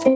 Good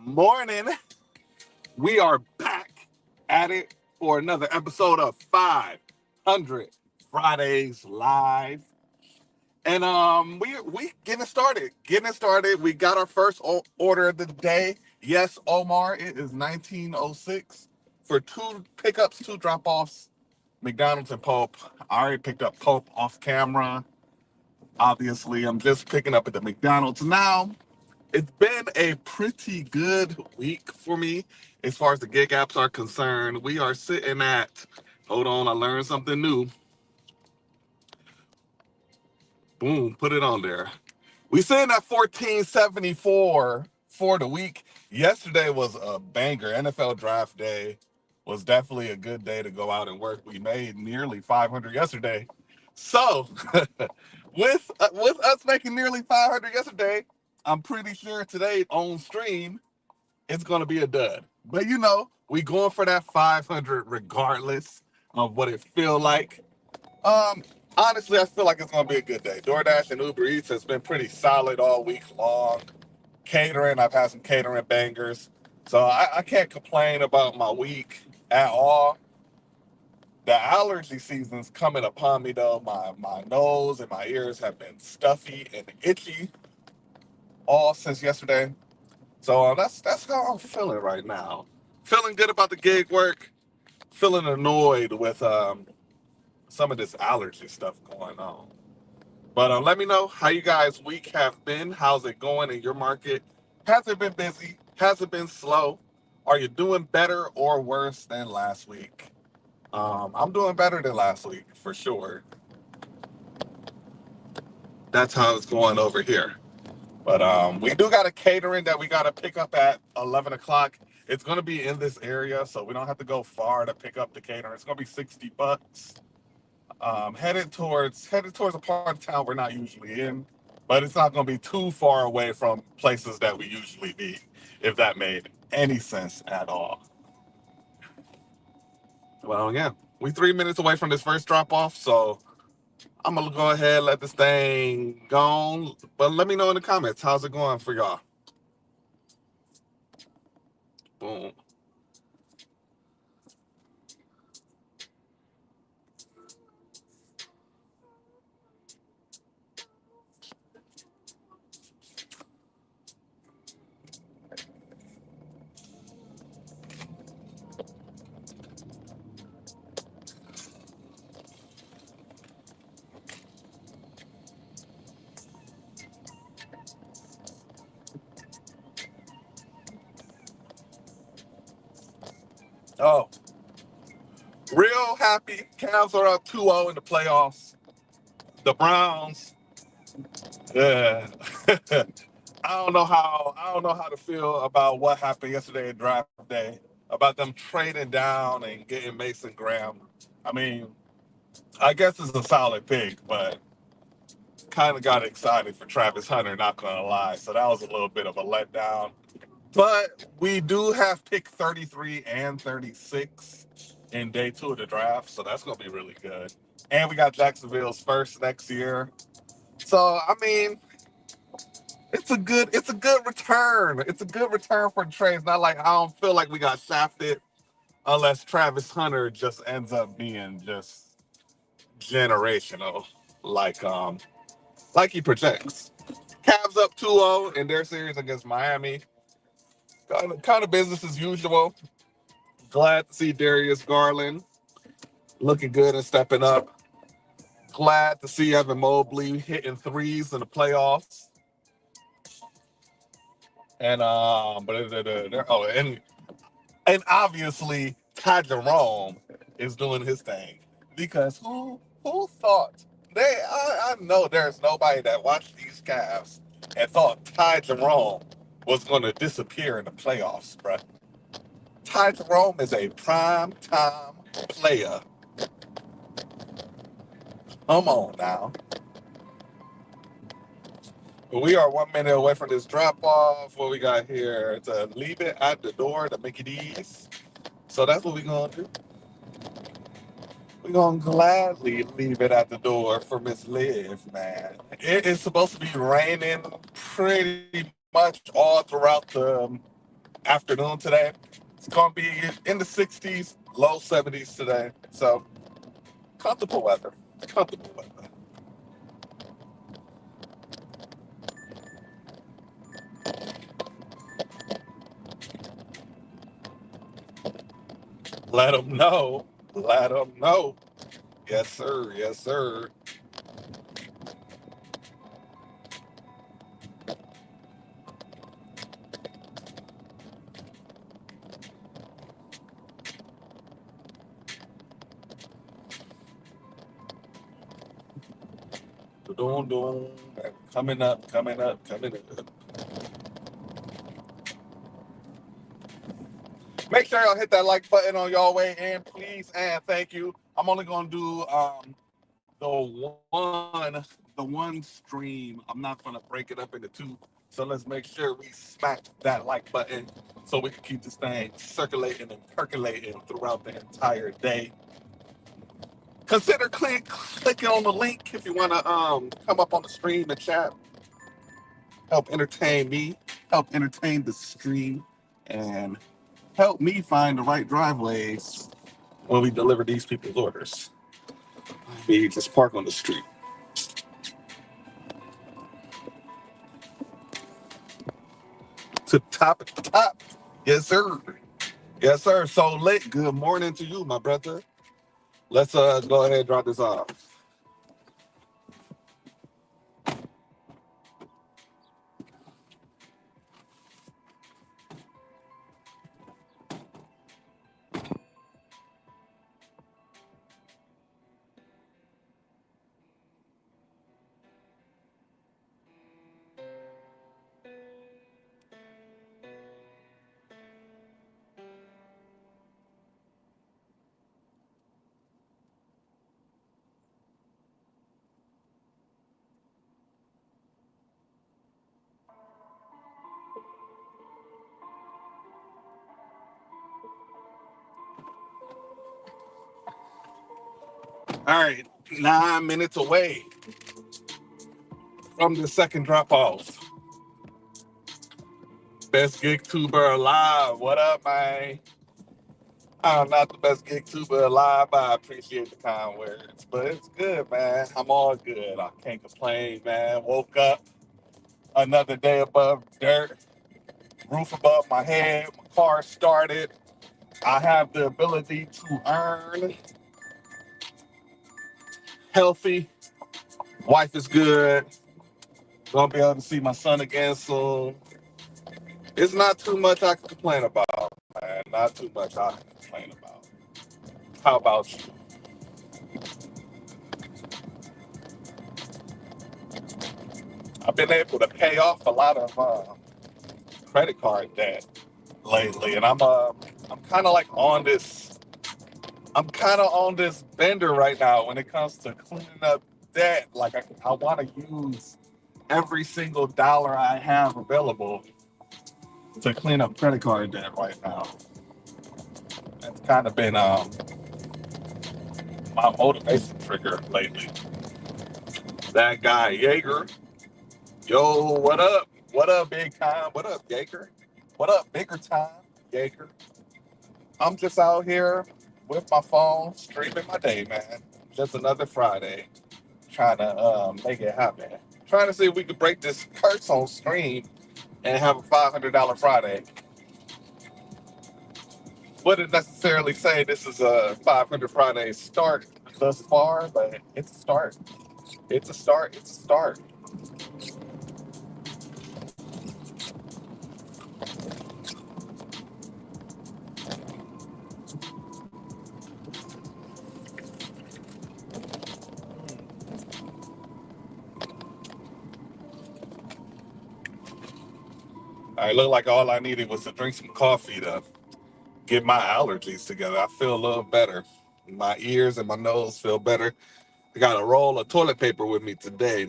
morning. We are back at it for another episode of 500 Fridays Live. And we getting started. We got our first order of the day. Yes, Omar, it is 1906 for 2 pickups, 2 drop-offs, McDonald's and Pope. I already picked up Pope off camera. Obviously, I'm just picking up at the McDonald's now. It's been a pretty good week for me as far as the gig apps are concerned. We are sitting at, hold on, I learned something new. Boom, put it on there. We sitting at 1474 for the week. Yesterday was a banger. NFL draft day was definitely a good day to go out and work. We made nearly 500 yesterday. So, with us making nearly 500 yesterday, I'm pretty sure today on stream it's going to be a dud. But we going for that 500 regardless of what it feel like. Um, Honestly, I feel like it's going to be a good day. Doordash and Uber Eats has been pretty solid all week long. Catering, I've had some catering bangers. So I can't complain about my week at all. The allergy season's coming upon me though. My nose and my ears have been stuffy and itchy all since yesterday. So that's how I'm feeling right now. Feeling good about the gig work. Feeling annoyed with some of this allergy stuff going on. But let me know how you guys' week have been. How's it going in your market? Has it been busy? Has it been slow? Are you doing better or worse than last week? I'm doing better than last week for sure. That's how it's going over here. But we do got a catering that we got to pick up at 11 o'clock. It's going to be in this area, so we don't have to go far to pick up the catering. It's going to be $60. Headed towards a part of town we're not usually in, but it's not going to be too far away from places that we usually be, if that made any sense at all. Well, yeah, we 3 minutes away from this first drop off, so I'm gonna go ahead and let this thing go on. But let me know in the comments how's it going for y'all. Boom. Oh, real happy. Cavs are up 2-0 in the playoffs. The Browns. Yeah. I don't know how to feel about what happened yesterday at draft day, about them trading down and getting Mason Graham. I mean, I guess it's a solid pick, but kind of got excited for Travis Hunter, not gonna lie. So that was a little bit of a letdown. But we do have pick 33 and 36 in day two of the draft, so that's gonna be really good. And we got Jacksonville's first next year. So I mean, it's a good return. It's a good return for the trade. It's not like I don't feel like we got shafted unless Travis Hunter just ends up being just generational, like he projects. Cavs up 2-0 in their series against Miami. Kind of business as usual. Glad to see Darius Garland looking good and stepping up. Glad to see Evan Mobley hitting threes in the playoffs. And and obviously Ty Jerome is doing his thing because who thought I know there's nobody that watched these Cavs and thought Ty Jerome was going to disappear in the playoffs, bruh. Ty Jerome is a prime time player. Come on now. We are 1 minute away from this drop off. What we got here? To leave it at the door to make it easy. So that's what we're gonna do. We're gonna gladly leave it at the door for Miss Liv, man. It is supposed to be raining pretty much all throughout the afternoon today. It's gonna be in the 60s, low 70s today. So comfortable weather. Comfortable weather. Let them know. Let them know. Yes, sir. Yes, sir. Doom, doom. Coming up, coming up, coming up. Make sure y'all hit that like button on y'all way in, please and thank you. I'm only gonna do the one the one stream. I'm not gonna break it up into two. So let's make sure we smack that like button so we can keep this thing circulating and percolating throughout the entire day. Consider clicking on the link if you wanna come up on the stream and chat. Help entertain me, help entertain the stream, and help me find the right driveways when we deliver these people's orders. Maybe just park on the street. To top at the top. Yes, sir. Yes, sir. So late. Good morning to you, my brother. Let's go ahead and drop this off. All right, 9 minutes away from the second drop off. Best gig tuber alive. What up, man? I'm not the best gig tuber alive, but I appreciate the kind words. But it's good, man. I'm all good. I can't complain, man. Woke up another day above dirt, roof above my head, my car started. I have the ability to earn healthy. Wife is good. Gonna be able to see my son again soon. It's not too much I can complain about, man. Not too much I can complain about. How about you? I've been able to pay off a lot of credit card debt lately, and I'm kind of like on this. I'm kind of on this bender right now when it comes to cleaning up debt. Like I want to use every single dollar I have available to clean up credit card debt right now. It's kind of been my motivation trigger lately. That guy Jaeger, yo, what up? What up, big time? What up, Jaeger? What up, bigger time, Jaeger? I'm just out here with my phone, streaming my day, man. Just another Friday, trying to make it happen. Trying to see if we could break this curse on stream and have a $500 Friday. Wouldn't necessarily say this is a 500 Friday start thus far, but it's a start. It's a start. It's a start. I look like all I needed was to drink some coffee to get my allergies together. I feel a little better. My ears and my nose feel better. I got a roll of toilet paper with me today,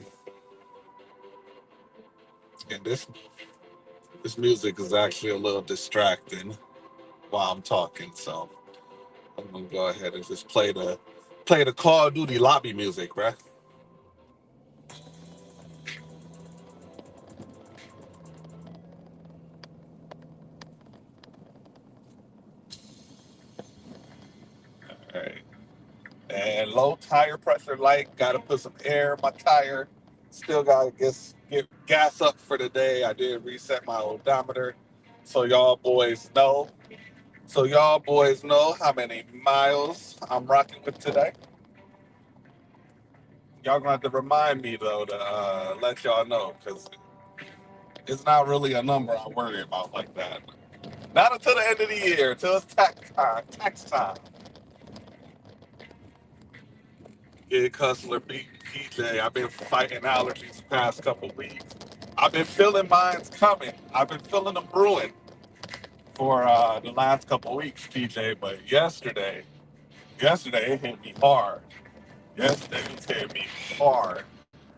and this music is actually a little distracting while I'm talking. So I'm gonna go ahead and just play the Call of Duty lobby music, bruh. All right. And low tire pressure light. Got to put some air in my tire. Still got to get gas up for the day. I did reset my odometer, so y'all boys know. So y'all boys know how many miles I'm rocking with today. Y'all gonna have to remind me though to let y'all know because it's not really a number I worry about like that. Not until the end of the year, until it's tax time. Tax time. Kid Hustler beat PJ. I've been fighting allergies the past couple weeks. I've been feeling mine's coming. I've been feeling them brewing for the last couple weeks, PJ. But yesterday it hit me hard. Yesterday it hit me hard.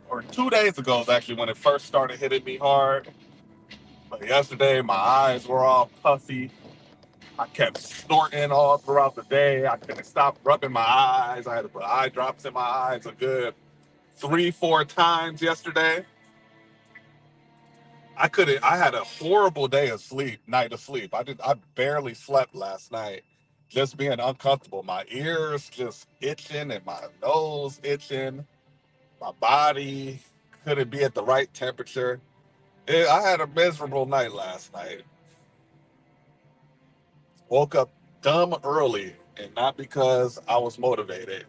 Or 2 days ago is actually when it first started hitting me hard. But yesterday my eyes were all puffy. I kept snorting all throughout the day. I couldn't stop rubbing my eyes. I had to put eye drops in my eyes a good 3, 4 times yesterday. I couldn't. I had a horrible night of sleep. I barely slept last night, just being uncomfortable. My ears just itching and my nose itching. My body couldn't be at the right temperature. I had a miserable night last night. Woke up dumb early, and not because I was motivated,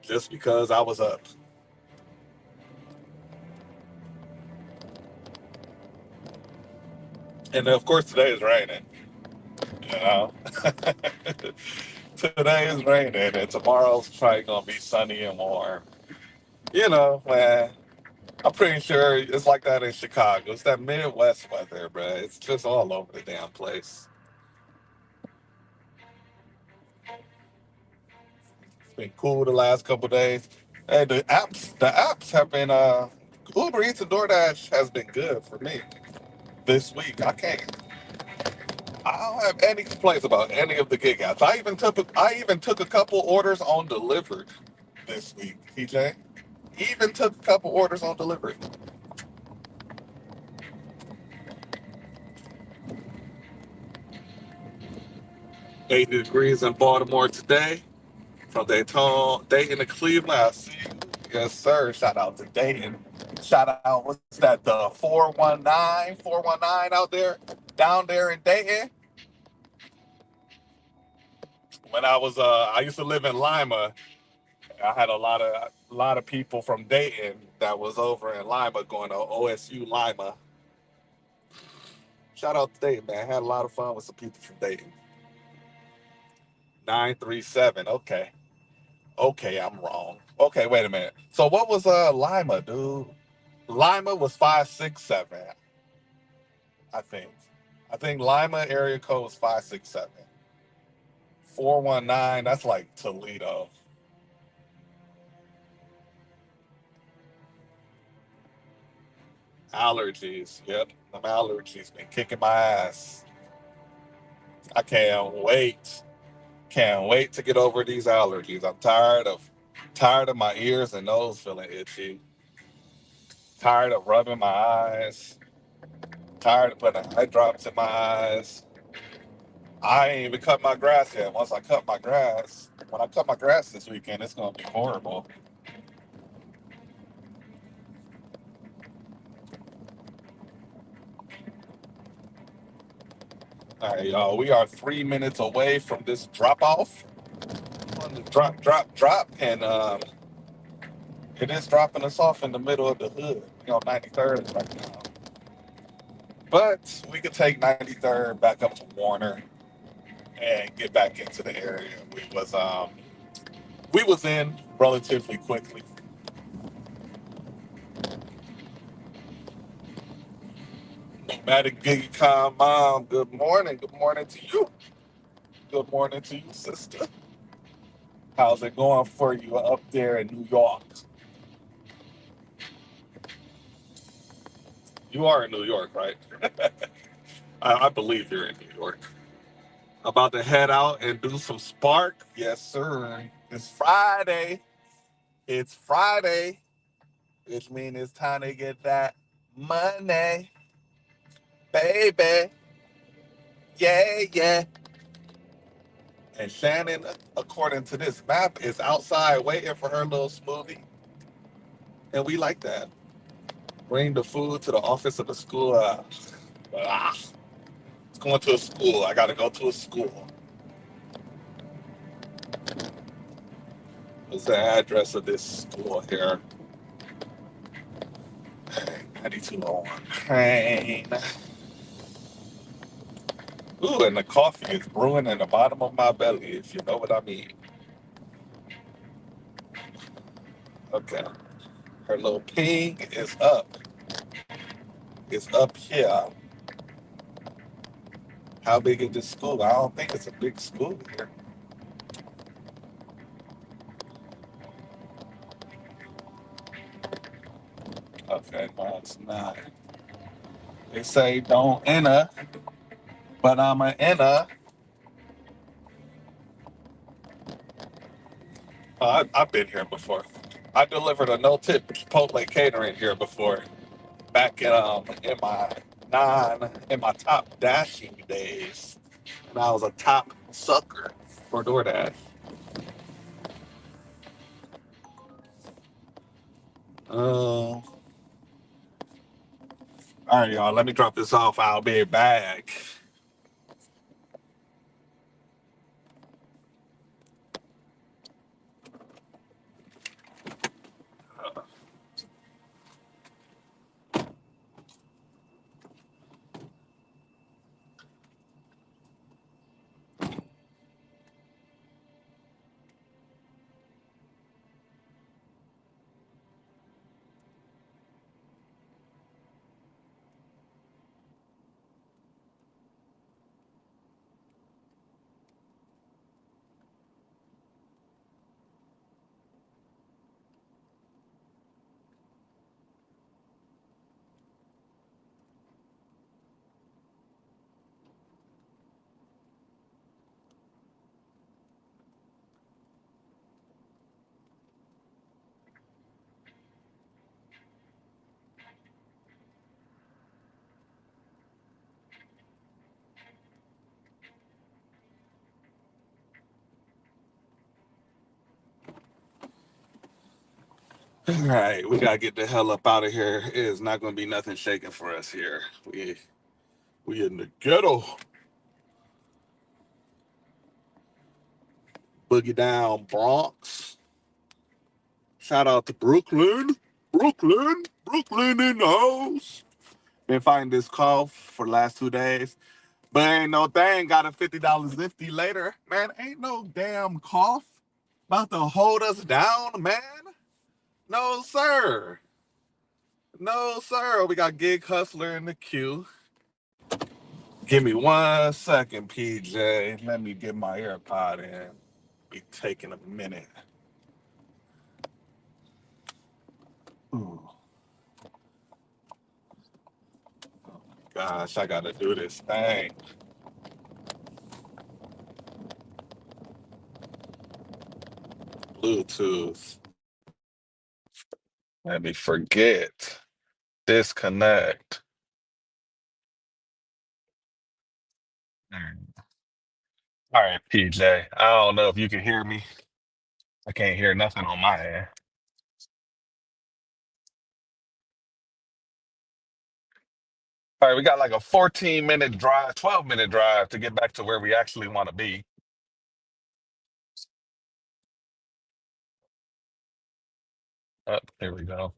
just because I was up. And of course, today is raining. You know, today is raining, and tomorrow's probably gonna be sunny and warm. You know, man. I'm pretty sure it's like that in Chicago. It's that Midwest weather, bro. It's just all over the damn place. It's been cool the last couple days. Hey, the apps have been Uber Eats and DoorDash has been good for me this week. I don't have any complaints about any of the gig apps. I even took a couple orders on delivered this week, TJ. Even took a couple orders on delivery. 80 degrees in Baltimore today. From Dayton to Cleveland. I see you. Yes, sir. Shout out to Dayton. Shout out, what's that, the 419 out there, down there in Dayton? When I used to live in Lima. I had a lot of people from Dayton that was over in Lima going to OSU Lima. Shout out to Dayton, man. Had a lot of fun with some people from Dayton. 937. Okay. Okay, I'm wrong. Okay, wait a minute. So what was Lima, dude? Lima was 567, I think. I think Lima area code was 567. 419, that's like Toledo. Allergies. Yep. Them allergies been kicking my ass. I can't wait. Can't wait to get over these allergies. I'm tired of my ears and nose feeling itchy. Tired of rubbing my eyes. Tired of putting eye drops in my eyes. I ain't even cut my grass yet. When I cut my grass this weekend, it's gonna be horrible. All right, y'all. We are 3 minutes away from this drop off. On the drop, and it is dropping us off in the middle of the hood. 93rd right now. But we could take 93rd back up to Warner and get back into the area we was in relatively quickly. Nomadic Gigicon mom, good morning. Good morning to you. Good morning to you, sister. How's it going for you up there in New York? You are in New York, right? I believe you're in New York. About to head out and do some spark. Yes, sir. It's Friday. It's Friday, which means it's time to get that money, baby. Yeah, yeah. And Shannon, according to this map, is outside waiting for her little smoothie. And we like that. Bring the food to the office of the school. It's going to a school. I got to go to a school. What's the address of this school here? 9201 Crane. Ooh, and the coffee is brewing in the bottom of my belly, if you know what I mean. Okay. Her little ping is up. It's up here. How big is this school? I don't think it's a big school here. Okay, well, it's not. They say don't enter, but I'm a enter. I've been here before. I delivered a no-tip Chipotle catering here before, back in my top dashing days, and I was a top sucker for DoorDash. All right, y'all. Let me drop this off. I'll be back. All right, we gotta get the hell up out of here. It is not gonna be nothing shaking for us here. We in the ghetto. Boogie down Bronx. Shout out to Brooklyn. Brooklyn in the house. Been fighting this cough for the last 2 days. But ain't no thing. Got a $50 lifty later. Man, ain't no damn cough about to hold us down, man. No, sir. No, sir. We got Gig Hustler in the queue. Give me 1 second, PJ. Let me get my AirPod in. Be taking a minute. Ooh, gosh, I gotta do this thing. Bluetooth. Let me forget. Disconnect. All right, PJ. I don't know if you can hear me. I can't hear nothing on my end. All right, we got like a 14-minute drive, 12-minute drive to get back to where we actually want to be. Here we go.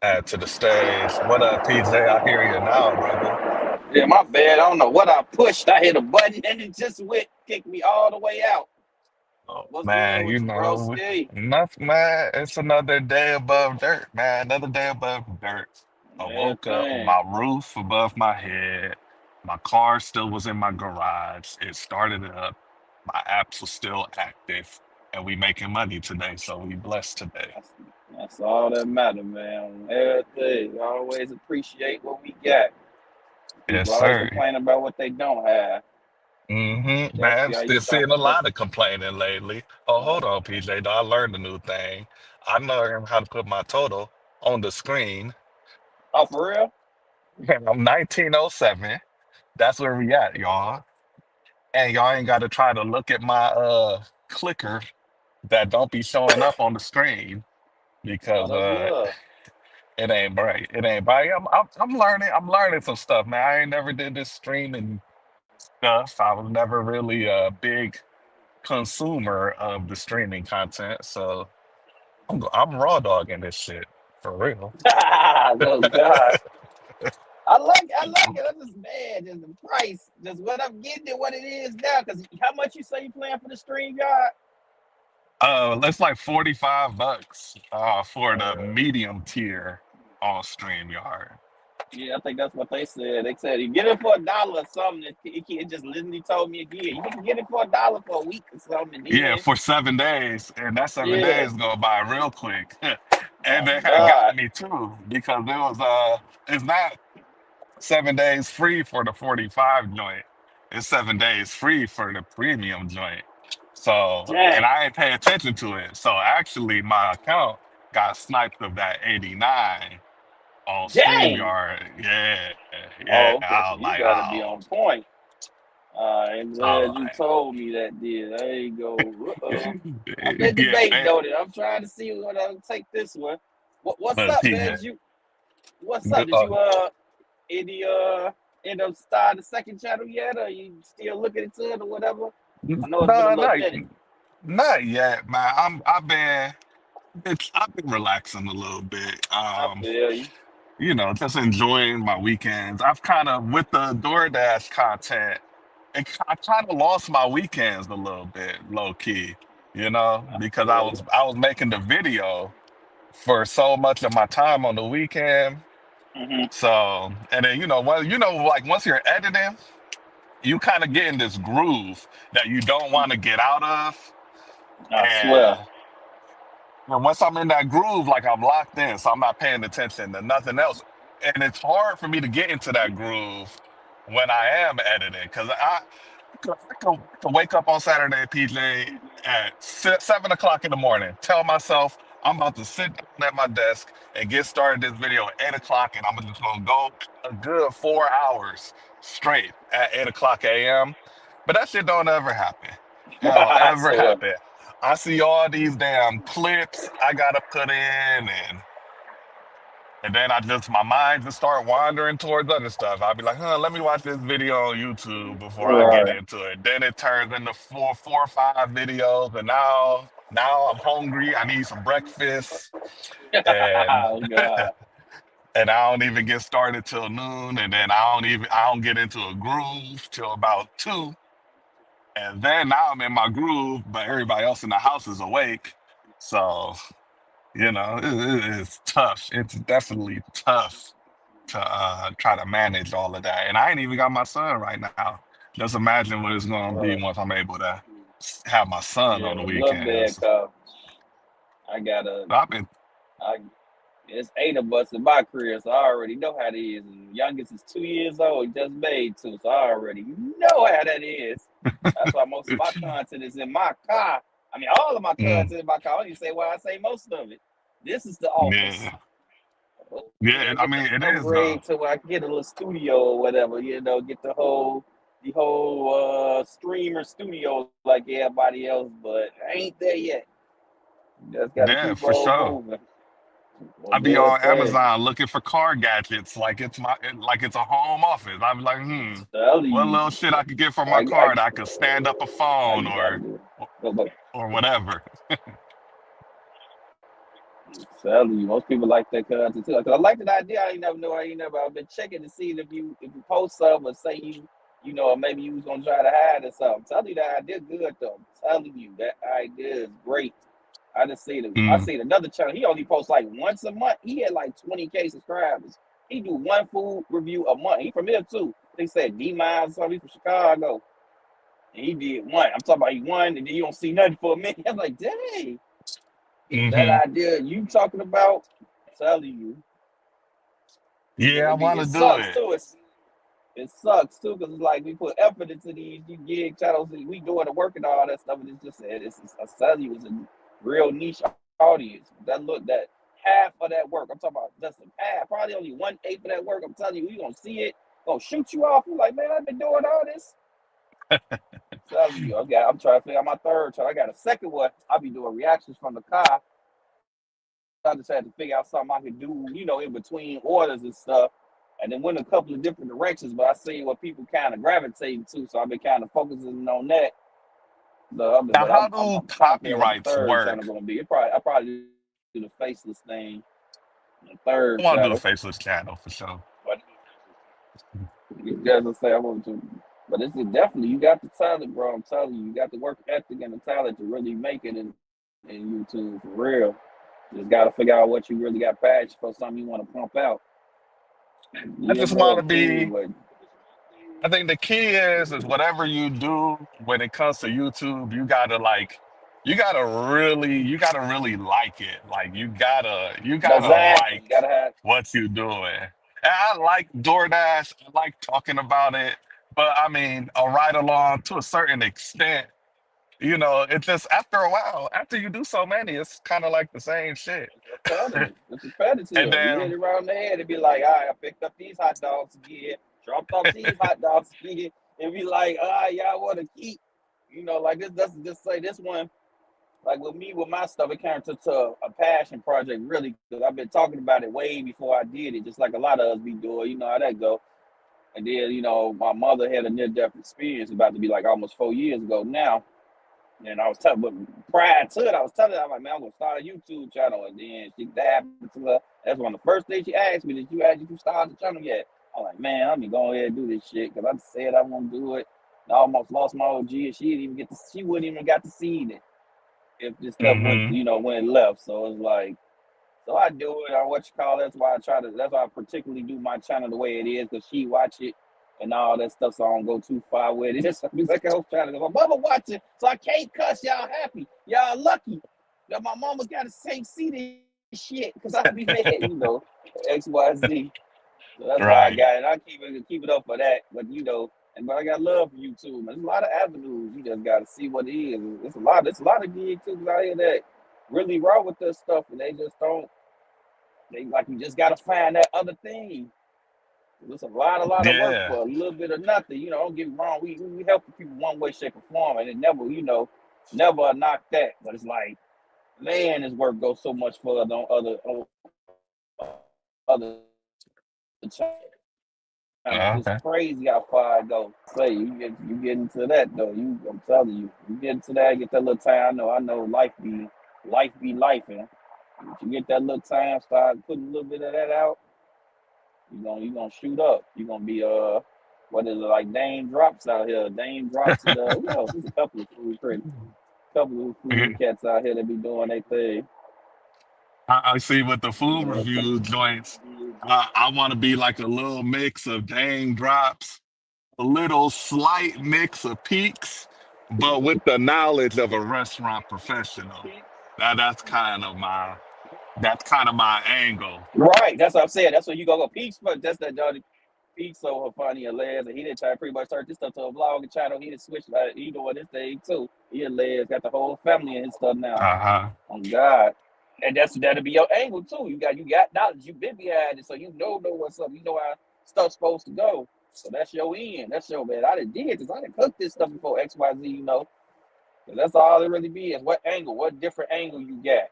Add to the stage. What up, PJ? I hear you now, brother. Yeah, my bad. I don't know what I pushed. I hit a button and it just went kicked me all the way out. Oh, What's good man, with you, bro? Stay. nothing, man. It's another day above dirt, man. Another day above dirt. I Man, woke up, thing. my roof above my head. My car still was in my garage. It started up. My apps were still active, and we making money today, so we blessed today. That's, that's all that matter, man. Everything. Always appreciate what we got. Yes, People always sir. complain about what they don't have. Man, Definitely, I still used to. seeing a lot of complaining lately. Oh, hold on, PJ. I learned a new thing. I learned how to put my total on the screen. Oh, for real? I'm 1907. That's where we at, y'all. And y'all ain't got to try to look at my clicker that don't be showing up on the screen Oh, because that's love. it ain't bright. It ain't bright. I'm learning. I'm learning some stuff, man. I ain't never did this streaming stuff. I was never really a big consumer of the streaming content, so I'm raw dogging this shit for real. Oh God. I like it. I'm just mad. Just the price, just what I'm getting and what it is now. Because how much you say you playing for the stream, yard? That's like $45 for the Uh, medium tier on StreamYard. yeah, I think that's what they said. They said you get it for $1 or something. It just literally told me again. You can get it for $1 for a week or something. And Yeah, then, for 7 days, and that seven yeah, days go by real quick. And oh they had got God, me too because it's not 7 days free for the 45 joint. It's 7 days free for the premium joint. So, and dang, I ain't pay attention to it. So actually my account got sniped of that 89 on dang. StreamYard. Yeah, yeah. Oh, I okay. was So you like, got to be oh, on point. I'm I glad was you told me that. Deal. There you go. like, I've been yeah, debating man. on it. I'm trying to see what I'll take this one. What's But up, man? PJ, What's up? Did you any end up starting the second channel yet, or you still looking into it or whatever? I know it's been a no, little not minute. not yet, man. I've been relaxing a little bit. I feel you. Just enjoying my weekends. I've kind of with the DoorDash content, I kind of lost my weekends a little bit, low key. I Because I feel you. was I was making the video for so much of my time on the weekend. Hmm. So, and then like once you're editing, you kind of get in this groove that you don't want to get out of, I swear. and once I'm in that groove, like I'm locked in, so I'm not paying attention to nothing else. And it's hard for me to get into that groove when I am editing because I could wake up on Saturday, PJ, at 7 o'clock in the morning, tell myself I'm about to sit down at my desk and get started this video at 8 o'clock, and I'm just gonna go a good 4 hours straight at 8 o'clock a.m. But that shit don't ever happen. It don't I ever swear. happen. I see all these damn clips I gotta put in, and then my mind just start wandering towards other stuff. I'll be like, huh, let me watch this video on YouTube before I get Right. into it. Then it turns into four or five videos, and now I'm hungry. I need some breakfast, and Oh God. and I don't even get started till noon, and then I don't get into a groove till about 2, and then now I'm in my groove, but everybody else in the house is awake, so it's tough. It's definitely tough to try to manage all of that. And I ain't even got my son right now. Just imagine what it's gonna be Right. once I'm able to have my son on the Yeah, look, man, weekends. I gotta, I've been, I it's 8 of us in my career, so I already know how it is. And youngest is 2 years old, he just made 2, so I already know how that is. That's why most of my content is in my car. I mean, all of my content mm, in my car. I don't even say why I say most of it. This is the office. yeah, Hopefully I yeah. get I the mean, it is though. upgrade to where I can get a little studio or whatever, get the whole streamer studio like everybody else, but I ain't there yet. Just gotta Yeah, keep for on sure. moving. I Well, be yes, on sir. Amazon looking for car gadgets like it's a home office. I be like, Telling what you, little shit I could get for my I car that I could stand up a phone you gotta do it. But or whatever. telling you, most people like that content too. 'Cause I like that idea. I ain't never. I've been checking to see if you post something or say or maybe you was gonna try to hide or something. I'm telling you that idea good though. I'm telling you that idea is great. I just seen it. I Mm, seen another channel. He only posts like once a month. He had like 20K subscribers. He do one food review a month. He from here too. They said D Miles or something. He from Chicago. And he did one. I'm talking about he won, and then you don't see nothing for a minute. I'm like, dang. So that hmm. idea you talking about, I'm telling you, Yeah, I want it to do sucks it. too. It sucks too because it's like we put effort into these gig channels. We doing the work and all that stuff, and it's just it's I tell you, it's a real niche audience. That half of that work. I'm talking about just a half, probably only 1/8 of that work. I'm telling you, we gonna see it, gonna shoot you off. You're like, man, I've been doing all this. I'm telling you, I'm trying to figure out my third channel. I got a second one. I'll be doing reactions from the car. I just had to figure out something I could do, in between orders and stuff. And then went a couple of different directions, but I see what people kind of gravitating to, so I've been kind of focusing on that. Now, But how I'm do trying to figure out what the copyrights third channel work? gonna be. I probably do the faceless thing, the third I channel. want to do a faceless channel for sure. But as I say, I want to. But it's definitely you got the talent, bro. I'm telling you, you got the work ethic and the talent to really make it in YouTube for real. Just got to figure out what you really got passion for, something you want to pump out. I Yeah, just want to love food, be. but I think the key is whatever you do when it comes to YouTube, you gotta really like it. Like you gotta exactly, you like gotta have. what you're doing. And I like DoorDash. I like talking about it, but I mean, a ride along to a certain extent. It's just after a while, after you do so many, it's kind of like the same shit. Repetitive. It's And repetitive. You hit then, it around the head and be like, all right, I picked up these hot dogs again, dropped off these hot dogs again, and be like, all right, y'all want to keep, like this. Doesn't just say this one. Like with me, with my stuff, it turned into a passion project, really, because I've been talking about it way before I did it, just like a lot of us be doing. You know how that go. And then, my mother had a near-death experience about to be like almost 4 years ago now. And I was telling, but prior to it, I was telling her, I'm like, man, I'm gonna start a YouTube channel. And then that happened to her. That's one of the first things she asked me, did you start the channel yet? I'm like, man, I'm gonna go ahead and do this shit because I just said I want to do it. I almost lost my OG, and she wouldn't even got to see it if this stuff went, hmm when it left. So it's like, so I do it. What you call it. That's why I particularly do my channel the way it is because she watch it and all that stuff. So I don't go too far with it. So I like I was trying to go. My mama watching, so I can't cuss. Y'all happy. Y'all lucky. That my mama got to say see this shit because I be mad. X Y Z. So that's why I got it. right. I keep it up for that. But I got love for you too, man. There's a lot of avenues. You just gotta see what it is. It's a lot of gigs too out here that really raw with this stuff and they just don't they like you just gotta find that other thing. It's a lot of work Yeah. for a little bit of nothing. Don't get me wrong, we help people one way, shape, or form, and it never. Never knock that, but it's like, man, his work goes so much further on other channels. It's crazy how far it Okay. goes. Say you get into that though. I'm telling you, you get into that, get that little time. I know life be life, and if you get that little time, start putting a little bit of that out, you gonna shoot up. You're gonna be what is it, like Dame Drops out here? Dame Drops and who else? There's a couple of food critics, couple of food cats out here that be doing their thing. I see with the food Yeah, review joints, I want to be like a little mix of Dame Drops, a little slight mix of Peaks, but with the knowledge of a restaurant professional. That's kind of my angle. right. That's what I'm saying. That's what you go Peaks, but that's that Johnny Peaks so funny and Les, and he didn't try to pretty much turn this stuff to a vlogging channel. He didn't switch like he doing this thing too. He and Les got the whole family in his stuff now. Uh-huh. On God. And that'll be your angle too. You got knowledge. You've been behind it, so know what's up. You know how stuff's supposed to go. So that's your end. That's your man. I did this. I done cooked this stuff before XYZ. And that's all it really be is what angle, what different angle you got.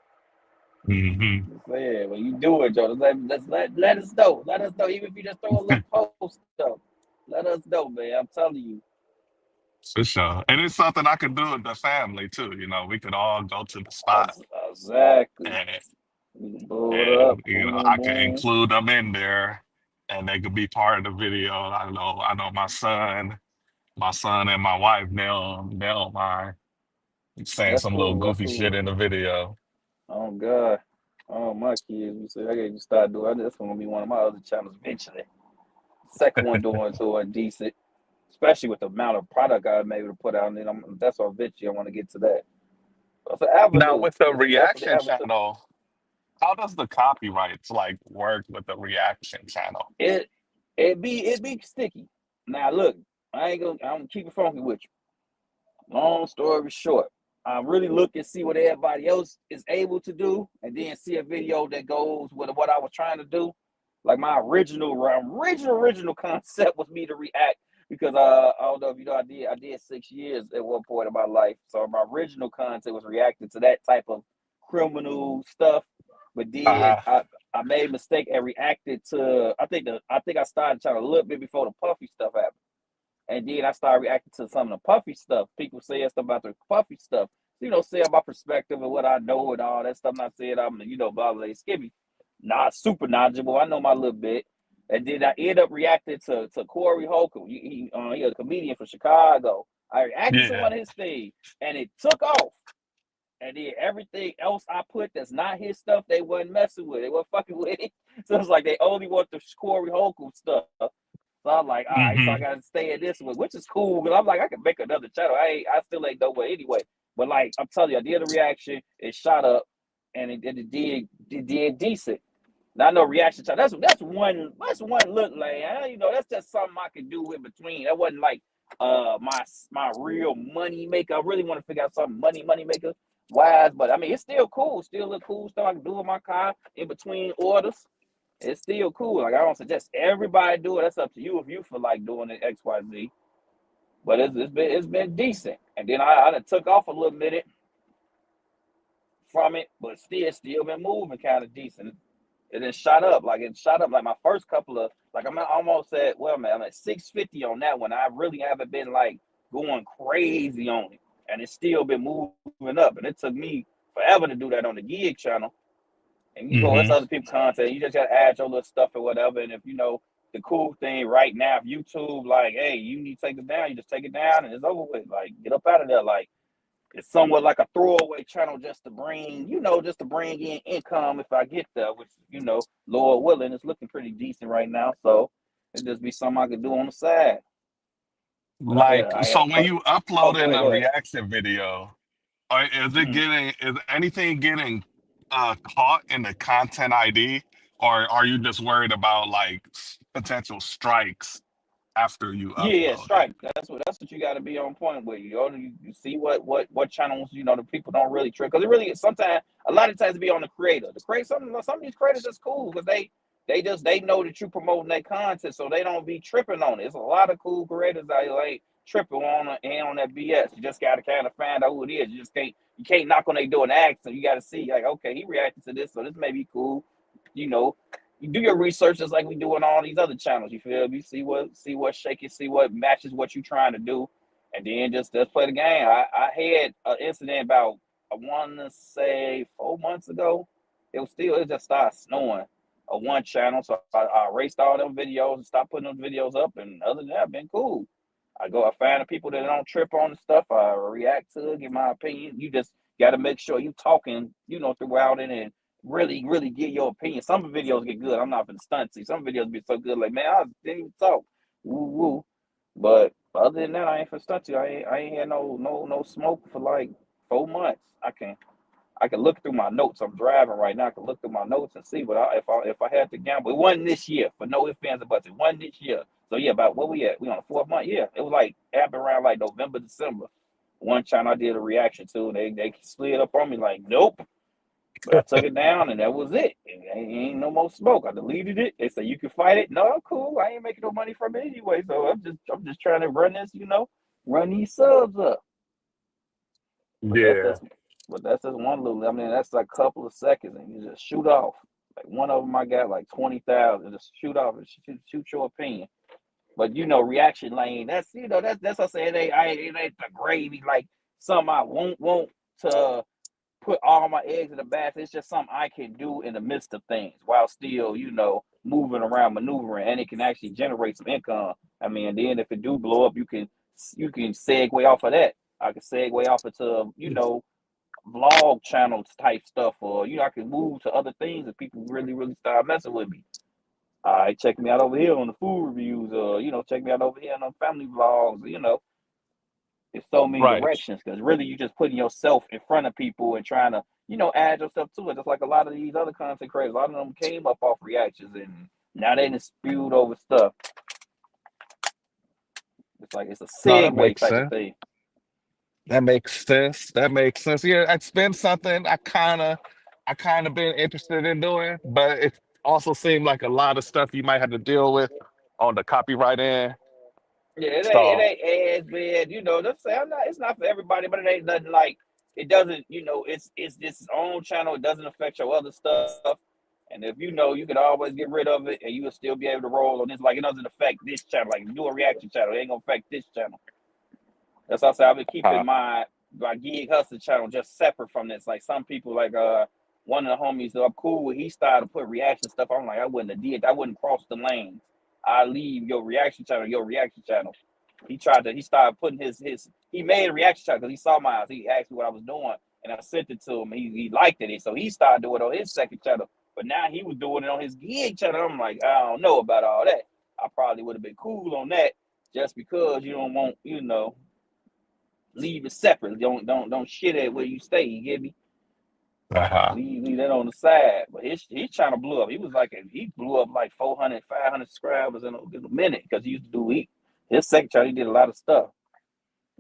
Hmm. Yeah, when you do it, Joe, let us know. Let us know, even if you just throw a little post up. Let us know, man. I'm telling you. For sure. And it's something I could do with the family too. We could all go to the spot Exactly. and We can blow it up. and Boom, I could boom. include them in there and they could be part of the video. I know my son and my wife, they don't mind saying That's some little cool. That's goofy shit cool. in the video. Oh God. Oh my kids. We said I gotta start doing that's gonna be one of my other channels eventually. Second one doing so a decent, especially with the amount of product I'm able to put out. And then that's what eventually I want to get to that. It's an Now avenue. with the It's definitely reaction avenue. channel, how does the copyrights like work with the reaction channel? It it be sticky. Now look, I'm gonna keep it funky with you. Long story short, I really look and see what everybody else is able to do, and then see a video that goes with what I was trying to do. Like my original concept was me to react because I don't know if you know I did 6 years at one point in my life. So my original concept was reacting to that type of criminal stuff, but then Uh-huh. I made a mistake and reacted to I think I started trying a little bit before the puffy stuff happened. And then I started reacting to some of the puffy stuff. People saying stuff about the puffy stuff. Saying my perspective and what I know and all that stuff. Not saying I'm, blah, blah, skippy. Not super knowledgeable. I know my little bit. And then I end up reacting to Corey Holcomb. He a comedian from Chicago. I reacted to Yeah. one of his things, and it took off. And then everything else I put that's not his stuff, they wasn't messing with it. They wasn't fucking with it. So it's like they only want the Corey Holcomb stuff. So I'm like, all right, so I Hmm. gotta stay in this one, which is cool because I'm like, I can make another channel. I still ain't no way anyway. But like, I'm telling you, I did a reaction, it shot up, and it did decent. Now I know reaction channel. That's one look like that's just something I could do in between. That wasn't like my real money maker. I really want to figure out something money maker wise, but I mean it's still cool. Still look cool stuff I can do in my car in between orders. It's still cool. Like I don't suggest everybody do it. That's up to you if you feel like doing it X Y Z. But it's been decent. And then I done took off a little minute from it, but still been moving kind of decent. It shot up. Like it shot up. Like my first couple of like I'm almost at man I'm at 650 on that one. I really haven't been like going crazy on it, and it's still been moving up. And it took me forever to do that on the gig channel. And it's Hmm. other people's content. You just gotta add your little stuff or whatever. And if the cool thing right now, if YouTube like, hey, you need to take it down, you just take it down and it's over with. Like, get up out of there. Like, it's somewhat like a throwaway channel just to bring in income if I get there, which Lord willing, it's looking pretty decent right now. So it just be something I could do on the side. But Like, I so had when you oh, upload go in ahead, a go ahead. reaction video, Mhm. is anything getting caught in the content ID, or are you just worried about like potential strikes after you Yeah, upload it? strike. That's what you got to be on point with. You see what channels the people don't really trick because it really sometimes a lot of times it be on the creator. The create some of these creators is cool because they know that you promoting their content, so they don't be tripping on it. It's a lot of cool creators out here like tripping on that BS. You just gotta kind of find out who it is. You can't knock on their door and ask them. You gotta see like, okay, he reacted to this, so this may be cool. You know, you do your research just like we do on all these other channels. You feel me? See what shaking, see what matches what you trying to do, and then just play the game. I had an incident about I want to say 4 months ago. It just started snowing on one channel, so I erased all them videos and stopped putting those videos up. And other than that, I've been cool. I find the people that don't trip on the stuff. I react to it, give my opinion. You just got to make sure you talking, throughout it and really, really get your opinion. Some videos get good. I'm not gonna stunt. See, some videos be so good, like man, I didn't even talk. Woo woo. But other than that, I ain't for stunt you. I ain't had no smoke for like 4 months. I can look through my notes. I'm driving right now. I can look through my notes and see. But if I had to gamble, it wasn't this year. For no ifs, ands, or buts, it wasn't this year. So yeah, about what we at? We on the 4th month. Yeah, it was like happened around like November, December. One channel I did a reaction to, and they slid up on me like, nope. But I took it down, and that was it. And ain't no more smoke. I deleted it. They said you can fight it. No, I'm cool. I ain't making no money from it anyway. So I'm just trying to run this, run these subs up. But that's Yeah. just but that's just one little. I mean, that's like a couple of seconds, and you just shoot off. Like one of them, I got like 20,000. Just shoot off and shoot your opinion. But reaction lane. That's what I say. It ain't the gravy like something I won't to put all my eggs in the basket. It's just something I can do in the midst of things while still moving around, maneuvering, and it can actually generate some income. I mean, and then if it do blow up, you can segue off of that. I can segue off into vlog channels type stuff, or I can move to other things if people really, really start messing with me. All right, check me out over here on the food reviews, or check me out over here on the family vlogs. There's so many Right. directions because really you just putting yourself in front of people and trying to add yourself to it. Just like a lot of these other content creators, a lot of them came up off reactions and now they done spewed over stuff. It's like it's a No, that segue makes type of sense. thing. That makes sense. That makes sense. Yeah, it's been something I kind of been interested in doing, but it also seemed like a lot of stuff you might have to deal with on the copyright end. Yeah, it ain't it So, ain't as bad. Just say it's not for everybody, but it ain't nothing like it doesn't. It's its own channel. It doesn't affect your other stuff. And if you could always get rid of it, and you will still be able to roll on this. Like it doesn't affect this channel. Like if you do a reaction channel, it ain't gonna affect this channel. That's why I say I've been keeping uh, my gig hustle channel just separate from this. Like some people, like one of the homies that I'm cool with, he started to put reaction stuff. I'm like, I wouldn't have did. I wouldn't cross the lanes. I leave your reaction channel, your reaction channel. He started putting his. He made a reaction channel because he saw my. He asked me what I was doing, and I sent it to him. He liked it, so he started doing it on his second channel. But now he was doing it on his gig channel. I'm like, I don't know about all that. I probably would have been cool on that just because you don't want, leave it separate. Don't shit at where you stay. You get me? uh-huh. Leave that on the side. But his channel blew up. He blew up like 400, 500 subscribers in a minute because he used to do his second channel. He did a lot of stuff.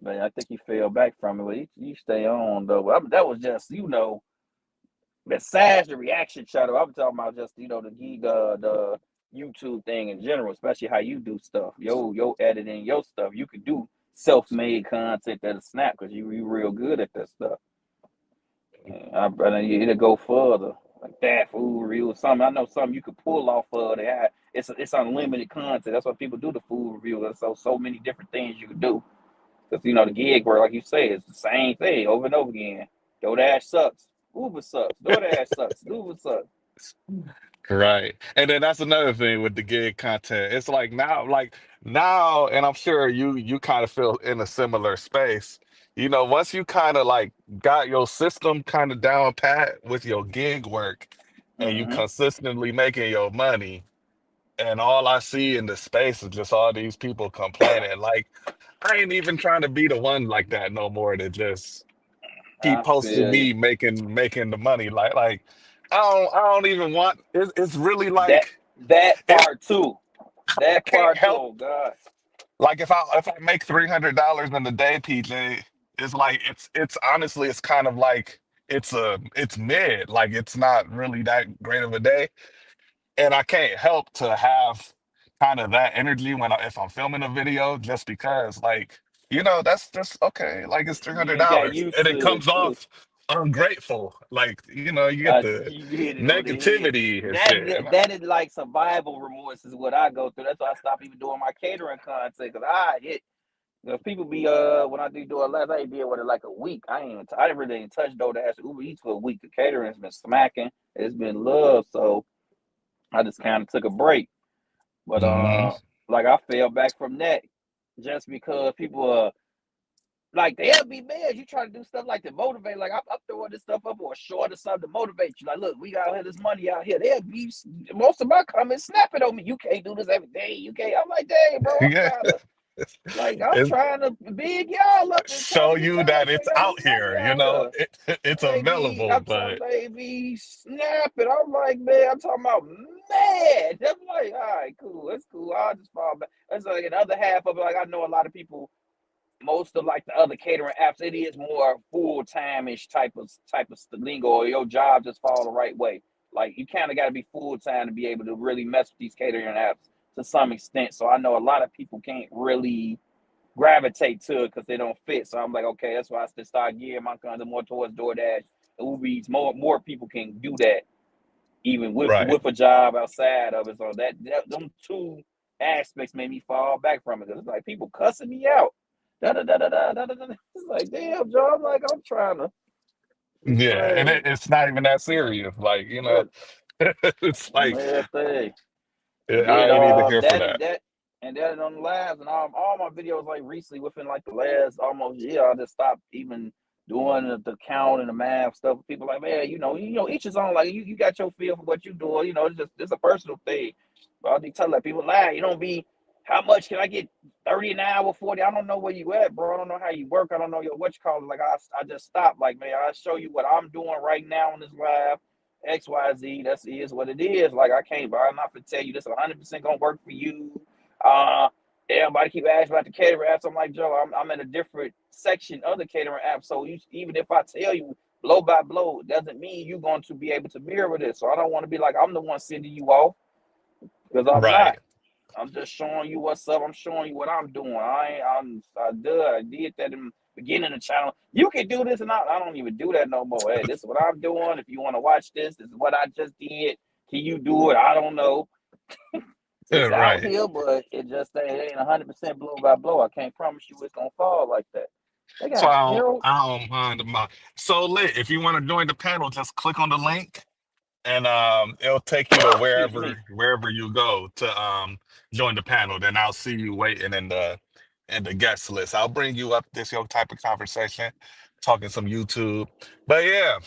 But I think he fell back from it. But he stay on though. That was just besides the reaction channel. I'm talking about just the gig the YouTube thing in general, especially how you do stuff. Yo editing your stuff. You could do self-made content that'll snap because you real good at that stuff. And it'll go further. Like that food review or something. I know something you could pull off of that. It's unlimited content. That's what people do the food review. There's so many different things you can do. Because the gig work, like you say, it's the same thing over and over again. Doordash sucks. Uber sucks. Doordash sucks. Uber sucks. Right. And then that's another thing with the gig content. It's like now, and I'm sure you kind of feel in a similar space. Once you kind of like got your system kind of down pat with your gig work and you Mm-hmm. consistently making your money, and all I see in the space is just all these people complaining. Like, I ain't even trying to be the one like that no more to just keep I posting feel you. me making the money. Like I don't even want it's really That like that it part too. I That can't part too. help Oh God. like if I make $300 in a day, PJ, it's like it's honestly it's kind of like it's mid. Like it's not really that great of a day. And I can't help to have kind of that energy if I'm filming a video just because like that's just okay. Like it's three You hundred ain't got dollars, used and it to it comes too. off ungrateful. Like you get the You hit it on the head. negativity and That shit. that is like survival remorse is what I go through. That's why I stopped even doing my catering content because I hit. If people be when I do it last, I did with it like a week. I didn't really even touch Doordash and Uber Eats for a week. The catering has been smacking. It's been love. So I just kind of took a break. But Hmm. like I fell back from that just because people like they'll be mad. You try to do stuff like to motivate. Like I'm throwing this stuff up or short or something to motivate you. Like, look, we got here this money out here. They'll be most of my comments snapping on me. You can't do this every day. You can't. I'm like, dang, bro. Yeah, I'm it trying to big y'all up and show we you trying to that it's figure out this out money here. out here. It's available, I'm talking but they be snapping. I'm like, man, I'm talking about mad. I'm like, all right, cool. That's cool. I'll just fall back. That's like another half of it. Like I know a lot of people most of like the other catering apps, it is more full time ish type of lingo, or your job just fall the right way. Like you kind of got to be full time to be able to really mess with these catering apps to some extent. So I know a lot of people can't really gravitate to it because they don't fit. So I'm like, okay, that's why I just start gearing my content more towards DoorDash, Uber Eats. More people can do that even with right. a job outside of it. So that them two aspects made me fall back from it. Cause it's like people cussing me out. Da da da da da da da. Da. It's like damn, Joe. I'm like I'm trying to. It's Yeah, and crazy. it's not even that serious. Like, But it's like everything. And I then ain't even here for that. that on the labs and all my videos like recently within like the last almost year, I just stopped even doing the count and the math stuff. People like, man, each is on like you got your feel for what you doing. It's a personal thing. But I be telling like people lie. You don't be how much can I get 30 an hour, 40? I don't know where you at, bro. I don't know how you work. I don't know your what you call it. Like I just stopped. Like, man, I show you what I'm doing right now on this live. XYZ, that's is what it is. Like I can't, but I'm not gonna tell you this 100% gonna work for you. Uh, Everybody keep asking about the catering apps. I'm like, Joe, I'm in a different section of the catering app. So even if I tell you blow by blow, doesn't mean you're going to be able to mirror this. So I don't want to be like I'm the one sending you off because I'm not. Right. I'm just showing you what's up. I'm showing you what I'm doing. I did that in the beginning of the channel. You can do this, and I don't even do that no more. Hey, this is what I'm doing. If you want to watch this is what I just did. Can you do it? I don't know. It's out Right. here, but it ain't 100% blow by blow. I can't promise you it's gonna fall like that. They So got Harold. I don't mind my so lit. If you want to join the panel, just click on the link and it'll take you to Excuse me. wherever you go to join the panel. Then I'll see you waiting in the guest list. I'll bring you up this your type of conversation, talking some YouTube. But yeah,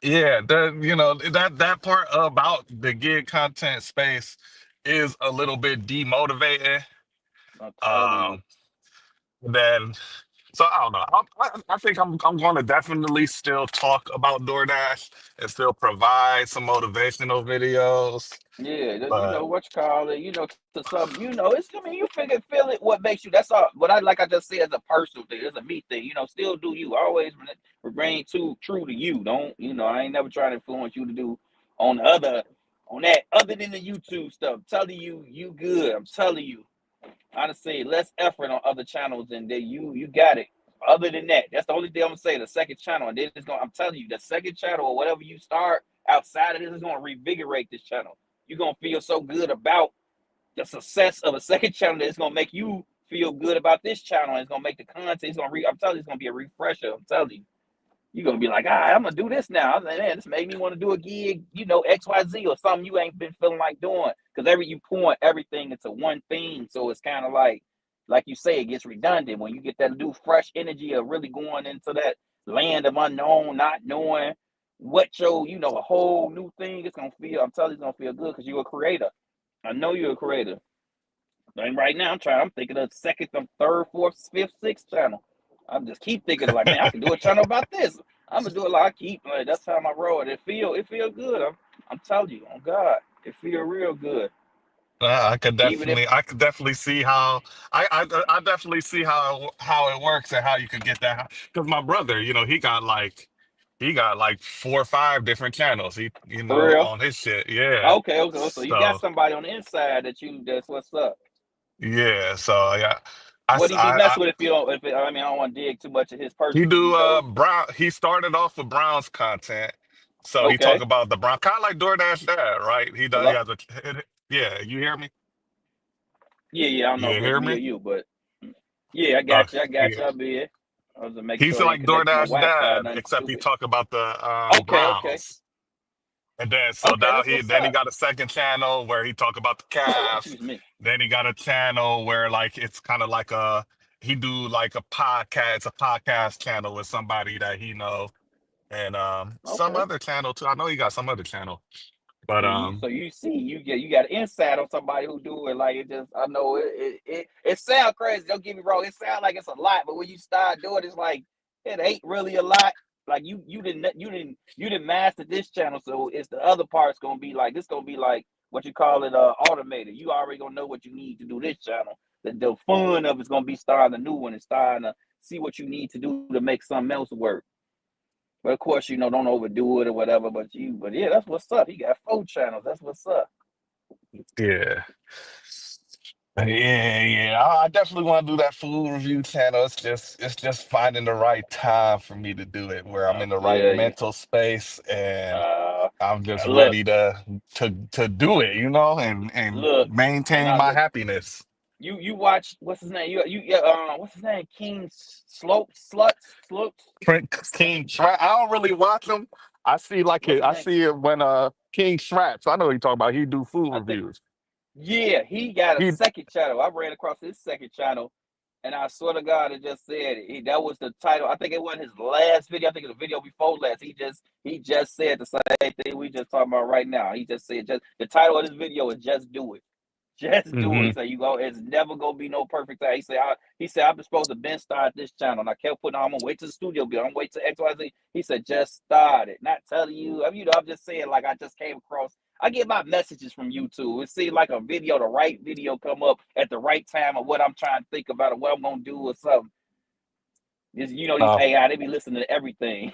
yeah, that part about the gig content space is a little bit demotivating. I'm telling you. Um, then so I don't know. I think I'm going to definitely still talk about DoorDash and still provide some motivational videos. Yeah, you But know what you call it. To some, it's. I mean, you feel it. What makes you? That's all. What I like. I just say as a personal thing, as a me thing. Still do you. Always remain true to you. Don't. I ain't never trying to influence you to do on the other, on that other than the YouTube stuff. I'm telling you, you good. I'm telling you. I just say less effort on other channels, and then you got it. Other than that, that's the only thing I'm gonna say. The second channel, and then it's gonna. I'm telling you, the second channel or whatever you start outside of this is gonna revigorate this channel. You're gonna feel so good about the success of a second channel that it's gonna make you feel good about this channel. And it's gonna make the content. I'm telling you, it's gonna be a refresher. I'm telling you. You're gonna be like, I'm gonna do this now. I'm like, man, this made me want to do a gig, XYZ or something you ain't been feeling like doing. Because you point everything into one thing. So it's kind of like you say, it gets redundant when you get that new fresh energy of really going into that land of unknown, not knowing what a whole new thing. It's gonna feel, I'm telling you, it's gonna feel good because you're a creator. I know you're a creator. And right now, I'm thinking of second, third, fourth, fifth, sixth channel. I just keep thinking like, man, I can do a channel about this. I'm gonna do it like I keep. Like, that's how I roll. It feel good. I'm telling you, on God, it feel real good. Even if I could definitely see how I definitely see how it works and how you could get that. Because my brother, he got like 4 or 5 different channels. for real. On his shit. Yeah. Okay, okay. So you got So somebody on the inside that's what's up. yeah. So yeah. What he be I messing with if you don't? If it, I mean, I don't want to dig too much of his he personal, do you know. Brown. He started off with Brown's content, so he talk Okay. about the Brown, kind of like DoorDash dad, right? He does. He Hello. has a yeah. You hear me? Yeah, yeah. I don't know You if it's hear me or me? you, but yeah, I Uh, got you. I got yeah. you. I'll be here. I was to make He's sure I ain't like connected to no DoorDash Wi-Fi, dad, nothing except he stupid. talk about the Okay, okay, Browns. And then so okay. now That's he what's then he up. got a second channel where he talk about the cast. Excuse me. Then he got a channel where like it's kind of like a he do like a podcast. It's a podcast channel with somebody that he know, and some Okay. other channel too. I know he got some other channel, but So you see, you got insight on somebody who do it. Like it just, I know it sound crazy. Don't get me wrong. It sound like it's a lot, but when you start doing it, it's like it ain't really a lot. Like you didn't master this channel, so it's the other part's gonna be like this. Gonna be like what you call it, automated. You already gonna know what you need to do this channel. The fun of it's gonna be starting a new one and starting to see what you need to do to make something else work. But of course, don't overdo it or whatever. But yeah, that's what's up. He got 4 channels. That's what's up. yeah. Yeah. I definitely want to do that food review channel. It's just finding the right time for me to do it, where I'm I in the right feel you. mental space and Uh, I'm just look, ready to do it, and look, and maintain I my look. happiness. You watch what's his name? You yeah, what's his name? King Slopes. King Shrap. I don't really watch him. I see like What's it. his I name? see it when King Shrap. So I know what you're talking about. He do food I think. reviews. Yeah, he got a He second channel. I ran across his second channel, and I swear to God, it just said that was the title. I think it wasn't his last video. I think it was a video before last. He just said the same thing we just talking about right now. He just said just the title of this video is "Just Do It." Just do it. He hmm said, "You go. It's never gonna be no perfect time." He said, "I'm supposed to been start this channel." And I kept putting on. I'm gonna wait till the studio build. I'm gonna wait till XYZ. He said, "Just start it." Not telling you. I mean, I'm just saying, like I just came across. I get my messages from YouTube. It seemed like a video, the right video, come up at the right time of what I'm trying to think about or what I'm gonna do or something. These Oh, AI, they be listening to everything.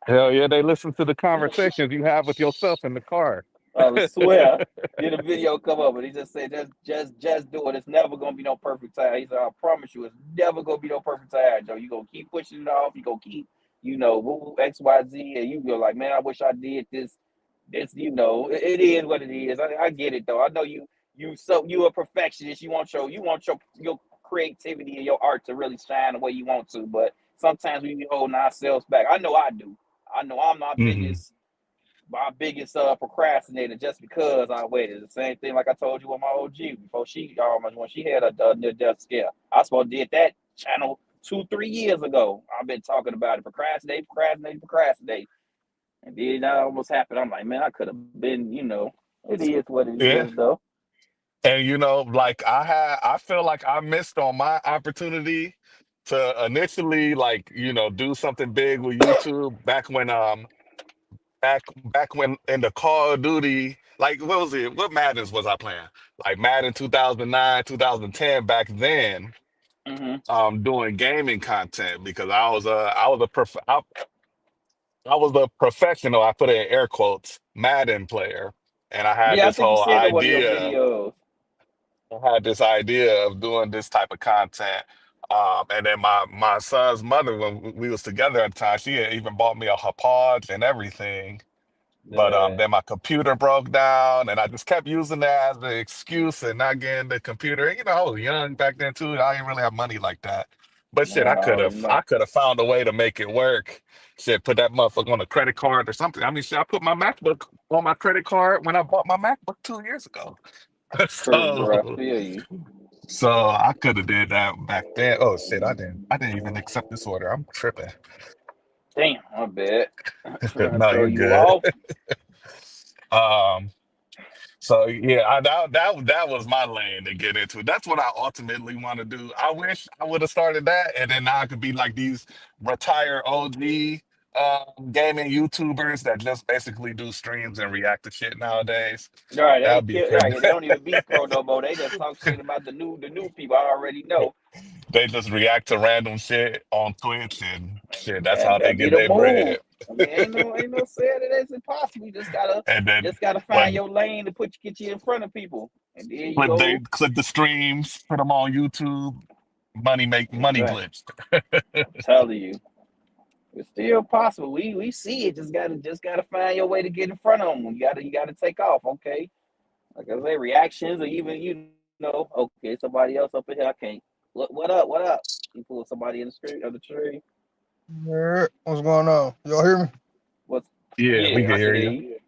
hell yeah, they listen to the conversations you have with yourself in the car. I swear. Then the video come up and he just said, just do it. It's never gonna be no perfect time. He said, I promise you, it's never gonna be no perfect time, Joe. You gonna keep pushing it off. You gonna keep, woo XYZ, and you go like, man, I wish I did this. It is what it is. I get it though. I know you a perfectionist. You want your creativity and your art to really shine the way you want to, but sometimes we be holding ourselves back. I know I do. I know I'm my hmm biggest procrastinator just because I waited. The same thing like I told you with my OG before she when she had a near death scare. I supposed to did that channel 2-3 years ago. I've been talking about it, procrastinate, and then that almost happened. I'm like, man, I could have been. It is what it Yeah. is, though. And like I feel like I missed on my opportunity to initially like, do something big with YouTube back when in the Call of Duty, like what was it? What Maddens was I playing? Like Madden 2009, 2010 back then, Hmm. doing gaming content because I was a professional, I put it in air quotes, Madden player. And Yeah, I think you said in one of your videos. I had this idea of doing this type of content. And then my son's mother, when we was together at the time, she had even bought me a Hapag and everything. But Uh, then my computer broke down, and I just kept using that as an excuse and not getting the computer. I was young back then too. I didn't really have money like that. But shit, man, I already I know. could have found a way to make it work. Shit, put that motherfucker on a credit card or something. I mean, shit, I put my MacBook on my credit card when I bought my MacBook 2 years ago. True, bro. I So, feel you. so I could have did that back then. Oh shit, I didn't even accept this order. I'm tripping. Damn, my bad. Trying to No, throw you're you good. off. Um, So yeah, that was my lane to get into. That's what I ultimately want to do. I wish I would have started that, and then now I could be like these retired OG gaming YouTubers that just basically do streams and react to shit nowadays. All right, they That'd ain't be kill. pretty. Right, they don't even be pro no more. They just talk shit about the new people. I already know. They just react to random shit on Twitch and shit. That's how they That be get the their move. bread. I mean, ain't no saying it isn't possible. You And then just gotta find when your lane to get you in front of people, and then clip the streams, put them on YouTube, money Exactly. glitch. I'm telling you, it's still possible. We see it. Just gotta find your way to get in front of them. You gotta take off. Okay. Like I say, reactions or even okay, somebody else up in here. I can't. What up? What up? You pull somebody in the street of the tree. Yeah, what's going on? Y'all hear me? What's Yeah, we Yeah, can I can hear hear you. you.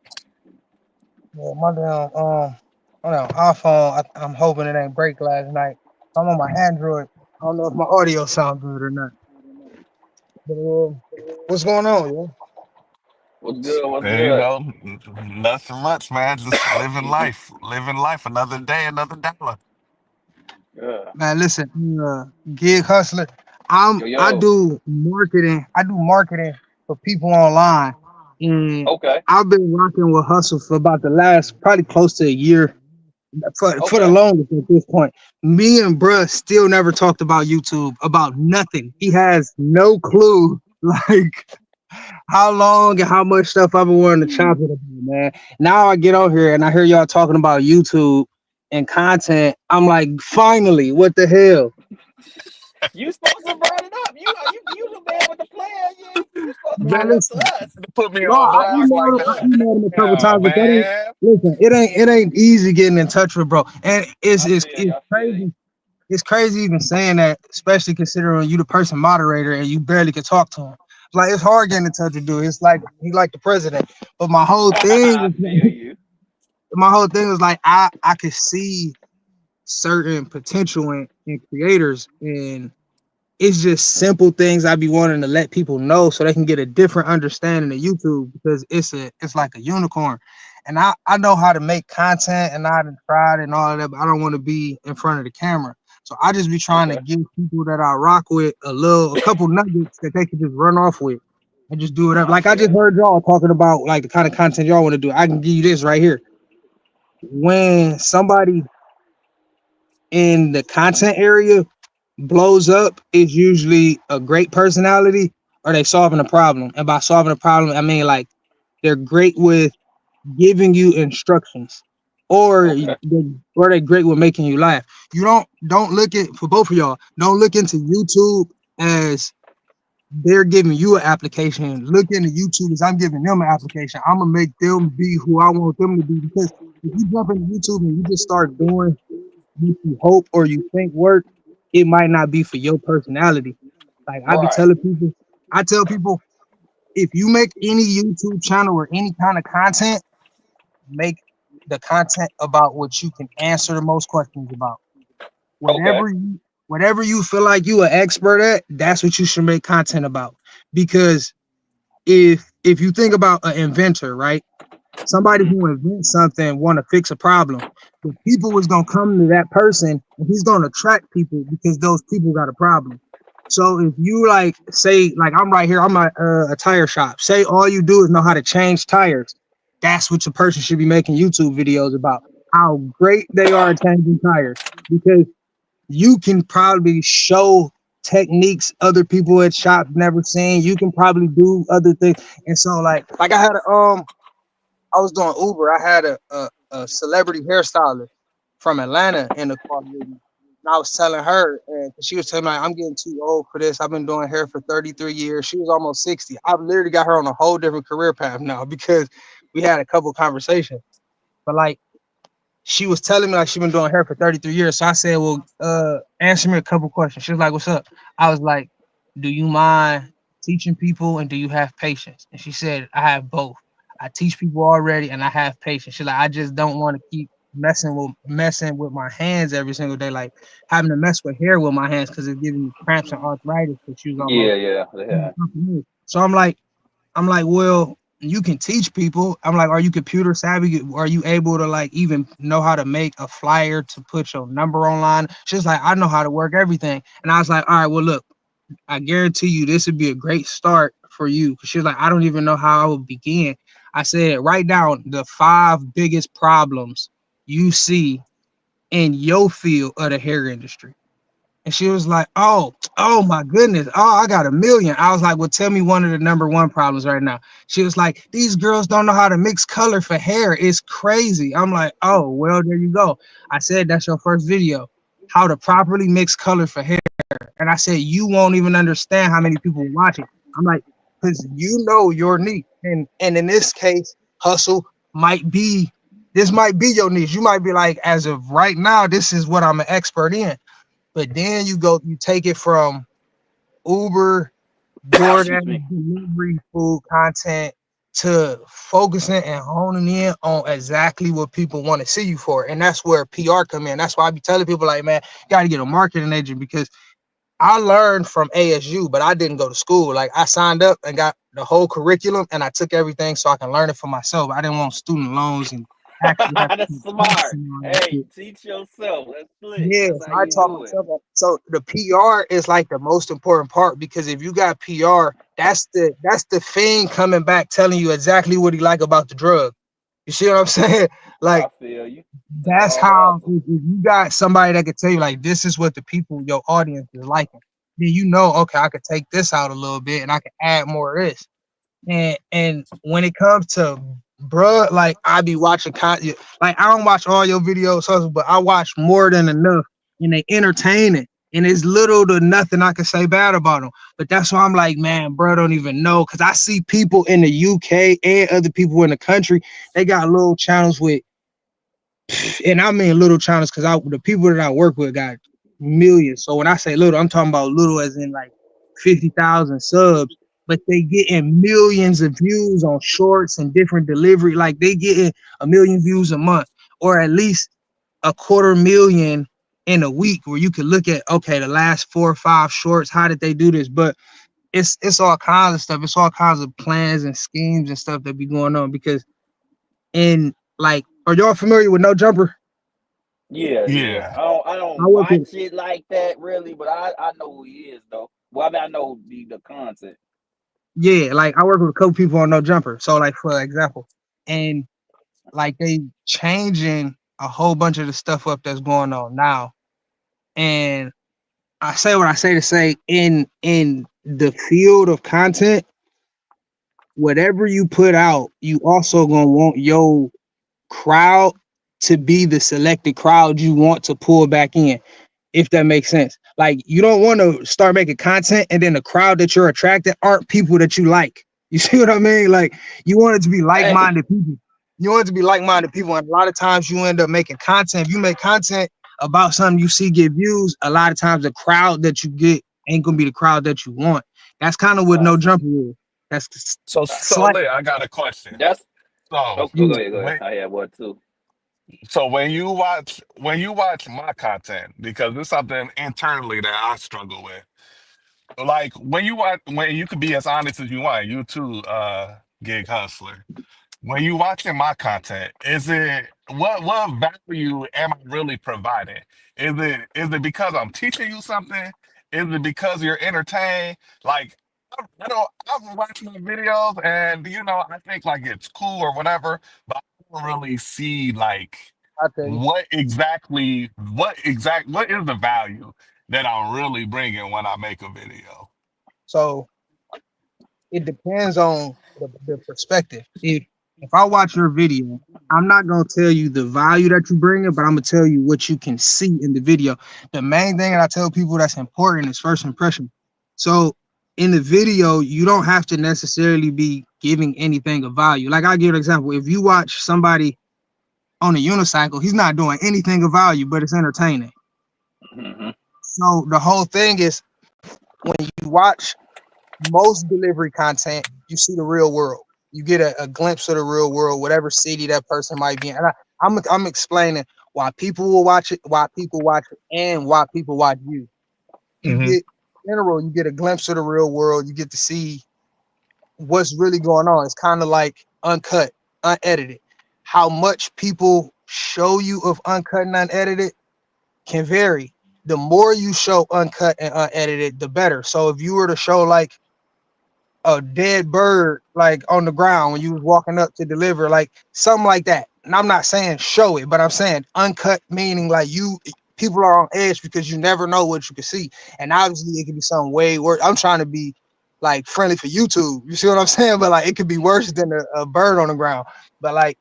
Yeah, my damn iPhone. I'm hoping it ain't break last night. I'm on my Android. I don't know if my audio sound good or not. But what's going on, yo? What's good? What's There you good? go. Nothing much, man. Just living life. Living life. Another day, another dollar. Yeah. Man, listen, gig hustler. Yo, I yo. do marketing. I do marketing for people online, and Okay. I've been rocking with hustle for about the last probably close to a year. For the Okay. longest at this point. Me and bruh still never talked about YouTube, about nothing. He has no clue like how long and how much stuff I've been wanting to chop it about, man. Now I get on here and I hear y'all talking about YouTube and content. I'm like, finally, what the hell? You supposed to brought it up. You the man with the plan. You supposed to Man, brought Man, it up to listen. us. to put me No, on I blast like emailed, I that. emailed him a couple Damn, times, but that ain't man. listen, it ain't easy getting in touch with bro. And it's I it's feel you. it's I feel you. crazy. It's crazy even saying that, especially considering you the person moderator and you barely can talk to him. Like it's hard getting in touch with dude. It's like he like the president. But my whole thing I feel you. my whole thing was like I could see certain potential in creators, and it's just simple things I be wanting to let people know so they can get a different understanding of YouTube because it's like a unicorn. And I know how to make content and I done tried and all of that, but I don't want to be in front of the camera. So I just be trying to Okay. give people that I rock with a couple nuggets that they can just run off with and just do whatever. I Like I feel just you. heard y'all talking about like the kind of content y'all want to do. I can give you this right here. When somebody in the content area blows up is usually a great personality or they solving a problem. And by solving a problem, I mean like they're great with giving you instructions, or Okay. they're great with making you laugh. You don't look at for both of y'all. Don't look into YouTube as they're giving you an application. Look into YouTube as I'm giving them an application. I'm gonna make them be who I want them to be because if you jump into YouTube and you just start doing what you hope or you think work, it might not be for your personality. Like Right. I tell people, if you make any YouTube channel or any kind of content, make the content about what you can answer the most questions about. Okay. Whatever you feel like you an expert at, that's what you should make content about. Because if you think about an inventor, right? Somebody Hmm. who invents something want to fix a problem. The people is gonna come to that person, and he's gonna attract people because those people got a problem. So if you like say like I'm right here, I'm at a tire shop. Say all you do is know how to change tires. That's what your person should be making YouTube videos about. How great they are at changing tires because you can probably show techniques other people at shops never seen. You can probably do other things, and so like I was doing Uber. I had a celebrity hairstylist from Atlanta in the car with me. And I was telling her, and she was telling me, like, I'm getting too old for this. I've been doing hair for 33 years. She was almost 60. I've literally got her on a whole different career path now because we had a couple conversations. But like she was telling me like she been doing hair for 33 years. So I said, well, answer me a couple questions. She was like, what's up? I was like, do you mind teaching people and do you have patience? And she said, I have both. I teach people already and I have patience. She's like, I just don't want to keep messing with my hands every single day, like having to mess with hair with my hands because it's giving me cramps and arthritis. But she was almost Yeah. Yeah. Yeah. so I'm like, well, you can teach people. I'm like, are you computer savvy? Are you able to like even know how to make a flyer to put your number online? She's like, I know how to work everything. And I was like, all right, well, look, I guarantee you this would be a great start for you. She was like, I don't even know how I would begin. I said, write down the 5 biggest problems you see in your field of the hair industry. And she was like, oh my goodness. Oh, I got a million. I was like, well, tell me one of the number one problems right now. She was like, these girls don't know how to mix color for hair. It's crazy. I'm like, oh, well, there you go. I said, that's your first video. How to properly mix color for hair. And I said, you won't even understand how many people watch it. I'm like, because you know your niche. And in this case, hustle might be this might be your niche. You might be like, as of right now, this is what I'm an expert in. But then you take it from Uber, Excuse DoorDash, me. delivery, food content to focusing and honing in on exactly what people want to see you for. And that's where PR come in. That's why I be telling people like, man, you got to get a marketing agent because I learned from ASU, but I didn't go to school. Like I signed up and got the whole curriculum and I took everything so I can learn it for myself. I didn't want student loans and actually have to That's take classes smart. and all that Hey, shit. teach yourself. That's slick. Yeah, That's so how I you taught do it. myself that. So the PR is like the most important part because if you got PR, that's the thing coming back telling you exactly what he like about the drug. You see what I'm saying? I Like feel you. It's that's all the how hustle. if you got somebody that could tell you like this is what the people, your audience is liking, then you know, okay, I could take this out a little bit and I can add more of this. And when it comes to bruh, like I be watching content. Like I don't watch all your videos, hustle, but I watch more than enough, and they entertaining. And it's little to nothing I can say bad about them. But that's why I'm like, man, bro, don't even know. Cause I see people in the UK and other people in the country, they got little channels with and I mean little channels because I the people that I work with got millions. So when I say little, I'm talking about little as in like 50,000 subs, but they getting millions of views on shorts and different delivery. Like they getting a million views a month, or at least a quarter million in a week, where you can look at okay, the last 4 or 5 shorts, how did they do this? But it's all kinds of stuff. It's all kinds of plans and schemes and stuff that be going on because in like, are y'all familiar with No Jumper? Yeah, yeah. Yeah. I I don't work with watch it like that really, but I know who he is though. Well, I mean, I know the content. Yeah, like I work with a couple people on No Jumper. So like for example, and like they changing a whole bunch of the stuff up that's going on now. And I say what I say to say in the field of content, whatever you put out, you also gonna want your crowd to be the selected crowd you want to pull back in, if that makes sense. Like you don't want to start making content and then the crowd that you're attracting aren't people that you like. You see what I mean? Like you want it to be Hey, like-minded people. You want it to be like-minded people, and a lot of times you end up making content. If you make content about something you see get views, a lot of times the crowd that you get ain't gonna be the crowd that you want. That's kind of what I No see. Jumper is. That's So slight. Lee, I got a question. That's So oh, go Yeah, ahead, go ahead. when I had one too. so when you watch my content, because it's something internally that I struggle with. Like when you could be as honest as you want, you too, gig hustler. When you watching my content, is it what value am I really providing? Is it because I'm teaching you something? Is it because you're entertained? Like I don't I've watched my videos and I think like it's cool or whatever, but I don't really see like I tell you. what is the value that I'm really bringing when I make a video? So it depends on the perspective. If I watch your video, I'm not gonna tell you the value that you bring it, but I'm gonna tell you what you can see in the video. The main thing that I tell people that's important is first impression. So in the video, you don't have to necessarily be giving anything of value. Like I give an example. If you watch somebody on a unicycle, he's not doing anything of value, but it's entertaining. Hmm. So the whole thing is when you watch most delivery content, you see the real world. You get a glimpse of the real world, whatever city that person might be in. And I'm explaining why people will watch it, why people watch it, and why people watch you. You Hmm. get in general, you get a glimpse of the real world. You get to see what's really going on. It's kind of like uncut, unedited. How much people show you of uncut and unedited can vary. The more you show uncut and unedited, the better. So if you were to show like a dead bird like on the ground when you was walking up to deliver, like something like that. And I'm not saying show it, but I'm saying uncut, meaning like you people are on edge because you never know what you can see. And obviously it could be something way worse. I'm trying to be like friendly for YouTube. You see what I'm saying? But like it could be worse than a bird on the ground. But like,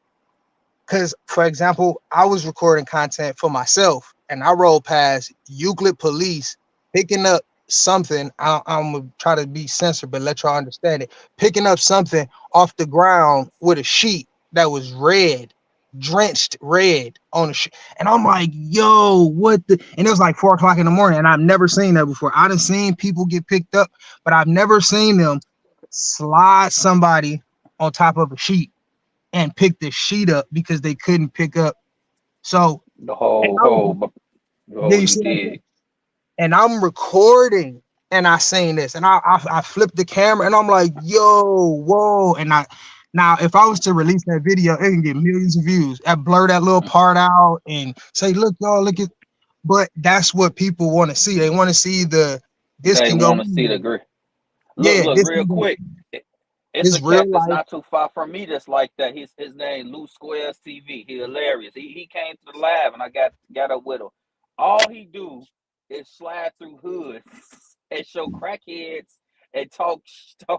cause for example, I was recording content for myself and I rolled past Euclid police picking up something. I'm gonna try to be censored, but let y'all understand it. Picking up something off the ground with a sheet that was red, drenched red on the sheet, and I'm like, "Yo, what the?" And it was like 4 o'clock in the morning, and I've never seen that before. I've seen people get picked up, but I've never seen them slide somebody on top of a sheet and pick the sheet up because they couldn't pick up. So, The and whole I was, whole the yeah, whole you you see what I'm saying? did. And I'm recording and I seen this and I flipped the camera and I'm like, yo, whoa. And I now if I was to release that video, it can get millions of views. I blur that little part out and say, look, y'all, look at, but that's what people want to see. They want to see the this They can go want to see the green. Look, yeah, look, this real can go quick. It's this a real cat that's life. not too far from me that's like that. His name Lou Squares TV. He hilarious. He came to the live and I got up with him. All he do is slide through hoods and show crackheads and talk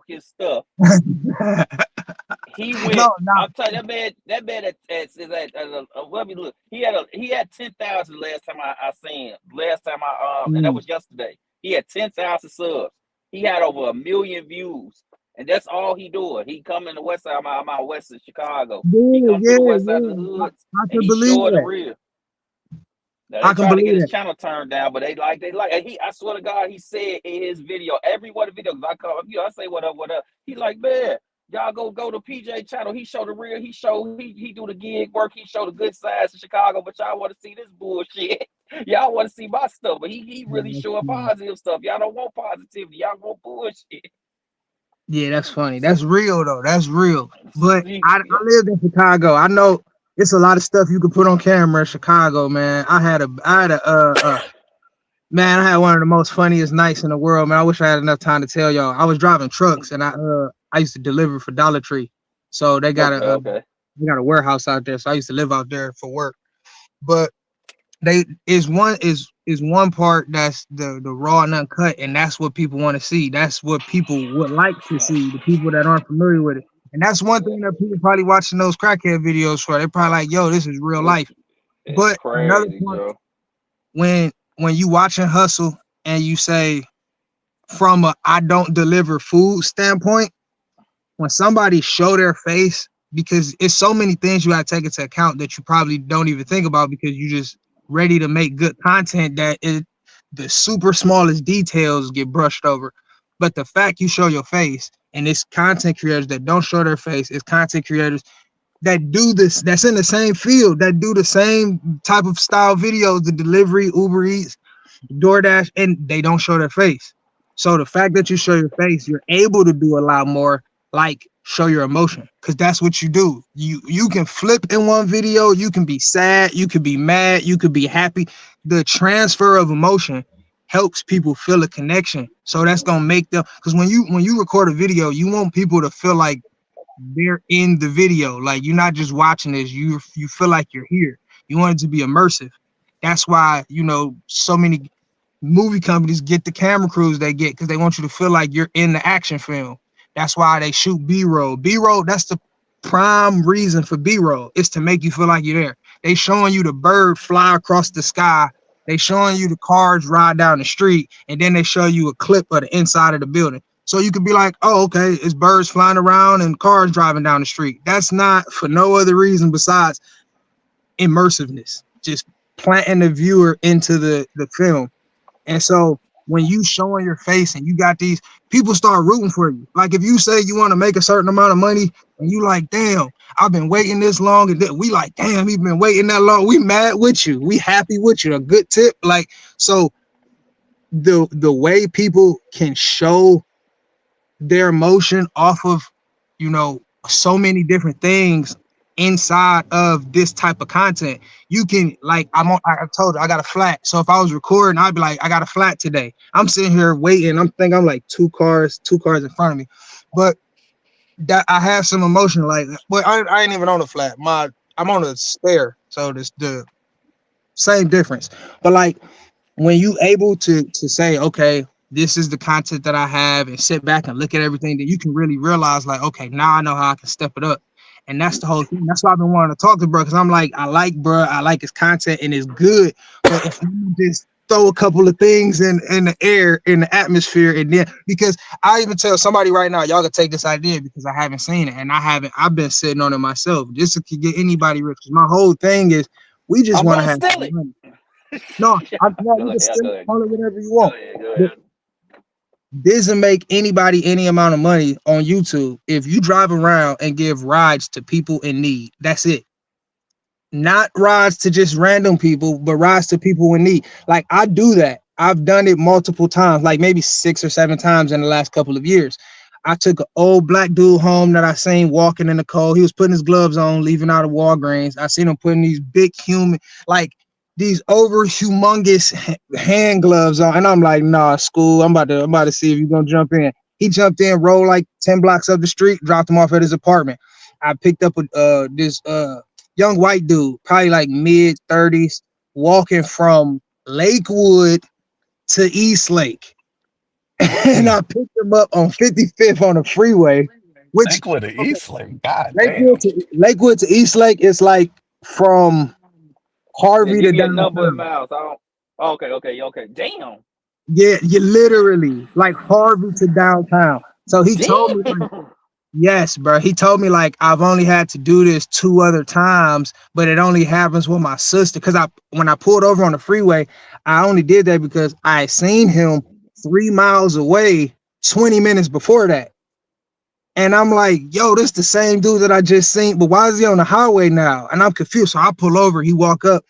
his stuff. He went. No, no. I'm telling you, that man let me look. He had 10,000 last time I seen him. Last time and that Mm. was yesterday. He had 10,000 subs. He had over 1 million views, and that's all he doing. He come in the west side. I'm out west of Chicago. He Yeah, come through the yeah, west side of the yeah. hoods, I and can he believe showing the that. real. Now they I can trying to get believe his that. channel turned down, but they like. And I swear to God, he said in his video, every one of the videos I call, I say what up, what up. He like, man, y'all go to PJ channel. He show the real. He do the gig work. He show the good sides of Chicago, but y'all want to see this bullshit. Y'all want to see my stuff, but he really showing positive stuff. Y'all don't want positivity. Y'all want bullshit. Yeah, that's funny. That's real though. That's real. But I Yeah. lived in Chicago. I know it's a lot of stuff you could put on camera in Chicago, man. I had one of the most funniest nights in the world, man. I wish I had enough time to tell y'all. I was driving trucks and I used to deliver for Dollar Tree. So Okay. Okay. they got a warehouse out there. So I used to live out there for work. But they is one part that's the raw and uncut, and that's what people want to see. That's what people would like to see. The people that aren't familiar with it, and that's one thing that people probably watching those crackhead videos for. They're probably like, "Yo, this is real It's life." it's But another crazy, part, Joe. when you watching Hustle and you say from a I don't deliver food standpoint, when somebody show their face, because it's so many things you got to take into account that you probably don't even think about because you just ready to make good content the super smallest details get brushed over. But the fact you show your face, and it's content creators that don't show their face, it's content creators that do this, that's in the same field, that do the same type of style videos, the delivery, Uber Eats, DoorDash, and they don't show their face. So the fact that you show your face, you're able to do a lot more, like show your emotion, because that's what you do. You can flip in one video, you can be sad, you could be mad, you could be happy. The transfer of emotion helps people feel a connection. So that's gonna make them, because when you record a video, you want people to feel like they're in the video. Like you're not just watching this, you feel like you're here. You want it to be immersive. That's why, so many movie companies get the camera crews they get, because they want you to feel like you're in the action film. That's why they shoot B-roll. B-roll, that's the prime reason for B-roll, is to make you feel like you're there. They showing you the bird fly across the sky. They showing you the cars ride down the street, and then they show you a clip of the inside of the building. So you could be like, oh, okay, it's birds flying around and cars driving down the street. That's not for no other reason besides immersiveness, just planting the viewer into the film. And so when you showing your face and you got these people start rooting for you. Like if you say you want to make a certain amount of money and you like, damn, I've been waiting this long, and then we like, damn, he's been waiting that long. We mad with you. We happy with you. A good tip. Like, so the way people can show their emotion off of, you know, so many different things inside of this type of content. You can, like, I told you I got a flat. So if I was recording, I'd be like, I got a flat today. I'm sitting here waiting. I'm like two cars in front of me. But that I have some emotion, like, but I ain't even on a flat. I'm on a spare. So this the same difference. But like when you able to say, okay, this is the content that I have, and sit back and look at everything, then you can really realize, like, okay, now I know how I can step it up. And that's the whole thing. That's why I've been wanting to talk to bro, because I'm like, I like bro, I like his content and it's good. But if you just throw a couple of things in the air, in the atmosphere, and then because I even tell somebody right now, y'all can take this idea because I haven't seen it and I've been sitting on it myself. Just to get anybody rich. 'Cause my whole thing is we just I'm want to gonna have steal it. money. No, no, Go you can ahead. still Go ahead. call it whatever you Go want. ahead. Go But ahead. doesn't make anybody any amount of money on YouTube if you drive around and give rides to people in need. That's it. Not rides to just random people, but rides to people in need. Like I do that. I've done it multiple times, like maybe 6 or 7 times in the last couple of years. I took an old black dude home that I seen walking in the cold. He was putting his gloves on, leaving out of Walgreens. I seen him putting these big human, like these over humongous hand gloves on, and I'm like, nah, school. I'm about to see if you're gonna jump in. He jumped in, rolled like 10 blocks up the street, dropped him off at his apartment. I picked up this young white dude, probably like mid 30s, walking from Lakewood to East Lake. And Mm. I picked him up on 55th on the freeway, which Lakewood to okay, Eastlake. God damn. Lakewood to East Lake is like from Yeah, Harvey give to me a number in downtown. miles. I don't. Okay. Okay. Okay. Damn. Yeah, you literally like Harvey to downtown. So he told me like, Damn. yes, bro. He told me like I've only had to do this 2 other times, but it only happens with my sister. Cause I when I pulled over on the freeway, I only did that because I seen him 3 miles away 20 minutes before that. And I'm like, yo, this the same dude that I just seen, but why is he on the highway now? And I'm confused. So I pull over, he walk up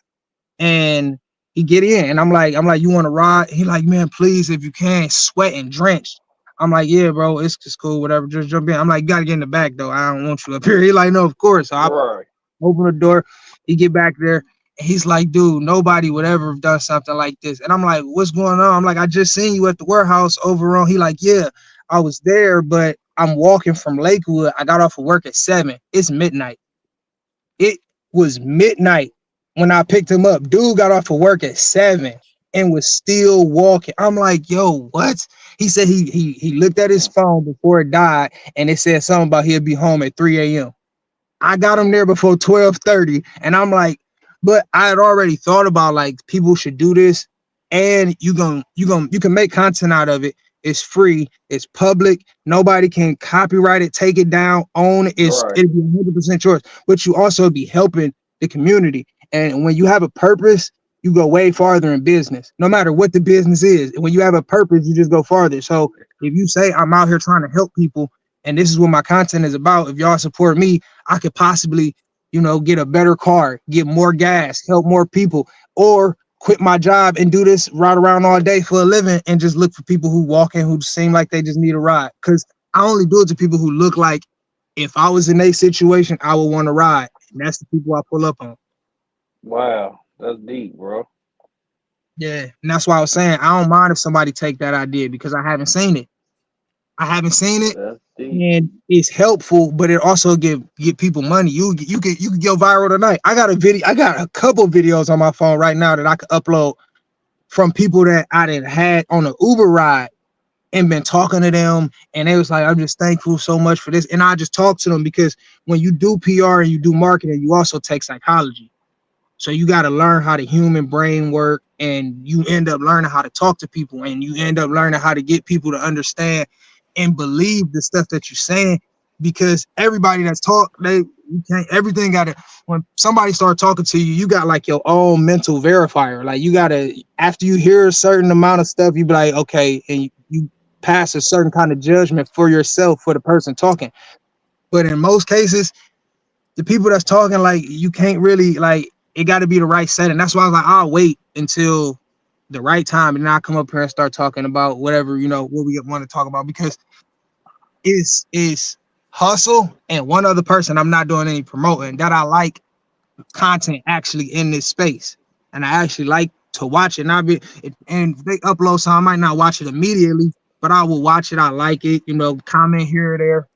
and he get in. And I'm like, you want to ride? He like, man, please, if you can, sweating, drenched. I'm like, yeah, bro, it's just cool, whatever. Just jump in. I'm like, you gotta get in the back though. I don't want you up here. He like, no, of course. So I Right. open the door. He get back there. And he's like, dude, nobody would ever have done something like this. And I'm like, what's going on? I'm like, I just seen you at the warehouse over on. He like, yeah, I was there, but I'm walking from Lakewood. I got off of work at 7. It's midnight. It was midnight when I picked him up. Dude got off of work at 7 and was still walking. I'm like, yo, what? He said he looked at his phone before it died and it said something about he'll be home at 3 a.m. I got him there before 12:30, and I'm like, but I had already thought about like people should do this, and you can make content out of it. It's free, it's public, nobody can copyright it, take it down, own it. Right. It'll be 100% yours, but you also be helping the community. And when you have a purpose, you go way farther in business. No matter what the business is, when you have a purpose, you just go farther. So if you say I'm out here trying to help people, and this is what my content is about, if y'all support me, I could possibly, get a better car, get more gas, help more people, or quit my job and do this ride around all day for a living and just look for people who walk in who seem like they just need a ride. Because I only do it to people who look like if I was in a situation, I would want to ride. And that's the people I pull up on. Wow. That's deep, bro. Yeah. And that's why I was saying I don't mind if somebody take that idea because I haven't seen it. I haven't seen it, That's deep. and it's helpful, but it also give people money. You could go viral tonight. I got a couple videos on my phone right now that I could upload from people that I did had on an Uber ride and been talking to them, and they was like, I'm just thankful so much for this. And I just talked to them because when you do PR and you do marketing, you also take psychology. So you got to learn how the human brain work, and you end up learning how to talk to people, and you end up learning how to get people to understand and believe the stuff that you're saying. Because everybody that's talk, they you can't everything got to when somebody start talking to you, you got like your own mental verifier. Like you got to after you hear a certain amount of stuff, you be like, okay, and you pass a certain kind of judgment for yourself for the person talking. But in most cases, the people that's talking like you can't really like it got to be the right setting. That's why I was like, I'll wait until the right time and then I'll come up here and start talking about whatever what we want to talk about because it's hustle and one other person. I'm not doing any promoting that I like content actually in this space, and I actually like to watch it. And and if they upload some, I might not watch it immediately, but I will watch it. I like it. Comment here or there.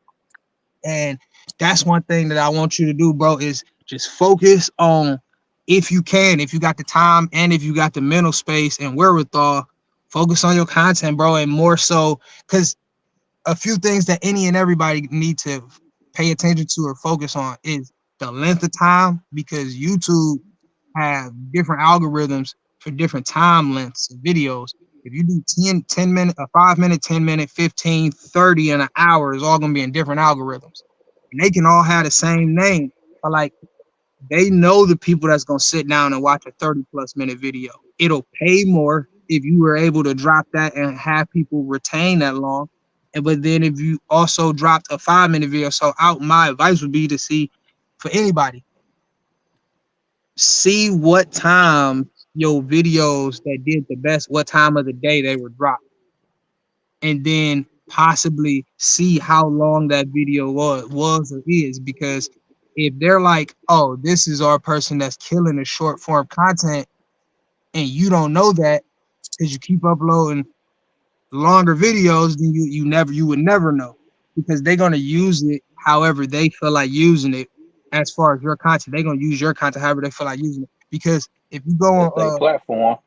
And that's one thing that I want you to do, bro, is just focus on if you can, if you got the time and if you got the mental space and wherewithal, focus on your content, bro. And more so, because a few things that any and everybody need to pay attention to or focus on is the length of time, because YouTube have different algorithms for different time lengths of videos. If you do 10 minute, a 5 minute, 10 minute, 15, 30, and an hour, it's all gonna be in different algorithms. And they can all have the same name. But like they know the people that's gonna sit down and watch a 30 plus minute video. It'll pay more if you were able to drop that and have people retain that long. And but then if you also dropped a 5 minute video, so out my advice would be to see for anybody, see what time your videos that did the best, what time of the day they were dropped, and then possibly see how long that video was or is. Because if they're like, oh, this is our person that's killing the short form content, and you don't know that because you keep uploading longer videos, then you would never know, because they're gonna use it however they feel like using it. As far as your content, they're gonna use your content however they feel like using it. Because if you go That's their on platform.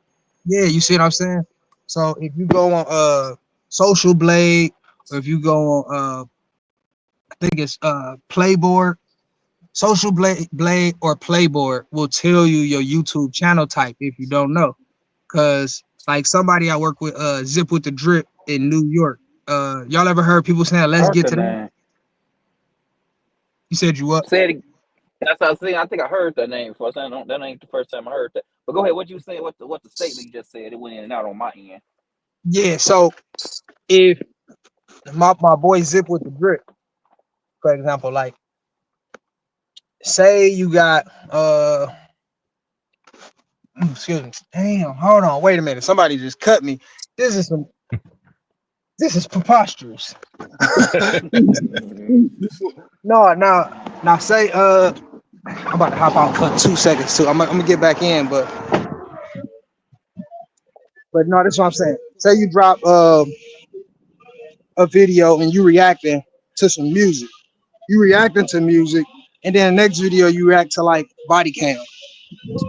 yeah, you see what I'm saying? So if you go on Social Blade, or if you go on I think it's Playboard, Social Blade or Playboard will tell you your YouTube channel type if you don't know. Cause like somebody I work with, Zip with the Drip in New York. Y'all ever heard people saying I let's heard get the to that? name. You said you up? Say it. That's what I was saying. I think I heard that name before. That ain't the first time I heard that. But go ahead. What you saying? What the statement you just said? It went in and out on my end. Yeah, so if my boy Zip with the Drip, for example, like say you got excuse me. Damn, hold on, wait a minute. Somebody just cut me. This is some this is preposterous. No, now say I'm about to hop out for 2 seconds too. I'm gonna get back in, but no, that's what I'm saying. Say you drop a video and you reacting to some music. You reacting to music, and then the next video you react to like body cam.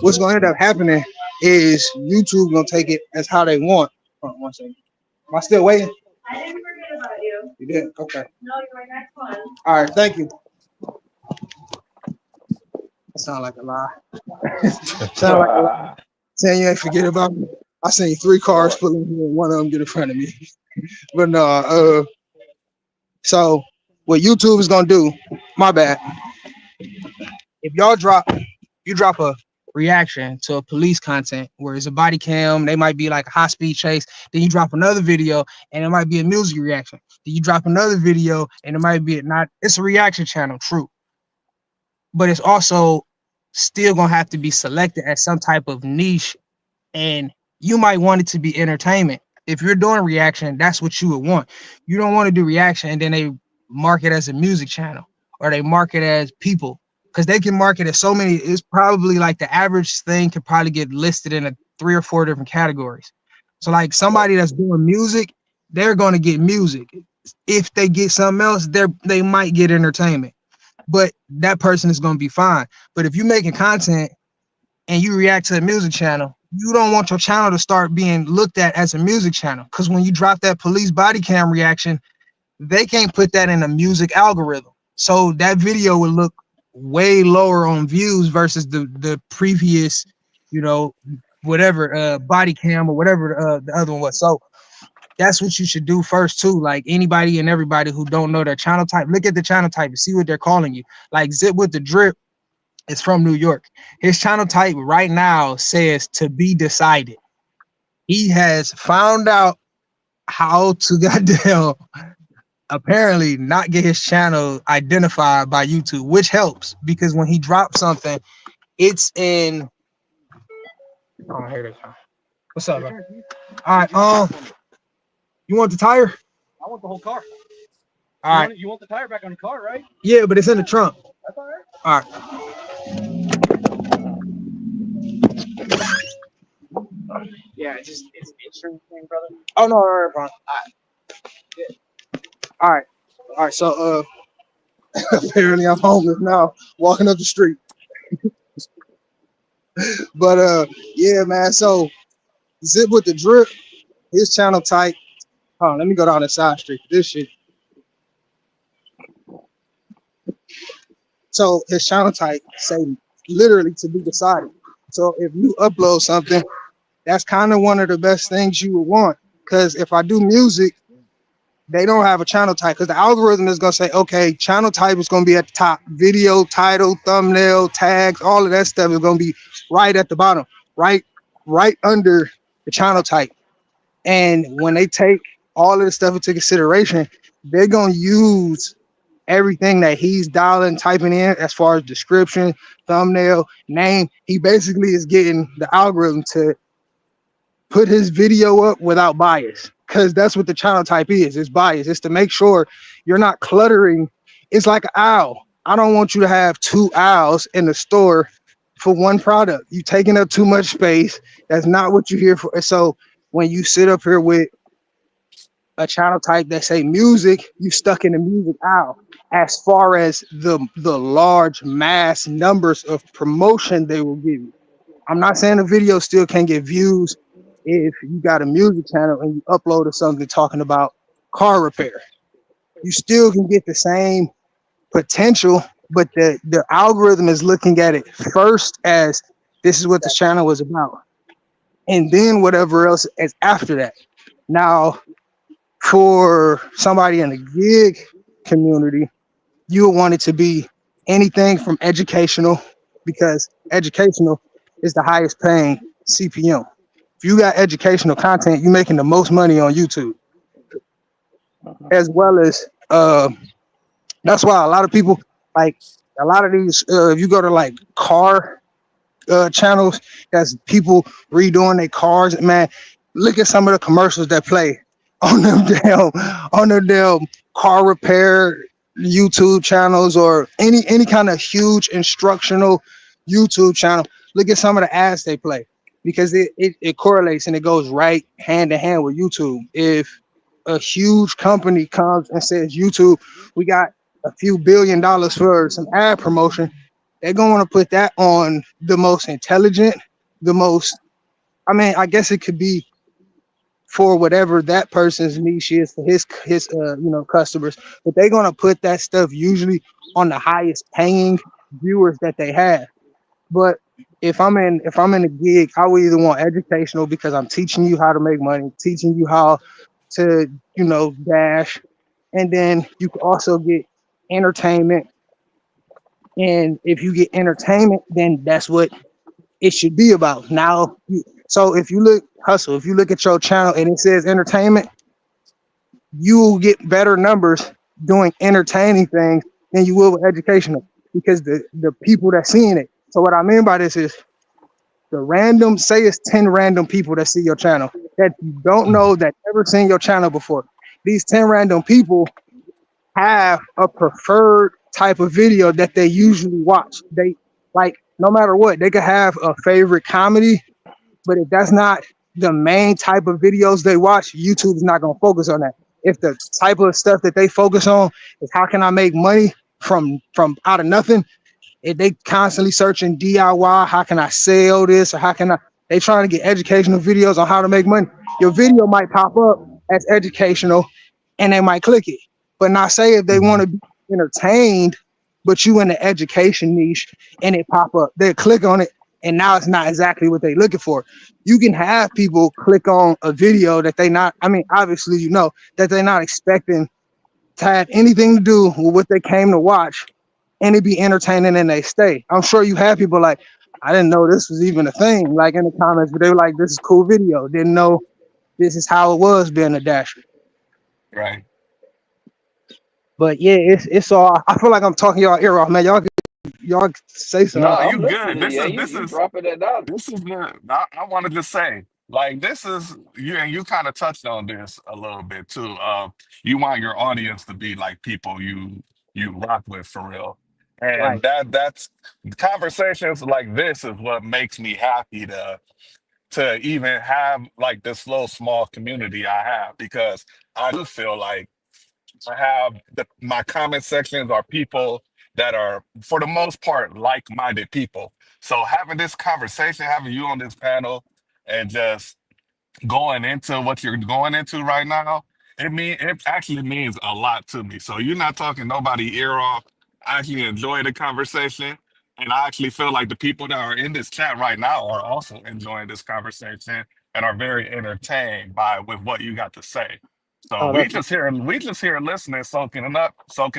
What's gonna end up happening is YouTube gonna take it as how they want. Hold on 1 second. Am I still waiting? I didn't forget about you. You did? Okay. No, you're my next one. All right, thank you. That sound like a lie. Sound like a lie. Saying you ain't forget about me. I seen 3 cars Lord. pulling here and one of them get in front of me. But no, so what YouTube is gonna do, my bad. If you drop a reaction to a police content where it's a body cam, they might be like a high speed chase. Then you drop another video and it might be a music reaction. Then you drop another video and it might be not. It's a reaction channel, true, but it's also still gonna have to be selected as some type of niche, and you might want it to be entertainment. If you're doing reaction, that's what you would want. You don't want to do reaction and then they mark it as a music channel, or they mark it as people, because they can market as so many. It's probably like the average thing could probably get listed in 3 or 4 different categories. So like somebody that's doing music, they're going to get music. If they get something else, they might get entertainment, but that person is going to be fine. But if you're making content and you react to a music channel, you don't want your channel to start being looked at as a music channel. Because when you drop that police body cam reaction, they can't put that in a music algorithm. So that video will look way lower on views versus the previous, you know, whatever body cam or whatever the other one was. So that's what you should do first too. Like anybody and everybody who don't know their channel type, look at the channel type and see what they're calling you. Like Zip with the Drip is from New York. His channel type right now says to be decided. He has found out how to goddamn apparently not get his channel identified by YouTube, which helps because when he drops something, it's in. Oh, here they come. What's up, bro? All right, you want the tire? I want the whole car. All right. You want the tire back on the car, right? Yeah, but it's in the trunk. That's all right. All right. Yeah, it's an insurance thing, brother. Oh no, all right, bro. All right. All right. So apparently I'm homeless now, walking up the street. But yeah, man. So Zip with the Drip, his channel type. Oh, let me go down the side street. This shit. So his channel type say literally to be decided. So if you upload something That's kind of one of the best things you would want. Because if I do music, they don't have a channel type because the algorithm is going to say, okay, channel type is going to be at the top. Video, title, thumbnail, tags, all of that stuff is going to be right at the bottom, right, right under the channel type. And when they take all of the stuff into consideration, they're going to use everything that he's dialing, typing in as far as description, thumbnail, name. He basically is getting the algorithm to put his video up without bias because that's what the channel type is. It's bias. It's to make sure you're not cluttering. It's like an owl. I don't want you to have two owls in the store for one product. You taking up too much space. That's not what you're here for. So when you sit up here with a channel type that say music, you stuck in the music aisle. As far as the large mass numbers of promotion they will give you. I'm not saying the video still can't get views if you got a music channel and you uploaded something talking about car repair. You still can get the same potential, but the algorithm is looking at it first as this is what this channel was about, and then whatever else is after that. Now, for somebody in the gig community, you would want it to be anything from educational because educational is the highest paying CPM. If you got educational content, you're making the most money on YouTube, as well as that's why a lot of people like a lot of these. If you go to like car channels, that's people redoing their cars. Man, look at some of the commercials that play on them damn car repair YouTube channels or any kind of huge instructional YouTube channel. Look at some of the ads they play because it correlates and it goes right hand in hand with YouTube. If a huge company comes and says, YouTube, we got a few $1 billion for some ad promotion, they're going to want to put that on the most intelligent, the most, I mean, I guess it could be for whatever that person's niche is for his customers, but they're going to put that stuff usually on the highest paying viewers that they have. But if I'm in a gig, I will either want educational because I'm teaching you how to make money, teaching you how to dash, and then you can also get entertainment. And if you get entertainment, then that's what it should be about. Now, so if you look hustle, if you look at your channel and it says entertainment, you will get better numbers doing entertaining things than you will with educational because the people that seeing it. So what I mean by this is the random, say it's 10 random people that see your channel that you don't know that never seen your channel before. These 10 random people have a preferred type of video that they usually watch. They like no matter what, they could have a favorite comedy, but if that's not the main type of videos they watch, YouTube is not going to focus on that. If the type of stuff that they focus on is how can I make money from out of nothing, if they constantly searching DIY, how can I sell this or how can I, they trying to get educational videos on how to make money. Your video might pop up as educational and they might click it. But not say if they want to be entertained, but you in the education niche and it pop up, they click on it and now it's not exactly what they're looking for. You can have people click on a video that they not, I mean, obviously, that they're not expecting to have anything to do with what they came to watch and it be entertaining and they stay. I'm sure you have people like, I didn't know this was even a thing, like in the comments, but they were like, this is a cool video. Didn't know this is how it was being a dasher. Right. But yeah, it's all, I feel like I'm talking y'all ear off, man. Y'all say No, No, something. you I'm good. listening. This Yeah, is you this you is dropping that knowledge. this is not. I want to just say, like, this is you, and you kind of touched on this a little bit too. You want your audience to be like people you rock with for real, and Right. that's conversations like this is what makes me happy to even have like this little small community I have because I do feel like I have my comment sections are people that are, for the most part, like-minded people. So having this conversation, having you on this panel, and just going into what you're going into right now, it actually means a lot to me. So you're not talking nobody ear off. I actually enjoy the conversation, and I actually feel like the people that are in this chat right now are also enjoying this conversation. and are very entertained by with what you got to say. So Oh, that's we just here listening, soaking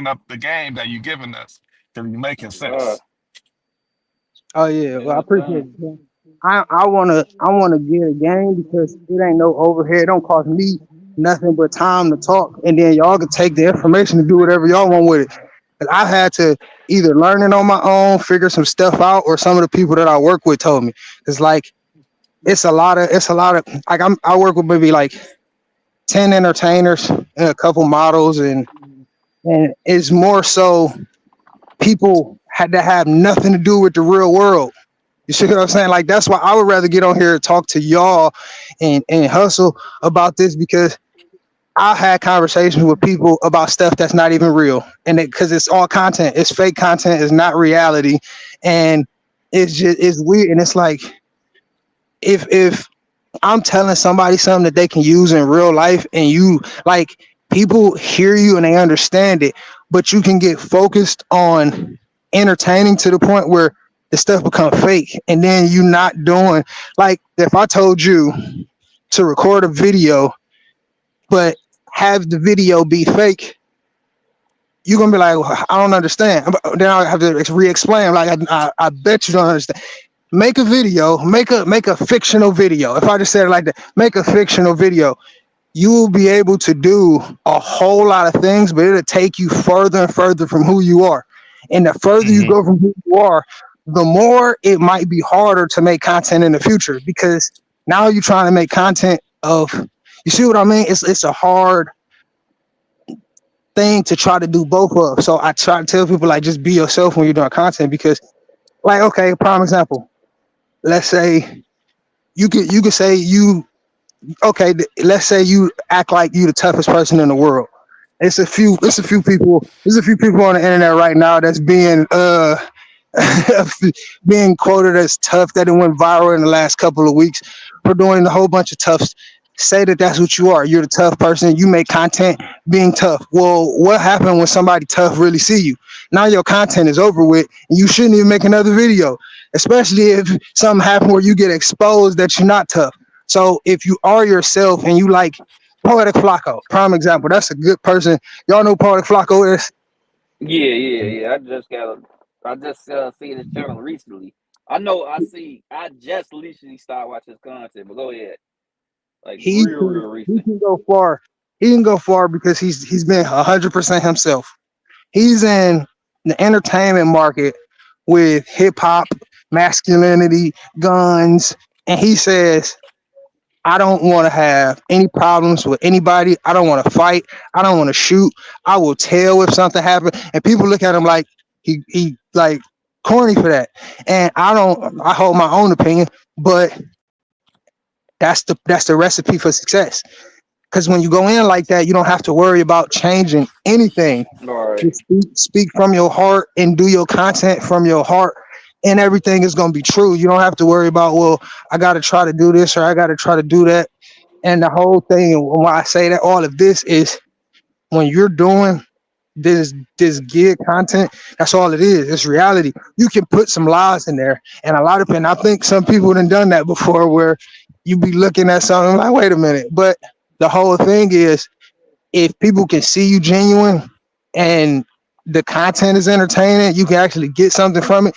up the game that you giving us because you making God, sense. oh yeah. Well, I appreciate anything. it. Man. I wanna get a game because it ain't no overhead. It don't cost me nothing but time to talk, and then y'all can take the information and do whatever y'all want with it. 'Cause I had to either learn it on my own, figure some stuff out, or some of the people that I work with told me. It's like it's a lot of like I work with maybe like 10 entertainers and a couple models, and it's more so people had to have nothing to do with the real world. You see what I'm saying? Like that's why I would rather get on here and talk to y'all and hustle about this because I had conversations with people about stuff that's not even real, and because it's all content, it's fake content, it's not reality, and it's weird, and it's like if I'm telling somebody something that they can use in real life, and you like people hear you and they understand it, but you can get focused on entertaining to the point where the stuff become fake, and then you not doing like if I told you to record a video but have the video be fake, you're gonna be like, well, I don't understand. Then I have to re-explain. Like, I bet you don't understand. Make a video, make a fictional video. If I just said it like that, make a fictional video. You will be able to do a whole lot of things, but it'll take you further and further from who you are. And the further you Hmm. go from who you are, the more it might be harder to make content in the future because now you're trying to make content of. You see what I mean? It's a hard thing to try to do both of. So I try to tell people like just be yourself when you're doing content because like okay, prime example. Let's say you could say you okay. Let's say you act like you the toughest person in the world. It's a few people on the internet right now that's being being quoted as tough that it went viral in the last couple of weeks for doing a whole bunch of toughs. Say that that's what you are. You're the tough person. You make content being tough. Well, what happened when somebody tough really see you? Now your content is over with, and you shouldn't even make another video, especially if something happened where you get exposed that you're not tough. So if you are yourself and you like Poetic Flacco, prime example, that's a good person. Y'all know Poetic Flacco is. Yeah, yeah, yeah. I just seen his channel recently. I know. I see. I just recently started watching his content. But go ahead. Like he real, can real he recent. can go far. He can go far because he's been 100% himself. He's in the entertainment market with hip hop, masculinity, guns, and he says, "I don't want to have any problems with anybody. I don't want to fight. I don't want to shoot. I will tell if something happened." And people look at him like he like corny for that. And I don't. I hold my own opinion, but that's the recipe for success. Because when you go in like that, you don't have to worry about changing anything. All right. You speak from your heart and do your content from your heart, and everything is going to be true. You don't have to worry about, well, I got to try to do this or I got to try to do that. And the whole thing, and why I say that all of this is when you're doing this gig content, that's all it is. It's reality. You can put some lies in there, and a lot of and I think some people have done that before, where you be looking at something like, wait a minute, but the whole thing is if people can see you genuine and the content is entertaining, you can actually get something from it.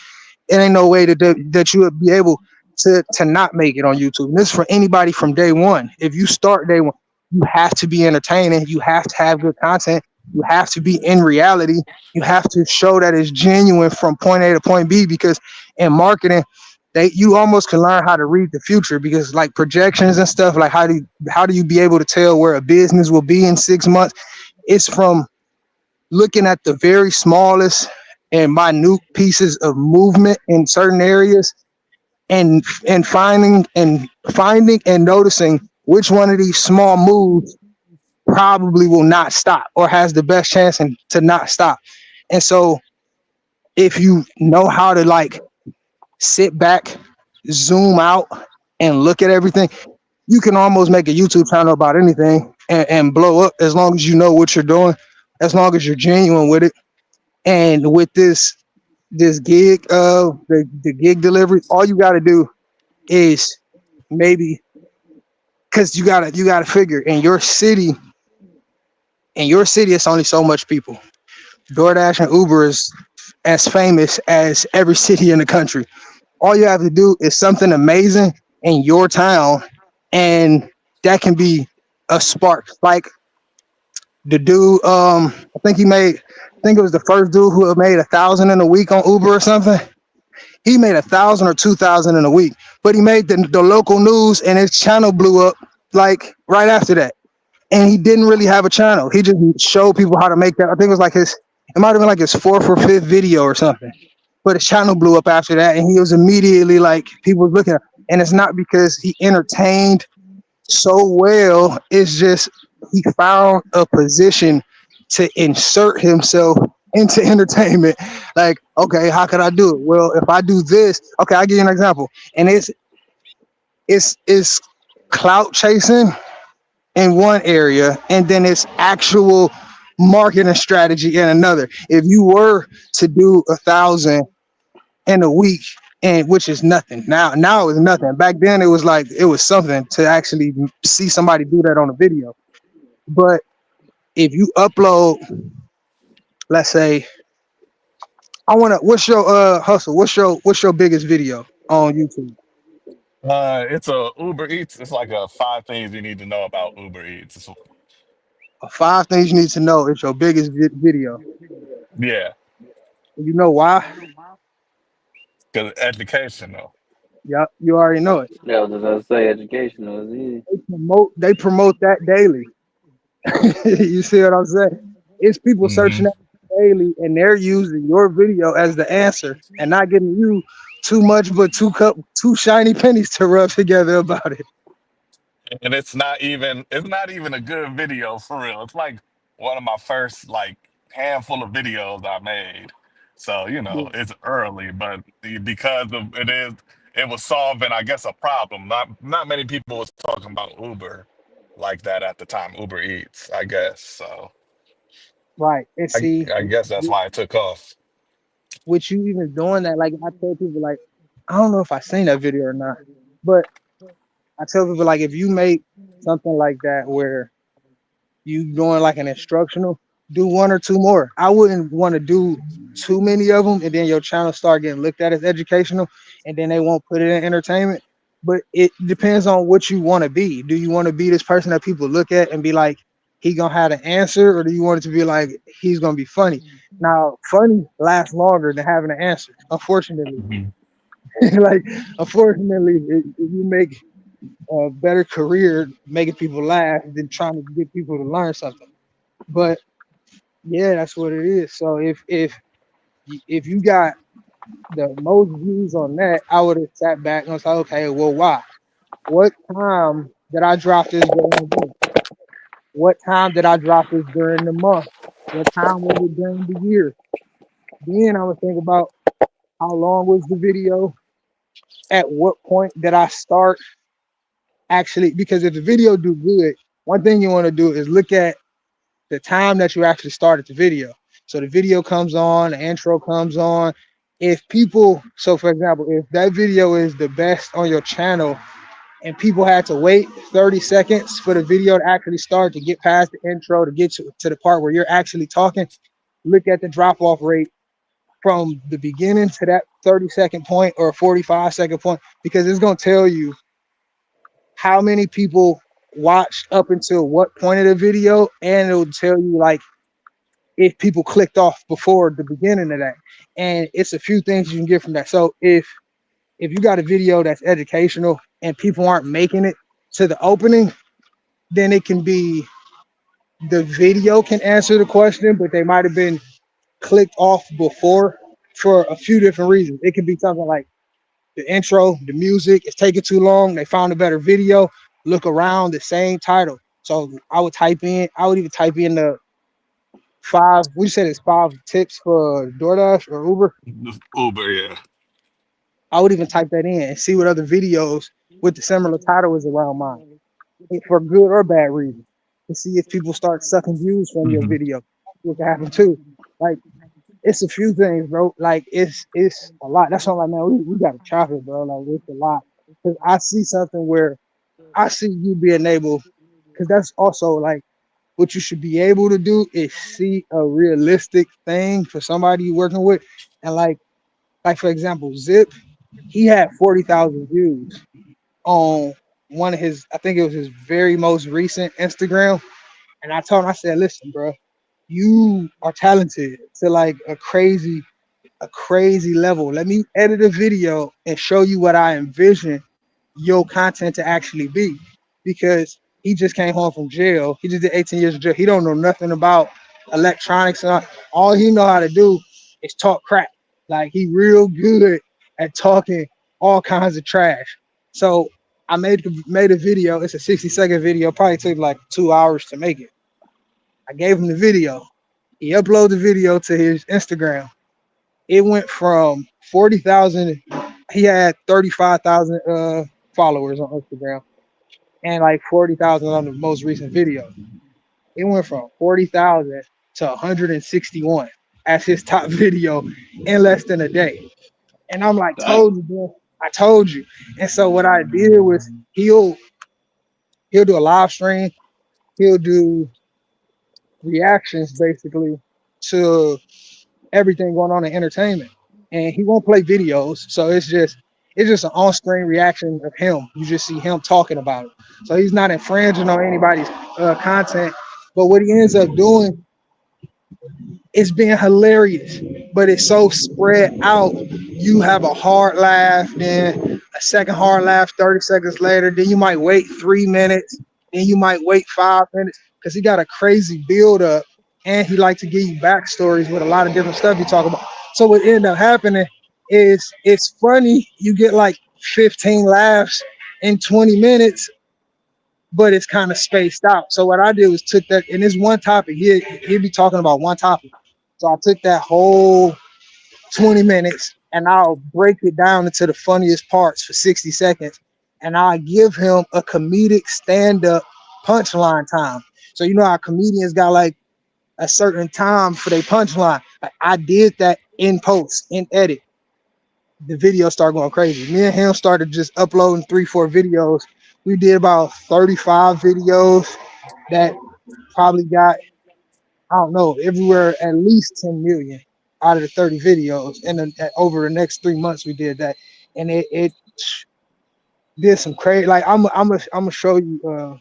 It ain't no way that you would be able to not make it on YouTube. And this is for anybody from day one. If you start day one, you have to be entertaining. You have to have good content. You have to be in reality. You have to show that it's genuine from point A to point B. Because in marketing, you almost can learn how to read the future because like projections and stuff. Like how do you be able to tell where a business will be in 6 months? It's from looking at the very smallest and minute pieces of movement in certain areas and finding and noticing which one of these small moves probably will not stop or has the best chance to not stop. And so if you know how to like sit back, zoom out, and look at everything, you can almost make a YouTube channel about anything and blow up as long as you know what you're doing, as long as you're genuine with it. And with this gig, the gig delivery, all you got to do is maybe Because you gotta figure in your city it's only so much people. DoorDash and Uber is as famous as every city in the country. All you have to do is something amazing in your town, and that can be a spark. Like the dude, I think it was the first dude who had made 1,000 in a week on Uber or something. He made 1,000 or 2,000 in a week, but he made the local news, and his channel blew up like right after that. And he didn't really have a channel. He just showed people how to make that. I think it was like it might have been like his fourth or fifth video or something. But his channel blew up after that, and he was immediately like people was looking at him. And it's not because he entertained so well. It's just he found a position to insert himself into entertainment. Like, okay, how could I do it? Well, if I do this, okay, I'll give you an example. And it's clout chasing in one area, and then it's actual marketing strategy in another. If you were to do 1,000 in a week, and which is nothing now it's nothing. Back then it was like it was something to actually see somebody do that on a video. But if you upload, let's say, I want to, what's your hustle, what's your biggest video on YouTube? It's a Uber Eats. It's like a 5 things you need to know about Uber Eats. Five things you need to know is your biggest video. Yeah, You know why? because educational. Yep, you already know it. Yeah, I was just gonna say educational is easy. They promote that daily. You see what I'm saying? It's people Hmm. searching that daily, and they're using your video as the answer, and not giving you too much, but two shiny pennies to rub together about it. And it's not even a good video for real. It's like one of my first like handful of videos I made. So, Yeah. it's early, but because of it was solving, I guess, a problem. Not many people was talking about Uber like that at the time, Uber Eats, I guess. So Right. And see, I guess that's why it took off. with you even doing that, like I tell people, like I don't know if I seen that video or not, but I tell people like if you make something like that where you doing like an instructional, do one or two more. I wouldn't want to do too many of them, and then your channel start getting looked at as educational, and then they won't put it in entertainment. But it depends on what you want to be. Do you want to be this person that people look at and be like, he gonna have the answer, or do you want it to be like he's gonna be funny? Now, funny lasts longer than having an answer. Unfortunately, Mhm. like unfortunately, if you make a better career making people laugh than trying to get people to learn something. But yeah, that's what it is. So if you got the most views on that, I would have sat back and was like, okay, well, why? What time did I drop this during the day? What time did I drop this during the month? What time was it during the year? Then I would think about how long was the video? At what point did I start actually? Because if the video do good, one thing you want to do is look at the time that you actually started the video. So the video comes on, the intro comes on. If people, so for example, if that video is the best on your channel and people had to wait 30 seconds for the video to actually start to get past the intro to get to the part where you're actually talking, look at the drop off rate from the beginning to that 30-second point or 45-second point, because it's going to tell you how many people watched up until what point of the video, and it'll tell you like if people clicked off before the beginning of that. And it's a few things you can get from that. So if you got a video that's educational and people aren't making it to the opening, then it can be the video can answer the question, but they might have been clicked off before for a few different reasons. It could be something like the intro, the music, it's taking too long. They found a better video. Look around, the same title. So I would even type in the five, we said it's 5 tips for DoorDash or Uber. Uber, yeah. I would even type that in and see what other videos with the similar title is around mine, for good or bad reasons, to see if people start sucking views from your Hmm. video. What can happen too. Like it's a few things, bro. Like it's a lot. That's why I'm like, man, we gotta chop it, bro. Like it's a lot. Cause I see something where I see you being able, because that's also like what you should be able to do is see a realistic thing for somebody you're working with. And like for example, Zip, he had 40,000 views on one of his, I think it was his very most recent Instagram. And I told him, I said, listen, bro, you are talented to like a crazy level. Let me edit a video and show you what I envision your content to actually be. Because he just came home from jail. He just did 18 years of jail. He don't know nothing about electronics. All he know how to do is talk crap. Like he real good at talking all kinds of trash. So I made a video. It's a 60-second video. Probably took like 2 hours to make it. I gave him the video. He uploaded the video to his Instagram. It went from 40,000. He had 35,000 followers on Instagram and like 40,000 on the most recent video. It went from 40,000 to 161 as his top video in less than a day. And I'm like, Dang. told you, bro. I told you. And so what I did was he'll do a live stream. He'll do reactions basically to everything going on in entertainment. And he won't play videos, so it's just an on-screen reaction of him. You just see him talking about it. So he's not infringing on anybody's content. But what he ends up doing it's being hilarious, but it's so spread out. You have a hard laugh, then a second hard laugh 30 seconds later, then you might wait 3 minutes, then you might wait 5 minutes because he got a crazy build up and he like to give you backstories with a lot of different stuff you talk about. So what ended up happening is it's funny. You get like 15 laughs in 20 minutes, but it's kind of spaced out. So what I did was took that in this one topic, he'd be talking about one topic. So I took that whole 20 minutes and I'll break it down into the funniest parts for 60 seconds. And I'll give him a comedic stand-up punchline time. So you know how comedians got like a certain time for their punchline. Like I did that in post, in edit. The video started going crazy. Me and him started just uploading 3-4 videos. We did about 35 videos that probably got, I don't know, everywhere at least 10 million out of the 30 videos. And then over the next 3 months, we did that. And it did some crazy. Like I'm gonna show you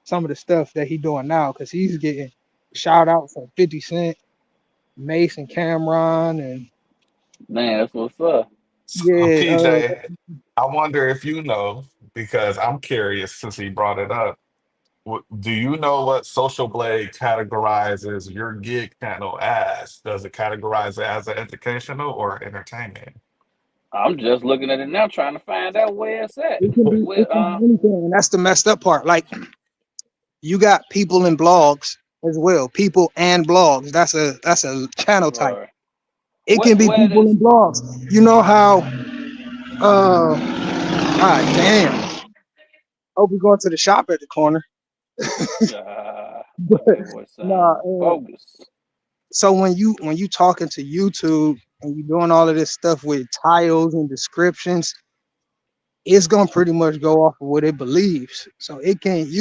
some of the stuff that he doing now because he's getting shout outs from 50 Cent, Mason Cameron, and Man, that's what's up. So, yeah, PJ, I wonder if you know, because I'm curious since he brought it up. Do you know what Social Blade categorizes your gig channel as? Does it categorize it as an educational or entertainment? I'm just looking at it now, trying to find out where it's at. it With can be anything, and that's the messed up part. Like you got people in blogs as well, people and blogs. That's a channel type. right. It can be Where people this? in blogs. You know how god damn. Hope we're going to the shop at the corner. My But bad boy nah, saying bogus. so when you talking to YouTube and you doing all of this stuff with titles and descriptions, it's gonna pretty much go off of what it believes. So you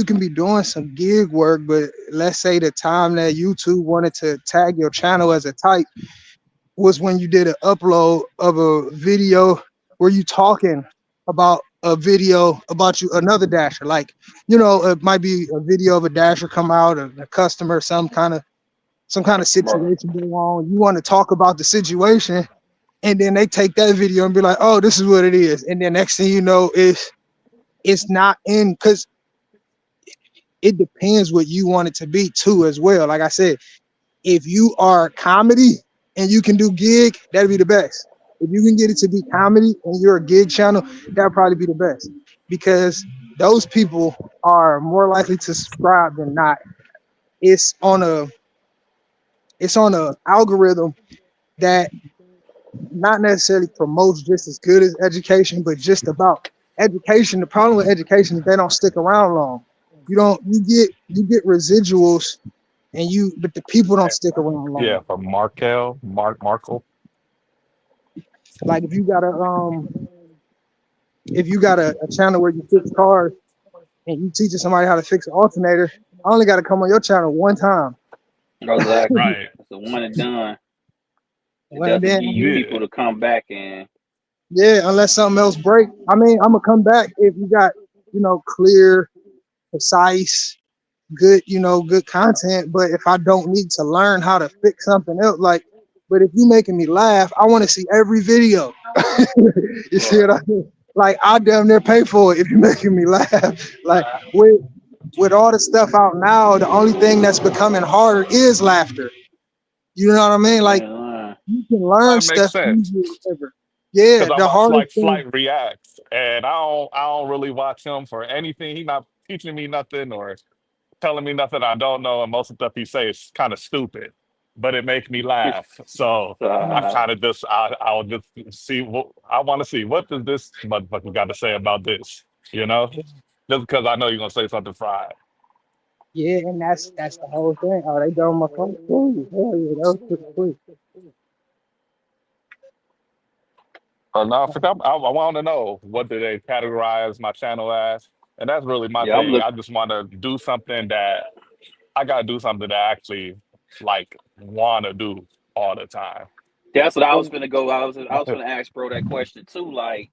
can be doing some gig work, but let's say the time that YouTube wanted to tag your channel as a type was when you did an upload of a video where you talking about a video about you another dasher. Like, it might be a video of a dasher come out, a customer, some kind of Bro. situation going on. You want to talk about the situation, and then they take that video and be like, "Oh, this is what it is." And then next thing you know, it's not in because it depends what you want it to be too, as well. Like I said, if you are comedy and you can do gig, that'd be the best. If you can get it to be comedy and you're a gig channel, that'd probably be the best because those people are more likely to subscribe than not. It's on a algorithm that not necessarily promotes just as good as education, but just about education. The problem with education is they don't stick around long. You get residuals but the people don't stick around long. Yeah, from Markle. Like if you got a channel where you fix cars and you teaching somebody how to fix an alternator, I only got to come on your channel one time. Exactly. Right. It's a one and done. It And doesn't then, give I you mean, people Yeah. to come back and yeah, unless something else break. I mean, I'm gonna come back if you got, clear, concise, good, good content. But if I don't need to learn how to fix something else, like, but if you making me laugh, I want to see every video. You see right. what I mean? Like, I damn near pay for it if you're making me laugh. Like, with all the stuff out now, the only thing that's becoming harder is laughter. You know what I mean? You Like, ain't lying. you can learn That makes stuff sense. easier than ever. Yeah, Because I the watch hardest like thing. Flight Reacts, and I don't really watch him for anything. He not teaching me nothing or telling me nothing I don't know, and most of the stuff he says is kind of stupid, but it makes me laugh. So I Uh, kind of just I'll just see what I want to see. What does this motherfucker got to say about this? You know, just because I know you're gonna say something fried. Yeah, and that's the whole thing. Oh, they done my phone. Ooh, hell yeah, that was pretty quick. No, I want to know what do they categorize my channel as, and that's really my yeah, I'm thing. look. I just want to do something that I gotta do something that I actually like want to do all the time. That's what I was finna go. I was finna ask bro that question too. Like,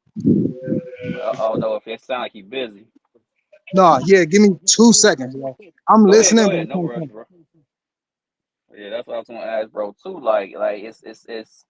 I don't know if it sound like he busy. No, yeah, give me 2 seconds, yo. I'm Go listening, but ahead. I'm No trying to rush, think. bro. Yeah, that's what I was gonna ask bro too. Like it's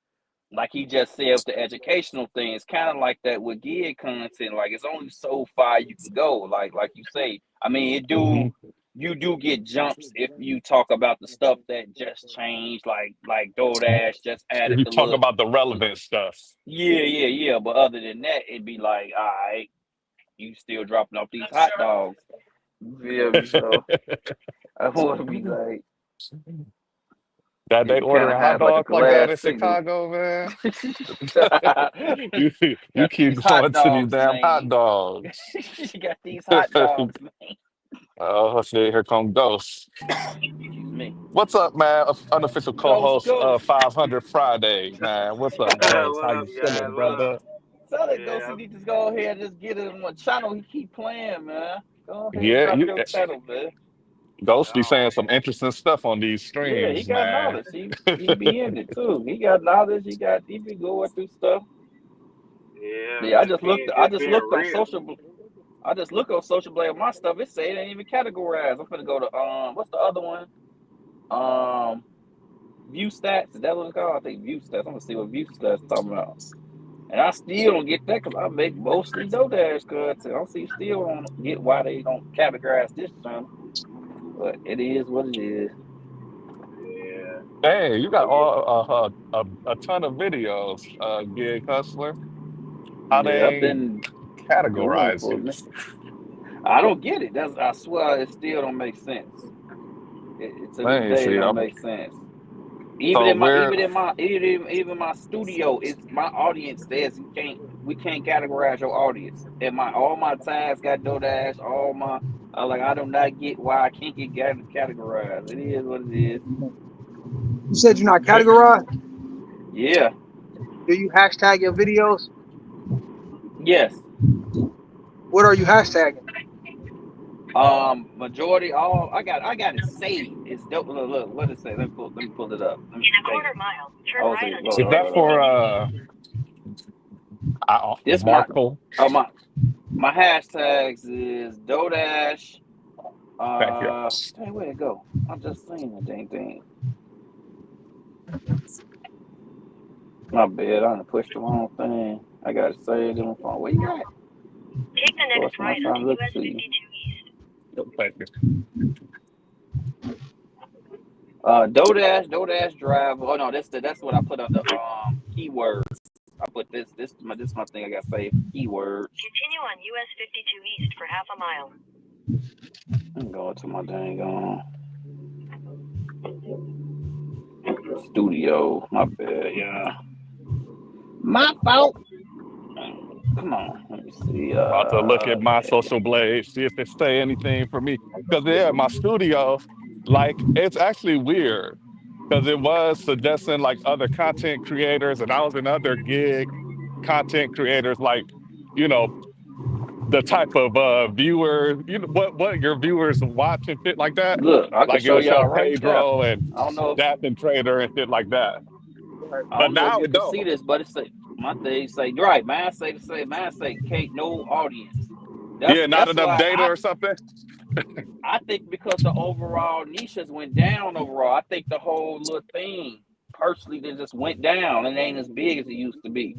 like he just said with the educational thing. It's kind of like that with gig content. Like it's only so far you can go. Like you say. I mean, it do. Mhm. You do get jumps if you talk about the stuff that just changed, like DoorDash just If added you the talk look. about the relevant stuff, Yeah. But other than that, it'd be like, all right, you still dropping off these hot dogs. You feel me? So I want to be like, that they it kind of ordering hot have like a dogs like that glass in signal. Chicago, man. you you Got these keep hot going to these dogs, damn hot man. dogs. Got these hot dogs, man. Oh shit! Here come Ghost. Excuse me. What's up, man? Unofficial Ghost, co-host of ghost. 500 Friday, man. What's up, Ghost? What How up, you guys? feeling, What up? brother? Tell that ghost Yeah, he need to go ahead and just get it on what channel he keep playing, man. Go ahead and Yeah, drop you your channel, man. Ghost be oh, saying some interesting stuff on these Yeah, he streams, got man. knowledge. He be in it too. He got knowledge. He be going through stuff. yeah, Yeah, I just just being looked on real. social. I just look on social blade my stuff. It say it ain't even categorized. I'm gonna go to what's the other one? Um, view stats. Is that what it's called? I think view stats. I'm gonna see what view stats talking about. And I still don't get that because I make mostly DoorDash content. I don't see still don't get why they don't categorize this channel. But it is what it is. Yeah, Hey, you got all a ton of videos, Gig Hustler. How Yeah, I've they been doing categorize for a you? minute. I don't get it. That's I swear it still don't make sense. To this Let me day, it see. don't make sense. So we're Even my studio, it's my audience says you can't we can't categorize your audience. And my all my tags got DoorDash, all my like I do not get why I can't get categorized. It is what it is. You said you're not eh, categorized. Yeah. Do you hashtag your videos? Yes. What are you hashtagging? Majority all I got it saved. It's dope. Look, what it say? Let me pull it up. Let me in a dang quarter it. mile, turn Oh, right see, onto is that US for 52 East. this Markle? my hashtags is DoorDash. Thank you. Dang, where'd it go? I just seen the dang thing. My bad. I done pushed the wrong thing. I got to say it in my phone. Where you at? Take the Of next course, when I right try onto to look US for you. 52 East. Thank you. DoorDash drive. Oh no, that's what I put under keywords. I put this my thing. I got saved keywords. Continue on US 52 East for half a mile. I'm going to my dang studio. My bad, yeah. My fault. Come on, let me see. About to look at my Okay. social blade, see if it say anything for me. Because yeah, my studio, like it's actually weird. Because it was suggesting like other content creators, and I was in other gig content creators, like, you know, the type of viewers, what your viewers watch and shit like that. Look, I can Like show it'll show y'all right there. Pedro and I don't know if Death and Trader and shit like that. Right. I But don't know if now you it can don't. see this, but it say my thing say right. Mine say the same. Mine say Kate, no audience. That's Yeah, not that's enough why data or something. I think because the overall niches went down overall. I think the whole little thing personally they just went down and ain't as big as it used to be.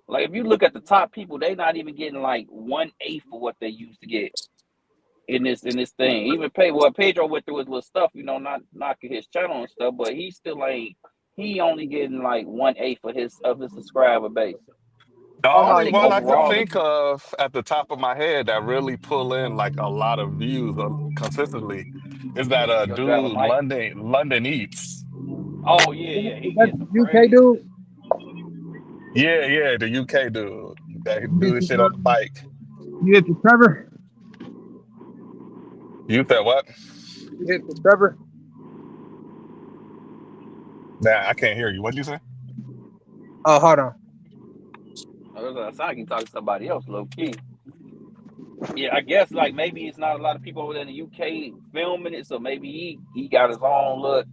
Like if you look at the top people, they not even getting like 1/8 of what they used to get in this thing. Even Pedro went through his little stuff, not knocking his channel and stuff, but he still ain't. He only getting like 1/8 of his subscriber base. The Oh I no, only think one you I could overall, think of at the top of my head that really pull in like a lot of views consistently is that your dude Mike. London Eats. Oh yeah, yeah, he is that gets some the UK dude? crazy. Yeah, yeah, the UK dude that You do hit his the, shit on the bike. you hit the Trevor? You said what? You hit the Trevor? Nah, I can't hear you. What'd you say? Oh, hold on. I was like, I can talk to somebody else, low key. Yeah, I guess like maybe it's not a lot of people over there in the UK filming it, so maybe he got his own look.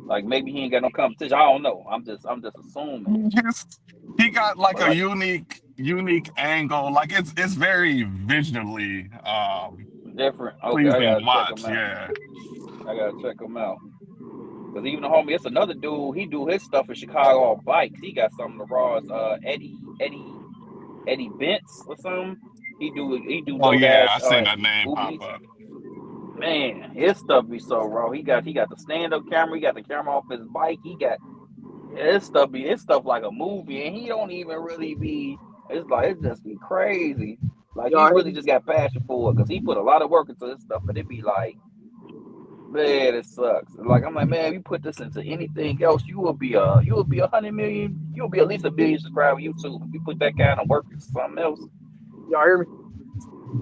Like maybe he ain't got no competition. I don't know. I'm just assuming. His- he got like But a like unique angle. Like it's very visually different. Okay, I pleasing gotta to check him watch. out. Yeah. I gotta check him out. Cause even the homie, it's another dude. He do his stuff in Chicago on bikes. He got some of the raws. Eddie Bentz or something. He do Oh yeah, Doordash I seen that and name Uber pop Eats. up. Man, his stuff be so raw. He got the stand up camera. He got the camera off his bike. He got his stuff like a movie, and he don't even really be. It's like it just be crazy. Like he Y'all hear really me? just got passion for it because he put a lot of work into this stuff, but it be like, man, it sucks. Like I'm like, man, if you put this into anything else, you will be 100 million. You'll be at least a billion subscribers on YouTube. If you put that kind of work into something else. Y'all hear me?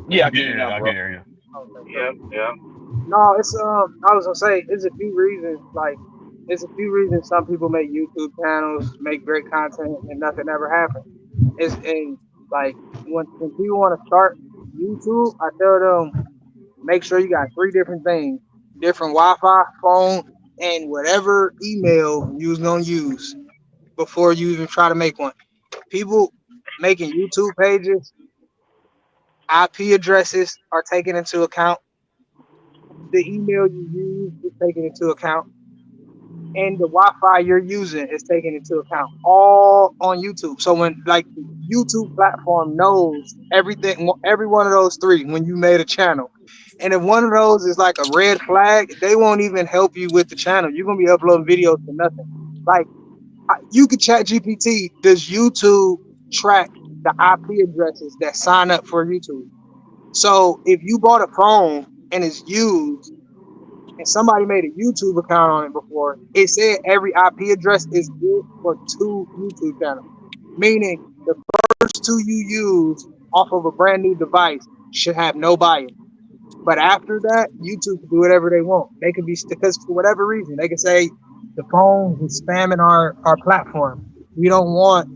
Yeah, I can hear you now, Yeah, I can bro. hear you. Okay, cool. Yep, yep. No, it's I was gonna say it's a few reasons. Like, it's a few reasons some people make YouTube channels, make great content, and nothing ever happens. It's and like when people want to start YouTube, I tell them make sure you got three different things: different Wi-Fi, phone, and whatever email you was gonna use before you even try to make one. People making YouTube pages, IP addresses are taken into account. The email you use is taken into account, and the Wi-Fi you're using is taken into account, all on YouTube. So when like the YouTube platform knows everything, every one of those three when you made a channel, and if one of those is like a red flag, they won't even help you with the channel. You're gonna be uploading videos to nothing. Like you could chat GPT. Does YouTube track the IP addresses that sign up for YouTube? So if you bought a phone and it's used and somebody made a YouTube account on it before, it said every IP address is good for two YouTube channels. Meaning the first two you use off of a brand new device should have no bias. But after that, YouTube can do whatever they want. They can be because for whatever reason, they can say the phone is spamming our platform. We don't want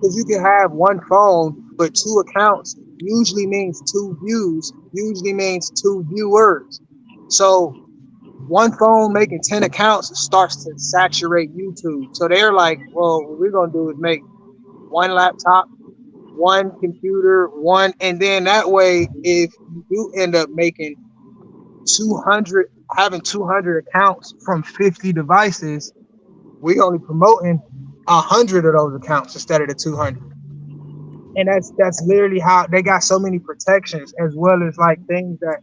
because you can have one phone, but two accounts usually means two views, usually means two viewers. So one phone making 10 accounts starts to saturate YouTube. So they're like, well, what we're gonna do is make one laptop, one computer, one, and then that way, if you do end up making 200, having 200 accounts from 50 devices, we only promoting 100 of those accounts instead of the 200. And that's literally how they got so many protections as well as like things that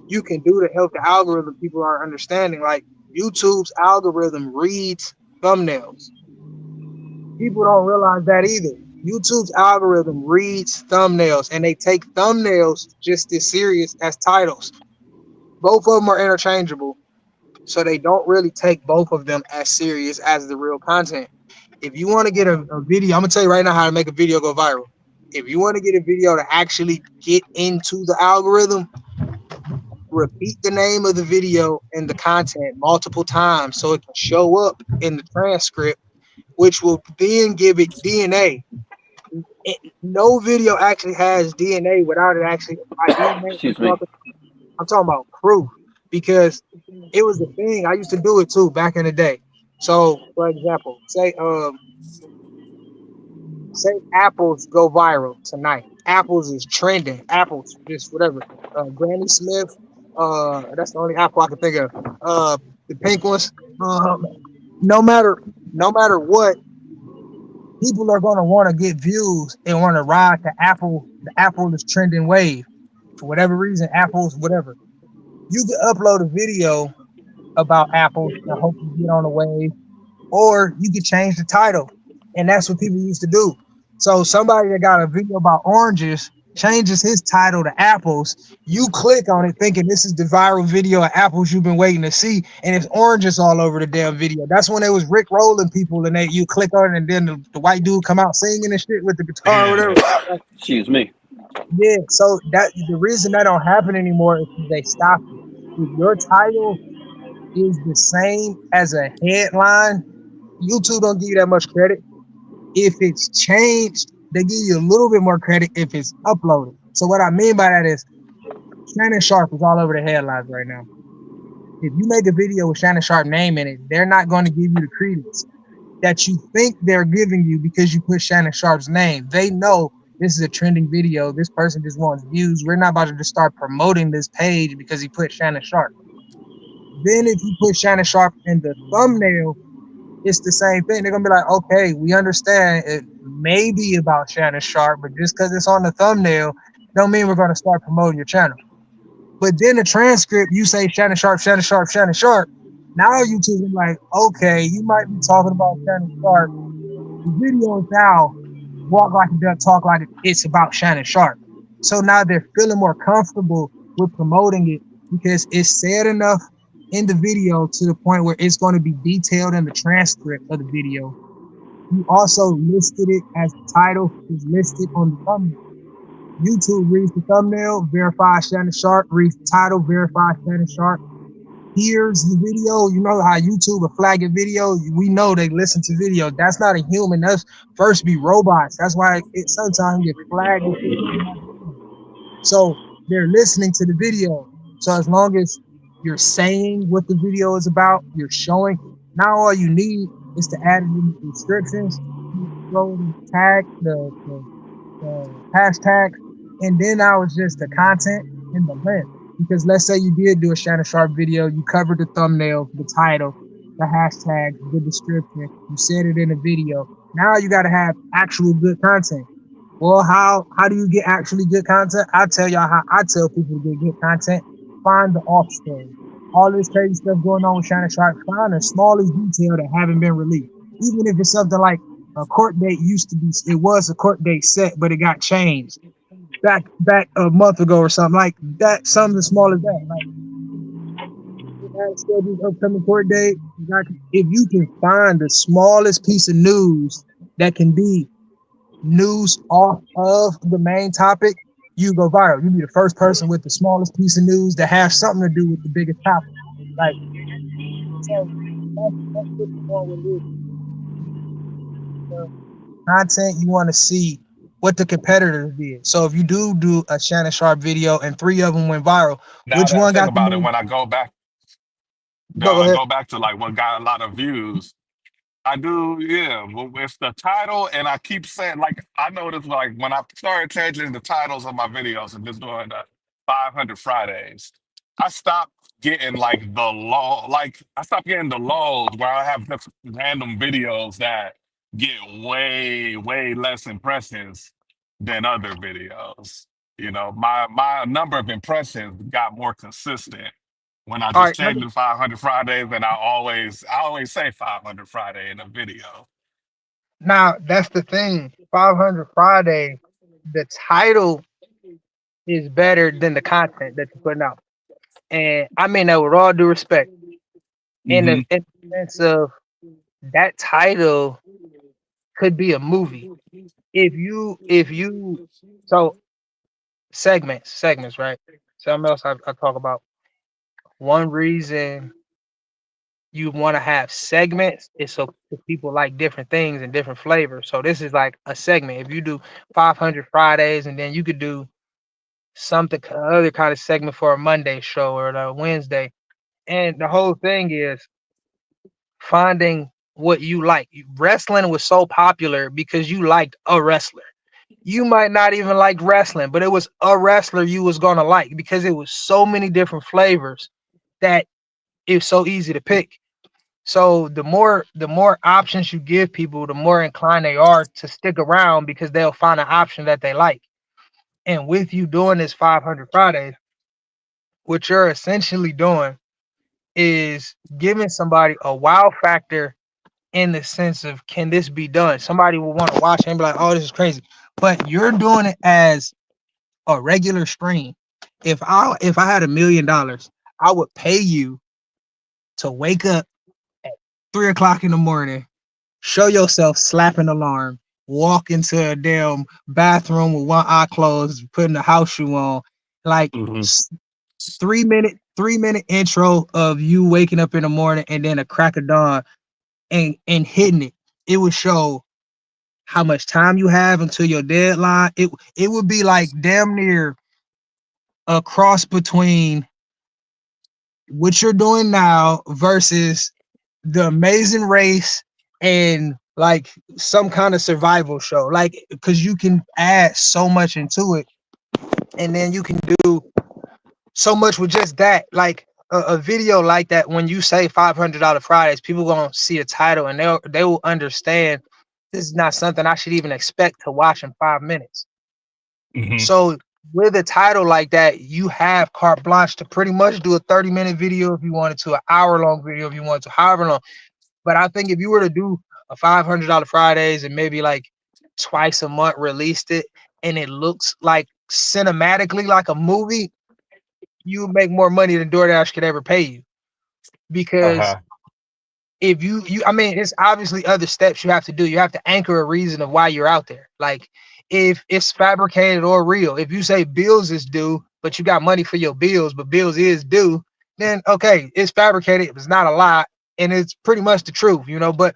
you can do to help the algorithm people are understanding. Like YouTube's algorithm reads thumbnails. People don't realize that either. YouTube's algorithm reads thumbnails and they take thumbnails just as serious as titles. Both of them are interchangeable. So they don't really take both of them as serious as the real content. If you want to get a video, I'm gonna tell you right now how to make a video go viral. If you want to get a video to actually get into the algorithm, repeat the name of the video and the content multiple times so it can show up in the transcript, which will then give it DNA. No video actually has DNA without it actually. By DNA, Excuse me. I'm talking about proof, because it was a thing. I used to do it too back in the day. So, for example, say apples go viral tonight. Apples is trending. Apples, just whatever. Granny Smith. That's the only apple I can think of. The pink ones. Um, no matter no matter what, people are gonna want to get views and want to ride the Apple is trending wave for whatever reason. Apples, whatever. You can upload a video about apples and hope you get on the wave, or you could change the title. And that's what people used to do. So somebody that got a video about oranges changes his title to apples. You click on it thinking this is the viral video of apples you've been waiting to see, and it's oranges all over the damn video. That's when it was Rick rolling people, and they you click on it, and then the white dude come out singing and shit with the guitar or whatever. Yeah. Excuse me. Yeah, so that the reason that don't happen anymore is because they stopped it. If your title is the same as a headline, YouTube don't give you that much credit. If it's changed, they give you a little bit more credit if it's uploaded. So what I mean by that is Shannon Sharp is all over the headlines right now. If you make a video with Shannon Sharp name in it, they're not going to give you the credence that you think they're giving you because you put Shannon Sharp's name. They know this is a trending video. This person just wants views. We're not about to just start promoting this page because he put Shannon Sharp. Then if you put Shannon Sharp in the thumbnail, it's the same thing. They're gonna be like, okay, we understand it may be about Shannon Sharp, but just because it's on the thumbnail, don't mean we're gonna start promoting your channel. But then the transcript, you say Shannon Sharp, Shannon Sharp, Shannon Sharp. Now YouTube is like, okay, you might be talking about Shannon Sharp. The video is now walk like a duck, talk like it's about Shannon Sharp. So now they're feeling more comfortable with promoting it because it's said enough in the video to the point where it's going to be detailed in the transcript of the video. You also listed it as the title is listed on the thumbnail. YouTube reads the thumbnail, verifies Shannon Sharp, reads the title, verifies Shannon Sharp. Here's the video. You know how YouTube will flag a video. We know they listen to video. That's not a human. That's first be robots. That's why it sometimes get flagged. So they're listening to the video. So as long as you're saying what the video is about, you're showing. Now all you need is to add it in the descriptions, throw the tag, the hashtags, and then now it's just the content and the length. Because let's say you did do a Shannon Sharp video, you covered the thumbnail, the title, the hashtags, the description, you said it in the video. Now you got to have actual good content. Well, how do you get actually good content? I tell y'all how I tell people to get good content. Find the off story. All this crazy stuff going on with Shannon Sharp. Find the smallest detail that haven't been released. Even if it's something like a court date used to be, it was a court date set, but it got changed back a month ago or something like that. Something as small as that. Like you had scheduled upcoming court date. If you can find the smallest piece of news that can be news off of the main topic, you go viral. You be the first person with the smallest piece of news that has something to do with the biggest topic. Like so, that's what you want with this content. You want to see what the competitors did. So if you do a Shannon Sharp video and 3 of them went viral, Now which that I one think got the about it, most? when I go back, Go ahead. go back to like what got a lot of views. I do, yeah. Well, it's the title, and I keep saying, like, I noticed, like, when I started changing the titles of my videos and just doing the 500 Fridays, I stopped getting like the low, like, I stopped getting the lows where I have just random videos that get way, way less impressions than other videos. You know, my number of impressions got more consistent when I All just right. changed the 500 Fridays, and I always say 500 Friday in a video. Now that's the thing. 500 Friday, the title is better than the content that you're putting out. And I mean that with all due respect. Hmm. In the sense of that title could be a movie. If you so segments, right? Something else I talk about. One reason you want to have segments. It's so people like different things and different flavors. So this is like a segment. If you do 500 Fridays, and then you could do something other kind of segment for a Monday show or the Wednesday. And the whole thing is finding what you like. Wrestling was so popular because you liked a wrestler. You might not even like wrestling, but it was a wrestler you was gonna like because it was so many different flavors that it's so easy to pick. So the more options you give people, the more inclined they are to stick around because they'll find an option that they like. And with you doing this 500 Fridays, what you're essentially doing is giving somebody a wow factor in the sense of can this be done? Somebody will want to watch it and be like, oh, this is crazy. But you're doing it as a regular stream. If I had $1 million, I would pay you to wake up at 3 o'clock in the morning, show yourself slapping alarm, walk into a damn bathroom with one eye closed, putting the house shoe on, like Hmm. 3 minute intro of you waking up in the morning and then a crack of dawn and hitting it. It would show how much time you have until your deadline. It would be like damn near a cross between what you're doing now versus the Amazing Race and like some kind of survival show. Like because you can add so much into it, and then you can do so much with just that. Like a video like that, when you say $500 Fridays, people gonna see a title and they will understand this is not something I should even expect to watch in 5 minutes. Hmm. So with a title like that, you have carte blanche to pretty much do a 30-minute video if you wanted to, an hour long video if you wanted to, however long. But I think if you were to do a $500 Fridays and maybe like twice a month released it, and it looks like cinematically like a movie, you would make more money than DoorDash could ever pay you. Because Uh-huh. if you I mean, it's obviously other steps you have to do. You have to anchor a reason of why you're out there. Like if it's fabricated or real, if you say bills is due, but you got money for your bills, but bills is due, then okay, it's fabricated, it's not a lie, and it's pretty much the truth. But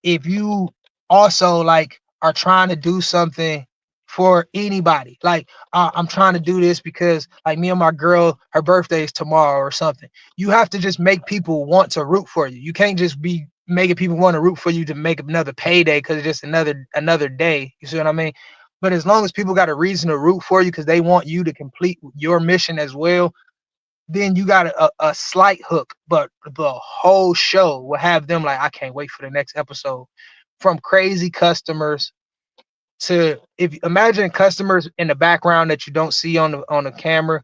if you also like are trying to do something for anybody, like I'm trying to do this because like me and my girl, her birthday is tomorrow or something, you have to just make people want to root for you. You can't just be making people want to root for you to make another payday because it's just another day. You see what I mean? But as long as people got a reason to root for you because they want you to complete your mission as well, then you got a slight hook, but the whole show will have them like, I can't wait for the next episode. From crazy customers to, if imagine customers in the background that you don't see on the camera,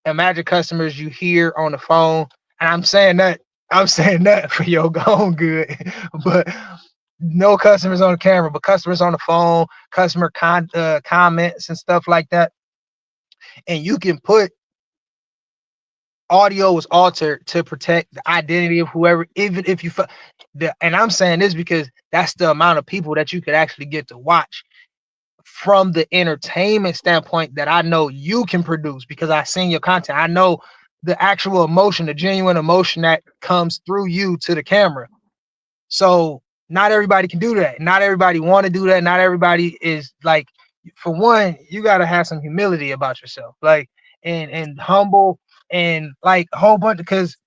imagine customers you hear on the phone. And I'm saying that for your own good, but no customers on the camera, but customers on the phone, comments and stuff like that. And you can put audio was altered to protect the identity of whoever, even if you and I'm saying this because that's the amount of people that you could actually get to watch from the entertainment standpoint that I know you can produce because I seen your content. I know the actual emotion, the genuine emotion that comes through you to the camera. So not everybody can do that. Not everybody want to do that. Not everybody is like, for one, you got to have some humility about yourself, like, and humble, and like a whole bunch, because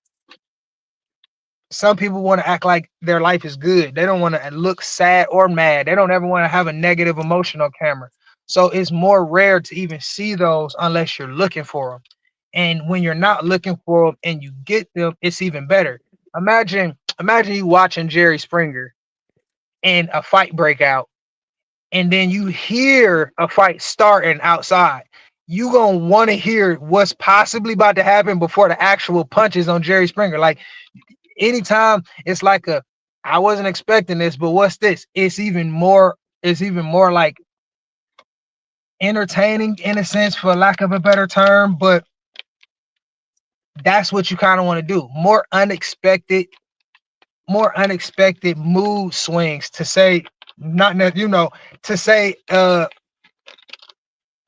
some people want to act like their life is good. They don't want to look sad or mad. They don't ever want to have a negative emotion on camera. So it's more rare to even see those unless you're looking for them. And when you're not looking for them and you get them, it's even better. Imagine you watching Jerry Springer and a fight break out, and then you hear a fight starting outside. You gonna want to hear what's possibly about to happen before the actual punches on Jerry Springer. Like anytime it's like I wasn't expecting this, but what's this? It's even more like entertaining in a sense, for lack of a better term, but that's what you kind of want to do. More unexpected mood swings, to say, not that to say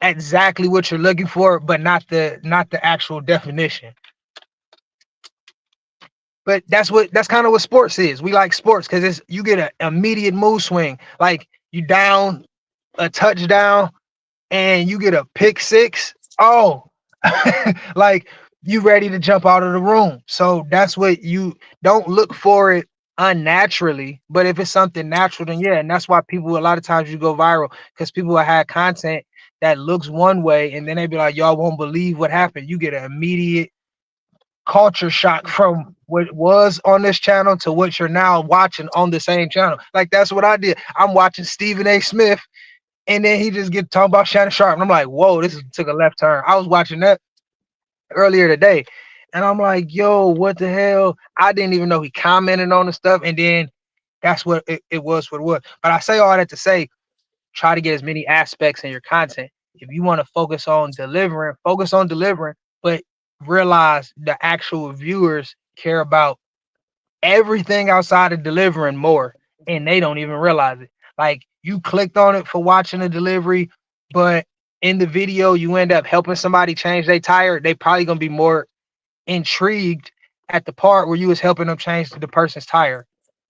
exactly what you're looking for, but not the actual definition. But that's kind of what sports is. We like sports because it's you get an immediate mood swing. Like you down a touchdown and you get a pick six. Oh, like you ready to jump out of the room. So that's what you don't look for it unnaturally. But if it's something natural, then yeah, and that's why people a lot of times you go viral because people will have content that looks one way and then they be like, y'all won't believe what happened. You get an immediate culture shock from what was on this channel to what you're now watching on the same channel. Like that's what I did. I'm watching Stephen A. Smith, and then he just get talking about Shannon Sharp, and I'm like, whoa, took a left turn. I was watching that earlier today, and I'm like, yo, what the hell? I didn't even know he commented on the stuff, and then that's what it was. What it was. But I say all that to say, try to get as many aspects in your content. If you want to focus on delivering, but realize the actual viewers care about everything outside of delivering more, and they don't even realize it. Like you clicked on it for watching a delivery, but in the video you end up helping somebody change their tire. They probably gonna be more intrigued at the part where you was helping them change the person's tire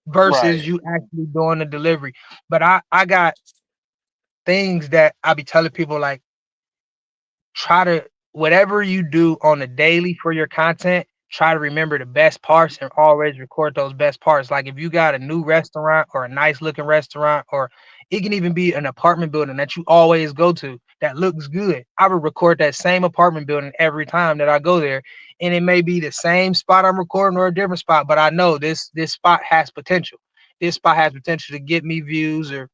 versus Right. you actually doing the delivery. But I got things that I be telling people like try to whatever you do on a daily for your content, try to remember the best parts and always record those best parts. Like if you got a new restaurant or a nice looking restaurant, or it can even be an apartment building that you always go to that looks good. I would record that same apartment building every time that I go there. And it may be the same spot I'm recording or a different spot, but I know this spot has potential. This spot has potential to get me views or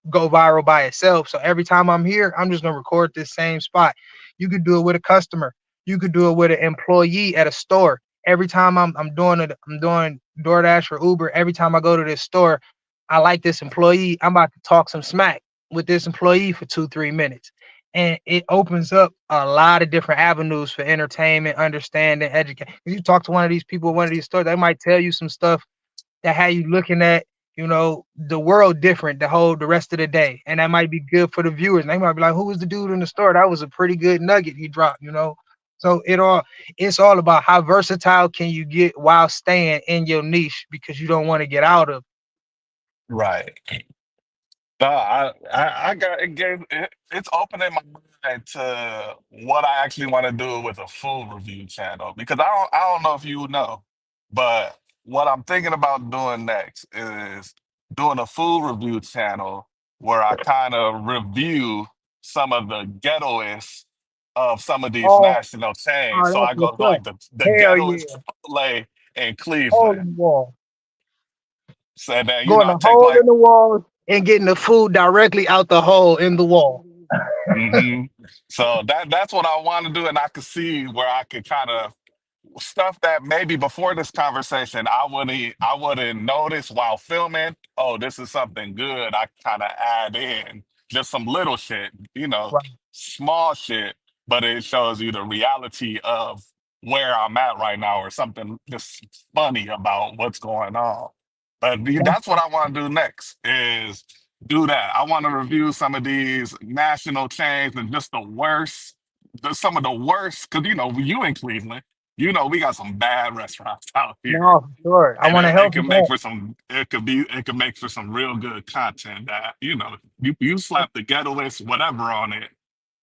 go viral by itself. So every time I'm here, I'm just gonna record this same spot. You could do it with a customer. You could do it with an employee at a store. Every time I'm doing it, I'm doing DoorDash or Uber. Every time I go to this store, I like this employee. I'm about to talk some smack with this employee for 2-3 minutes. And it opens up a lot of different avenues for entertainment, understanding, education. You talk to one of these people, one of these stores, they might tell you some stuff that had you looking at, the world different the rest of the day. And that might be good for the viewers. And they might be like, who was the dude in the store? That was a pretty good nugget he dropped. So it's all about how versatile can you get while staying in your niche because you don't want to get out of. Right. I got it gave it's opening my mind to what I actually want to do with a food review channel because I don't know if you know, but what I'm thinking about doing next is doing a food review channel where I kind of review some of the ghettoest of some of these Oh, national chains. So that's I go what's to up. like the Hell ghettoest yeah. Chipotle in Hole Cleveland. in the wall. So then Going I a take hole like in the wall and getting the food directly out the hole in the wall. hmm So that's what I want to do, and I could see where I could kind of stuff that maybe before this conversation I wouldn't notice while filming. Oh, this is something good. I kind of add in just some little shit, Right. small shit, but it shows you the reality of where I'm at right now, or something just funny about what's going on. But That's that's what I want to do next is do that. I want to review some of these national chains and just some of the worst, because you in Cleveland, we got some bad restaurants out here, no, for sure. I and want to it help with can make that. for it can make for some real good content that you slap the ghettoist whatever on it,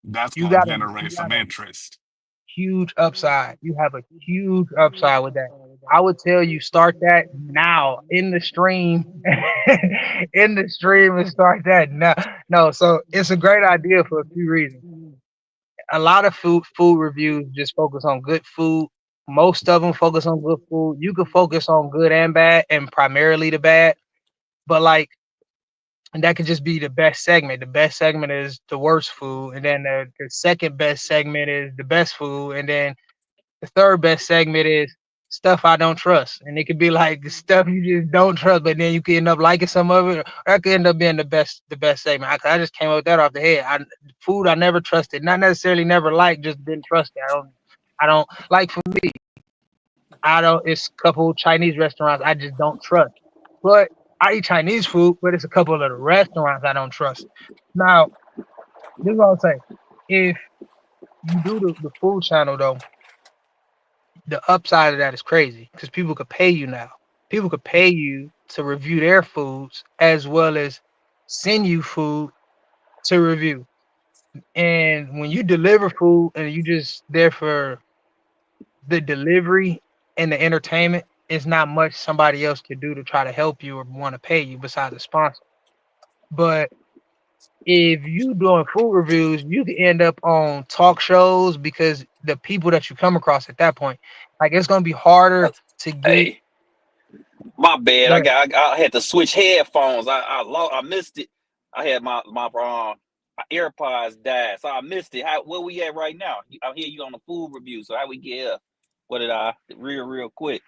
that's You going to got a generate some interest. huge upside. You have a huge upside with that. I would tell you start that now in the stream, in the stream, and start that now. No, so it's a great idea for a few reasons. A lot of food reviews just focus on good food. Most of them focus on good food. You can focus on good and bad, and primarily the bad. But like, and that could just be the best segment. The best segment is the worst food, and then the second best segment is the best food, and then the third best segment is stuff I don't trust. And it could be like the stuff you just don't trust, but then you could end up liking some of it, or that could end up being the best segment. I just came up with that off the head. Food I never trusted, not necessarily never liked, just didn't trust it. I don't like for me, I don't it's a couple Chinese restaurants I just don't trust. But I eat Chinese food, but it's a couple of the restaurants I don't trust. Now, this is what I'll say. If you do the food channel though, the upside of that is crazy because people could pay you now. People could pay you to review their foods as well as send you food to review. And when you deliver food and you just there for the delivery and the entertainment, it's not much somebody else could do to try to help you or want to pay you besides a sponsor. But if you doing food reviews, you can end up on talk shows because the people that you come across at that point, like it's gonna be harder to get. Hey, my bad. But I had to switch headphones. I missed it. I had my AirPods died, so I missed it. How where we at right now? I hear you on the food review. So how we get here? What did I real quick?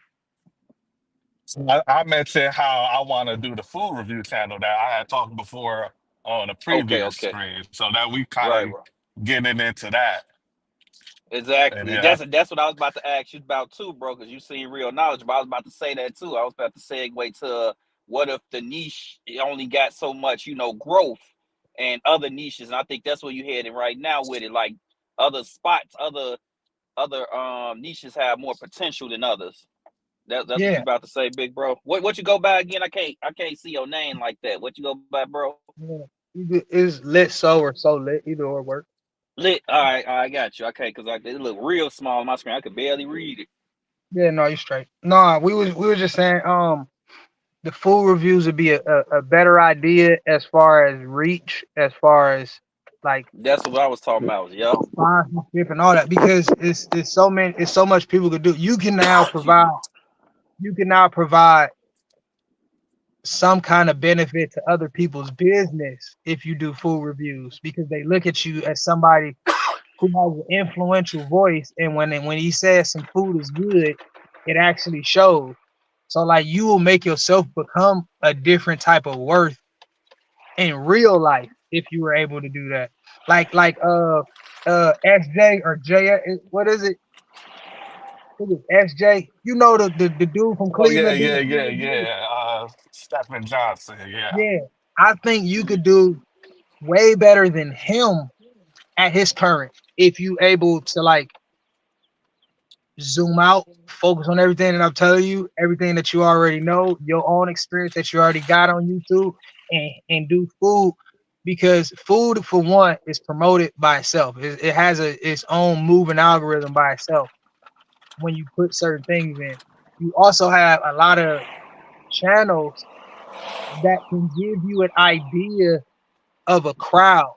I mentioned how I want to do the food review channel that I had talked before on a Okay, previous okay, stream, so that we kind right, of right. getting into that. And Exactly. yeah, That's what I was about to ask you about too, bro. Because you seem real knowledgeable. I was about to say that too. I was about to segue to what if the niche only got so much, growth and other niches, and I think that's where you headed right now with it. Like other spots, other niches have more potential than others. That's what yeah, you about to say, big bro. What you go by again? I can't see your name like that. What you go by, bro? yeah. It's lit so or so lit, either or work. Lit. All right, I got you. Okay, because it look real small on my screen. I could barely read it. Yeah, no, you straight. No, we were just saying the food reviews would be a better idea as far as reach, as far as like That's what I was talking about. Yep. sponsorship and all that because it's so much people could do. Excuse me. You can now provide some kind of benefit to other people's business if you do food reviews because they look at you as somebody who has an influential voice, and when he says some food is good, it actually shows. So like you will make yourself become a different type of worth in real life if you were able to do that. Like SJ or J, what is it? I think it's SJ. You know the dude from oh yeah, Cleveland yeah, doing yeah, food reviews? yeah. Stephen Johnson, yeah. Yeah. I think you could do way better than him at his current if you able to like zoom out, focus on everything that I'm telling you, everything that you already know, your own experience that you already got on YouTube, and do food because food for one is promoted by itself. It has its own moving algorithm by itself when you put certain things in. You also have a lot of channels that can give you an idea of a crowd,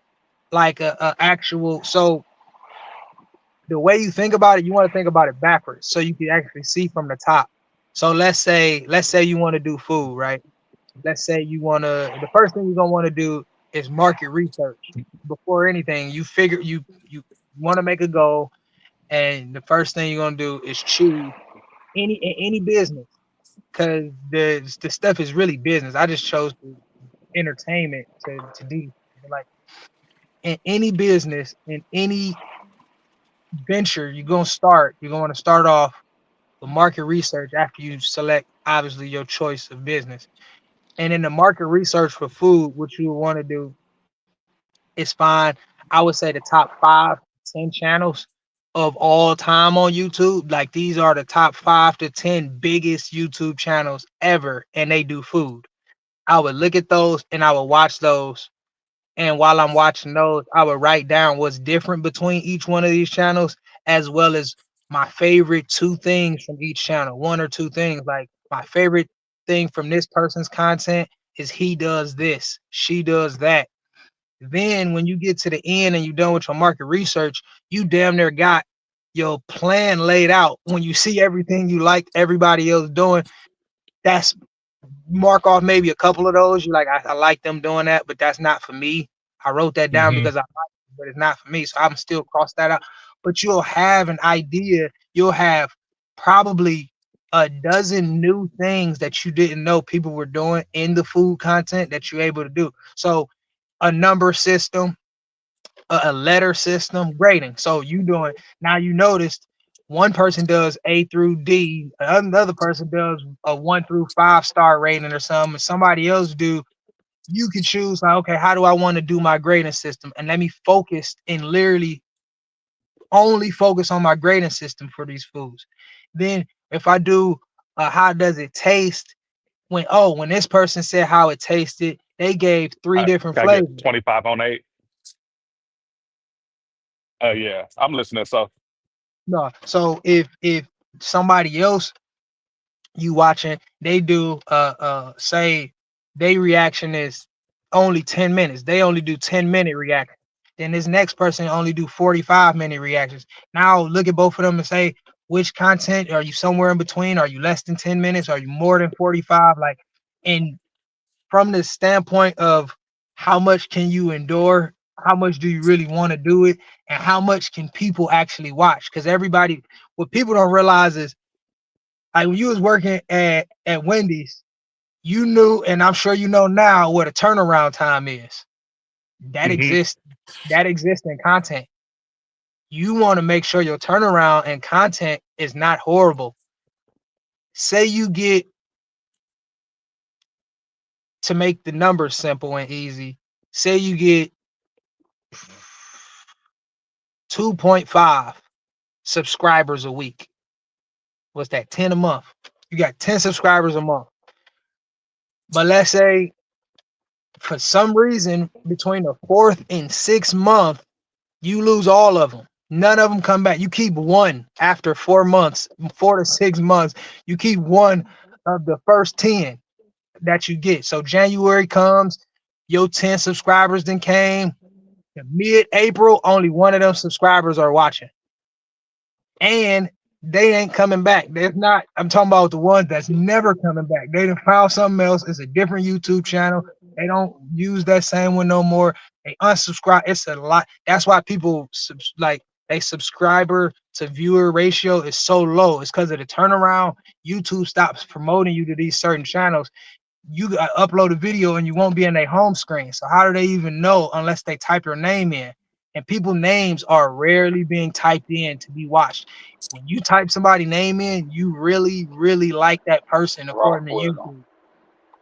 like a actual. So the way you think about it, you want to think about it backwards so you can actually see from the top. So let's say you want to do food, right? Let's say you want to the first thing you're going to want to do is market research. Before anything, you figure you want to make a goal and the first thing you're going to do is choose any business cuz the stuff is really business. I just chose entertainment to do like in any business in any venture you're going to start off the market research after you select obviously your choice of business. And in the market research for food, what you want to do is find, I would say, the top 5 to 10 channels of all time on YouTube. Like these are the top 5 to 10 biggest YouTube channels ever, and they do food. I would look at those and I would watch those. And while I'm watching those, I would write down what's different between each one of these channels, as well as my favorite 2 things from each channel, 1 or 2 things. Like my favorite thing from this person's content is he does this, she does that. Then when you get to the end and you're done with your market research, you damn near got your plan laid out. When you see everything you like everybody else doing, that's mark off maybe a couple of those. You like, I like them doing that, but that's not for me. I wrote that down Hmm. because I like it, but it's not for me. So I'm still cross that out. But you'll have an idea. You'll have probably a dozen new things that you didn't know people were doing in the food content that you're able to do. So a number system, a letter system, grading. So you doing now you noticed one person does A through D, another person does a 1 through 5 star rating or something, and somebody else do. You can choose like, okay, how do I want to do my grading system? And let me focus and literally only focus on my grading system for these foods. Then if I do how does it taste, when this person said how it tasted, they gave three I different gotta get flavors. 25 on 8. Yeah, I'm listening. So, No, so if somebody else you watching, they do say they reaction is only 10 minutes. They only do 10-minute reaction. Then this next person only do 45-minute reactions. Now look at both of them and say which content are you somewhere in between? Are you less than 10 minutes? Are you more than 45? Like, and from the standpoint of how much can you endure, how much do you really want to do it, and how much can people actually watch? Because everybody, what people don't realize is, like when you was working at Wendy's, you knew, and I'm sure you know now what a turnaround time is. That hmm exists. That exists in content. You want to make sure your turnaround and content is not horrible. Say you get, to make the numbers simple and easy, say you get 2.5 subscribers a week. What's that? 10 a month. You got 10 subscribers a month. But let's say for some reason between the fourth and sixth month, you lose all of them. None of them come back. You keep one after 4 months, 4 to 6 months. You keep one of the first 10 that you get. So January comes, your 10 subscribers then came. Mid-April, only one of them subscribers are watching. And they ain't coming back. They're not, I'm talking about the ones that's never coming back. They done found something else. It's a different YouTube channel. They don't use that same one no more. They unsubscribe. It's a lot. That's why people like they subscriber to viewer ratio is so low. It's because of the turnaround. YouTube stops promoting you to these certain channels. You upload a video and you won't be in their home screen. So how do they even know unless they type your name in? And people names are rarely being typed in to be watched. When you type somebody name in, you really, really like that person Rock according to with them. YouTube.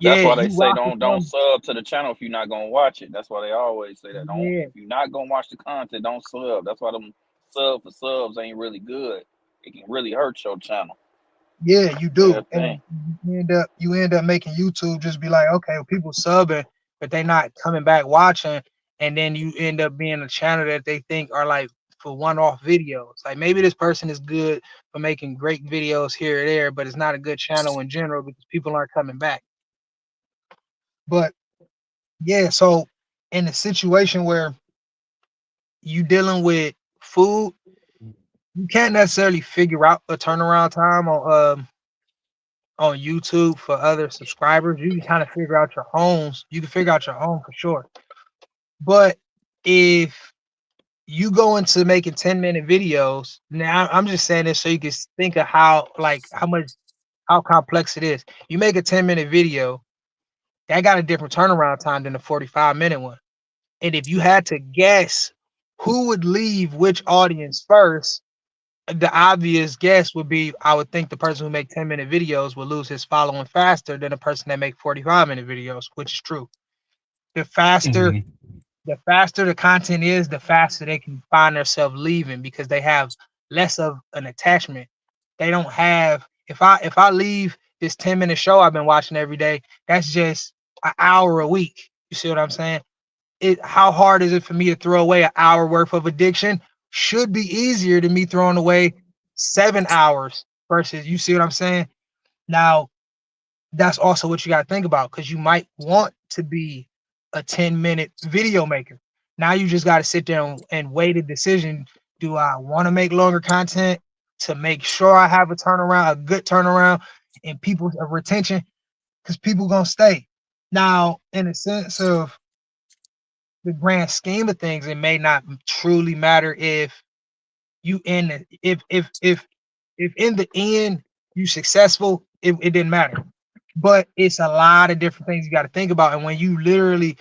That's Yeah, why they you say rock with don't them. sub to the channel if you're not gonna watch it. That's why they always say that. Don't Yeah, if you're not gonna watch the content, don't sub. That's why them sub for subs ain't really good. It can really hurt your channel. yeah, you Real do. And thing. you end up making YouTube just be like, okay, well, people subbing, but they not coming back watching, and then you end up being a channel that they think are like for one-off videos. Like maybe this person is good for making great videos here or there, but it's not a good channel in general because people aren't coming back. But yeah, so in a situation where you dealing with food, you can't necessarily figure out a turnaround time on YouTube for other subscribers. You can kind of figure out your own. You can figure out your own for sure. But if you go into making 10-minute videos, now I'm just saying this so you can think of how complex it is. You make a 10-minute video, that got a different turnaround time than the 45-minute one. And if you had to guess who would leave which audience first, the obvious guess would be I would think the person who make 10-minute videos will lose his following faster than the person that make 45-minute videos, which is true. The faster hmm the faster the content is, the faster they can find themselves leaving because they have less of an attachment. They don't have, if I leave this 10-minute show I've been watching every day, that's just an hour a week. You see what I'm saying? How hard is it for me to throw away an hour worth of addiction? Should be easier than me throwing away 7 hours versus, you see what I'm saying? Now, that's also what you got to think about because you might want to be a 10-minute video maker. Now you just got to sit there and weigh the decision. Do I want to make longer content to make sure I have a turnaround, a good turnaround, and people's retention? Because people gonna stay. Now, in a sense of the grand scheme of things, it may not truly matter if you in the, if in the end you successful, it didn't matter. But it's a lot of different things you got to think about. And when you literally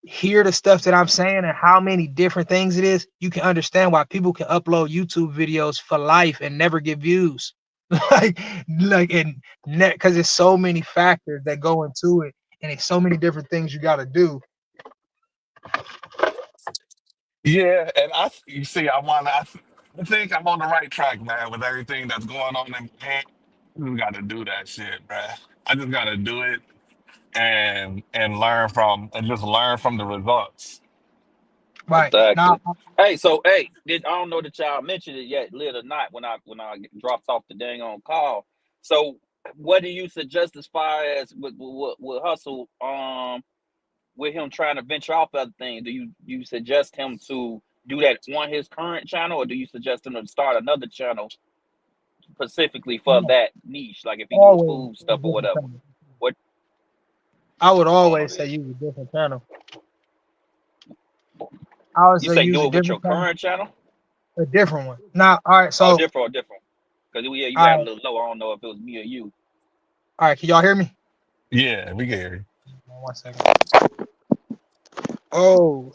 hear the stuff that I'm saying and how many different things it is, you can understand why people can upload YouTube videos for life and never get views. like, and because there's so many factors that go into it, and it's so many different things you got to do. Yeah, and you see, I think I'm on the right track, man, with everything that's going on in my head. I just gotta do that shit, bruh. I just gotta do it and just learn from the results. Right now, Exactly. Hey, so hey, I don't know that y'all mentioned it yet, lit or not, when I dropped off the dang on call. So, what do you suggest as far as with hustle? With him trying to venture off other things, do you suggest him to do that on his current channel, or do you suggest him to start another channel specifically for no, that niche? Like if he do his always food a stuff or different whatever. channel. What I would I don't know always say this. use a different channel. I would You say say use do a it with your different channel, current channel? a different one. Now, all right, Oh, so different or different. Because yeah, you all had a right, little low. I don't know if it was me or you. all right, can y'all hear me? Yeah, we get here. 1 second. Oh,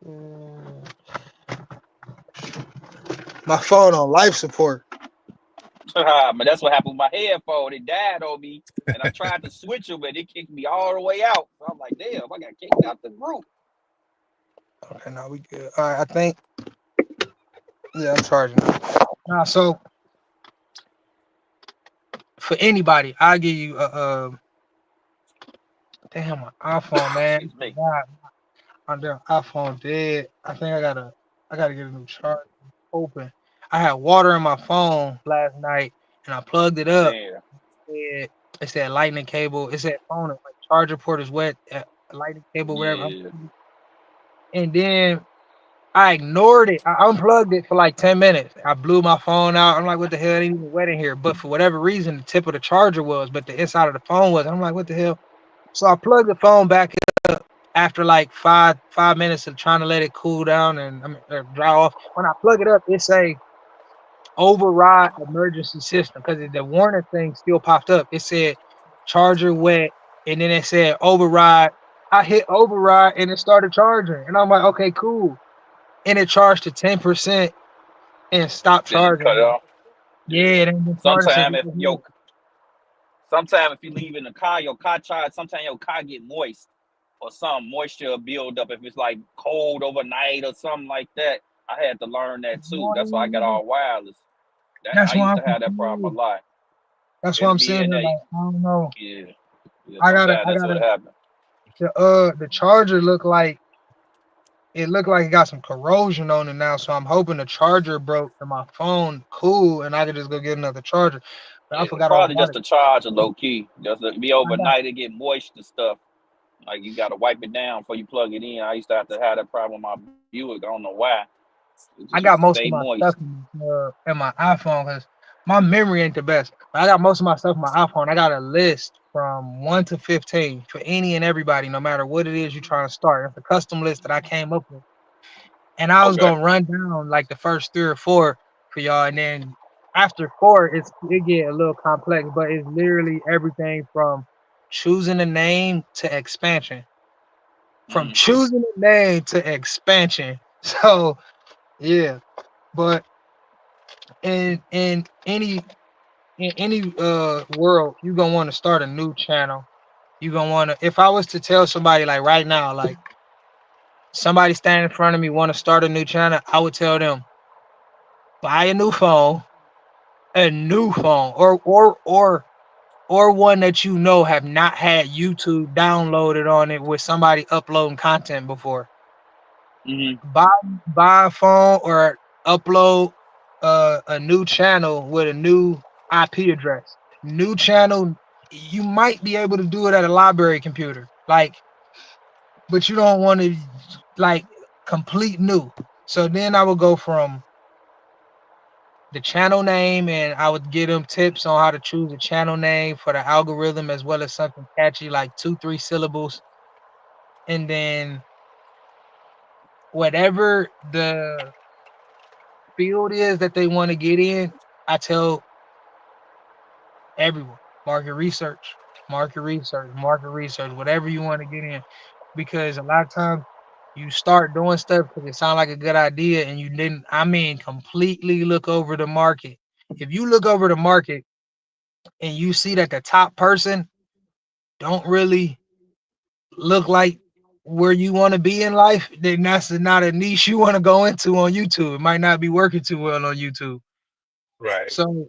mm, my phone on life support. But that's what happened with my headphone. It died on me, and I tried to switch them, but it kicked me all the way out. So I'm like, damn, I got kicked out the group. Okay, now we good. All right, I think yeah, I'm charging now. Nah, so for anybody, I'll give you damn my iPhone, man. Excuse me. God, my damn iPhone dead. I gotta get a new charger. Open. I had water in my phone last night and I plugged it up. Damn. It said lightning cable. It said phone like charger port is wet. Lightning cable, whatever. Yeah. And then I ignored it. I unplugged it for like 10 minutes. I blew my phone out. I'm like, what the hell? It ain't even wet in here. But for whatever reason, the tip of the charger was, but the inside of the phone was. I'm like, what the hell? So I plugged the phone back after like five minutes of trying to let it cool down and dry off. When I plug it up, it say override emergency system because the warning thing still popped up. It said charger wet, and then it said override. I hit override and it started charging, and I'm like, okay, cool. And it charged to 10% and stopped Then cut it charging. off. Yeah, Yeah. it ain't been charging since Sometime if last night. yo, sometime if you leave in the car, your car charge. Sometimes your car get moist, or some moisture build up if it's like cold overnight or something like that. I had to learn that too. That's why I got all wireless. That That's I why used I'm to have that problem a confused. lot. That's why It'll I'm be saying in that there. like I don't know. Yeah. Yeah. I gotta Sometimes I that's what gotta happened. the charger looked like it got some corrosion on it now, so I'm hoping the charger broke and my phone cool and I could just go get another charger. But I Yeah, forgot all probably about just it. a charge or low key. Just to be I got overnight and get moist and stuff. Like you gotta wipe it down before you plug it in. I used to have to have that problem with my Buick. I don't know why. It just I used to got most stay of my moist. stuff in my iPhone because my memory ain't the best. But I got most of my stuff in my iPhone. I got a list from 1 to 15 for any and everybody, no matter what it is you're trying to start. It's a custom list that I came up with. And I was Okay. gonna run down like the first 3 or 4 for y'all, and then after 4, it get a little complex, but it's literally everything from choosing a name to expansion. From Mm. choosing a name to expansion. So yeah, but in any world, you gonna want to start a new channel. You gonna want to. If I was to tell somebody like right now, like somebody standing in front of me want to start a new channel, I would tell them buy a new phone, or one that you know have not had YouTube downloaded on it with somebody uploading content before. Hmm. Buy buy a phone or upload a new channel with a new IP address. New channel, you might be able to do it at a library computer, like, but you don't want to like complete new. So then I would go from the channel name and I would give them tips on how to choose a channel name for the algorithm as well as something catchy like 2, 3 syllables. And then whatever the field is that they want to get in, I tell everyone market research, market research, whatever you want to get in. Because a lot of times you start doing stuff because it sounds like a good idea and you didn't, I mean, completely look over the market. If you look over the market and you see that the top person don't really look like where you want to be in life, then that's not a niche you want to go into on YouTube. It might not be working too well on YouTube. Right. So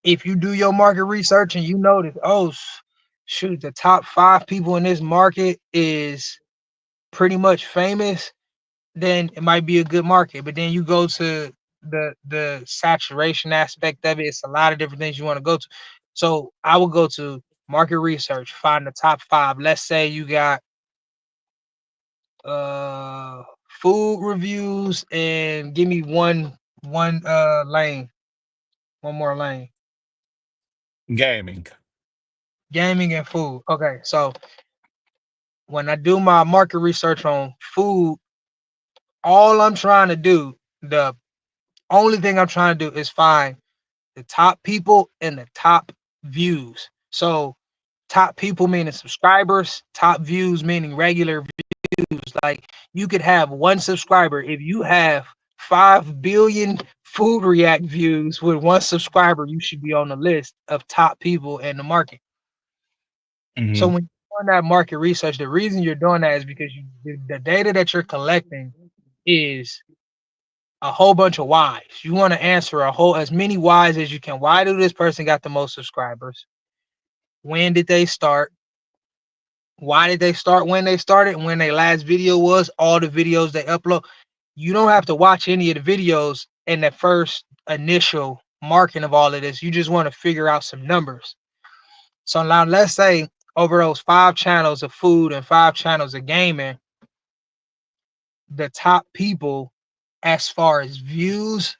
if you do your market research and you notice, oh shoot, the top 5 people in this market is pretty much famous, then it might be a good market. But then you go to the saturation aspect of it. It's a lot of different things you want to go to. So I would go to market research, find the top 5. Let's say you got uh food reviews, and give me one lane, one more lane. Gaming. Gaming and food. Okay, so when I do my market research on food, all I'm trying to do, the only thing I'm trying to do is find the top people and the top views. So top people meaning subscribers, top views meaning regular views. Like you could have one subscriber. If you have 5 billion food react views with one subscriber, you should be on the list of top people in the market. So Hmm. when you're doing that market research, the reason you're doing that is because the data that you're collecting is a whole bunch of whys. You want to answer a whole as many whys as you can. Why do this person got the most subscribers? When did they start? Why did they start when they started? When their last video was, all the videos they upload. You don't have to watch any of the videos in the first initial marking of all of this. You just want to figure out some numbers. So now let's say over those 5 channels of food and 5 channels of gaming, the top people as far as views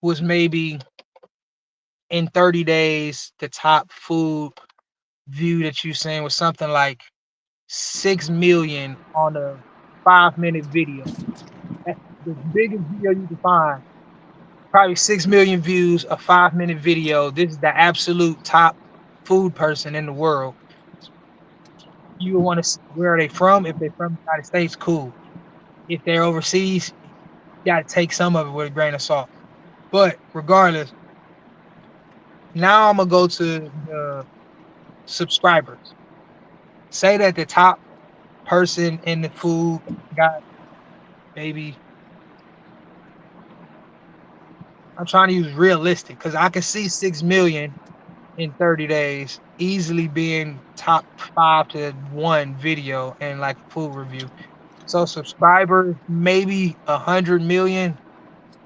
was maybe in 30 days, the top food view that you seen was something like 6 million on a 5 minute video. That's the biggest video you can find. Probably 6 million views, a 5 minute video. This is the absolute top food person in the world. You want to see where are they from. If they're from the United States, cool. If they're overseas, you got to take some of it with a grain of salt. But regardless, now I'm gonna go to the subscribers. Say that the top person in the food got maybe, I'm trying to use realistic because I can see 6 million in 30 days easily being top 5 to 1 video and like food review. So subscribers, maybe 100 million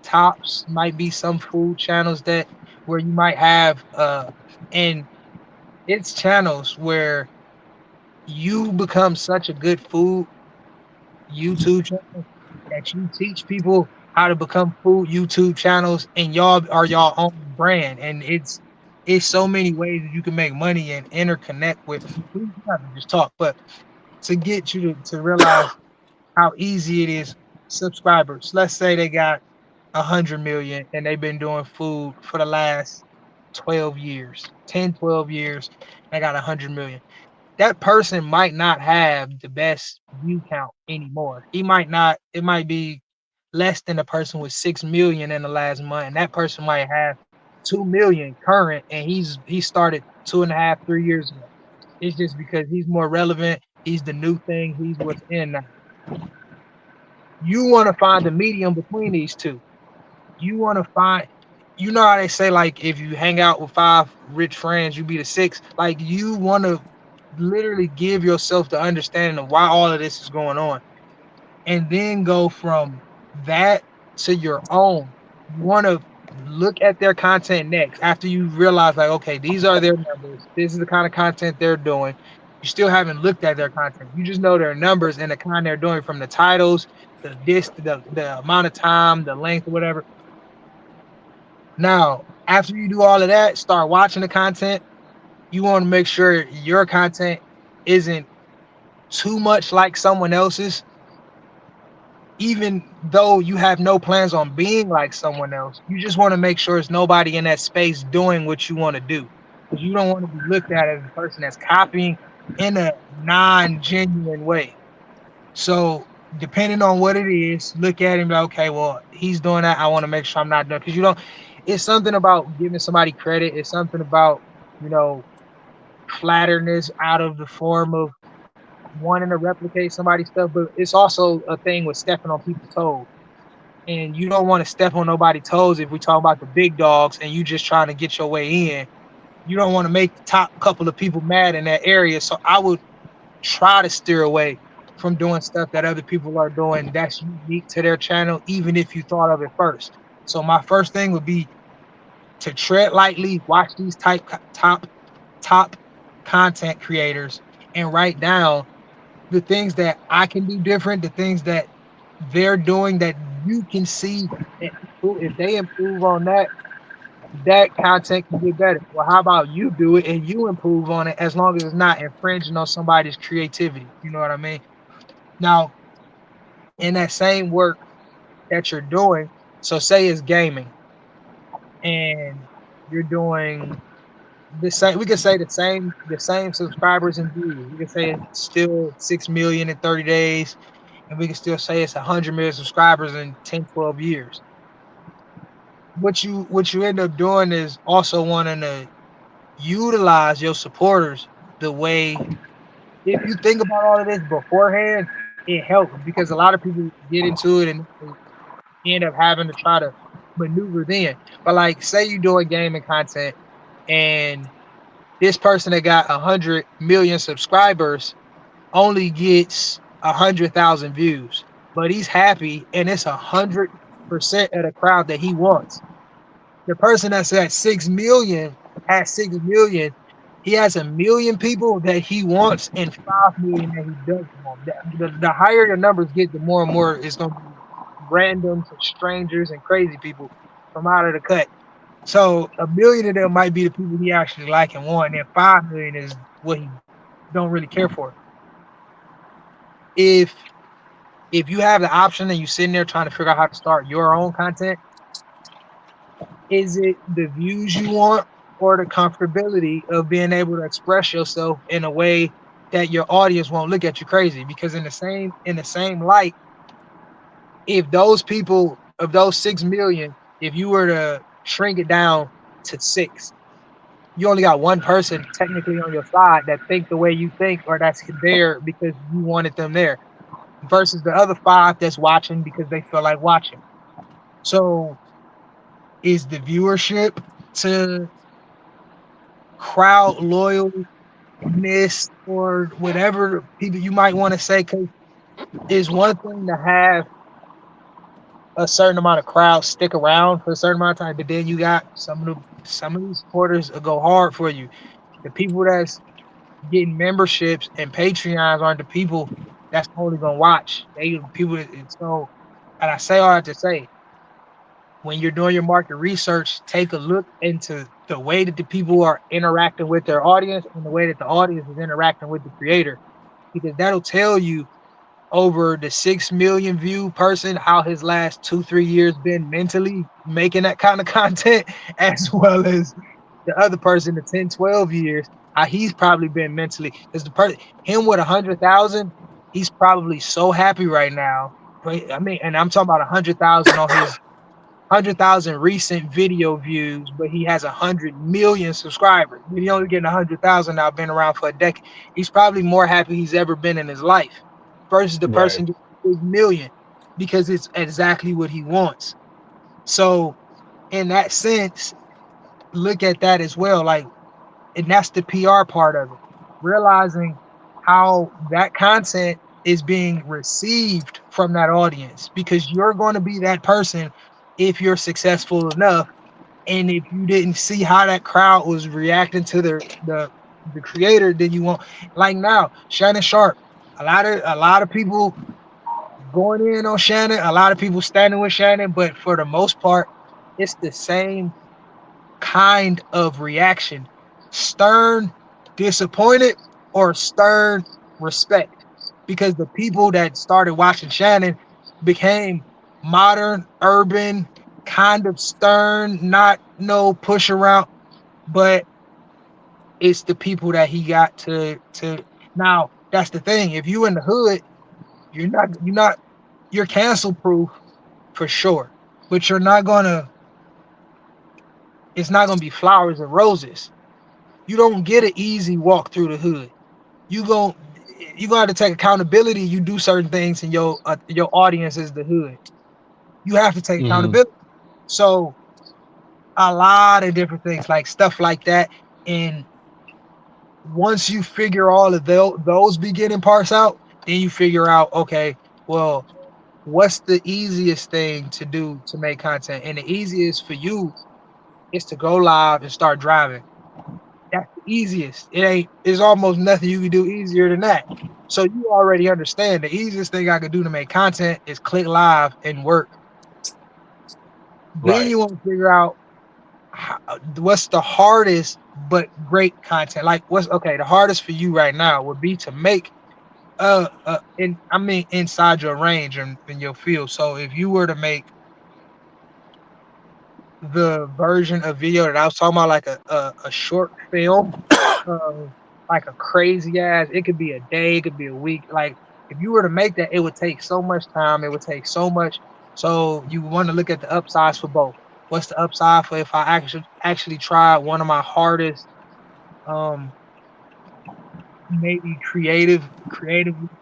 tops, might be some food channels that where you might have and it's channels where you become such a good food YouTube channel that you teach people how to become food YouTube channels, and y'all are y'all own brand. And it's so many ways that you can make money and interconnect with. We don't have to just talk, but to get you to realize how easy it is. Subscribers, let's say they got 100 million and they've been doing food for the last 12 years, 10, 12 years. They got 100 million. That person might not have the best view count anymore. He might not, it might be less than a person with 6 million in the last month. And that person might have 2 million current and he started 2.5, 3 years ago. It's just because he's more relevant, he's the new thing, he's what's in now. You want to find the medium between these two. You want to find, you know how they say, like, if you hang out with 5 rich friends, you be the sixth. Like, you want to literally give yourself the understanding of why all of this is going on, and then go from that to your own. You want to look at their content next after you realize, like, okay, these are their numbers. This is the kind of content they're doing. You still haven't looked at their content. You just know their numbers and the kind they're doing from the titles, the amount of time, the length, or whatever. Now, after you do all of that, start watching the content. You want to make sure your content isn't too much like someone else's, even though you have no plans on being like someone else. You just want to make sure it's nobody in that space doing what you want to do. Because you don't want to be looked at as a person that's copying in a non-genuine way. So depending on what it is, look at him like, okay, well, he's doing that. I want to make sure I'm not doing, because you don't, it's something about giving somebody credit. It's something about, you know, flatterness out of the form of wanting to replicate somebody's stuff, but it's also a thing with stepping on people's toes. And you don't want to step on nobody's toes if we talk about the big dogs and you just trying to get your way in. You don't want to make the top couple of people mad in that area. So I would try to steer away from doing stuff that other people are doing that's unique to their channel, even if you thought of it first. So my first thing would be to tread lightly, watch these top content creators and write down the things that I can do different, the things that they're doing that you can see and if they improve on that, that content can get better. Well, how about you do it and you improve on it as long as it's not infringing on somebody's creativity? You know what I mean? Now, in that same work that you're doing, so say it's gaming and you're doing the same, we could say the same subscribers and views. We could say it's still 6 million in 30 days, and we can still say it's 100 million subscribers in 10, 12 years. What you end up doing is also wanting to utilize your supporters the way, if you think about all of this beforehand, it helps because a lot of people get into it and they end up having to try to maneuver then. But like say you're doing gaming content and this person that got 100 million subscribers only gets 100,000 views, but he's happy and it's 100% of the crowd that he wants. The person that's at 6 million has 6 million. He has 1 million people that he wants and 5 million that he doesn't want. The higher your numbers get, the more and more it's going to be randoms and strangers and crazy people from out of the cut. So 1 million of them might be the people he actually like and want, and 5 million is what he don't really care for. If if you have the option and you're sitting there trying to figure out how to start your own content, is it the views you want or the comfortability of being able to express yourself in a way that your audience won't look at you crazy? Because in the same light, if those people of those 6 million, if you were to shrink it down to six, you only got one person technically on your side that think the way you think or that's there because you wanted them there versus the other five that's watching because they feel like watching. So is the viewership to crowd loyalness or whatever people you might want to say? Because it's one thing to have a certain amount of crowd stick around for a certain amount of time, but then you got some of these supporters will go hard for you. The people that's getting memberships and Patreons aren't the people that's only gonna watch. They people so, and I say all that to say, when you're doing your market research, take a look into the way that the people are interacting with their audience and the way that the audience is interacting with the creator, because that'll tell you over the 6 million view person how his last 2 3 years been mentally making that kind of content, as well as the other person the 10 12 years how he's probably been mentally, because the person him with 100,000, he's probably so happy right now. But I mean, and I'm talking about 100,000 on his 100,000 recent video views, but he has 100 million subscribers. He only getting 100,000 now, been around for a decade. He's probably more happy he's ever been in his life versus the Right. person getting 6 million because it's exactly what he wants. So in that sense, look at that as well. Like, and that's the PR part of it. Realizing how that content is being received from that audience, because you're going to be that person if you're successful enough. And if you didn't see how that crowd was reacting to the creator, then you won't. Like now, Shannon Sharp, a lot of people going in on Shannon, a lot of people standing with Shannon, but for the most part, it's the same kind of reaction: stern, disappointed, or stern respect. Because the people that started watching Shannon became modern, urban, kind of stern, not no push around, but it's the people that he got to now. That's the thing. If you in the hood, you're cancel proof for sure. But you're not gonna it's not gonna be flowers and roses. You don't get an easy walk through the hood. You go. you got to take accountability. You do certain things, and your audience is the hood. You have to take Hmm. accountability. So a lot of different things, like stuff like that. And once you figure all of those beginning parts out, then you figure out, okay, well, what's the easiest thing to do to make content? And the easiest for you is to go live and start driving. That's the easiest. It ain't. It's almost nothing you can do easier than that. So you already understand the easiest thing I could do to make content is click live and work. Then Right. you want to figure out what's the hardest but great content. Like what's okay? The hardest for you right now would be to make in I mean inside your range and in your field. So if you were to make the version of video that I was talking about, like a short film, like a crazy ass. It could be a day, it could be a week. Like if you were to make that, it would take so much time. It would take so much. So you want to look at the upsides for both. What's the upside for if I actually try one of my hardest, um, maybe creative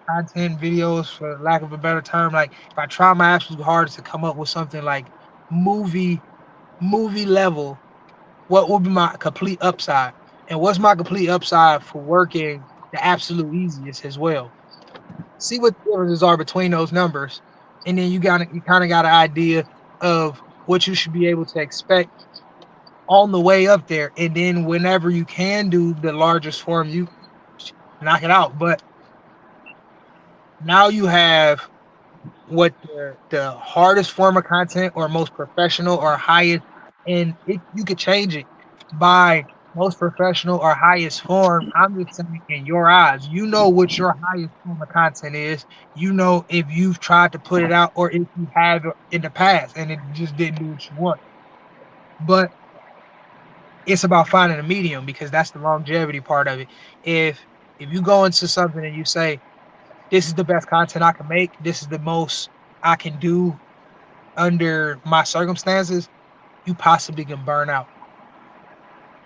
content videos, for lack of a better term. Like if I try my absolute hardest to come up with something like movie movie level, what would be my complete upside? And what's my complete upside for working the absolute easiest as well? See what the differences are between those numbers. And then you kind of got an idea of what you should be able to expect on the way up there. And then whenever you can do the largest form, you knock it out. But now you have what the hardest form of content or most professional or highest, and you could change it by most professional or highest form. I'm just saying in your eyes, you know what your highest form of content is. You know if you've tried to put it out or if you have in the past and it just didn't do what you want. But it's about finding a medium because that's the longevity part of it. If you go into something and you say, this is the best content I can make, this is the most I can do under my circumstances, you possibly can burn out.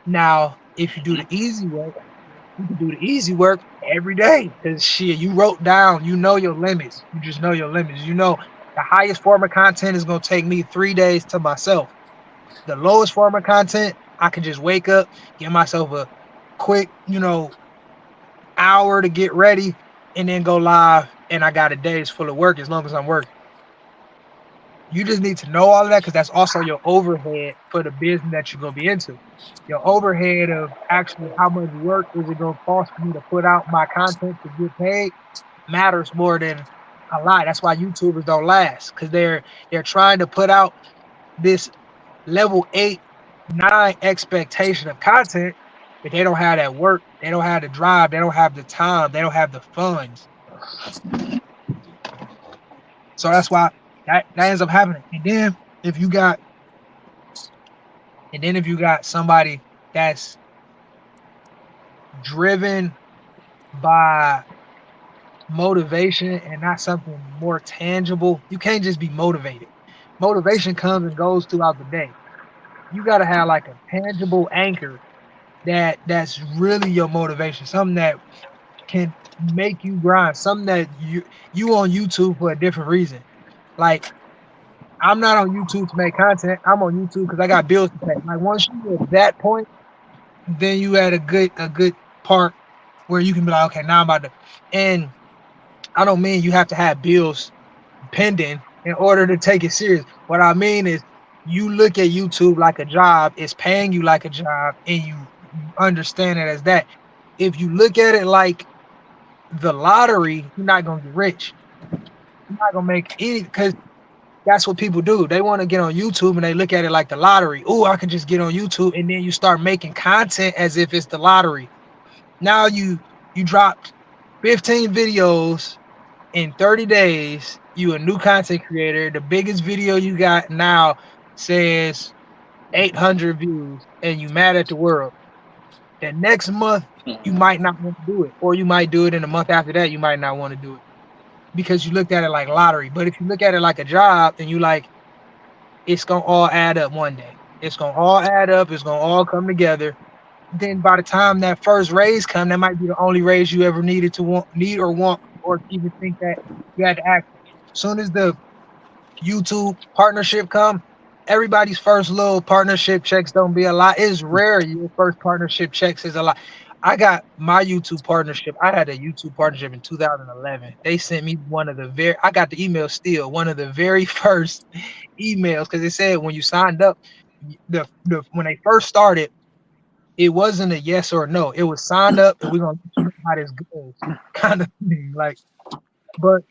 Now, if you do the easy work, you can do the easy work every day. Cause shit, you wrote down, you know your limits. You just know your limits. You know the highest form of content is gonna take me 3 days to myself. The lowest form of content, I can just wake up, give myself a quick, hour to get ready, and then go live. And I got a day's full of work as long as I'm working. You just need to know all of that because that's also your overhead for the business that you're gonna be into. Your overhead of actually how much work is it gonna cost me to put out my content to get paid matters more than a lot. That's why YouTubers don't last because they're trying to put out this level 8, 9 expectation of content, but they don't have that work, they don't have the drive, they don't have the time, they don't have the funds. So that's why that ends up happening. If you got if you got somebody that's driven by motivation and not something more tangible, you can't just be motivated. Motivation comes and goes throughout the day. You got to have like a tangible anchor that's really your motivation, something that can make you grind, something that you on YouTube for a different reason. Like I'm not on YouTube to make content. I'm on YouTube because I got bills to pay. Like once you at that point, then you had a good part where you can be like, okay, now I'm about to. And I don't mean you have to have bills pending in order to take it serious. What I mean is you look at YouTube like a job, it's paying you like a job, and you understand it as that. If you look at it like the lottery, you're not gonna get rich. You're not gonna make any because that's what people do. They want to get on YouTube and they look at it like the lottery. Oh, I can just get on YouTube, and then you start making content as if it's the lottery. Now you dropped 15 videos in 30 days. You a new content creator. The biggest video you got now says 800 views, and you mad at the world. The next month you might not want to do it, or you might do it in a month after that. You might not want to do it because you looked at it like lottery. But if you look at it like a job, and you like it's gonna all add up one day. It's gonna all add up. It's gonna all come together. Then by the time that first raise come, that might be the only raise you ever needed to want or even think that you had to act. As soon as the YouTube partnership come, everybody's first little partnership checks don't be a lot. It's rare your first partnership checks is a lot. I got my YouTube partnership. I had a YouTube partnership in 2011. They sent me one of the very. I got the email still. One of the very first emails because it said when you signed up, the when they first started, it wasn't a yes or a no. It was signed up and we're gonna let you know how this goes, kind of thing. Like, but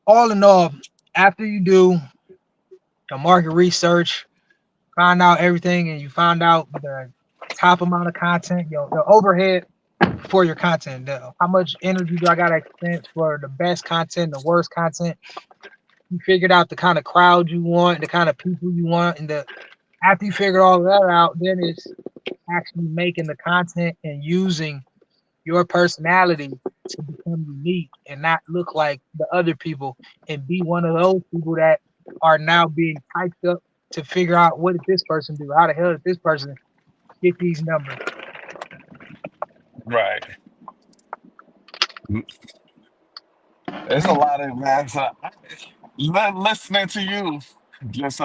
all in all, after you do the market research, find out everything, and you find out the top amount of content, the overhead for your content, how much energy do I gotta expense for the best content, the worst content. You figured out the kind of crowd you want, the kind of people you want, and the after you figure all of that out, then it's actually making the content and using your personality to become unique and not look like the other people and be one of those people that are now being typed up to figure out what did this person do? How the hell did this person get these numbers? Right. It's a lot of man. So listening to you just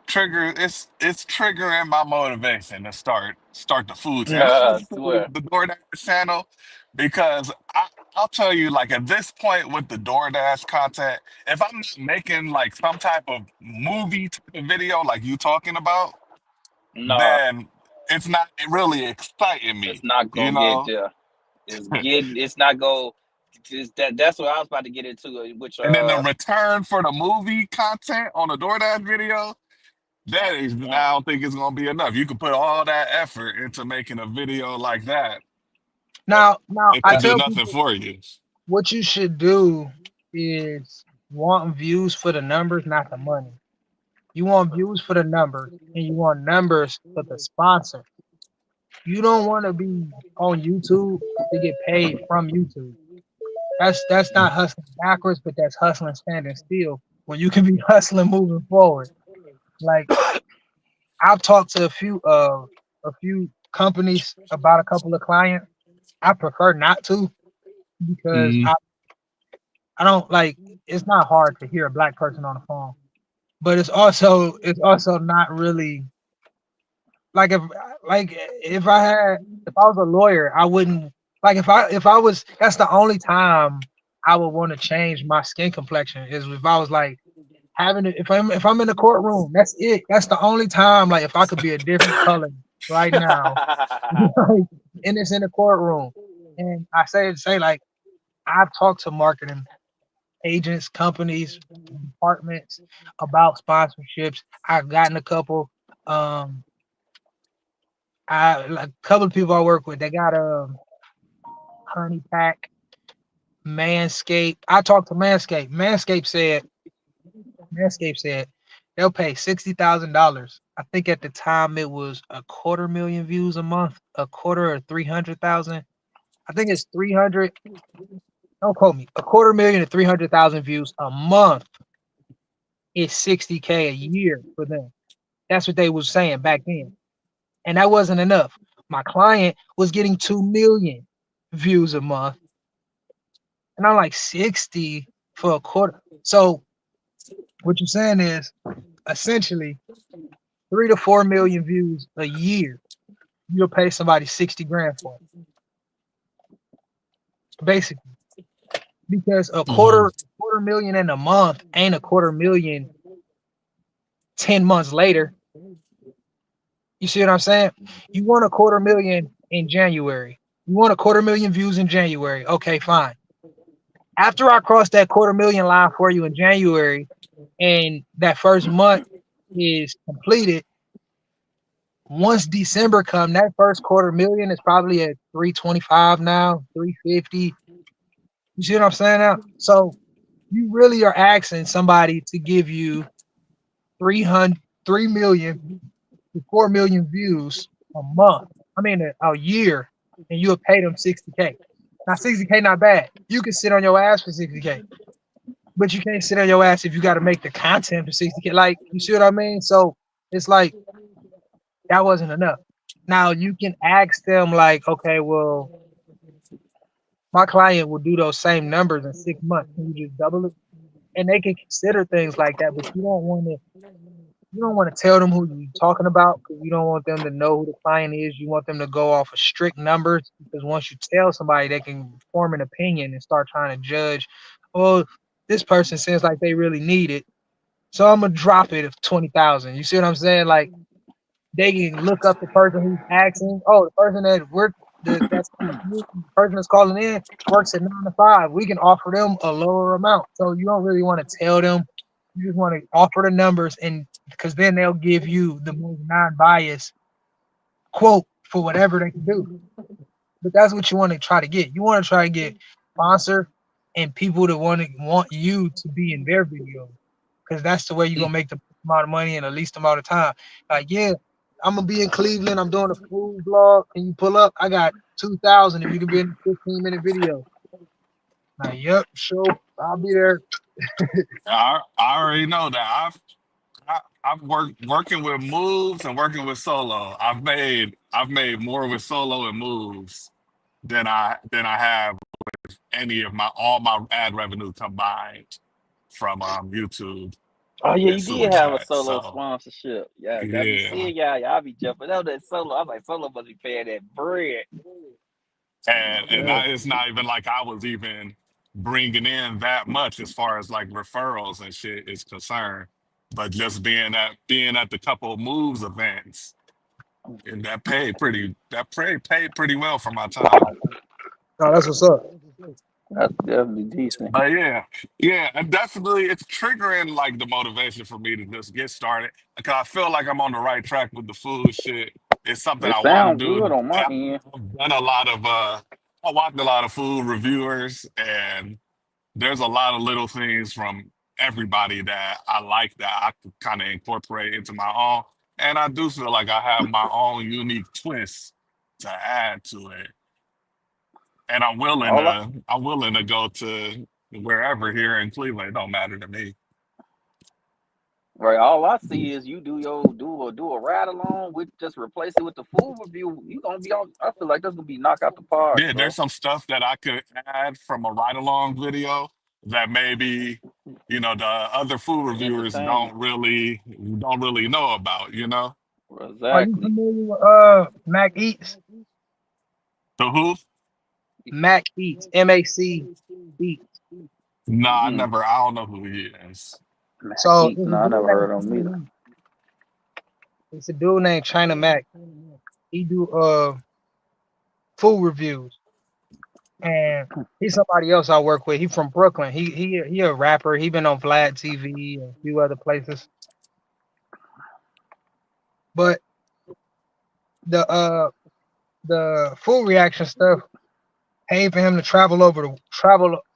trigger it's triggering my motivation to start the food channel. I'm gonna I start swear. the DoorDash channel because I'll tell you, like at this point with the DoorDash content, if I'm not making like some type of movie type of video like you talking about, Nah, then it's not really exciting it's me, not you gonna get know? there. It's not go. That's what I was about to get into. Which And then the return for the movie content on a DoorDash video, that is, mm, I don't think it's gonna be enough. You can put all that effort into making a video like that, but Now it I could do tell nothing people for you. what you should do is want views for the numbers, not the money. You want views for the numbers, and you want numbers for the sponsor. You don't want to be on YouTube to get paid from YouTube. That's not hustling backwards, but that's hustling standing still. When you can be hustling moving forward. Like I've talked to a few companies about a couple of clients. I prefer not to because Mm, I don't like it's not hard to hear a black person on the phone. But it's also not really like if I was a lawyer, I wouldn't like if I was that's the only time I would want to change my skin complexion is if I was like having it if I'm in the courtroom, that's it. That's the only time like if I could be a different color right now, like, and it's in the courtroom. And I say like I've talked to marketing agents, companies, departments about sponsorships. I've gotten a couple. Um, I like a couple of people I work with. They got a honey pack, Manscaped. I talked to Manscaped. Manscaped said they'll pay $60,000. I think at the time it was a quarter million views a month, a quarter or 300,000. I think it's 300. Don't quote me. A quarter million to 300,000 views a month is 60K a year for them. That's what they was saying back then. And that wasn't enough. My client was getting 2 million views a month. And I'm like 60 for a quarter. So what you're saying is essentially 3 to 4 million views a year. You'll pay somebody 60 grand for it, basically. Because a mhm, quarter million in a month ain't a quarter million 10 months later. You see what I'm saying? You want a quarter million in January. You want a quarter million views in January. Okay, fine. After I cross that quarter million line for you in January and that first month is completed, once December come, that first quarter million is probably at 325 now, 350. You see what I'm saying now? So you really are asking somebody to give you 300, 3 million to 4 million views a month. I mean a year, and you'll pay them 60K. Now 60K not bad. You can sit on your ass for 60K. But you can't sit on your ass if you got to make the content for 60K. Like, you see what I mean? So it's like That wasn't enough. Now you can ask them like, okay, well, my client will do those same numbers in 6 months. Can you just double it? And they can consider things like that, but you don't want to tell them who you're talking about because you don't want them to know who the client is. You want them to go off of strict numbers because once you tell somebody, they can form an opinion and start trying to judge. Oh, this person seems like they really need it, so I'm gonna drop it of 20,000. You see what I'm saying? Like they can look up the person who's asking. Oh, the person that work that's the person that's calling in works at 9 to 5. We can offer them a lower amount. So you don't really want to tell them. You just want to offer the numbers, and because then they'll give you the most non-biased quote for whatever they can do. But that's what you want to try to get. You want to try to get sponsor and people that want you to be in their video because that's the way you're gonna make the amount of money in the least amount of time. Like, yeah, I'm gonna be in Cleveland. I'm doing a food vlog. Can you pull up? I got 2,000 if you can be in a 15-minute video. Like, yep, sure, I'll be there. I already know that. I've worked working with moves and working with solo. I've made more with solo and moves than I have any of my all my ad revenue combined from YouTube Oh yeah, and you super did have a chat. solo So sponsorship. Yeah, I be yeah. seeing y'all be jumping out that solo. I was like, solo must be paying that bread. And Yeah. it's not even like I was even bringing in that much as far as like referrals and shit is concerned. But just being at the couple of moves events, and that paid pretty well for my time. Oh, that's what's up. That's definitely decent. But yeah, yeah, and definitely it's triggering like the motivation for me to just get started because I feel like I'm on the right track with the food shit. It's something It I want to sounds do. good on my And end. I've done a lot of I watched a lot of food reviewers, and there's a lot of little things from everybody that I like that I could kind of incorporate into my own. And I do feel like I have my own unique twist to add to it. And All I, I'm willing to go to wherever here in Cleveland. It don't matter to me. right, all I see is you do a ride along with just replace it with the food review. You gonna be on. I feel like that's gonna be knock out the park, Yeah, there's bro. some stuff that I could add from a ride along video that maybe, the other food reviewers Entertainment. don't really know about. Are you Exactly. familiar with Mac Eats? So who? Mac Eats, MAC Eats. No, Mm-mm. I don't know who he is. Mac So Eats. there's a No, I dude never named heard of them China either. Mac. It's a dude named China Mac. He do food reviews, and he's somebody else I work with. He from Brooklyn. He a rapper. He been on Vlad TV and a few other places. But the food reaction stuff paid for him to travel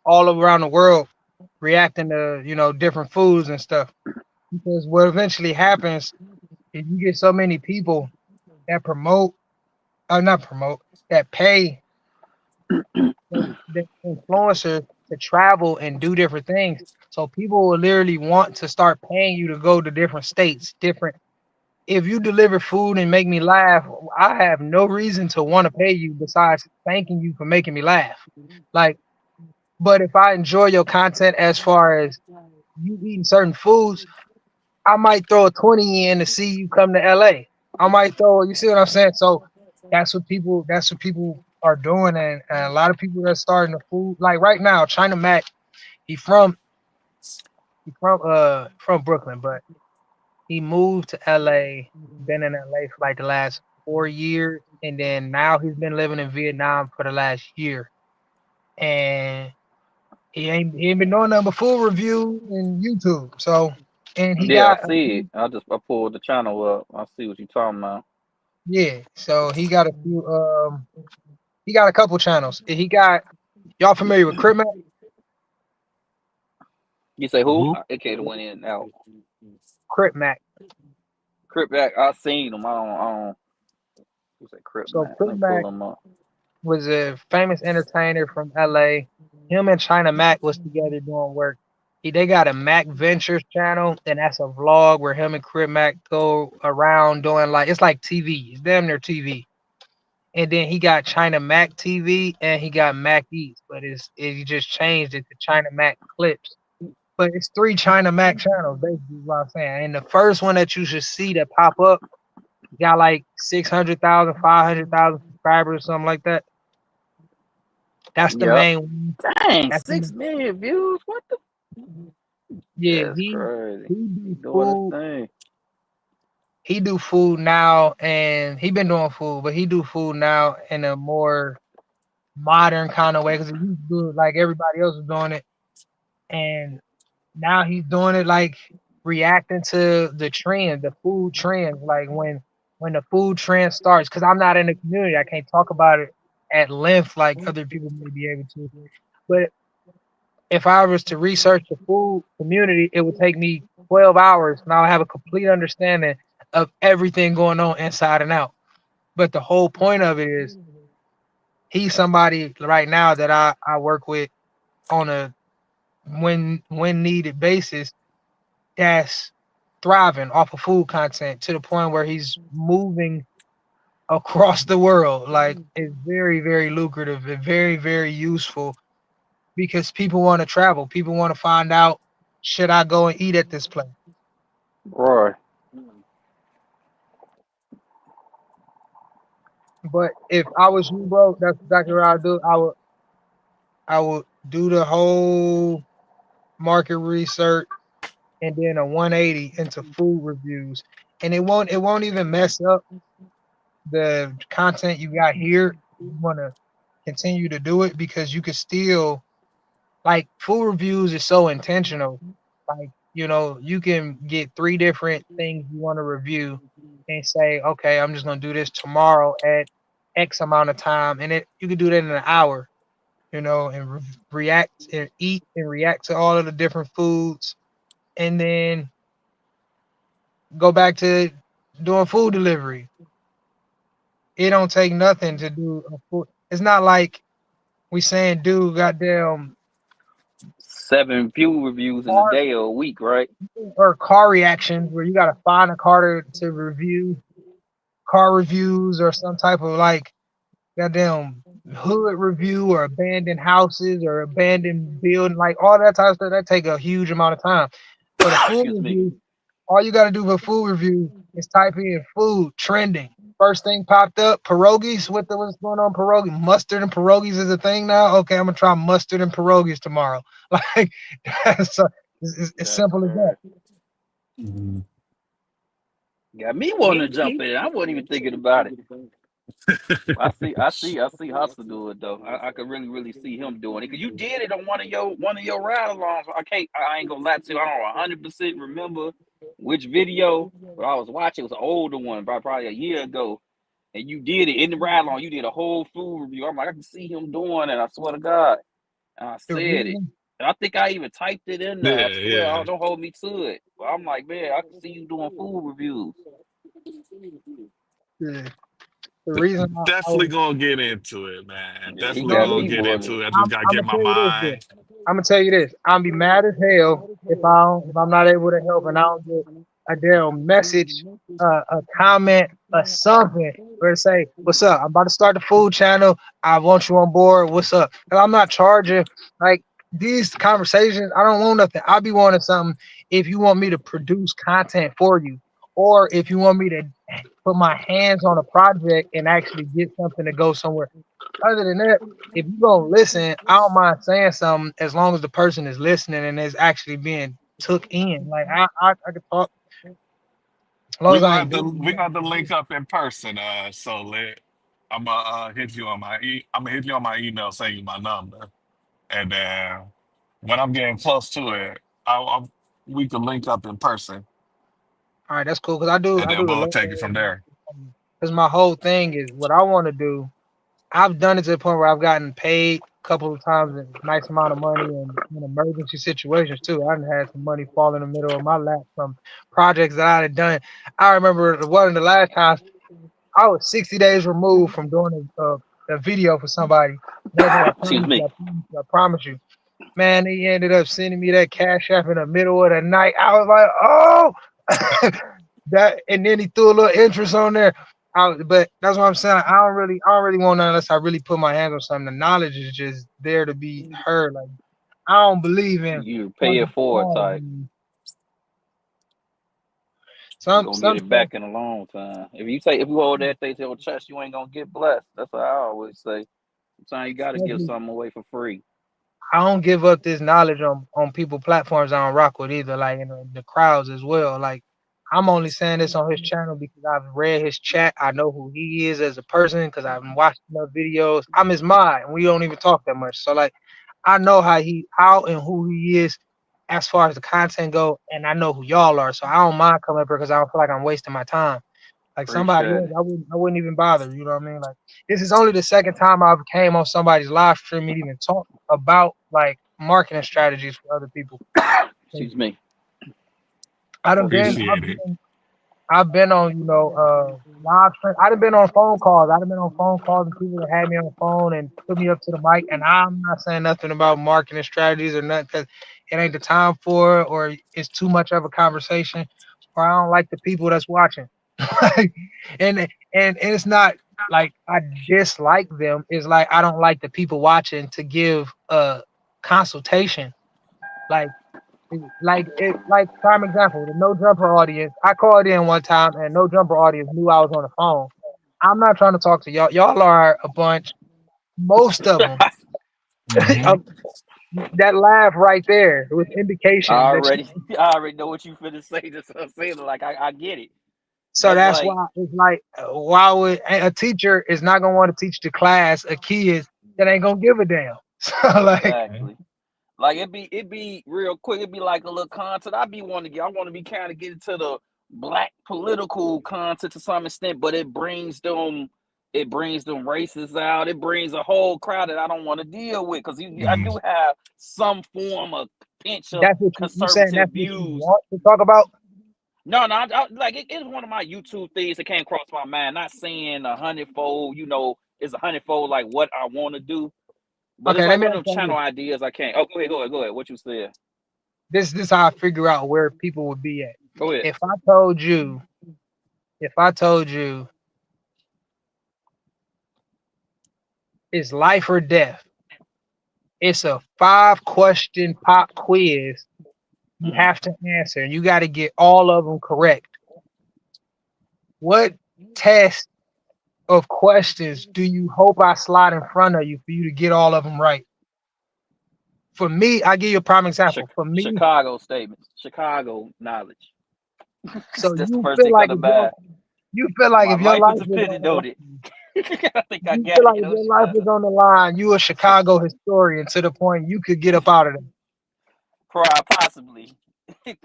all around the world, reacting to different foods and stuff. Because what eventually happens is you get so many people that promote, or not promote, that pay the influencers to travel and do different things. So people will literally want to start paying you to go to different states, different. If you deliver food and make me laugh, I have no reason to want to pay you besides thanking you for making me laugh. Like, but if I enjoy your content as far as you eating certain foods, I might throw a 20 in to see you come to LA. I might throw, you see what I'm saying? So that's what people are doing, and a lot of people are starting to food like right now. China Mac, he from from Brooklyn, but he moved to LA, been in LA for like the last 4 years, and then now he's been living in Vietnam for the last year. And he ain't been doing nothing but food reviews and YouTube. So and he Yeah, I got see it. I pulled the channel up. I see what you're talking about. yeah, so he got a couple channels. He got y'all familiar with Crip Mac? You say who? Who? It could have went in and out. Crip Mac. Crip back. I seen him. I don't. Who said Crip So man? Crip Let me Mac pull him up. was a famous entertainer from LA. Him and China Mac was together doing work. They got a Mac Ventures channel, and that's a vlog where him and Crib Mac go around doing like it's like TV. It's damn near TV. And then he got China Mac TV and he got Mac Eats, but he just changed it to China Mac Clips. But it's three China Mac channels, basically is what I'm saying. And the first one that you should see that pop up got like 600,000, 500,000 subscribers or something like that. That's the Yep. main one. Dang, That's the 6 million views. What the? yeah, That's crazy. he He do doing his food. thing. He do food now, and he been doing food, but he do food now in a more modern kind of way because he used to do it like everybody else was doing it, and now he's doing it like reacting to the trend, the food trends, like when the food trend starts. Because I'm not in the community, I can't talk about it at length like other people may be able to. But if I was to research the food community, it would take me 12 hours, and I'll have a complete understanding of everything going on inside and out. But the whole point of it is he's somebody right now that I work with on a when needed basis that's thriving off of food content to the point where he's moving across the world. Like it's very, very lucrative and very, very useful because people want to travel. People want to find out, should I go and eat at this place? Roy. But if I was you, bro, that's exactly what I would do. I would do the whole market research and then a 180 into food reviews. And it won't even mess up the content you got here. You want to continue to do it because you could still like food reviews is so intentional. Like, you can get three different things you want to review and say, okay, I'm just gonna do this tomorrow at X amount of time, and you can do that in an hour, and react and eat and react to all of the different foods, and then go back to doing food delivery. It don't take nothing to do a food. It's not like we saying do goddamn 7 view reviews in a car day or a week, right? or car reactions where you gotta find a car to review car reviews or some type of like goddamn hood review or abandoned houses or abandoned building, like all that type of stuff. That take a huge amount of time. For the food Excuse me. review, all you got to do for food review is type in food trending. First thing popped up, pierogies. What's going on? Pierogi mustard and pierogies is a thing now. Okay, I'm gonna try mustard and pierogies tomorrow. Like that's it's That's simple as that. crazy. Got me wanting to jump in. I wasn't even thinking about it. I see Hustle do it though. I could really, really see him doing it because you did it on one of your ride-alongs. I ain't gonna lie to you. I don't 100% remember which video, but I was watching. It was an older one, probably a year ago, and you did it in the ride-along. You did a whole food review. I'm like, I can see him doing it. I swear to God. And I The said it. reason, And I think I even typed it in there. I Yeah, swear, yeah. don't hold me to it. But I'm like, man, I can see you doing food reviews. the, the reason I Definitely was, gonna get into it, man. Yeah, he Definitely got gonna me get wanting. into it. I just gotta I'm get gonna my tell you this. Then. mind. I'm gonna tell you this. I'm be mad as hell if I'm not able to help and I don't get a damn message, a comment, or something where to say, "What's up? I'm about to start the food channel. I want you on board. What's up?" And I'm not charging like these conversations. I don't want nothing. I be wanting something if you want me to produce content for you, or if you want me to put my hands on a project and actually get something to go somewhere. Other than that, if you gonna listen, I don't mind saying something as long as the person is listening and is actually being took in. Like I can talk as long We as I gonna ain't have to doing we gonna have to link up in person. So let I'm gonna hit you on I'm gonna hit you on my email, send you my number, and then when I'm getting close to it, we can link up in person, all right, that's cool because I do and I then do the we'll link take it from there. because my whole thing is what I want to do. I've done it to the point where I've gotten paid a couple of times a nice amount of money in emergency situations too. I've had some money fall in the middle of my lap from projects that I had done. I remember one of the last times I was 60 days removed from doing a video for somebody. That's what I Excuse promise you. me. I promise you. I promise you. Man, he ended up sending me that cash app in the middle of the night. I was like, oh, that, and then he threw a little interest on there. But that's what I'm saying. I don't really want none unless I really put my hands on something. The knowledge is just there to be heard. Like I don't believe in You pay it fucking forward calls. type. You gonna get Some it stuff, back in a long time. If you hold that thing to your chest, you ain't gonna get blessed. That's what I always say. Sometimes you gotta give especially something away for free. I don't give up this knowledge on people platforms I don't rock with either, like in the crowds as well. Like I'm only saying this on his channel because I've read his chat. I know who he is as a person because I've been watching enough videos. I'm his mind, and we don't even talk that much. So like I know how and who he is as far as the content go, and I know who y'all are. So I don't mind coming up here because I don't feel like I'm wasting my time. Like somebody Appreciate else, it. I wouldn't even bother. You know what I mean? Like this is only the second time I've came on somebody's live stream and even talked about like marketing strategies for other people. Excuse me. I done been, Appreciate it. Appreciate it. I've been on, live stream. I've been on phone calls. I've been on phone calls and people that had me on the phone and put me up to the mic. And I'm not saying nothing about marketing strategies or nothing because it ain't the time for it or it's too much of a conversation or I don't like the people that's watching. Like, and it's not like I dislike them. It's like I don't like the people watching to give a consultation. Like like prime example, the no jumper audience. I called in one time and no jumper audience knew I was on the phone. I'm not trying to talk to y'all. Y'all are a bunch. Most of them. Hmm. That laugh right there was I indication that. already, I already know what you finna say. Just saying, like I get it. So That's that's like why it's like, why would a teacher is not gonna want to teach the class of kids that ain't gonna give a damn. So like, exactly. Like it be real quick. It'd be like a little content. I want to be kind of get into the black political content to some extent, but it brings them racists out. It brings a whole crowd that I don't want to deal with because I do have some form of pinch of that's what you saying. conservative That's what you views. want to talk about. No, no, like it's one of my YouTube things that came across my mind. Not saying a hundredfold, it's a hundredfold like what I want to do, but it's Okay, let like me one of ask them you channel this. ideas I can't. Oh, go ahead. What you said? This how I figure out where people would be at. Go ahead. If I told you, if I told you it's life or death, it's a 5 question pop quiz. You Mm. have to answer, and you got to get all of them correct. What test of questions do you hope I slide in front of you for you to get all of them right? For me, I give you a prime example. For me, Chicago statements, Chicago knowledge. so That's the first thing come to mind. you feel like My if your life life is was on dependent the on it. line, I think I you got feel it. like if your life was Chicago. on the line, you a Chicago historian to the point you could get up out of Possibly.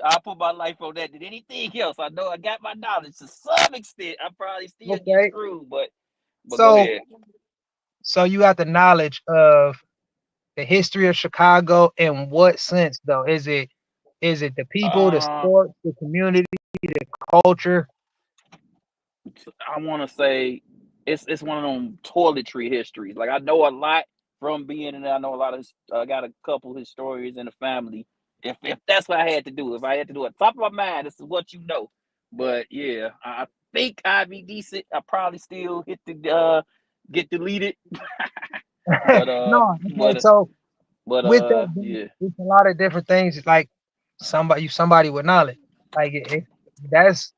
I put my life on that than anything else. I know I got my knowledge to some extent. I probably there. still get Okay, screwed, but go so ahead. you got the knowledge of the history of Chicago in what sense though? Is it the people, the Uh, sports, the community, the culture? I want to say it's one of them toiletry histories. Like I know a lot from being in there. I know a lot of. I got a couple historians in the family. If that's what I had to do, if I had to do it, top of my mind, this is what you know. But yeah, I think I'd be decent. I probably still hit the get deleted. but uh, No, okay, but so with that, yeah. it's a lot of different things. Like somebody with knowledge, like that's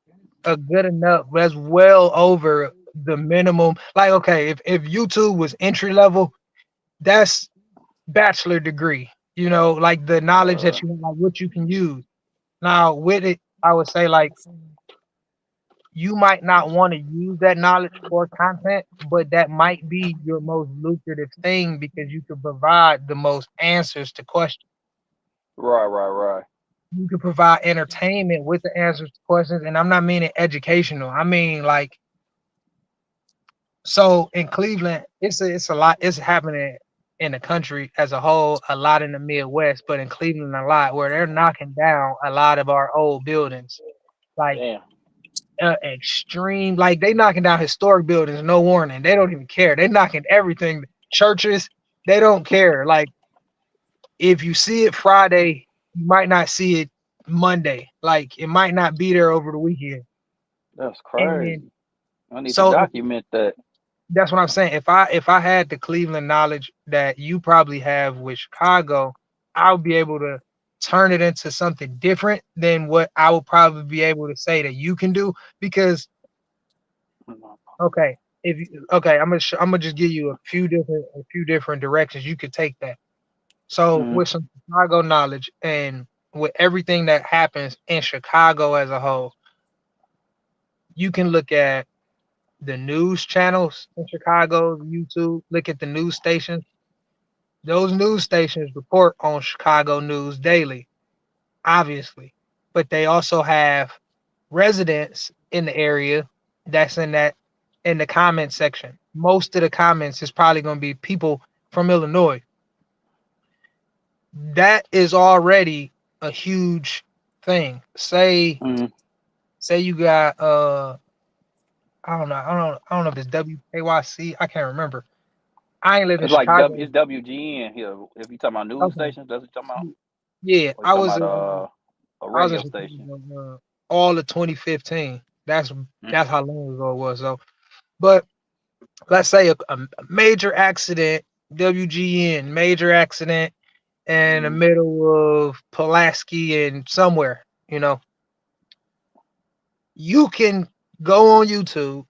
a good enough. That's well over the minimum. Like, okay, if YouTube was entry level, that's bachelor degree. Like the knowledge that Uh, you like, what you can use. Now with it, I would say like you might not want to use that knowledge for content, but that might be your most lucrative thing because you can provide the most answers to questions. right. You can provide entertainment with the answers to questions, and I'm not meaning educational. I mean like so in Cleveland, it's a lot. It's happening in the country as a whole, a lot in the Midwest, but in Cleveland a lot where they're knocking down a lot of our old buildings. Like Damn. extreme. Like they knocking down historic buildings, no warning. They don't even care. They knocking everything. Churches, they don't care. Like If you see it Friday, you might not see it Monday. Like it might not be there over the weekend. That's And crazy. I need to so document that. that's what I'm saying. If I had the Cleveland knowledge that you probably have with Chicago, I would be able to turn it into something different than what I would probably be able to say that you can do. Because okay, okay, I'm gonna just give you a few different directions you could take that. So Mm-hmm. with some Chicago knowledge and with everything that happens in Chicago as a whole, you can look at the news channels in Chicago, YouTube, look at the news stations. Those news stations report on Chicago news daily, obviously, but they also have residents in the area that's in the comment section. Most of the comments is probably going to be people from Illinois. That is already a huge thing. Mm-hmm. Say you got I don't know if it's WKYC. I can't remember. I ain't lived in It's like Chicago. it's WGN here. If you talking about news Okay. stations, that's what you talking about. Yeah, Or you talking about a I was in radio station? Chicago all of 2015. Mm. That's how long ago it was. So, but let's say a major accident, WGN, major accident in the Mm-hmm. middle of Pulaski and somewhere, you can go on YouTube,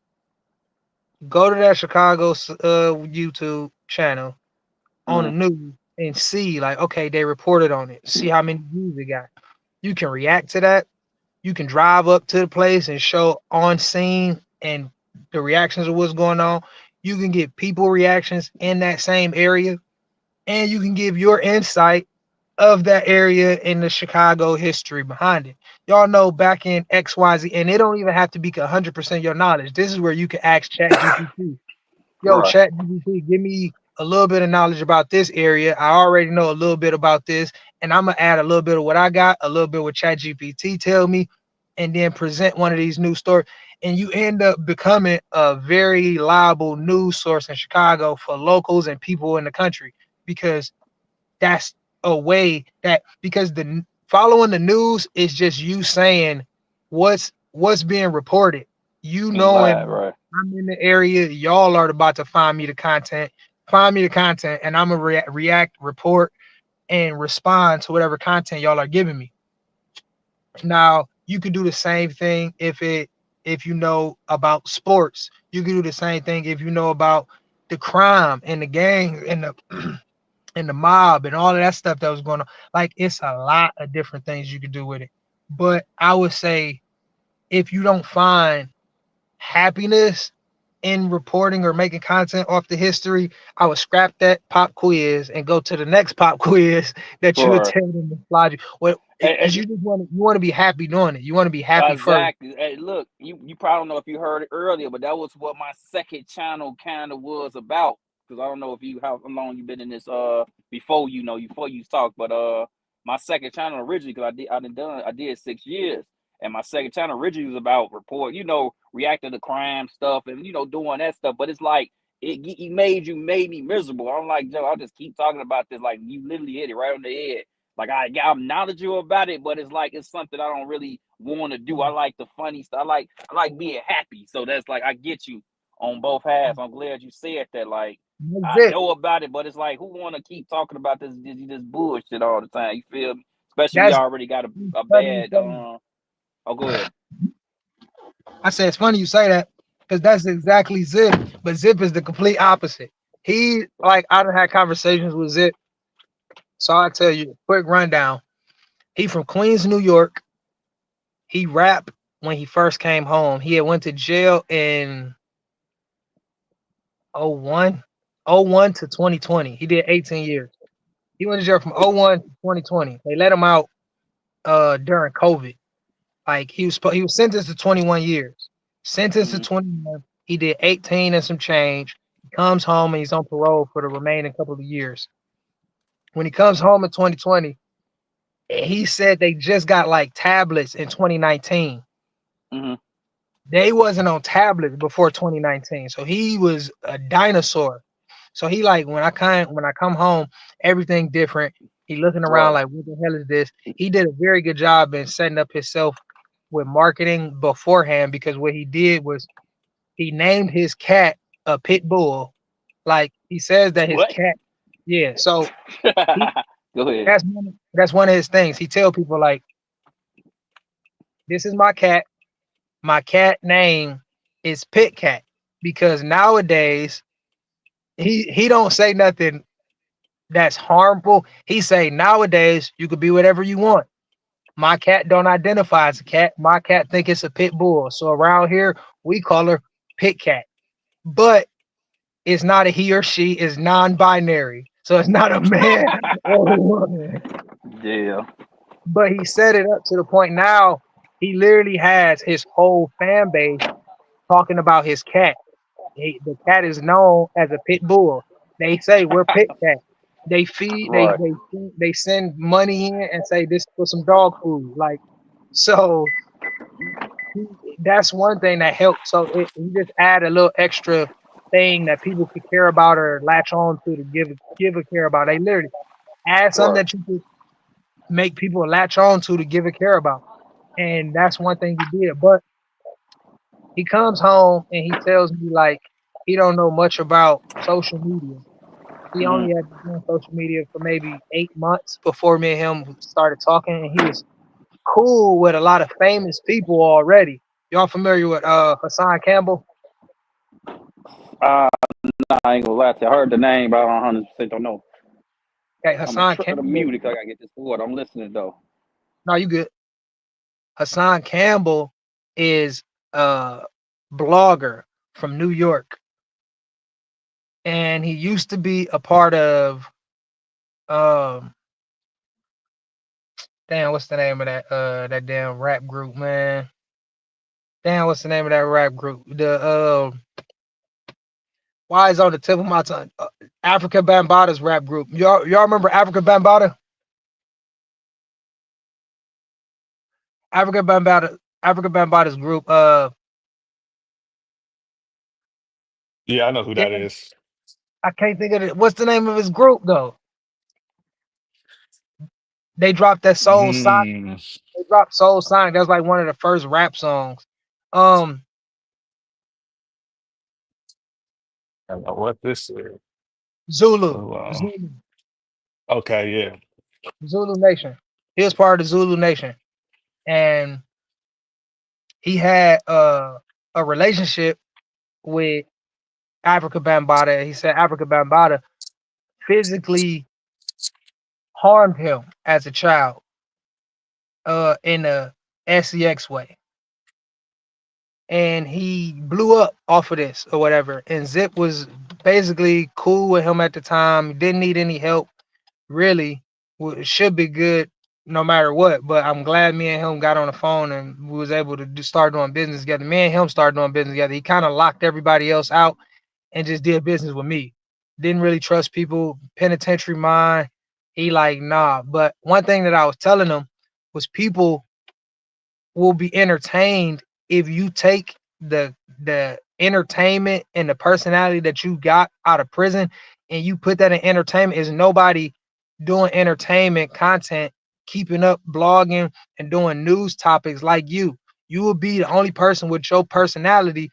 go to that Chicago YouTube channel on the Mm-hmm. news and see like, okay, they reported on it. See how many views it got. You can react to that. You can drive up to the place and show on scene and the reactions of what's going on. You can get people reactions in that same area, and you can give your insight of that area and the Chicago history behind it. Y'all know back in XYZ, and it don't even have to be 100% your knowledge. This is where you can ask Chat GPT. Yo, Right. Chat GPT, give me a little bit of knowledge about this area. I already know a little bit about this, and I'm gonna add a little bit of what I got, a little bit what Chat GPT tell me, and then present one of these news stories. And you end up becoming a very liable news source in Chicago for locals and people in the country because that's a way that because the following the news is just you saying what's being reported. You In live, knowing right? I'm in the area, y'all are about to find me the content, and I'm gonna react, report, and respond to whatever content y'all are giving me. Now you could do the same thing if you know about sports. You can do the same thing if you know about the crime and the gang and the mob and all of that stuff that was going on. Like it's a lot of different things you could do with it. But I would say if you don't find happiness in reporting or making content off the history, I would scrap that pop quiz and go to the next pop quiz that you Right. attend in the logic. Well, because you just want to be happy doing it. You want to be happy first. Exactly. Hey, look, you probably don't know if you heard it earlier, but that was what my second channel kind of was about. Because I don't know if you how long you been in this before you talk, but my second channel originally because I did 6 years, and my second channel originally was about report, reacting to crime stuff and doing that stuff. But it's like it made me miserable. I'm like, Joe, I'll just keep talking about this. Like you literally hit it right on the head. Like I'm knowledgeable about it, but it's like it's something I don't really want to do. I like the funny stuff. I like being happy. So that's like I get you on both halves. I'm glad you said that. Like That's I it. know about it, but it's like who want to keep talking about this bullshit all the time? You feel me? Especially we That's already got a funny you bad. say that. Oh, go ahead. I say it's funny you say that because that's exactly Zip, but Zip is the complete opposite. He like I done had conversations with Zip, so I'll tell you a quick rundown. He from Queens, New York. He rapped when he first came home. He had went to jail in '01, '01 to 2020. He did 18 years. He went to jail from '01 to 2020. They let him out during COVID. Like he was sentenced to 21 years. Sentenced to Mm-hmm. 21. He did 18 and some change. He comes home and he's on parole for the remaining couple of years. When he comes home in 2020, he said they just got like tablets in 2019. Mm-hmm. They wasn't on tablets before 2019. So he was a dinosaur. So he like when I come home, everything different. He looking around Right. like, what the hell is this? He did a very good job in setting up himself with marketing beforehand because what he did was he named his cat a pit bull. Like he says that his What? cat, yeah. So he Go ahead. that's one of his things. He tell people like, this is my cat. My cat name is Pit Cat because nowadays he don't say nothing that's harmful. He say nowadays you could be whatever you want. My cat don't identify as a cat. My cat think it's a pit bull. So around here we call her Pit Cat. But it's not a he or she. It's non-binary. So it's not a man or a woman. Yeah. But he set it up to the point now he literally has his whole fan base talking about his cat. The cat is known as a pit bull. They say we're pit cat. They feed, Right. they send money in and say this for some dog food. Like so, that's one thing that helped. So he just add a little extra thing that people could care about or latch on to give a care about. They literally add something Right. that you could make people latch on to give a care about. And that's one thing he did. But he comes home and he tells me like he don't know much about social media. He Hmm. only had been doing social media for maybe 8 months before me and him started talking, and he was cool with a lot of famous people already. Y'all familiar with Hassan Campbell? Uh, nah, I ain't gonna lie to you. I heard the name, but I don't 100% don't know. Okay, I'm gonna Hassan try to Campbell. mute it 'cause I gotta get this board. I'm listening though. No, you good. Hassan Campbell is a blogger from New York, and he used to be a part of um damn, what's the name of that damn rap group, man? Damn, what's the name of that rap group? The why is on the tip of my tongue? Africa Bambaata's rap group. Y'all remember Africa Bambaata? Africa Bambaata, Africa Bambaata's group. Yeah, I know who that Damn, is. I can't think of it. What's the name of his group though? They dropped that Soul Sonic. Mm, They dropped Soul Sonic. That was like one of the first rap songs. Um, I don't know what this is. Zulu, Hold on. Zulu, Okay, yeah. Zulu Nation. He was part of the Zulu Nation, and he had a relationship with Africa Bambaataa. He said Africa Bambaataa physically harmed him as a child in a sex way. And he blew up off of this or whatever. And Zip was basically cool with him at the time. Didn't need any help, really. Should be good no matter what. But I'm glad me and him got on the phone and we was able to start doing business together. Me and him started doing business together. He kind of locked everybody else out and just did business with me. Didn't really trust people. Penitentiary mind. He like, nah. But one thing that I was telling him was people will be entertained if you take the entertainment and the personality that you got out of prison and you put that in entertainment. Is nobody doing entertainment content, keeping up blogging and doing news topics like you. You will be the only person with your personality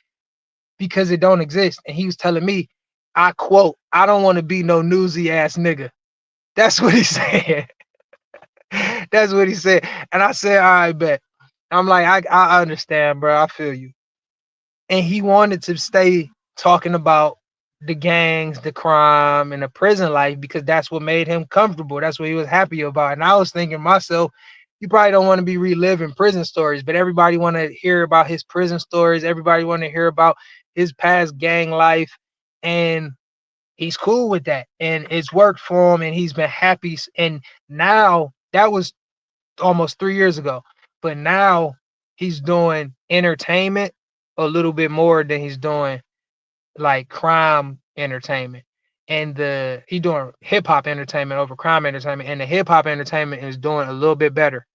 because it don't exist. And he was telling me, I quote, I don't want to be no newsy ass nigga. That's what he said. That's what he said. And I said, all right, bet. I'm like, I understand, bro. I feel you. And he wanted to stay talking about the gangs, the crime, and the prison life because that's what made him comfortable. That's what he was happy about. And I was thinking myself, you probably don't want to be reliving prison stories, but everybody want to hear about his prison stories. Everybody want to hear about his past gang life. And he's cool with that. And it's worked for him and he's been happy. And now that was almost 3 years ago. But now he's doing entertainment a little bit more than he's doing like crime entertainment. And the he doing hip hop entertainment over crime entertainment. And the hip hop entertainment is doing a little bit better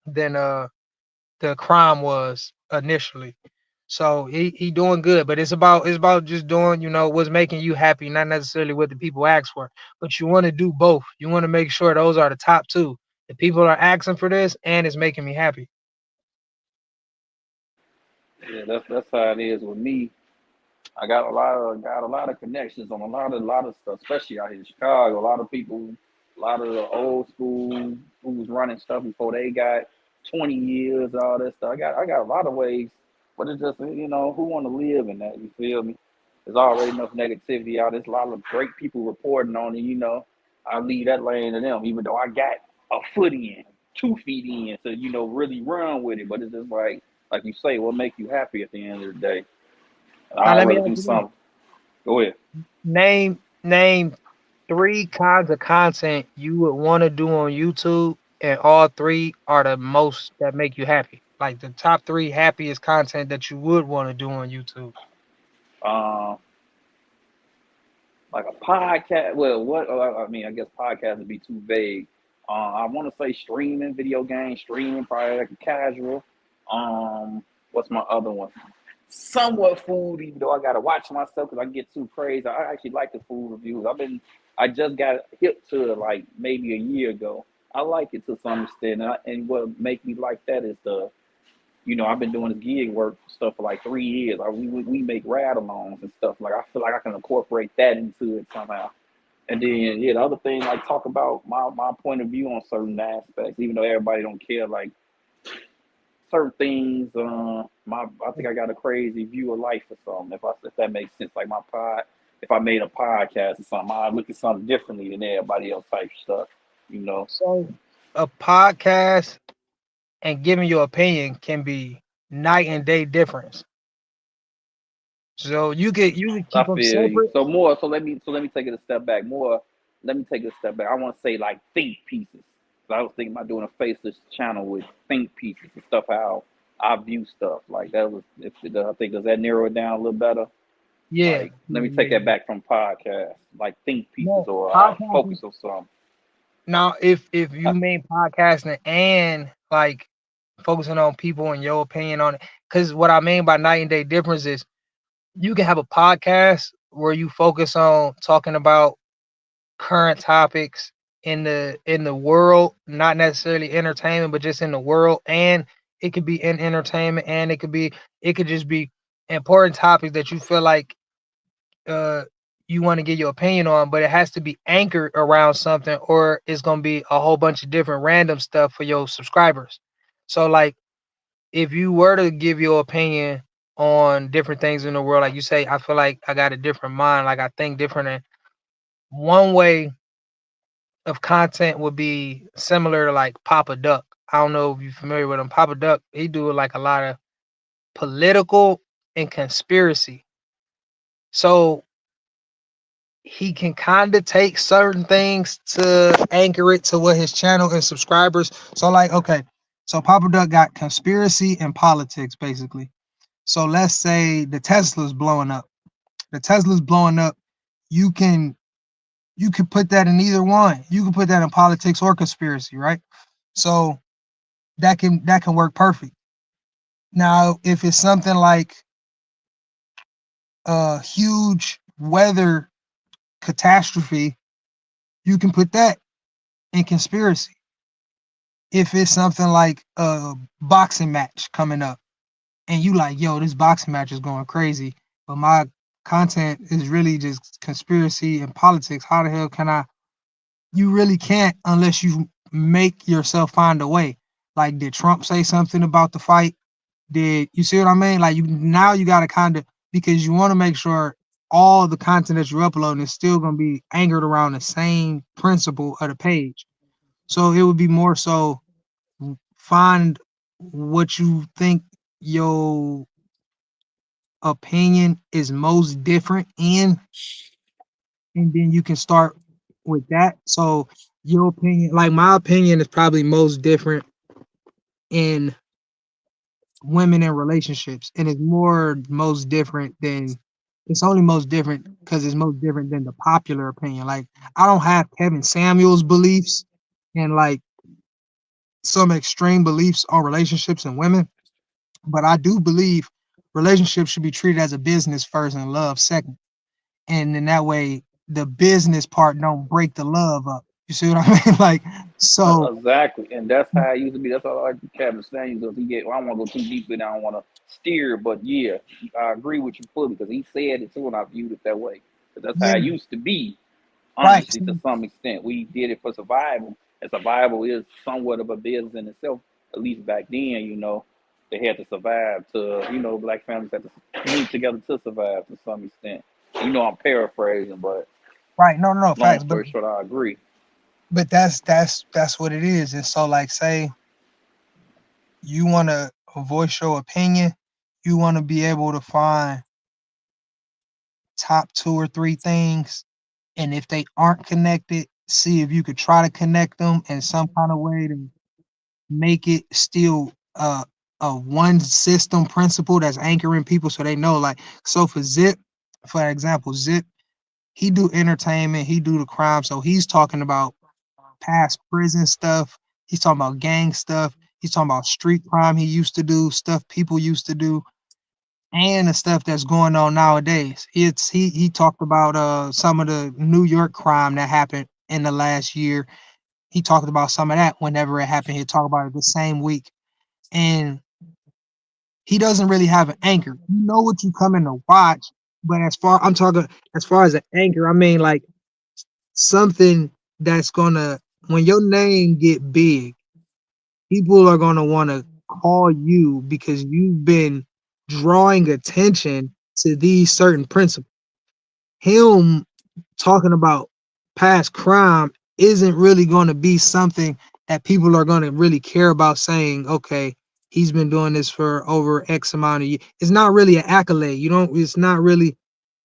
than the crime was initially. So he doing good, but it's about just doing, what's making you happy, not necessarily what the people ask for. But you want to do both. You want to make sure those are the top two. The people are asking for this, and it's making me happy. Yeah, that's how it is with me. I got a lot of connections on a lot of stuff, especially out here in Chicago. A lot of people, a lot of the old school who was running stuff before they got 20 years, all that stuff. I got a lot of ways, but it's just who want to live in that. You feel me? There's already enough negativity out. There's a lot of great people reporting on it. I leave that lane to them, even though I got a foot in, 2 feet in, to really run with it. But it's just like you say, what make you happy at the end of the day? And Now I'd let me rather ask do you this. something. Go ahead. Name three kinds of content you would want to do on YouTube, and all three are the most that make you happy. Like the top three happiest content that you would want to do on YouTube. Um, like a podcast. Well, what I mean, I guess podcast would be too vague. I want to say streaming, video game streaming, probably like a casual. What's my other one? Somewhat food, even though I gotta watch myself because I get too crazy. I actually like the food reviews. I just got hip to it like maybe a year ago. I like it to some extent, and what make me like that is I've been doing this gig work stuff for like 3 years. We make ride-alongs and stuff. Like I feel like I can incorporate that into it somehow. And then yeah, the other thing, like talk about my point of view on certain aspects, even though everybody don't care. Like certain things, I think I got a crazy view of life or something. If that makes sense, like if I made a podcast or something, I look at something differently than everybody else type stuff. You know. So a podcast and giving your opinion can be night and day difference. So you could I keep them feel you. separate. So let me take it a step back. Let me take it a step back. I want to say like think pieces. So I was thinking about doing a faceless channel with think pieces and stuff. How I view stuff. Like that was. I think does that narrow it down a little better? Yeah, Like let yeah, me yeah, take that yeah. back from podcast. Like think pieces No, or I podcasting. focus on something. Now, if you mean podcasting and like focusing on people and your opinion on it, because what I mean by night and day difference is you can have a podcast where you focus on talking about current topics in the world, not necessarily entertainment, but just in the world, and it could be in entertainment, and it could just be important topics that you feel like uh you want to get your opinion on, but it has to be anchored around something, or it's gonna be a whole bunch of different random stuff for your subscribers. So like if you were to give your opinion on different things in the world, like you say, I feel like I got a different mind, like I think different. And one way of content would be similar to like Papa Duck. I don't know if you're familiar with him. Papa Duck, he do like a lot of political and conspiracy. So he can kind of take certain things to anchor it to what his channel and subscribers. So like, okay, so Papa Duck got conspiracy and politics basically. So let's say the Tesla's blowing up. The Tesla's blowing up. You can you can put that in either one. You can put that in politics or conspiracy, right? So that can work perfect. Now, if it's something like a huge weather catastrophe, you can put that in conspiracy. If it's something like a boxing match coming up and you like, yo, this boxing match is going crazy, but my content is really just conspiracy and politics. How the hell can I? You really can't unless you make yourself find a way. Like, did Trump say something about the fight? Did you see what I mean? Like you got to kind of, because you want to make sure all the content that you're uploading is still going to be anchored around the same principle of the page. So it would be more so find what you think your opinion is most different in, and then you can start with that. So your opinion, like my opinion, is probably most different in women in relationships, and it's more most different than it's only most different because it's most different than the popular opinion. Like I don't have Kevin Samuel's beliefs and like some extreme beliefs on relationships and women, but I do believe relationships should be treated as a business first and love second. And in that way, the business part don't break the love up. You see what I mean? Like, so Exactly, and that's how it used to be. That's all I like Kevin saying because he get. I don't want to go too deep, and I don't want to steer. But yeah, I agree with you fully because he said it too, and I viewed it that way. 'Cause that's how yeah, it used to be. right. Honestly, to some extent, we did it for survival, and survival is somewhat of a business in itself. At least back then, they had to survive. Black families had to meet together to survive to some extent. I'm paraphrasing, but Right. No, no, no, long facts. story short, I agree. But that's what it is. And so like say you wanna voice your opinion, you wanna be able to find top two or three things. And if they aren't connected, see if you could try to connect them in some kind of way to make it still a one system principle that's anchoring people so they know like so for Zip, for example, Zip, he do entertainment, he do the crime. So he's talking about past prison stuff. He's talking about gang stuff. He's talking about street crime he used to do, stuff people used to do, and the stuff that's going on nowadays. He talked about some of the New York crime that happened in the last year. He talked about some of that whenever it happened. He'd talk about it the same week. And he doesn't really have an anchor. You know what you come in to watch, but as far as an anchor, I mean like something that's gonna when your name get big, people are going to want to call you because you've been drawing attention to these certain principles. Him talking about past crime isn't really going to be something that people are going to really care about saying, okay, he's been doing this for over X amount of years. It's not really an accolade. You don't, it's not really.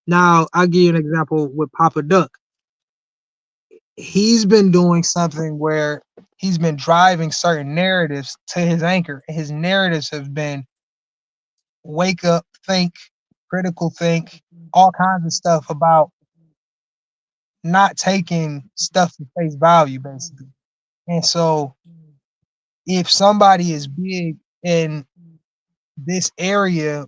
Now, I'll give you an example with Papa Duck. He's been doing something where he's been driving certain narratives to his anchor. His narratives have been wake up, think, critical think, all kinds of stuff about not taking stuff to face value, basically. And so, if somebody is big in this area,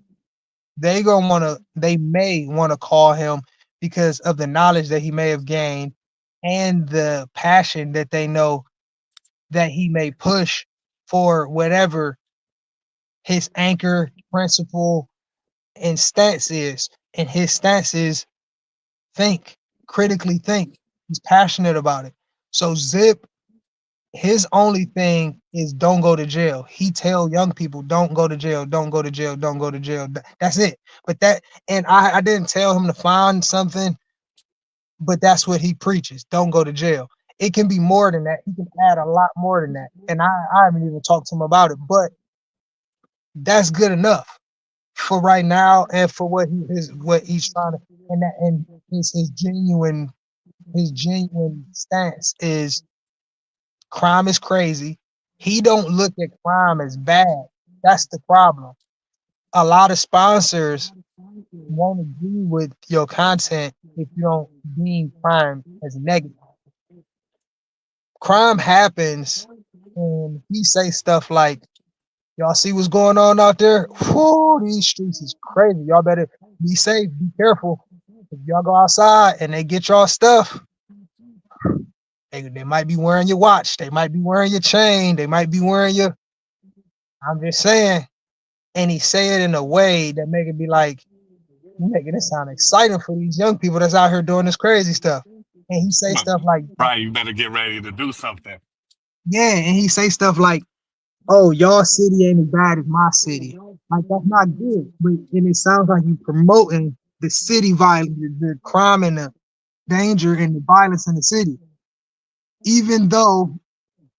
they may want to call him because of the knowledge that he may have gained and the passion that they know that he may push for whatever his anchor, principle, and stance is. And his stance is think, critically think. He's passionate about it. So Zip, his only thing is don't go to jail. He tell young people, don't go to jail, don't go to jail, don't go to jail. That's it. But I didn't tell him to find something, but that's what he preaches. Don't go to jail. It can be more than that. He can add a lot more than that. And I haven't even talked to him about it, but that's good enough for right now and for what he's trying to and his genuine stance is crime is crazy. He don't look at crime as bad. That's the problem. A lot of sponsors won't agree with your content if you don't deem crime as negative. Crime happens and he say stuff like, y'all see what's going on out there? Whoo, these streets is crazy. Y'all better be safe, be careful. If y'all go outside and they get y'all stuff, they might be wearing your watch, they might be wearing your chain, they might be wearing your. I'm just saying. And he say it in a way that make it be like, you making it sound exciting for these young people that's out here doing this crazy stuff. And he say stuff like, Right, you better get ready to do something. yeah, and he say stuff like, oh, y'all city ain't as bad as my city. Like that's not good. But and it sounds like you promoting the city violence, the crime and the danger and the violence in the city, even though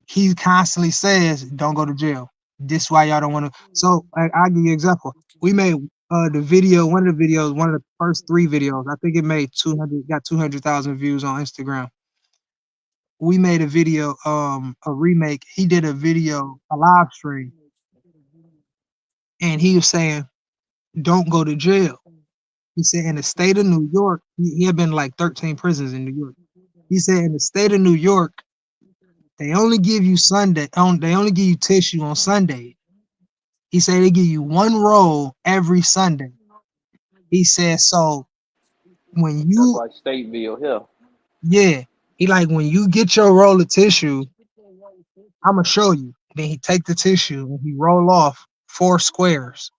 he constantly says, "Don't go to jail." This is why y'all don't want to. So I'll give you an example. We made the video, one of the first three videos. I think it made 200, got 200,000 views on Instagram. We made a video, a remake. He did a video, a live stream, and he was saying, "Don't go to jail." He said, in the state of New York, he had been like 13 prisons in New York. He said, in the state of New York, they only give you tissue on Sunday. He said they give you one roll every Sunday. He said so when That's you like Stateville here. yeah, he like when you get your roll of tissue, I'ma show you. Then he take the tissue and he roll off 4 squares.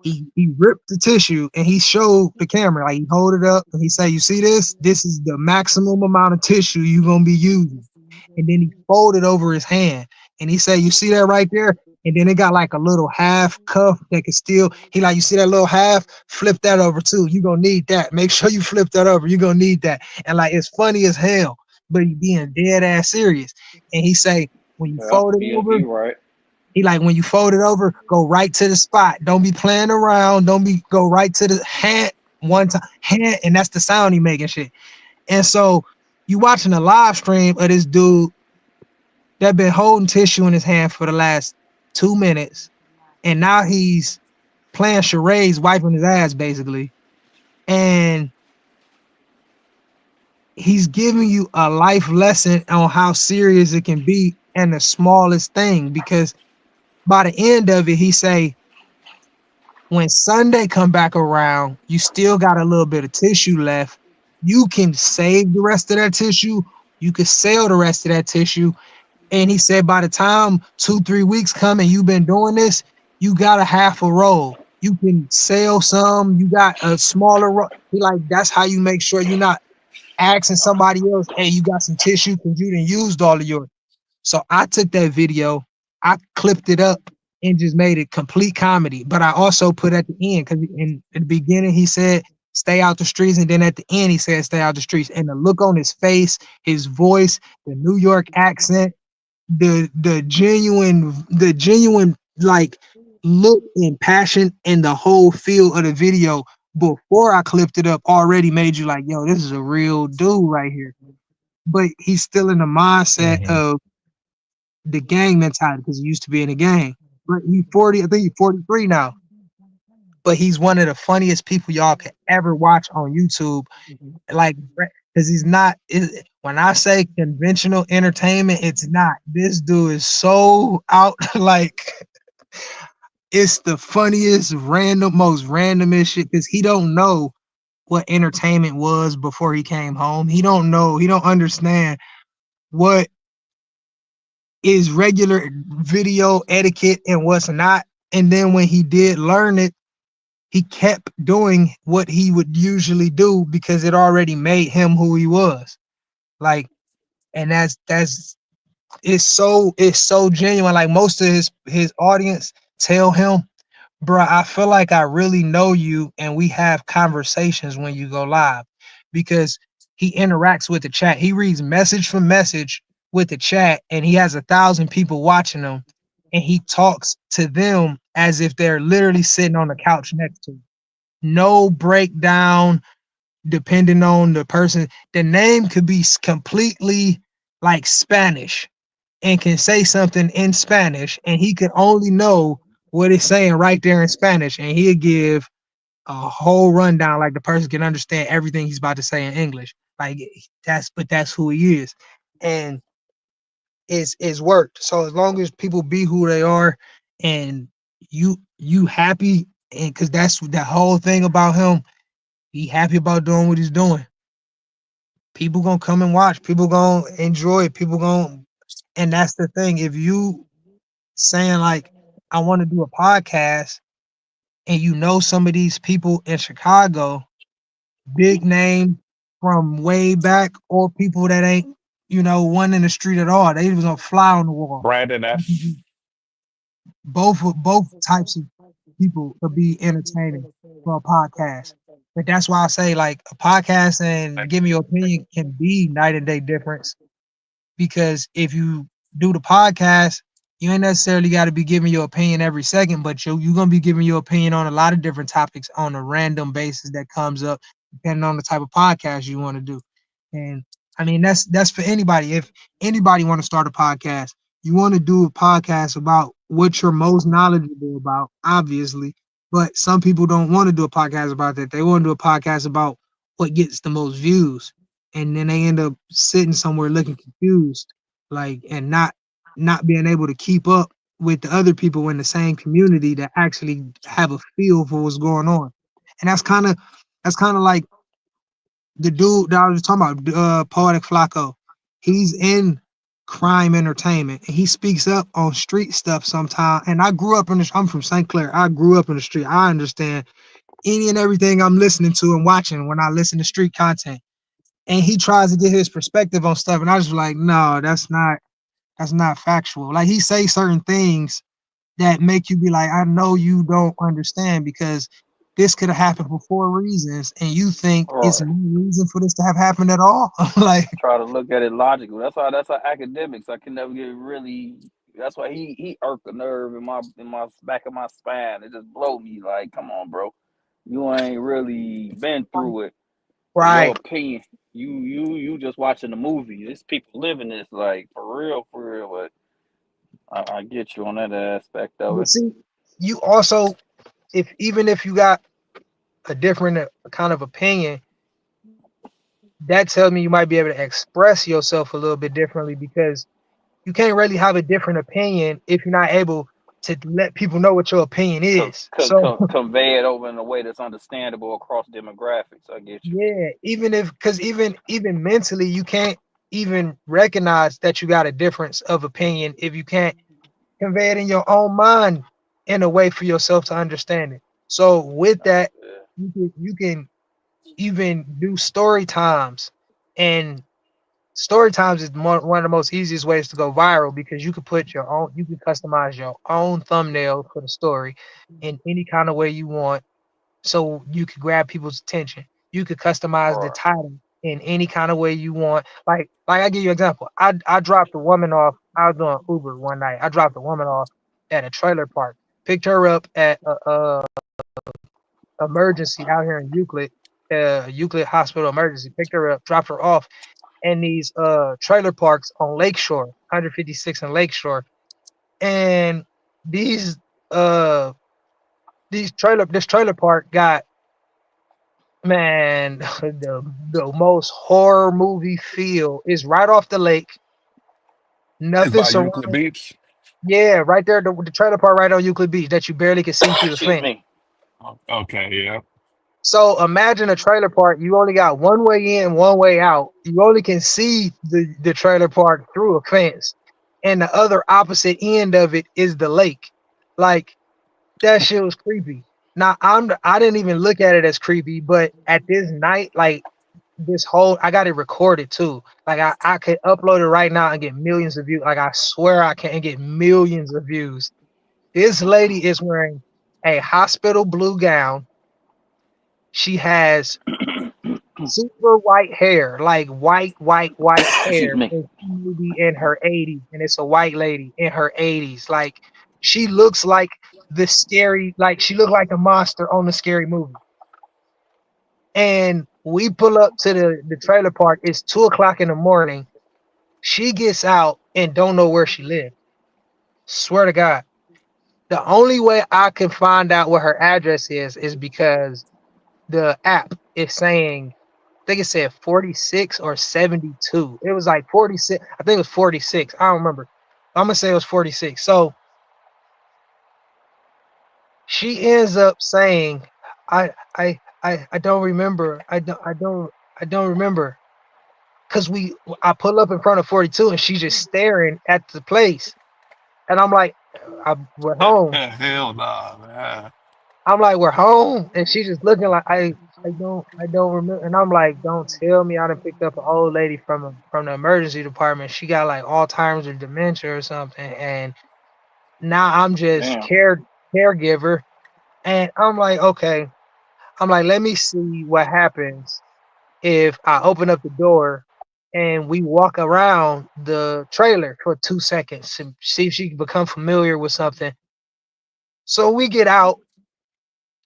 He ripped the tissue and he showed the camera, like he hold it up and he say, "You see this? This is the maximum amount of tissue you gonna be using." And then he folded over his hand and he said, "You see that right there?" And then it got like a little half cuff that could still. He like, "You see that little half? Flip that over too. You gonna need that. Make sure you flip that over. You gonna need that." And like it's funny as hell, but he being dead ass serious. And he say, when you Yeah, fold it over, he right. he like when you fold it over, go right to the spot. Don't be playing around. Don't be go right to the hand one time. Hand, and that's the sound he making shit. And so you watching a live stream of this dude that been holding tissue in his hand for the last 2 minutes, and now he's playing charades, wiping his ass basically, and he's giving you a life lesson on how serious it can be and the smallest thing. Because by the end of it, he say, when Sunday come back around, you still got a little bit of tissue left. You can save the rest of that tissue. You can sell the rest of that tissue. And he said, by the time 2, 3 weeks come and you've been doing this, you got a half a roll. You can sell some. You got a smaller roll. He like, that's how you make sure you're not asking somebody else, "Hey, you got some tissue because you didn't used all of yours." So I took that video, I clipped it up, and just made it complete comedy. But I also put at the end, because in the beginning he said stay out the streets, and then at the end he said stay out the streets. And the look on his face, his voice, the New York accent, the genuine like look and passion and the whole feel of the video before I clipped it up already made you like, yo, this is a real dude right here. But he's still in the mindset Hmm. of the gang mentality because he used to be in a gang. But he's 40, I think he's 43 now. But he's one of the funniest people y'all could ever watch on YouTube. Like, because he's not, when I say conventional entertainment, it's not. This dude is so out, like, it's the funniest, random, most randomest shit because he don't know what entertainment was before he came home. He don't know, he don't understand what is regular video etiquette and what's not. And then when he did learn it, he kept doing what he would usually do because it already made him who he was. Like, and that's it's so genuine. Like most of his audience tell him, "Bruh, I feel like I really know you and we have conversations when you go live," because he interacts with the chat. He reads message for message with the chat and he has 1,000 people watching him and he talks to them as if they're literally sitting on the couch next to him. No breakdown depending on the person. The name could be completely like Spanish and can say something in Spanish and he could only know what it's saying right there in Spanish and he'll give a whole rundown like the person can understand everything he's about to say in English. Like that's who he is. And it's worked. So as long as people be who they are and you happy and because that's the whole thing about him, he happy about doing what he's doing. People gonna come and watch, people gonna enjoy it, people gonna and that's the thing. If you saying like I want to do a podcast and you know some of these people in Chicago, big name from way back, or people that ain't, one in the street at all. They was on fly on the wall. Brandon F. Both types of people could be entertaining for a podcast. But that's why I say like a podcast and give me your opinion can be night and day difference because if you do the podcast, you ain't necessarily got to be giving your opinion every second, but you're gonna be giving your opinion on a lot of different topics on a random basis that comes up depending on the type of podcast you want to do. And I mean that's for anybody. If anybody want to start a podcast, you want to do a podcast about what you're most knowledgeable about, obviously. But some people don't want to do a podcast about that. They want to do a podcast about what gets the most views and then they end up sitting somewhere looking confused, like and not being able to keep up with the other people in the same community that actually have a feel for what's going on. And that's kind of like the dude that I was talking about, Poetic Flacco. He's in crime entertainment and he speaks up on street stuff sometimes. And I grew up in I'm from St. Clair. I grew up in the street. I understand any and everything I'm listening to and watching when I listen to street content. And he tries to get his perspective on stuff. And I was like, no, that's not factual. Like he say certain things that make you be like, I know you don't understand because this could have happened for four reasons, and you think it's Right. no reason for this to have happened at all. Like, Try to look at it logically. That's why academics I can never get really. That's why he irked a nerve in my back of my spine. It just blow me like, come on, bro. You ain't really been through it. So your right. opinion, you just watching the movie. This people living this like for real, for real. But I get you on that aspect of But it. see, you also, if even if you got a different kind of opinion, that tells me you might be able to express yourself a little bit differently because you can't really have a different opinion if you're not able to let people know what your opinion is. So Convey it over in a way that's understandable across demographics. I get you. yeah, even if because even mentally you can't even recognize that you got a difference of opinion if you can't convey it in your own mind in a way for yourself to understand it. So with Uh, that, yeah. you can even do story times, and story times is one of the most easiest ways to go viral because you can customize your own thumbnail for the story in any kind of way you want so you could grab people's attention. You could customize the Right. title in any kind of way you want. Like I give you an example. I dropped a woman off. I was doing Uber one night. I dropped a woman off at a trailer park. Picked her up at a emergency out here in Euclid, Euclid Hospital emergency. Picked her up, dropped her off in these trailer parks on Lakeshore, 156 and Lakeshore, and these uh this trailer park got, man, the most horror movie feel is right off the lake. It's Nothing by Euclid surrounding. Beach. Yeah, right there, the trailer park right on Euclid Beach that you barely can see through the Excuse fence. me. Okay, yeah. So imagine a trailer park. You only got one way in, one way out. You only can see the trailer park through a fence, and the other opposite end of it is the lake. Like that shit was creepy. Now I didn't even look at it as creepy, but at this night, like this whole I got it recorded too. Like I could upload it right now and get millions of views. Like I swear I can get millions of views. This lady is wearing a hospital blue gown. She has super white hair, like white Excuse hair. me. And she may be in her 80s, and it's a white lady in her 80s. Like she looks like like she looked like the monster on the scary movie. And we pull up to the trailer park. It's 2 o'clock in the morning. She gets out and don't know where she lives. Swear to God. The only way I can find out what her address is because the app is saying, I think it said 46 or 72. It was like 46. I think it was 46. I don't remember. I'm gonna say it was 46. So she ends up saying, I don't remember. I don't remember. Cause I pull up in front of 42 and she's just staring at the place. And I'm like, we're home. Hell nah, man. I'm like, we're home. And she's just looking like I don't remember. And I'm like, don't tell me I done picked up an old lady from the emergency department. She got like Alzheimer's or dementia or something. And now I'm just Damn. caregiver. And I'm like, okay. I'm like, let me see what happens if I open up the door and we walk around the trailer for 2 seconds and see if she can become familiar with something. So we get out.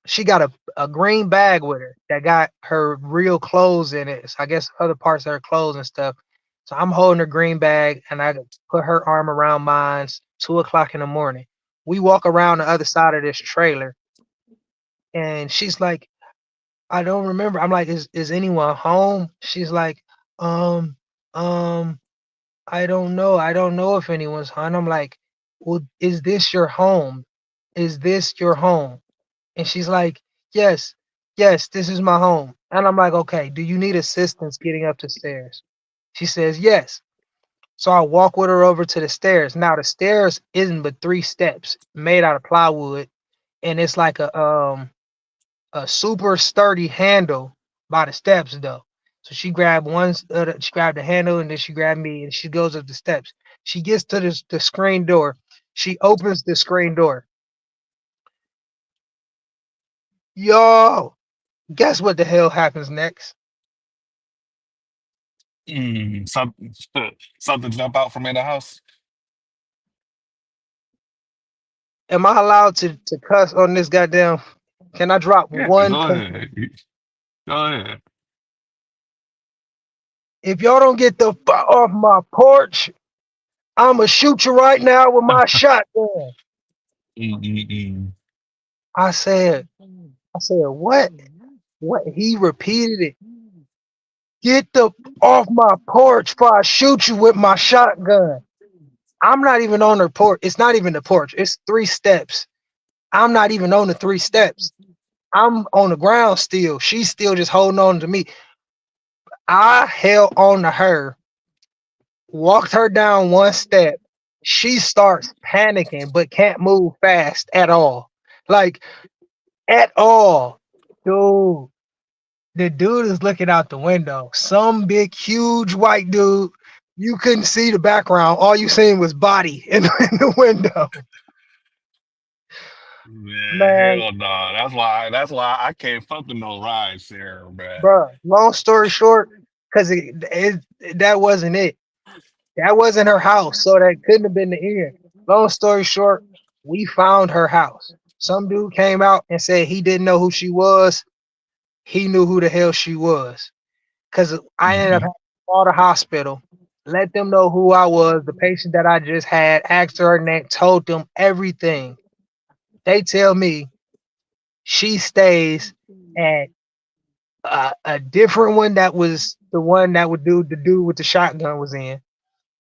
She got a green bag with her that got her real clothes in it. So I guess other parts of her clothes and stuff. So I'm holding her green bag and I put her arm around mine. It's 2 o'clock in the morning. We walk around the other side of this trailer and she's like, I don't remember. I'm like, is anyone home? She's like, um, um, I don't know. I don't know if anyone's home. I'm like, well, is this your home? Is this your home? And she's like, yes, yes, this is my home. And I'm like, okay, do you need assistance getting up the stairs? She says, yes. So I walk with her over to the stairs. Now the stairs isn't but 3 steps made out of plywood, and it's like a super sturdy handle by the steps though. So she grabbed she grabbed the handle, and then she grabbed me, and she goes up the steps. She gets to the screen door. She opens the screen door. Yo, guess what the hell happens next? Something, something jump out from in the house. Am I allowed to cuss on this goddamn? Can I drop Yeah, one? go ahead. Go ahead. If y'all don't get the fuck off my porch, I'ma shoot you right now with my shotgun. Mm-mm-mm. I said, what? What? He repeated it. Get the off my porch before I shoot you with my shotgun. I'm not even on the porch. It's not even the porch. It's 3 steps. I'm not even on the 3 steps. I'm on the ground still. She's still just holding on to me. I held on to her, walked her down 1 step. She starts panicking, but can't move fast at all. Like, at all. Dude, the dude is looking out the window. Some big, huge white dude. You couldn't see the background. All you seen was body in the window. Man, Man, hell no. That's why I can't fuck with no ride share, man. bro. Long story short, because that wasn't it. That wasn't her house, so that couldn't have been the end. Long story short, we found her house. Some dude came out and said he didn't know who she was. He knew who the hell she was. Because I ended up having Mm-mm. to call the hospital, let them know who I was, the patient that I just had, asked her name, told them everything. They tell me she stays at a different one that was the one that would do the dude with the shotgun was in.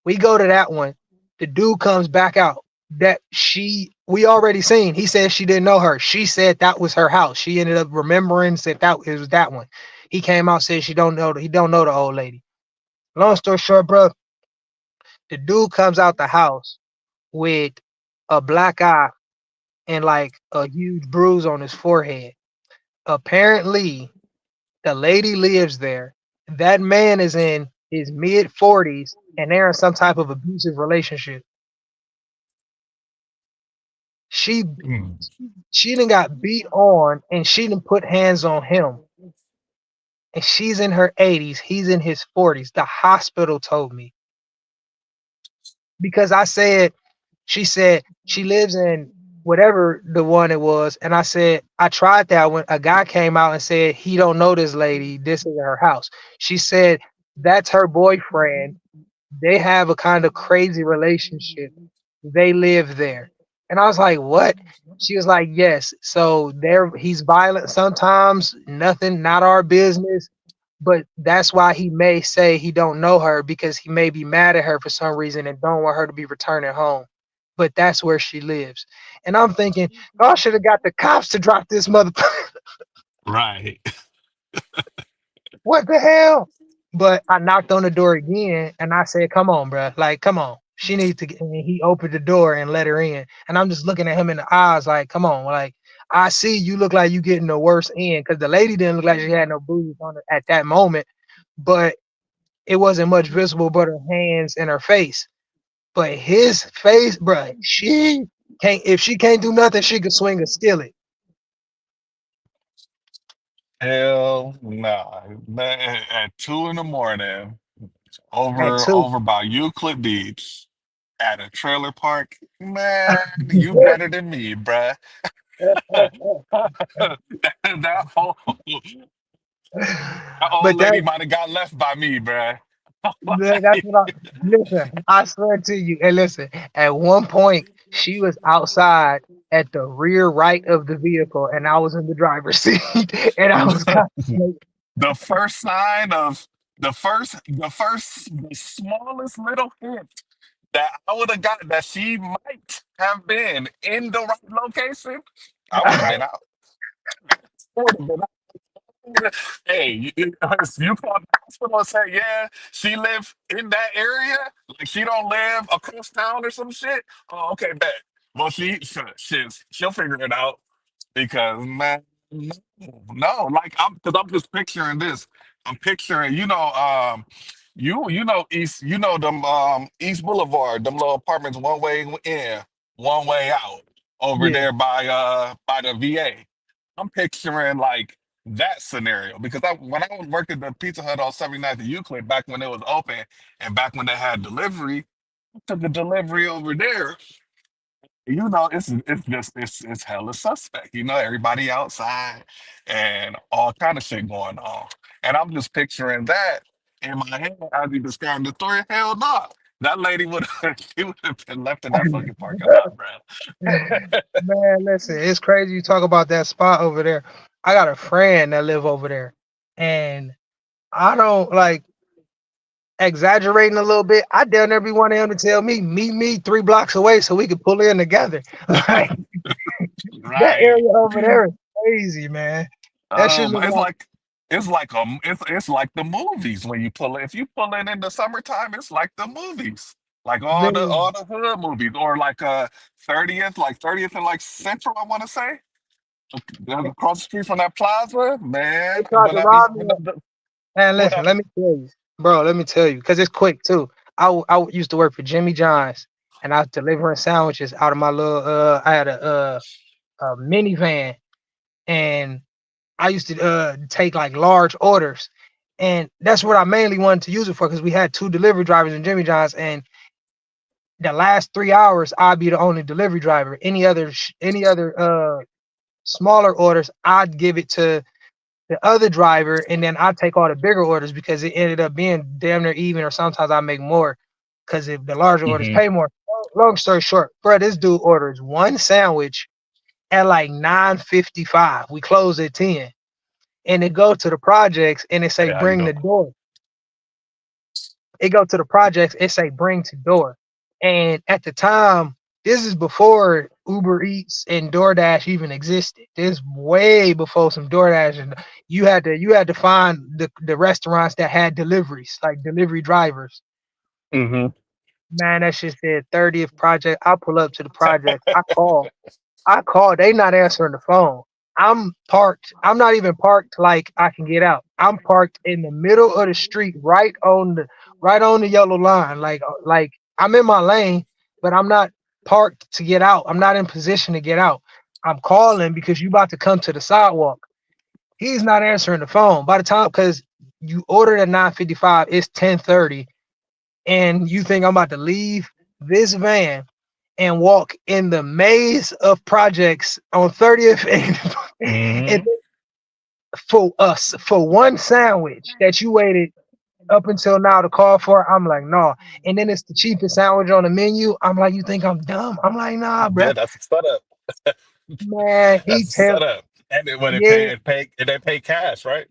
We go to that one. The dude comes back out. That we already seen. He said she didn't know her. She said that was her house. She ended up remembering said that it was that one. He came out said she don't know. He don't know the old lady. Long story short, bro, the dude comes out the house with a black eye and like a huge bruise on his forehead. Apparently, the lady lives there. That man is in his mid 40s, and they're in some type of abusive relationship. She Mm. she done got beat on, and she done put hands on him. And she's in her 80s. He's in his 40s. The hospital told me because I said she said she lives in whatever the one it was, and I said I tried that when a guy came out and said he don't know this lady. This is her house. She said that's her boyfriend. They have a kind of crazy relationship. They live there. And I was like, what? She was like, yes. So there he's violent sometimes, nothing, not our business. But that's why he may say he don't know her because he may be mad at her for some reason and don't want her to be returning home. But that's where she lives. And I'm thinking, y'all should have got the cops to drop this mother. Right. What the hell? But I knocked on the door again and I said, come on, bro. Like, come on. She needs to get, and he opened the door and let her in. And I'm just looking at him in the eyes, like, come on. Like, I see you look like you getting the worst end because the lady didn't look like she had no bruises on her at that moment, but it wasn't much visible but her hands and her face. But his face, bro, she can't, if she can't do nothing, she could swing or steal it Hell nah. Man, at 2 in the morning, at two. over by Euclid Beach at a trailer park. Man, you better than me, bruh. That that old But lady that might have got left by me, bruh. That's what I listen. I swear to you, and listen. At one point, she was outside at the rear right of the vehicle, and I was in the driver's seat, and I was contemplating. The first sign of the smallest little hint that I would have got that she might have been in the right location, I would have been out. I would have been out. Hey, you call the hospital and say, yeah, she live in that area, like she don't live across town or some shit. Oh, okay, bet. Well, she'll figure it out because man, no, like I'm just picturing this. I'm picturing, you know them East Boulevard, them little apartments, one way in, one way out, over Yeah, there by the VA. I'm picturing like that scenario because when I was working the Pizza Hut on 79th and Euclid back when it was open and back when they had delivery, I took a delivery over there. It's hella suspect. Everybody outside and all kind of shit going on. And I'm just picturing that in my head as you describing the story. Hell no. That lady would have she would have been left in that fucking parking lot, bro. man. Listen, it's crazy you talk about that spot over there. I got a friend that live over there, and I don't like exaggerating a little bit. I dare every one of them to tell me, meet me 3 blocks away so we could pull in together. Like that Right. area over there is crazy, man. That shit look It's like like it's like the movies when you pull it. If you pull in the summertime, it's like the movies, like all man. the hood movies, or like 30th and like Central. I want to say across the street from that plaza, They man. tried to rob me. Man, What listen, let happened? me tell you, bro. Let me tell you, cause it's quick too. Used to work for Jimmy John's, and I was delivering sandwiches out of my little. I had a minivan, and I used to take like large orders, and that's what I mainly wanted to use it for, cause we had 2 delivery drivers in Jimmy John's, and the last 3 hours I'd be the only delivery driver. Any other smaller orders, I'd give it to the other driver, and then I take all the bigger orders because it ended up being damn near even, or sometimes I make more because if the larger orders Hmm. pay more. Long story short, bro, this dude orders one sandwich at like 9:55. We close at 10, and it go to the projects and it say Hey, how you bring doing? the door. It go to the projects. It say bring to door. And at the time, this is before Uber Eats and Doordash even existed. This way before some Doordash, and you had to find the restaurants that had deliveries, like delivery drivers. Hmm. Man, that shit said 30th project. I pull up to the project. I call. They not answering the phone. I'm parked. I'm not even parked like I can get out. I'm parked in the middle of the street, right on the yellow line. Like I'm in my lane, but I'm not parked to get out. I'm not in position to get out. I'm calling because you about to come to the sidewalk. He's not answering the phone. By the time, because you ordered at 9:55, it's 10:30, and you think I'm about to leave this van and walk in the maze of projects on 30th and Hmm. for us for one sandwich that you waited up until now to call for. I'm like, no. And then it's the cheapest sandwich on the menu. I'm like, you think I'm dumb? I'm like, nah, bruh. Yeah, that's a setup. Man, he That's a tell setup. And when yeah, they pay cash, right?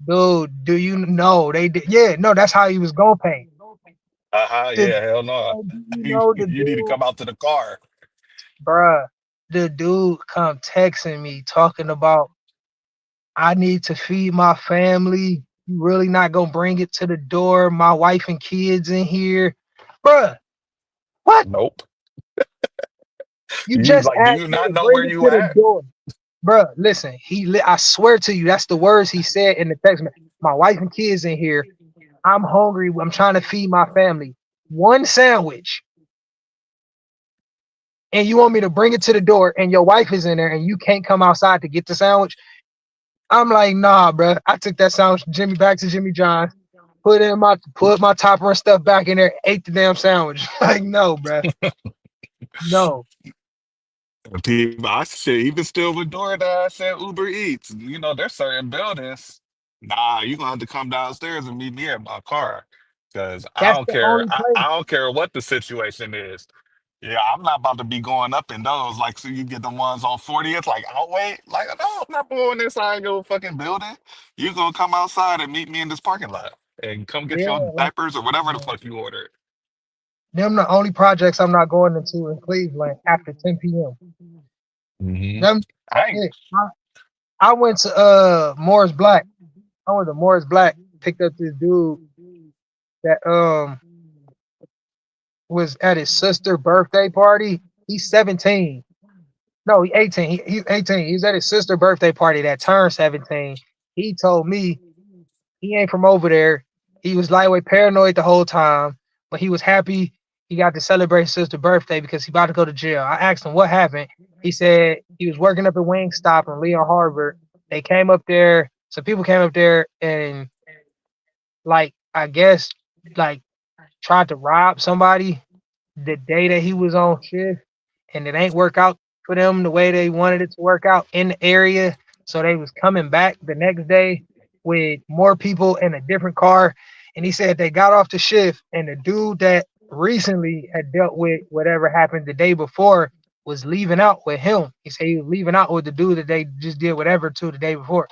dude, do you know they did? Yeah, no, that's how he was gonna pay. Uh-huh. The, Yeah, hell no. do you You, know the you need to dude, come out to the car. bruh? The dude come texting me talking about I need to feed my family. You really not gonna bring it to the door? My wife and kids in here, bruh. What? Nope. You You just like, do asked you me not to know bring where it you to the at? door, bruh. Listen, I swear to you, that's the words he said in the text. My wife and kids in here. I'm hungry. I'm trying to feed my family. One sandwich, and you want me to bring it to the door, and your wife is in there, and you can't come outside to get the sandwich. I'm like, nah, bruh. I took that sandwich, from Jimmy, back to Jimmy John's. Put my topper and stuff back in there, ate the damn sandwich. Like, no, bruh. No. People, I shit, even still with DoorDash and Uber Eats, there's certain buildings. Nah, you gonna have to come downstairs and meet me at my car. Cause I That's don't the care. only place. I don't care what the situation is. Yeah, I'm not about to be going up in those. Like, so you get the ones on 40th, like outweight. Like, no, I'm not going inside your fucking building. You gonna come outside and meet me in this parking lot and come get Yeah, your like diapers or whatever the fuck you ordered. Them the only projects I'm not going into in Cleveland after 10 p.m. Hmm. Them I ain't. it. I went to Morris Black. I went to Morris Black, picked up this dude that was at his sister birthday party. He's 17. No, he's 18. He's 18. He's at his sister birthday party that turned 17. He told me he ain't from over there. He was lightweight paranoid the whole time, but he was happy he got to celebrate his sister's birthday because he about to go to jail. I asked him what happened. He said he was working up at Wingstop in Leon Harvard. They came up there. Some people came up there and like I guess like tried to rob somebody the day that he was on shift, and it ain't work out for them the way they wanted it to work out in the area. So they was coming back the next day with more people in a different car. And he said they got off the shift, and the dude that recently had dealt with whatever happened the day before was leaving out with him. He said he was leaving out with the dude that they just did whatever to the day before.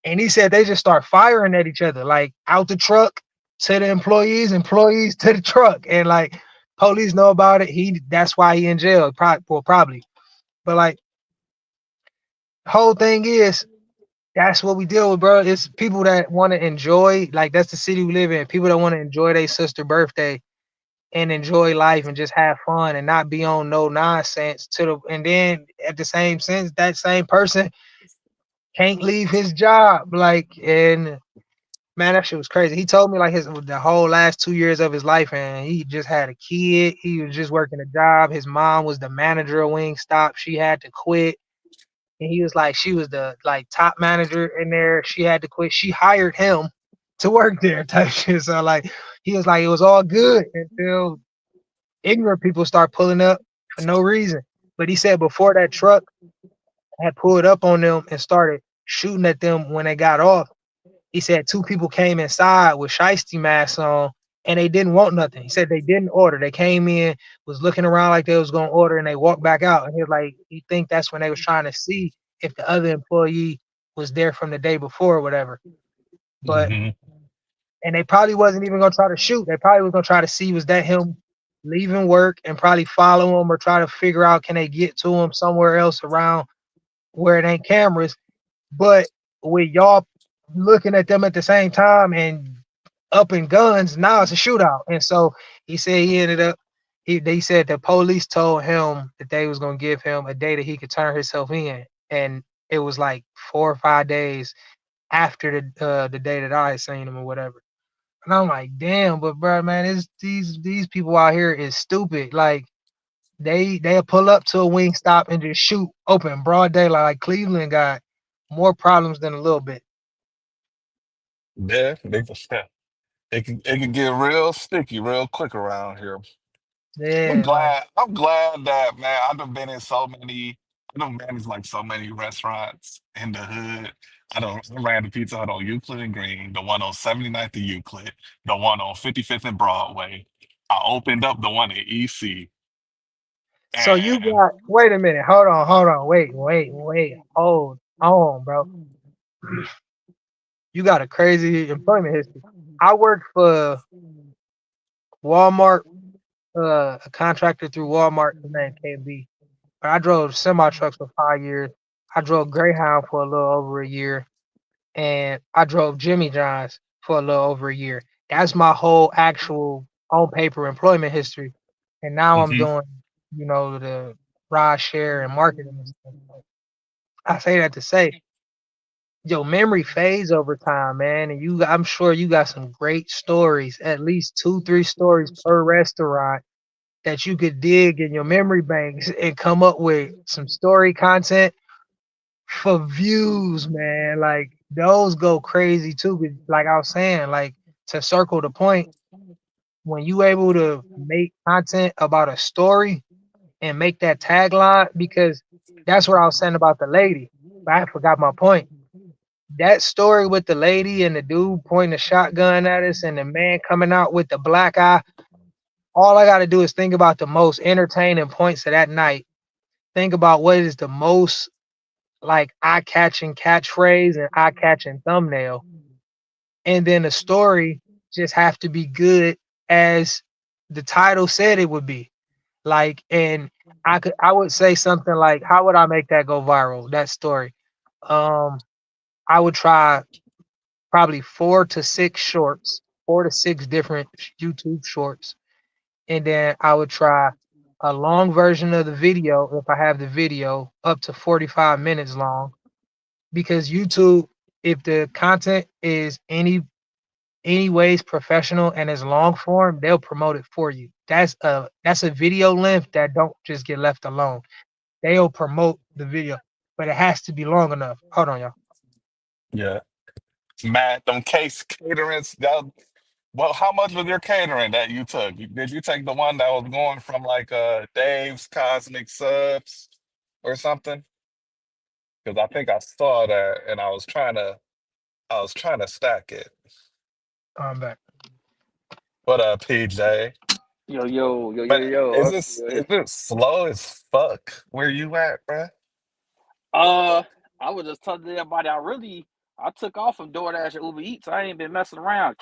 And he said they just start firing at each other, like out the truck to the employees, employees to the truck, and like police know about it. That's why he in jail, probably. But like, whole thing is that's what we deal with, bro. It's people that want to enjoy, like that's the city we live in. People that want to enjoy their sister birthday and enjoy life and just have fun and not be on no nonsense to the. And then at the same sense, that same person can't leave his job, like and man, that shit was crazy. He told me like the whole last 2 years of his life, and he just had a kid. He was just working a job. His mom was the manager of Wingstop. She had to quit, and he was like, she was the like top manager in there. She had to quit. She hired him to work there, type shit. So like, he was like, it was all good until ignorant people start pulling up for no reason. But he said before that truck had pulled up on them and started shooting at them when they got off, he said two people came inside with shiesty masks on and they didn't want nothing. He said they didn't order. They came in, was looking around like they was gonna order, and they walked back out. And he was like, he think that's when they was trying to see if the other employee was there from the day before or whatever. But Hmm. and they probably wasn't even gonna try to shoot. They probably was gonna try to see was that him leaving work and probably follow him or try to figure out can they get to him somewhere else around where it ain't cameras. But with y'all looking at them at the same time and up in guns, now it's a shootout. And so he said he ended up. They said the police told him that they was gonna give him a day that he could turn himself in, and it was like 4 or 5 days after the day that I had seen him or whatever. And I'm like, damn, but bro, man, it's these people out here is stupid. Like they'll pull up to a wing stop and just shoot open broad daylight. Like Cleveland got more problems than a little bit. Yeah, it can get real sticky real quick around here. I'm Yeah, like glad. I'm glad that man. I've done been in so many. I done managed like so many restaurants in the hood. I ran the Pizza Hut on Euclid and Green, the one on 79th and Euclid, the one on 55th and Broadway. I opened up the one in EC, so you and got wait a minute, hold on, wait, hold on, bro. You got a crazy employment history. I worked for Walmart, a contractor through Walmart, his name KB. But I drove semi trucks for 5 years. I drove Greyhound for a little over a year, and I drove Jimmy John's for a little over a year. That's my whole actual on paper employment history. And now I'm Mhm. doing, the ride share and marketing and stuff. So I say that to say, your memory fades over time, man. And I'm sure you got some great stories, at least two, three stories per restaurant that you could dig in your memory banks and come up with some story content for views, man. Like those go crazy too. 'Cause like I was saying, like to circle the point, when you able to make content about a story and make that tagline, because that's what I was saying about the lady. But I forgot my point. That story with the lady and the dude pointing a shotgun at us and the man coming out with the black eye. All I got to do is think about the most entertaining points of that night. Think about what is the most like eye catching catchphrase and eye catching thumbnail. And then the story just have to be good as the title said it would be. Like, and I would say something like, how would I make that go viral? That story. Um, I would try probably 4 to 6 shorts, 4 to 6 different YouTube shorts, and then I would try a long version of the video if I have the video up to 45 minutes long. Because YouTube, if the content is anyways professional and is long form, they'll promote it for you. That's a video length that don't just get left alone. They'll promote the video, but it has to be long enough. Hold on, y'all. Yeah. Matt, them case caterings, that, well, how much was your catering that you took? Did you take the one that was going from like Dave's Cosmic Subs or something? Because I think I saw that and I was trying to stack it. I'm back. What up, PJ? Yo, yo, yo, yo, Man, is yo. this is it slow as fuck where you at, bruh? Uh, I was just telling everybody I took off from Doordash and Uber Eats. I ain't been messing around.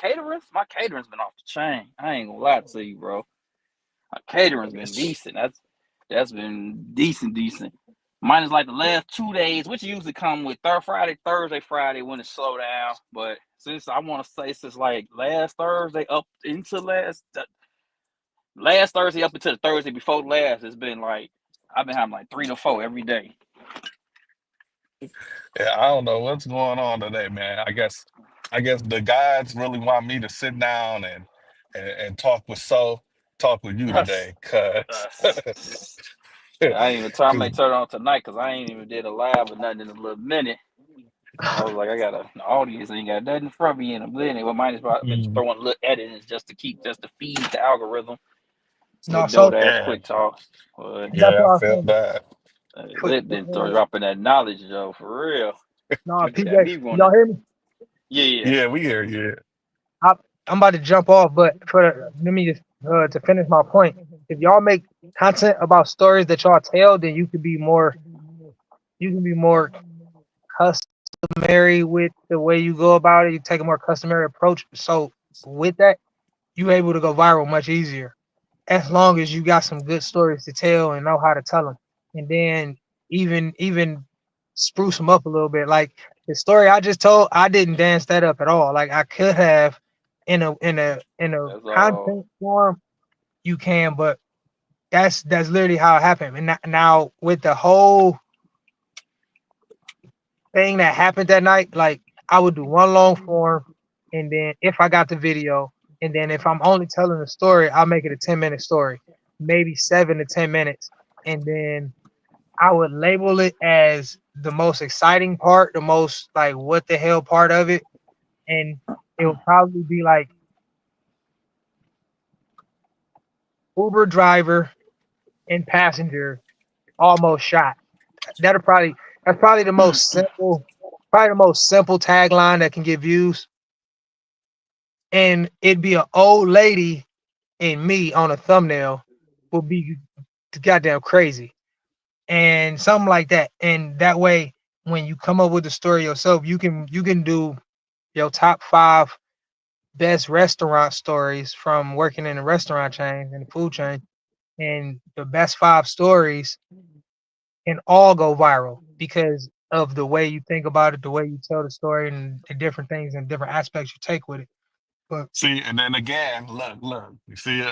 My catering's been off the chain. I ain't gonna lie to you, bro. My catering's been decent. That's been decent. Minus like the last 2 days, which usually come with Friday, Thursday, Friday when it slow down. But since I want to say since like last Thursday up into last Thursday up until the Thursday before last, it's been like I've been having like 3 to 4 every day. Yeah, I don't know what's going on today, man. I guess the guys really want me to sit down and talk with you That's, today, cause shit, I ain't even trying to 'cause, turn on tonight because I ain't even did a live or nothing in a little minute. I was like, I got an audience, ain't got nothing from me in a minute. Well, mine has been mm, throwing little edits just to feed the algorithm No, with so DoorDash yeah, Quick Talk. But that's yeah, what I I was felt saying. that. Quick, Lip didn't throw dropping that knowledge, Joe, for real. no, Nigga got PJ, me y'all wanting. hear me? Yeah, yeah. Yeah, we hear you. I, I'm about to jump off, but let me just to finish my point. If y'all make content about stories that y'all tell, then you can be more customary with the way you go about it. You take a more customary approach. So with that, you able to go viral much easier as long as you got some good stories to tell and know how to tell them. And then even spruce them up a little bit. Like the story I just told, I didn't dance that up at all. Like I could have in a That's all. content form, you can, but that's literally how it happened. And now with the whole thing that happened that night, like I would do one long form, and then if I got the video, and then if I'm only telling a story, I'll make it a 10-minute story, maybe 7 to 10 minutes, and then I would label it as the most exciting part, the most like what the hell part of it, and it will probably be like Uber driver and passenger almost shot. That'll probably that's probably the most simple tagline that can get views, and it'd be an old lady and me on a thumbnail would be goddamn crazy and something like that. And that way, when you come up with the story yourself, you can do your top 5 best restaurant stories from working in a restaurant chain and the food chain, and the best 5 stories can all go viral because of the way you think about it, the way you tell the story, and the different things and different aspects you take with it. But See, and then again, look. You see,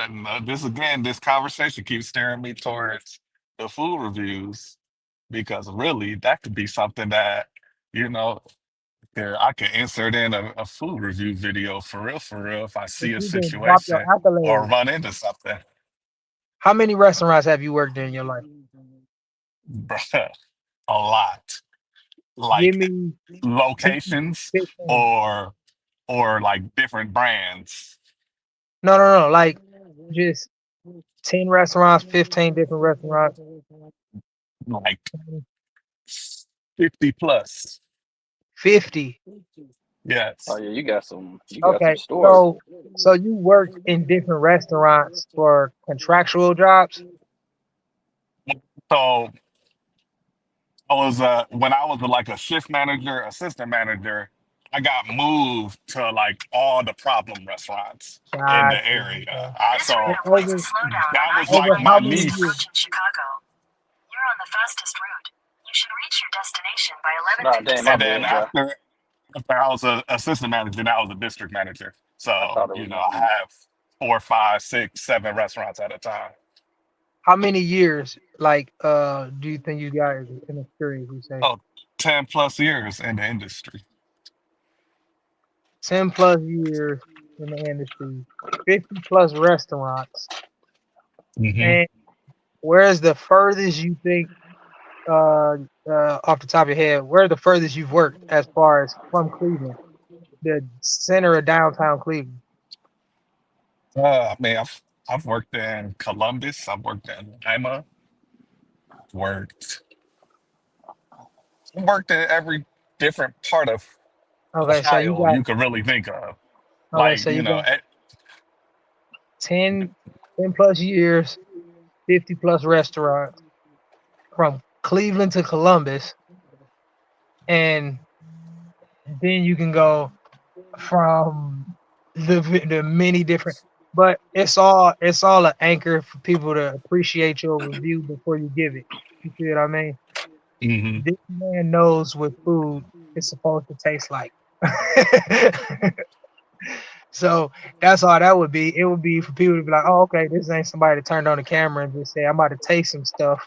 this conversation keeps steering me towards the food reviews because really that could be something that you know here I can insert in a food review video for real, if I if see a you can drop your situation or accolades, run into something. how many restaurants have you worked in your life? Bruh, a lot. Give Like me 10, locations 15. or like different brands. No, no, no. Like just 10 restaurants, 15 different restaurants. Like 50 plus. 50. Oh Yes. yeah, you got some Okay. stories. So you worked in different restaurants for contractual jobs? So I was when I was like a shift manager, assistant manager, I got moved to like all the problem restaurants in Gotcha. the area. Okay. I This route so avoids a Over slowdown on that was over like I-20 my how east many years? niche. approaching Chicago. You're on the fastest route. You should reach your destination by Nah, damn, my And 11:57 then bad, bro. a.m. after I was a assistant manager, now I was a district manager. I So, thought it you was know, my I niece. have four, five, six, seven restaurants at a time. How many years, like, do you think you got in experience? You say Oh, 10 plus years in the industry. 10 plus years in the industry, 50 plus restaurants, Hmm. and where's the furthest you think, uh, off the top of your head, where's the furthest you've worked as far as from Cleveland, the center of downtown Cleveland? I mean, I've worked in Columbus, I've worked in Lima, worked worked in every different part of Okay, so you Ohio got you could really think of. okay, Like, so you got eh, 10, 10 plus years, 50 plus restaurants from Cleveland to Columbus, and then you can go from the many different. But it's all an anchor for people to appreciate your review before you give it. You see what I mean? mhm. This man knows what food is supposed to taste like. So that's all that would be. It would be for people to be like, oh, okay, this ain't somebody that turned on the camera and just say, I'm about to taste some stuff.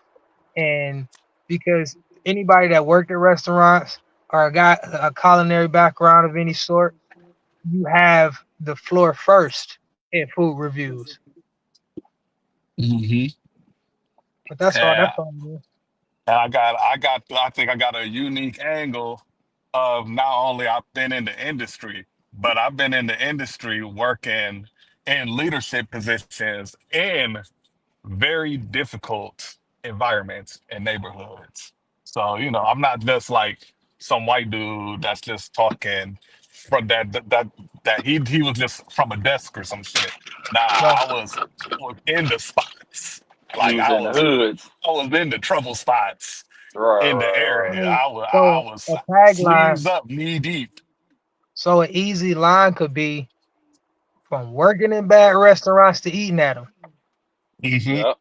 And because anybody that worked at restaurants or got a culinary background of any sort, you have the floor first in food reviews. Hmm. But that's all. That's Yeah. all. Man. And I think I got a unique angle of not only I've been in the industry, but I've been in the industry working in leadership positions in very difficult environments and neighborhoods. So, I'm not just like some white dude that's just talking from that he was just from a desk or some shit. Nah, Right. I was in the spots. You Like was in the hoods. I was in the trouble spots Right, in the right, I right. area. mean, I so was a tagline, sleeves up, knee deep. so an easy line could be from working in bad restaurants to eating at them. Hmm. Yep.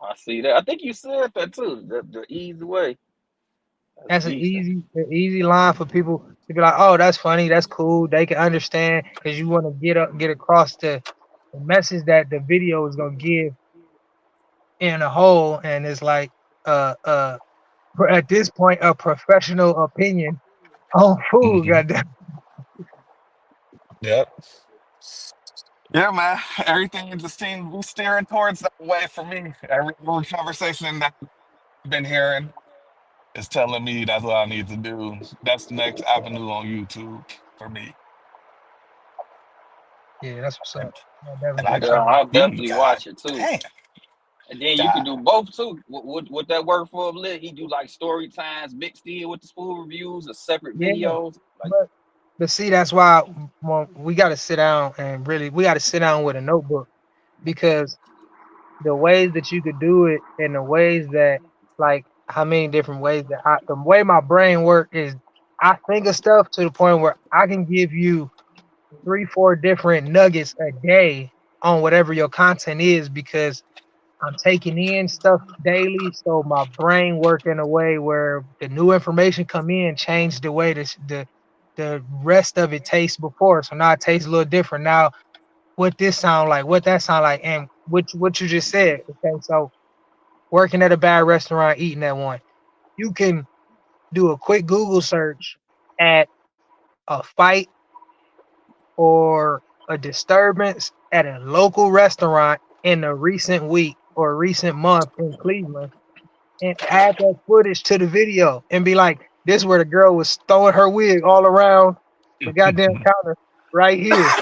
I see that. I think you said that too. The easy way. That's That's decent. an easy line for people to be like, oh, that's funny, that's cool. They can understand because you want to get across the message that the video is gonna give in a whole, and it's like, uh, at this point, a professional opinion on food. Hmm. Goddamn. Yep. Yeah, man. Everything just seems to be steering towards that way for me. Every conversation that I've been hearing is telling me that's what I need to do. That's the next avenue on YouTube for me. Yeah, that's what's up. And, I and definitely I appreciate Yeah, got, it. I'll definitely God watch it too. damn, And then you can God. do both too. Would that work for him? Lit? He do like story times mixed in with the food reviews or separate Yeah, videos. Like, but but see, that's why, well, we got to sit down and really we got to sit down with a notebook, because the ways that you could do it and the ways that, like, how many different ways that the way my brain work is, I think of stuff to the point where I can give you 3 4 different nuggets a day on whatever your content is, because I'm taking in stuff daily, so my brain work in a way where the new information come in, change the way the rest of it tastes before. So now it tastes a little different. Now what this sound like, what that sound like, and what you just said. Okay, so working at a bad restaurant, eating at one, you can do a quick Google search at a fight or a disturbance at a local restaurant in a recent week or recent month in Cleveland, and add that footage to the video and be like, this is where the girl was throwing her wig all around the goddamn counter right here.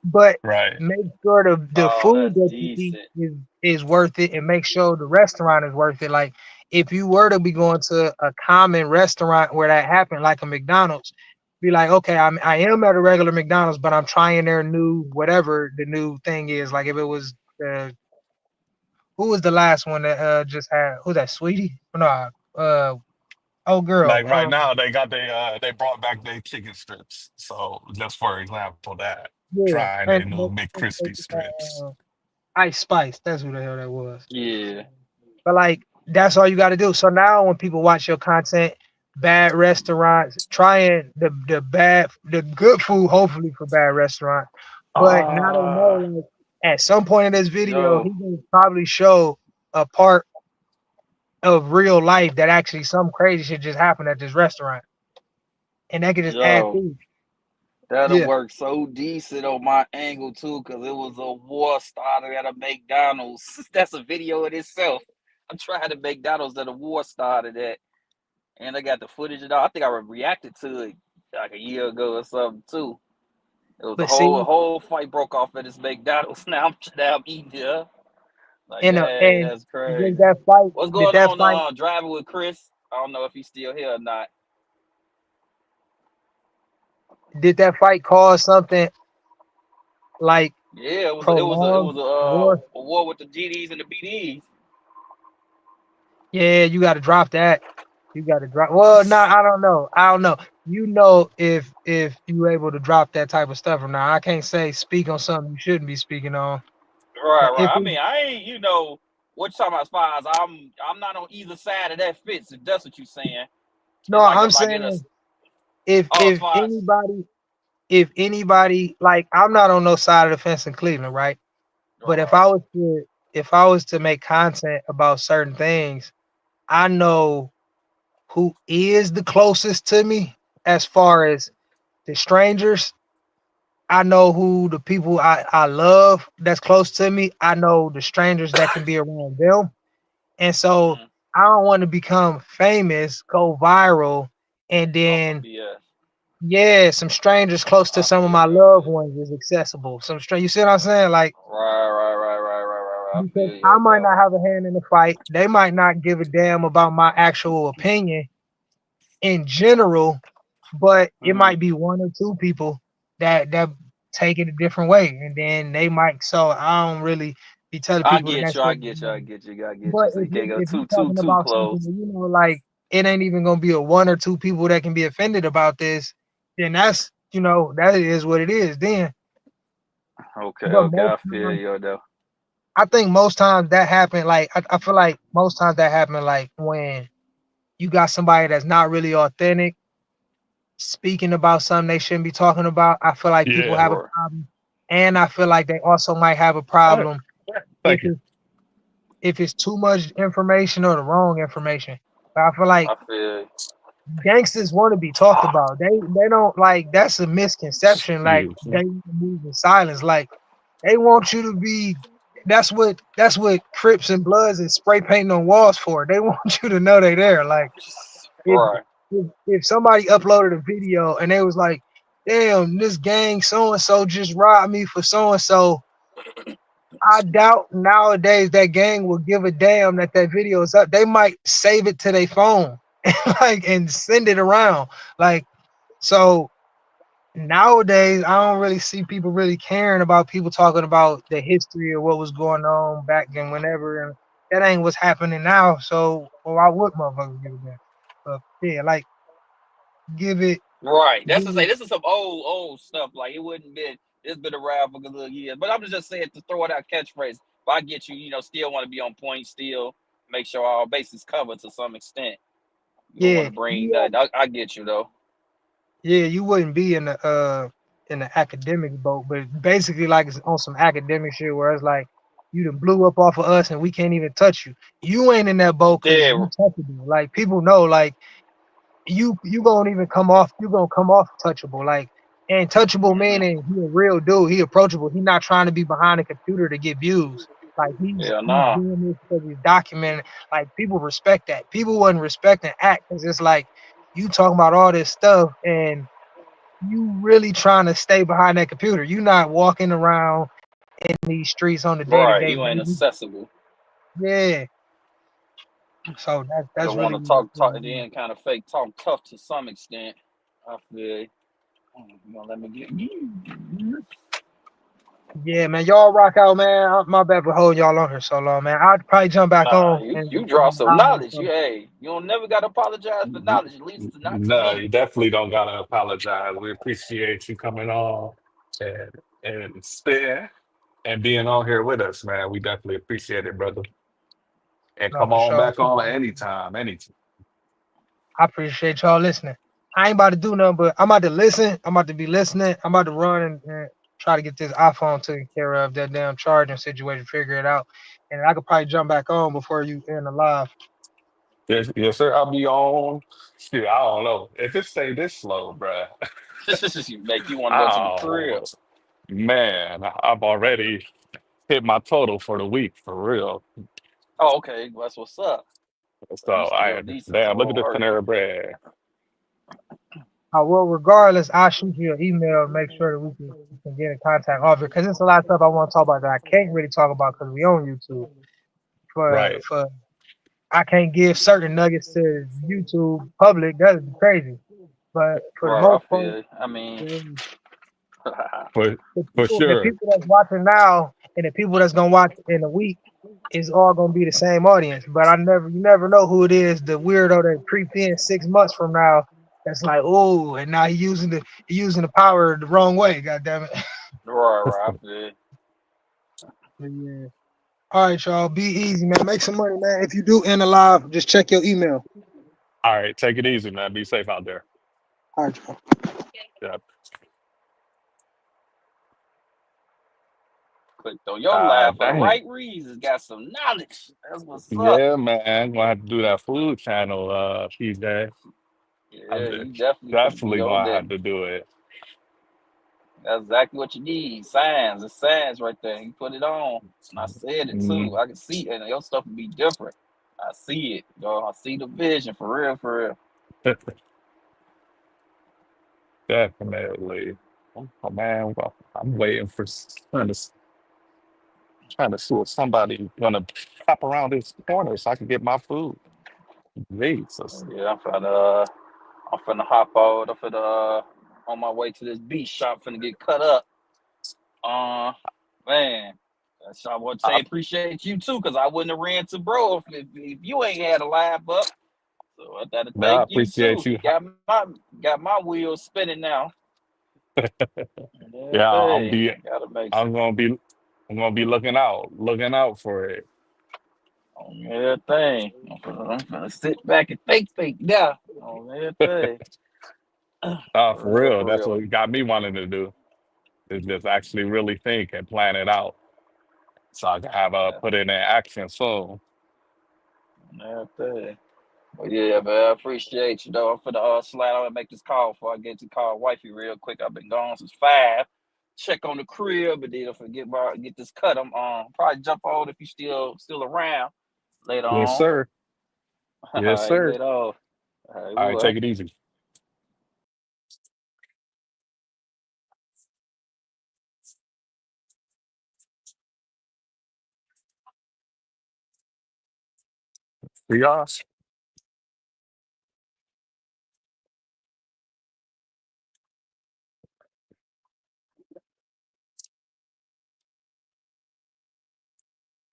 But Right. make sure the oh, food that's that you eat decent. is worth it, and make sure the restaurant is worth it. Like, if you were to be going to a common restaurant where that happened, like a McDonald's, be like, okay, I am at a regular McDonald's, but I'm trying their new whatever the new thing is. Like if it was who was the last one that just had, who's that, Sweetie? No, Oh, girl. Like right now, they brought back their chicken strips. So just for example, that Yeah, trying their and new McCrispy strips. Ice Spice. That's who the hell that was. Yeah. But like, that's all you got to do. So now, when people watch your content, bad restaurants trying the good food, hopefully for bad restaurant. But now they Ah, know, like, at some point in this video, yo, he's gonna probably show a part of real life that actually some crazy shit just happened at this restaurant, and that could just add yo. to it. That'll Yeah. work so decent on my angle too, cause it was a war starter at a McDonald's. That's a video in itself. I'm trying to McDonald's that a war started at, and I got the footage and all. I think I reacted to it like a year ago or something too. It was But see, a whole fight broke off at this McDonald's. Now I'm eating here. Like, dang, and that's did crazy. that fight? What's Did going that on? fight? Driving with Chris. I don't know if he's still here or not. Did that fight cause something like Yeah, it prolonged was war? a war with the GDs and the BDs. Yeah, you got to drop that. You got to drop. Well, no, I don't know. I don't know. You know, if you able to drop that type of stuff or not. I can't say speak on something you shouldn't be speaking on. Right, But if right. I it, mean, I ain't, what you talking about as far as I'm not on either side of that fence, if that's what you're saying. no, It's like I'm if I get a saying if oh as if far as anybody if anybody, like, I'm not on no side of the fence in Cleveland, right? But right, if I was to make content about certain things, I know who is the closest to me as far as the strangers. I know who the people I love that's close to me. I know the strangers that can be around them. And so mm, I don't want to become famous, go viral, and on some then BS. yeah, some strangers close to I some of feel my you, I loved feel you. ones is accessible. Some strange, you see what I'm saying? Like, Right. I because feel you I on might that not one. have a hand in the fight. They might not give a damn about my actual opinion in general, but it Hmm. might be one or two people that take it a different way, and then they might. So I don't really be telling I people the get next you, I thing. get you, I get you, I get But you. So you can't go if you're too talking too about something, close. like, it ain't even gonna be a one or two people that can be offended about this, then that's, that is what it is. Then, but Okay, most I feel times, you on that. I think most times that happen. Like, I feel like most times that happen like when you got somebody that's not really authentic speaking about something they shouldn't be talking about. I feel like people Yeah. have a Right. problem, and I feel like they also might have a All right. problem if Thank you. it if it's too much information or the wrong information. But I feel like I feel you. gangsters want to be talked about. They don't, like, that's a misconception. Like, Excuse they me. move in silence. Like, they want you to be. That's what Crips and Bloods is spray painting on walls for. They want you to know they there. Like, if Right. if somebody uploaded a video and they was like, "Damn, this gang so and so just robbed me for so and so," I doubt nowadays that gang will give a damn that that video is up. They might save it to their phone, like, and send it around. Like, so nowadays, I don't really see people really caring about people talking about the history of what was going on back then, whenever, and that ain't what's happening now. So, well, why would motherfuckers give a damn? But yeah, like, give it, Right. That's give to say, it. this is some old stuff. Like it wouldn't been. It's been around for a good years. But I'm just saying to throw it out catchphrase. But I get you. Still want to be on point. Still make sure all bases covered to some extent. You don't want Yeah, to bring you that. I get you though. yeah, you wouldn't be in the academic boat, but basically, like, it's on some academic shit where it's like you done blew up off of us and we can't even touch you. You ain't in that boat because Yeah. you touchable. Like, people know, like, you gonna even come off, you gonna come off touchable. Like, and touchable Hmm. meaning he a real dude, he approachable. He not trying to be behind a computer to get views. Like, Yeah. he's Nah. doing this because he's documenting. Like, people respect that. People wouldn't respect and act because it's like you talking about all this stuff and you really trying to stay behind that computer. You not walking around in these streets on a day to Right. day You ain't basis. accessible. Yeah. So You that's don't want really to what talk it and is. then kind of fake talk tough to some extent. I feel. You gonna let me get? Yeah, man. Y'all rock out, man. My bad for holding y'all on here so long, man. I'd probably jump back Nah, on you and you draw some live or knowledge. You something. hey, you don't never gotta apologize for knowledge. At least not to No, me. you definitely don't gotta apologize. We appreciate you coming on and spare and being on here with us, man. We definitely appreciate it, brother. And No, come for on sure. back on anytime, anytime. I appreciate y'all listening. I ain't about to do nothing, but I'm about to listen. I'm about to be listening. I'm about to run and try to get this iPhone taken care of, that damn charging situation, figure it out. And I could probably jump back on before you end the live. Yes, yes, sir. I'll be on. Shit, I don't know. If it stay this slow, bruh, Make you want to go to the oh crib. man, I've already hit my total for the week for real. Oh, okay. Well, that's what's up. So So you I still had decent, so damn it look at won't this hurt you. Panera bread. Well, regardless, I'll shoot you an email and make sure that we can get in contact off it because there's a lot of stuff I want to talk about that I can't really talk about because we on YouTube. Right. For I can't give certain nuggets to YouTube public. That is crazy. But for the Right, I most part, feel. I mean, um, For for the sure. people that's watching now and the people that's gonna watch in a week is all gonna be the same audience. But you never know who it is. The weirdo that creep in 6 months from now. That's like, oh, and now he using the power the wrong way. God damn it. right, I feel. But yeah. All right, y'all. Be easy, man. Make some money, man. If you do end the live, just check your email. All right, take it easy, man. Be safe out there. All right, y'all. Yeah. Clicked on your live for the Dang. right reasons. Got some knowledge. That's what's up. Yeah, man. Gonna have to do that food channel, PJ. Yeah, I'm you definitely finna be definitely on gonna that. have to do it. That's exactly what you need. Signs, it's signs right there. You put it on. And I said it too. Mm, I can see it. And your stuff will be different. I see it. Yo, I see the vision for real, for real. definitely. Oh man, well, I'm waiting for trying to see if somebody gonna pop around this corner so I can get my food. Jesus. Yeah, I'm finna hop out. I'm finna on my way to this beach shop, finna get cut up. Uh man. So I want to say I, appreciate you too, cause I wouldn't have ran to bro if you ain't had a live up. So I gotta man, I thank you appreciate too. you. Got my wheels spinning now. And Yeah, everything. Gotta make I'm some gonna be I'm gonna be looking out for it. on everything. I'm finna sit back and think now. On everything. For For real, real, for that's real. what got me wanting to do is just actually really think and plan it out so I can have Yeah, put it in action soon. on everything. But yeah, man, I appreciate you though. I'm finna slide out and make this call before I get to call wifey real quick. I've been gone since 5. Check on the crib, but then if I get this cut, I'm probably jump on if you still around later Yes, on. sir. All Yes, right, sir. later on. All right, All right, well. take it easy. See y'all.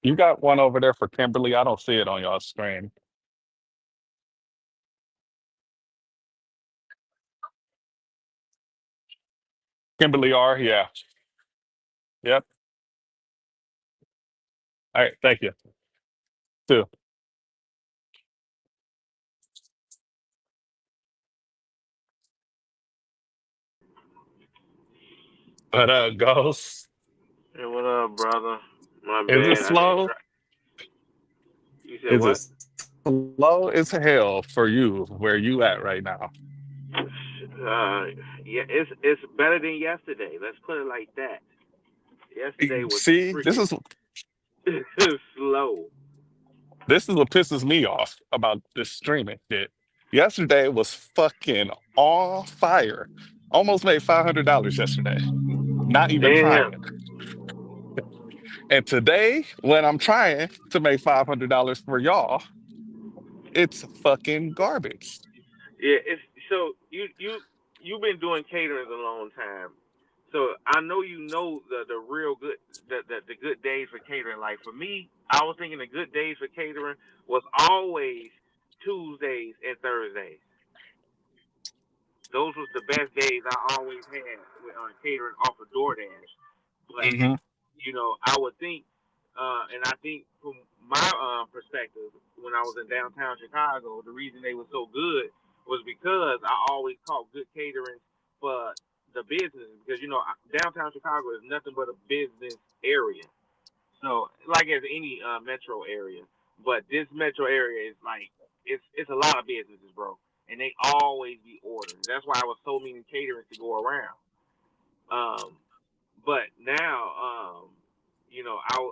You got one over there for Kimberly. I don't see it on your screen. Kimberly R. Yeah. Yep. All right. Thank you. Too. But Ghost, Hey, what up, brother? My is it bad. I didn't slow? try. You said Is what? it slow as hell for you where you at right now? Uh, yeah, it's better than yesterday. Let's put it like that. Yesterday was See, freaking slow. this is what pisses me off about this streaming shit. Yesterday was fucking on fire. Almost made $500 yesterday. Not even Damn. trying. And today, when I'm trying to make $500 for y'all, it's fucking garbage. Yeah, it's so you've been doing catering a long time. So I know the real good the good days for catering. Like for me, I was thinking the good days for catering was always Tuesdays and Thursdays. Those was the best days I always had with catering off of Doordash. But Hmm. I would think, and I think from my perspective, when I was in downtown Chicago, the reason they were so good was because I always caught good catering for the business. Because downtown Chicago is nothing but a business area. So, like as any metro area, but this metro area is like it's a lot of businesses, bro, and they always be ordering. That's why I was so many caterers to go around. Um, but now,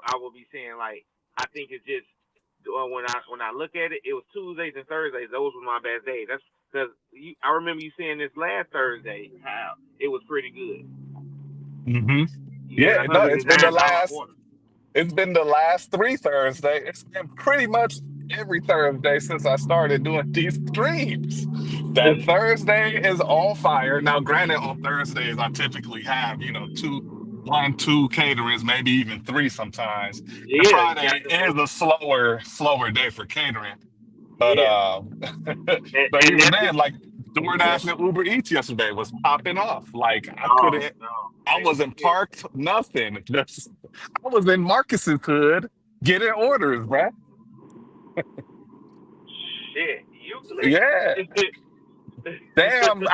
I will be saying like I think it's just when I look at it, it was Tuesdays and Thursdays. Those were my best days. That's because I remember you saying this last Thursday how it was pretty good. Hmm. You had Yeah, a no, hundred and nine dollar order. it's been the last three Thursday. It's been pretty much every Thursday since I started doing these streams. That Thursday is on fire. Now, granted, on Thursdays I typically have, one, two caterings, maybe even three sometimes. And Yeah, you got Friday the is most, a slower day for catering. But yeah, but and even that's then, just like yeah. DoorDash and Uber Eats yesterday was popping off. Like Oh no, I they was wasn't hit. parked, nothing. Just I was in Marcus's hood getting orders, bruh. Shit, you Yeah. lit. Damn,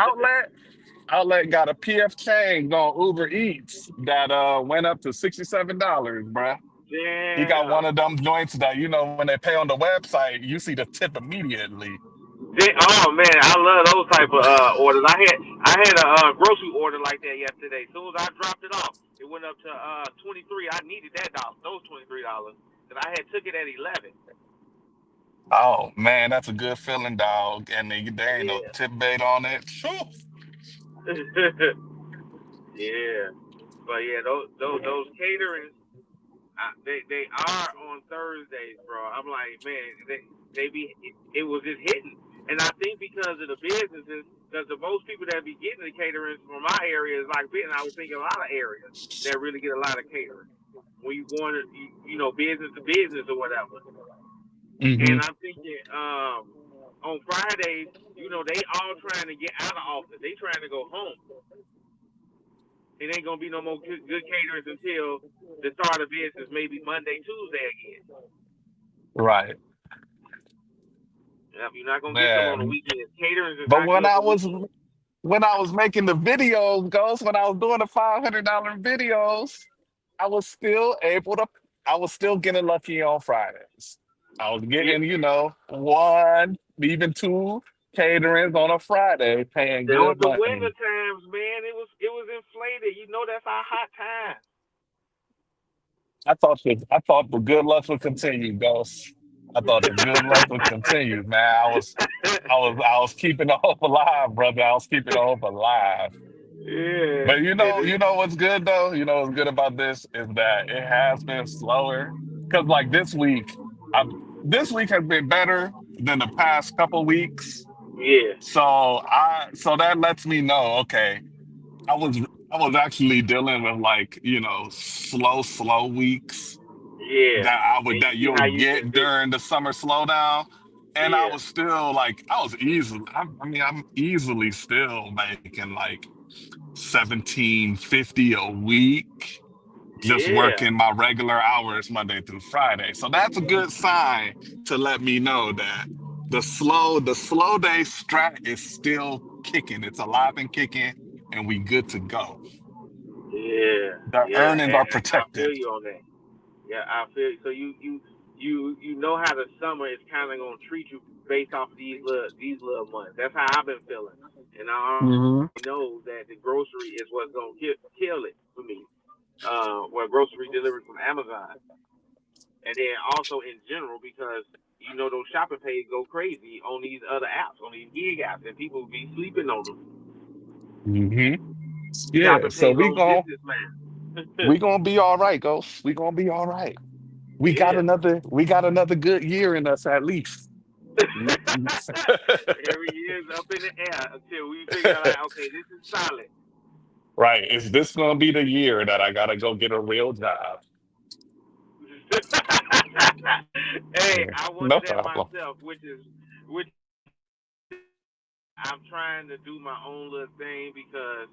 outlet got a PF change on Uber Eats that went up to $67, bruh. He got one Damn. of them joints that when they pay on the website, you see the tip immediately. Oh man, I love those type of orders. I had a grocery order like that yesterday. As soon as I dropped it off, it went up to 23. I needed that dollar, those $23, because I had took it at 11. Oh man, that's a good feeling, dog. And there ain't no Yeah. tip bait on it. Phew. Yeah. But yeah, those caterings, they are on Thursdays, bro. I'm like, man, it was just hitting, and I think because of the businesses, because the most people that be getting the catering from my area is like, and I was thinking a lot of areas that really get a lot of catering when you going to, business to business or whatever. Hmm. And I'm thinking, on Fridays, they all trying to get out of office. They trying to go home. It ain't gonna be no more good caterers until the start of business, maybe Monday, Tuesday again. Right. You're not gonna get them on the Man. weekends. Caterers is But not good for weekends. when I was making the videos, Ghost, when I was doing the $500 videos, I was still able to I was still getting lucky on Fridays. I was Yeah, getting, one, even two caterings on a Friday, paying that was good the winter money. times, man. It was inflated. That's our hot time. I thought the good luck would continue, Ghost. I thought the good luck would continue, man. I was keeping the hope alive, brother. I was keeping the hope alive. Yeah, But what's good though? You know what's good about this is that it has been slower. Cause like this week has been better than the past couple weeks. yeah, So that lets me know, okay, I was I was actually dealing with like, slow weeks yeah. And you that see how you'll you can get fix. during the summer slowdown. And I Yeah, was still like, I'm easily still making like 1750 a week, just yeah, working my regular hours Monday through Friday. So that's a good sign to let me know that the slow day strat is still kicking. It's alive and kicking, and we good to go. yeah, The yeah. earnings are And I feel protected. you on that. Yeah, I feel so. You know how the summer is kind of gonna treat you based off of these little months. That's how I've been feeling, and I Hmm. already know that the grocery is what's gonna kill it for me. Grocery delivery from Amazon, and then also in general because those shopping pages go crazy on these other apps, on these gig apps, and people be sleeping on them. Hmm. Yeah, Shopping so pay long distance, man. we gonna be all right, Ghost. We gonna be all right. Yeah. We got another good year in us at least. Every year's up in the air until we figure out, like, okay, this is solid. Right. Is this gonna be the year that I gotta go get a real job? Hey, Yeah, I wonder no that problem. myself, which I'm trying to do my own little thing because,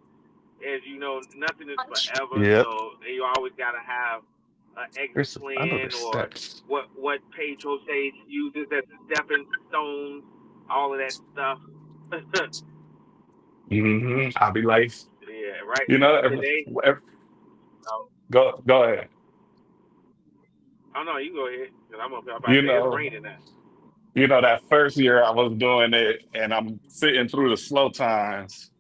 as you know, nothing is forever. Yep. So you always gotta have an exit Here's another plan or steps. what Pedro says uses as a stepping stone, all of that stuff. I'll be like, Yeah, right. you know, Today, oh, go ahead. oh no, you go ahead. Cause I'm about You to say it's know, raining now. that first year I was doing it, and I'm sitting through the slow times,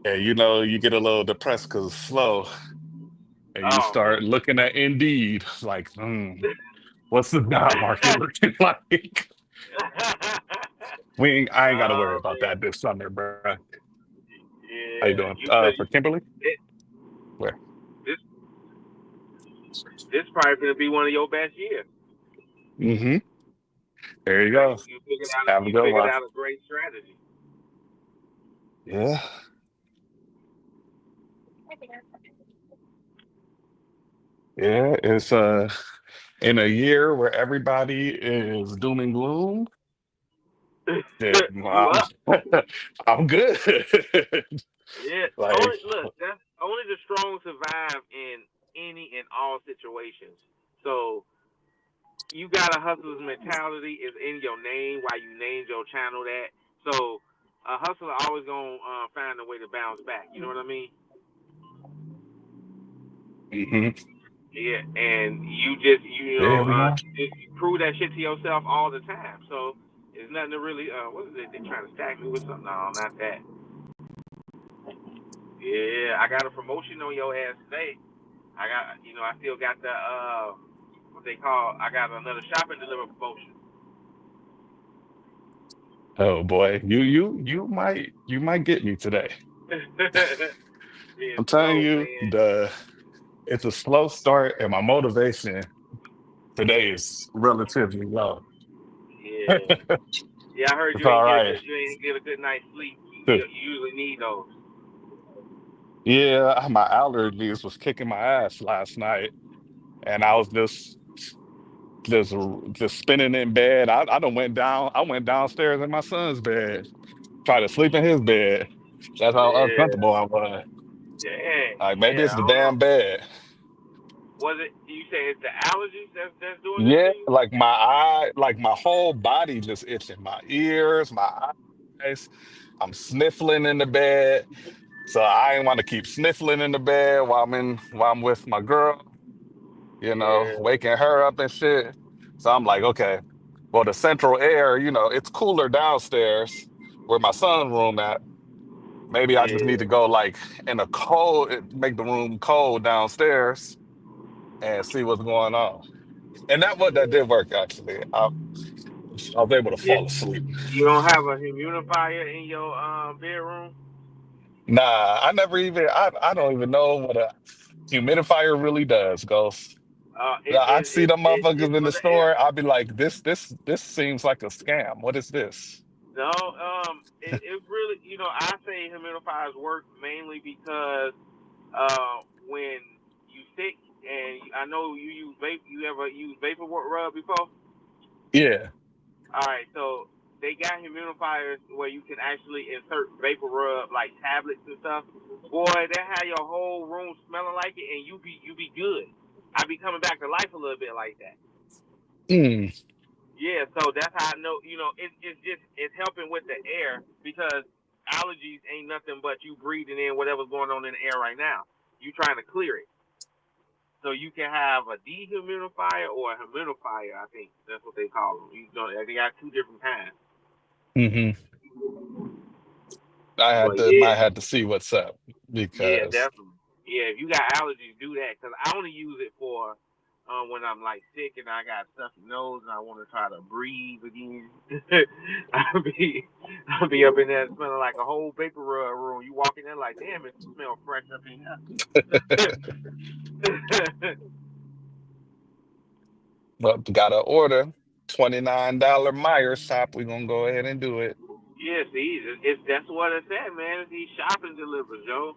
and you get a little depressed because it's slow, and you Oh start man. looking at Indeed, like, what's the job market looking like? I ain't got to worry Oh about man. that this summer, bro. How you Yeah. doing? You so For you Kimberly? it, Where? this this probably gonna be one of your best years. Mm-hmm. There you Yeah, go. you Have a good figured one. out a great strategy. Yeah. Yeah. It's in a year where everybody is doom and gloom. Shit, You I'm up? I'm good. Yeah. Like, Only look, that's only the strong survive in any and all situations. So you got a hustler's mentality is in your name. Why you named your channel that? So a hustler always gonna find a way to bounce back. You know what I mean? hmm Yeah, and you just there we go. just prove that shit to yourself all the time. So it's nothing to really what is it? They trying to stack me with something? No, not that. Yeah, I got a promotion on your ass today. I got I still got the what they call I got another shopping deliver promotion. Oh boy, you might get me today. Being I'm telling slow, you, man. it's a slow start, and my motivation today is relatively low. Yeah. Yeah, I heard It's all right. you ain't get a good night's sleep. You usually need those. Yeah, my allergies was kicking my ass last night, and I was just just spinning in bed. I done went down. I went downstairs in my son's bed, tried to sleep in his bed. That's how Yeah. uncomfortable I was. Yeah. Like maybe Yeah. it's I the don't know. damn bed. Was it? You say it's the allergies that's doing this to Yeah, you? like my eye, like my whole body just itching. My ears, my eyes. I'm sniffling in the bed. So I ain't want to keep sniffling in the bed while I'm with my girl, Yeah. waking her up and shit. So I'm like, okay, well, the central air, it's cooler downstairs where my son's room at. Maybe I just need to Yeah. go like in a cold, make the room cold downstairs and see what's going on. And that did work actually. I was able to Yeah. fall asleep. You don't have a humidifier in your bedroom? Nah, I don't even know what a humidifier really does, Ghost. I'd see the It's motherfuckers in for the the air. store. I'd be like, this seems like a scam. What is this? No, it really, I say humidifiers work mainly because when you sick and I know you use vape. You ever use vapor rub before? Yeah. All right, so they got humidifiers where you can actually insert vapor rub like tablets and stuff. Boy, that have your whole room smelling like it, and you be good. I be coming back to life a little bit like that. Mm, Yeah, so that's how I know. It's helping with the air because allergies ain't nothing but you breathing in whatever's going on in the air right now. You trying to clear it, so you can have a dehumidifier or a humidifier. I think that's what they call them. They got two different kinds. hmm But might yeah, have to see what's up yeah, because definitely. Yeah, if you got allergies, do that because I only use it for when I'm like sick and I got stuffy nose and I want to try to breathe again. I'll be I'll be up in there smelling like a whole vapor rub room. You walk in there like, damn, it smells fresh up in here. well, gotta order $29 Myers shop. We're gonna go ahead and do it. Yeah, see, it's that's what it's at, man. It's these shopping delivers, yo.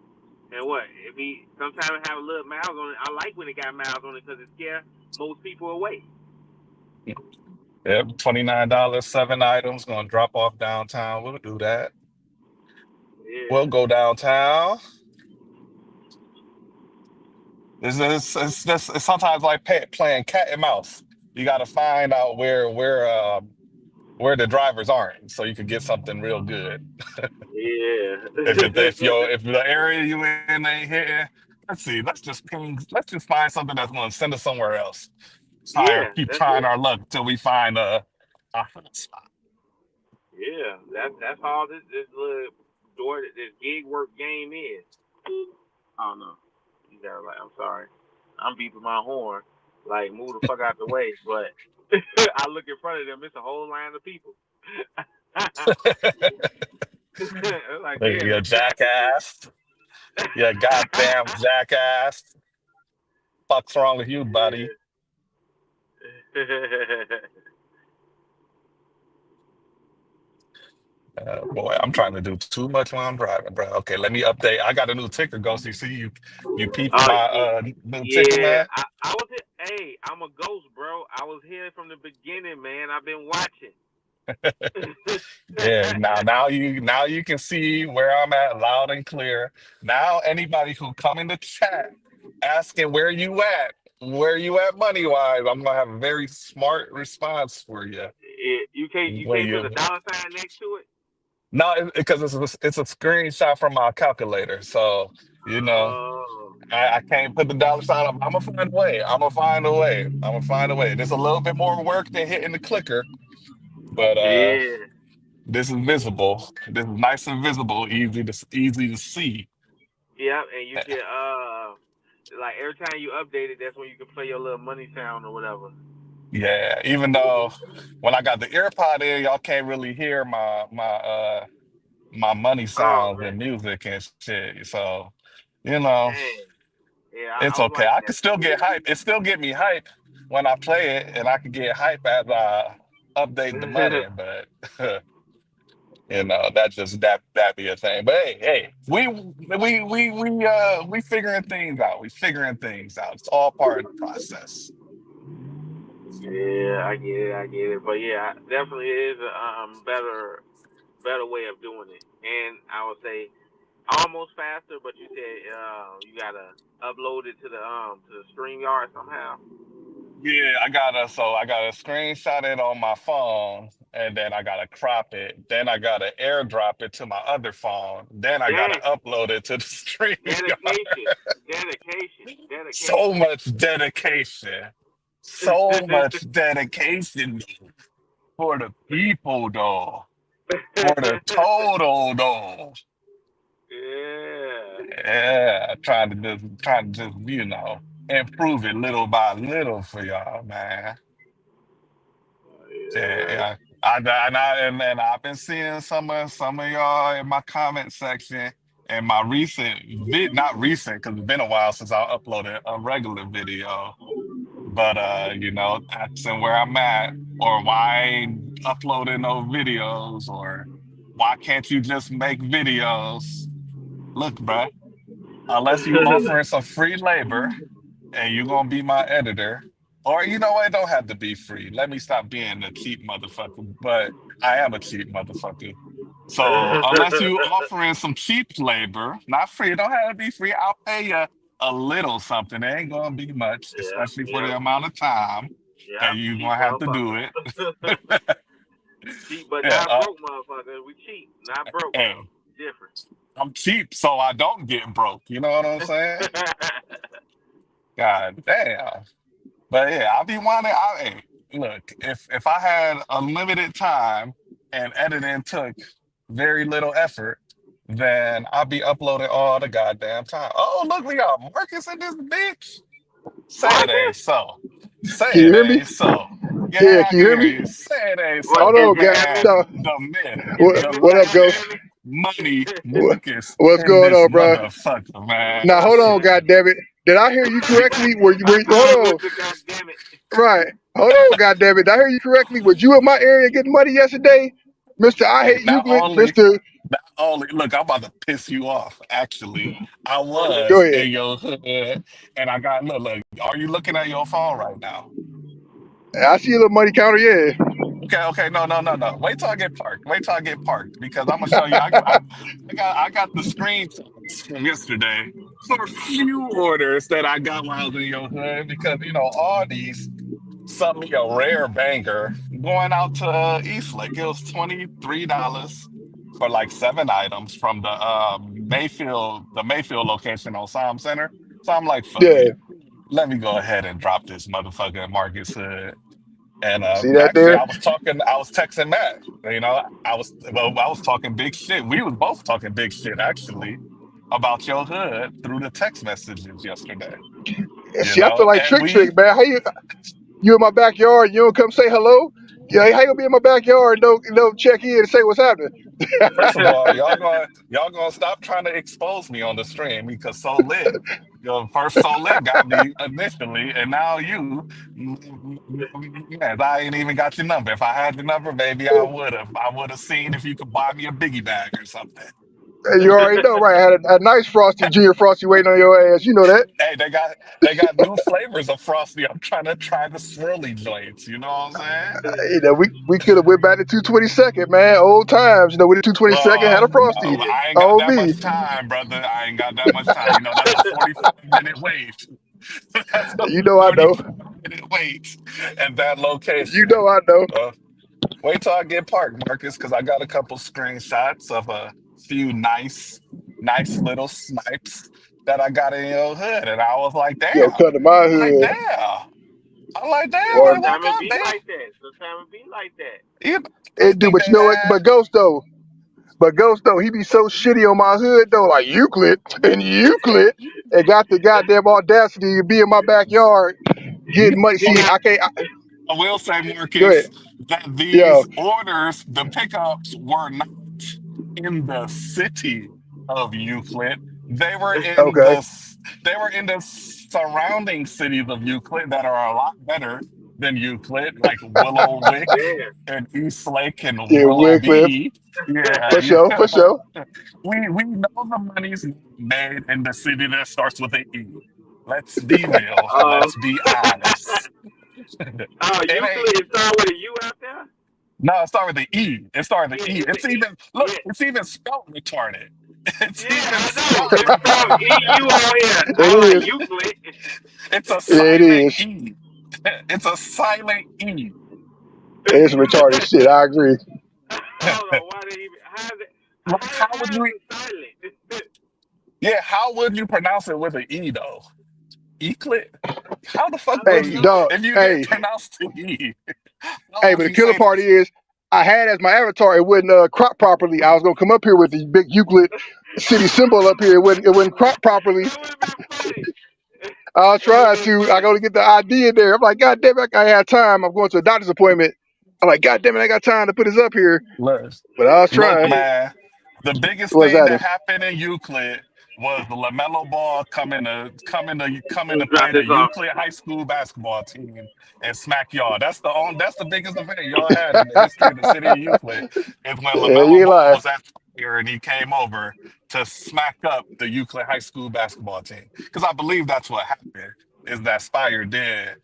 And what if he sometimes have a little miles on it? I like when it got miles on it because it scare most people away. Yep, $29, 7 items, gonna drop off downtown. We'll do that. We'll Yeah, go downtown. It's just it's sometimes like playing cat and mouse. You got to find out where the drivers aren't, so you could get something real good. yeah, If the area you in ain't hitting, let's see. Let's just find something that's gonna send us somewhere else. yeah. Keep That's trying it. our luck till we find a hot spot. Yeah, that's all this little this gig work game is. I don't know. You gotta like. I'm sorry. I'm beeping my horn. Like move the fuck out the way. But I look in front of them. It's a whole line of people. Like damn, You it's traffic jackass. You goddamn jackass. Fuck's wrong with you, buddy? here. Boy, I'm trying to do too much while I'm driving, bro. Okay, let me update. I got a new ticker, Ghosty. See you peeping Oh my new ticker, yeah, man? I was here. Hey, I'm a ghost, bro. I was here from the beginning, man. I've been watching. Yeah, now you can see where I'm at loud and clear. Now anybody who come in the chat asking where you at money wise, I'm gonna have a very smart response for you. You When can't put a you dollar sign next to it. No, because it's a screenshot from my calculator. So, you know, Oh I can't put the dollar sign up. I'm gonna find a way. I'm gonna find a way. I'm gonna find a way. There's a little bit more work than hitting the clicker, but yeah, this is visible. This is nice and visible, easy to see. yeah, and you can like every time you update it, that's when you can play your little money sound or whatever. Yeah, even though when I got the earpod in, y'all can't really hear my money Oh sounds man, and music and shit. So, you know. dang, yeah, It's I was okay. like I that can still get hype. It still get me hype when I play it, and I can get hype as I update the too. money. But that be a thing. But hey, we figuring things out. We figuring things out. It's all part of the process. Yeah, I get it. But yeah, definitely is a better way of doing it. And I would say almost faster, but you said you gotta upload it to the StreamYard somehow. Yeah, I gotta screenshot it on my phone, and then I gotta crop it. Then I gotta airdrop it to my other phone. Then I gotta Dang, upload it to the stream. dedication, dedication, So dedication. much dedication. So much dedication for the people, though. For the total, though. Yeah, Yeah, trying to just, improve it little by little for y'all, man. Yeah, yeah. yeah. And I've been seeing some of y'all in my comment section and my not recent, because it's been a while since I uploaded a regular video. But asking where I'm at, or why I ain't uploading no videos, or why can't you just make videos? Look, bruh, unless you offering some free labor and you're gonna be my editor, or it don't have to be free. Let me stop being a cheap motherfucker, but I am a cheap motherfucker. So unless you offering some cheap labor, not free, it don't have to be free. I'll pay you a little something. It ain't gonna be much, Yeah, especially for yeah, the amount of time yeah. that you're Cheap gonna have to do it. motherfucker. Cheap, but Yeah, not broke, motherfucker. We cheap, not broke though. hey, Different. I'm cheap, so I don't get broke. You know what I'm saying? God damn. But yeah, I'll be wanting. Hey, look, if I had unlimited time and editing took very little effort, then I'll be uploading all the goddamn time. Oh, look, we got Marcus in this bitch. Say it ain't Marcus, so. Can Say you it hear me? ain't so. Yeah, Yeah, I can you can hear hear me? you. Say it ain't what so. Hold The is on, it God. man, Devin? So, the myth, Is what, it the Mr. what up, legend, Ghost? Goddamn money What, it? Marcus what's in going this on, bro? motherfucker, man. Now, I hold on, see God you. damn it. Did I hear you correctly? Hold on. Mr. Goddamn it. Right. Hold on, God damn it. Did I hear you correctly? Was you in my area getting money yesterday? Mr. I Hey, Hate not Euclid, only Mr. Not only, look, I'm about to piss you off. Actually, I Go was ahead. in your hood, and I got look. Are you looking at your phone right now? I see a little money counter. Yeah. Okay, okay, no, no, no, no. Wait till I get parked. Wait till I get parked because I'm gonna show you. I got the screenshots from yesterday for a few orders that I got while I was in your hood because all these sent me a rare banger going out to Eastlake. It was $23 for like 7 items from the Mayfield location on Sam Center. So I'm like, fuck Yeah. it. Let me go ahead and drop this motherfucker in Marcus Hood. And See that actually, there? I was texting Matt. I was talking big shit. We was both talking big shit actually about your hood through the text messages yesterday. And see, I feel like And Trick, man. How you in my backyard? You don't come say hello? Yeah, how you gonna be in my backyard and don't check in and say what's happening? first of all, y'all gonna stop trying to expose me on the stream because So Lit, first So Lit got me initially, and now you, yes, I ain't even got your number. If I had your number, maybe I would have. I would have seen if you could buy me a biggie bag or something. And you already know, right? I had a nice Frosty, Junior Frosty waiting on your ass. You know that. Hey, they got new flavors of Frosty. I'm trying to try the swirly joints. You know what I'm saying? We could have went back to 222nd, man. Old times, with the 222nd had a Frosty. I ain't got On that me. much time, brother. I ain't got that much time. That's a 45-minute wait. That's a You know I know. 45-minute wait at that You location. know I know. Uh, Wait till I get parked, Marcus, because I got a couple screenshots of a few nice little snipes that I got in your hood, and I was like, Yo, damn. come to my I'm like, hood. damn. I'm like, damn. Or Like, what Sometimes it up, be babe? like that. Sometimes it be like that. You I it do, think but they you know what? had. But Ghost though, he be so shitty on my hood though, like Euclid, and got the goddamn audacity to be in my backyard getting money. He See, got I can't. I will say, Go ahead. Marcus, that Yo, these orders, the pickups were not in the city of Euclid. They were in okay. the surrounding cities of Euclid that are a lot better than Euclid, like Willow Wick damn. and East Lake and Yeah, Wycliffe, Willoughby. Yeah, for sure, for sure. we know the money's not made in the city that starts with an E. Let's be real. Uh, Let's be honest. It ain't. Euclid is start with a U out there. No, it started with the E. It started with Yeah, the E. it's It's a E. even look. Yeah, It's even spelled retarded. It's yeah, even I know. spelled It's spelled retarded. EU on here. It I was like is. Euclid. It's a Yeah, it silent is. E. It's a silent E. It's retarded shit. I agree. I don't know why they even Like, how would how is you? it silent? Yeah, how would you pronounce it with an E though? Eclit. How the fuck I would Hey, don't you know. dog. if you didn't Hey, pronounce the E? How hey, would but the you killer say part this? is, I had as my avatar. It wouldn't crop properly. I was gonna come up here with the big Euclid city symbol up here. It wouldn't crop properly. That would have been funny. I was That would have trying been to. I funny. go to get the ID in there. I'm like, God damn it, I had time. I'm going to a doctor's appointment. I'm like, God damn it, I got time to put this up here. Look, But I was look, trying. man. The biggest What's thing that? that happened in Euclid was the Lamelo Ball coming to Drop play the this off. Euclid High School basketball team and smack y'all. That's the biggest event y'all had in the history of the city of Euclid. Is when Yeah, you Lamelo ain't Ball lying. was at Fire and he came over to smack up the Euclid High School basketball team. Because I believe that's what happened. Is that Spire did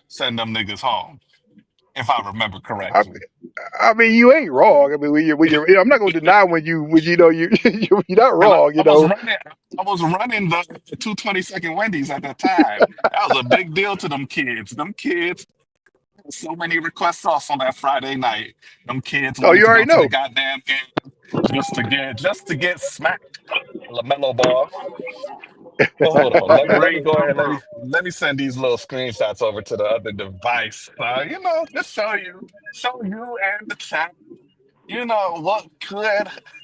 send them niggas home, if I remember I, correctly. I mean, you ain't wrong. I mean, I'm not gonna deny when you're not And wrong. I was running the 222nd Wendy's at that time. That was a big deal to them kids. Them kids had so many requests off on that Friday night. Them kids Oh, wanted you to go already to the know. goddamn game just to get smacked. LaMelo Ball. Well, hold on. Let me Ring go come ahead. from. Let me send these little screenshots over to the other device. Just show you and the chat.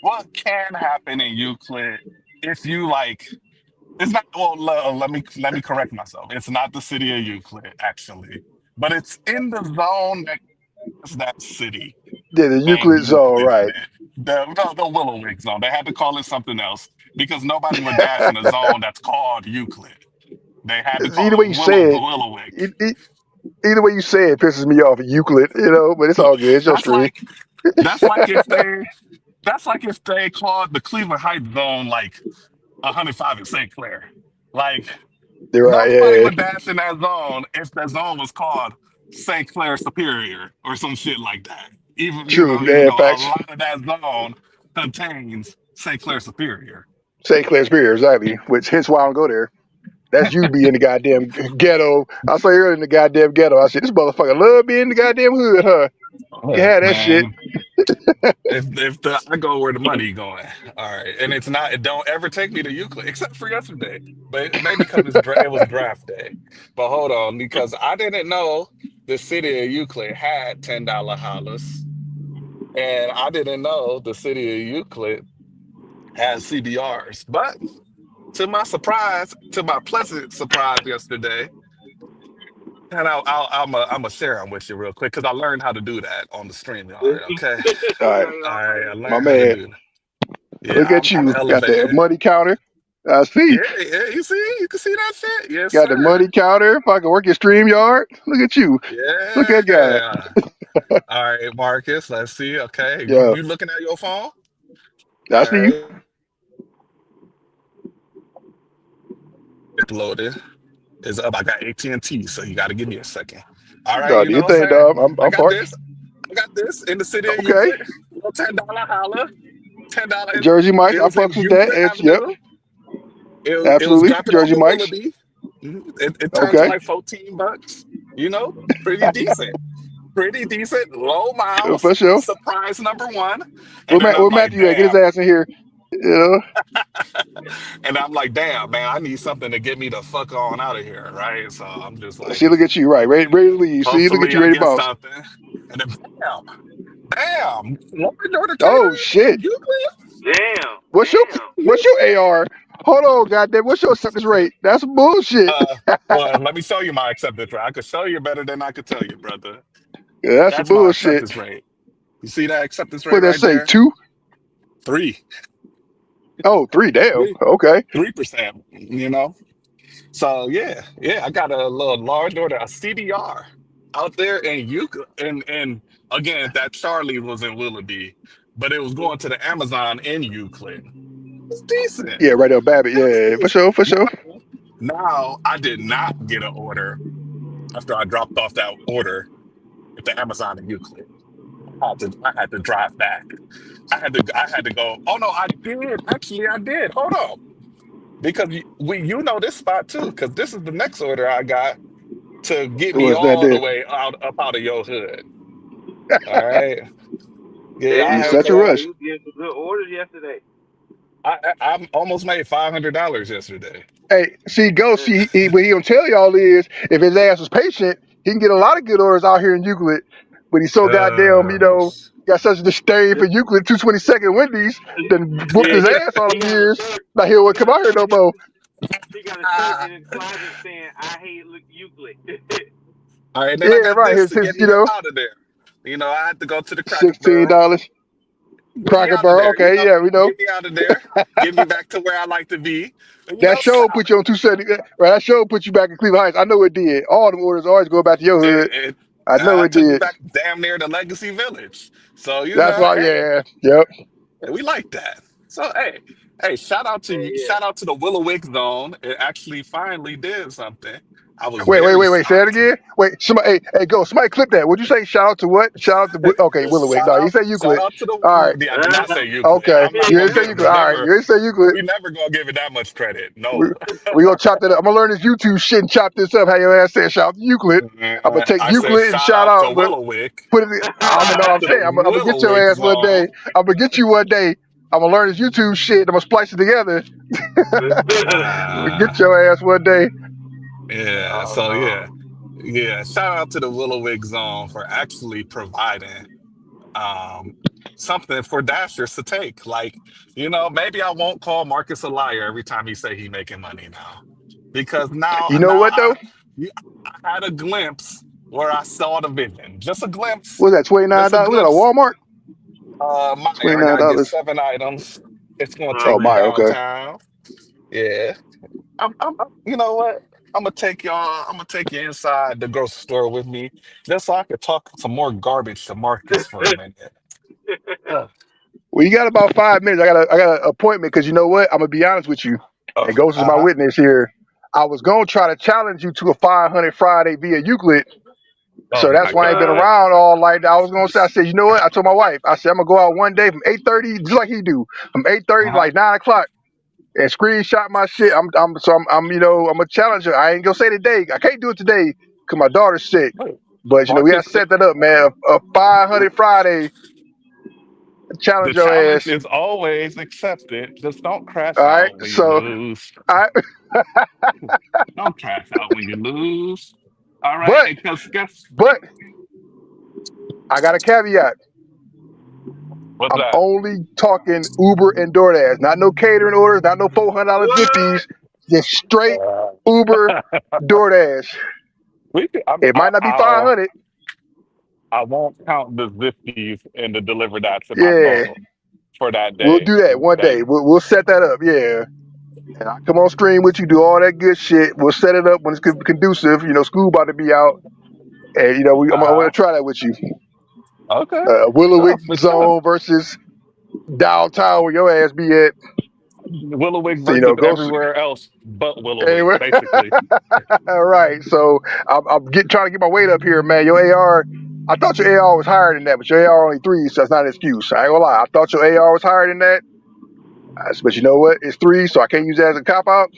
What can happen in Euclid if you like. It's not. Well, let me correct myself. It's not the city of Euclid, actually, but it's in the zone that is that city Yeah, the named Euclid zone, Euclid in right? it. The Willowick zone. They had to call it something else because nobody would dash in a zone that's called Euclid. They had to Either call way it you say it, Willowick. either way you say it pisses me off. Euclid, but it's all good. It's your That's stream. like that's like if they That's like if they called the Cleveland Heights zone like 105 in St. Clair. Like They're right. nobody Yeah, would dash in that zone if that zone was called St. Clair Superior or some shit like that. Even true. even Yeah, though a facts. lot of that zone contains St. Clair Superior. St. Clair Spears, exactly. Which hence why I don't go there. That's you being in the goddamn ghetto. I saw you earlier in the goddamn ghetto. I said, this motherfucker love being in the goddamn hood, huh? You can Yeah, have that shit. man. If the I go where the money going, all right, and it's not. It don't ever take me to Euclid except for yesterday, but maybe because it was draft day. But hold on, because I didn't know the city of Euclid had $10 hollers, and I didn't know the city of Euclid had CBRs. But to my surprise, to my pleasant surprise yesterday, and I'm a share them with you real quick because I learned how to do that on the stream yard. Okay, All right, all right, I my learned how to man. do that. Yeah, Look at I'm you. Got the elevating. money counter. I see. Yeah, yeah, you can see that shit. Yes, Got the sir. money counter. If I can work your stream yard. Look at you. Look at God. Yeah. All right, Marcus. Let's see. Okay, Yeah. you looking at your phone? All I see you. right, it's loaded. It's up. I got AT&T, so you got to give me a second. All right, No, you do know your what I'm thing, saying? dog. I I'm got parked. this. I got this in the city of Okay. Euclid. Little $10 holla. $10. Jersey Mike's. It I was in fucks with that. Euclid It's yep. Avenue. It was Absolutely. dropping Jersey over Mike's. Willoughby. It turned to Okay. like $14. Pretty decent. Pretty decent, low miles, For sure. surprise number one. And then I'm Where like, Matthew at? Get his damn. ass in here. You know. And I'm like, damn, man, I need something to get me the fuck on out of here, right? So I'm just like, See, look at you. Right. Ready to leave. See, look at hopefully you. I Ready to get bounce. something. And then bam, Law and Order Oh Catering shit. in Euclid. Damn, What's your damn. What's your AR? Hold on, goddamn. What's your acceptance rate? That's bullshit. Uh, well, let me show you my acceptance rate. I could show you better than I could tell you, brother. Yeah, that's That's my bullshit. acceptance rate. You see that acceptance rate What that right say? there? 2? Three, Oh, 3. Damn. three, Okay. 3%. So yeah, I got a little Law and Order, a CDR out there in Euclid, and again, that Charlie was in Willoughby, but it was going to the Amazon in Euclid. It's decent. Yeah, right there, Babbitt. It was Yeah, for decent. sure, for sure. Now I did not get an order after I dropped off that order at the Amazon in Euclid. I had to drive back. I had to go. Oh no, I did. Actually, I did. Hold on. Because you know this spot too, because this is the next order I got to get me What's that all the there? way out of your hood. All right. Yeah, I You had Damn, such a cause boy, rush. you did some good orders yesterday. I almost made $500 yesterday. Hey, see, Ghost, what he gonna tell y'all is if his ass was patient, he can get a lot of good orders out here in Euclid. But he's so goddamn, Uh, got such a disdain for Euclid 222nd Wendy's, then whooped Yeah, his ass all he them got a years. shirt. Now he He won't got come a out here shirt. no more. He got a shirt in his closet saying, "I hate Euclid." all right, then I Yeah, got right. this His to get his me up out of there. I had to go to the Cracker Barrel. $16. Get me Cracker out of Barrel. there, Okay, yeah, we know. get me out of there, get me back to where I like to be. That show put you Solid. on 270. Right, that show put you back in Cleveland Heights. I know it did. All them orders always go back to your hood. It, it I know it took me did. back damn near the Legacy Village. So That's why. hey, Yeah. Yep. we like that. So hey, Yeah, shout out to the Willowwick Zone. It actually finally did something. I was Wait, wait, very wait, wait. Say that shocked. again. Wait, somebody, hey, go. Somebody clip that. Would you say shout out to what? Shout out to okay, Willowwick. No, you say Shout Euclid. out to All right. the. I did not say Euclid. Okay. I'm not You gonna didn't say give. Euclid. All right. You didn't say Euclid. We never gonna give it that much credit. We, No. we gonna chop that up. I'm gonna learn this YouTube shit and chop this up. How your ass said shout out to Euclid. I'm gonna take I said Euclid and shout shout out to out, but Willowwick. put it. I Shout mean, no, out I'm to the saying I'm gonna get your Willowwick ass one day. Zone. I'm gonna get you one day. I'm gonna learn this YouTube shit. I'm gonna splice it together. Get Uh, your ass one day. yeah. oh So no. yeah. Shout out to the Willowwick Zone for actually providing um something for Dashers to take. Like, maybe I won't call Marcus a liar every time he say he making money now, because now You know now what though? I had a glimpse where I saw the vision, just a glimpse, What was that $29? just a Was that a glimpse. Walmart? Meyer, I gotta get $29. 7 items. It's gonna Oh take Oh, me my. man. Okay. downtown. Yeah, you know what? I'm gonna take y'all. I'm gonna take you inside the grocery store with me, just so I could talk some more garbage to Marcus for a minute. Well, you got about 5 minutes. I got an appointment because you know what? I'm gonna be honest with you, and Oh, Ghost is my uh-huh. witness here. I was gonna try to challenge you to a 500 Friday via Euclid, so Oh that's my why I ain't been God. What? around all like I was gonna say. I said, you know what? I told my wife. I said I'm gonna go out one day from 8:30, just like he do, from 8:30 to Uh-huh. like 9 o'clock, and screenshot my shit. I'm I'm a challenger. I ain't gonna say today. I can't do it today because my daughter's sick. Hey, But we gotta Marcus, set that up, man. A 500 Friday the challenge your challenge ass. is always accepted. Just don't crash All right. out when you So lose. I Don't crash out when you lose. All right, but because guess but I got a caveat. what's I'm that? only talking Uber and DoorDash, not no catering orders, not no $400 What? zippies, just straight Uh, Uber, DoorDash. we could, It might not be I'll 500. I won't count the zippies and the deliver that to my Yeah, phone for that we'll day. do that one That day. We'll set that up. Yeah, and I come on stream with you, do all that good shit. We'll set it up when it's conducive. School about to be out, and I'm gonna uh-huh. try that with you. Okay. Willowick No, for sure. zone versus downtown where your ass be at. Willowwick So versus go. everywhere else but Willowwick, Anyway, basically. all right. So I'm trying to get my weight up here, man. Your AR, I thought your AR was higher than that, but your AR only 3, so that's not an excuse. I ain't gonna lie. I thought your AR was higher than that, but you know what? It's 3, so I can't use that as a cop out.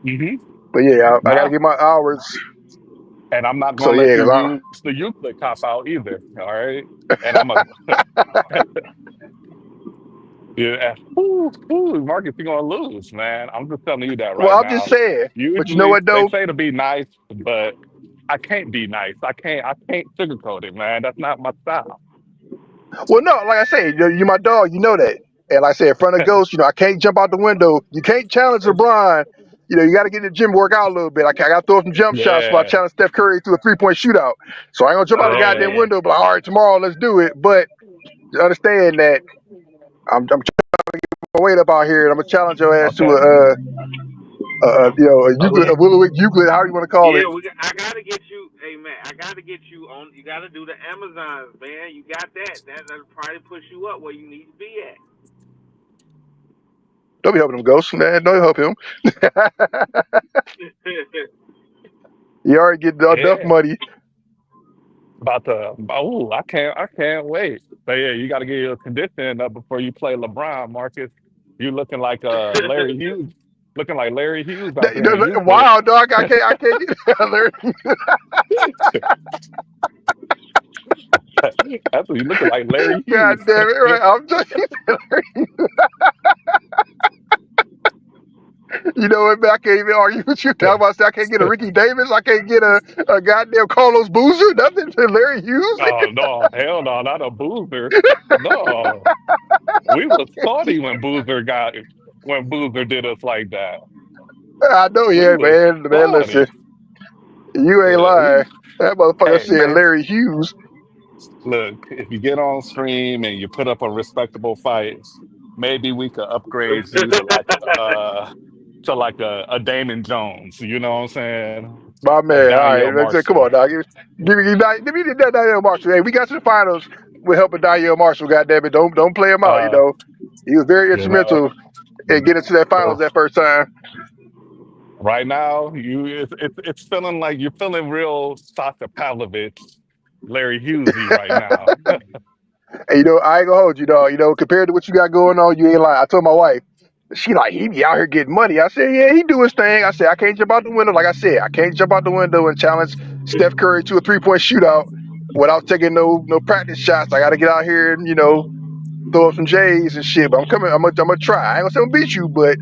Hmm. But yeah, I got to No. get my hours. And I'm not So gonna let yeah, you cause use the Euclid cop out either. All right. And I'm a yeah. Marcus, you're gonna lose, man. I'm just telling you that right well, I'm just now. saying. But you know Usually what they though? say to be nice, but I can't be nice. I can't sugarcoat it, man. That's not my style. Well, no, like I say, you're my dog. You know that. And like I said, in front of Ghost, I can't jump out the window. You can't challenge LeBron. You got to get in the gym, work out a little bit. I got to throw some jump shots before I Yeah. challenge Steph Curry to a 3-point shootout. So I ain't gonna jump out the Oh goddamn Yeah. man. window. But all right, tomorrow let's do it. But understand that I'm trying to weight up out here, and I'm gonna challenge your ass to Okay. a Euclid, Okay. a Willowwick Euclid, however you want to call it. Yeah, I gotta get you. Hey man, I gotta get you on. You gotta do the Amazons, man. You got that? That'll probably push you up where you need to be at. Don't be helping him, Ghost. Man, don't help him. He already get enough Yeah. money. About to. Oh, I can't wait. So yeah, you got to get your condition up before you play LeBron, Marcus. You looking like Larry Hughes, looking like Larry Hughes out there in Euclid. Wow, dog. I can't get Larry. That's what you looking like, Larry God Hughes. damn it! Right, I'm just. You know what, man? I can't even argue with you. Now I'm about to say I can't get a Ricky Davis. I can't get a goddamn Carlos Boozer. Nothing to Larry Hughes. Oh no, hell no, not a Boozer. No, we was salty when Boozer did us like that. I know, We yeah, was man. Man, listen, salty. you ain't Yeah, lying. That motherfucker hey said man, Larry Hughes. look, if you get on stream and you put up a respectable fight, maybe we could upgrade you to like a Damon Jones. You know what I'm saying? My A man. All Danielle right, let's say, come Marshall. on, dog. Give me that Danielle Marshall. Hey, we got to the finals with helping Danielle Marshall. Goddamn it, don't play him out. Uh, He was very you know. instrumental in getting to that finals that first time. Right now, it's feeling like you're feeling real Sasha Pavlovich, Larry Hughesy right now. And I ain't gonna hold you, dog. Compared to what you got going on, you ain't lying. I told my wife, she like, he be out here getting money. I said, yeah, he do his thing. I said, I can't jump out the window. Like I said, I can't jump out the window and challenge Steph Curry to a 3-point shootout without taking no practice shots. I got to get out here and throw up some J's and shit. But I'm coming. I'm gonna try. I ain't gonna say I'm gonna beat you, but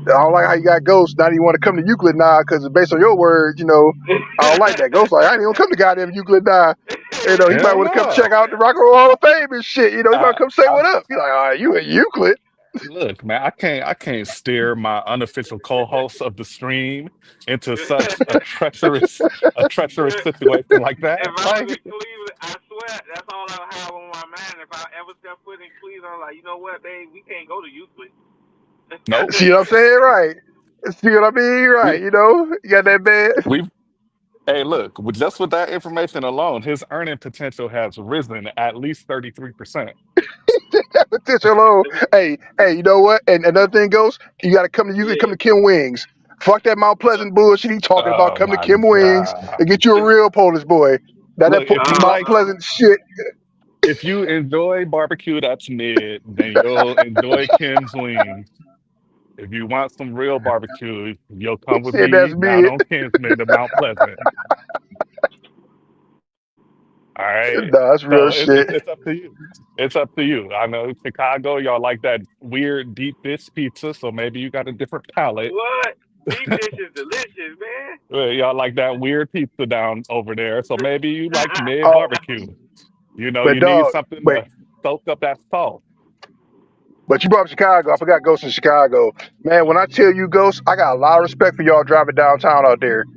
I don't like how you got Ghost. Now you want to come to Euclid now because based on your words, I don't like that. Ghost like I ain't even gonna come to goddamn Euclid now. He might Hell want to come check no. out the Rock and Roll Hall of Fame and shit. He might I, come say I what up. You like, all right, you at Euclid? look, man, I can't steer my unofficial co-host of the stream into such a treacherous situation like If that. I was Like, in Cleveland, I swear that's all I have on my mind. If I ever step foot in Cleveland, I'm like, you know what, babe, we can't go to Euclid. nope. See what I'm saying? Right. See what I mean? Right. We You got that bad. we Hey, look, just with that information alone, his earning potential has risen at least 33%. Potential low. Hey, you know what? And another thing goes, you gotta come Yeah. to Kim Wings. Fuck that Mount Pleasant bullshit he talking about. Oh Come to my Kim Wings and god! get you a real Polish boy. Now Look, if you Mount like, Pleasant shit. if you enjoy barbecue that's mid, then you'll enjoy Kim's Wings. If you want some real barbecue, you'll He come with said me that's down me. on Kinsman to Mount Pleasant. All right. Nah, that's real So shit. it's up to you. It's up to you. I know Chicago, y'all like that weird deep dish pizza, so maybe you got a different palate. What? Deep dish is delicious, man. Y'all like that weird pizza down over there, so maybe you like mid Oh, barbecue. You know, but you need dog, something but to soak up that salt. but you brought up Chicago. I forgot Ghost in Chicago. Man, when I tell you Ghost, I got a lot of respect for y'all driving downtown out there.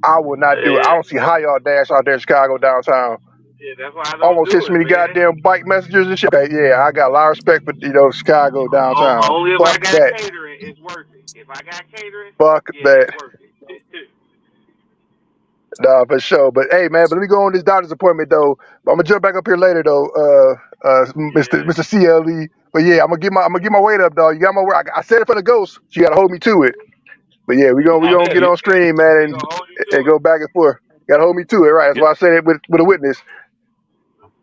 I would not do it. I Yeah, don't see how y'all dash out there in Chicago downtown. yeah, that's why I don't Almost hit do so it, many man. goddamn bike messengers and shit. Yeah, I got a lot of respect for Chicago downtown. Only if I Fuck got that. catering, it's worth it. If I got catering, Fuck yeah, that. it's worth it. Nah, for sure. But hey, man, but let me go on this doctor's appointment though. I'm gonna jump back up here later though, Yeah. Mr. CLE. But yeah, I'm gonna get my weight up, dog. You got my word. I said it for the ghost. So you gotta hold me to it. But yeah, we Oh gonna yeah, get on stream, He man, gonna hold you and to go back and forth. Gotta hold me to it, right? That's yeah, why I said it with a witness.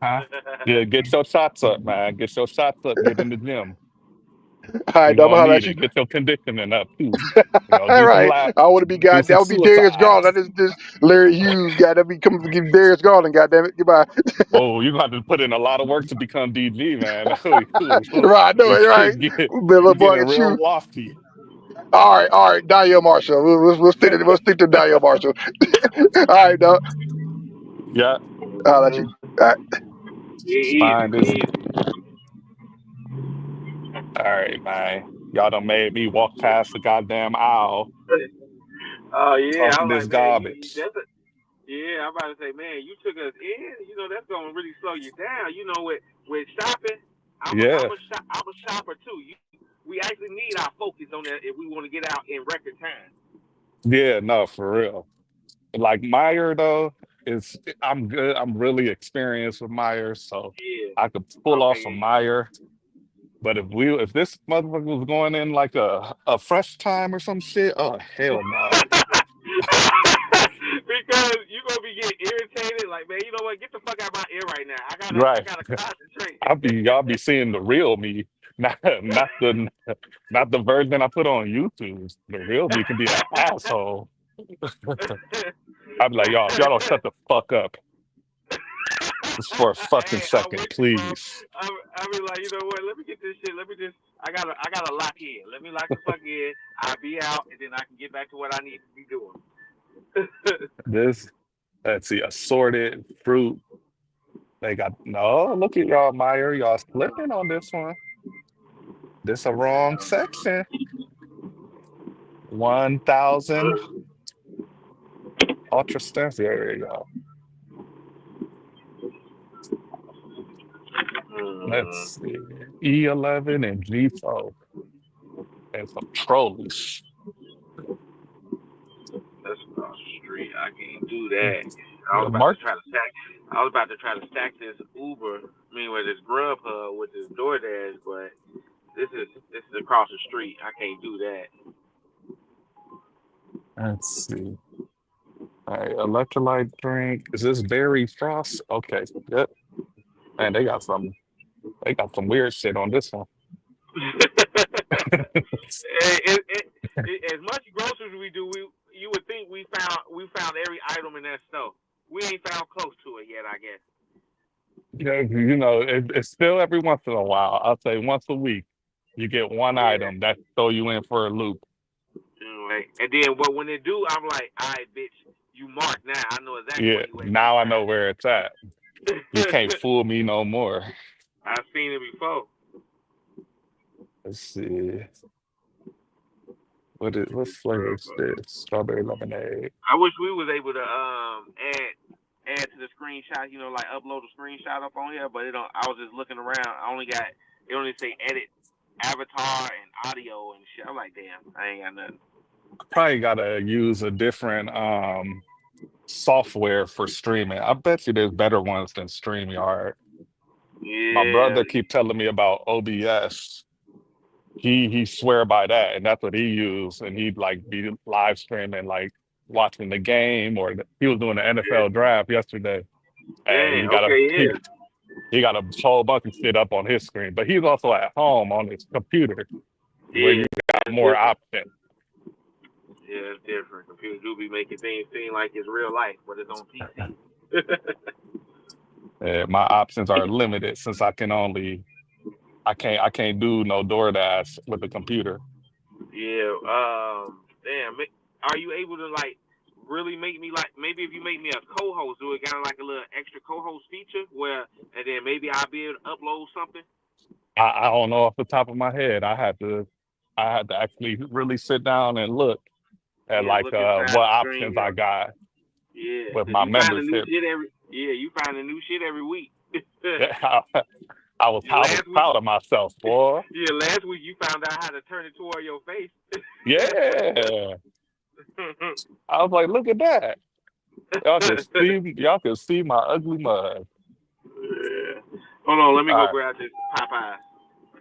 huh? Yeah, get your shots up, man. Get your shots up. Get in the gym. All right, You're dog, I'm gonna gonna holler need at you. it. Get your conditioning up too. All Do some right. laps, I want to be do God. some That would be Darius Garland. suicides. That is this Larry Hughes guy. That be coming to give Darius Garland. God damn it. Goodbye. Whoa, you're gonna have to put in a lot of work to become DG, man. Right, I know it. Right. Little You boy, getting at real you. lofty. All right. Daniel Marshall. We'll stick to Daniel Marshall. All right, dog. Yeah, I'll let you. All right. find easy, this. easy. All right, man. Y'all done made me walk past the goddamn aisle Oh yeah, I talking was this like, man, garbage. that's a yeah. I'm about to say, man, you took us in. That's gonna really slow you down. With shopping, Yeah, I'm a shopper too. We actually need our focus on that if we want to get out in record time. yeah, no, for real. Like Meyer though, is I'm good. I'm really experienced with Meyer, so Yeah. I could pull Okay. off a Meyer. But if this motherfucker was going in like a fresh time or some shit, oh hell no. Because you gonna be getting irritated, like, man, you know what? Get the fuck out of my ear right now. I Right. gotta concentrate. Y'all be seeing the real me, not the version I put on YouTube. The real me can be an asshole. I'd be like, y'all, if y'all don't shut the fuck up just for a fucking Hey, I'm second, with you, bro. please. I be like, you know what? Let me get this shit. Let me just. I gotta lock in. Let me lock the fuck in. I'll be out, and then I can get back to what I need to be doing. This, let's see, assorted fruit. They got no. Look at y'all, Meyer. Y'all slipping on this one. This a wrong section. 1,000 ultra stents. There you go. Let's see. E11 and G4 and some trolleys. That's across the street. I can't do that. I Yeah, was about to Mark. try to stack. I was about to try to stack this Uber. I mean, with this Grubhub with this DoorDash, but this is across the street. I can't do that. Let's see. All right, electrolyte drink. Is this berry frost? Okay. Yep. Man, they got some weird shit on this one. As much groceries we do, you would think we found every item in that store. We ain't found close to it yet, I guess. Yeah, it's still every once in a while. I'll say once a week, you get one Yeah. item that throw you in for a loop. Anyway, and then but when they do, I'm like, all right, bitch, you mark now. I know exactly Yeah, where you at now next I know time. where it's at. You can't fool me no more. I've seen it before. Let's see. What flavor is this? Strawberry lemonade. I wish we was able to add to the screenshot. Like upload a screenshot up on here, but it don't. I was just looking around. It only say edit avatar and audio and shit. I'm like, damn, I ain't got nothing. Probably gotta use a different software for streaming. I bet you there's better ones than StreamYard. My Yeah, brother keep telling me about OBS. He swear by that, and that's what he used. And he'd like be live streaming, like watching the game, or he was doing the yeah. NFL draft yesterday, and Dang. you gotta Okay. Yeah. he got a whole bunch of shit up on his screen. But he's also at home on his computer where you Yeah. got It's more different. options. Yeah, it's different. Computers do be making things seem like it's real life, but it's on PC. My options are limited since I can't do no DoorDash with the computer. Yeah. Damn. Are you able to like really make me like maybe if you make me a co-host, do it kind of like a little extra co-host feature where, and then maybe I'll be able to upload something. I don't know off the top of my head. I had to actually really sit down and look at Yeah, like look inside what the options stream. I got Yeah, with cause my you find a new membership. shit every. Yeah, you find a new shit every week. I, I was Last week, proud of myself, boy. yeah, last week you found out how to turn it toward your face. Yeah. I was like, look at that. Y'all can see my ugly mug. Yeah. Hold on, let me All go right. grab this Popeye.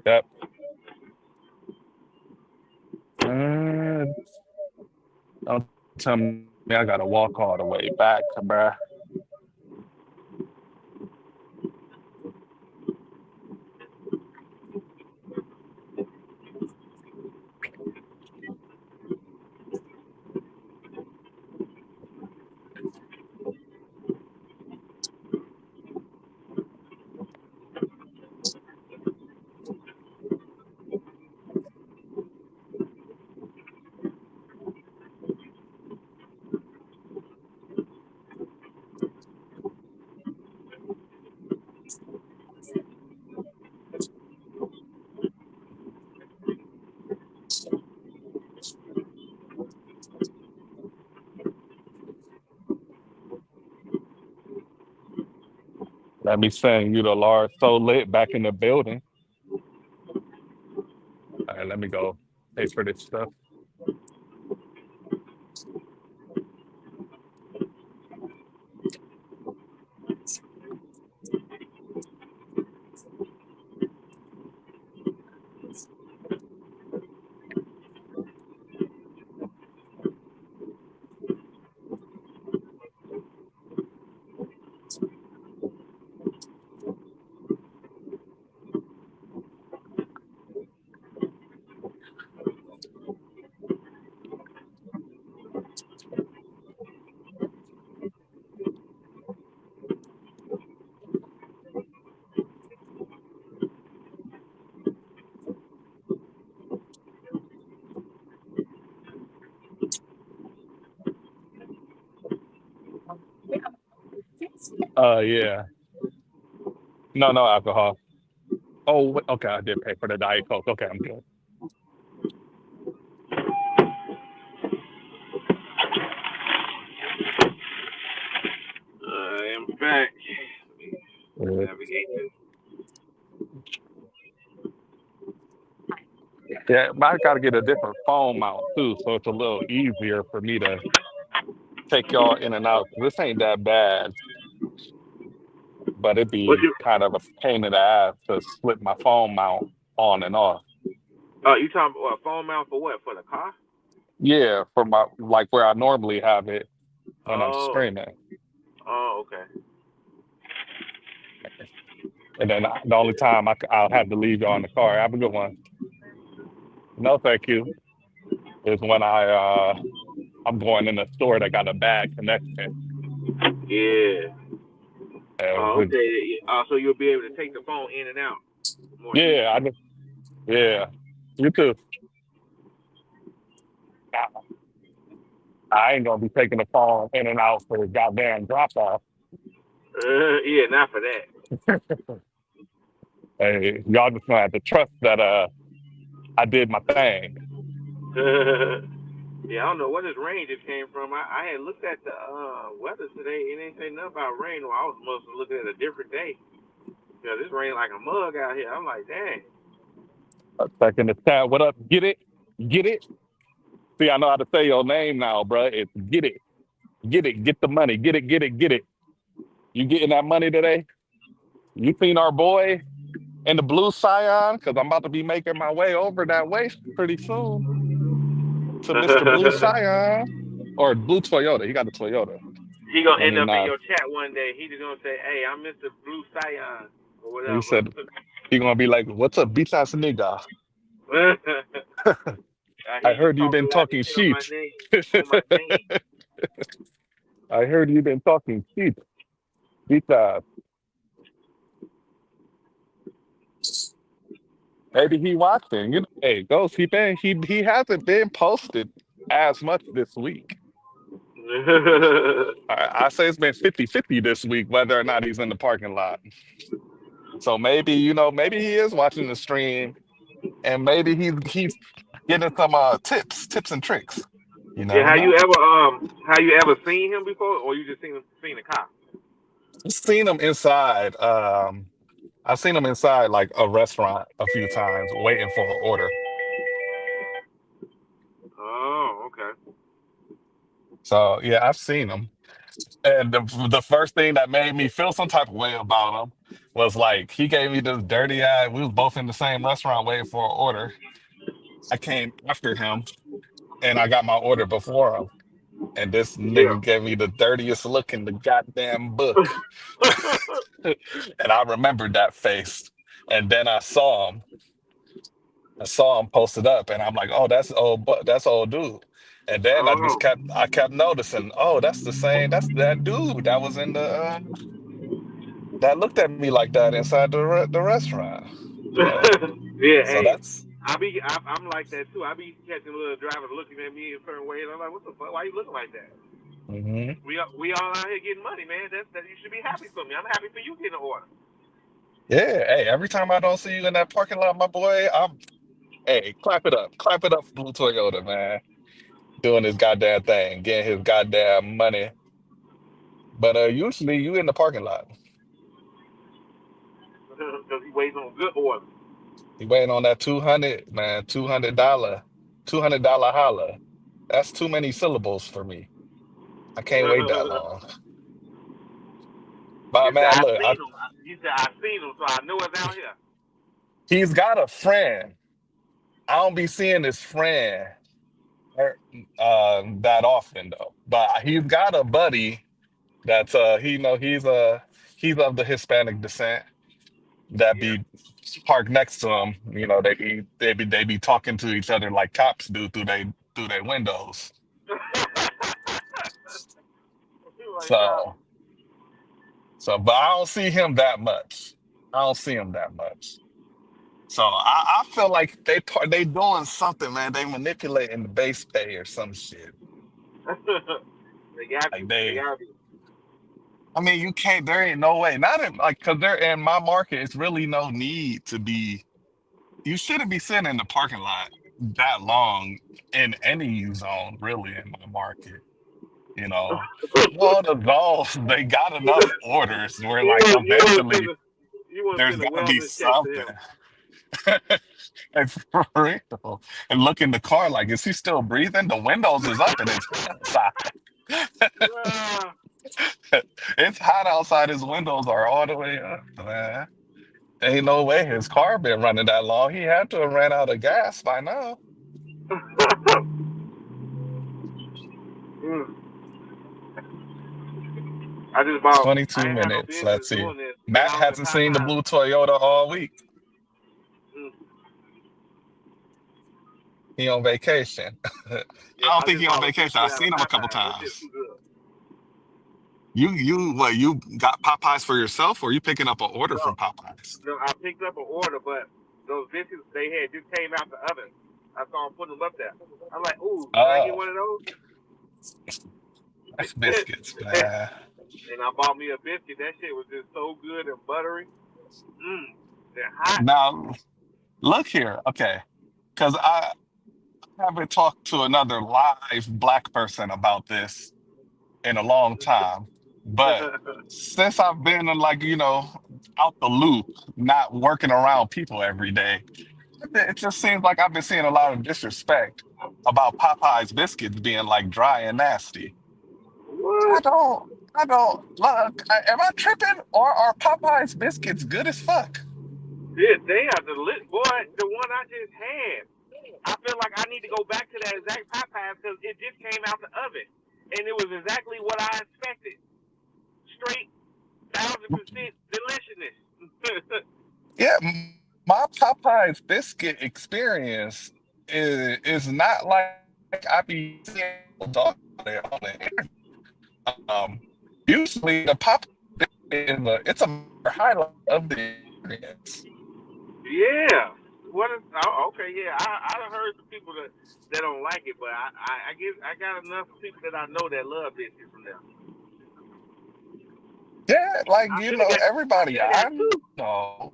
Yep. Uh, don't tell me I gotta walk all the way back, bruh. Let me send you the large so lit back in the building. All right, let me go pay for this stuff. Yeah. No, no alcohol. Oh, okay, I did pay for the Diet Coke. Okay, I'm good. I am back. Let me Uh, navigate this. Yeah, but I gotta get a different phone mount too, so it's a little easier for me to take y'all in and out. This ain't that bad, but it'd What's be your? kind of a pain in the ass to split my phone mount on and off. You talking about phone mount for what? For the car? Yeah, for my like where I normally have it when I'm Oh. streaming. Oh, okay. And then the only time I'll have to leave y'all in the car. Have a good one. No, thank you. Is when I'm going in a store that got a bad connection. Yeah. Oh, With, okay. So you'll be able to take the phone in and out more yeah, easily. yeah. You too. Nah, I ain't gonna be taking the phone in and out for the goddamn drop off. Yeah, not for that. Hey, y'all just gonna have to trust that I did my thing. Yeah, I don't know what this rain just came from. I had looked at the weather today. It ain't say nothing about rain. Well, I was must have looking at a different day. Yeah, this rain like a mug out here. I'm like, dang. Back in the chat, what up? Get it? Get it? See, I know how to say your name now, bruh. It's get it. Get it. Get the money. Get it. Get it. Get it. You getting that money today? You seen our boy in the blue Scion? Because I'm about to be making my way over that way pretty soon to Mr. Blue Scion or Blue Toyota. He got the Toyota. He gonna Let end me up in not. your chat one day. He just gonna say, "Hey, I'm Mr. Blue Scion or He whatever." said he gonna be like, "What's up, bitch nigga? I Hear you heard you talk a been lot of talking shit on my shit. name. On my name. I heard you been talking shit, bitch." Maybe he watching. You know, hey, Ghost. He hasn't been posted as much this week. I say it's been 50-50 this week, whether or not he's in the parking lot. So maybe, maybe he is watching the stream and maybe he's getting some tips and tricks. You Yeah, never know. have you ever seen him before, or you just seen the cop? I've seen him inside. I've seen him inside like a restaurant a few times waiting for an order. Oh, okay. So yeah, I've seen him. And the first thing that made me feel some type of way about him was like he gave me this dirty eye. We was both in the same restaurant waiting for an order. I came after him and I got my order before him. And this Yeah. nigga gave me the dirtiest look in the goddamn book. And I remembered that face. And then I saw him. I saw him posted up, and I'm like, "Oh, that's old, but that's old dude." And then Oh. I kept noticing, "Oh, that's the same. That's that dude that was in that looked at me like that inside the restaurant." So, Yeah. so Hey, that's I'm like that too. I be catching little drivers looking at me in certain ways. I'm like, what the fuck? Why you looking like that? hmm We all out here getting money, man. That you should be happy for me. I'm happy for you getting an order. yeah. Hey, every time I don't see you in that parking lot, my boy, hey, clap it up for Blue Toyota, man, doing his goddamn thing, getting his goddamn money. But usually you in the parking lot. Because he waiting on good orders. He waiting on that 200, man, $200 holla. That's too many syllables for me. I can't wait that long. But He said, man, I look, seen him. He said, I seen him, so I know it's out here. he's got a friend. I don't be seeing his friend that often though. But he's got a buddy that's he's of the Hispanic descent that Yeah. be parked next to him. They be talking to each other like cops do through their windows. Like, So but I don't see him that much. I don't see him that much. So I feel like they doing something, man. They manipulating the base pay or some shit. they got Like to. They got to. I mean, you can't. There ain't no way. Not in like because they're in my market. It's really no need to be. You shouldn't be sitting in the parking lot that long in any zone, really, in my market. You know, all the zones they got enough orders where like You want to send eventually a you want to there's send a got to be wellness check to something. him. And for real. And look in the car, like, is he still breathing? The windows is up and it's hot outside. Ah. It's hot outside. His windows are all the way up, man. Ain't no way his car been running that long. He had to have ran out of gas by now. Mm. I just It's bought. I 22 ain't had no minutes. business Let's see. doing this. Matt $10 at hasn't seen the Popeyes. blue Toyota all week. Mm. He on vacation. I Yeah, don't I think just he on bought a vacation. biscuit I've out of seen him a couple Popeyes. That shit's times. too good. You you got Popeyes for yourself or you picking up an order from No, Popeyes? no, I picked up an order, but those biscuits they had just came out the oven. I saw them putting them up there. I'm like, ooh, can I get Oh, one of those? that's biscuits, man. And I bought me a biscuit. That shit was just so good and buttery. Mmm, they're hot. Now look here, okay, because I haven't talked to another live black person about this in a long time. But since I've been like, out the loop, not working around people every day, it just seems like I've been seeing a lot of disrespect about Popeye's biscuits being like dry and nasty. I What? don't. I don't look. Am I tripping, or are Popeye's biscuits good as fuck? Yeah, they are the lit boy. The one I just had, I feel like I need to go back to that exact Popeyes because it just came out the oven, and it was exactly what I expected. Straight 1,000% deliciousness. Yeah, my Popeye's biscuit experience is not like I be seeing people talk about it on the internet. Um, Usually the Popeye biscuit it's a major highlight of the experience. Yeah. What is? Oh, okay. Yeah, I done heard some people that don't like it, but I got enough people that I know that love biscuits from them. Yeah, like I should have got. I everybody should have I got two. know.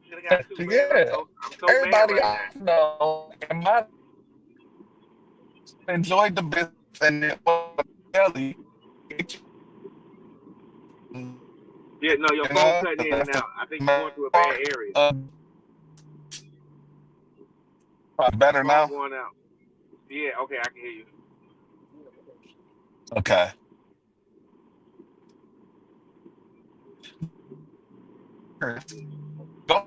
Should have got two, man. Yeah, I'm so mad everybody right I now. know in my enjoyed the biscuits and it was jelly. Yeah, no, your You phone know, cutting 'cause in and that's the out. I think you're main going through a bad part area. of Your better phone now. going out. Yeah. Okay, I can hear you. Okay. Go.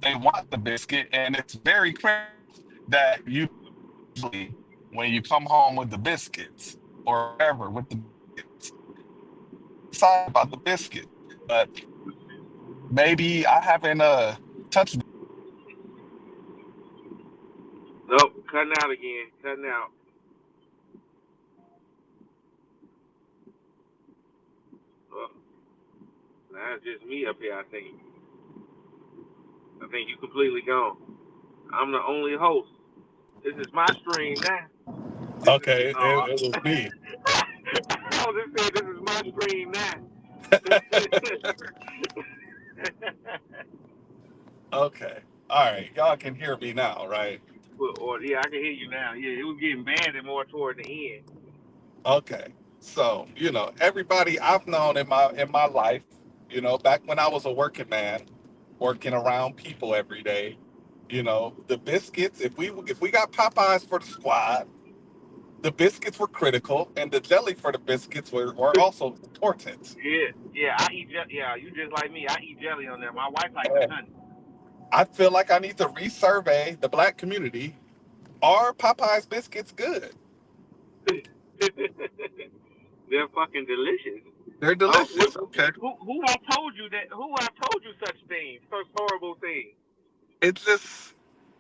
They want the biscuit, and it's very clear that usually when you come home with the biscuits or whatever with the biscuits, excited about the biscuit. But maybe I haven't touched. Nope, cutting out again. Cutting out. Oh, that's just me up here. I think. I think you completely gone. I'm the only host. This is my stream now. This is Okay, oh. it was me. I was just saying this is my stream now. Okay. All right. Y'all can hear me now, right? or yeah, I can hear you now. Yeah, it was getting bad and more toward the end. Okay. So, everybody I've known in my life, back when I was a working man, working around people every day, the biscuits, if we got Popeyes for the squad, the biscuits were critical and the jelly for the biscuits were also important. Yeah, yeah, I eat yeah, you just like me. I eat jelly on there. My wife likes the And honey. I feel like I need to resurvey the black community. Are Popeyes biscuits good? They're fucking delicious. They're Oh, delicious. Okay. who I told you that? Who I told you such things? Such horrible things. It just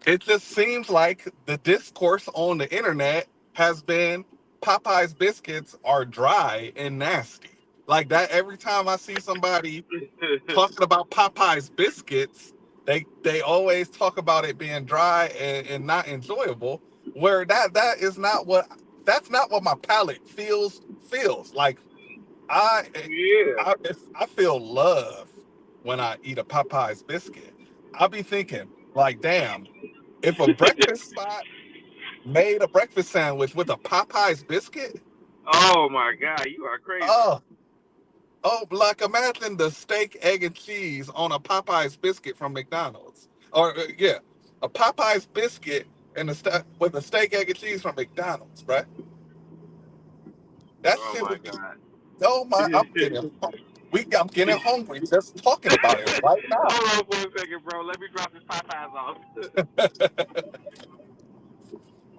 it just seems like the discourse on the internet has been Popeye's biscuits are dry and nasty. Like that every time I see somebody talking about Popeye's biscuits, they always talk about it being dry and not enjoyable. Where that is not what that's not what my palate feels like. I Yeah. I feel love when I eat a Popeye's biscuit. I'll be thinking like, damn, if a breakfast spot made a breakfast sandwich with a Popeye's biscuit, Oh my God, you are crazy. oh, oh, like imagine the steak, egg, and cheese on a Popeye's biscuit from McDonald's. Or yeah, a Popeye's biscuit and with a steak, egg, and cheese from McDonald's, right? That Oh shit my would be. God. Oh my, I'm getting hungry just talking about it right now. Hold on for a second, bro. Let me drop this Popeyes off.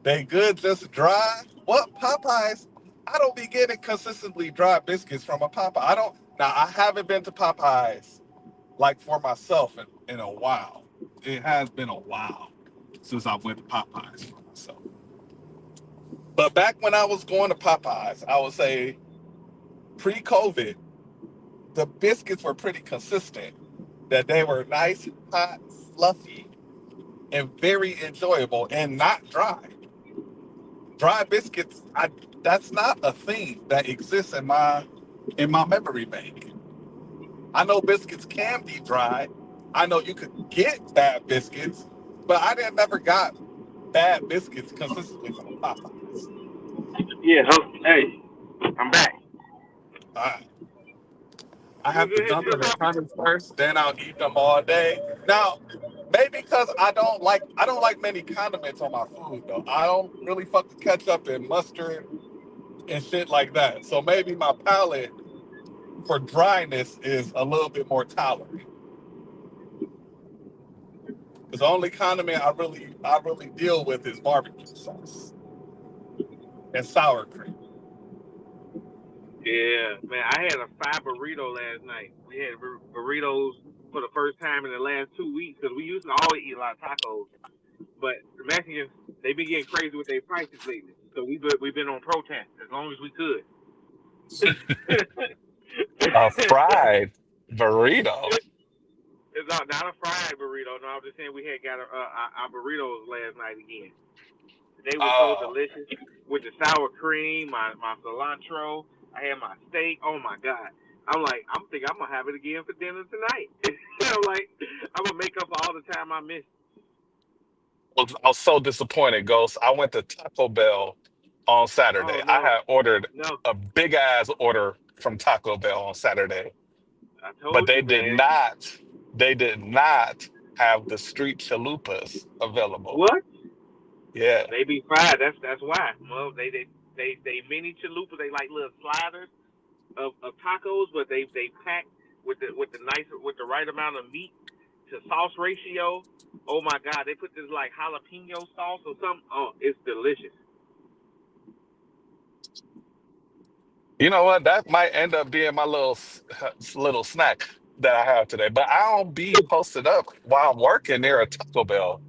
They good just dry. What Popeyes? I don't be getting consistently dry biscuits from a Popeye. I don't. Now I haven't been to Popeyes like for myself in a while. It has been a while since I went to Popeyes for myself. But back when I was going to Popeyes, I would say pre-COVID, the biscuits were pretty consistent. That they were nice, hot, fluffy, and very enjoyable and not dry. Dry biscuits, that's not a thing that exists in my memory bank. I know biscuits can be dry. I know you could get bad biscuits, but I didn't never got bad biscuits consistently from Popeyes. Yeah. Hey, I'm back. I, I You was have to in here dump still them in talking? condiments first, then I'll eat them all day. Now, maybe because I don't like many condiments on my food though. I don't really fuck with ketchup and mustard and shit like that. So maybe my palate for dryness is a little bit more tolerant. Because the only condiment I really deal with is barbecue sauce and sour cream. Yeah, man, I had a five burrito last night. We had burritos for the first time in the last 2 weeks because we used to always eat a lot of tacos. But the Mexicans, they been getting crazy with their prices lately. So we've been on protest as long as we could. A fried burrito. It's not a fried burrito. No, I'm just saying we had got our burritos last night again. They were so Oh, delicious with the sour cream, my cilantro. I had my steak. Oh my god! I'm thinking I'm gonna have it again for dinner tonight. I'm like, I'm gonna make up for all the time I missed. I was so disappointed, Ghost. I went to Taco Bell on Saturday. Oh I no, had ordered no! a big ass order from Taco Bell on Saturday, I but told you, man. they did not have the street chalupas available. What? Yeah. They be fried. That's why. Well, they mini chalupas. They like little sliders of tacos, but they pack with the nice with the right amount of meat to sauce ratio. Oh my god, they put this like jalapeno sauce or something. Oh, it's delicious. You know what? That might end up being my little snack that I have today. But I don't be posted up while I'm working near a Taco Bell.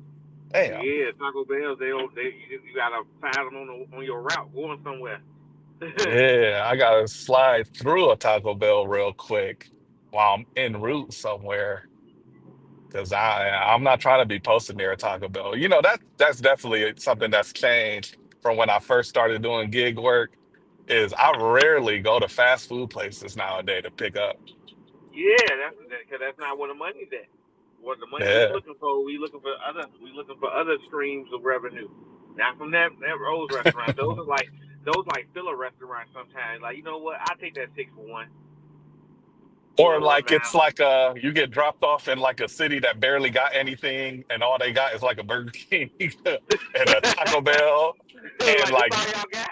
Damn. Yeah, Taco Bell. You gotta find them on your route going somewhere. Yeah, I gotta slide through a Taco Bell real quick while I'm en route somewhere. Because I'm not trying to be posted near a Taco Bell. That's definitely something that's changed from when I first started doing gig work. Is I rarely go to fast food places nowadays to pick up. Yeah, because that's not where the money's at. What the money we Yeah. looking for, we looking for other streams of revenue, not from that Rose restaurant. Those like filler restaurants sometimes. Like you know what, I take that 6 for 1 for Or a one like it's mile. like you get dropped off in like a city that barely got anything, and all they got is like a Burger King and a Taco Bell, and Like this like all y'all got.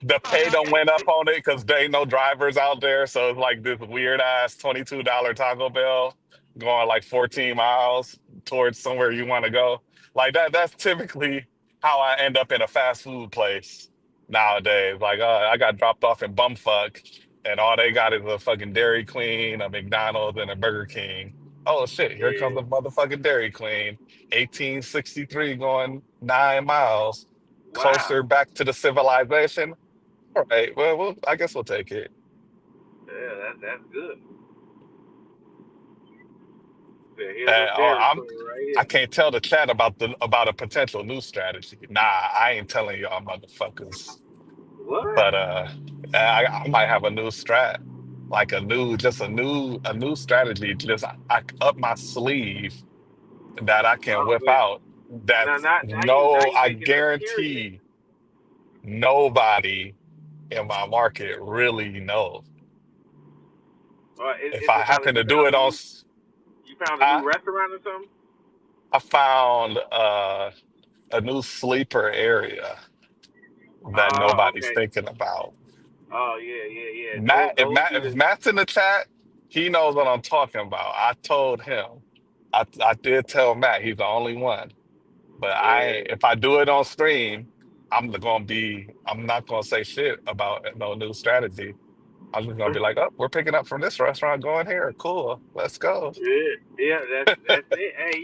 the All pay y'all don't got. went up on it because there ain't no drivers out there. So it's like this weird ass $22 Taco Bell going like 14 miles towards somewhere you want to go. Like that's typically how I end up in a fast food place nowadays. Like I got dropped off in bumfuck and all they got is a fucking Dairy Queen, a McDonald's, and a Burger King. Oh shit, here comes Yeah. the motherfucking Dairy Queen. 1863 going 9 miles Wow. closer back to the civilization. All right. Well, I guess we'll take it. Yeah, that's good. Yeah, here's Uh, a Dairy I'm. Queen right I here. can't tell the chat about a potential new strategy. Nah, I ain't telling y'all motherfuckers. What? But I might have a new strat, like a new strategy, just up my sleeve that I can Oh whip man. out. That Now no, you I making it mysterious. guarantee nobody in my market really knows. If Is I it like happen you to do found it a on, new you found a I new restaurant or something? I found a new sleeper area that Oh, nobody's okay. thinking about. Oh yeah, yeah, yeah. Those Matt, if those Matt, be if the Matt's in the chat, he knows what I'm talking about. I told him. I did tell Matt he's the only one. But yeah. if I do it on stream, I'm not gonna say shit about no new strategy. I'm just gonna be like, oh, we're picking up from this restaurant, going here. Cool, let's go. Yeah, yeah, that's it. Hey,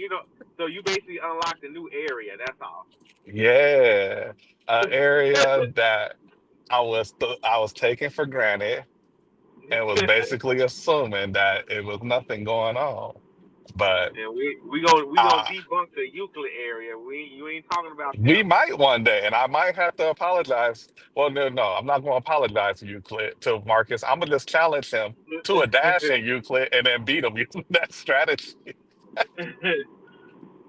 so you basically unlocked a new area. That's all. Yeah, an area that I was taking for granted and was basically assuming that it was nothing going on. But And we gonna uh, debunk the Euclid area. You ain't talking about we them. might one day, and I might have to apologize. Well, no, I'm not going to apologize to Euclid, to Marcus. I'm gonna just challenge him to a dash in Euclid and then beat him using that strategy.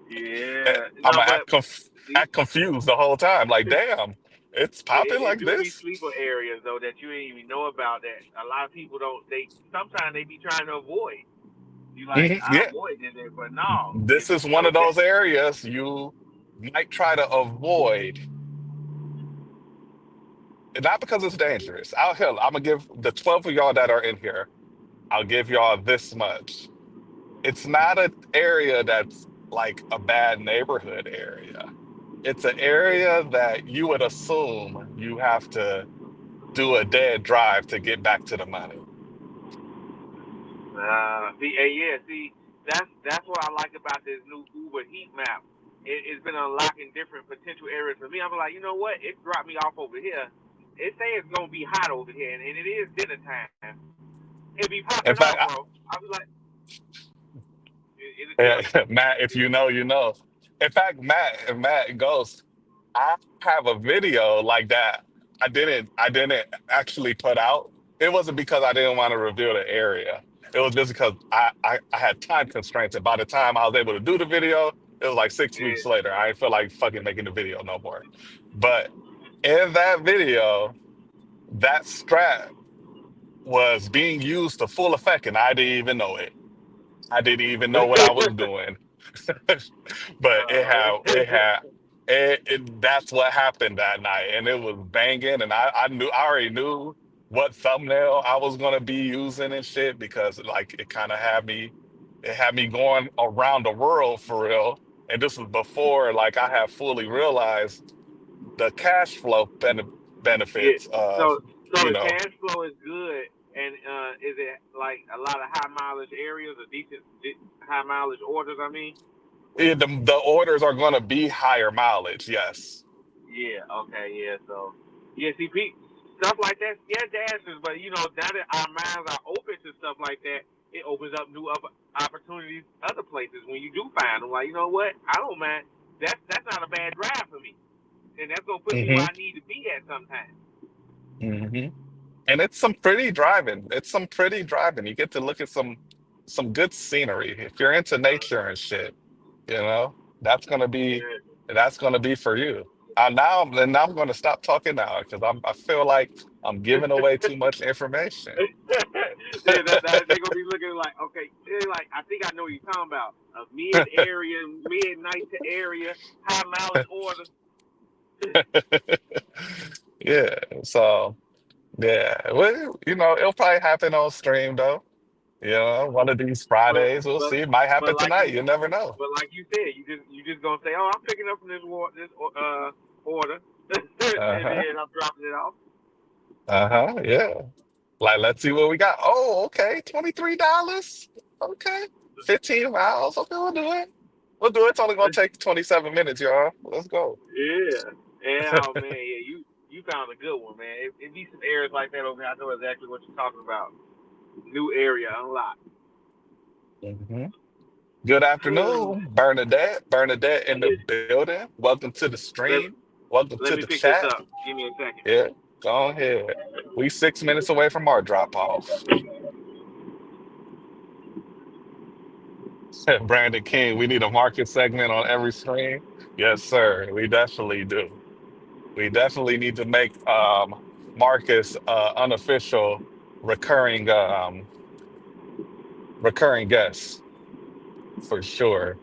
Yeah, I'm no, gonna but these act confused the whole time. Like, damn, it's popping it like do be this. sleeper areas though that you ain't even know about that a lot of people don't. They sometimes they be trying to avoid. You like I Yeah, avoid it, but no, this it's is one of those areas you might try to avoid. not because it's dangerous. I'm gonna give the 12 of y'all that are in here, I'll give y'all this much. It's not an area that's like a bad neighborhood area. It's an area that you would assume you have to do a dead drive to get back to the money. See, that's what I like about this new Uber heat map. It's been unlocking different potential areas for me. I'm like, you know what? It dropped me off over here. It say it's gonna be hot over here, and it is dinner time. It be popping In off, fact, bro. I was like, it'll tell Yeah, you. Matt, if you know, you know. In fact, Matt goes, I have a video like that. I didn't actually put out. It wasn't because I didn't want to reveal the area. It was just because I had time constraints. And by the time I was able to do the video, it was like 6 weeks Yeah, later. I didn't feel like fucking making the video no more. But in that video, that strap was being used to full effect and I didn't even know it. I didn't even know what I was doing. But that's what happened that night, and it was banging, and I already knew what thumbnail I was gonna be using and shit because like it had me going around the world for real. And this was before like I had fully realized the cash flow yeah. benefits of, So you the know, cash flow is good, and is it like a lot of high mileage areas or decent high mileage orders? I mean. the orders are gonna be higher mileage, yes. Yeah, okay, yeah, so yeah, see stuff like that scares the answers, but now that our minds are open to stuff like that, it opens up new opportunities other places when you do find them. Like, you know what? I don't mind. That's not a bad drive for me. And that's gonna put me where Hmm. I need to be at sometimes. Hmm. And it's some pretty driving. It's some pretty driving. You get to look at some good scenery. If you're into nature and shit, you know, Yeah. that's gonna be for you. Now I'm gonna stop talking now because I feel like I'm giving away too much information. Yeah, that they're gonna be looking like, okay, they're like, I think I know what you're talking about. A mid area, midnight to area, high mileage order. Yeah. So yeah, well, it'll probably happen on stream though. One of these But Fridays, we'll but see. It might but happen like you tonight. You never know. but like you said, you just gonna say, oh, I'm picking up from this order, and Uh-huh. then I'm dropping it off. Uh-huh. Yeah. Like, let's see what we got. Oh, okay. $23. Okay. 15 miles. Okay, we'll do it. We'll do it. It's only gonna take 27 minutes, y'all. Let's go. Yeah. And oh man, yeah, you found a good one, man. It be some areas like that over there. I know exactly what you're talking about. New area unlocked. Hmm. Good afternoon, Bernadette. Bernadette in the Yeah. building. Welcome to the Let, stream. Welcome let to me the pick this chat. up. Give me a second. Yeah, go ahead. We 6 minutes away from our drop off. Brandon King, we need a market segment on every stream. Yes, sir. We definitely do. We definitely need to make Marcus unofficial recurring recurring guest for sure.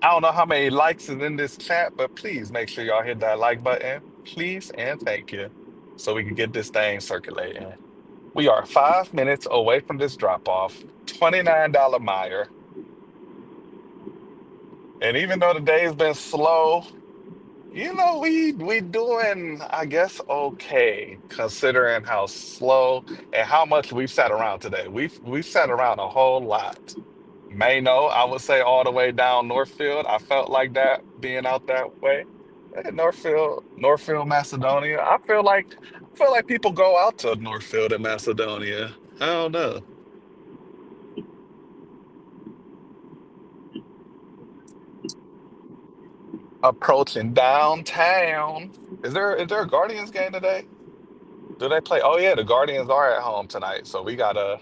I don't know how many likes is in this chat, but please make sure y'all hit that like button. Please and thank you. So we can get this thing circulating. We are 5 minutes away from this drop off. $29 Meyer. And even though the day's been slow, we doing, I guess, okay, considering how slow and how much we've sat around today. We've sat around a whole lot. Mano, I would say all the way down Northfield. I felt like that being out that way. Northfield, Macedonia. I feel like people go out to Northfield and Macedonia. I don't know. Approaching downtown. Is there a Guardians game today? Do they play? Oh yeah, the Guardians are at home tonight, so we gotta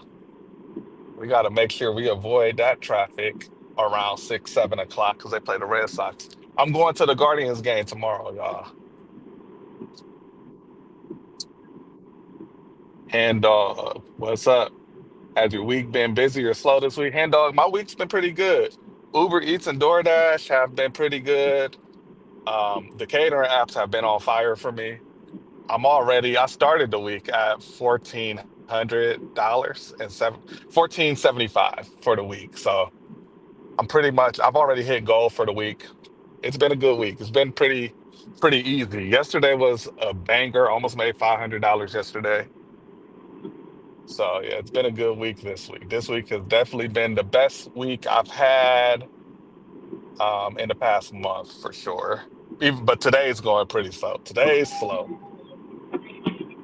make sure we avoid that traffic around 6, 7 o'clock because they play the Red Sox. I'm going to the Guardians game tomorrow, y'all. And what's up? Has your week been busy or slow this week? Hand dog, my week's been pretty good. Uber Eats and DoorDash have been pretty good. The catering apps have been on fire for me. I started the week at $1,400 and 1475 for the week. So I've already hit goal for the week. It's been a good week. It's been pretty easy. Yesterday was a banger, almost made $500 yesterday. So yeah, it's been a good week this week. This week has definitely been the best week I've had in the past month for sure. Even but today's going pretty slow. Today's slow.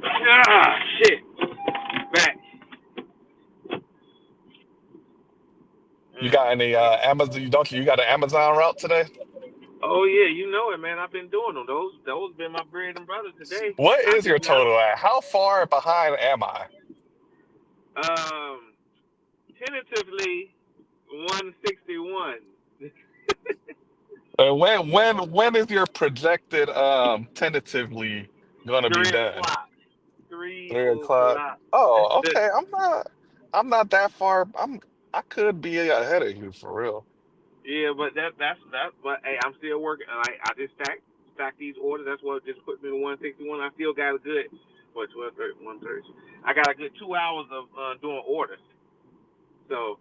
Ah, shit. Back. You Mm. got any Amazon? You got an Amazon route today? Oh yeah, you know it, man. I've been doing them. Those been my bread and butter today. What I is your think now, total at? How far behind am I? um, tentatively 161. And when is your projected tentatively gonna be Three done? o'clock. Three 3 o'clock. o'clock. Oh, okay. I'm not that far. I could be ahead of you for real. Yeah, but that's. But hey, I'm still working. I just stack these orders. That's what just put me to 161. I still got a good what 12:30, 1:30. I got a good 2 hours of doing orders, so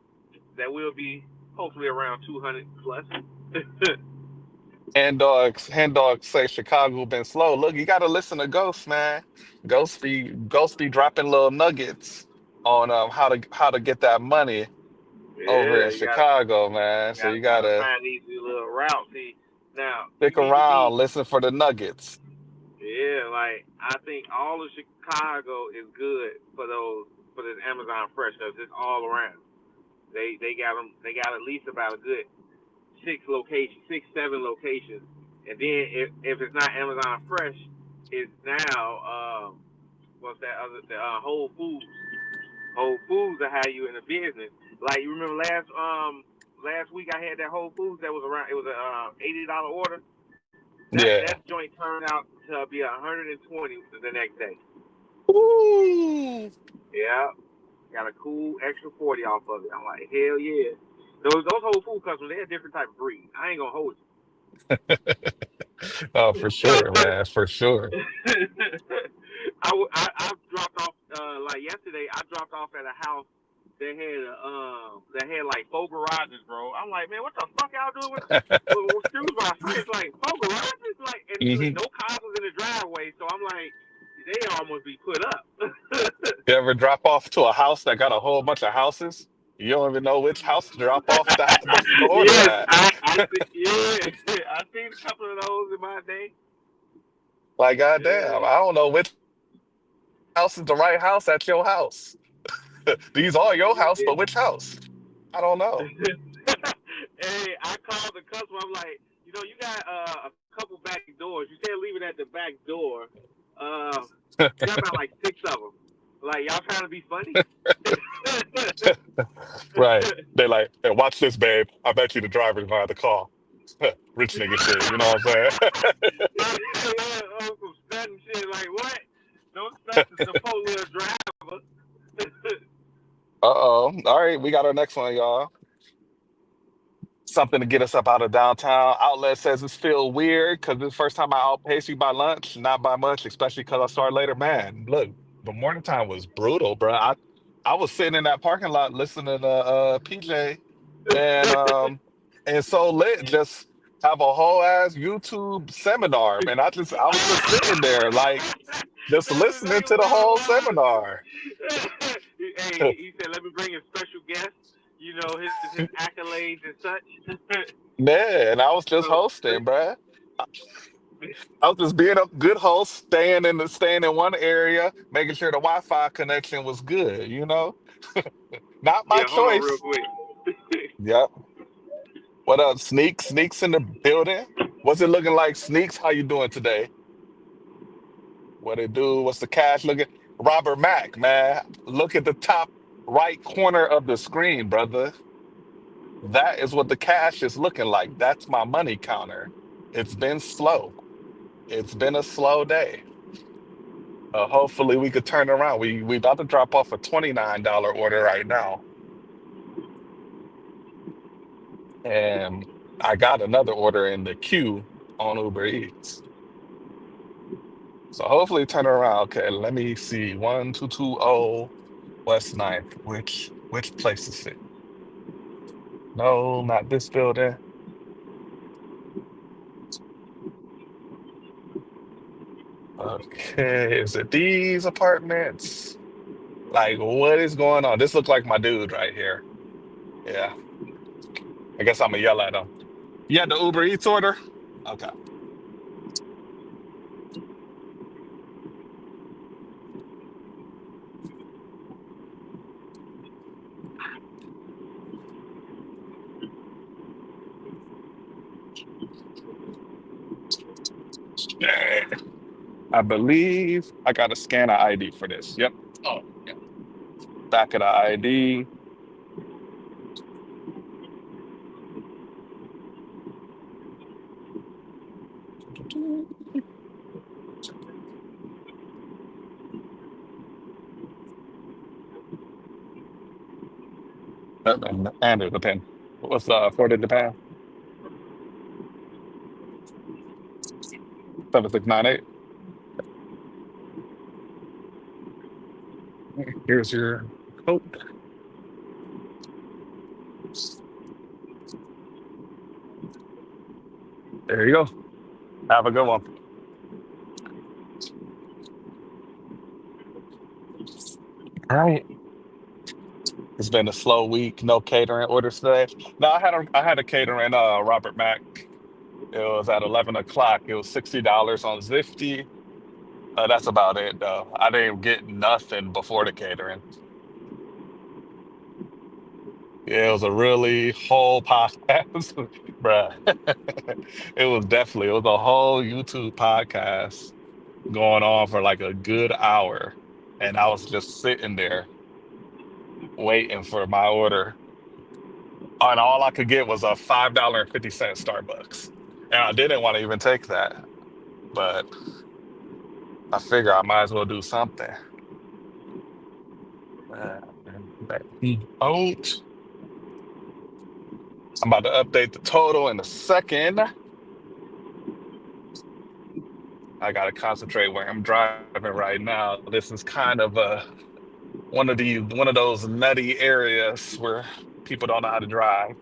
that will be hopefully around 200 plus. Hand dogs say Chicago been slow. Look, you gotta listen to Ghost, man. Ghost be dropping little nuggets on how to get that money over Yeah, in Chicago, man. So you gotta gotta find these little routes. See, now you stick need to around, be. listen for the nuggets. Yeah, like I think all of Chicago is good for this Amazon Fresh because it's all around. They got at least about a good six, 7 locations, and then if it's not Amazon Fresh, it's now what's that other the Whole Foods. Whole Foods will have you in the business. Like you remember last week I had that Whole Foods that was around. It was a $80 order. That Yeah. joint turned out to be 120 the next day. Ooh. Yeah, got a cool extra 40 off of it. I'm like, hell yeah. Those Whole Food customers, they're a different type of breed. I ain't gonna hold Oh, for sure, you. man, for sure. I dropped off like yesterday. I dropped off at a house that had like 4 garages, bro. I'm like, man, what the fuck y'all doing with shoes boxes? It's like 4 garages, like, and Hmm. no cars was in the driveway. So I'm like, they almost be put up. You ever drop off to a house that got a whole bunch of houses? You don't even know which house to drop off the order Yes, at. yeah, I seen a couple of those in my day. Like, goddamn, Yeah. I don't know which house is the right house at your house. These are your house, but which house? I don't know. Hey, I called the customer. I'm like, you got a couple back doors. You said leave it at the back door. Uh, you got about like 6 of them. Like y'all trying to be funny? Right. They like, hey, watch this, babe. I bet you the driver's behind the car. Rich nigga shit. You know what I'm saying? Some sudden shit. Like what? Don't stunt the four-wheel driver. Uh-oh. All right, we got our next one, y'all. Something to get us up out of downtown. Outlet says it's feel weird because it's the first time I outpaced you by lunch, not by much, especially because I started later. Man, look, the morning time was brutal, bro. I was sitting in that parking lot listening to PJ and so lit, just have a whole ass YouTube seminar. And I was just sitting there like just That's listening exactly to the what it whole was. seminar. Hey, he said, "Let me bring a special guest. His accolades and such." Man, and I was just so, hosting, bruh. I was just being a good host, staying in one area, making sure the Wi-Fi connection was good, Not my yeah, hold on real choice. quick. Yep. What up, Sneaks? Sneaks in the building. What's it looking like, Sneaks? How you doing today? What it do? What's the cash looking? Robert Mack, man. Look at the top right corner of the screen, brother. That is what the cash is looking like. That's my money counter. It's been slow. It's been a slow day. Hopefully we could turn around. We about to drop off a $29 order right now, and I got another order in the queue on Uber Eats. So hopefully turn around. Okay, let me see. 1220 West Ninth. Which place is it? No, not this building. Okay, is it these apartments? Like, what is going on? This looks like my dude right here. Yeah, I guess I'm gonna yell at him. You had the Uber Eats order? Okay. I believe I got to scan an ID for this. Yep. Oh, yeah. Back of the ID. And there's a pen. What's for the Japan? 7698. Here's your code. There you go. Have a good one. All right. It's been a slow week. No catering orders today. No, I had a catering Robert Mack. It was at 11 o'clock. It was $60 on Zifty. That's about it though. I didn't get nothing before the catering. Yeah, it was a really whole podcast, bruh. It was a whole YouTube podcast going on for like a good hour. And I was just sitting there waiting for my order. And all I could get was a $5.50 Starbucks. And I didn't want to even take that, but I figure I might as well do something. Uh, Out. I'm about to update the total in a second. I gotta concentrate where I'm driving right now. This is kind of one of those nutty areas where people don't know how to drive.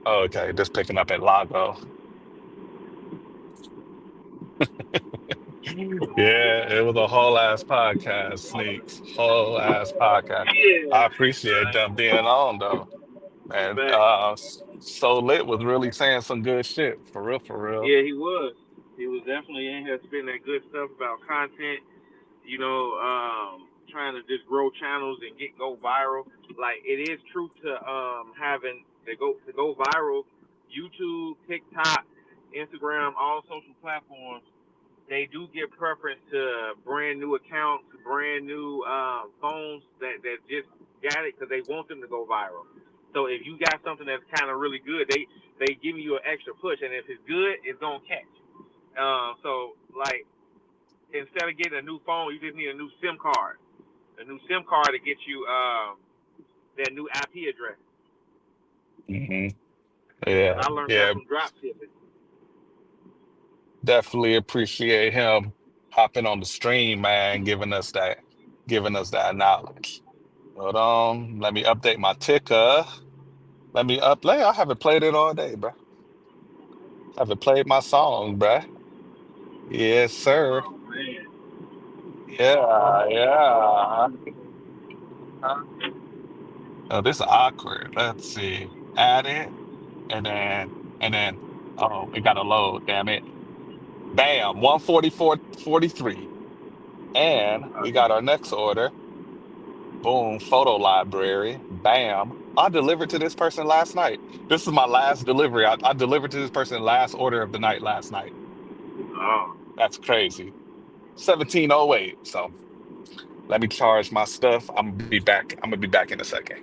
Oh, okay, just picking up at Lago. Yeah, it was a whole ass podcast, Sneaks. Whole ass podcast. Yeah. I appreciate them being on though. And But So Lit was really saying some good shit. For real, for real. yeah, he was. He was definitely in here spitting that good stuff about content. Trying to just grow channels and go viral. Like it is true to having to go viral. YouTube, TikTok, Instagram, all social platforms, they do give preference to brand new accounts, brand new phones that just got it because they want them to go viral. So if you got something that's kind of really good, they give you an extra push, and if it's good, it's gonna catch. So like instead of getting a new phone, you just need a new SIM card. A new SIM card to get you that new IP address. Hmm. Because Yeah, I learned that yeah. from drop shipping. Definitely appreciate him hopping on the stream, man, giving us that knowledge. Hold on, let me update my ticker. Let me upplay. I haven't played it all day, bro. I haven't played my song, bruh. Yes, sir. Oh man. Yeah, yeah. Oh, this is awkward. Let's see. Add it, and then oh, it got to load. Damn it! Bam, 144.43, and we got our next order. Boom, photo library. Bam. I delivered to this person last night. This is my last delivery. I delivered to this person last order of the night last night. Oh. That's crazy. 1708. So let me charge my stuff. I'm gonna be back. I'm gonna be back in a second.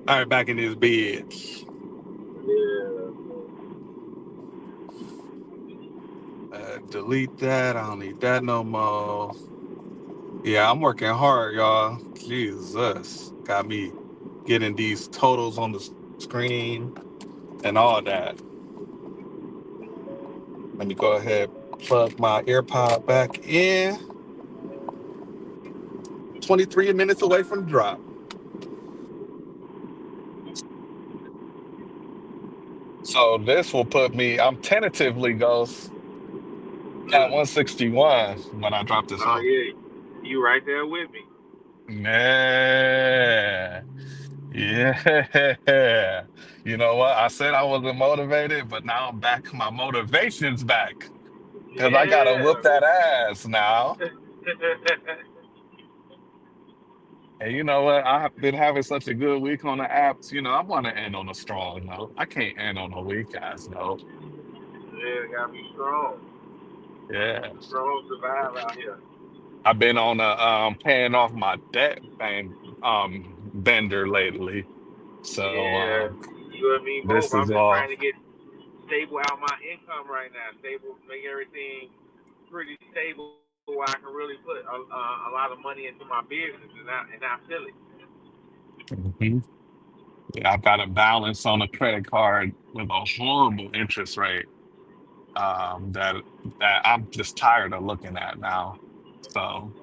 All right, back in this bed. Yeah. Delete that. I don't need that no more. Yeah, I'm working hard, y'all. Jesus. Got me getting these totals on the screen and all that. Let me go ahead, plug my AirPod back in. 23 minutes away from the drop. So this will put me, I'm tentatively goes at 161 when I drop this Oh off. yeah, you right there with me. Man. Yeah. You know what? I said I wasn't motivated, but now I'm back. My motivation's back. Because I gotta whoop Yeah. that ass now. And you know what? I've been having such a good week on the apps. I want to end on a strong note. I can't end on a weak ass note. Yeah, gotta be strong. Yeah. Strong survive out here. I've been on a paying off my debt bender lately. So Yeah, you and me both. this I'm is just all. trying to get stable out my income right now. Stable, make everything pretty stable where I can really put a lot of money into my business and not feel it. Mhm. Yeah, I've got a balance on a credit card with a horrible interest rate. That I'm just tired of looking at now. So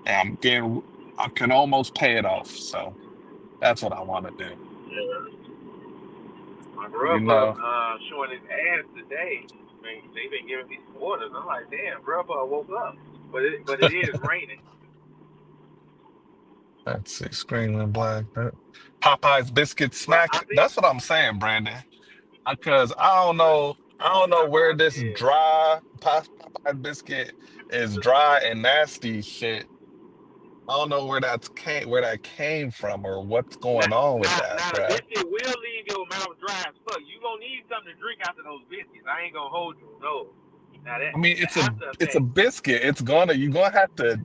I'm getting I can almost pay it off. So that's what I want to do. Yeah. My You brother know, showing his ass today. Man, they been giving me some orders. I'm like, damn, brother, I woke up, but it is raining. let's see, Screaming Black. Popeye's biscuit But I smack. think That's what I'm saying, Brandon. Because I don't know where Popeye, this yeah. Popeye's biscuit is dry and nasty shit. I don't know where that came from or what's Now, going on with that, now the bruh. biscuit will leave your mouth dry as fuck. You gonna need something to drink after those biscuits. I ain't gonna hold you. No. Now I mean, the after it's a effect. biscuit. You're gonna have to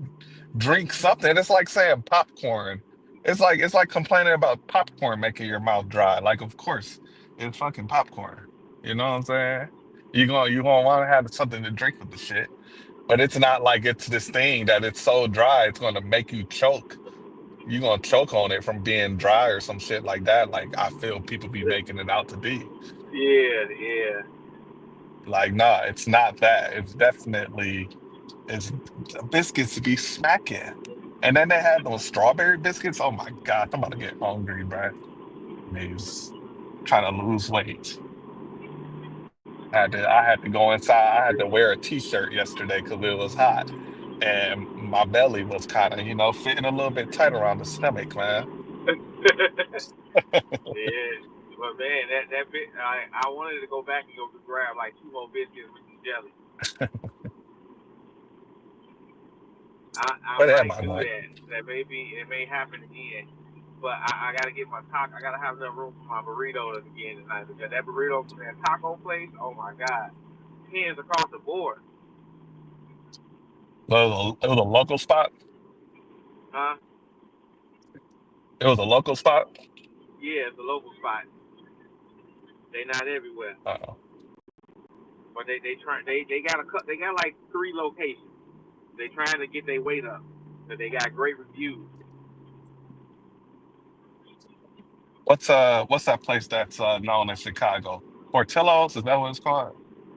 drink something. It's like saying popcorn. It's like complaining about popcorn making your mouth dry. Like, of course, it's fucking popcorn. You know what I'm saying? You gonna want to have something to drink with the shit. But it's not like it's this thing that it's so dry it's gonna make you choke. You're gonna choke on it from being dry or some shit like that. Like I feel people be making it out to be. Yeah, yeah. Like, nah, it's not that. It's definitely it's biscuits to be smacking. And then they had those strawberry biscuits. Oh my God, I'm about to get hungry, bro. He's trying to lose weight. I had to go inside. I had to wear a t-shirt yesterday because it was hot. And my belly was kind of, fitting a little bit tight around the stomach, man. Yeah, but man, that bit, I wanted to go back and go grab like two more biscuits with some jelly. I What am might I do like? that. That may be it may happen again. But I gotta get my taco. I gotta have enough room for my burritos again tonight because that burrito from that taco place. Oh my god, hands across the board. It was a local spot. Huh? It was a local spot. Yeah, it's a local spot. They not everywhere, Uh-oh. but they got they got like three locations. They trying to get their weight up. But they got great reviews. What's that place that's known in Chicago? Portillo's, is that what it's called?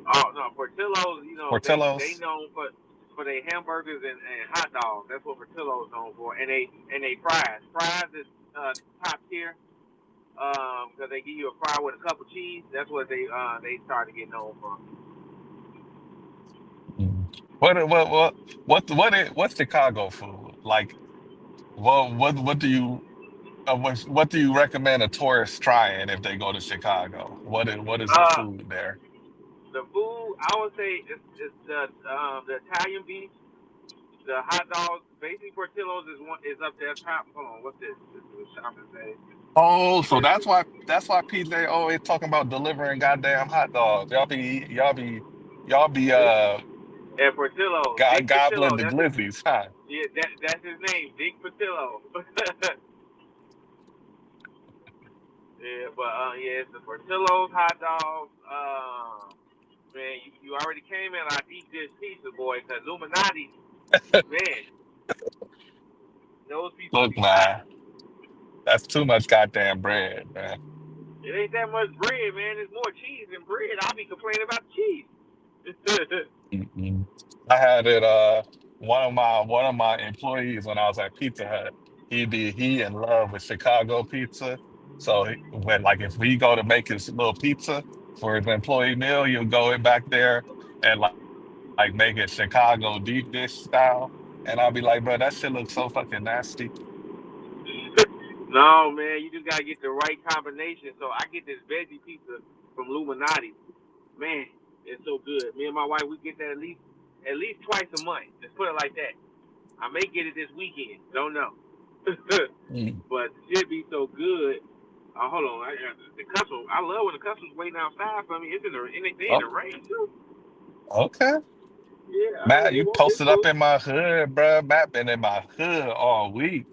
Oh no, Portillo's, they Portillo's? known for their hamburgers and hot dogs. That's what Portillo's known for, and they fries. Fries is top tier because they give you a fry with a cup of cheese. That's what they started to get known for. Mm. What's Chicago food? Like, what do what do you recommend a tourist trying if they go to Chicago? What is the Uh, food there? the food I would say is the Italian beef, the hot dogs. Basically, Portillo's is up there top. Hold on, what's this? This is a shopping day. Oh, so that's why PJ always talking about delivering goddamn hot dogs. Y'all be And Portillo's, Vic gobbling Portillo. the That's his. glizzies, huh? Yeah, that's his name, Vic Portillo. Yeah, but yeah, it's the Portillo's hot dogs. Man, you already came in our deep dish pizza, boy. Cause Illuminati, man, those pizzas Look, be hot. man, that's too much goddamn bread, man. It ain't that much bread, man. There's more cheese than bread. I'll be complaining about the cheese. Mm-mm. I had it one of my employees when I was at Pizza Hut. He in love with Chicago pizza. So if we go to make his little pizza for his employee meal, he'll go in back there and like make it Chicago deep dish style. And I'll be like, bro, that shit looks so fucking nasty. No, man, you just gotta get the right combination. So I get this veggie pizza from Illuminati. Man, it's so good. Me and my wife, we get that at least twice a month. Let's put it like that. I may get it this weekend. Don't know. Mm. But it should be so good. Hold on. The customer. I love when the customer's waiting outside for me. It's they in Oh, the rain too. okay. Yeah, Matt, they you want this posted up food. in my hood, bro. Matt been in my hood all week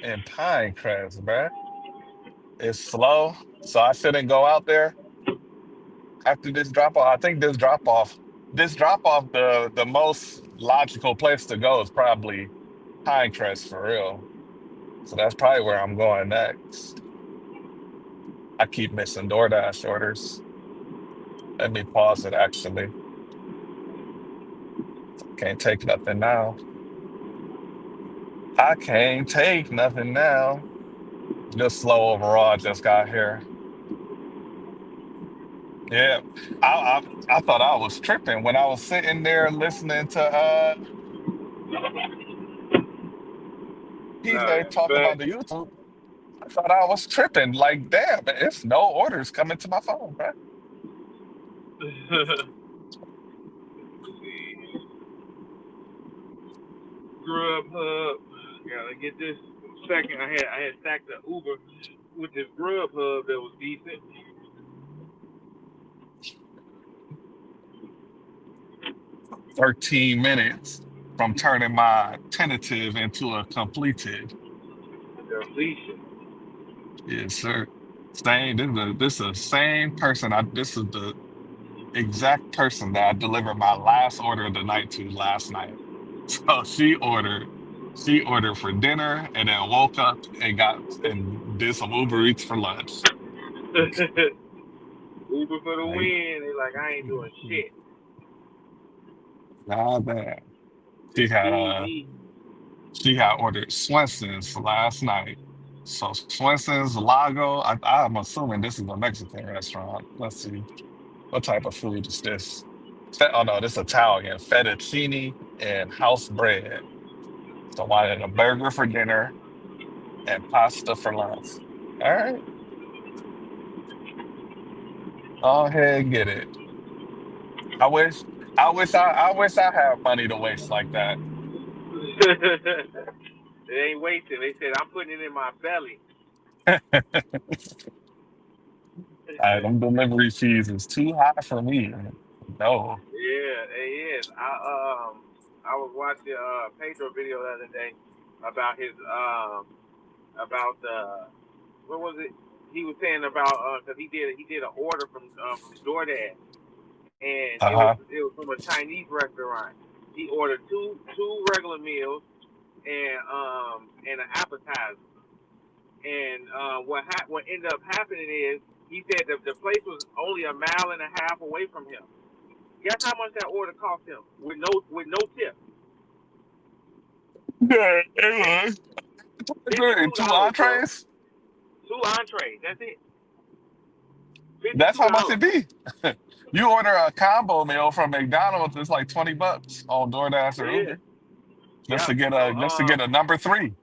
in Pinecrest, bro. It's slow, so I shouldn't go out there after this drop off. I think this drop off, the most logical place to go is probably Pinecrest for real. So that's probably where I'm going next. I keep missing DoorDash orders. Let me pause it actually. Can't take nothing now. I can't take nothing now. Just slow overall. I just got here. Yeah, I thought I was tripping when I was sitting there listening to Nah, PJ talk about but the YouTube. I thought I was tripping. Like, damn, it's no orders coming to my phone, bro. Grubhub. Gotta get this second. I had stacked the Uber with this Grubhub that was decent. 13 minutes from turning my tentative into a completed. Deletion. Yes, sir. Same. This is the same person. This is the exact person that I delivered my last order of the night to last night. So she ordered for dinner and then woke up and did some Uber Eats for lunch. Uber for the Like, win. They like I ain't doing shit. God damn. She Just had feed me. She had ordered Swenson's last night. So Swenson's Lago. I'm assuming this is a Mexican restaurant. Let's see. What type of food is this? Oh no, this is Italian. Fettuccine and house bread. So I wanted a burger for dinner and pasta for lunch. All right. Go ahead and get it. I wish I had money to waste like that. It ain't wasted. They said I'm putting it in my belly. Them delivery fees is too high for me. No. Yeah, it is. I was watching Pedro video the other day about his about what was it? He was saying about because he did an order from Doordash, and Uh-huh. it was from a Chinese restaurant. He ordered two regular meals and an appetizer. And what ended up happening is he said that the place was only a mile and a half away from him. Guess how much that order cost him with no tip? Yeah, it was. $52, And two bro. entrees? Two entrees. That's it. That's $52. how much it be. You order a combo meal from McDonald's, it's like $20 on DoorDash or Yeah. Uber. Just Yep. to get So a number three.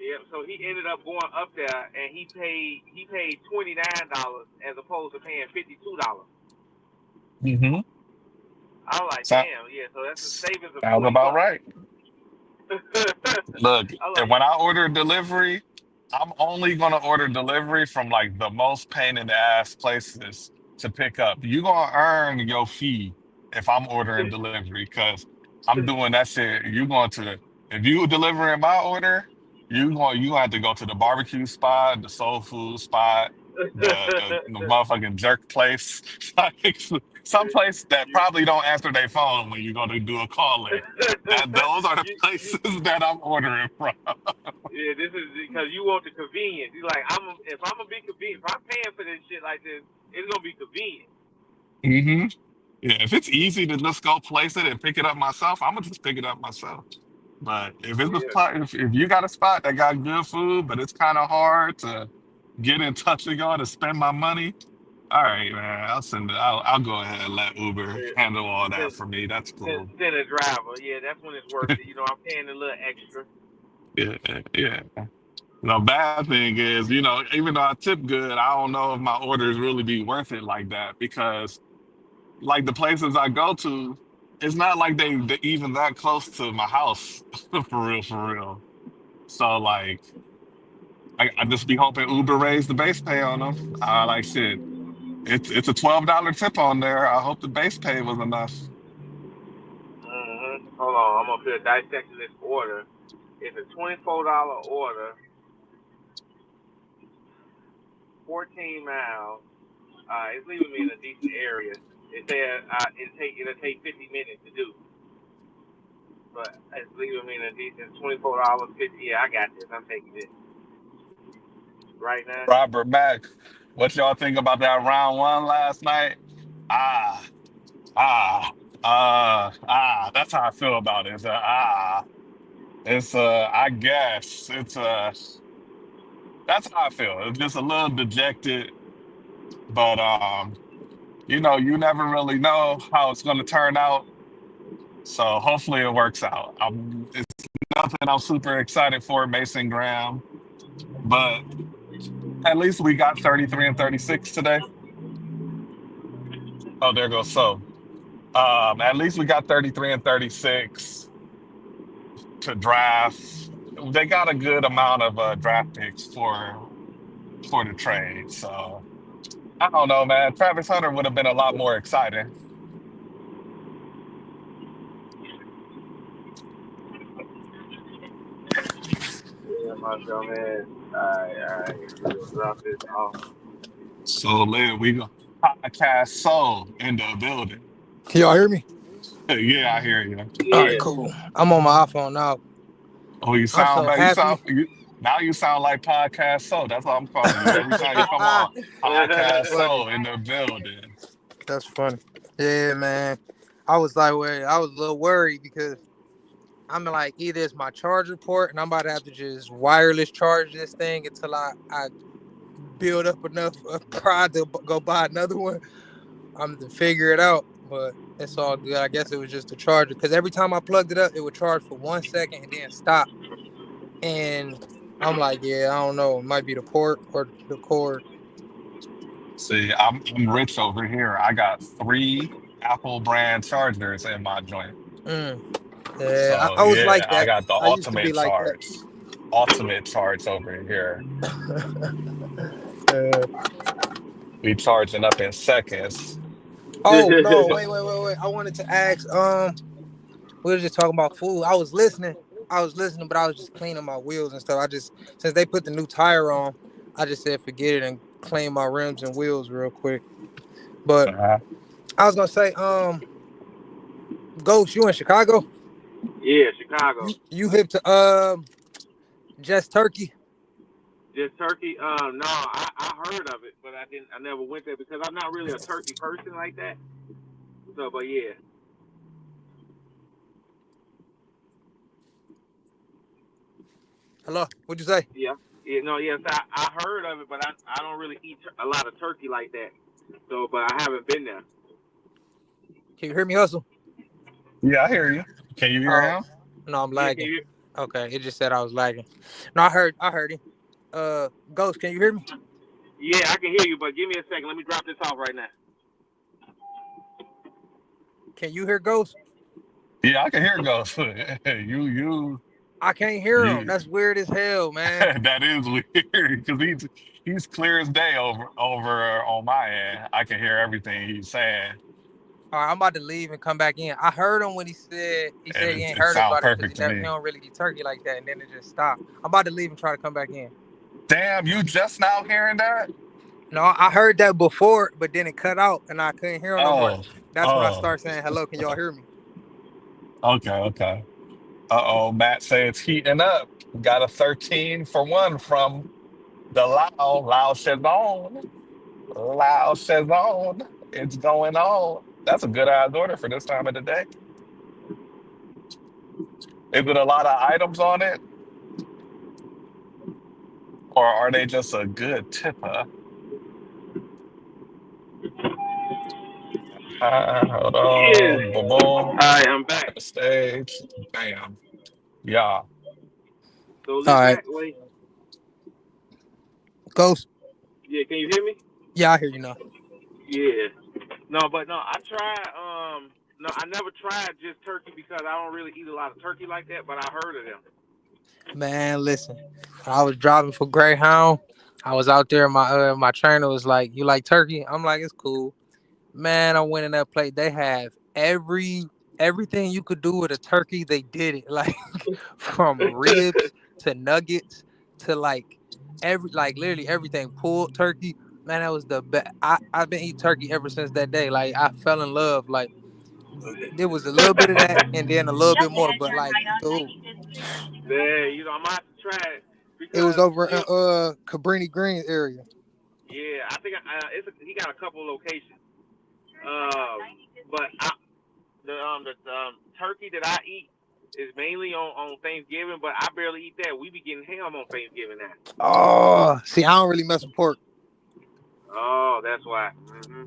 yeah. So he ended up going up there and he paid $29 as opposed to paying $52. Mm-hmm. I was like, So, damn, yeah. So that's a savings of sounds twenty about bucks. right. Look, I was and like, when I order delivery, I'm only gonna order delivery from like the most pain in the ass places to pick up. You gonna earn your fee if I'm ordering delivery because I'm doing that shit. You going to if you delivering my order, you gonna have to go to the barbecue spot, the soul food spot, the motherfucking jerk place, like some place that you, probably don't answer their phone when you're gonna do a call in. That those are the you, places that I'm ordering from. yeah, this is because you want the convenience. You like, if I'm gonna be convenient, if I'm paying for this shit like this, it's gonna be convenient. Hmm. Yeah, if it's easy to just go place it and pick it up myself, I'm gonna just pick it up myself. But if it's a Yeah, spot, if you got a spot that got good food, but it's kind of hard to get in touch with y'all to spend my money, all right, man, I'll send it. I'll go ahead and let Uber yeah. handle all that Send, for me. That's cool. send a driver. Yeah, that's when it's worth it. I'm paying a little extra. Yeah, yeah. The bad thing is, even though I tip good, I don't know if my orders really be worth it like that because, like the places I go to, it's not like they even that close to my house for real, for real. So like, I just be hoping Uber raised the base pay on them. I like shit. It's a $12 tip on there. I hope the base pay was enough. Hold on, I'm up here dissecting this order. It's a $24 order, 14 miles. It's leaving me in a decent area. It said it'll take 50 minutes to do, but it's leaving me in a decent $24.50. Yeah, I got this. I'm taking it right now. Robert Mack, what y'all think about that round one last night? Ah, ah, that's how I feel about it. It's I guess that's how I feel. It's just a little dejected, but you never really know how it's gonna turn out. So hopefully it works out. It's nothing I'm super excited for, Mason Graham, but at least we got 33 and 36 today. Oh, there goes so. At least we got 33 and 36 to draft. They got a good amount of draft picks for the trade. So I don't know, man. Travis Hunter would have been a lot more exciting. Yeah, my show, man. Alright. We're gonna drop this off. So Lynn, we go podcast soul in the building. Can y'all hear me? Yeah, I hear you. All right, Yeah. cool. I'm on my iPhone now. Oh, you I'm sound so bad. happy. Now you sound like podcast soul. That's what I'm calling you every time you come on. That's Podcast funny. soul in the building. That's funny. Yeah, man. I was like, I was a little worried because I'm like, either it's my charger port, and I'm about to have to just wireless charge this thing until I build up enough pride to go buy another one. I'm to figure it out, but it's all good. I guess it was just the charger because every time I plugged it up, it would charge for 1 second and then stop. And I'm like, yeah, I don't know. It might be the port or the cord. See, I'm rich over here. I got three Apple brand chargers in my joint. Mm. Yeah, So I was yeah, like I that. got the I used to be ultimate like that. charge. Ultimate charge over here. Uh, We charging up in seconds. oh no, wait. I wanted to ask. We were just talking about food. I was listening, but I was just cleaning my wheels and stuff. I just since they put the new tire on, I just said forget it and clean my rims and wheels real quick. But Uh-huh. I was gonna say, Ghost, you in Chicago? Yeah, Chicago. You hip to Just Turkey? Just turkey. No, I heard of it, but I didn't. I never went there because I'm not really a turkey person like that. So, but yeah, Hello, what'd you say? yeah, yeah. No, yes, I heard of it, but I don't really eat a lot of turkey like that. So, but I haven't been there. Can you hear me, Hustle? Yeah, I hear you. Can you hear Oh him? no, I'm Yeah, can lagging. you? Okay, it just said I was lagging. No, I heard him. Ghost, can you hear me? Yeah, I can hear you, but give me a second. Let me drop this off right now. Can you hear Ghost? Yeah, I can hear it goes. I can't hear him. You. That's weird as hell, man. That is weird because he's clear as day over on my end. I can hear everything he's saying, All right, I'm about to leave and come back in. I heard him when he said and he ain't it heard sounds about it because perfect to he me. don't really eat turkey like that, and then it just stopped. I'm about to leave and try to come back in. Damn, you just now hearing that? No, I heard that before, but then it cut out and I couldn't hear him no more. Oh, That's when I oh, started saying, "Hello, can y'all hear me?" okay, okay. Uh-oh, Matt says it's heating up. Got a 13 for one from the Lao Shazon. Lao Shazon. It's going on. That's a good ass order for this time of the day. Is it a lot of items on it, or are they just a good tipper? Hold Yeah. on. Boom, All boom. right, I'm back. Stage. Bam. Yeah. So All leave right, back. Wait. Ghost. Yeah, can you hear me? Yeah, I hear you now. Yeah. No, but no, I tried. No, I never tried just turkey because I don't really eat a lot of turkey like that. But I heard of them. Man, listen. When I was driving for Greyhound, I was out there. My trainer was like, "You like turkey?" I'm like, "It's cool." Man, I went in that place. They have everything you could do with a turkey. They did it like from ribs to nuggets to like literally everything. Pulled turkey. Man, that was the best. I've been eating turkey ever since that day. Like I fell in love. Like there was a little bit of that and then a little bit Just more. ahead, But turn like, right on dude, 95th Street. Yeah, I'm gonna have to try it it was because over in Cabrini Green area. yeah, I think he got a couple locations. But the turkey that I eat is mainly on Thanksgiving, but I barely eat that. We be getting ham on Thanksgiving now. Oh, see, I don't really mess with pork. Oh, that's why.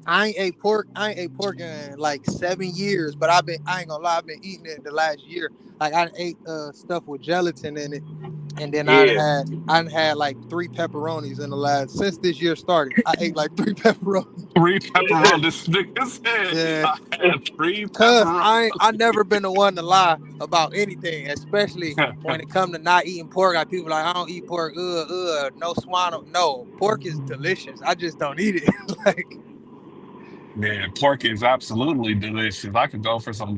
I ain't ate pork. I ain't ate pork in like 7 years, but I ain't gonna lie, I've been eating it the last year. Like I ate stuff with gelatin in it, and then Yeah. I had like 3 pepperonis in the last since this year started. I ate like 3 pepperonis. Three pepperoni. This nigga said Yeah. I had three Cause pepperoni. I never been the one to lie about anything, especially when it come to not eating pork. Like people like I don't eat pork. No swine. No, pork is delicious. I just don't eat it. Like Man, pork is absolutely delicious. I could go for some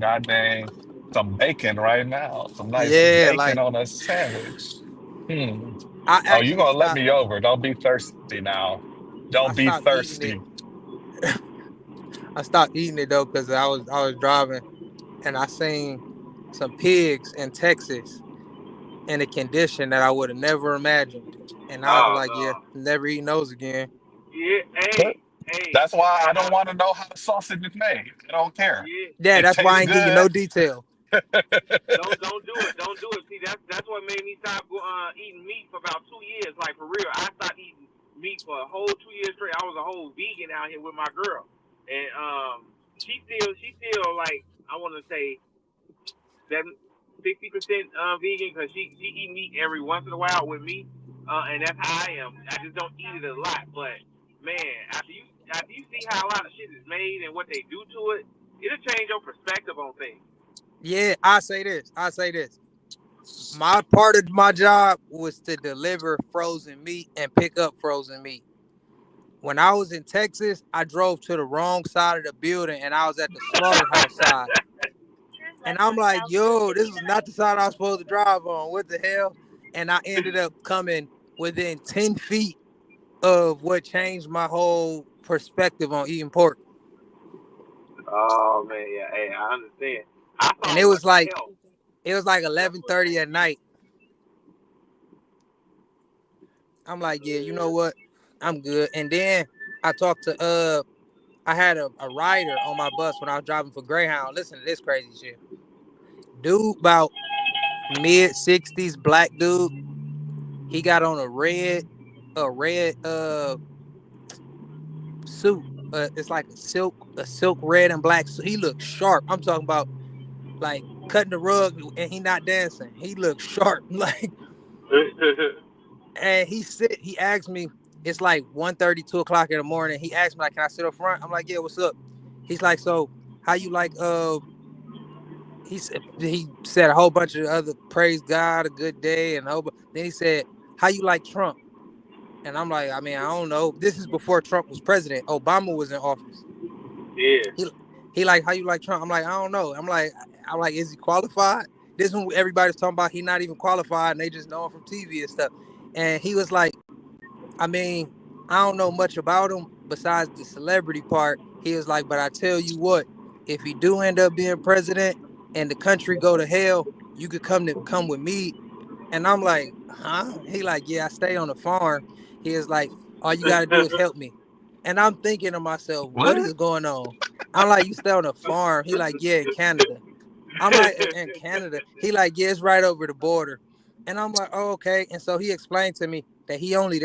bacon right now. Some nice yeah, bacon like on a sandwich. Hmm. I Oh, you actually gonna let stopped. me over. Don't be thirsty now. I Don't be stopped eating it. thirsty. I stopped eating it though because I was driving and I seen some pigs in Texas in a condition that I would have never imagined, and I was Oh like, yeah, no. never eating those again. Yeah. But Hey. that's why I I don't want to know how the sausage is made. I don't care. yeah. Yeah, It that's why I tastes ain't give you good. no detail. Don't do it. Don't do it. See, that's what made me stop eating meat for about 2 years. Like for real, I stopped eating meat for a whole 2 years straight. I was a whole vegan out here with my girl, and she still like I want to say 60% vegan because she eat meat every once in a while with me, and that's how I am. I just don't eat it a lot, but man, after you see how a lot of shit is made and what they do to it, it'll change your perspective on things. Yeah, I say this. I say this. My part of my job was to deliver frozen meat and pick up frozen meat. When I was in Texas, I drove to the wrong side of the building and I was at the slaughterhouse side. And I'm like, yo, this is not the side I was supposed to drive on. What the hell? And I ended up coming within 10 feet of what changed my whole perspective on eating pork. Oh man, yeah, hey, I understand. I And thought it was like hell. it was like 11:30 at night. I'm like, yeah, you know what? I'm good. And then I talked to I had a rider on my bus when I was driving for Greyhound. Listen to this crazy shit. Dude about mid-60s, black dude. He got on a red suit. It's like a silk red and black suit. He looks sharp. I'm talking about like cutting the rug and he not dancing. He looks sharp. Like, and he asked me, it's like 1:30, 2 o'clock in the morning. He asked me, like, can I sit up front? I'm like, yeah, what's up? He's like, so how you like he said a whole bunch of other praise God, a good day, and then he said, how you like Trump? And I'm like, I mean, I don't know. This is before Trump was president. Obama was in office. Yeah. He like, how you like Trump? I'm like, I don't know. I'm like, is he qualified? This one everybody's talking about he not even qualified and they just know him from TV and stuff. And he was like, I mean, I don't know much about him besides the celebrity part. He was like, but I tell you what, if he do end up being president and the country go to hell, you could come with me. And I'm like, huh? He like, yeah, I stay on the farm. He is like, all you gotta do is help me. And I'm thinking to myself, what What? is going on? I'm like, you stay on the farm? He like, yeah, in Canada. I'm like, in Canada? He like, yeah, it's right over the border. And I'm like, oh, okay. And so he explained to me that he only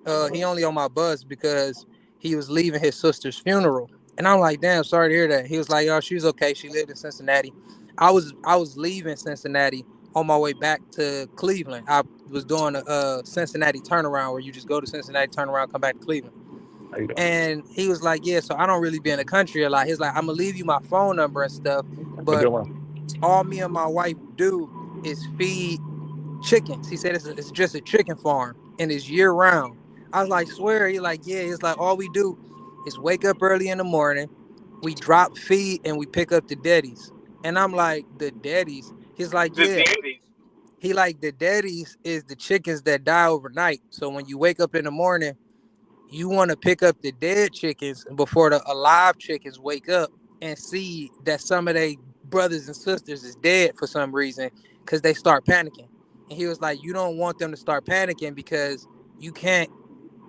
on my bus because he was leaving his sister's funeral. And I'm like, damn, sorry to hear that. He was like, oh, she's okay. She lived in Cincinnati. I was leaving Cincinnati on my way back to Cleveland. I was doing a Cincinnati turnaround where you just go to Cincinnati, turn around, come back to Cleveland. There you go. And he was like, yeah, so I don't really be in the country a lot. He's like, I'm gonna leave you my phone number and stuff, A but good one. all me and my wife do is feed chickens. He said it's just a chicken farm and it's year round. I was like, swear? He like, yeah. It's like all we do is wake up early in the morning, we drop feed and we pick up the deadies. And I'm like, the deadies? He's like, The yeah. daddy. He like the deadies is the chickens that die overnight. So when you wake up in the morning, you want to pick up the dead chickens before the alive chickens wake up and see that some of their brothers and sisters is dead for some reason because they start panicking. And he was like, you don't want them to start panicking because you can't,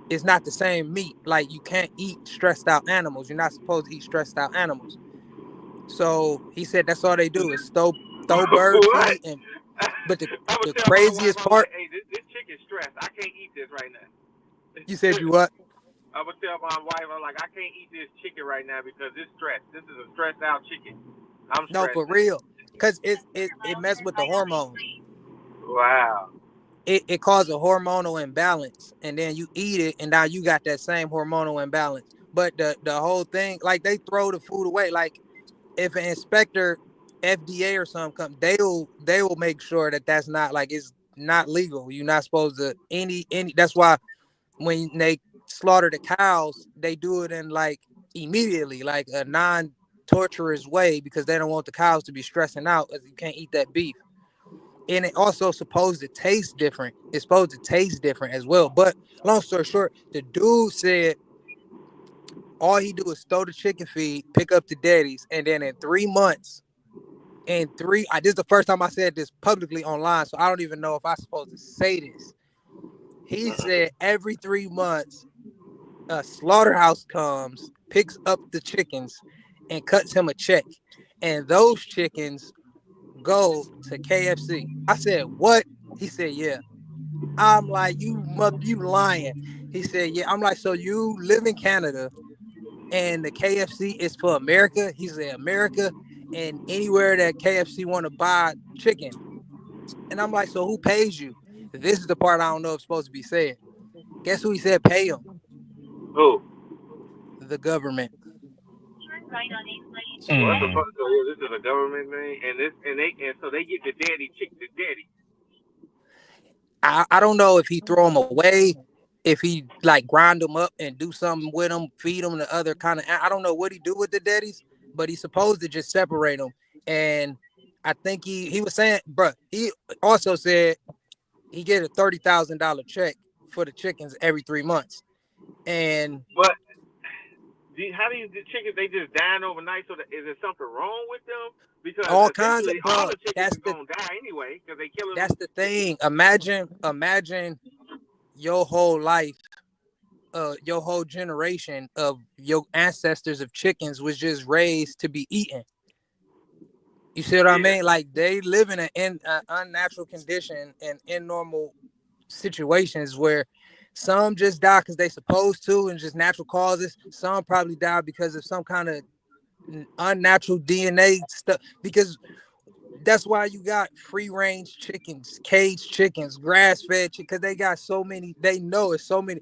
it's not the same meat. Like you can't eat stressed out animals. You're not supposed to eat stressed out animals. So he said that's all they do is throw bird What? feed and but the, I would the tell my wife, craziest I'm part, like, hey, this chicken's stressed. I can't eat this right now. you said you what? I would tell my wife, I'm like, I can't eat this chicken right now because it's stressed. This is a stressed out chicken. I'm No, stressed for out. real. Cause it messed with the hormones. Wow. It causes a hormonal imbalance, and then you eat it, and now you got that same hormonal imbalance. But the whole thing, like they throw the food away. Like if an inspector, FDA or something come, they will make sure that that's not like it's not legal. You're not supposed to any. That's why when they slaughter the cows, they do it in like immediately, like a non-torturous way because they don't want the cows to be stressing out as you can't eat that beef. And it also supposed to taste different. It's supposed to taste different as well. But long story short, the dude said all he do is throw the chicken feed, pick up the daddies, and then in 3 months, this is the first time I said this publicly online, so I don't even know if I'm supposed to say this. He said every 3 months, a slaughterhouse comes, picks up the chickens, and cuts him a check. And those chickens go to KFC. I said, what? He said, yeah. I'm like, you lying. He said, yeah. I'm like, so you live in Canada and the KFC is for America? He said, America and anywhere that KFC want to buy chicken. And I'm like, so who pays you? This is the part I don't know if it's supposed to be said. Guess who he said pay him? Who? The government. Turn right on 8th Lane. What the Hmm. fuck? So yeah, this is a government thing, and so they get the daddy chick the daddy. I don't know if he throw them away, if he like grind them up and do something with them, feed them to other kind of. I don't know what he do with the daddies, but he's supposed to just separate them. And I think he was saying, bro, he also said he get a $30,000 check for the chickens every 3 months, and But how do you the chickens? They just dying overnight. So is there something wrong with them? Because all kinds of essentially all bro. the chickens are gonna die anyway because they killing them. That's the thing. Imagine your whole life, your whole generation of your ancestors of chickens was just raised to be eaten. You see what I Yeah, mean? Like they live in an unnatural condition and in normal situations where some just die because they supposed to and just natural causes. Some probably die because of some kind of unnatural DNA stuff. Because that's why you got free range chickens, caged chickens, grass fed, because they got so many. They know it's so many.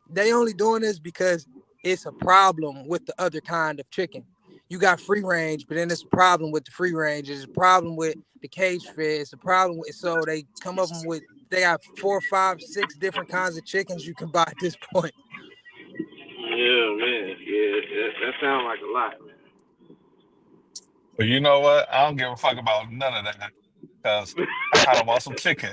They only doing this because it's a problem with the other kind of chicken. You got free range, but then it's a problem with the free range. It's a problem with the cage fed. It's a problem with, so they come up with, they got 4, 5, 6 different kinds of chickens you can buy at this point. yeah, man, yeah, that sounds like a lot, man. But you know what? I don't give a fuck about none of that because I kind of want some chicken.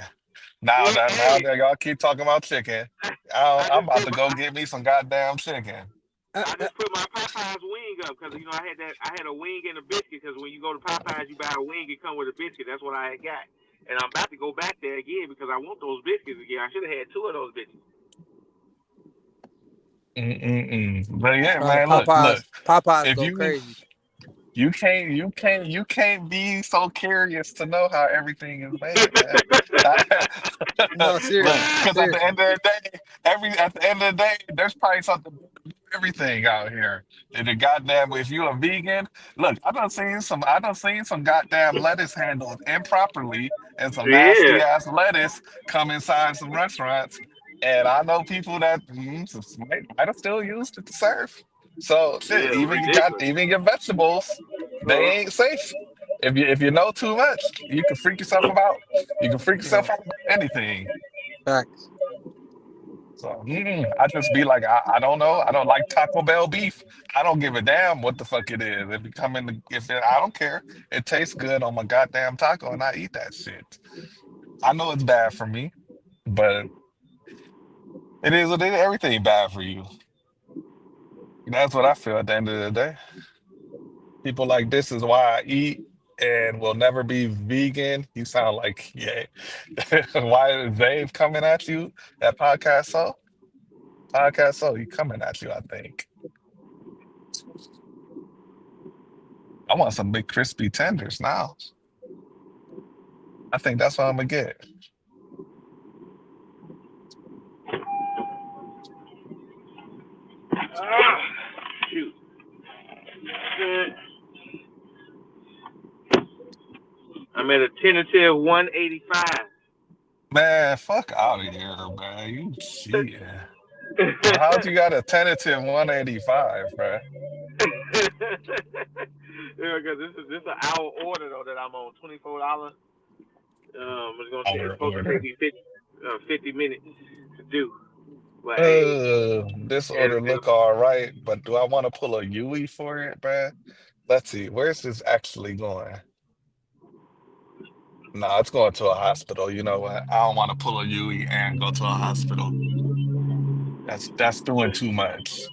Now Hey, that y'all keep talking about chicken, I I'm just about put to my go get me some goddamn chicken. Uh, I uh, just put my Popeyes wing up because I had a wing and a biscuit because when you go to Popeyes you buy a wing it come with a biscuit. That's what I had got, and I'm about to go back there again because I want those biscuits again. I should have had two of those biscuits. Mm-mm-mm. But yeah, bro, the man, look. Popeyes If go you crazy. you can't be so curious to know how everything is made, man. No, Look, seriously, because at the seriously. end of the day, at the end of the day, there's probably something for everything out here. And the goddamn, if you a vegan, look, I done seen some goddamn lettuce handled improperly and some Yeah, nasty ass lettuce come inside some restaurants. And I know people that might have still used it to serve. So shit, yeah, ridiculous. even your vegetables, they Uh, ain't safe. If you know too much, you can freak yourself about. You can freak Yeah, yourself out about anything. facts. So I just be like, I don't know. I don't like Taco Bell beef. I don't give a damn what the fuck it is. If it come in, I don't care. It tastes good on my goddamn taco, and I eat that shit. I know it's bad for me, but it is what it is. Everything bad for you. That's what I feel at the end of the day. People like this is why I eat and will never be vegan. You sound like, yeah. Why is Dave coming at you? That podcast so? Podcast so he coming at you, I think. I want some big crispy tenders now. I think that's what I'm gonna get. shoot. I'm at a tentative 185. Man, fuck out of here, man. You cheating. How'd you got a tentative 185, bro? Yeah, because this is an hour order though that I'm on $24. It's Our supposed to take order. me 50 minutes to do. But hey, This and, order look all right, but do I want to pull a Yui for it, bruh? Let's see. Where's this actually going? No, it's going to a hospital. You know what? I don't want to pull a Yui and go to a hospital. That's doing too much.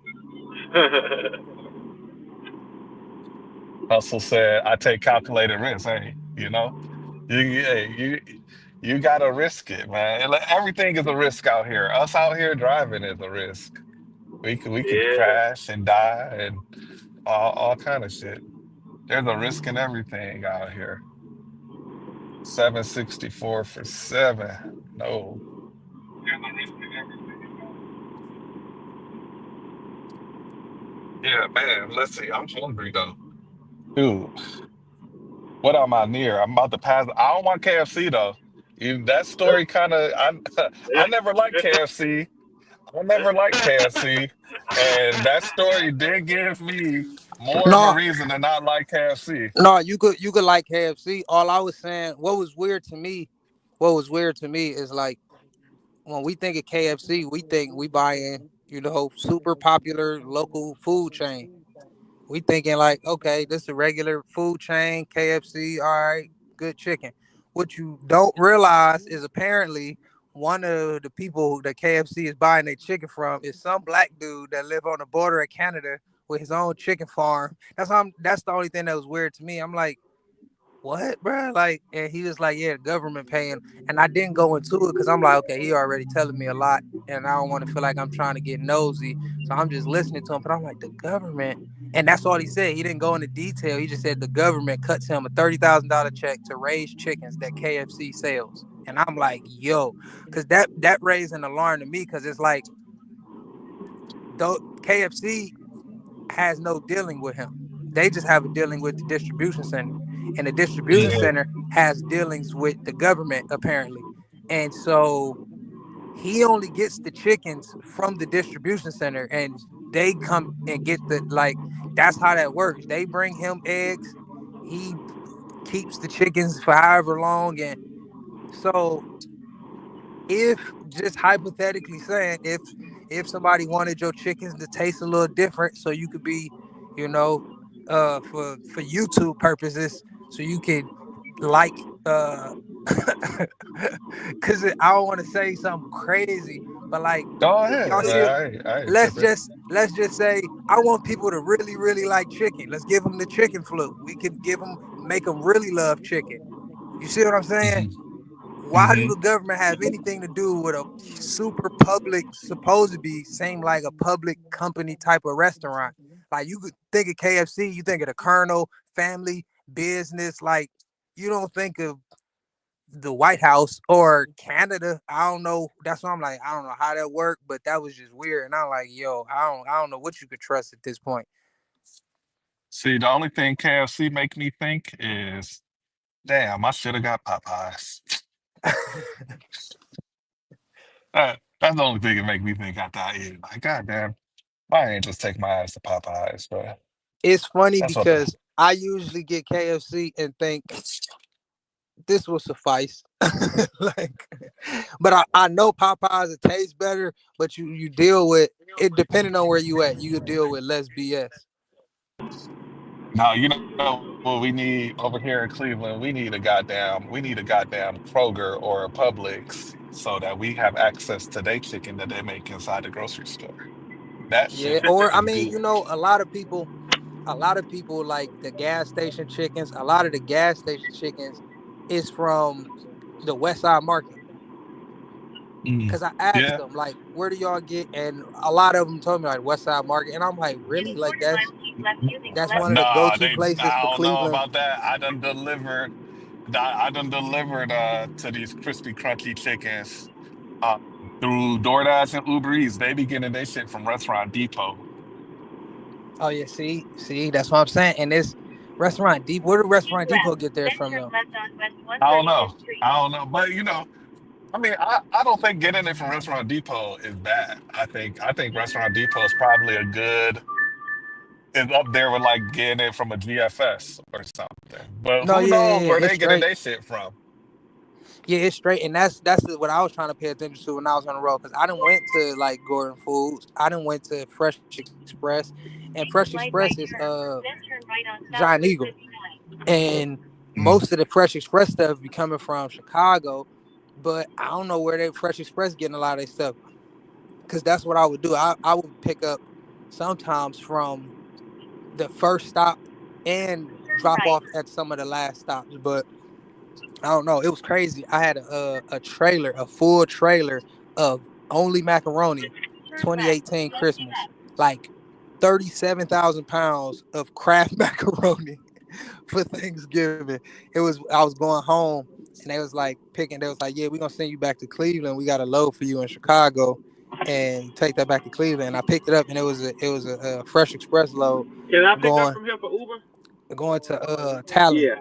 Hustle said, I take calculated risk. Hey, hey, you gotta risk it, man. Everything is a risk out here. Us out here driving is a risk. We could yeah, crash and die and all kind of shit. There's a risk in everything out here. 764 for seven. No. Yeah, man. Let's see. I'm hungry though. Dude, what am I near? I'm about to pass. I don't want KFC though. That story kind of. I never liked KFC. I never liked KFC, and that story did give me more of a No, reason to not like KFC. no, you could like KFC. All I was saying, what was weird to me is like when we think of KFC, we think we buying, super popular local food chain. We thinking like, okay, this is a regular food chain, KFC, all right, good chicken. What you don't realize is apparently one of the people that KFC is buying their chicken from is some black dude that live on the border of Canada with his own chicken farm. That's the only thing that was weird to me. I'm like, what, bro? Like, and he was like, yeah, the government paying. And I didn't go into it because I'm like, okay, he already telling me a lot, and I don't want to feel like I'm trying to get nosy. So I'm just listening to him. But I'm like, the government, and that's all he said. He didn't go into detail. He just said the government cuts him a $30,000 check to raise chickens that KFC sells. And I'm like, yo, because that raised an alarm to me because it's like, though KFC has no dealing with him. They just have a dealing with the distribution center. And the distribution Mhm. center has dealings with the government, apparently. And so he only gets the chickens from the distribution center and they come and get that's how that works. They bring him eggs. He keeps the chickens for however long. And so if just hypothetically saying if somebody wanted your chickens to taste a little different so you could be, you know for YouTube purposes, so you could like because I don't want to say something crazy, but like Go if ahead, y'all but see it, I ain't let's tripping. just let's just say I want people to really really like chicken. Let's give them the chicken flu. We can give them, make them really love chicken. You see what I'm saying? Hmm. Why do Hmm. the government have anything to do with a super public, supposed to be same like a public company type of restaurant? Like you could think of KFC, you think of the Colonel family business. Like you don't think of the White House or Canada. I don't know. That's why I'm like, I don't know how that worked, but that was just weird. And I'm like, yo, I don't know what you could trust at this point. See, the only thing KFC make me think is, damn, I should have got Popeyes. That's the only thing that make me think after I eat it. Like, goddamn, I ain't just take my ass to Popeyes, but It's funny that's what the. because I usually get KFC and think this will suffice. Like, but I know Popeyes it tastes better, but you deal with it depending on where you at. You could deal with less BS. No, you know what we need over here in Cleveland? We need a goddamn Kroger or a Publix so that we have access to their chicken that they make inside the grocery store. That Yeah, shit or I is mean, good. a lot of people like the gas station chickens. A lot of the gas station chickens is from the West Side Market. Mm. Cause I asked Yeah. them like, where do y'all get? And a lot of them told me like West Side Market, and I'm like, In really? a Like quarter mile, that's keep left using the that's left one of the lane. Nah, go-to they. places I for don't know Cleveland. about that. I done delivered to these crispy crunchy chickens uh, through Doordash and Uber Eats. They be getting their shit from Restaurant Depot. Oh yeah, see, that's what I'm saying. And this restaurant deep, where do Keep Restaurant Depot left, get theirs then from turn though? left on West I don't 135th know. Street. I don't know. But I mean, I don't think getting it from Restaurant Depot is bad. I think Restaurant Depot is probably a good is up there with like getting it from a GFS or something. But No, who yeah, knows yeah, yeah, where it's they getting straight. their shit from? Yeah, it's straight, and that's what I was trying to pay attention to when I was on the road. Cause I didn't went to like Gordon Foods, I didn't went to Fresh Express, and Fresh Take a Express wide is right turn, then turn right on South Giant Route Eagle, 59. and Mm. most of the Fresh Express stuff be coming from Chicago, but I don't know where they Fresh Express getting a lot of their stuff. Cause that's what I would do. I would pick up sometimes from the first stop and Turn drop right. off at some of the last stops. But I don't know. It was crazy. I had a trailer, a full trailer of only macaroni, Turn left, 2018 then Christmas, left. like 37,000 pounds of Kraft macaroni for Thanksgiving. I was going home and they was like picking. They was like, "Yeah, we're gonna send you back to Cleveland. We got a load for you in Chicago, and take that back to Cleveland." And I picked it up, and it was a fresh express load Can I pick up going from him for Uber? going to Talon. Yeah.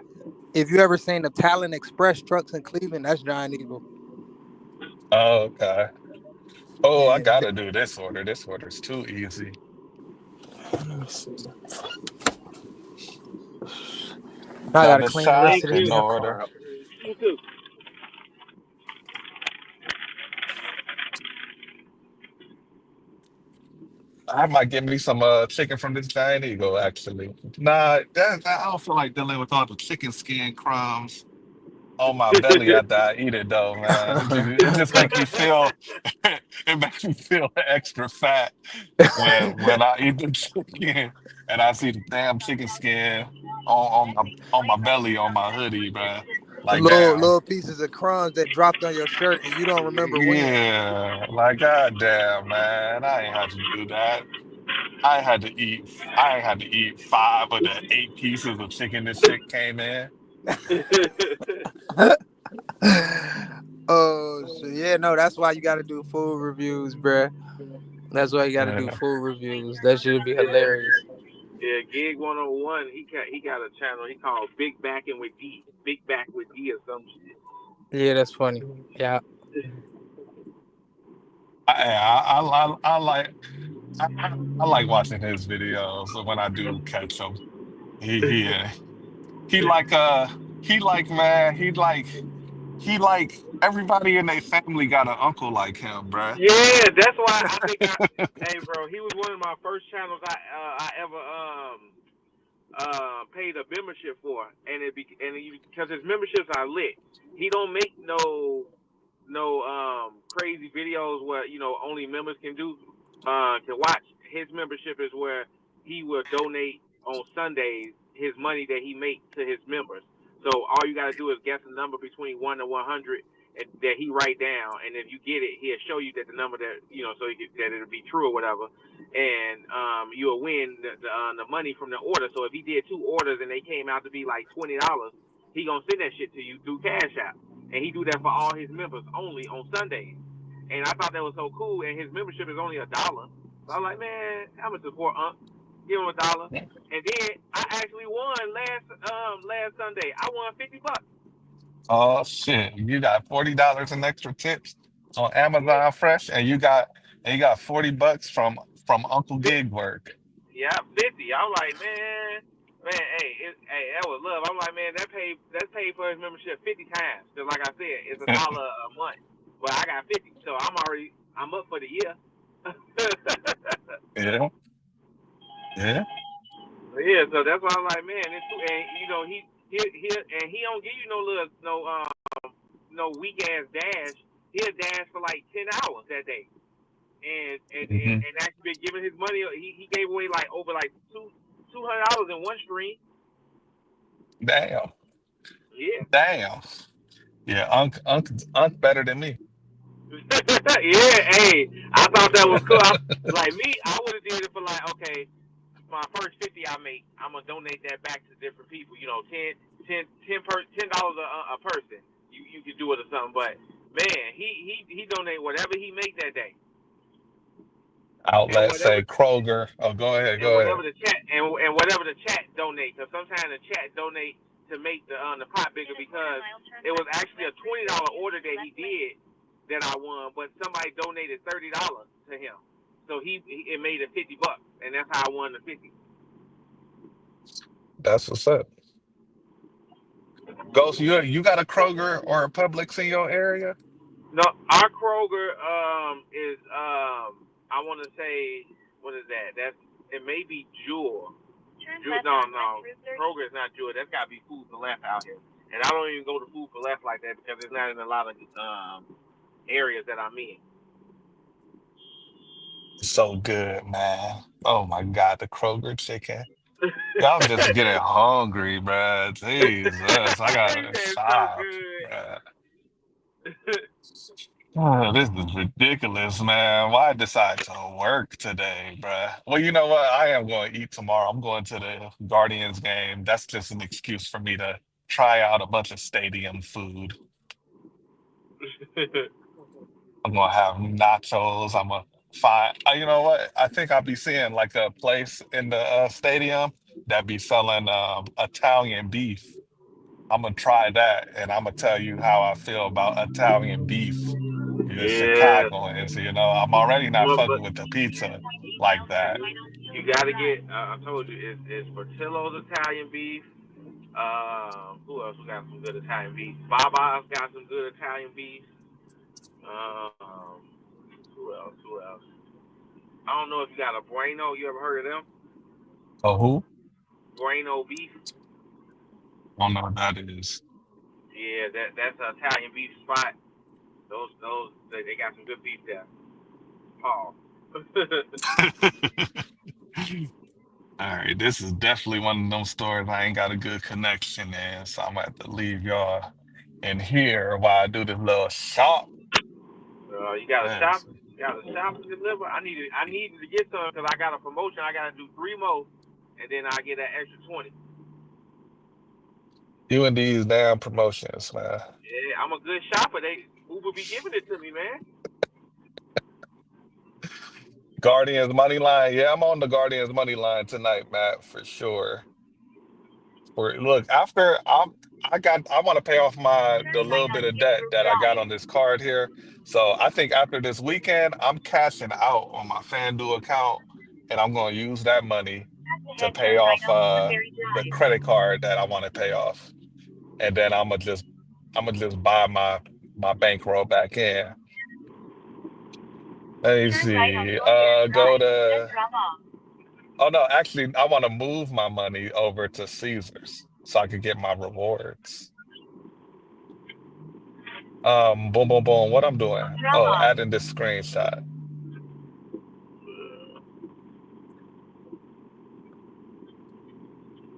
If you ever seen the Talon Express trucks in Cleveland, that's Giant Eagle. Oh, okay. Oh, I And gotta do this order. This order's too easy. let me see. Now I Got gotta the clean the rest Thank of this shopping you. damn order. car up. You too. I might get me some chicken from this giant eagle, actually. I don't feel like dealing with all the chicken skin crumbs on my belly after I eat it though, man. It just makes me feel it makes me feel extra fat when I eat the chicken and I see the damn chicken skin on my belly on my hoodie, man. Like damn. Little pieces of crumbs that dropped on your shirt and you don't remember when. Yeah, like goddamn, man. I ain't had to do that. I had to eat 5 of the 8 pieces of chicken this shit came in. Oh shit. Yeah, no, that's why you gotta do food reviews, bruh. That's why you gotta do Yeah. food reviews. That should be hilarious. Yeah, Gig 101. He got a channel he called Big Backing with D. Big Back with D or some shit. Yeah, that's funny. Yeah. I like I like watching his videos when I do catch him. He he like he like man he like everybody in their family got an uncle like him, bruh. Yeah, that's why I think hey bro, he was one of my first channels I ever paid a membership for, and because his memberships are lit. He don't make no crazy videos where only members can watch. His membership is where he will donate on Sundays his money that he makes to his members. So all you got to do is guess a number between 1 to 100 that he write down, and if you get it, he'll show you that the number so that it'll be true or whatever, and you'll win the money from the order. So if he did 2 orders and they came out to be like $20, he gonna send that shit to you through Cash App, and he do that for all his members only on Sundays. And I thought that was so cool. And his membership is only $1. So I'm like, man, I'm gonna support Unc. Give him $1. And then I actually won last Sunday. I won $50. Oh shit. You got $40 in extra tips on Yeah, Amazon Fresh and you got $40 from Uncle Gig work. yeah, 50. I'm like, man, hey, that was love. I'm like, man, that paid for his membership 50 times. Cause like I said, it's $1 a month, but I got 50, so I'm up for the year. Yeah. Yeah. Yeah, so that's why I'm like, man, it's and he don't give you no weak ass dash. He'll dash for like 10 hours that day, Hmm. and actually been giving his money. He gave away like over like $200 in one stream. Damn. Yeah, Damn. Yeah, Unc better than me. yeah. Hey, I thought that was cool. Like me, I would have did it for like, okay, my first 50 I make, I'm gonna donate that back to different people. $10 a person. You can do it or something. But man, he donate whatever he make that day, and Outlet whatever say Kroger. Oh, go ahead, and go whatever ahead. the chat and whatever the chat donate. Because sometimes the chat donate to make the pot bigger because it was actually a $20 order that he did that I won, but somebody donated $30 to him, so it made it $50, and that's how I won the 50. That's what's up. Ghost, you got a Kroger or a Publix in your area? No, our Kroger is I want to say, what is that? It may be Jewel. No, Kroger is not Jewel. That's got to be Food for Less out here. And I don't even go to Food for Less like that because it's not in a lot of areas that I'm in. So good, man. Oh my God, the Kroger chicken. Y'all just getting hungry, bruh. Jesus, I He gotta said it's so shop, good. bruh. Oh, this is ridiculous, man. Why decide to work today, bruh? Well, you know what? I am going to eat tomorrow. I'm going to the Guardians game. That's just an excuse for me to try out a bunch of stadium food. I'm gonna have nachos. I'm gonna find. You know what? I think I'll be seeing like a place in the stadium that be selling Italian beef. I'm gonna try that, and I'm gonna tell you how I feel about Italian beef. You're Yeah, Chicagoans, I'm already not but fucking with the pizza like that. you gotta get. I told you, it's Portillo's Italian beef. Who else? We got some good Italian beef. Baba's got some good Italian beef. Um, who else? Who else? I don't know if you got a Bueno. You ever heard of them? Oh, who? Bueno beef. I don't know what that is. Yeah, that's an Italian beef spot. Those they got some good beef there. Paul. All right, this is definitely one of them stores I ain't got a good connection in, so I'm gonna have to leave y'all in here while I do this little shop. You got to shop. Yes. You got to shop and deliver. I needed to get some because I got a promotion. I got to do three more, and then I get that extra 20. You and these damn promotions, man. Yeah, I'm a good shopper. They Uber be giving it to me, man. Guardians money line. Yeah, I'm on the Guardians money line tonight, Matt, for sure. Look, after I want to pay off the Turn little right bit on of debt Gibber that I got on Drive. this card here. So I think after this weekend, I'm cashing out on my FanDuel account, and I'm gonna use that money Pass to ahead, pay turn right off on Woodbury the Drive. credit card that I want to pay off. And then I'm gonna just buy my bankroll back in. Let me Turn right on see. Doordash Go Drive, then to drop off. Oh no, actually I want to move my money over to Caesars so I could get my rewards. Boom, boom, boom. What I'm doing? Drop Oh, off. adding this screenshot.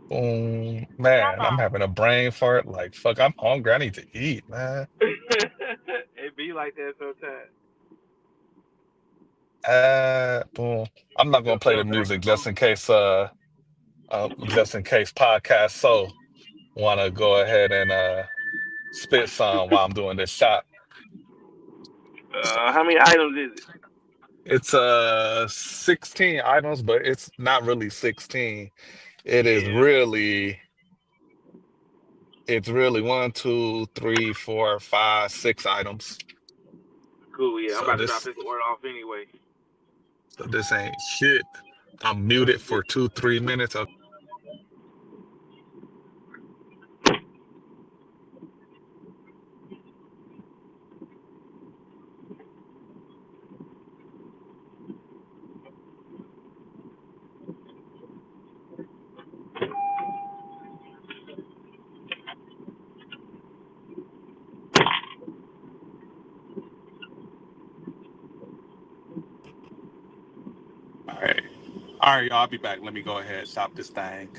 Boom, Drop man, I'm off. having a brain fart. Like, fuck, I'm hungry. I need to eat, man. It be like that sometimes. Boom. I'm not gonna Your play the filter music acting low. just in case podcast so wanna go ahead and spit some while I'm doing this shot. How many items is it? It's 16 items, but it's not really 16. It is Yeah, really it's really one, two, three, four, five, 6 items. cool. Yeah, I'm So about to drop this this order off anyway. so this ain't shit. I'm Let muted me see. for 2, 3 minutes. All right. All right, y'all. I'll be back. Let me go ahead and stop this thing.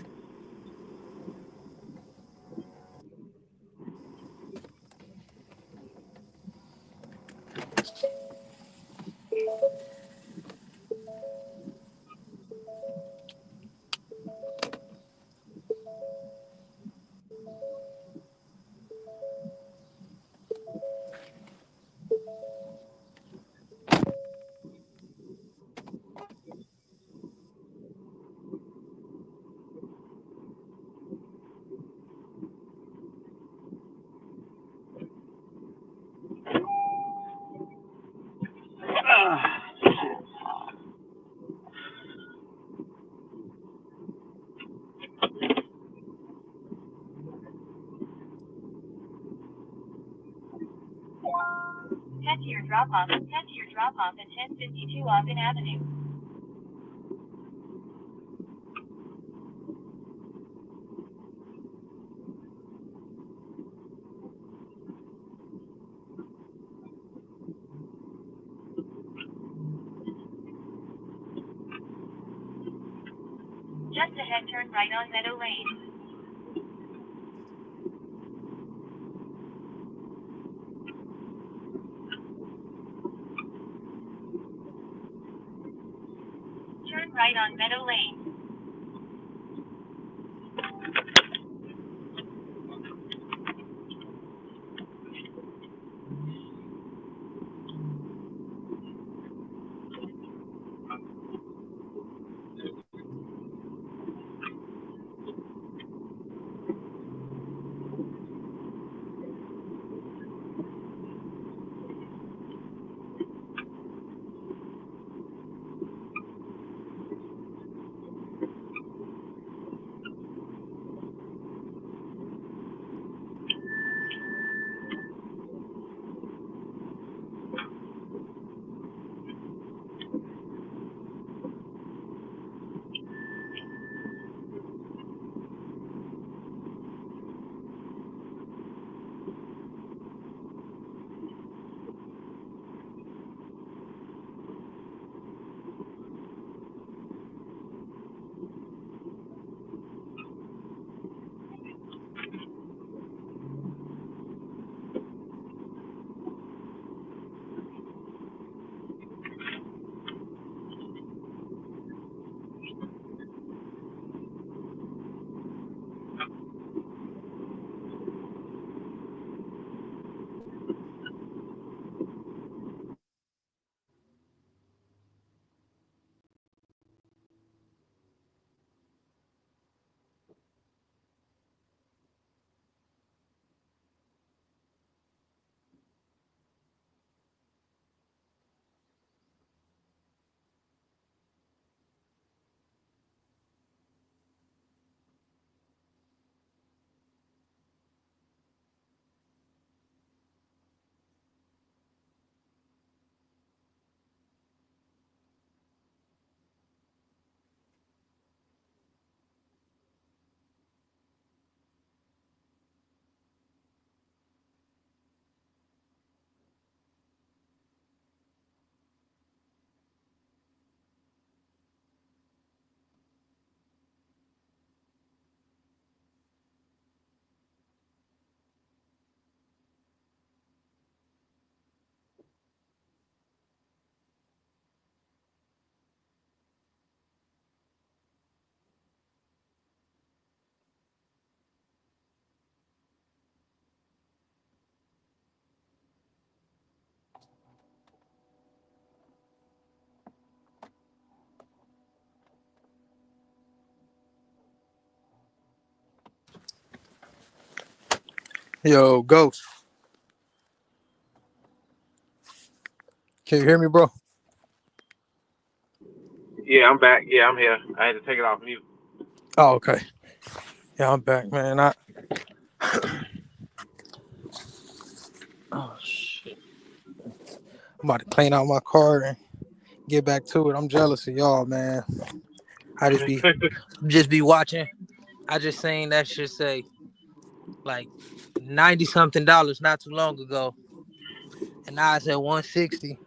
Head to your drop off. Head to your drop off at 1052 Ogden Avenue. Just ahead, turn right on Meadow Lane. Turn right on Meadow Lane. Yo, Ghost, can you hear me, bro? Yeah, I'm back. Yeah, I'm here. I had to take it off mute. Oh, okay. Yeah, I'm back, man. Oh shit, I'm about to clean out my car and get back to it. I'm jealous of y'all, man. I just be watching. I just seen that shit say like 90 something dollars not too long ago, and now it's at 160.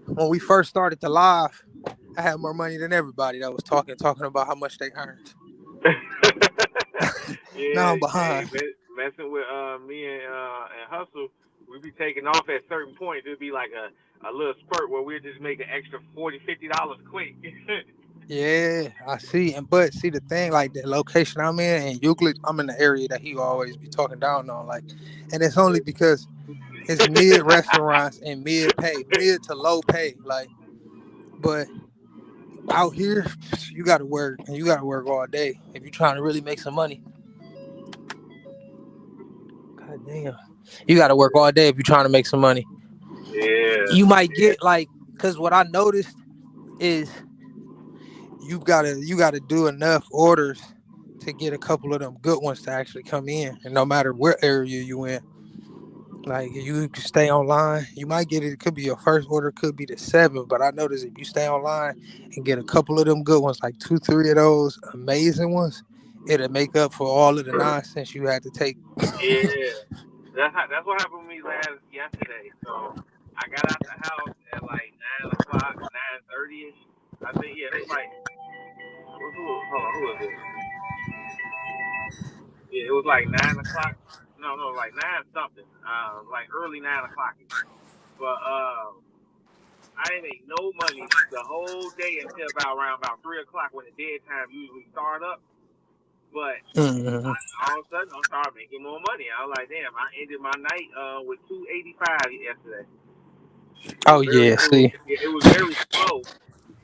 When we first started the live, I had more money than everybody that was talking about how much they earned. Yeah, Now I'm hey, behind. messing with me and Hustle, we be taking off at certain points. It'd be like a little spurt where we'd just make an extra $40, $50 quick. Yeah, I see. And but see the thing, like the location I'm in Euclid, I'm in the area that he always be talking down on. Like, and it's only because it's mid restaurants and mid pay, mid to low pay. Like, but out here, you gotta work and you gotta work all day if you're trying to really make some money. God damn. You gotta work all day if you're trying to make some money. Yeah, You might yeah, get like, cause what I noticed is you gotta do enough orders to get a couple of them good ones to actually come in. And no matter where area you in, like you can stay online, you might get it. It could be your first order, could be the seventh. But I noticed if you stay online and get a couple of them good ones, like two, three of those amazing ones, it'll make up for all of the nonsense you had to take. yeah. That's what happened with me yesterday. So I got out the house at like 9 o'clock, 9:30 ish. I think yeah, it was like hold on, who is this? Yeah, it was like 9 o'clock. No, like nine something. Like early 9 o'clock. But I didn't make no money the whole day until about 3 o'clock when the dead time usually start up. But Mhm. all of a sudden I started making more money. I was like, damn, I ended my night with 285 yesterday. Oh yeah, see. It was very slow,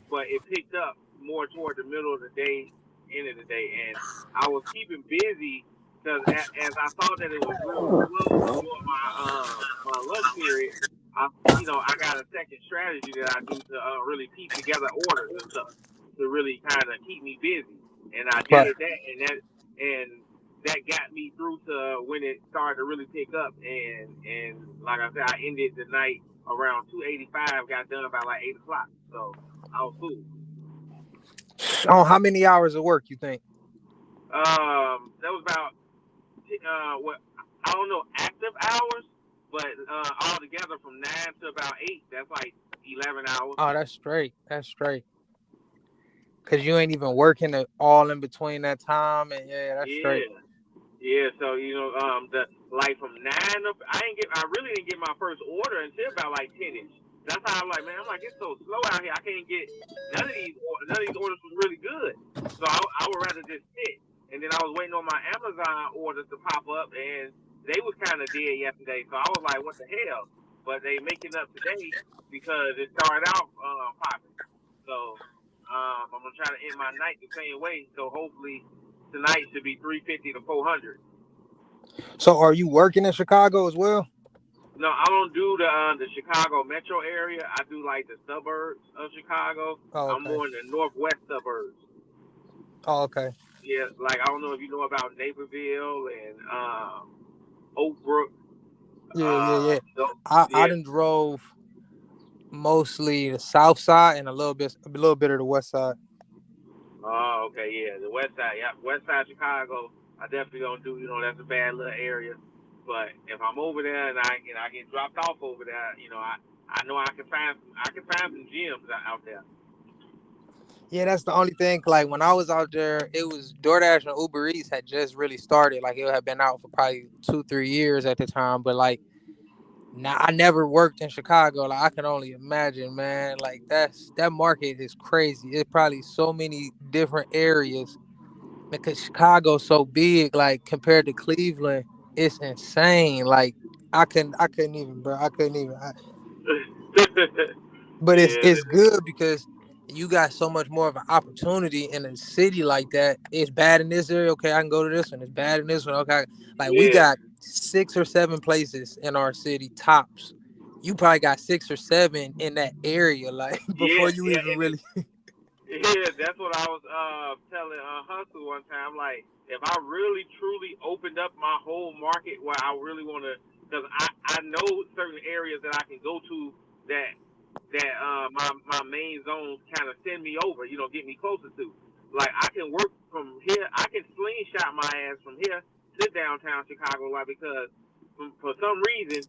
but it picked up more toward the middle of the day, end of the day, and I was keeping busy because as I thought that it was real slow during my lunch period, I got a second strategy that I do to really piece together orders and stuff to really kind of keep me busy, and I Right. did that, and that got me through to when it started to really pick up, and like I said, I ended the night around 285, got done by like 8 o'clock, so. I was cool. On how many hours of work you think? That was about what I don't know active hours, but all together from 9 to about 8, that's like 11 hours. Oh, that's straight. That's straight. Cause you ain't even working it all in between that time, and yeah, that's straight. Yeah, yeah. So the like from 9 to I really didn't get my first order until about like 10ish. That's how I'm like, man. I'm like, it's so slow out here. I can't get none of these orders was really good. So I would rather just sit. And then I was waiting on my Amazon orders to pop up, and they was kind of dead yesterday. So I was like, what the hell? But they making up today because it started out popping. So I'm gonna try to end my night the same way. So hopefully tonight should be 350 to 400. So, are you working in Chicago as well? No, I don't do the Chicago metro area. I do like the suburbs of Chicago. Oh, I'm okay. more in the northwest suburbs. Oh, okay. Yeah, like I don't know if you know about Naperville and Oak Brook. Yeah, yeah, yeah. So I yeah. done drove mostly the south side and a little bit of the west side. Oh, okay, yeah, the west side. Yeah, west side Chicago. I definitely don't do. That's a bad little area. But if I'm over there and I get dropped off over there, I know I can find some gyms out there. Yeah, that's the only thing. Like when I was out there, it was Doordash and Uber Eats had just really started. Like it had been out for probably 2, 3 years at the time. But like now, I never worked in Chicago. Like I can only imagine, man. Like that market is crazy. It's probably so many different areas because Chicago's so big. Like compared to Cleveland, it's insane. Like I couldn't even, bro. I couldn't even. But it's Yeah, it's good because you got so much more of an opportunity in a city like that. It's bad in this area, okay, I can go to this one. It's bad in this one, okay. Like we yeah, got 6 or 7 places in our city tops. You probably got 6 or 7 in that area, like before Yeah, you yeah, even and really. yeah, that's what I was telling Hustle one time. Like, if I really truly opened up my whole market where I really want to, because I know certain areas that I can go to that my main zones kind of send me over, get me closer to. Like, I can work from here. I can slingshot my ass from here to downtown Chicago, like, because for some reason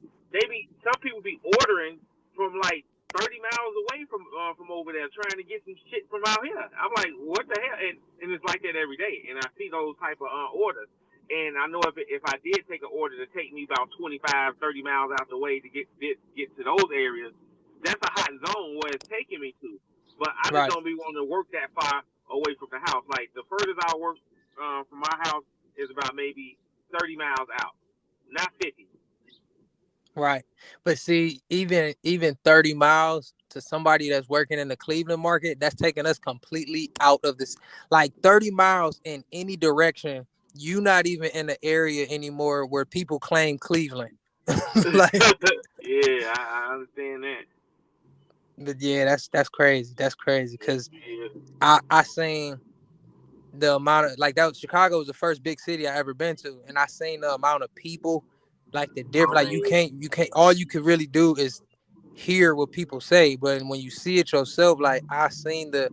some people be ordering from like 30 miles away from over there trying to get some shit from out here. I'm like, what the hell? And it's like that every day. And I see those type of orders. And I know if I did take an order to take me about 25, 30 miles out the way to get to those areas, that's a hot zone where it's taking me to. But I just Right, don't be wanting to work that far away from the house. Like, the furthest I work from my house is about maybe 30 miles out, not 50. right. But see, even 30 miles to somebody that's working in the Cleveland market, that's taking us completely out of this. Like 30 miles in any direction, you not even in the area anymore where people claim Cleveland. Like, Yeah, I understand that. but yeah, that's crazy. That's crazy because Yeah, I seen the amount of like that was Chicago was the first big city I ever been to, and I seen the amount of people, like the different. oh Like man, you can't. All you could really do is hear what people say, but when you see it yourself, like I seen the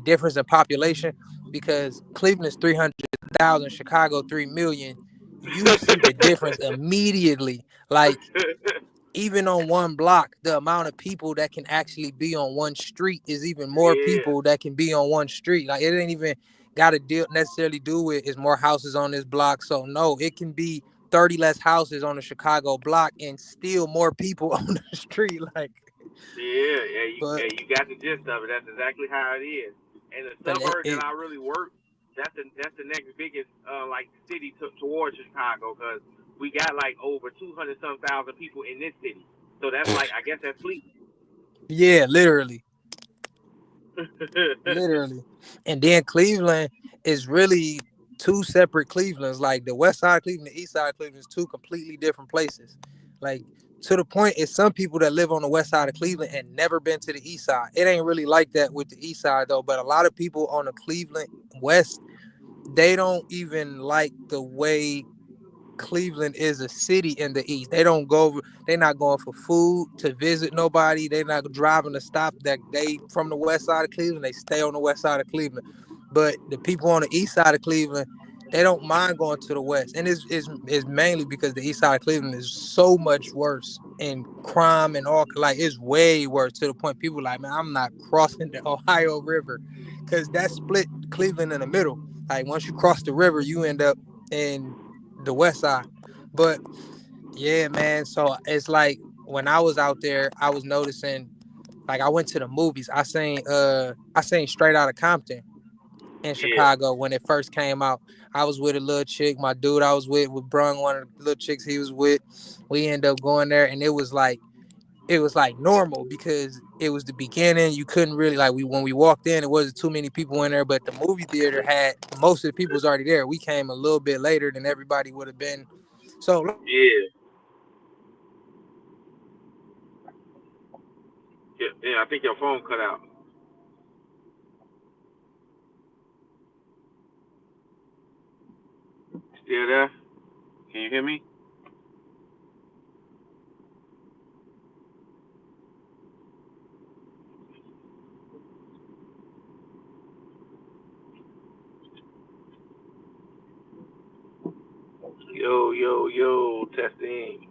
difference in population because Cleveland's 300,000, Chicago 3 million. You see the difference immediately. Like even on one block, the amount of people that can actually be on one street is even more yeah, people that can be on one street. Like it ain't even got to deal necessarily do with is more houses on this block. So no, it can be 30 less houses on the Chicago block and still more people on the street. Like, yeah. but You got the gist of it. That's exactly how it is. And the but suburb that it I really work, that's the next biggest like city towards Chicago, because we got like over 200 some thousand people in this city. So that's like, I guess that's fleet. yeah, literally. And then Cleveland is really two separate Clevelands. Like the west side of Cleveland, the east side of Cleveland is two completely different places. Like to the point is some people that live on the west side of Cleveland and never been to the east side. It ain't really like that with the east side though. But a lot of people on the Cleveland west, they don't even like the way Cleveland is a city in the East. They don't go over, they're not going for food to visit nobody. They're not driving to stop that they from the west side of Cleveland. They stay on the west side of Cleveland. But the people on the east side of Cleveland, they don't mind going to the west. And it's mainly because the east side of Cleveland is so much worse in crime and all, like it's way worse to the point people like, man, I'm not crossing the Ohio River. Cause that split Cleveland in the middle. Like once you cross the river, you end up in the west side. But yeah, man. So it's like when I was out there, I was noticing like I went to the movies. I seen Straight Outta Compton in Yeah, Chicago when it first came out. I was with a little chick. My dude I was with brung one of the little chicks he was with. We ended up going there and it was like normal because it was the beginning. You couldn't really like we when we walked in, it wasn't too many people in there, but the movie theater had most of the people was already there. We came a little bit later than everybody would have been. So yeah, yeah. I think your phone cut out. Still there? Can you hear me? Yo, yo, yo, testing.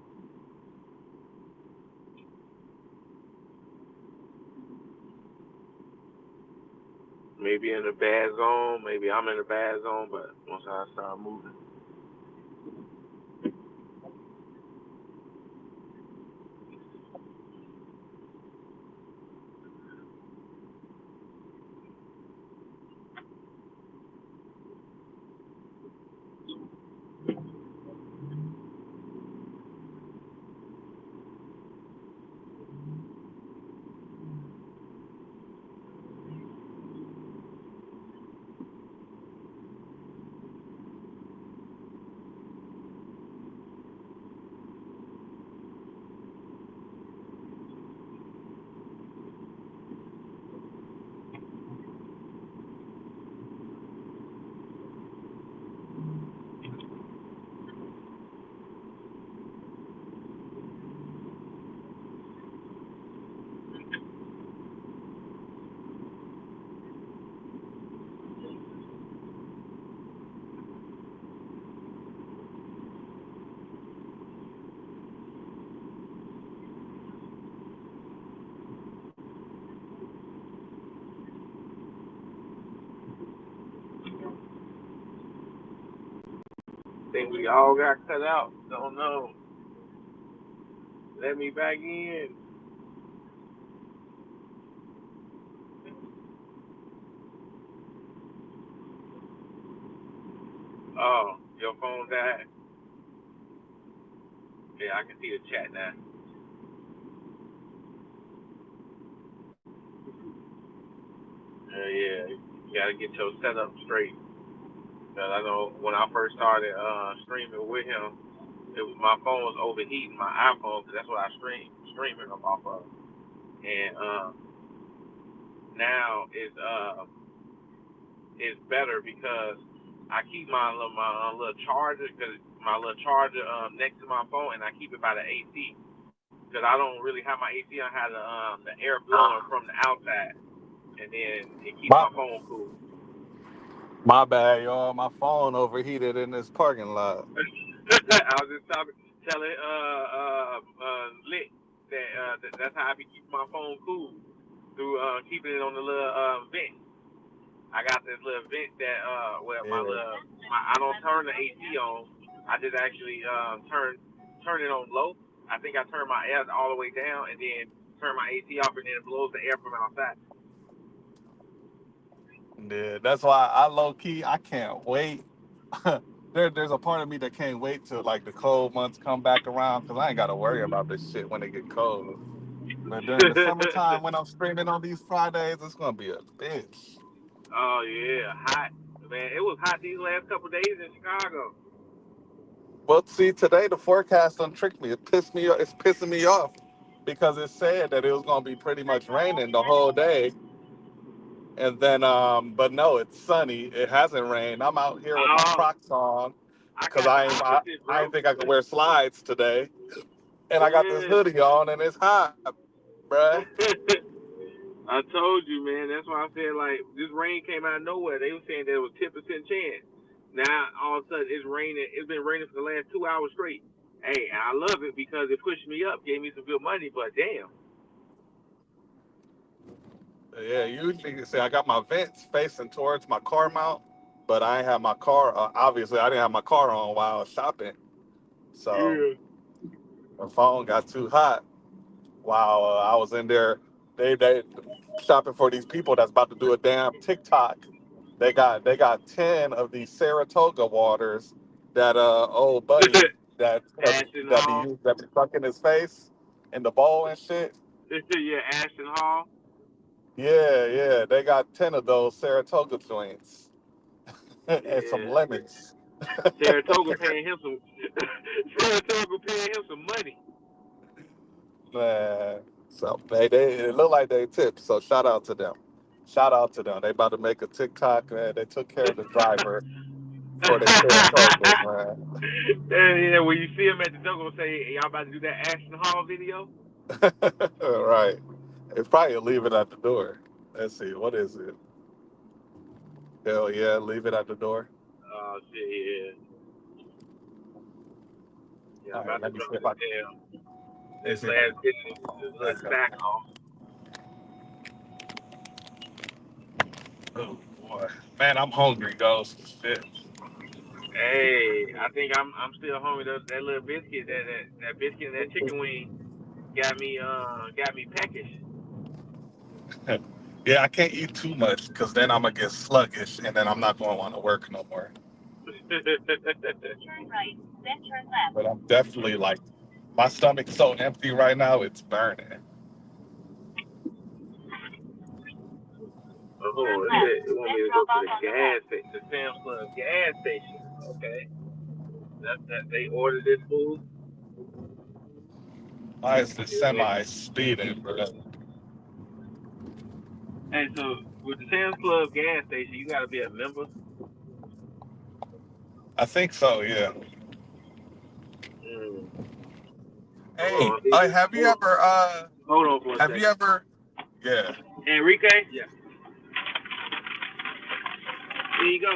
Maybe in a bad zone. Maybe I'm in a bad zone. But once I start moving, think we all got cut out. Don't know. Let me back in. Oh, your phone died. Yeah, I can see the chat now. Yeah, you gotta get your setup straight. Cause I know when I first started streaming with him, my phone was overheating my iPhone because that's what I streaming them off of. And now it's better because I keep my little charger because my little charger next to my phone, and I keep it by the AC because I don't really have my AC. I have the air blowing from the outside, and then it keeps My my phone cool. my bad, y'all. My phone overheated in this parking lot. I was just telling Lit that's how I be keeping my phone cool through keeping it on the little vent. I got this little vent that where Yeah. I don't turn the AC on. I just actually turn it on low. I think I turn my air all the way down and then turn my AC off and then it blows the air from outside. Yeah, that's why I low key I can't wait. There's a part of me that can't wait till like the cold months come back around because I ain't got to worry about this shit when it get cold. But during the summertime when I'm streaming on these Fridays, it's gonna be a bitch. Oh yeah, hot man. It was hot these last couple of days in Chicago. Well, see, today the forecast done tricked me. It pissed me. It's pissing me off because it said that it was gonna be pretty much raining the whole day, and then but no, it's sunny. It hasn't rained. I'm out here with my Oh, Crocs on I because got the I ain't opposite, I ain't bro. think I could wear slides today, and I got this Yeah. hoodie on and it's hot, bruh. I told you, man. That's why I said like this rain came out of nowhere. They were saying there was 10% chance. Now all of a sudden it's raining. It's been raining for the last 2 hours straight. Hey, I love it because it pushed me up, gave me some good money. But damn. Yeah, usually you see I got my vents facing towards my car mount, but I ain't have my car. Obviously, I didn't have my car on while I was shopping, so Yeah. the phone got too hot while I was in there. They shopping for these people that's about to do a damn TikTok. They got 10 of these Saratoga waters that old buddy that Ashton that be Hall. used that be stuck in his face in the bowl and shit. Yeah, Ashton Hall. Yeah, yeah, they got 10 of those Saratoga joints and some Yeah. lemons. Saratoga paying him some. Saratoga paying him some money. Man, so they it look like they tipped. So shout out to them. Shout out to them. They about to make a TikTok, man. They took care of the driver for their Saratogas, man. Yeah, when you see him at the door, gonna say, hey, "Y'all about to do that Ashton Hall video?" Right. It's probably leave it at the door. Let's see, what is it? Hell yeah, leave it at the door. Oh shit, yeah. Yeah, I'm All right, about to let me drop see if this I damn let me this see if I last can bit this little back up. stack off. Oh boy, man, I'm hungry, Ghost. Shit. Hey, I think I'm still hungry. That little biscuit, that biscuit and that chicken wing got me peckish. Yeah, I can't eat too much because then I'm gonna get sluggish and then I'm not gonna want to work no more. Turn right, then turn left. But I'm definitely like, my stomach's so empty right now, it's burning. Oh Turn left, shit! It want then me to go drop to off the on the gas left. station, the Sam's Club gas station. Okay, that they ordered this food. Why is this Yeah, semi speeding, bro? hey, so with the Sam's Club gas station, you gotta be a member. I think so, yeah. Mm. Hold Hey, on, hey, have you ever hold on for a have you second. ever yeah. Enrique? Yeah. Here you go.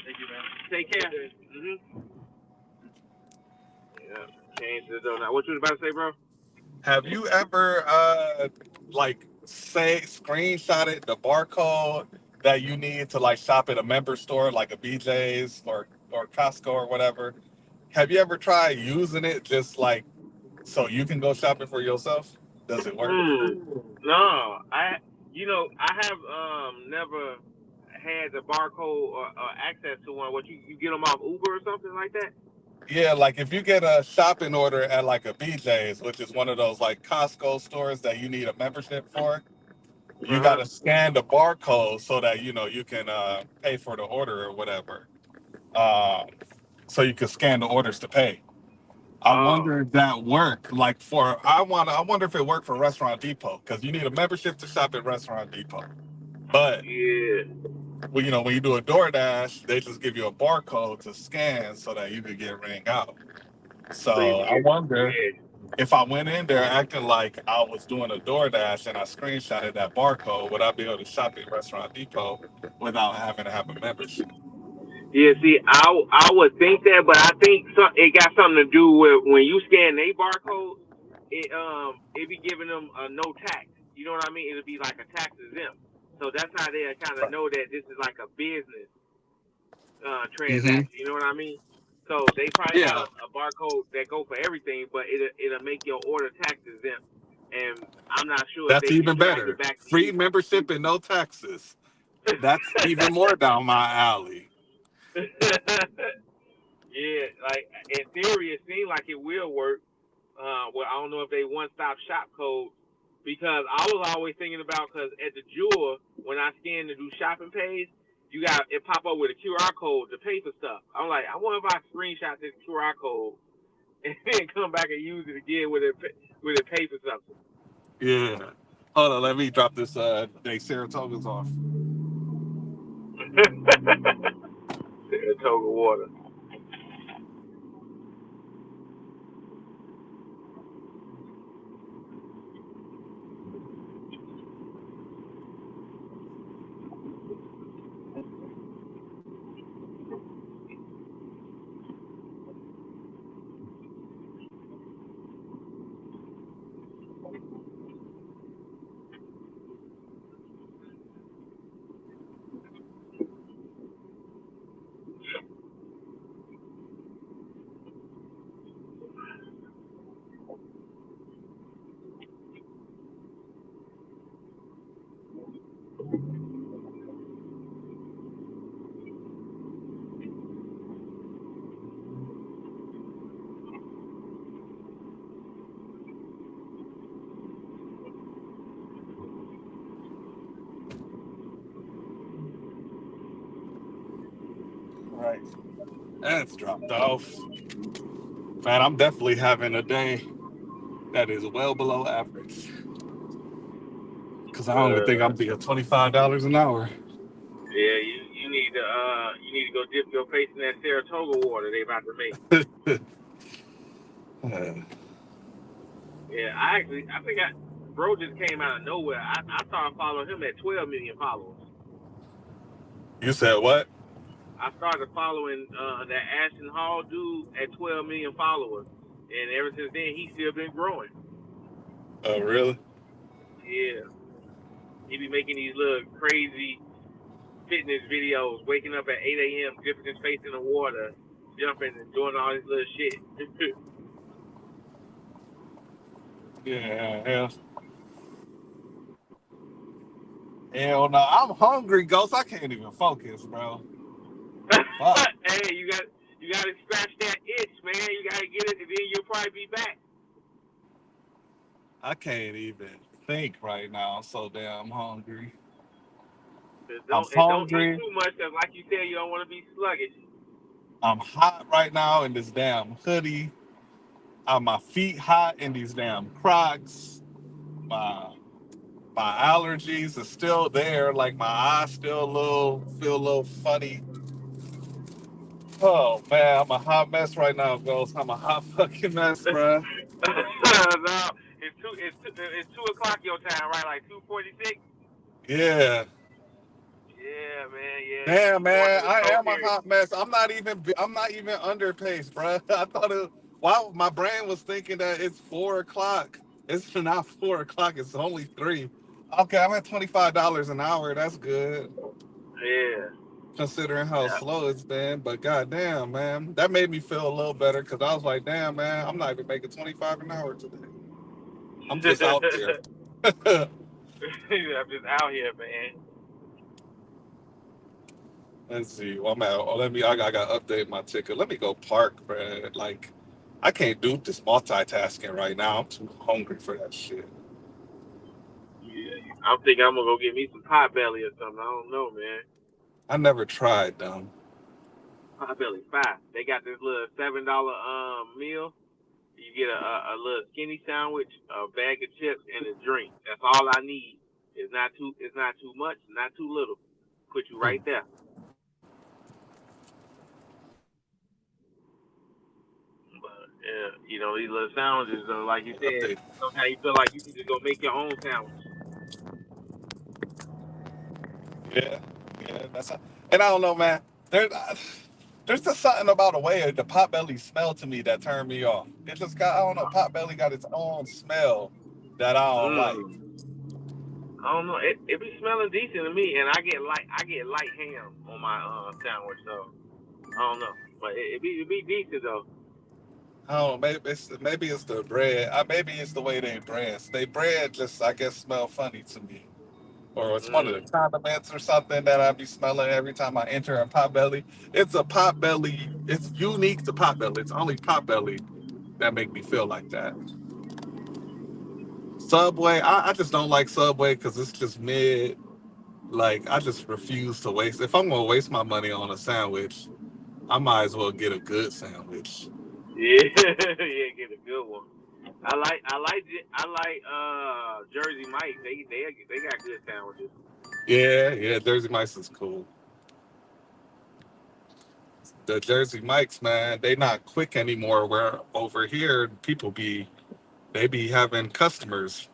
Thank you, man. Take care. Yeah. Change the door now. What you was about to say, bro? Have you ever like say screenshotted the barcode that you need to like shop at a member store like a BJ's or or Costco or whatever. Have you ever tried using it just like so you can go shopping for yourself? Does it work? No, I have never had the barcode or access to one. What you get them off Uber or something like that? Yeah, like if you get a shopping order at like a BJ's, which is one of those like Costco stores that you need a membership for, you got Uh to scan the barcode so that you can pay for the order or whatever. Um, so you can scan the orders to pay. I huh. wonder if that work like I wonder if it worked for Restaurant Depot because you need a membership to shop at Restaurant Depot. But Yeah. well, when you do a DoorDash, they just give you a barcode to scan so that you could get ring out. So you So can I get wonder yeah. if I went in there acting like I was doing a DoorDash and I screenshotted that barcode, would I be able to shop at Restaurant Depot without having to have a membership? Yeah, see, I would think that, but I think it got something to do with when you scan a barcode, it be giving them a no tax. You know what I mean? It'll be like a tax exempt. So that's how they kind of know that this is like a business Hmm. transaction. You know what I mean? So they probably got Yeah, a barcode that go for everything, but it'll make your order tax exempt. And I'm not sure if that's they can even track it better. back to Free you. membership and no taxes. That's even more down my alley. Yeah, like in theory, it seems like it will work. Well, I don't know if they one-stop shop code because I was always thinking about because at the Jewel when I scan to do shopping page, you got it pop up with a QR code to pay for stuff. I'm like, I wonder if I screenshot this QR code and then come back and use it again with it pay for something. Yeah. Hold on, let me drop this they Saratogas off. Saratoga water. Right. That's dropped off. Man, I'm definitely having a day that is well below average. Cause I don't even think I'm being $25 an hour. Yeah, you need to go dip your face in that Saratoga water they about to make. Yeah, I think bro just came out of nowhere. I started following him at 12 million followers. You said what? I started following that Ashton Hall dude at 12 million followers, and ever since then he's still been growing. Oh, really? Yeah, he be making these little crazy fitness videos, waking up at 8 a.m., dipping his face in the water, jumping and doing all this little shit. Yeah, hell, hell no. I'm hungry, Ghost. I can't even focus, bro. Fuck. Hey, you got to scratch that itch, man. You got to get it, and then you'll probably be back. I can't even think right now. I'm so damn hungry. I'm Don't eat hungry. too much, cause like you said, you don't want to be sluggish. I'm hot right now in this damn hoodie. My feet hot in these damn Crocs. My my allergies are still there. Like my eyes still feel a little funny. Oh man, I'm a hot mess right now, Ghost. I'm a hot fucking mess, bruh. No, it's 2 o'clock your time, right? Like 2:46. Yeah. Yeah, man. Yeah, Damn, you going man, through the I cold am a period. hot mess. I'm not even underpaced, bro. I thought it. Wow, my brain was thinking that it's 4 o'clock. It's not 4 o'clock. It's only 3. Okay, I'm at $25 an hour. That's good. Yeah. considering how Yeah. slow it's been. But goddamn, man, that made me feel a little better because I was like, damn, man, I'm not even making 25 an hour today. I'm just out there. I'm just out here, man. Let's see. Well, I'm at. Oh, let me. I got to update my ticket. Let me go park, bro. Like, I can't do this multitasking right now. I'm too hungry for that shit. Yeah, I'm thinking I'm gonna go get me some pot belly or something. I don't know, man. I never tried them. Pot belly five. They got this little $7 meal. You get a little skinny sandwich, a bag of chips, and a drink. That's all I need. It's not too. It's not too much. Not too little. Put you right there. But yeah, these little sandwiches, like you said, Update. sometimes you feel like you can just go make your own sandwich. Yeah, yeah. And I don't know, man. There's just something about the way the potbelly smell to me that turned me off. It just got. I don't know. Potbelly got its own smell that I don't like. Mm. I don't know. It be smelling decent to me, and I get light ham on my sandwich, so I don't know. But it be decent though. I don't know. Maybe it's the bread. Maybe it's the way they bread. They bread just I guess smell funny to me. Or it's one of the Mm. condiments or something that I be smelling every time I enter a potbelly. It's a potbelly. It's unique to potbelly. It's only potbelly that make me feel like that. Subway, I just don't like Subway because it's just mid. Like I just refuse to waste. If I'm gonna waste my money on a sandwich, I might as well get a good sandwich. Yeah, yeah, get a good one. I like Jersey Mike's. They got good sandwiches. Yeah, yeah, Jersey Mike's is cool. The Jersey Mike's, man, they not quick anymore. Where over here, they be having customers.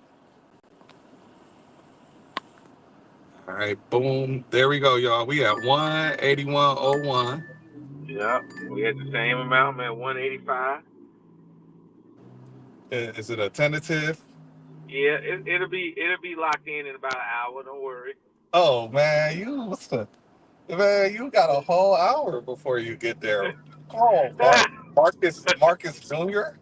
All right, boom. There we go, y'all. We at 181.01. Yeah, we had the same amount, man. 185. Is it a tentative? Yeah, it'll be locked in about an hour. Don't worry. Oh man, you got a whole hour before you get there. Oh, Marcus Jr.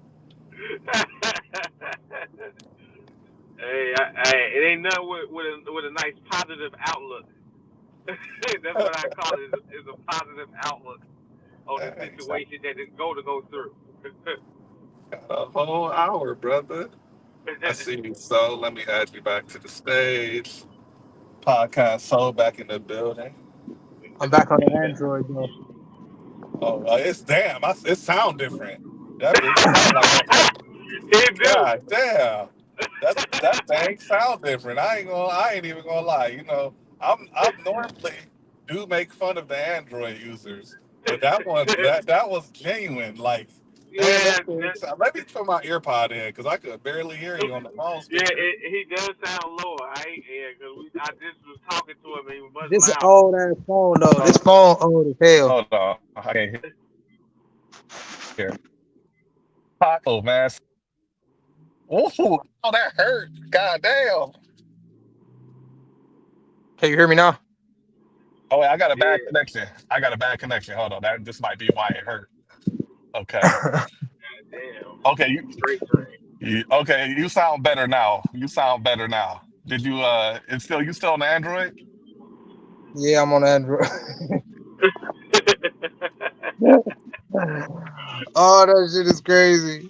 It ain't nothing with a nice positive outlook. That's what I call it. Is a positive outlook on the He's got situation that is going to go through. a whole hour, brother. I see you. So let me add you back to the stage. Podcast Soul back in the building. I'm back on the Android though. Oh, it's damn. It sound different. That bitch sound like a It do. God damn. That thing sound different. I ain't even gonna lie. I'm normally do make fun of the Android users, but that was genuine. Like, damn, Yeah, let me put my ear pod in because I could barely hear you on the phone yeah. speaker. He does sound lower. Yeah, because I just was talking to him and he was much This is louder. old ass phone though. This Hold, phone old as hell. hold on, I can't hear. Oh man. Ooh, oh that hurt. God damn. Can you hear me now? Oh wait, I got a bad Yeah, connection. I got a bad connection. Hold on, this might be why it hurt. Okay. damn. Okay, Freight train. you sound better now. You sound better now. Did you you still on the Android? Yeah, I'm on Android. Oh, that shit is crazy.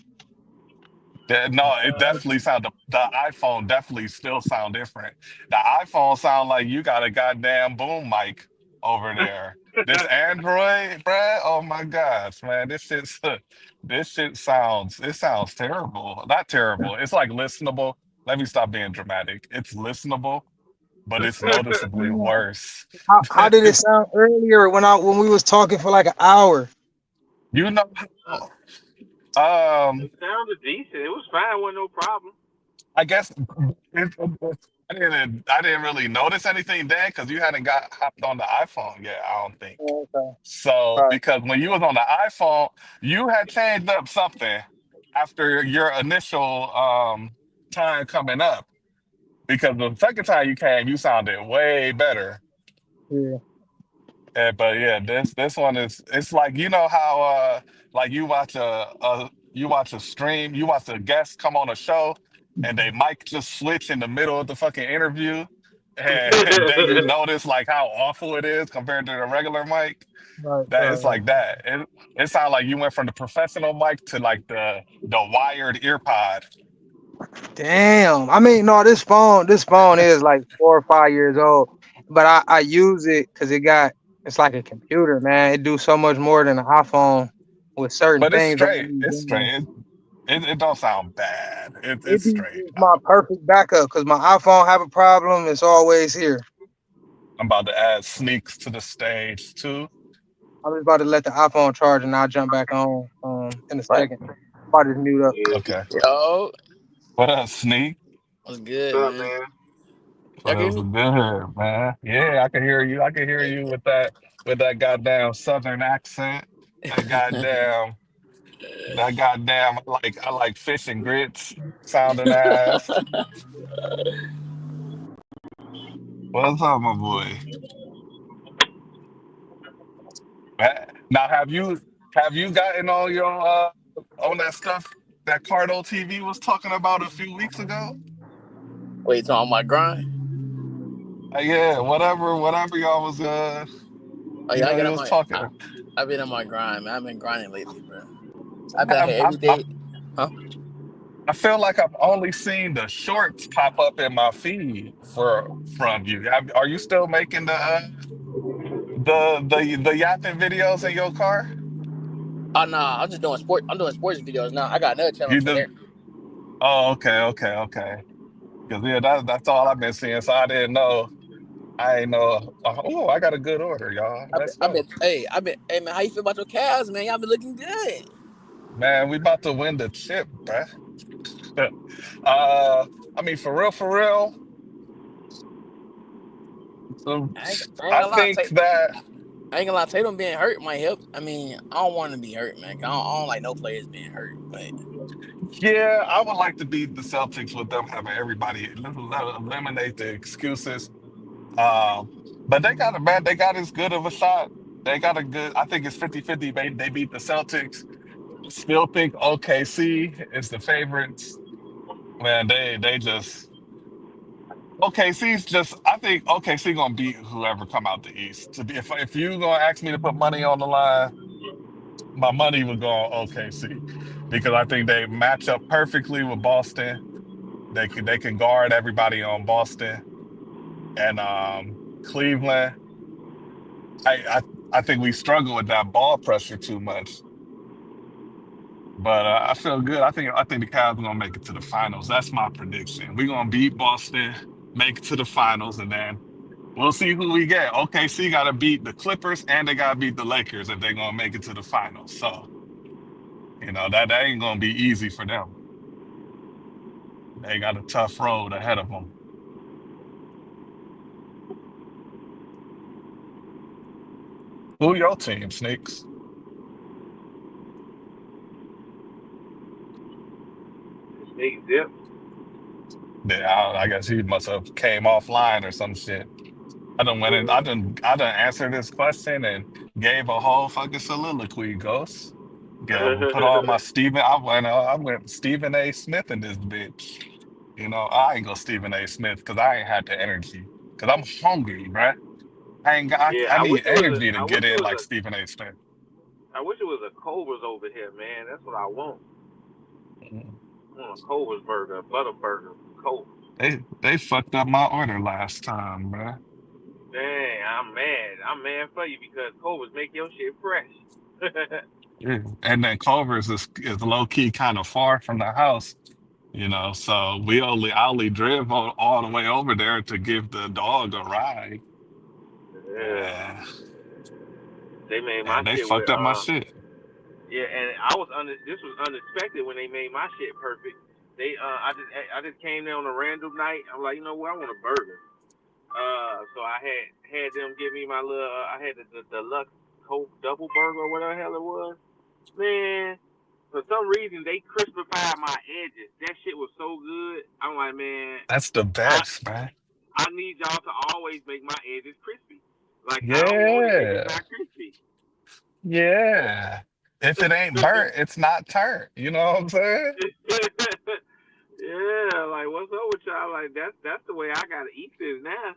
Yeah, no, it definitely sound the iPhone definitely still sound different. The iPhone sound like you got a goddamn boom mic over there. This Android, bruh, oh my gosh, man, this shit sounds terrible. Not terrible. It's like listenable. Let me stop being dramatic. It's listenable, but it's noticeably worse. How did it sound earlier when we was talking for like an hour? You know, It um, sounded decent. It was fine. Wasn't no problem. I guess I didn't really notice anything then because you hadn't got hopped on the iPhone yet. I don't think Oh, okay. so. Right. Because when you was on the iPhone, you had changed up something after your initial time coming up. Because the second time you came, you sounded way better. Yeah. But yeah, this one is it's like you know how like you watch a stream, you watch a guest come on a show and they mic just switch in the middle of the fucking interview and then you notice like how awful it is compared to the regular mic. Right, That right, it's right. like that. It sounds like you went from the professional mic to like the wired ear pod. Damn. I mean, no, this phone is like 4 or 5 years old, but I use it because it's like a computer, man. It do so much more than an iPhone with certain But it's things. I straight. use, It's straight. It don't sound bad. it It's be straight. it's my perfect backup because my iPhone have a problem. It's always here. I'm about to add sneaks to the stage too. I'm just about to let the iPhone charge and I'll jump back on in a What? second. I'll just mute up. Yeah. Okay. Yo, What up, Sneak? what's What's good, up, man? man? Y'all What hear else me? is good, man? Yeah, I can hear you. I can hear Hey. you with that goddamn southern accent. That goddamn I like fish and grits sounding ass. What's up, my boy? Now have you gotten on your on that stuff that Cardo TV was talking about a few weeks ago? Wait, so on my grind? Yeah, whatever y'all was Oh yeah, I got you on was my. talking. I've been on my grind, man. I've been grinding lately, bro. I've been out I've, here every I've, day. Huh? I feel like I've only seen the shorts pop up in my feed from you. Are you still making the yapping videos in your car? Oh nah, I'm just doing sport. I'm doing sports videos now. I got another channel You from do? there. Oh, okay. Because yeah, that's all I've been seeing. So I didn't know. I ain't know. Oh, I got a good order, y'all. Let's go, Hey man, how you feel about your calves, man? Y'all been looking good. man. We about to win the chip, bruh. I mean, for real. So I ain't I gonna lie, think that. I ain't gonna lie, Tatum being hurt might help. I mean, I don't want him to be hurt, man. 'Cause I don't like no players being hurt. But Yeah, I would like to beat the Celtics with them having everybody eliminate the excuses. Um, but they got a man, they got as good of a shot. They got a good, I think it's 50-50. They beat the Celtics. Still think OKC is the favorites. Man, they just OKC's just I think OKC gonna beat whoever come out the East. To be if you gonna ask me to put money on the line, my money would go on OKC because I think they match up perfectly with Boston. They can guard everybody on Boston and Cleveland. I, I I think we struggle with that ball pressure too much. But I feel good. I think the Cavs are gonna make it to the finals. That's my prediction. We're gonna beat Boston, make it to the finals, and then we'll see who we get. OKC got to beat the Clippers and they got to beat the Lakers if they're gonna make it to the finals. So that ain't gonna be easy for them. They got a tough road ahead of them. Who your team, Sneaks? Sneak dip. Yeah, I guess he must have came offline or some shit. I done went in. I done answered this question and gave a whole fucking soliloquy, Ghost. Yeah, put all my Stephen. I went Stephen A. Smith in this bitch. I ain't go Stephen A. Smith because I ain't had the energy. Because I'm hungry, bruh. I ain't got. Yeah, I need energy to I get wish it in was like Stephen A. Smith. I wish it was a Culver's over here, man. That's what I want. Mm. I want a Culver's burger, a butter burger, Culver's. They fucked up my order last time, bruh. Dang, I'm mad. I'm mad for you because Culver's make your shit fresh. Yeah. And then Culver's is low key kind of far from the house. So I only drove all the way over there to give the dog a ride. Yeah, Uh, they made my and they shit with fucked up my shit. yeah, and I was under. This was unexpected when they made my shit perfect. I just came there on a random night. I'm like, you know what? I want a burger. So I had them give me my little. I had the deluxe Coke double burger or whatever the hell it was. Man, for some reason they crispified my edges. That shit was so good. I'm like, man, That's the I best, man. I need y'all to always make my edges crispy. Like I don't want it if it's Yeah. not crispy. Yeah. If it ain't burnt, it's not turned. You know what I'm saying? Yeah, like what's up with y'all? Like that's the way I gotta eat this now.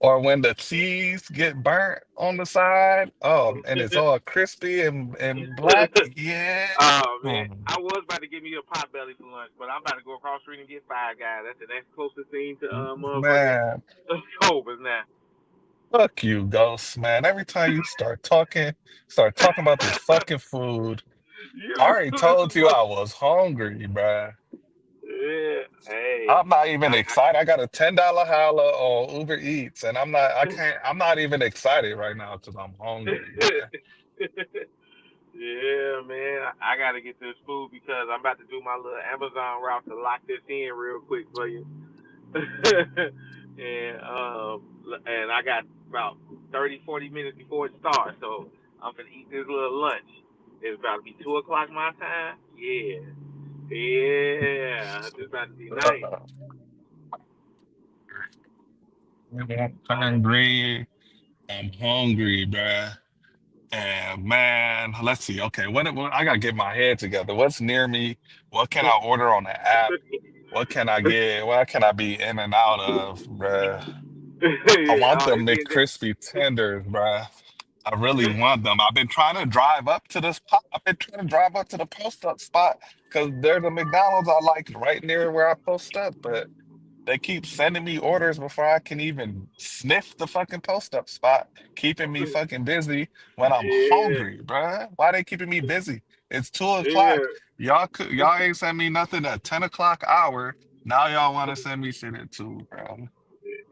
Or when the cheese get burnt on the side, and it's all crispy and black. Yeah. Oh man, Hmm. I was about to give me a pot belly for lunch, but I'm about to go across the street and get Five Guys. That's the next closest thing to motherfucking Man, Cobras now. fuck you, Ghost, man. Every time you start talking about this fucking food, I You, already told you I was hungry, bruh. yeah. Hey, I'm not even I excited. I got a $10 holla on Uber Eats, and I'm not even excited right now because I'm hungry, man. yeah, man. I gotta get this food because I'm about to do my little Amazon route to lock this in real quick for you. And I got about 30, 40 minutes before it starts, so I'm gonna eat this little lunch. It's about to be 2 o'clock my time. Yeah, yeah, it's about to be nice. I'm I, hungry. I'm hungry, bruh. And man, let's see. Okay, what I gotta get my head together. What's near me? What can I order on the app? What can I get? What can I be in and out of, bruh? I yeah, want oh, them it's getting that. McCrispy tenders, bruh. I really want them. I've been trying to drive up to this spot. I've been trying to drive up to the post up spot because there's a McDonald's I like right near where I post up, but they keep sending me orders before I can even sniff the fucking post up spot, keeping me fucking busy when I'm Yeah, hungry, bruh. Why they keeping me busy? It's 2 o'clock. yeah, Y'all ain't send me nothing at 10 o'clock hour. Now y'all want to send me shit at 2, bro.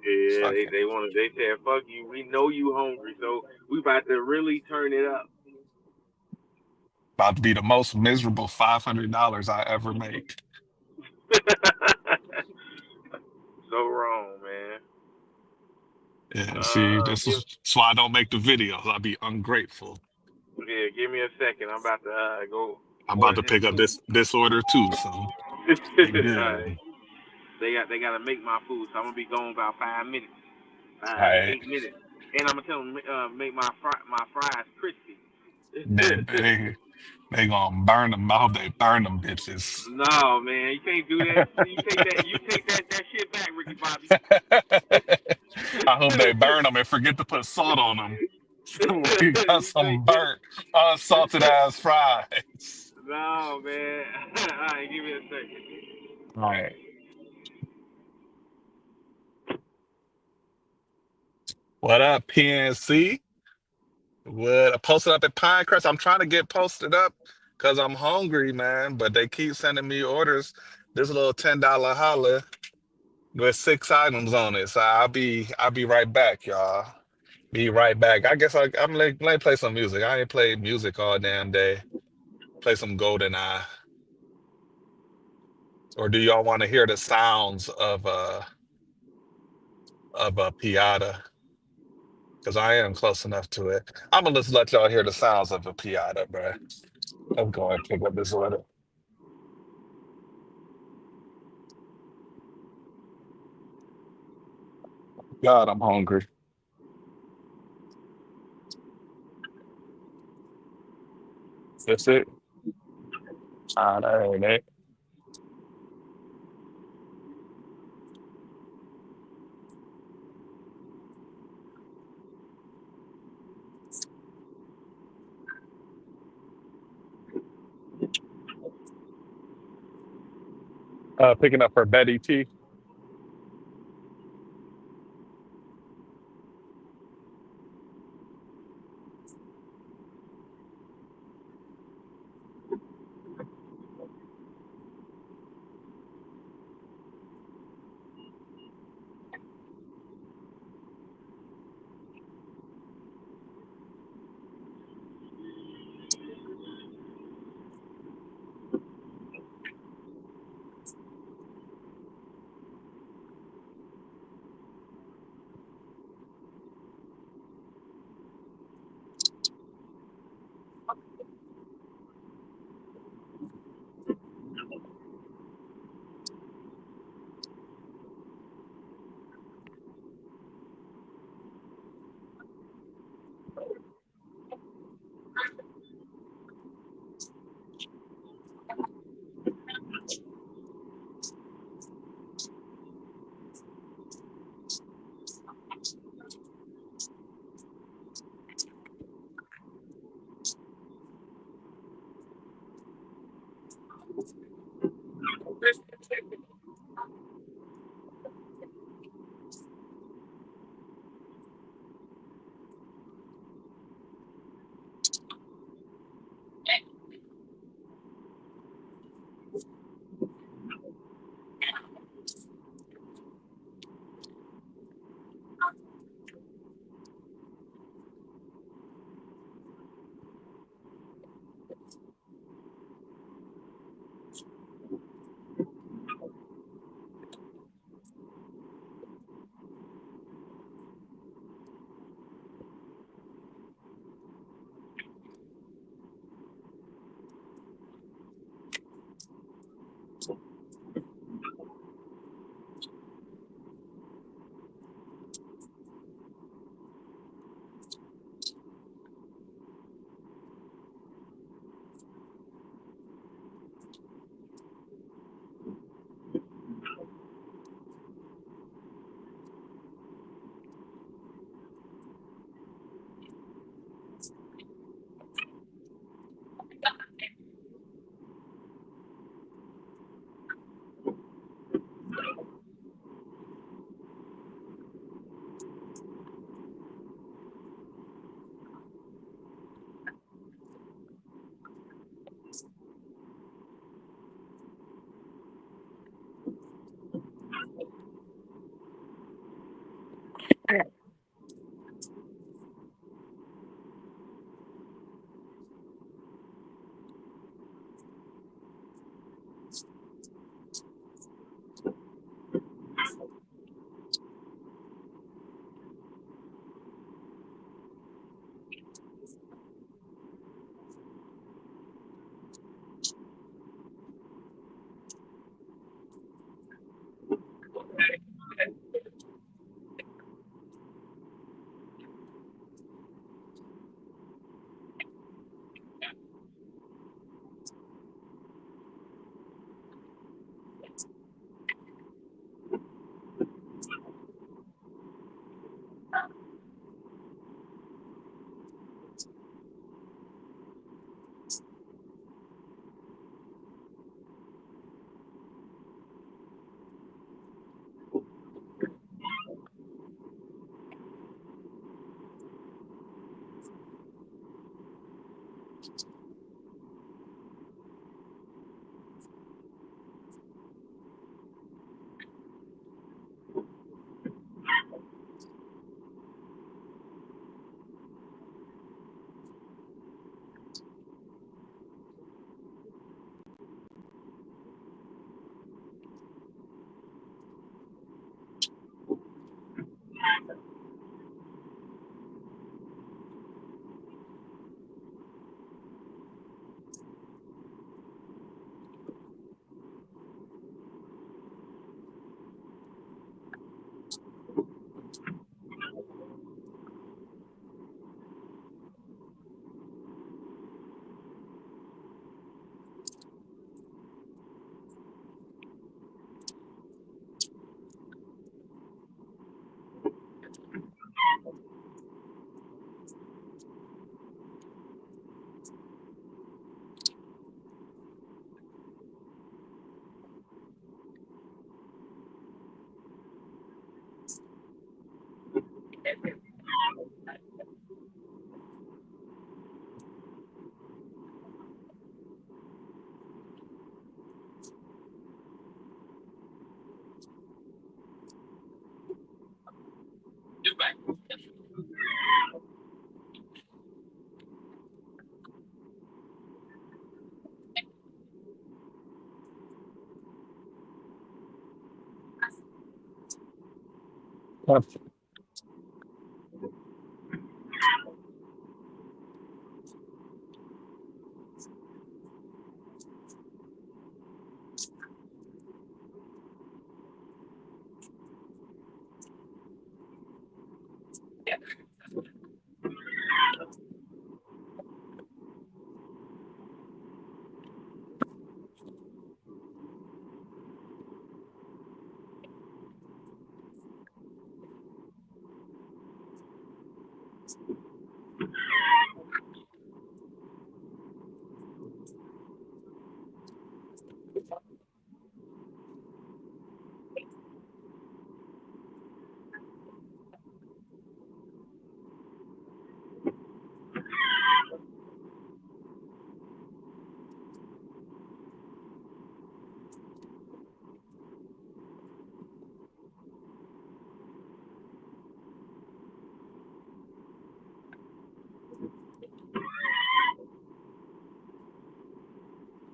yeah. Fucking They want to. They said, "Fuck you. We know you hungry, so we about to really turn it up." about to be the most miserable $500 I ever make. So wrong, man. Yeah, see, Give, that's why I don't make the videos. I'll be ungrateful. yeah, give me a second. I'm about to go I'm about order to this pick up food. this order too, so be Alright. good. They gotta make my food, so I'm gonna be gone about 5 minutes, All five to right. 8 minutes, and I'm gonna tell them make my fries crispy. They gonna burn them. I hope they burn them bitches. No, man, you can't do that. You take that shit back, Ricky Bobby. I hope they burn them and forget to put salt on them. We got You some take burnt, unsalted ass fries. no, man. All right, give me a second. All right. What up, PNC? What? I posted up at Pinecrest. I'm trying to get posted up because I'm hungry, man. But they keep sending me orders. This little $10 holla with 6 items on it. So I'll be right back, y'all. Be right back. I guess I'm like, let me play some music. I ain't played music all damn day. Play some Golden Eye. Or do y'all want to hear the sounds of a Piata? Because I am close enough to it. I'm gonna just let y'all hear the sounds of a Piata, bro. Let's go and pick up this order. God, I'm hungry. That's it. That ain't it. Picking up for Betty T.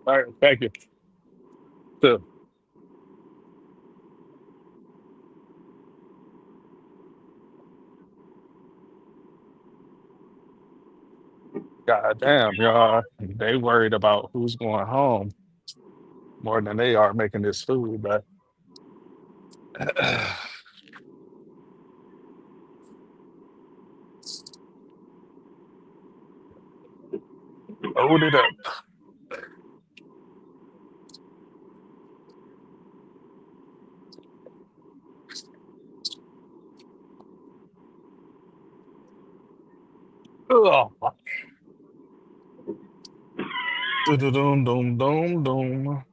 All right, thank you. So, God damn, y'all. They worried about who's going home more than they are making this food, but hold it up. Oh, doom, doom, doom, doom.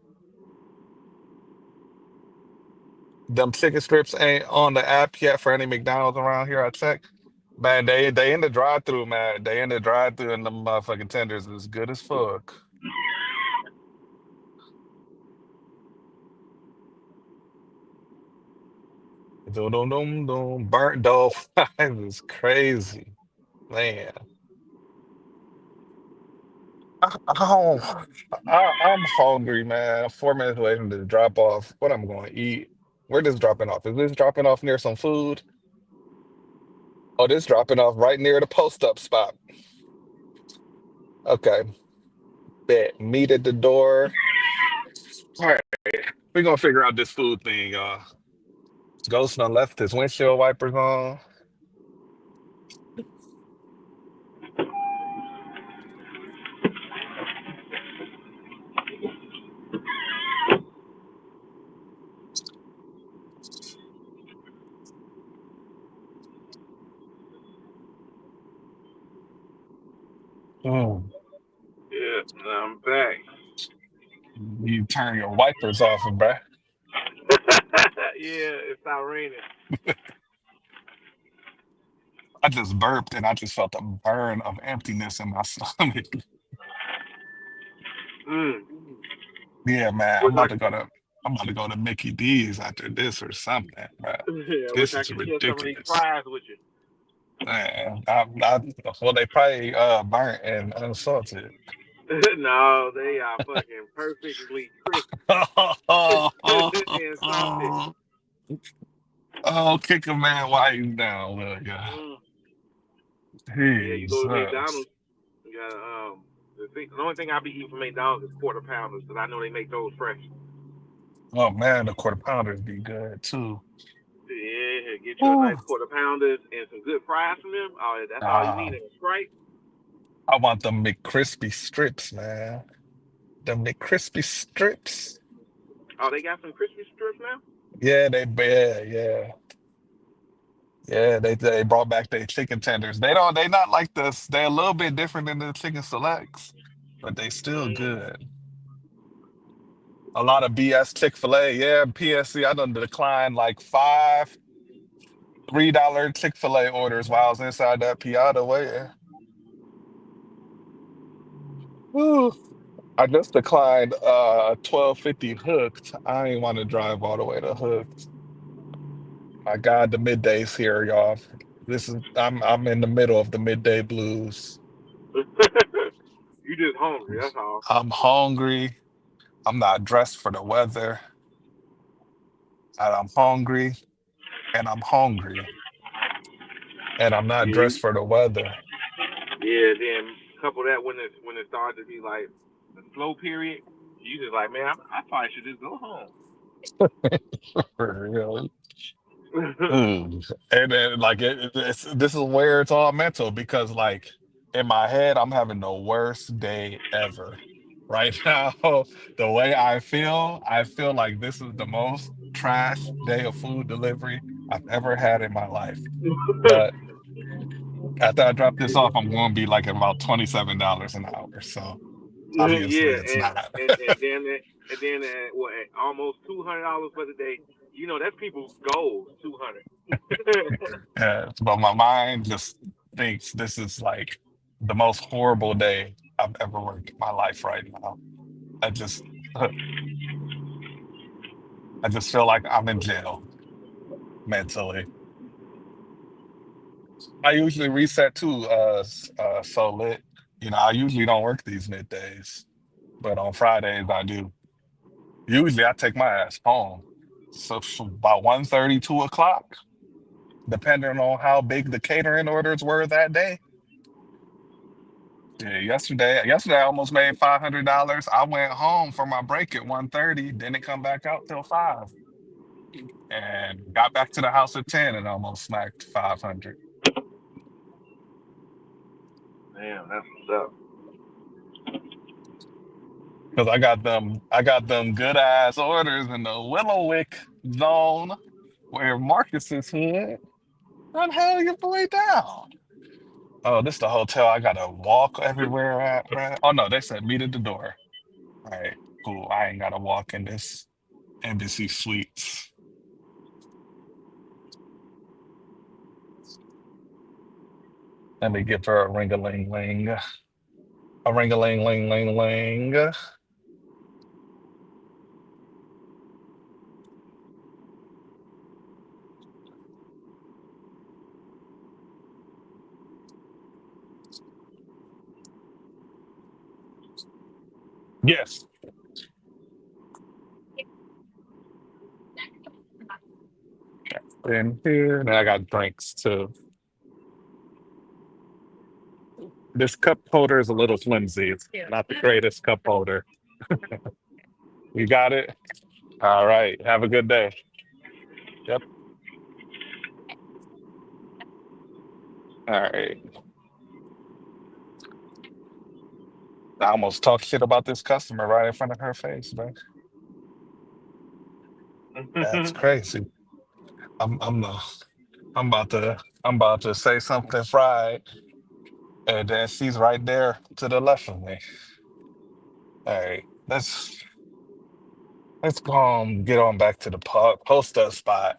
Them chicken strips ain't on the app yet for any McDonald's around here. I checked. Man, they in the drive-through, man. They in the drive-through, and the motherfucking tenders is good as fuck. Doom, doom, doom, doom. Burnt dough fries is crazy, man. I don't, I'm hungry, man. I'm 4 minutes away from the drop off. What I'm going to eat? Where this dropping off? Is this dropping off near some food? Oh, this dropping off right near the post up spot. Okay, bet. Meet at the door. All right, we're gonna figure out this food thing, y'all. Ghost done left his windshield wipers on. Oh, Yeah, I'm back. you turn your wipers off, bruh. Yeah, it stopped raining. I just burped and I just felt a burn of emptiness in my stomach. Mm. Yeah, man. Wish I I'm about to go to Mickey D's after this or something, bro. I wish This I is could share some of these ridiculous. fries with you. Man, well, they probably burnt and unsalted. No, they are fucking perfectly crisp and salted. Oh, kick a man while he's down, look, yeah. Mm. Yeah, you go to Jesus. McDonald's. You got the only thing I be eating from McDonald's is quarter pounders because I know they make those fresh. Oh man, the quarter pounders be good too. Yeah, get you a Ooh. nice quarter pounders and some good fries from them. Oh, that's all you need Ah, is a Sprite. I want the McCrispy strips, man. The McCrispy strips. Oh, they got some crispy strips now. Yeah, they brought back their chicken tenders. They not like this. They're a little bit different than the chicken selects, but they still Mm. good. A lot of BS Chick-fil-A. Yeah, PSC. I done declined like five $3 Chick-fil-A orders while I was inside that Piata waiting. Woo. I just declined 1250 Hooked. I ain't want to drive all the way to Hooked. My God, the middays here, y'all. I'm in the middle of the midday blues. You just hungry. That's all. I'm hungry. I'm not dressed for the weather. And I'm hungry. And I'm hungry. And I'm not Yeah, dressed for the weather. yeah. Then couple that when it started to be like the slow period, you just like, man, I probably should just go home. For real. And then like this is where it's all mental because like in my head I'm having the worst day ever. Right now, the way I feel like this is the most trash day of food delivery I've ever had in my life. But after I drop this off, I'm going to be like at about $27 an hour. So obviously Yeah, it's not. and then what? Almost $200 for the day. You know that's people's goals. 200. But my mind just thinks this is like the most horrible day I've ever worked in my life right now. I just I just feel like I'm in jail mentally. I usually reset too, so lit. You know, I usually don't work these middays, but on Fridays I do. Usually I take my ass home. So about 1:30, 2 o'clock, depending on how big the catering orders were that day. Yeah, yesterday I almost made $500. I went home for my break at 1:30, didn't come back out till 5, and got back to the house at 10 and almost smacked 500. Damn, that's what's up. Because I got them good ass orders in the Willowwick zone where Marcus is hood. How the hell you boy down? Oh, this the hotel I gotta walk everywhere at, bruh. Oh no, they said meet at the door. All right, cool. I ain't gotta walk in this Embassy Suites. Let me give her a ring-a-ling-ling. A ring-a-ling-ling-ling-ling. Yes. In here. And I got drinks too. This cup holder is a little flimsy. It's not the greatest cup holder. You got it? All right. Have a good day. Yep. All right. I almost talked shit about this customer right in front of her face, man. That's crazy. I'm I'm uh, I'm about to say something fried, and then she's right there to the left of me. All right. Let's go get on back to the post-up spot.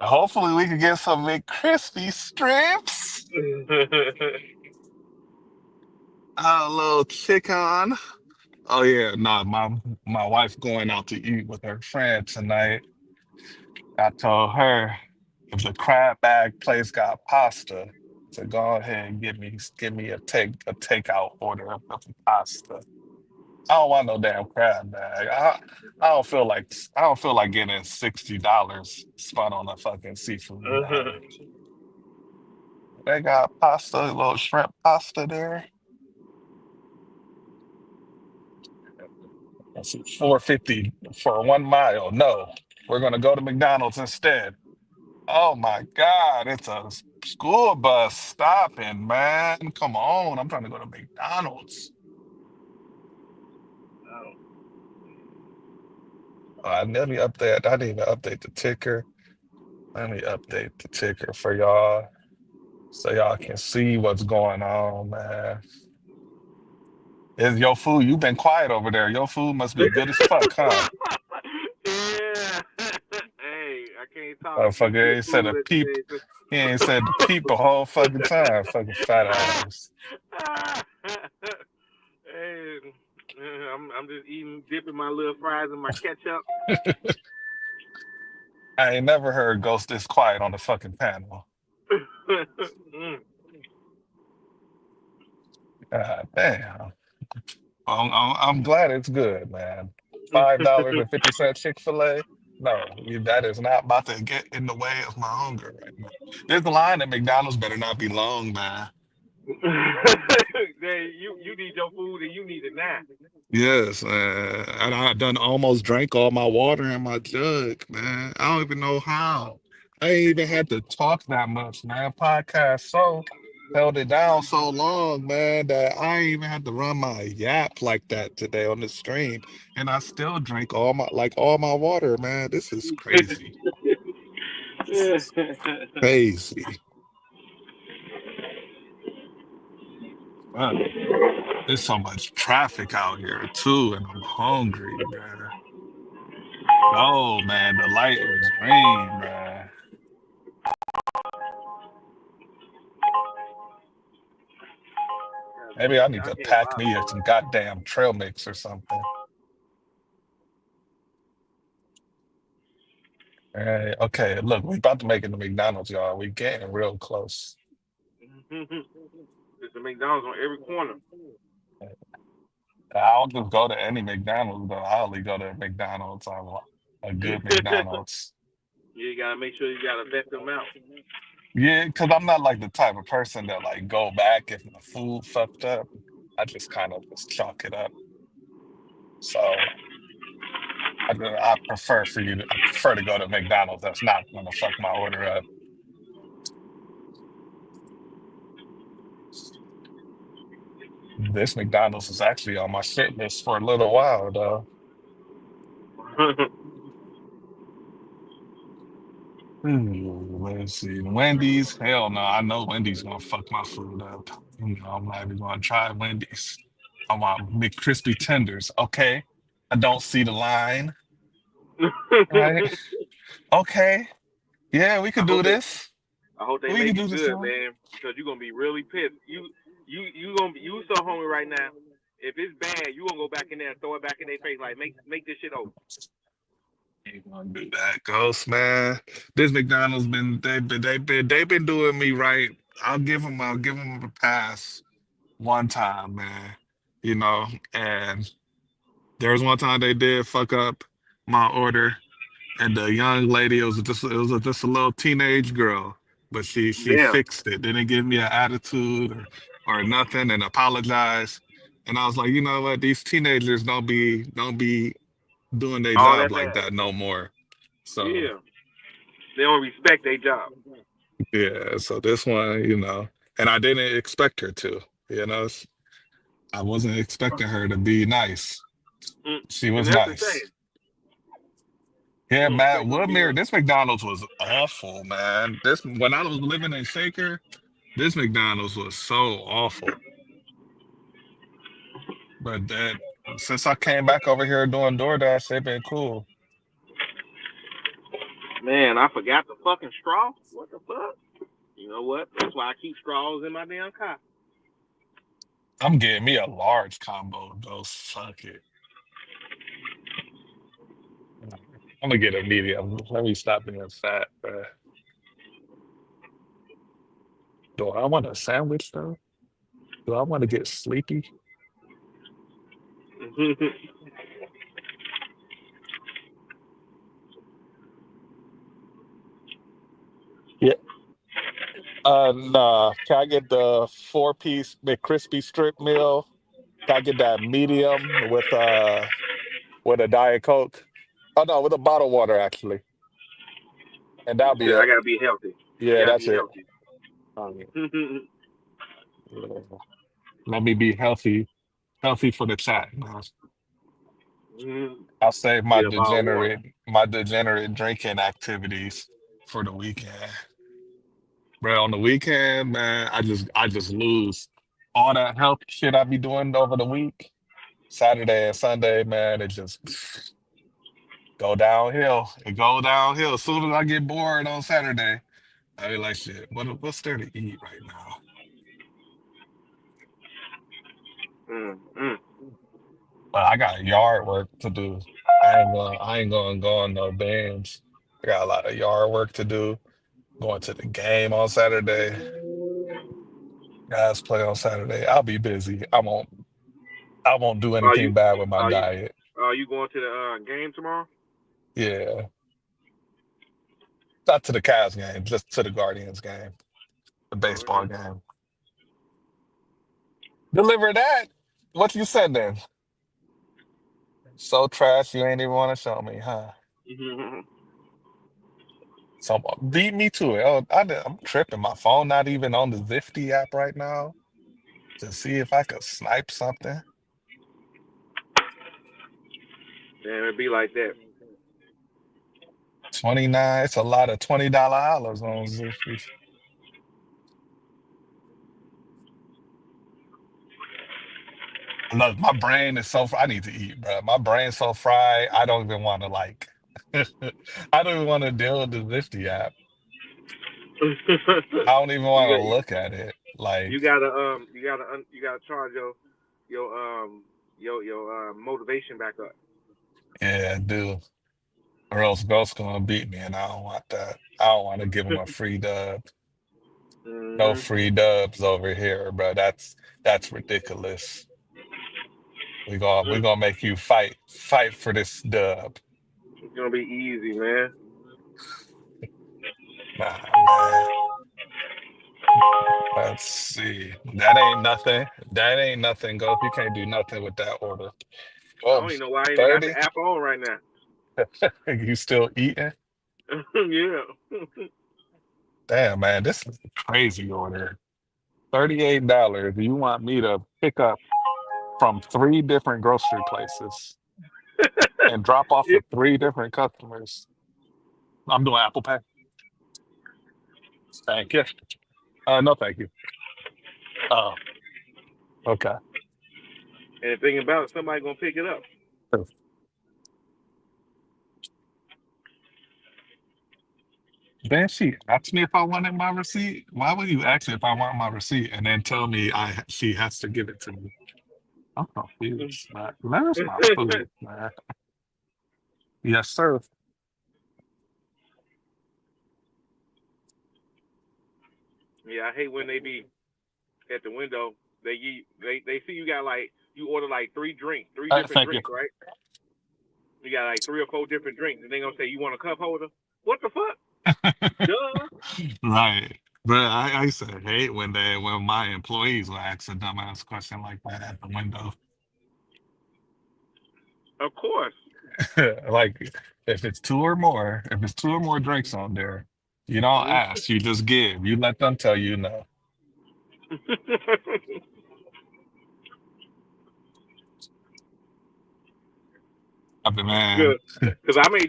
Hopefully we can get some McCrispy strips. A little chicken. Oh yeah, nah, my wife going out to eat with her friend tonight. I told her if the crab bag place got pasta, to go ahead and give me a takeout order of the pasta. I don't want no damn crab bag. I don't feel like getting $60 spent on a fucking seafood bag. They got pasta, a little shrimp pasta there. That's 450 for 1 mile. No, we're gonna go to McDonald's instead. Oh my God, it's a school bus stopping, man. Come on, I'm trying to go to McDonald's. Let me update. I didn't even update the ticker. Let me update the ticker for y'all so y'all can see what's going on, man. Is your food? You've been quiet over there. Your food must be good as fuck, huh? Yeah. Hey, I can't talk Motherfucker good ain't said a food at peep. the He ain't said the peep the whole fucking time. Fucking fat ass. same hey, I'm just eating, dipping my little fries in my ketchup. I ain't never heard Ghost this quiet on the fucking panel. Mm. God damn. I'm glad it's good, man. $5.50 Chick-fil-A. No, that is not about to get in the way of my hunger right now. This line at McDonald's better not be long, man. Hey, you need your food and you need it now. Yes, and I done almost drank all my water in my jug, man. I don't even know how. I ain't even had to talk that much, man. Podcast held it down so long, man, that I ain't even had to run my yap like that today on the stream, and I still drink all my water, man. This is crazy. This is crazy. Man, there's so much traffic out here too, and I'm hungry, man. Oh man, the light is green, man. Maybe I need I to can't pack bother. me some goddamn trail mix or something. Okay, look, we about to make it to McDonald's, y'all. We getting real close. There's a McDonald's on every corner. I don't just go to any McDonald's, though. I only go to McDonald's. I want a good McDonald's. You gotta make sure you gotta vet them out. Yeah, because I'm not like the type of person that like go back if my food fucked up. I just kind of just chalk it up. So I prefer to go to McDonald's. That's not gonna fuck my order up. This McDonald's is actually on my shit list for a little while, though. Let's see. Wendy's, hell no. I know Wendy's gonna fuck my food up. I'm not even gonna try Wendy's. I want McCrispy tenders. Okay. I don't see the line. Right? Okay. Yeah, we I could hope do they this. I hope they We make could do it this good, one. man, because you're gonna be really pissed. You gonna be you so hungry right now. If it's bad, you gonna go back in there and throw it back in their face like make this shit over. Ain't gonna do that, Ghost man. This McDonald's they've been doing me right. I'll give them a pass one time, man. You know, and there was one time they did fuck up my order, and the young lady it was just a little teenage girl, but she Damn. fixed it. Didn't give me an attitude or nothing, and apologized. And I was like, you know what? These teenagers don't be doing their All job that like matters. that no more. So Yeah. They don't respect their job. yeah, so this one, and I didn't expect her to, you know. I wasn't expecting her to be nice. Mm. She And was that's the thing. nice. Yeah, You don't Matt expect them to be Woodmere, nice. this McDonald's was awful, man. This when I was living in Shaker, this McDonald's was so awful. But that since I came back over here doing DoorDash, they've been cool. Man, I forgot the fucking straw. What the fuck? You know what? That's why I keep straws in my damn car. I'm getting me a large combo. Those fuck it. I'm gonna get a medium. Let me stop being fat, bro. Do I want a sandwich though? Do I want to get sleepy? Yeah. Nah. Can I get the 4-piece McCrispy strip meal? Can I get that medium with a Diet Coke? Oh no, with a bottle of water actually, and that'll be Said I it. gotta be healthy. I Yeah, gotta that's be it. healthy. Um, yeah. Let me be healthy, healthy for the chat. I'll save Get a bottle of water. my degenerate drinking activities for the weekend. Bro, on the weekend, man, I just lose all that health shit I be doing over the week. Saturday and Sunday, man, it just go downhill. It go downhill. As soon as I get bored on Saturday, I be like, shit, what's there to eat right now? Mm-hmm. But I got yard work to do. I ain't gonna go on no bands. I got a lot of yard work to do. Going to the game on Saturday. Guys play on Saturday. I'll be busy. I won't do Are you anything bad with my are you diet. are you going to the game tomorrow? Yeah. Not to the Cavs game, just to the Guardians game, the baseball Mm-hmm. game. Deliver that. What you sending? So trash you ain't even want to show me, huh? So beat me to it. Oh, I'm tripping. My phone not even on the Zifty app right now to see if I could snipe something. Damn, it be like that. 29. It's a lot of $20 hollers on Zifty. Look, my brain is so. I need to eat, bro. My brain's so fried. I don't even want to like. I don't even want to deal with the Zifty app. I don't even you want to got look at it. you Like, gotta you gotta charge your motivation back up. yeah, dude. Or else Ghost gonna beat me, and I don't want that. I don't want to give him a free dub. No Hmm. free dubs over here, bro. That's ridiculous. We gonna make you fight for this dub. It's gonna be easy, man. Nah, man. Let's see. That ain't nothing. That ain't nothing, Ghost. You can't do nothing with that order. I Oh, don't even know why I even got the 30. app on right now. You still eating? Yeah. Damn, man, this is a crazy order. $38. You want me to pick up from 3 different grocery places and drop off Yeah. for 3 different customers. I'm doing Apple Pay. Thank you. No, thank you. Oh, okay. And the thing about it, somebody gonna pick it up. Then she asked me if I wanted my receipt. Why would you ask me if I want my receipt and then tell me she has to give it to me? I'm confused. Man. Where's my food, man? Yes, sir. Yeah, I hate when they be at the window. They see you got like you order like three different Thank you. drinks, right? You got like 3 or 4 different drinks, and they gonna say you want a cup holder. What the fuck? Duh. Right. But I used to hate when my employees would ask a dumbass question like that at the window. Of course. Like if it's two or more drinks on there, you don't Mhm. ask, you just give. You let them tell you no. I mean, man, Cause I may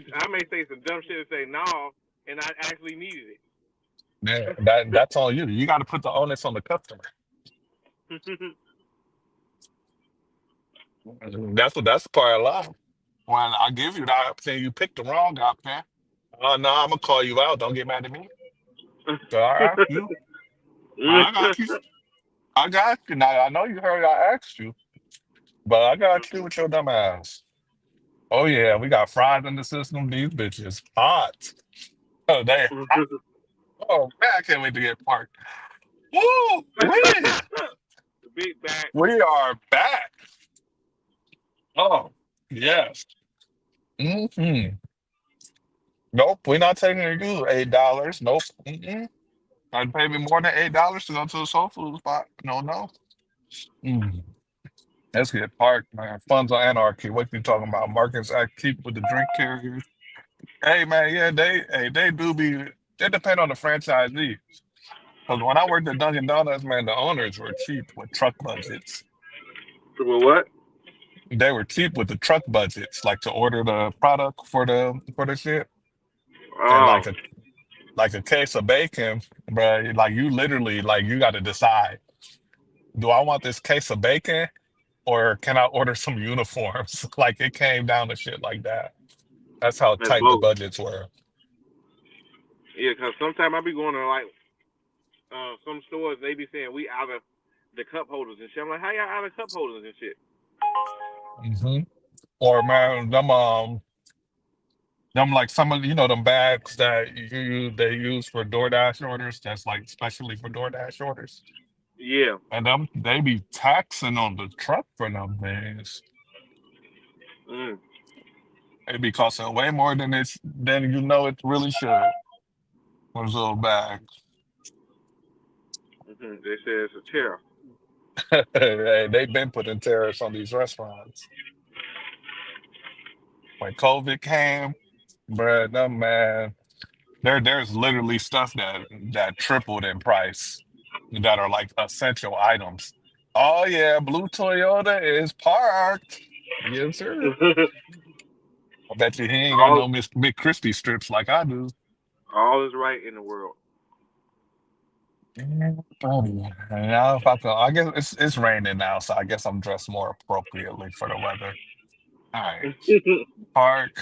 say some dumb shit and say no, and I actually needed yeah, that's on you. You got to put the onus on the customer. it. That's the part I love. When I give you the option, you pick the wrong option. Oh no, I'm gonna call you out. Don't get mad at me. So, all right, I got you. I got you. Now I know you heard I asked you, but I got you with your dumb ass. Oh yeah, we got fries in the system. These bitches hot. Oh, they hot. Oh man, I can't wait to get parked. Woo! The big back. We are back. Oh yes. Hmm. Nope, we're not taking you $8. Nope. Mm-mm. I'd pay me more than $8 to go to a soul food spot. No, no. Mm. Let's get parked, man. Funds of anarchy. What you talking about? Markets act cheap with the drink carriers. Hey man, yeah, they do be. It depend on the franchisee. Because when I worked at Dunkin' Donuts, man, the owners were cheap with truck budgets. Well, what? They were cheap with the truck budgets, like to order the product for the shit. And Oh, like a case of bacon, bro. Like you literally like you got to decide: do I want this case of bacon or can I order some uniforms? Like it came down to shit like that. That's how that's tight the both. budgets were. Yeah, because sometimes I be going to like some stores. They be saying we out of the cup holders and shit. I'm like, how y'all out of cup holders and shit? Hmm. Or man, them like some of them bags that they use for DoorDash orders. That's like especially for DoorDash orders. Yeah. And them they be taxing on the truck for them things. Mm. It be costing way more than it really should. Those little bags. They say it's a tariff. Hey, they've been putting tariffs on these restaurants. When COVID came, bruh, them man, there's literally stuff that tripled in price that are like essential items. Oh yeah, blue Toyota is parked. Yes, sir. I bet you he ain't got all no Miss McCrispy strips like I do. all is right in the world. Yeah, buddy. And now if I can, I guess it's raining now, so I guess I'm dressed more appropriately for the weather. All right, park.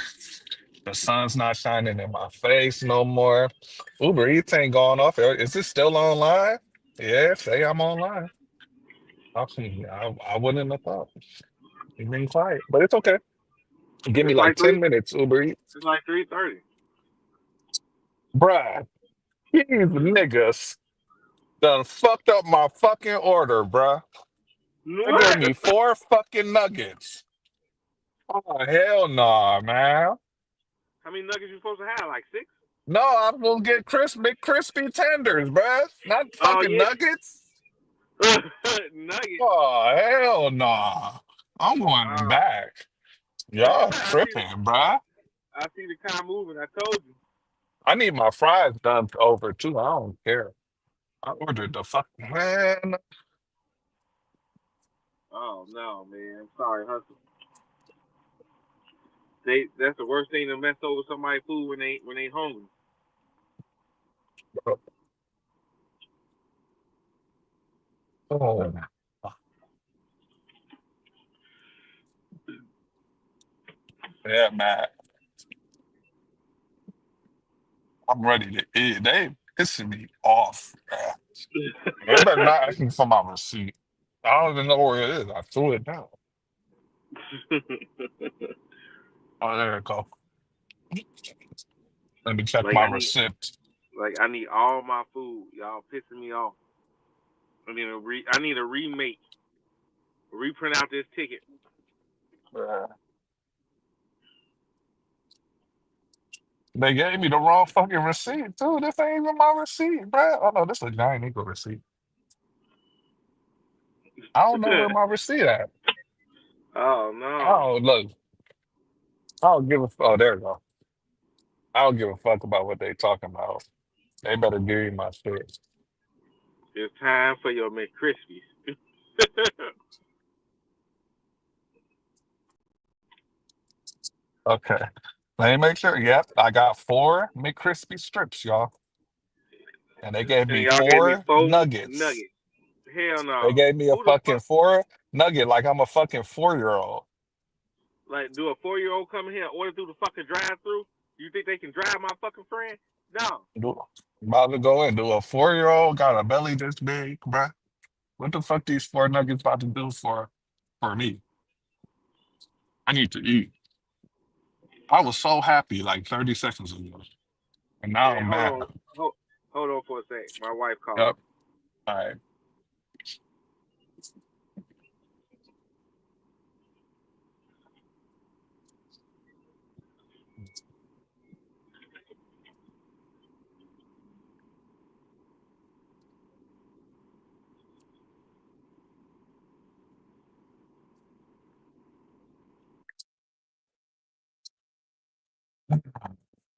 The sun's not shining in my face no more. Uber Eats ain't going off. Is it still online? Yeah, say I'm online. I wouldn't have thought. You've been quiet, but it's okay. Give me It's like like 10 three. minutes, Uber Eats. It's like 3:30. Bruh, these niggas done fucked up my fucking order, bruh. They gave What? me four fucking nuggets. Oh, hell nah, man. How many nuggets you supposed to have? Like six? No, I'm gonna get crispy tenders, bruh. Not Oh fucking yeah. nuggets. Nuggets. Oh, hell nah. I'm going Uh, back. Y'all I see the tripping, bruh. I see the car moving. I told you. I need my fries done over too. I don't care. I ordered the fucking man. Oh no, man. I'm sorry, hustle. That's the worst thing to mess over somebody's food when they hungry. Oh, yeah, man. I'm ready to eat. They pissing me off, bruh. They better not ask me for my receipt. I don't even know where it is. I threw it down. Oh, there it go. Let me check like my I need receipt. I need all my food. Y'all pissing me off. I need a remake. Reprint out this ticket. Bruh. They gave me the wrong fucking receipt, too. This ain't even my receipt, bruh. Oh, no, this is a giant eagle receipt. I don't know where my receipt at. Oh no. Oh, look. I don't give a Oh, there you go. I don't give a fuck about what they talking about. They better give me my shit. It's time for your McCrispies. Okay. Let me make sure. Yep, I got four McCrispy strips, y'all. And they gave And me y'all gave me four four nuggets. nuggets. Hell They no. gave me a Who the fucking fuck four nugget like I'm a fucking 4-year-old. like do a 4-year-old come in here and order through the fucking drive through? You think they can drive my fucking friend? No. About to go in. Do a 4-year-old got a belly this big, bruh? What the fuck these four nuggets about to do for me? I need to eat. I was so happy like 30 seconds ago, and now Hey, I'm mad. hold on for a sec. My wife calling. Yep. All right.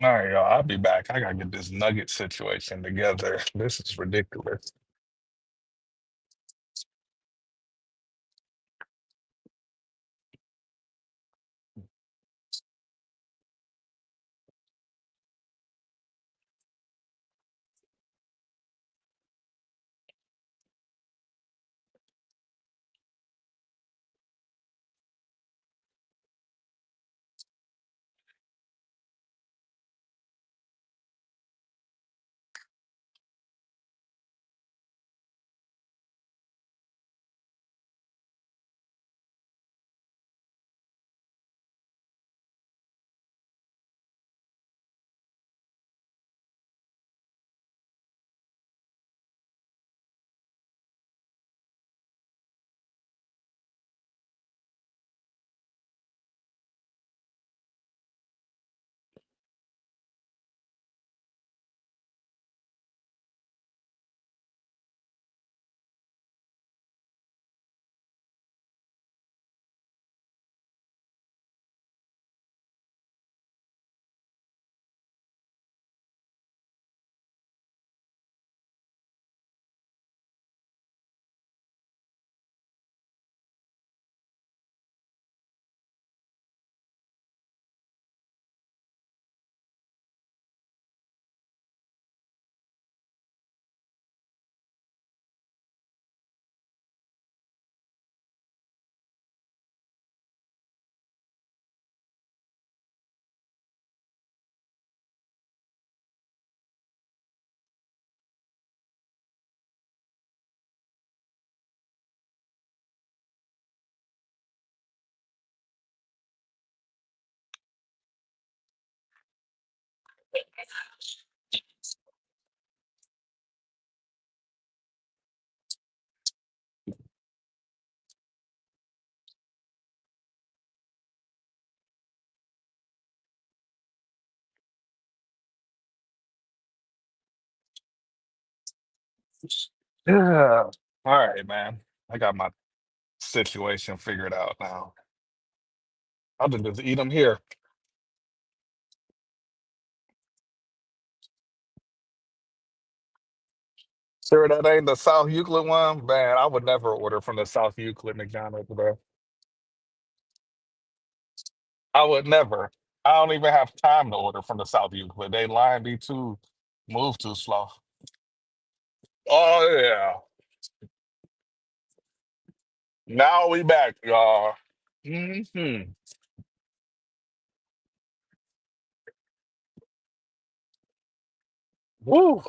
All right, y'all. I'll be back. I gotta get this nugget situation together. This is ridiculous. Yeah. All right, man. I got my situation figured out now. I'll just eat them here. Sure, that ain't the South Euclid one, man. I would never order from the South Euclid McDonald's, bro. I would never. I don't even have time to order from the South Euclid. They line be too move too slow. Oh yeah. Now we back, y'all. Hmm. Woo.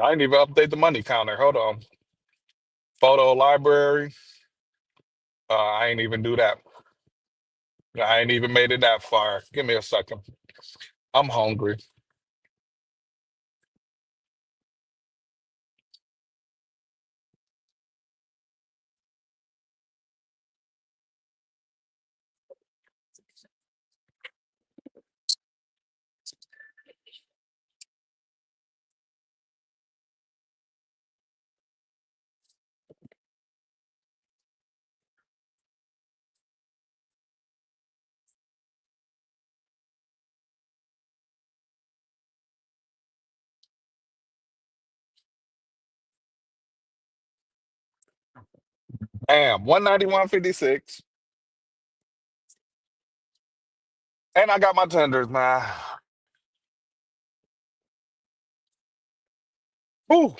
I didn't even update the money counter. Hold on. Photo library. I ain't even do that. I ain't even made it that far. Give me a second. I'm hungry. Damn, 191.56. And I got my tenders, man. Woo.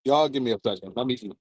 Y'all give me a second. Let me eat.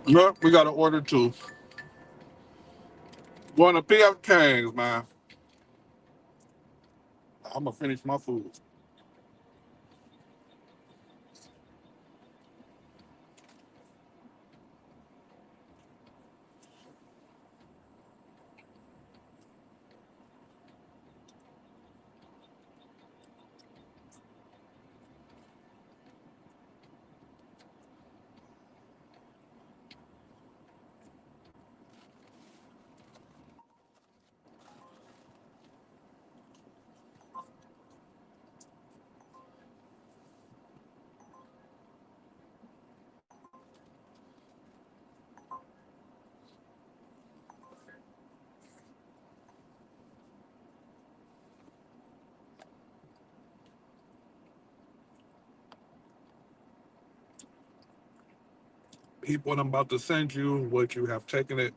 Look, we got to order two. Going to PF Chang's, man. I'm gonna finish my food. Peep what I'm about to send you. What you have taken it.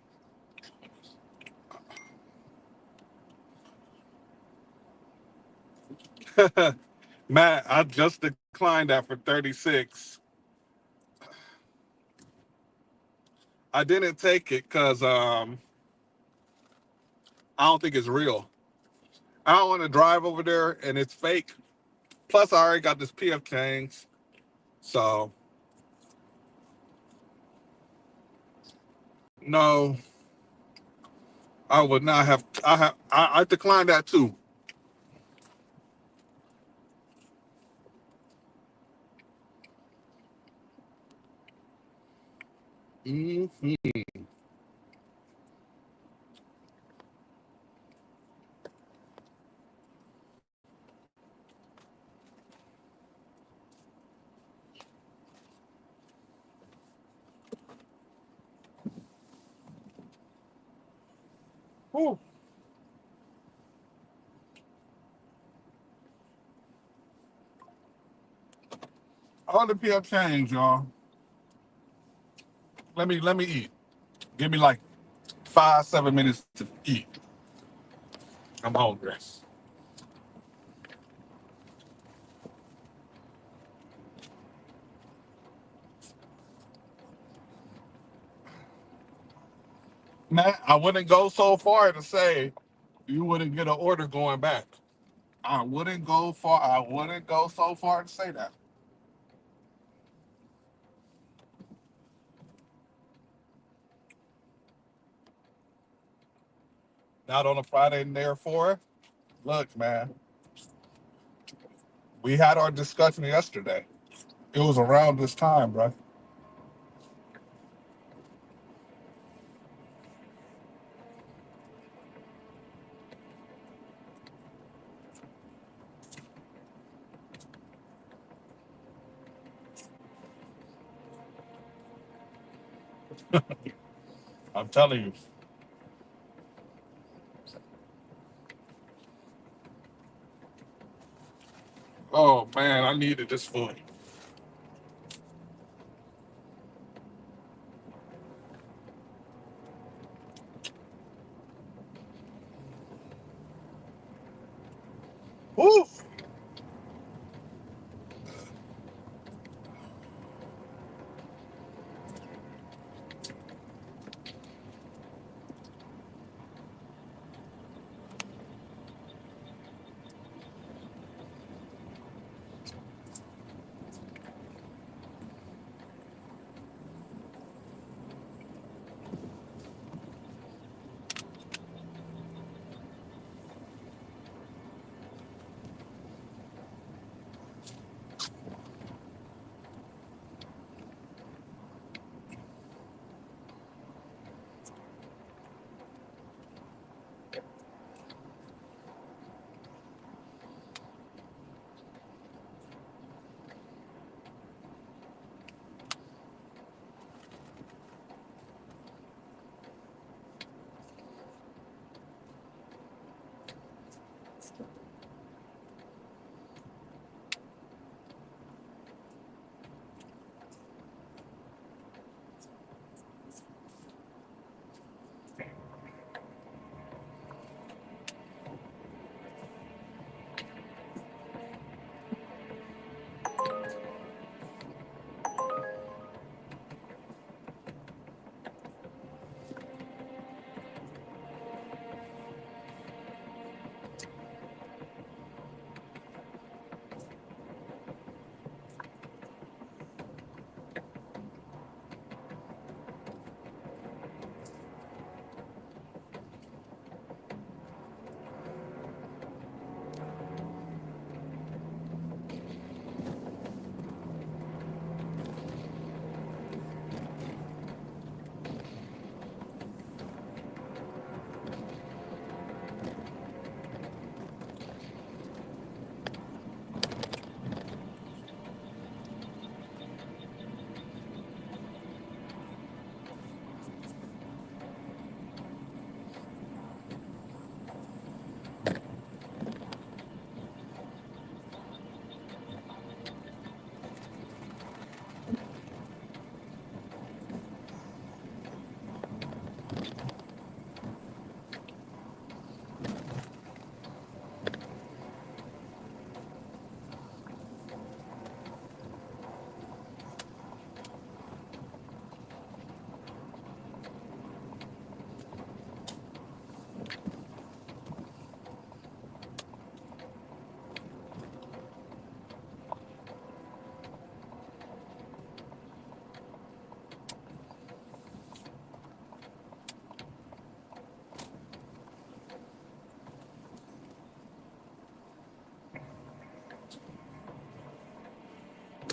Matt, I just declined that for 36. I didn't take it because I don't think it's real. I don't want to drive over there and it's fake. Plus, I already got this PF Chang's, so no, I would not have. I declined that too. Hmm. Whew. All the PF Chang's, y'all. Let me eat. Give me like 5, 7 minutes to eat. I'm hungry. Matt, I wouldn't go so far to say you wouldn't get an order going back. I wouldn't go far. I wouldn't go so far to say that. Not on a Friday, and therefore, look, man, we had our discussion yesterday. It was around this time, bro. I'm telling you. Oh man, I needed this food. Woo!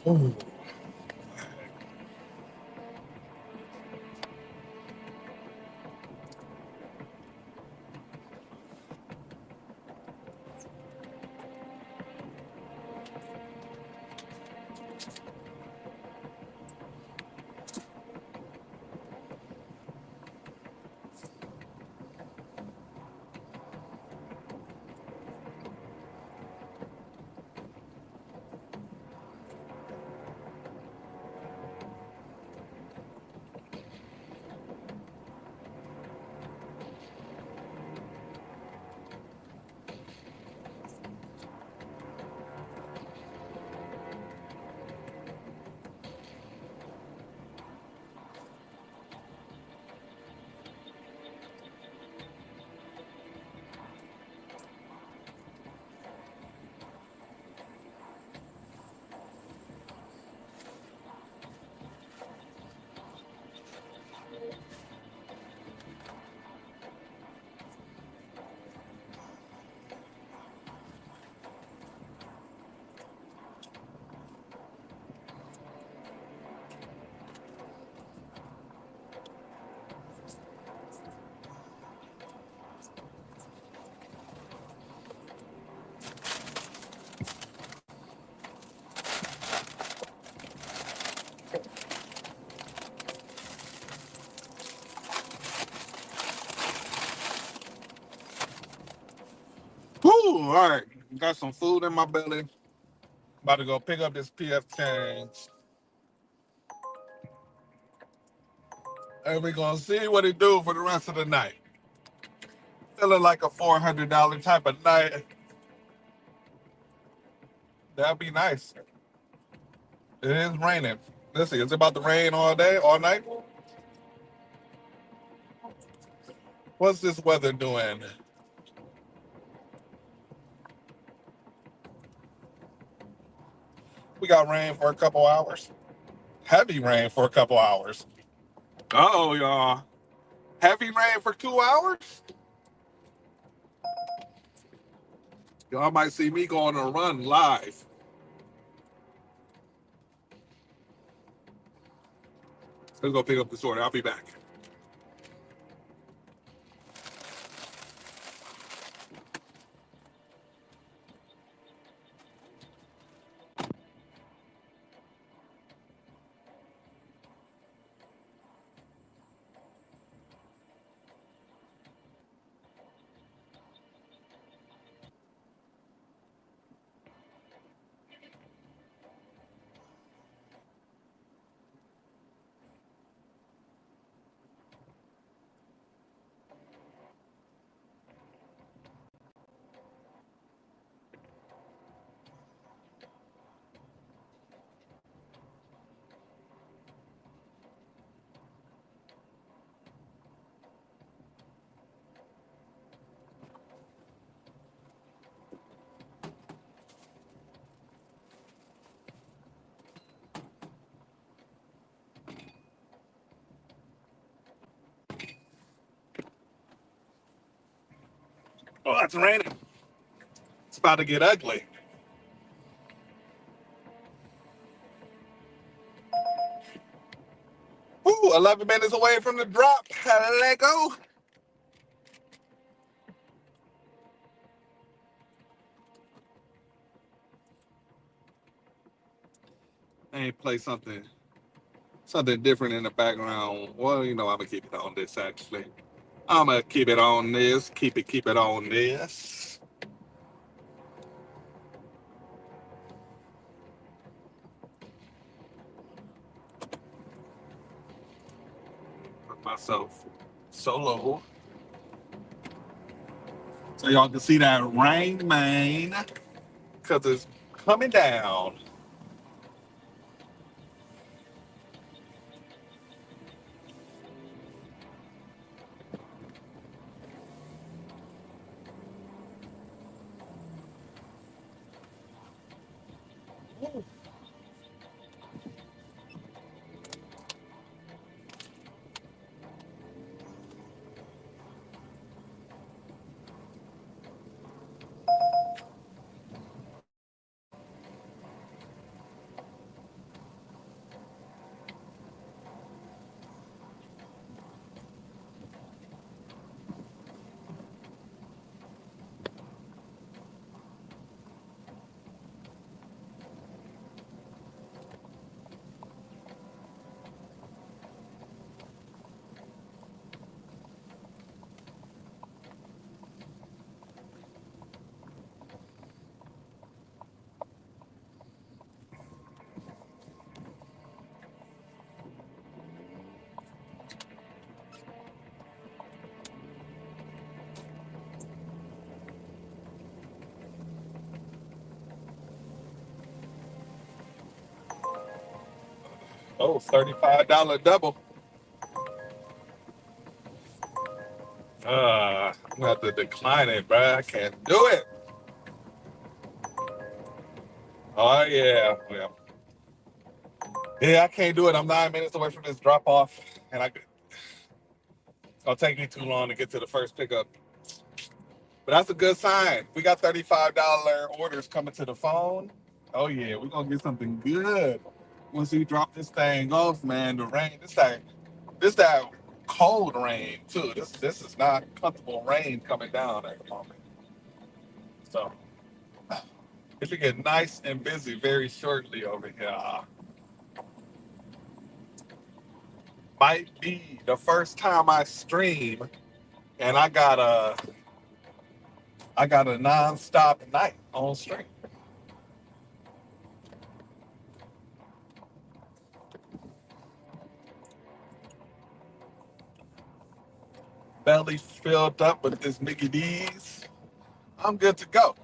Ooh. Whew, all right. Got some food in my belly. About to go pick up this PF Chang's. And we're going to see what it do for the rest of the night. Feeling like a $400 type of night. That'd be nice. It is raining. Let's see, it's about to rain all day, all night. What's this weather doing? We got rain for a couple hours. Heavy rain for a couple hours. Oh, y'all. Heavy rain for 2 hours? Y'all might see me go on a run live. Let's go pick up this order. I'll be back. Oh, it's raining. It's about to get ugly. Ooh, 11 minutes away from the drop. Let go. I ain't play something different in the background. Well, I'm gonna keep it on this actually. I'm gonna keep it on this. Keep it on this. Put myself solo so y'all can see that rain, man, because it's coming down. Oh, $35 double. I'm gonna have to decline it, bro. I can't do it. Oh yeah, well, yeah, I can't do it. I'm 9 minutes away from this drop off, and it's gonna take me too long to get to the first pickup. But that's a good sign. We got $35 orders coming to the phone. Oh yeah, we're gonna get something good once we drop this thing off, man. The rain, this that cold rain too. This is not comfortable rain coming down at the moment. So it should get nice and busy very shortly over here. Might be the first time I stream, and I got a non-stop night on stream. Belly filled up with this Mickey D's. I'm good to go.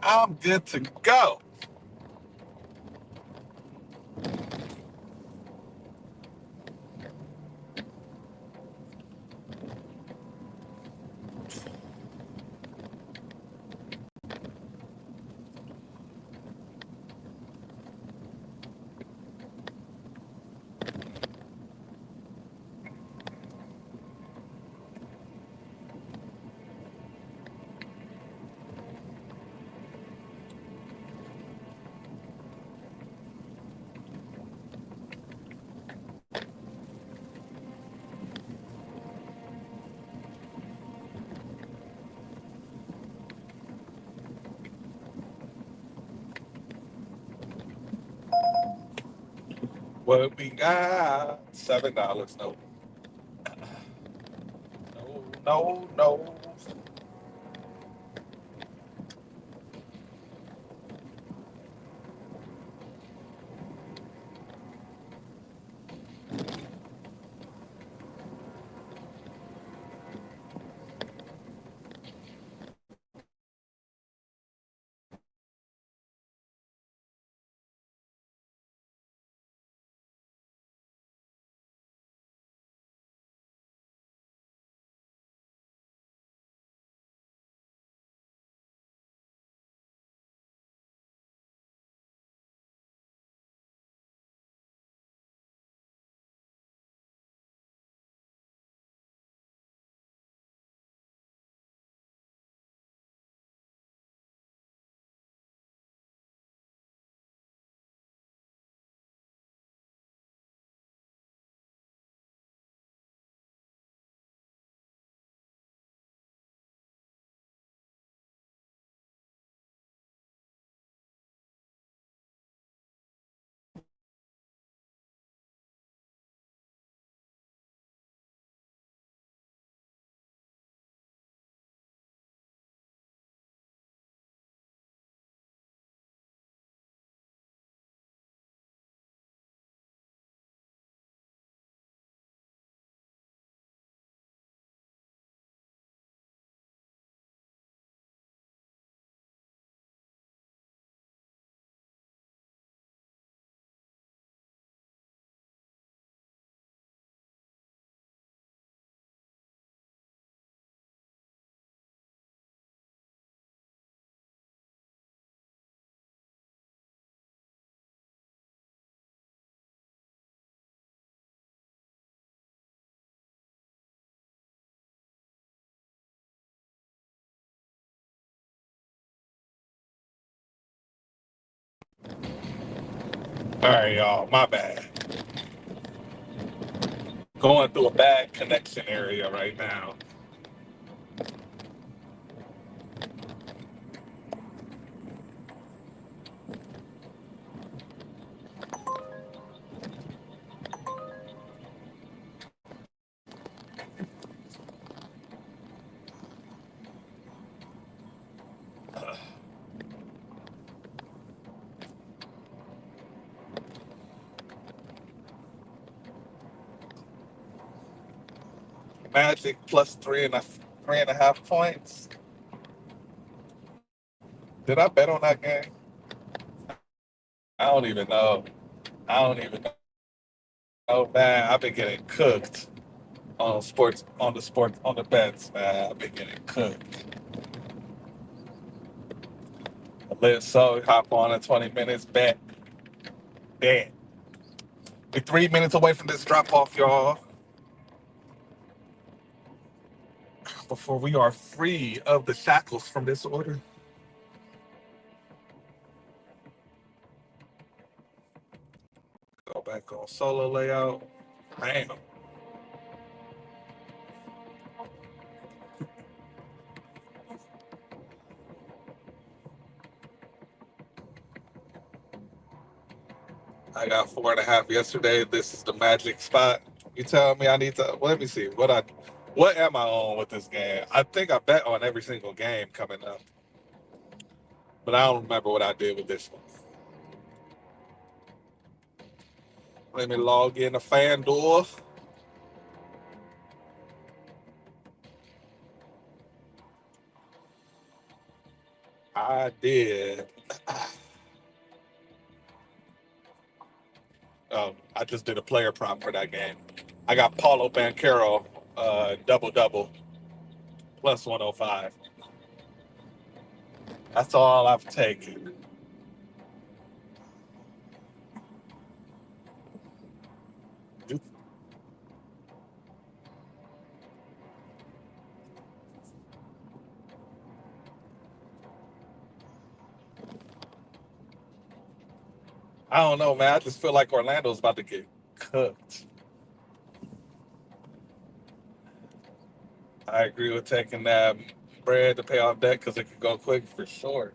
I'm good to go. What we got? $7. No, no, no, no. All right, y'all. My bad. Going through a bad connection area right now. Magic plus 3.5 points. Did I bet on that game? I don't even know. I don't even know. Oh man, I've been getting cooked on the bets, man. I've been getting cooked. Let's so hop on a 20 minutes bet. Bet. We're 3 minutes away from this drop off, y'all. Before we are free of the shackles from this order. Go back on solo layout. Bam. I got 4.5 yesterday. This is the magic spot. You tell me I need to. Well, let me see. What am I on with this game? I think I bet on every single game coming up, but I don't remember what I did with this one. Let me log in to FanDuel. I did. I just did a player prop for that game. I got Paulo Banchero, double double plus 105. That's all I've taken. I don't know, man. I just feel like Orlando's about to get cooked. I agree with taking that bread to pay off debt because it could go quick for sure.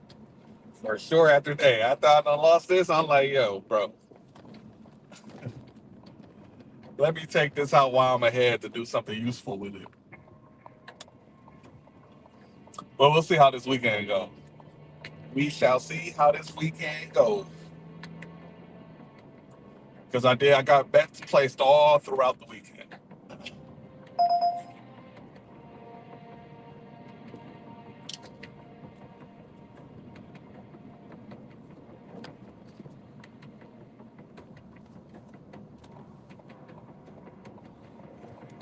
For sure, after day. After I done lost this, I'm like, yo, bro, let me take this out while I'm ahead to do something useful with it. But we'll see how this weekend goes. We shall see how this weekend goes. Because I got bets placed all throughout the weekend.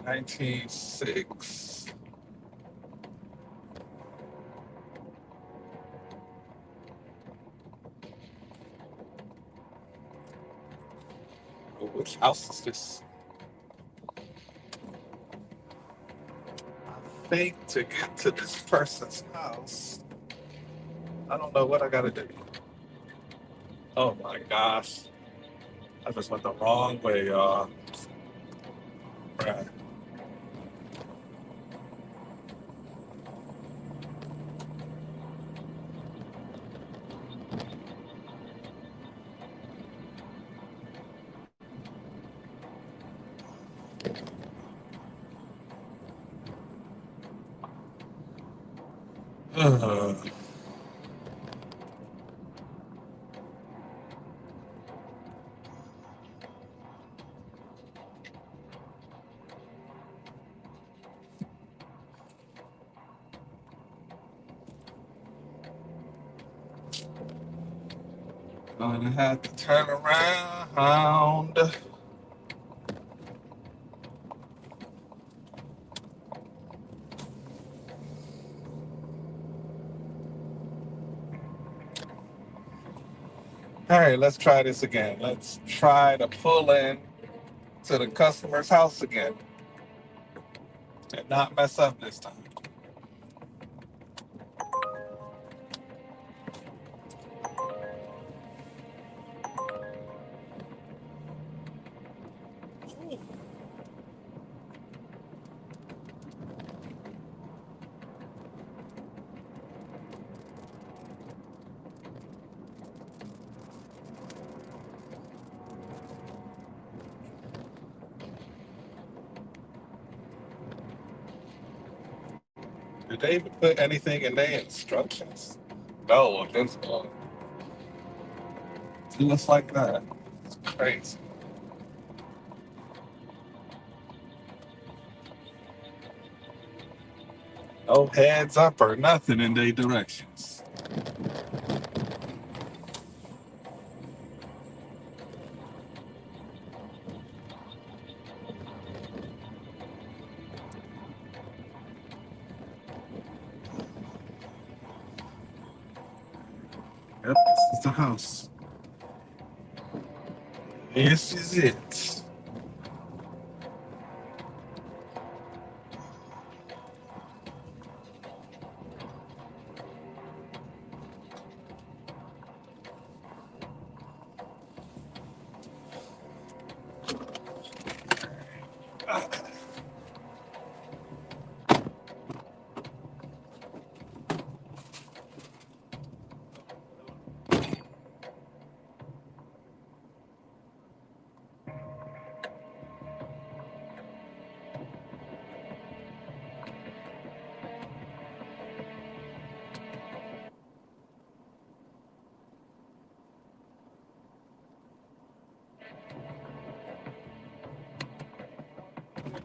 19.6. Which house is this? I think to get to this person's house, I don't know what I gotta do. Oh my gosh. I just went the wrong way, y'all. Right. Gonna have to turn around. All right, let's try this again. Let's try to pull in to the customer's house again and not mess up this time. Did they even put anything in their instructions? No, this one. It looks like that. It's crazy. No heads up or nothing in their directions. Yep, this is the house. This is it.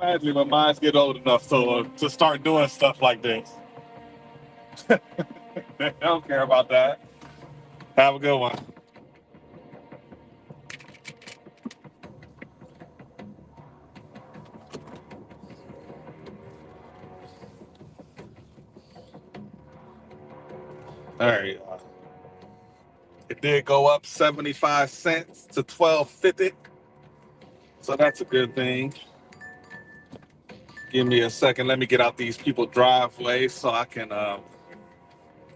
Imagine when mines get old enough to start doing stuff like this. They don't care about that. Have a good one. All right. It did go up 75 cents to 12.50. So that's a good thing. Give me a second. Let me get out these people driveways so I can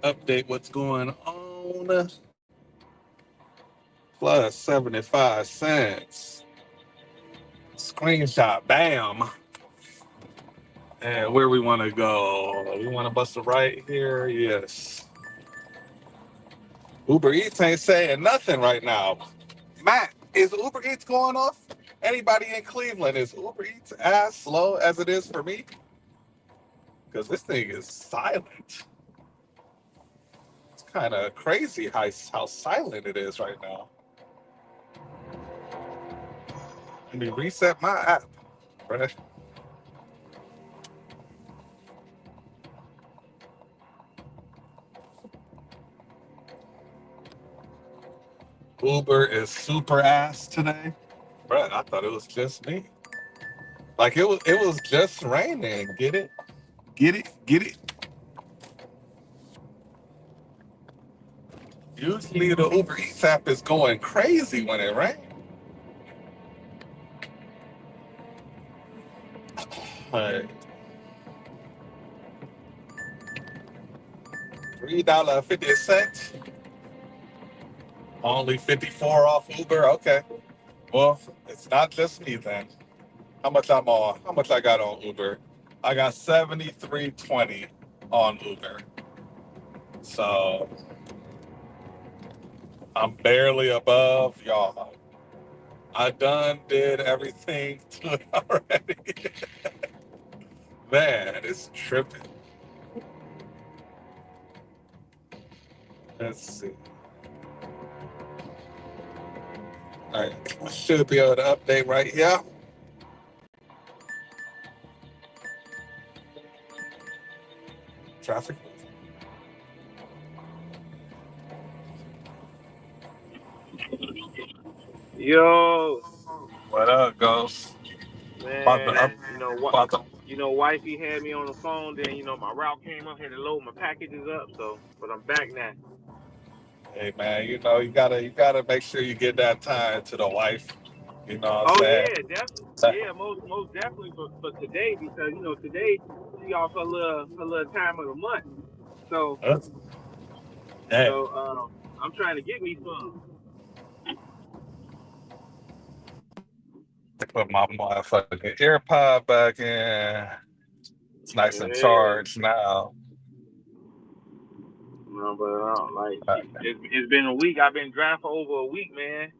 update what's going on. Plus 75 cents. Screenshot. Bam. And where we want to go? We want to bust a right here? Yes. Uber Eats ain't saying nothing right now. Matt, is Uber Eats going off? Anybody in Cleveland, is Uber Eats as slow as it is for me? Because this thing is silent. It's kind of crazy how silent it is right now. Let me reset my app. Right? Uber is super ass today. Bruh, I thought it was just me. Like it was just raining. Get it? Get it? Get it? Usually the Uber Eats app is going crazy when it rains. Like, $3.50. Only 54 off Uber. Okay. Well, it's not just me then. How much I'm on? How much I got on Uber? I got 73.20 on Uber. So I'm barely above y'all. I done did everything to it already. Man, it's tripping. Let's see. All right, I should be able to update right here. Traffic. Yo, What up, Ghost? About to man, up. About to. wifey had me on the phone. Then my route came up, had to load my packages up. So, but I'm back now. Hey man, you gotta make sure you get that time to the wife. You know what I'm Oh saying? yeah, definitely. Yeah, most definitely for today because today she off her little time of the month. So That's- Hey, so I'm trying to get me some. I put my motherfucking AirPod back in. It's nice and Yeah. charged now. No, but like Uh, it's been a week. I've been driving for over a week, man.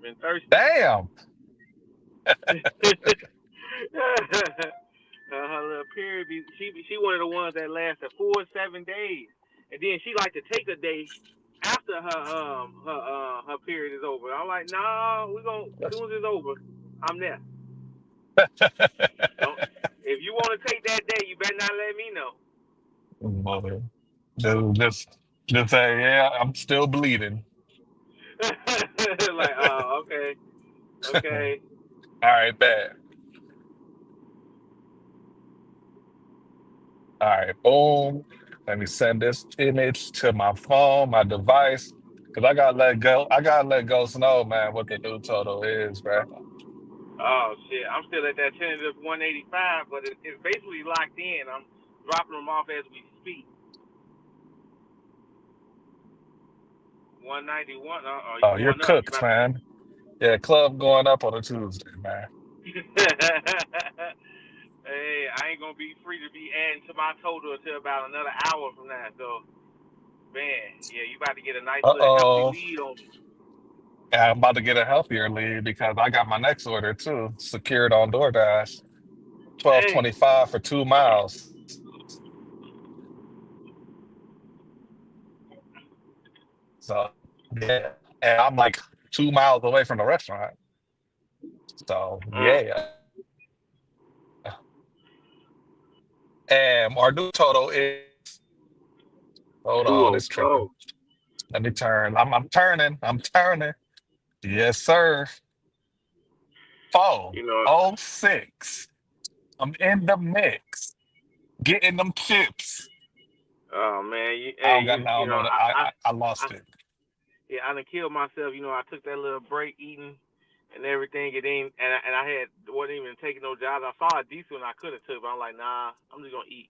Been thirsty. Damn. Her little period, she one of the ones that lasted 4 7 days, and then she like to take a day after her period is over. I'm like, nah, we gonna as soon as it's over, I'm there. Don't if you want to take that day, you better not let me know. Mother. Just say, yeah, I'm still bleeding. Like, oh, okay, All okay. right, bad. All right, boom. Let me send this image to my phone, my device, because I gotta let go. I gotta let Ghost know, man, what the new total is, bro. Oh shit, I'm still at that tentative 185, but it's basically locked in. I'm dropping them off as we speak. 191. You Oh, you're going up? You cooked, about to get? man. Yeah, club going up on a Tuesday, man. Hey, I ain't gonna be free to be adding to my total until about another hour from now. So, man, yeah, you about to get a nice little healthy Uh-oh. lead on me. And I'm about to get a healthier lead because I got my next order too, secured on DoorDash. Hey, 12.25 for 2 miles. So yeah. And I'm like 2 miles away from the restaurant. So mm, yeah. And our new total is, hold on, it's tripping. 204. Let me turn. I'm turning. I'm turning. Yes, sir. You know, 406. I'm in the mix. Getting them chips. oh man, I hey, don't got, I you don't know, know that I I, lost it. yeah, I done killed myself. You know, I took that little break eating and everything, and I had wasn't even taking no jobs. I saw a decent one I could have took, but I'm like, nah, I'm just gonna eat.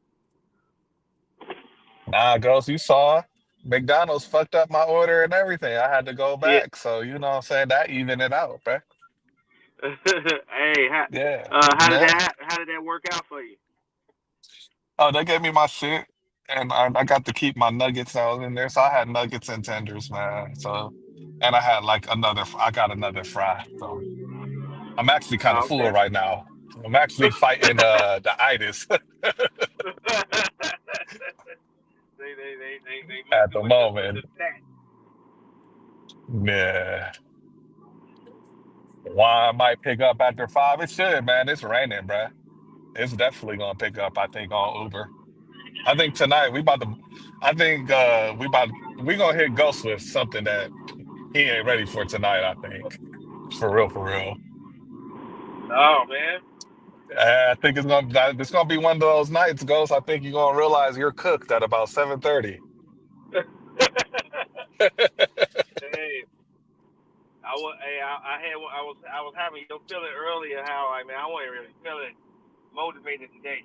Nah, Ghost, you saw McDonald's fucked up my order and everything. I had to go Yeah. back. So, you know what I'm saying? That evened it out, bruh. Hey, Yeah. how Yeah. how did that work out for you? Oh, they gave me my shit. And I got to keep my nuggets out in there. So I had nuggets and tenders, man. So, and I had like I got another fry. So I'm actually kind of Oh, full okay. right now. I'm actually fighting the itis They at messing the with the moment. stats. Yeah. Wine might pick up after 5. It should, man. It's raining, bruh. It's definitely gonna pick up, I think, on Uber. I think tonight we about to I think we gonna hit Ghost with something that he ain't ready for tonight, I think. For real, for real. Oh man. I think it's gonna be one of those nights, Ghost. I think you're gonna realize you're cooked at about 7:30. Hey, I was having your feeling earlier how I mean I wasn't really feeling motivated today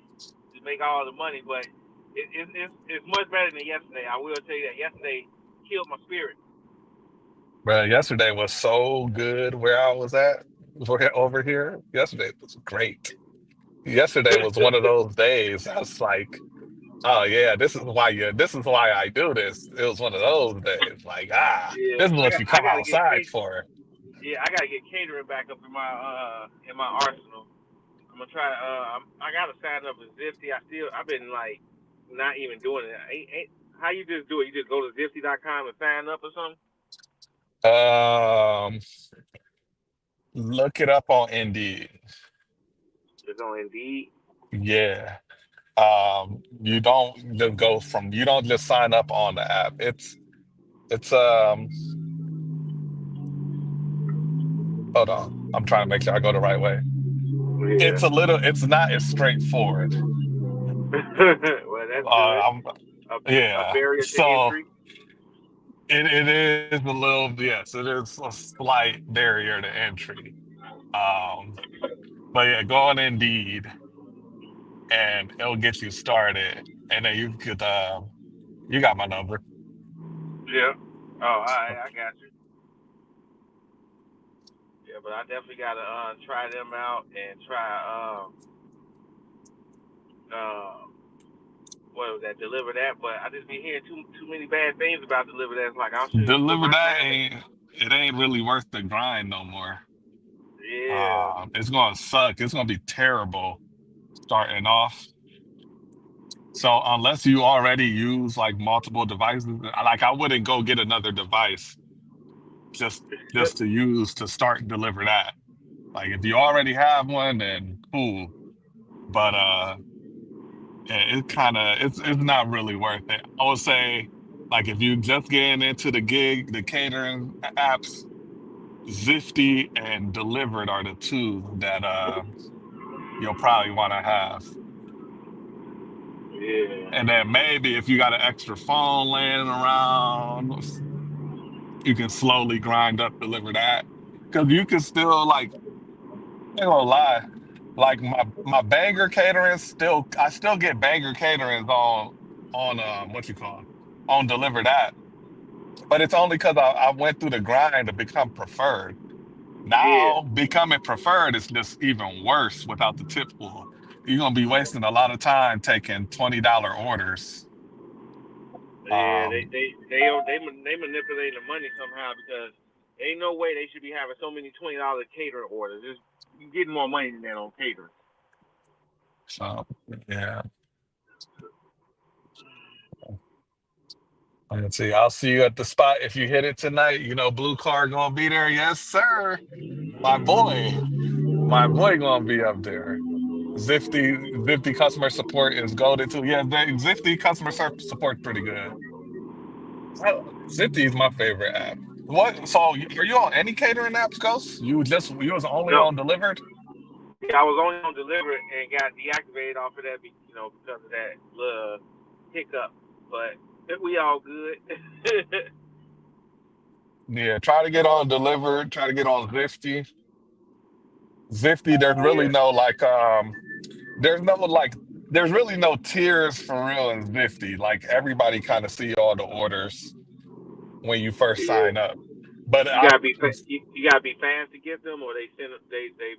to make all the money, but it's much better than yesterday. I will tell you that yesterday killed my spirit. Bro, yesterday was so good where I was at over here. Yesterday was great. Yesterday was one of those days I was like, oh yeah, this is why I do this. It was one of those days. Like, Yeah, this is what you I come gotta get outside for. I gotta get catering back up in my arsenal. I'm gonna try. I gotta sign up with Zifty. I've been like not even doing it. How you just do it? You just go to Zifty.com and sign up or something? Um, Look it up on Indeed. It's on Indeed. Yeah. You don't just sign up on the app. It's hold on. I'm trying to make sure I go the right way. Yeah. It's not as straightforward. Well, that's good. I'm A Yeah. barrier to So entry. it is a little, yes, it is a slight barrier to entry. Um, but yeah, go on Indeed and it'll get you started. And then you got my number. Yeah. Oh, I got you. Yeah, but I definitely gotta try them out and try uh what was that? Deliver that. But I just be hearing too many bad things about Deliver that. It's like I shouldn't even put Deliver my that time in. ain't really worth the grind no more. Yeah. It's gonna suck. It's gonna be terrible starting off. So unless you already use like multiple devices, like I wouldn't go get another device just to use to start deliver that. Like if you already have one, then cool. But it kind of it's not really worth it. I would say like if you just getting into the catering apps, Zifty and Delivered are the two that you'll probably want to have. Yeah. And then maybe if you got an extra phone laying around, you can slowly grind up, deliver that. Because you can still like, I ain't gonna lie, like my banger catering still, I still get banger caterings on what you call it, on deliver that. But it's only because I went through the grind to become preferred. Yeah. Now becoming preferred is just even worse without the tip pool. You're gonna be wasting a lot of time taking $20 orders. Yeah, Um, they manipulate the money somehow because ain't no way they should be having so many $20 catering orders. Just you getting more money than that on catering. so yeah. Let's see. I'll see you at the spot if you hit it tonight. You know, Blue Car gonna be there. Yes, sir. My boy. My boy gonna be up there. Zifty customer support is golden too. Yeah, Zifty customer support pretty good. Zifty is my favorite app. What? So are you on any catering apps, Ghost? You was only No, on delivered? yeah, I was only on delivery and got deactivated off of that, because of that little hiccup. But we all good. Yeah, try to get on delivered. Try to get on Zifty. Zifty, Yeah, there's no like there's really no tiers for real in Zifty. Like everybody kind of see all the orders when you first yeah. sign up. But You gotta be you gotta be fast to get them, or they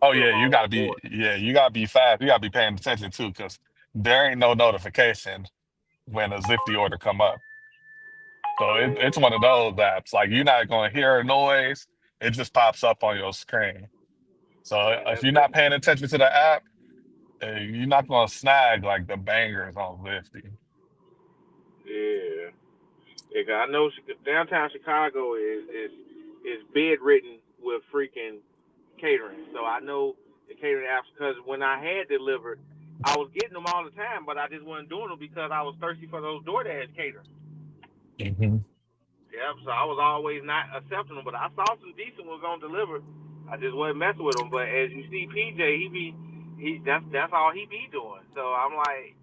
oh put yeah, them all on board. you gotta be fast. You gotta be paying attention too, because there ain't no notification when a Zifty order come up. So it's one of those apps. Like you're not gonna hear a noise, it just pops up on your screen. So Man, if that's you're not paying attention to the app, you're not gonna snag like the bangers on Zifty. yeah. Yeah, 'cause I know downtown Chicago is bedridden with freaking catering. So I know the catering apps because when I had delivered, I was getting them all the time, but I just wasn't doing them because I was thirsty for those DoorDash catering. Hmm. Yep. So I was always not accepting them, but I saw some decent ones on deliver. I just wasn't messing with them. But as you see, PJ, he that's all he be doing. So I'm like,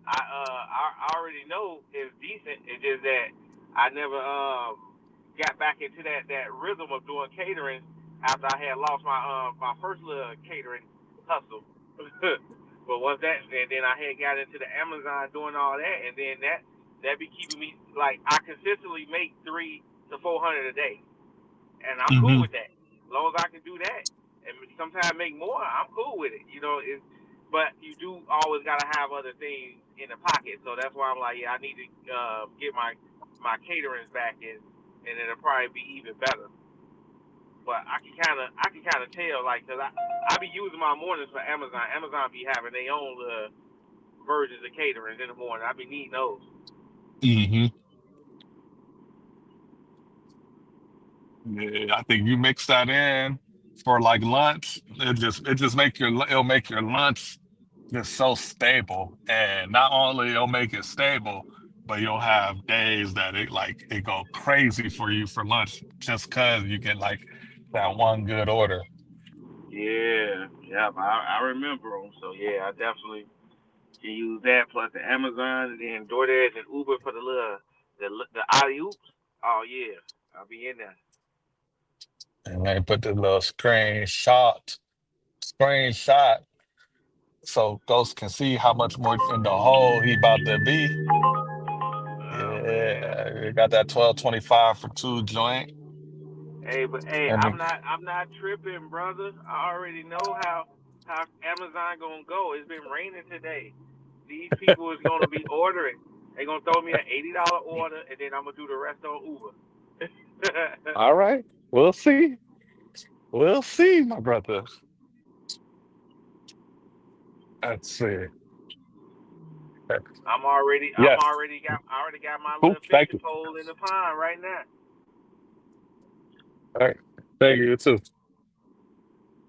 I already know it's decent. It's just that I never got back into that rhythm of doing catering after I had lost my first little catering hustle. But once that, and then I had got into the Amazon doing all that, and then that be keeping me like I consistently make 300 to 400 a day, and I'm cool Hmm. with that. As long as I can do that, and sometimes make more, I'm cool with it. But you do always gotta have other things in the pocket. So that's why I'm like, yeah, I need to get my caterings back in, and it'll probably be even better. But I can kind of tell, like, cause I be using my mornings for Amazon. Amazon be having their own versions of caterings in the morning. I be needing those. Hmm. Yeah, I think you mix that in for like lunch. It just it'll make your lunch just so stable. And not only it'll make it stable, but you'll have days that it go crazy for you for lunch just cause you get like that one good order. Yeah, yeah, I remember them. So yeah, I definitely can use that plus the Amazon and then DoorDash and Uber for the alley oops. Oh yeah, I'll be in there. And they put the little screenshot so Ghost can see how much more in the hole he about to be. Oh man. Yeah, we got that 12.25 for two joint. Hey, but hey, And I'm not tripping, brother. I already know how Amazon gonna go. It's been raining today. These people is gonna be ordering. They gonna throw me an $80 order, and then I'm gonna do the rest on Uber. all right, we'll see. We'll see, my brother. Let's see. Yes. I already got my Cool. little Thank fishing you. pole in the pond right now. All right. Thank you too.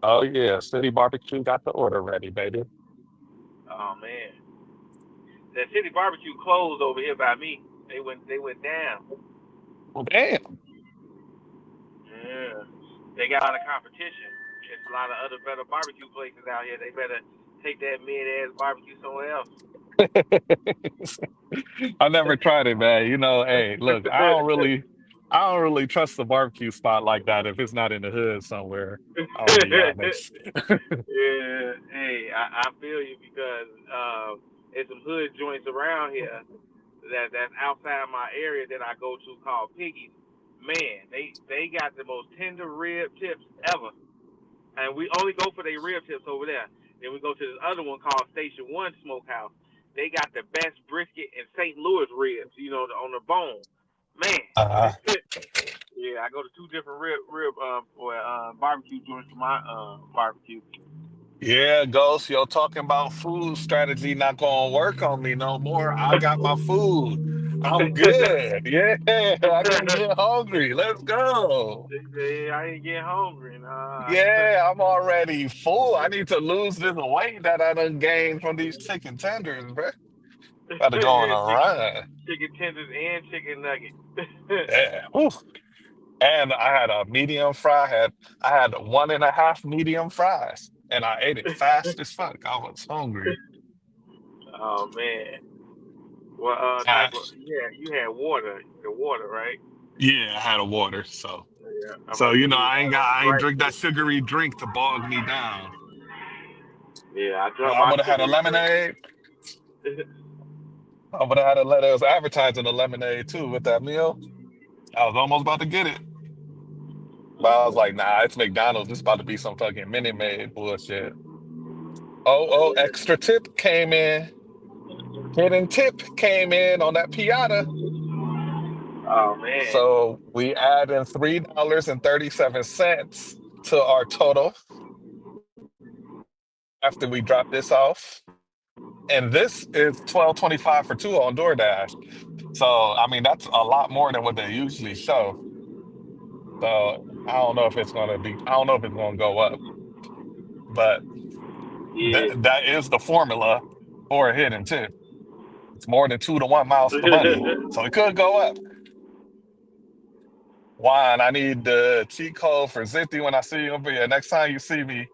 Oh yeah, City Barbecue got the order ready, baby. Oh man, that City Barbecue closed over here by me. They went down. Well, damn. Yeah, they got a lot of competition. There's a lot of other better barbecue places out here. They better take that mid ass barbecue somewhere else. I never tried it, man. You know, hey, look, I don't really trust the barbecue spot like that if it's not in the hood somewhere. I'll be honest. Yeah, hey, I feel you because there's some hood joints around here that's outside my area that I go to called Piggy's. Man, they got the most tender rib tips ever, and we only go for their rib tips over there. Then we go to this other one called Station One Smokehouse. They got the best brisket in St. Louis ribs, on the bone. Man, Uh, yeah, I go to two different rib for barbecue joints for my barbecue. yeah, Ghost, yo, talking about food strategy not gonna work on me no more. I got my food. I'm good. Yeah, I didn't get hungry. Let's go. Yeah, I ain't getting hungry. Nah. Yeah, I'm already full. I need to lose this weight that I done gained from these chicken tenders, bro. Got to go on Yeah, a run. chicken tenders and chicken nuggets. Yeah. Whew. And I had a medium fry. I had one and a half medium fries, and I ate it fast as fuck. I was hungry. Oh man. What Uh, type of? Yeah, you had water. The water, right? yeah, I had a water, so Yeah. I'm so about to you say know you had a I ain't Sprite. drink that sugary drink to bog me down. Yeah, I drank I my would have had a sugary drink. lemonade. I would have had a let it was advertising a lemonade too with that meal. I was almost about to get it. But I was like, nah, it's McDonald's. This about to be some fucking Minute Maid bullshit. Extra tip came in. Hidden tip came in on that piata. Oh man. So we add in $3.37 to our total after we drop this off. And this is 12.25 for two on DoorDash. So I mean that's a lot more than what they usually show. So I don't know if it's gonna go up, but Yeah. that is the formula for a hidden tip. It's more than 2 to 1 miles to the money. So it could go up. Juan, I need the cheat code for Zipty when I see you. But yeah, next time you see me,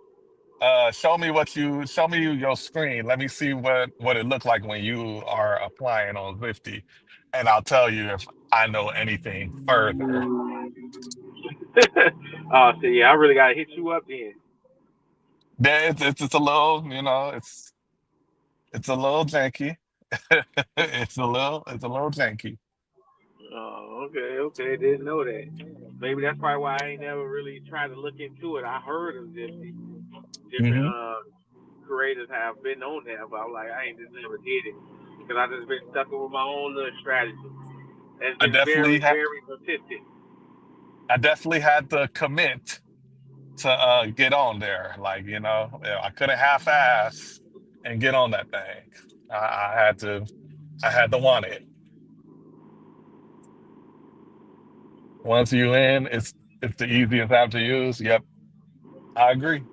show me your screen. Let me see what it looked like when you are applying on Zipty, and I'll tell you if I know anything further. Oh, so yeah, I really gotta hit you up then. Yeah, it's a little, it's a little janky. It's a little janky. Oh, okay, okay. Didn't know that. Maybe that's probably why I ain't never really tried to look into it. I heard of different Hmm. creators have been on there, but I'm like, I ain't just never did it because I just been stuck with my own little strategy. That's I been definitely very, ha very consistent. I definitely had to commit to get on there. Like, yeah, I couldn't half-ass and get on that thing. I I had to want it. Once you in, it's the easiest app to use. Yep, I agree.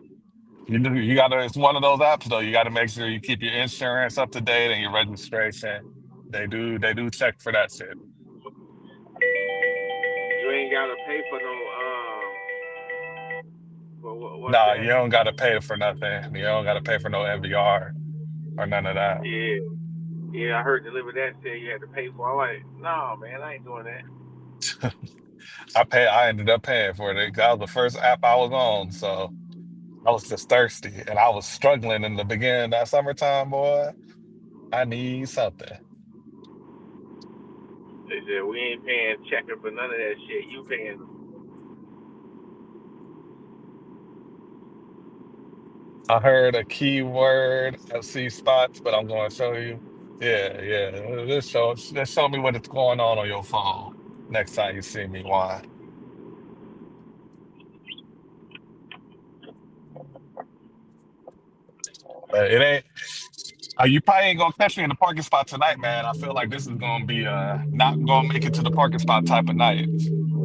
You gotta it's one of those apps though. You gotta make sure you keep your insurance up to date and your registration. They do check for that shit. You ain't gotta pay for no for what's Nah, that? you don't gotta pay for nothing. You don't gotta pay for no MVR or none of that. Yeah, yeah. I heard deliver that said you had to pay for. I'm like, no, man, I ain't doing that. I ended up paying for it. That was the first app I was on, so I was just thirsty and I was struggling in the beginning of that summertime, boy. I need something. They said we ain't paying checker for none of that shit. You paying. I heard a keyword FC spots, but I'm going to show you. Yeah, yeah. Just show me what is going on your phone next time you see me. Why? But it ain't. You probably ain't gonna catch me in the parking spot tonight, man. I feel like this is gonna be not gonna make it to the parking spot type of night.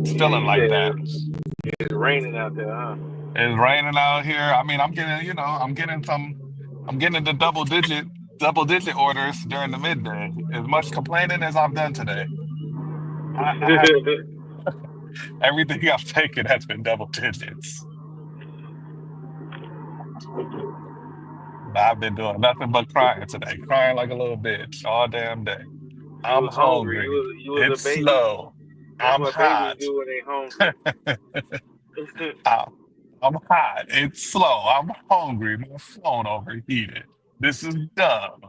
It's Yeah, feeling you like that. said it's raining out there, huh? It's raining out here. I mean, I'm getting the double digit orders during the midday. As much complaining as I've done today. I have everything I've taken has been double digits. I've been doing nothing but crying today, crying like a little bitch all damn day. You I'm was hungry. hungry. You was a It's baby. slow. That's I'm what babies hot. do when they hungry. I- I'm hot. It's slow. I'm hungry. My phone overheated. This is dumb.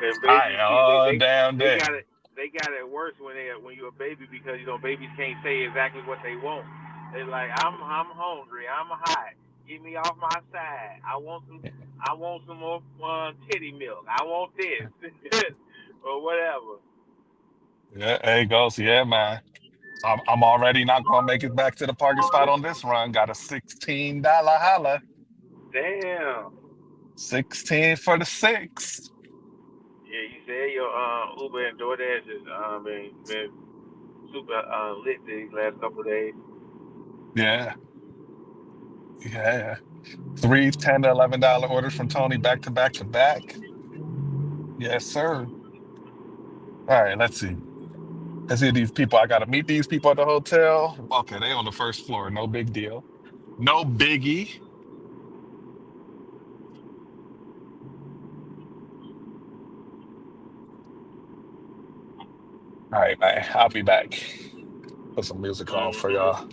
And I babies, all damn they day. got it. They got it worse when you're a baby because babies can't say exactly what they want. They're like, I'm hungry. I'm hot. Get me off my side. I want some more titty milk. I want this or whatever. Yeah, there you goes. Yeah, man. I'm already not gonna make it back to the parking spot on this run. Got a $16 holla. Damn. 16 for the six. Yeah, you said your Uber and Doordash has been super lit these last couple of days. Yeah, yeah. Three to $11 orders from Tony back to back to back. Yes, sir. All right, let's see. Let's see these people. I gotta meet these people at the hotel. Okay, they on the first floor. No big deal. No biggie. All right, man. I'll be back. Put some music on for Mm-hmm. y'all.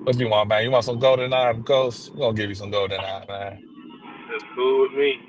What you want, man? You want some golden eye ghost? We're gonna give you some golden eye, man. That's cool with me.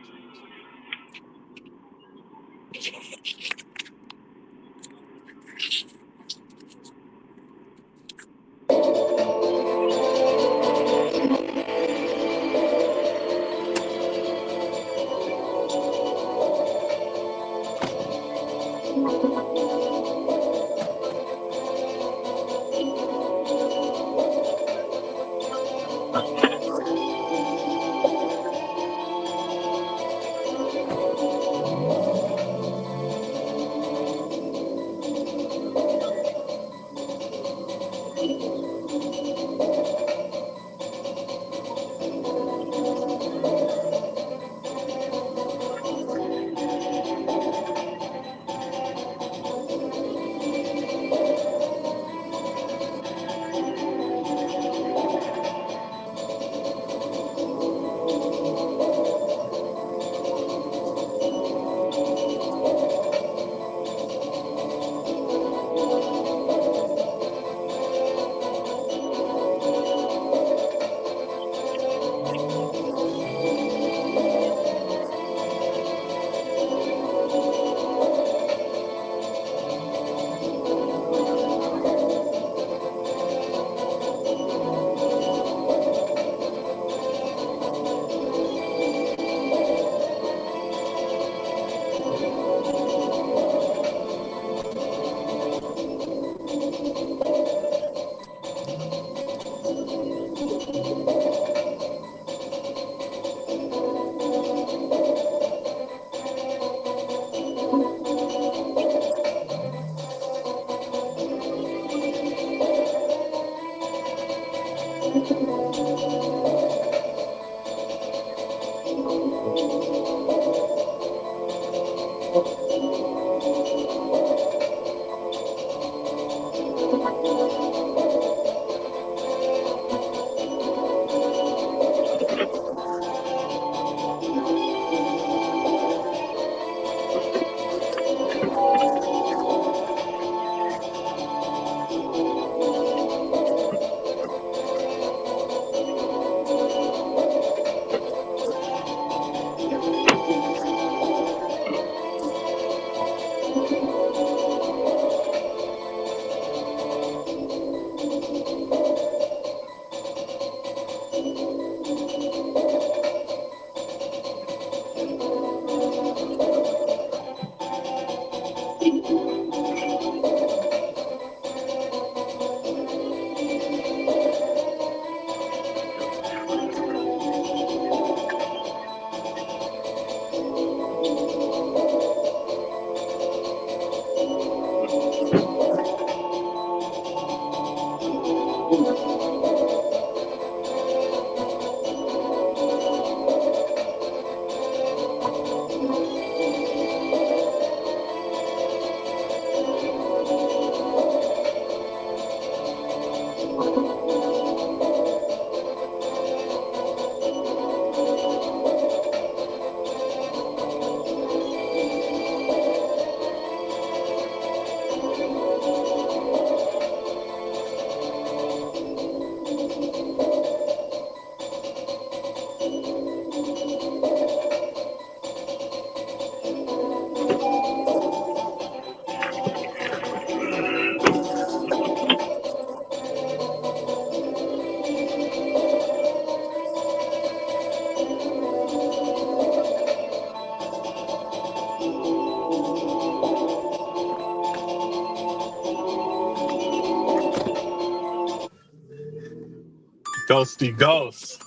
Ghosty ghost.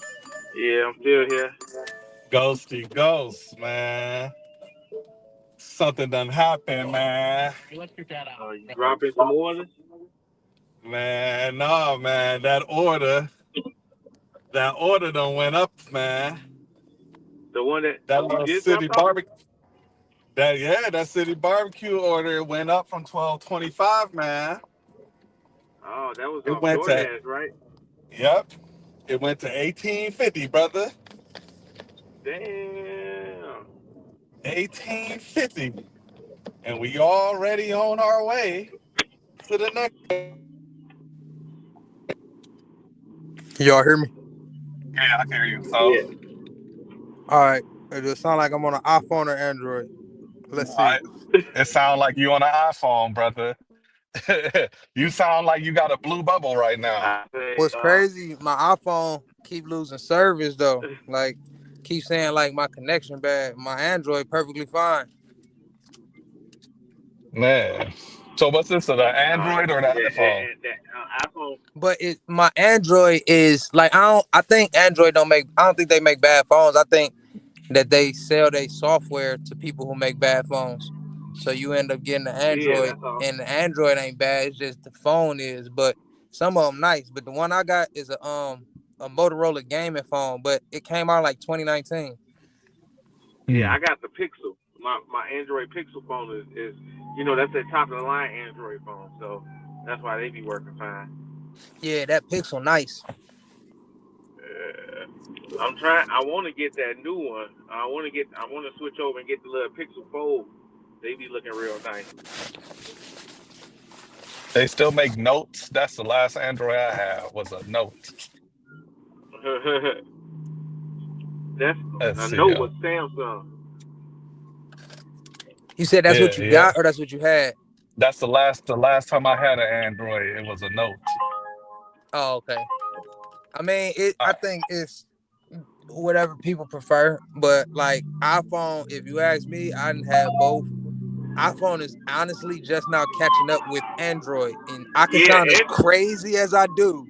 Yeah, I'm still here. Ghosty ghost, man. Something done happened, man. You dropping some orders? Man, no, man. That order done went up, man. The one that That you little just city dropped off? barbecue. That city barbecue order went up from 12.25, man. Oh, that was It off went to DoorDash, right? Yep. It went to 18.50, brother. Damn. 18.50. And we already on our way to the next. Y'all hear me? Yeah, I can hear you. So, Yeah. All right. It just sound like I'm on an iPhone or Android. Let's see. I, it sounds like you on an iPhone, brother. You sound like you got a blue bubble right now. I say, What's crazy? My iPhone keep losing service though. Like, keep saying like my connection bad. My Android perfectly fine. Man. So what's this, the Android or the yeah, iPhone? that iPhone. But my Android is like I think Android don't make I don't think they make bad phones. I think that they sell their software to people who make bad phones. So you end up getting an Yeah, Android, that's all. and the Android ain't bad. It's just the phone is. But some of them nice. But the one I got is a Motorola gaming phone, but it came out like 2019. Yeah, Hmm. I got the Pixel. My Android Pixel phone is that's the top of the line Android phone. So that's why they be working fine. Yeah, that Pixel nice. I'm trying. I want to get that new one. I want to switch over and get the little Pixel Fold. They be looking real nice. They still make notes. That's the last Android I had was a note. That's Let's a see. note with Samsung. You said that's what Yeah, you yeah. got, or that's what you had? That's the last time I had an Android, it was a note. Oh, okay. I mean, I I, think it's whatever people prefer, but like iPhone, if you ask me, I didn't have both. iPhone is honestly just now catching up with Android, and I can Yeah, sound as and crazy as I do.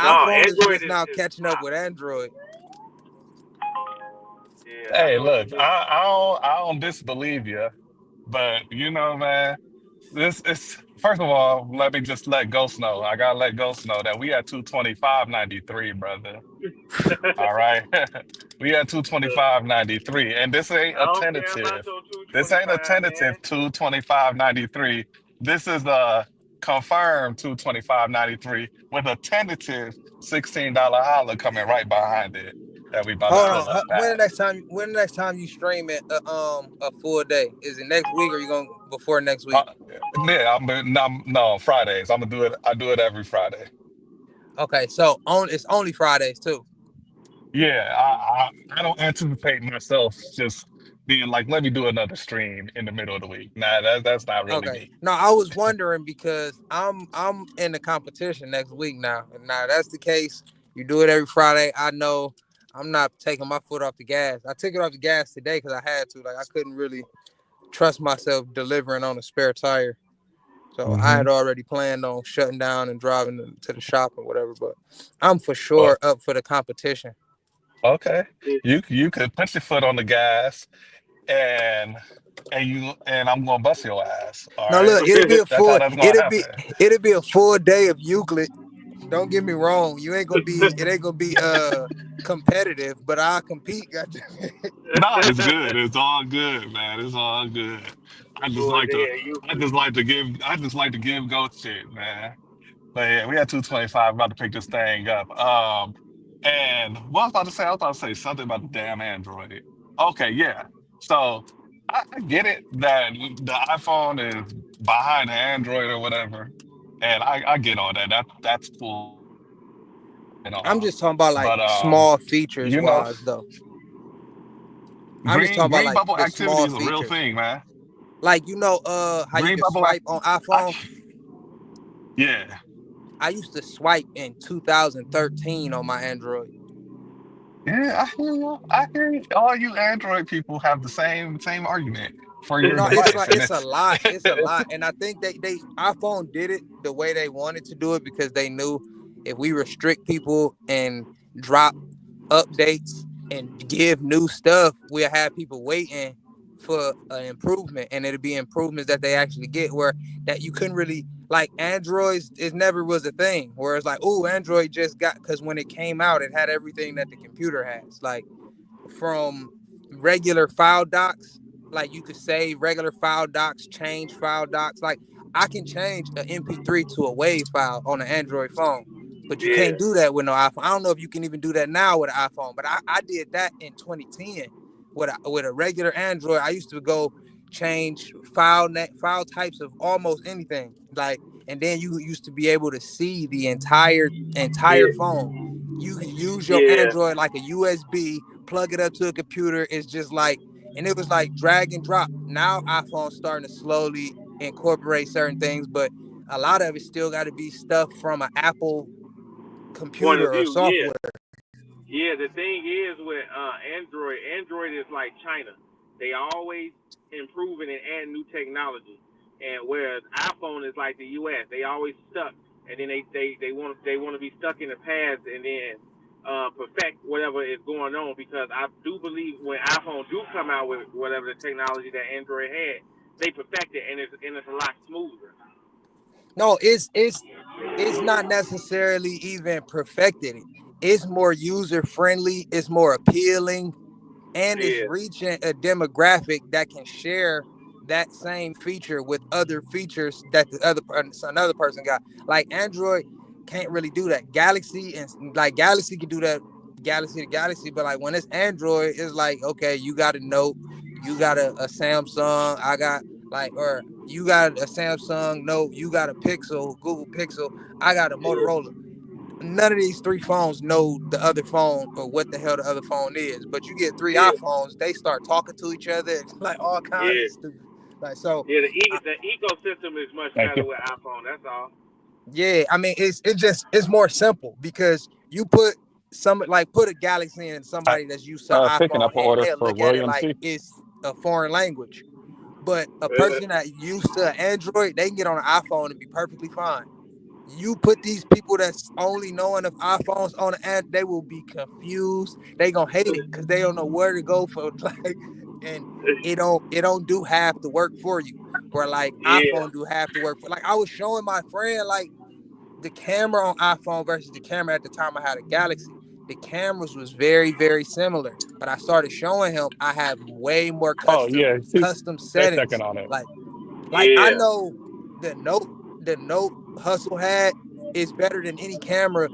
no, iPhone is Android just now is catching up top. with Android. Yeah, I hey, know what look, you mean. I don't disbelieve you, but man, this is first of all, let me just let Ghost know. I gotta let Ghost know that we at 225.93, brother. All right. We at 225.93. And this ain't I a don't care about tentative. your This ain't a 225, man. tentative 225.93. This is a confirmed 225.93 with a tentative $16 holler coming right behind it that we about to Hold pull on. up When the at. next time? When the next time you stream it? A full day? Is it next week, or you going before next Uh, week? yeah, no, Fridays. I'm gonna do it. I do it every Friday. Okay, so it's only Fridays too. Yeah, I don't anticipate myself just being like, let me do another stream in the middle of the week. Nah, that's not really Okay. me. No, I was wondering because I'm in the competition next week now. And now that's the case. You do it every Friday. I know I'm not taking my foot off the gas. I took it off the gas today because I had to. Like I couldn't really trust myself delivering on a spare tire. So I Hmm. had already planned on shutting down and driving to the shop or whatever. But I'm for Well, sure up for the competition. okay. You could put your foot on the gas and and I'm gonna bust your ass. All No, right. look, it'll be a That's how full that's gonna happen. it'll be a full day of Euclid. Don't get me wrong. You ain't gonna be it ain't gonna be competitive, but I'll compete. No, it's good. It's all good, man. It's all good. I just For a like to day at Euclid. I just like to give goat shit, man. But yeah, we had 225 about to pick this thing up. And what I was about to say, I was about to say something about the damn Android. Okay, yeah. So I get it that the iPhone is behind the Android or whatever. And I get all that. That's cool and I'm all. just talking about like But small features you know, wise though. I'm just talking green about green like bubble the activity small is a real features. thing, man. Like how you Green can bubble swipe on I, iPhone. yeah. I used to swipe in 2013 on my Android. Yeah, I hear you. I hear you. All you Android people have the same argument for your No, it's device, like and it's a it's lot. It's a it's lot. And I think they iPhone did it the way they wanted to do it because they knew if we restrict people and drop updates and give new stuff, we'll have people waiting for an improvement, and it'll be improvements that they actually get. Where that you couldn't really like Androids, it never was a thing. Where it's like, oh, Android just got because when it came out, it had everything that the computer has. Like from regular file docs. Like you could save regular file docs, change file docs. Like I can change an MP3 to a WAV file on an Android phone, but you Yeah, can't do that with no iPhone. I don't know if you can even do that now with an iPhone, but I did that in 2010 with a regular Android. I used to go change file types of almost anything. Like, and then you used to be able to see the entire yeah, phone. You could use your yeah. Android like a USB, plug it up to a computer. It's just like, and it was like drag and drop. Now iPhone's starting to slowly incorporate certain things, but a lot of it still got to be stuff from an Apple Point of computer or view, yeah. software. Yeah, the thing is with Android is like China. They always improving and adding new technology. And whereas iPhone is like the US, they always stuck, and then they want to be stuck in the past and then perfect whatever is going on. Because I do believe when iPhone do come out with whatever the technology that Android had, they perfect it and it's a lot smoother. No, it's not necessarily even perfected. It's more user friendly. It's more appealing, and it's Yeah, reaching a demographic that can share that same feature with other features that another person got. Like Android can't really do that. Galaxy and like Galaxy can do that, Galaxy to Galaxy, but like when it's Android, it's like okay, you got a Note, you got a Samsung, I got like or you got a Samsung Note, you got a Pixel, Google Pixel, I got a yeah, Motorola. None of these three phones know the other phone or what the hell the other phone is. But you get three yeah, iPhones, they start talking to each other like all kinds yeah. of stupid. Like so, Yeah, I, the ecosystem is much Thank better you. with iPhone. That's all. yeah. I mean, it's more simple because you put some like put a Galaxy in Hi. somebody that's used to Picking iPhone up an and order they'll for look at it William like C. it's a foreign language. But a person that used to Android, they can get on an iPhone and be perfectly fine. You put these people that's only knowing of iPhones on the app, they will be confused. They gonna hate it because they don't know where to go for like, and it don't do half the work for you. Where like Yeah, iPhone do half the work for. Like I was showing my friend like the camera on iPhone versus the camera at the time I had a Galaxy. The cameras was very similar, but I started showing him I have way more Oh yeah, custom they checking settings. on it. Like I yeah, know the note the note Hustle had is better than any camera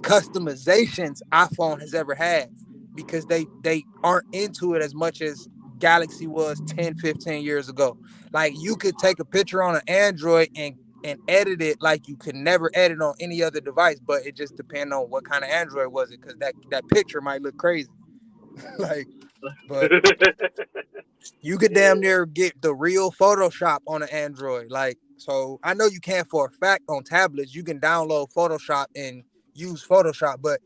customizations iPhone has ever had because they aren't into it as much as Galaxy was 10, 15 years ago. Like you could take a picture on an Android and edit it like you could never edit on any other device, but it just depends on what kind of Android was it because that picture might look crazy. Like, but you could damn yeah, near get the real Photoshop on an Android. Like, so I know you can for a fact on tablets. You can download Photoshop and use Photoshop, but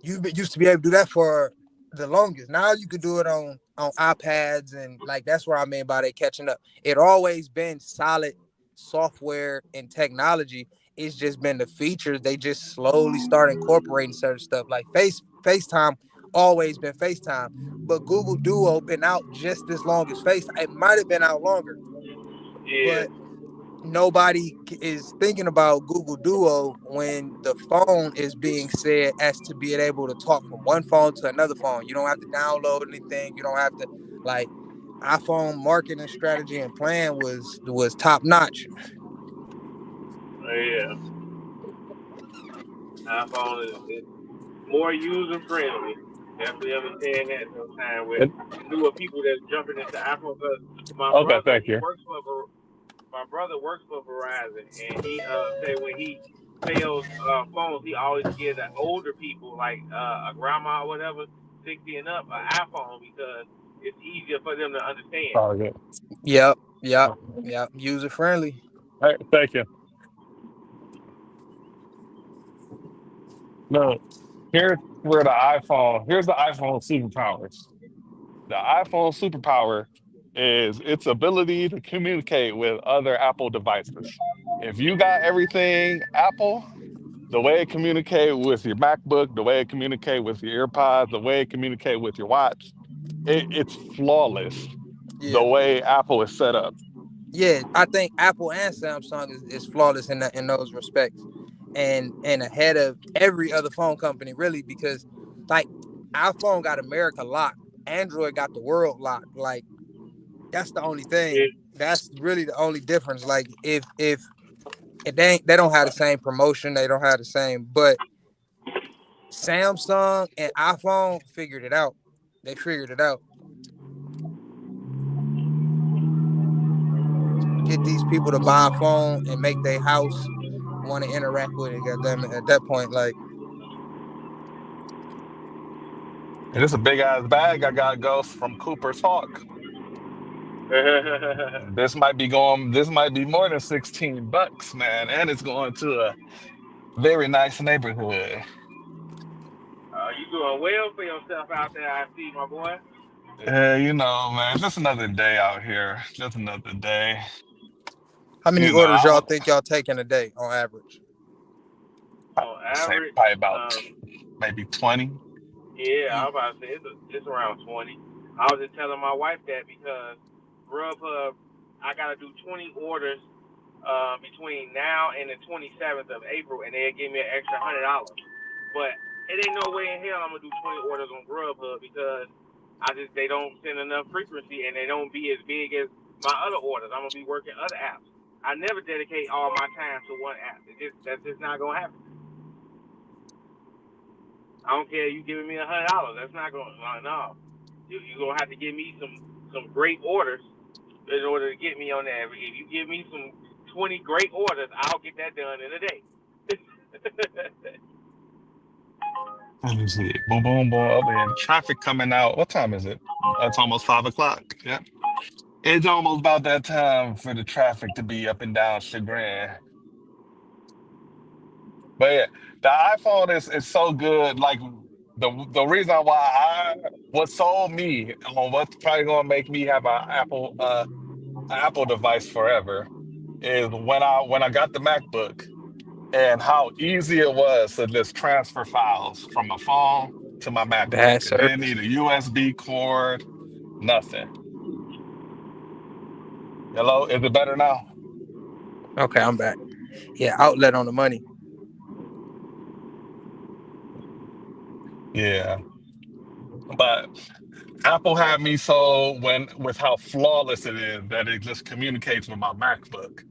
you used to be able to do that for the longest. Now you could do it on iPads and like that's where I mean by they catching up. It always been solid software and technology. It's just been the features. They just slowly start incorporating certain stuff like FaceTime always been FaceTime, but Google Duo been out just as long as FaceTime. It might have been out longer, yeah, but nobody is thinking about Google Duo when the phone is being said as to being able to talk from one phone to another phone. You don't have to download anything. You don't have to like iPhone marketing strategy and plan was top notch. yeah. iPhone is more user friendly. Definitely understand that sometimes with It, newer people that's jumping into iPhone. Cause my okay, brother, thank he you. works for my brother works for Verizon, and he say when he sells phones, he always give the older people like a grandma or whatever, 60 and up, an iPhone because it's easier for them to understand. Sorry. Good. Yep, yep, yep. User friendly. All right, thank you. No, here's the iPhone superpowers. The iPhone superpower is its ability to communicate with other Apple devices. If you got everything Apple, The way it communicate with your MacBook, the way it communicate with your AirPods, the way it communicate with your watch, it's flawless. The Yeah. way Apple is set up. Yeah, I think Apple and Samsung is flawless in those respects, and ahead of every other phone company really, because like iPhone got America locked, Android got the world locked. Like that's the only thing. Yeah. That's really the only difference. Like if they don't have the same promotion, they don't have the same. But Samsung and iPhone figured it out. They figured it out. Get these people to buy a phone and make their house want to interact with it. Goddamn it! At that point, like. And it's a big ass bag I got ghost from Cooper's Hawk. This might be more than $16, man. And it's going to a very nice neighborhood. You doing well for yourself out there, I see, my boy. You know, man, just another day out here. Just another day. How many You know, orders y'all think y'all taking a day on average? I On would say average, probably about maybe 20. yeah, I Mm. was about to say it's around 20. I was just telling my wife that because Grubhub, I gotta do 20 orders between now and the 27th of April, and they'll give me an extra $100. But it ain't no way in hell I'm gonna do 20 orders on Grubhub because they don't send enough frequency and they don't be as big as my other orders. I'm gonna be working other apps. I never dedicate all my time to one app. That's just not gonna happen. I don't care you giving me $100. That's not going. No. You gonna have to give me some great orders in order to get me on there. If you give me some 20 great orders, I'll get that done in a day. Let me see. Boom, boom, boom. Over here. Traffic coming out. What time is it? It's almost 5 o'clock. Yeah. It's almost about that time for the traffic to be up and down Chagrin. But yeah, the iPhone is so good. Like the reason why what sold me on what's probably gonna make me have an Apple device forever is when I got the MacBook and how easy it was to just transfer files from my phone to my Bad MacBook. It didn't service. need a USB cord, nothing. Hello, is it better now? Okay, I'm back. Yeah, outlet on the money. Yeah. But Apple had me so when with how flawless it is that it just communicates with my MacBook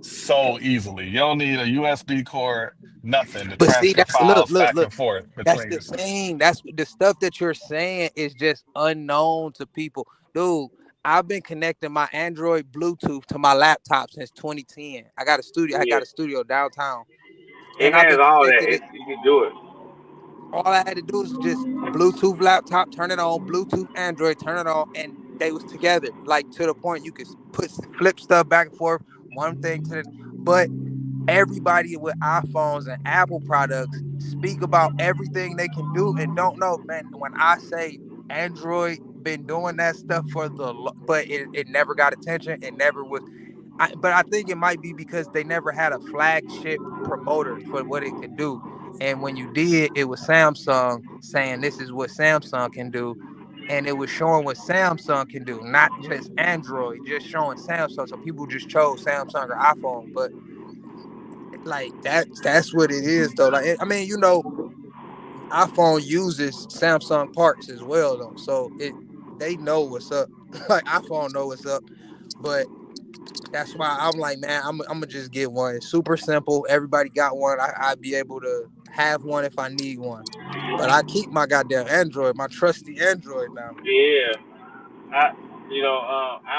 so easily. You don't need a USB cord, nothing to But see, transfer that's look, files look, back look. and forth That's between the your systems. thing. That's the stuff that you're saying is just unknown to people, dude. I've been connecting my Android Bluetooth to my laptop since 2010. I got a studio. I Yeah, got a studio downtown, it and I've has been all that. connected it. You can do it. All I had to do was just Bluetooth laptop, turn it on, Bluetooth Android, turn it on, and they was together. Like to the point you could flip stuff back and forth, one thing to the. But everybody with iPhones and Apple products speak about everything they can do and don't know, man. When I say Android been doing that stuff but it never got attention. It never was. But I think it might be because they never had a flagship promoter for what it could do. And when you did, it was Samsung saying this is what Samsung can do. And it was showing what Samsung can do, not just Android, just showing Samsung. So people just chose Samsung or iPhone. But like that's what it is though. Like I mean, iPhone uses Samsung parts as well though. So they know what's up. Like iPhone know what's up. But that's why I'm like, man, I'm gonna just get one. It's super simple. Everybody got one. I'd be able to have one if I need one. But I keep my goddamn Android, my trusty Android now. Yeah, I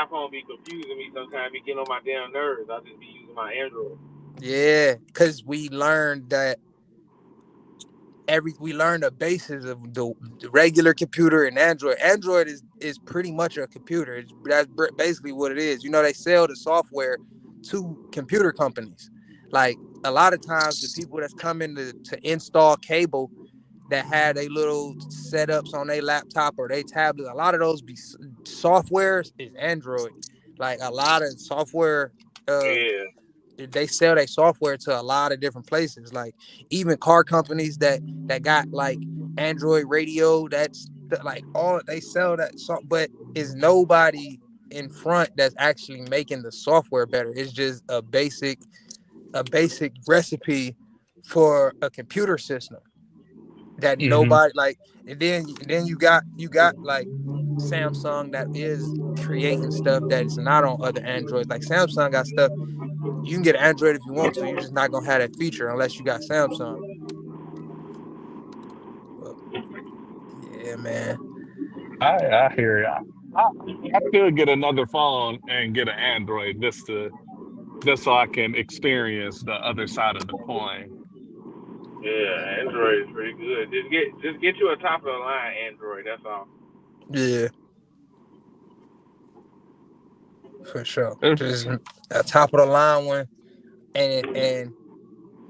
iPhone be confusing me sometimes. Be getting on my damn nerves. I just be using my Android. Yeah, because we learned the basis of the regular computer and Android. Android is pretty much a computer. That's basically what it is. They sell the software to computer companies. Like a lot of times, the people that's coming to install cable that had a little setups on their laptop or their tablet, a lot of those softwares is Android. Like a lot of software, uh, Yeah, they sell their software to a lot of different places, like even car companies that got like Android radio. That's like all they sell that but is nobody in front that's actually making the software better. It's just a basic recipe for a computer system that Hmm. nobody like. And then you got like Samsung that is creating stuff that is not on other Androids. Like Samsung got stuff you can get an Android if you want to. You're just not gonna have that feature unless you got Samsung. But yeah, man. I hear ya. I could get another phone and get an Android just so I can experience the other side of the coin. Yeah, Android is pretty good. Just get you a top of the line Android. That's all. Yeah, for sure. If Just a top of the line one, and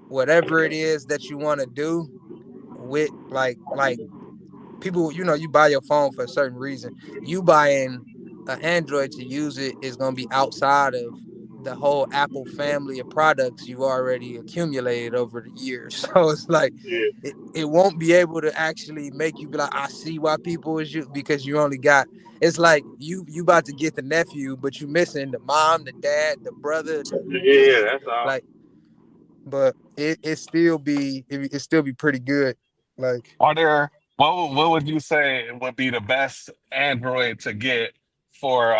whatever it is that you want to do with like people, you buy your phone for a certain reason. You buying an Android to use it is going to be outside of the whole Apple family of products you've already accumulated over the years. So it's like Yeah, it won't be able to actually make you be like, I see why people is you, because you only got. It's like you about to get the nephew, but you missing the mom, the dad, the brother, the yeah, that's all. like. But it still be pretty good. Like, are there what would you say would be the best Android to get for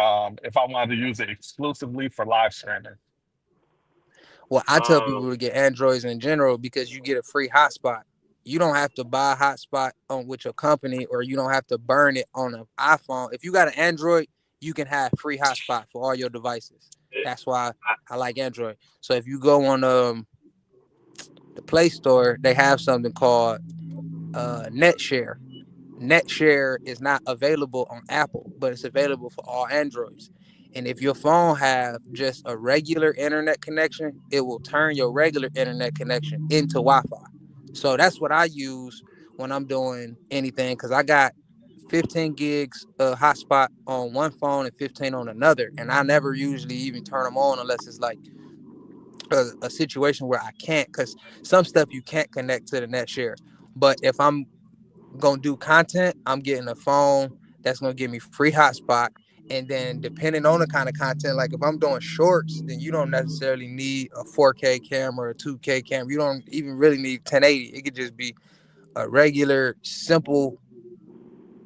if I wanted to use it exclusively for live streaming? well, I tell Um, people to get Androids in general because you get a free hotspot. You don't have to buy a hotspot on with your company, or you don't have to burn it on an iPhone. If you got an Android, you can have free hotspot for all your devices. That's why I like Android. So if you go on the Play Store, they have something called NetShare. NetShare is not available on Apple, but it's available for all Androids. And if your phone have just a regular internet connection, it will turn your regular internet connection into Wi-Fi. So that's what I use when I'm doing anything, because I got 15 gigs hotspot on one phone and 15 on another, and I never usually even turn them on unless it's like a situation where I can't, because some stuff you can't connect to the net share. But if I'm gonna do content, I'm getting a phone that's gonna give me free hotspot. And then depending on the kind of content, like if I'm doing shorts, then you don't necessarily need a 4K camera, a 2K camera. You don't even really need 1080. It could just be a regular, simple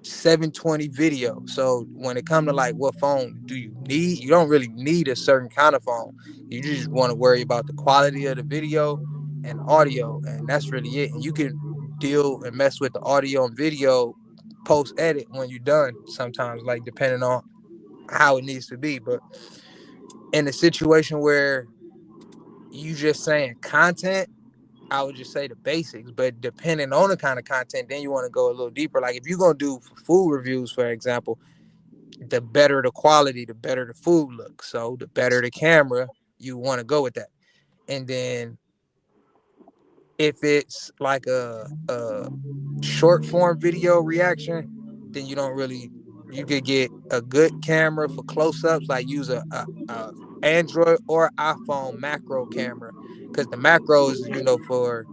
720 video. So when it comes to like what phone do you need, you don't really need a certain kind of phone. You just want to worry about the quality of the video and audio, and that's really it. And you can deal and mess with the audio and video post edit when you're done sometimes, like depending on how it needs to be. But in a situation where you just saying content, I would just say the basics. But depending on the kind of content, then you want to go a little deeper. Like if you're gonna do food reviews, for example, the better the quality, the better the food looks. So the better the camera, you want to go with that. And then if it's like a short form video reaction, then you could get a good camera for close ups, like use a Android or iPhone macro camera, because the macro is for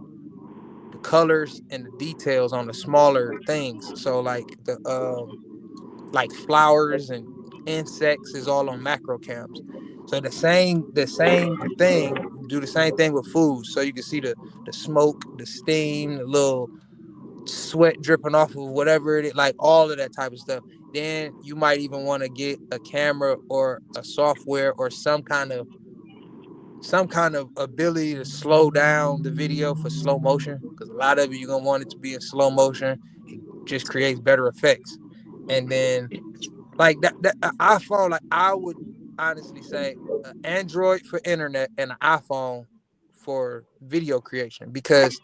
the colors and the details on the smaller things. So like flowers and insects is all on macro cams. So the same thing, do the same thing with food. So you can see the smoke, the steam, the little sweat dripping off of whatever it is, like all of that type of stuff. Then you might even want to get a camera or a software or some kind of ability to slow down the video for slow motion, because a lot of it you're gonna want it to be in slow motion. It just creates better effects. And then like that iPhone, like I would honestly say Android for internet and an iPhone for video creation, because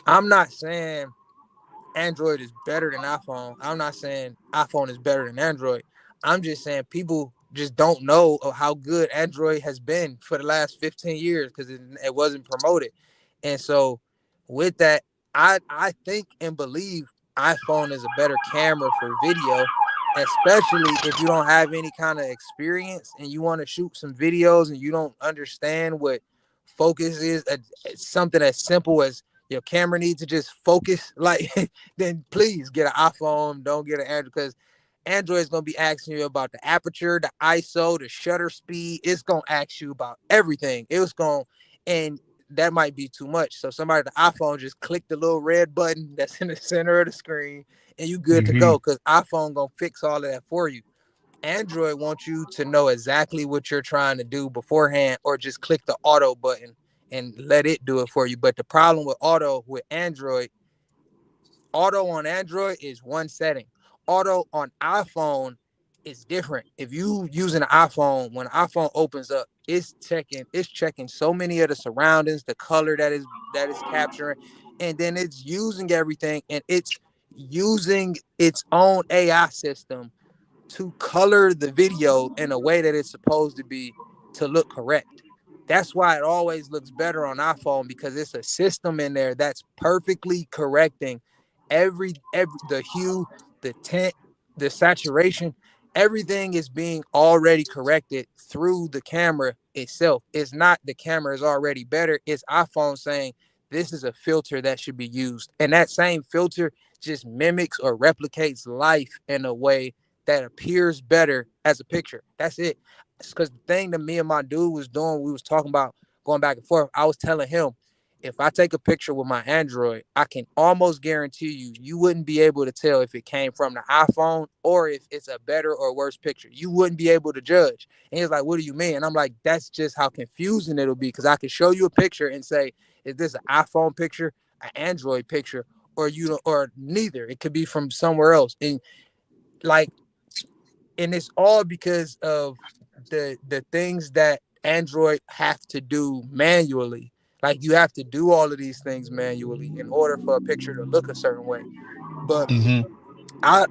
I'm not saying Android is better than iPhone. I'm not saying iPhone is better than Android. I'm just saying people just don't know how good Android has been for the last 15 years because it wasn't promoted. And so with that, I think and believe iPhone is a better camera for video, especially if you don't have any kind of experience and you want to shoot some videos and you don't understand focus is something as simple as your camera needs to just focus, like then please get an iPhone. Don't get an Android because Android is gonna be asking you about the aperture, the ISO, the shutter speed. It's gonna ask you about everything. And that might be too much. So somebody at the iPhone just click the little red button that's in the center of the screen, and you good to Hmm. go. Because iPhone gonna fix all of that for you. Android wants you to know exactly what you're trying to do beforehand, or just click the auto button and let it do it for you. But the problem with auto on Android is one setting. Auto on iPhone is different. If you using an iPhone, when an iPhone opens up, it's checking so many of the surroundings, the color that is capturing, and then it's using everything, and it's using its own AI system to color the video in a way that it's supposed to be to look correct. That's why it always looks better on iPhone, because it's a system in there that's perfectly correcting every the hue, the tint, the saturation, everything is being already corrected through the camera itself. It's not the camera is already better. It's iPhone saying this is a filter that should be used. And that same filter just mimics or replicates life in a way that appears better as a picture. That's it. Because the thing that me and my dude was doing, we was talking about going back and forth. I was telling him, if I take a picture with my Android, I can almost guarantee you wouldn't be able to tell if it came from the iPhone or if it's a better or worse picture. You wouldn't be able to judge. And he's like, what do you mean? And I'm like, that's just how confusing it'll be, because I can show you a picture and say, is this an iPhone picture, an Android picture, or neither? It could be from somewhere else. Like and it's all because of the things that Android have to do manually. Like you have to do all of these things manually in order for a picture to look a certain way. But Hmm. I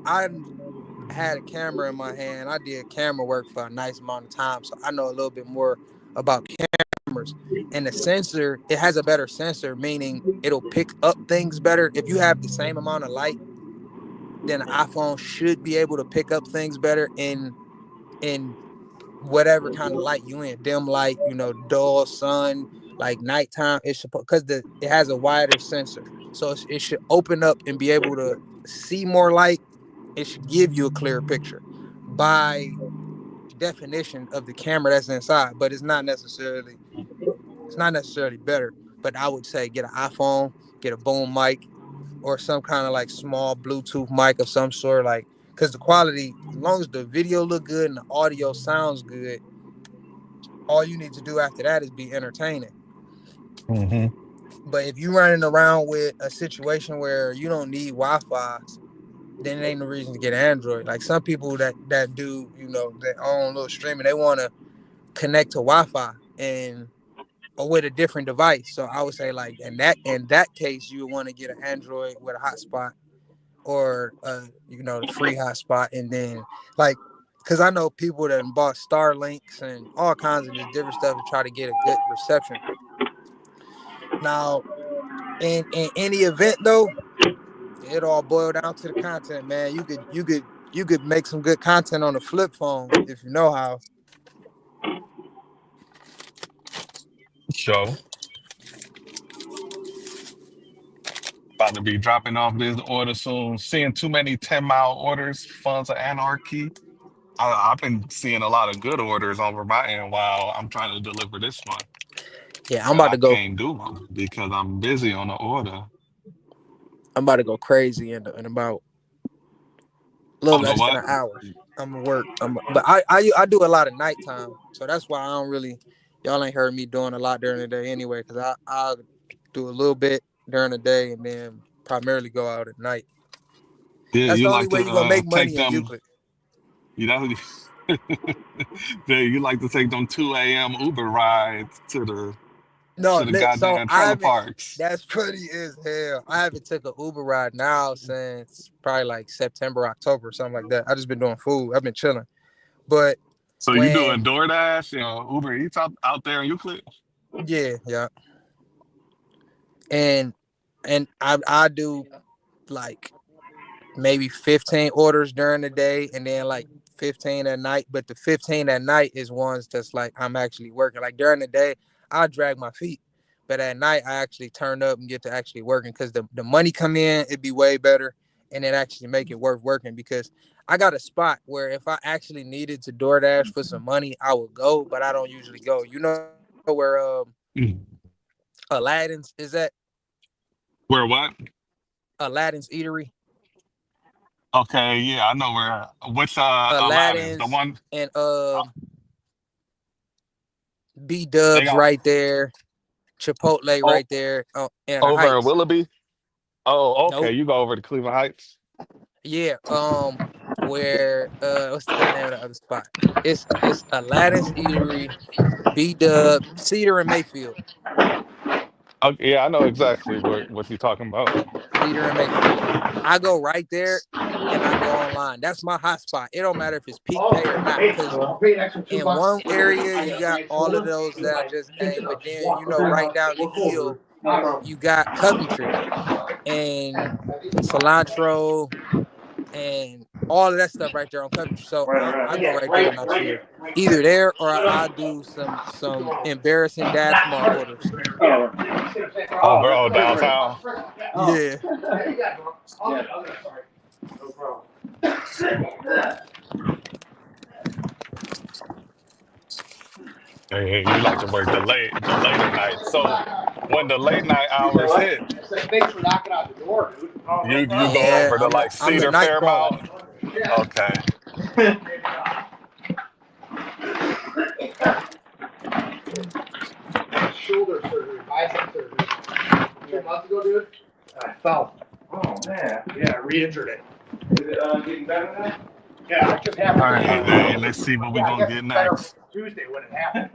had a camera in my hand. I did camera work for a nice amount of time, so I know a little bit more about cameras. And the sensor, it has a better sensor, meaning it'll pick up things better. If you have the same amount of light, then the iPhone should be able to pick up things better in whatever kind of light you in, dim light, dull sun, like nighttime. It's supposed, because it has a wider sensor, so it should open up and be able to see more light. It should give you a clearer picture by definition of the camera that's inside, but it's not necessarily better. But I would say get an iPhone, get a boom mic, or some kind of like small Bluetooth mic of some sort, like, because the quality, as long as the video look good and the audio sounds good, all you need to do after that is be entertaining. Hmm. But if you running around with a situation where you don't need Wi-Fi, then it ain't no reason to get Android. Like some people that do, their own little streaming, they want to connect to Wi-Fi and or with a different device. So I would say, like, in that case, you would want to get an Android with a hotspot, or the free hotspot, and then, like, because I know people that bought Starlinks and all kinds of just different stuff to try to get a good reception. Now, in any event though, it all boiled down to the content, man. You could make some good content on a flip phone if you know how. So, about to be dropping off this order soon. Seeing too many 10-mile orders, Funds of Anarchy. I've been seeing a lot of good orders over my end while I'm trying to deliver this one. Yeah, I'm And about I to go. can't do them because I'm busy on the order. I'm about to go crazy in about a little On the less than what? an hour. I'm gonna work. But I do a lot of nighttime, so that's why I don't really. Y'all ain't heard me doing a lot during the day anyway, because I do a little bit during the day and then primarily go out at night. Yeah, That's you the only like way to you're gonna make take money in them. Euclid. You know, yeah, you like to take them 2 a.m. Uber rides No, to the so goddamn I trailer haven't. parks. That's funny as hell. I haven't took an Uber ride now since probably like September, October, something like that. I just been doing food. I've been chilling. But So you doing when, DoorDash, Uber Eats out there in Euclid? yeah, yeah, and I do like maybe 15 orders during the day and then like 15 at night. But the 15 at night is ones that's like I'm actually working. Like during the day, I drag my feet. But at night, I actually turn up and get to actually working because the money come in, it'd be way better, and it actually make it worth working because I got a spot where if I actually needed to DoorDash for some money, I would go, but I don't usually go. You know where Mm. Aladdin's is at? Where what? Aladdin's Eatery. Okay, yeah, I know where. Which Aladdin's? The Aladdin's one and B they Dubs got right there, Chipotle o- right there in the over in Heights. Willoughby. Oh, okay. Nope. You go over to Cleveland Heights. Yeah. Where what's the name of the other spot? It's Aladdin's Eatery, B Dub, Cedar and Mayfield. Okay, yeah, I know exactly what you're talking about. Cedar and Mayfield. I go right there and I go online. That's my hot spot. It don't matter if it's peak pay or not. Cause in one area you got all of those that I just named, but then right down the hill you got Coventry and cilantro and all of that stuff right there on Coventry. So I go right there and I chill. Either there or I do some embarrassing Dash Mart orders. Over downtown. Yeah. Hey, you like to work the later nights. So when the late night hours hit, Thanks for knocking on the door, dude. you go Yeah, over to like I'm the Cedar night crawler. Fairmount. Okay. Shoulder surgery, bicep surgery. 2 months ago, dude. I fell. Oh man. Yeah, I re-injured it. Is it getting better now? Yeah, I just All happened. right, hey, let's see what we're Yeah, I gonna guess get it's better next. Tuesday when it happened.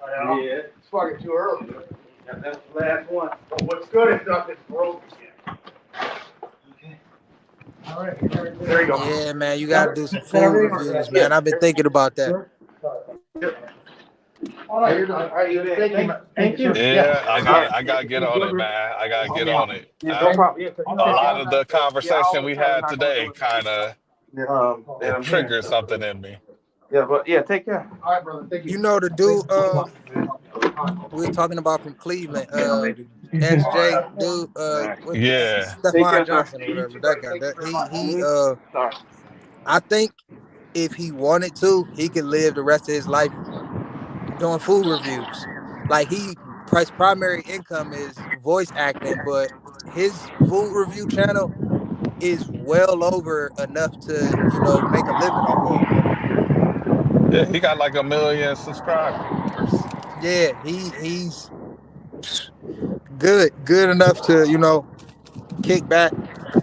I know. Yeah. It's fucking too early, dude. Yeah, that's the last one. But what's good is nothing's broken yet. All right, there you go. Yeah, man, you Got gotta it? do some Got food everything? reviews, Yeah. man. I've been thinking about that. Sure. All right, you're done. All right, thank you. Yeah, Yeah. All right. I gotta get on it, man. I gotta get on it. Yeah, no problem. Yeah, A lot of the yeah, conversation I'll we try to had knock on the today door. kind of Yeah. And it I'm here. triggered something in me. Yeah, but yeah, take care. All right, brother. Thank You you. know the dude we was talking about from Cleveland, SJ dude, what Yeah. Take Stephon care, sir. Johnson or You whatever too, that buddy. guy. Thank you That very much. he Sorry. I think if he wanted to, he could live the rest of his life doing food reviews. Like his primary income is voice acting, but his food review channel is well over enough to, make a living off of. Yeah, he got like 1 million subscribers. Yeah, he's good enough to, kick back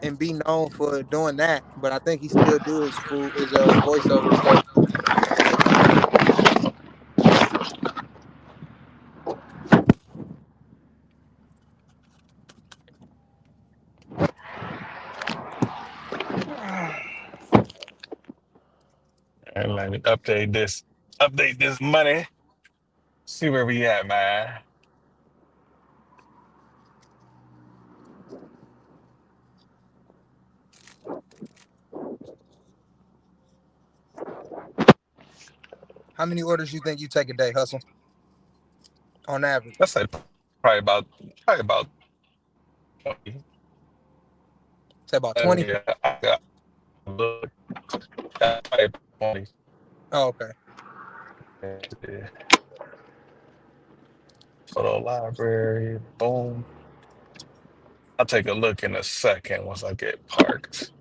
and be known for doing that. But I think he still do his voiceover stuff. And let me update this money. See where we at, man. How many orders you think you take a day, Hustle, on average? I say probably about 20. Say about Let 20. me I got look. Probably 20. Oh, okay. Yeah. Photo library. Boom. I'll take a look in a second once I get parked.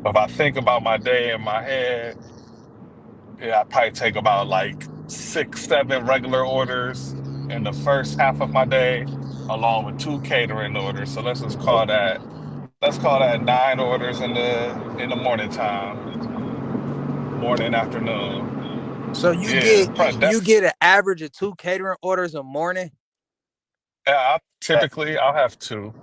If I think about my day in my head, yeah, I probably take about like 6, 7 regular orders in the first half of my day, along with 2 catering orders. So let's call that 9 orders in the morning time, morning, afternoon. So you Yeah, get probably you get an average of 2 catering orders a morning. yeah, typically I'll have two.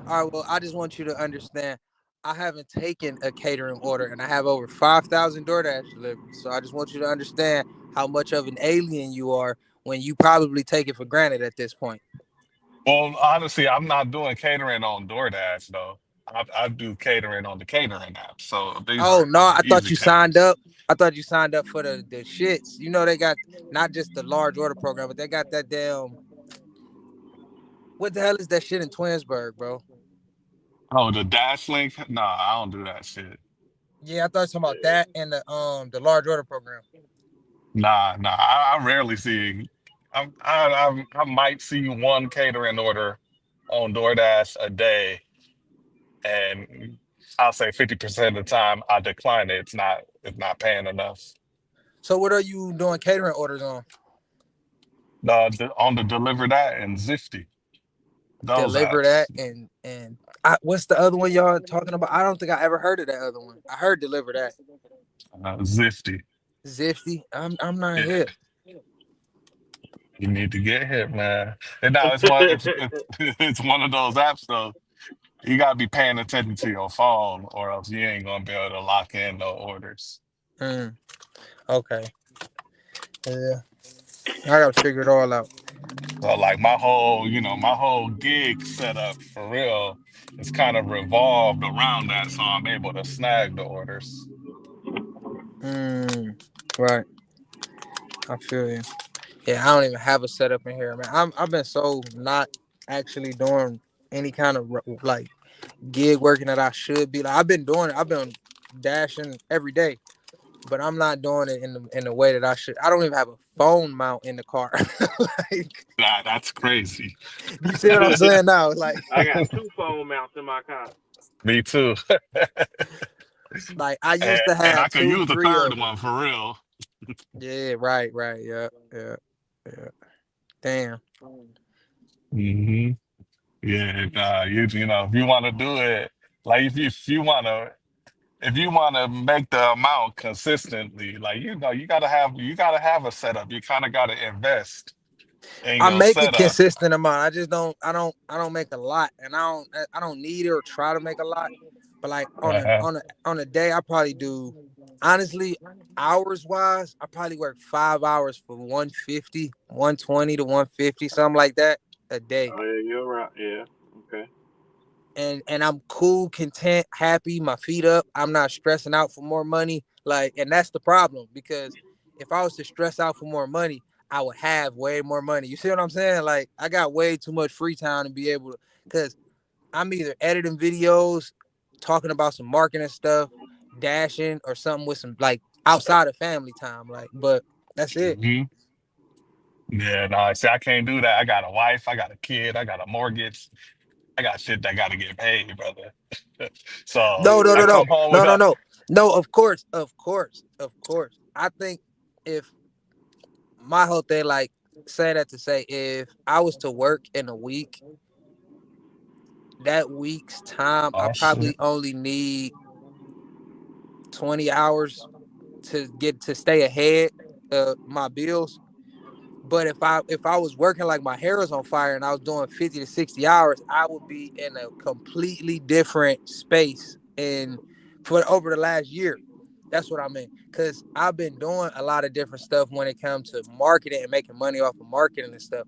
All right. Well, I just want you to understand. I haven't taken a catering order, and I have over 5,000 DoorDash deliveries. So I just want you to understand how much of an alien you are when you probably take it for granted at this point. Well, honestly, I'm not doing catering on DoorDash though. I do catering on the catering app. So these Oh are no, I thought easy you signed caterings. up. I thought you signed up for the shits. You know they got not just the large order program, but they got that damn. What the hell is that shit in Twinsburg, bro? Oh, the Dash Link? Nah, I don't do that shit. Yeah, I thought you talking about that and the large order program. Nah. I rarely see. I might see one catering order on DoorDash a day, and I'll say 50% of the time I decline it. It's not paying enough. So what are you doing catering orders on? On the Deliver That and Zifty, those Deliver that apps. and what's the other one y'all talking about? I don't think I ever heard of that other one. I heard deliver that. Zifty. Zifty. I'm not Yeah, hip. you need to get hit, man. And now it's one of those apps though. You gotta be paying attention to your phone, or else you ain't gonna be able to lock in no orders. Mm, okay. Yeah. I gotta figure it all out. So like my whole gig setup for real is kind of revolved around that, so I'm able to snag the orders. Mm, right. I feel you. Yeah, I don't even have a setup in here, man. I've been so not actually doing any kind of like gig working that I should be. Like I've been doing it. I've been dashing every day, but I'm not doing it in the way that I should. I don't even have a phone mount in the car. Like, That's crazy. you see what I'm saying now? Like, I got two phone mounts in my car. Me too. like I and, used to and I have could two, use the three third of them. one for real. Yeah, right. Yeah. Damn. Hmm. Yeah, if you want to do it, like if you want to make the amount consistently, like you gotta have a setup. You kind of gotta invest in I your make a setup. consistent amount. I just don't. I don't make a lot, and I don't need it or try to make a lot. But like on a Uh-huh. on a on a day, I probably do. Honestly, hours wise, I probably work 5 hours for 150, 120 to 150, something like that a day. Oh yeah, you're right. Yeah. Okay. And I'm cool, content, happy, my feet up. I'm not stressing out for more money. Like, and that's the problem because if I was to stress out for more money, I would have way more money. You see what I'm saying? Like, I got way too much free time to be able to, because I'm either editing videos, talking about some marketing stuff, dashing, or something with some like outside of family time. Like, but that's it. Hmm. Yeah, no, see, I can't do that. I got a wife, I got a kid, I got a mortgage, I got shit that got to get paid, brother. So No, no, I no, no, come home with no, no, a no, no. Of course. I think if my whole thing, like, say that to say, if I was to work in a week, that week's time, I oh probably shit. only need 20 hours to get to stay ahead of my bills. But if I was working like my hair was on fire and I was doing 50 to 60 hours, I would be in a completely different space in for over the last year. That's what I mean. Cause I've been doing a lot of different stuff when it comes to marketing and making money off of marketing and stuff.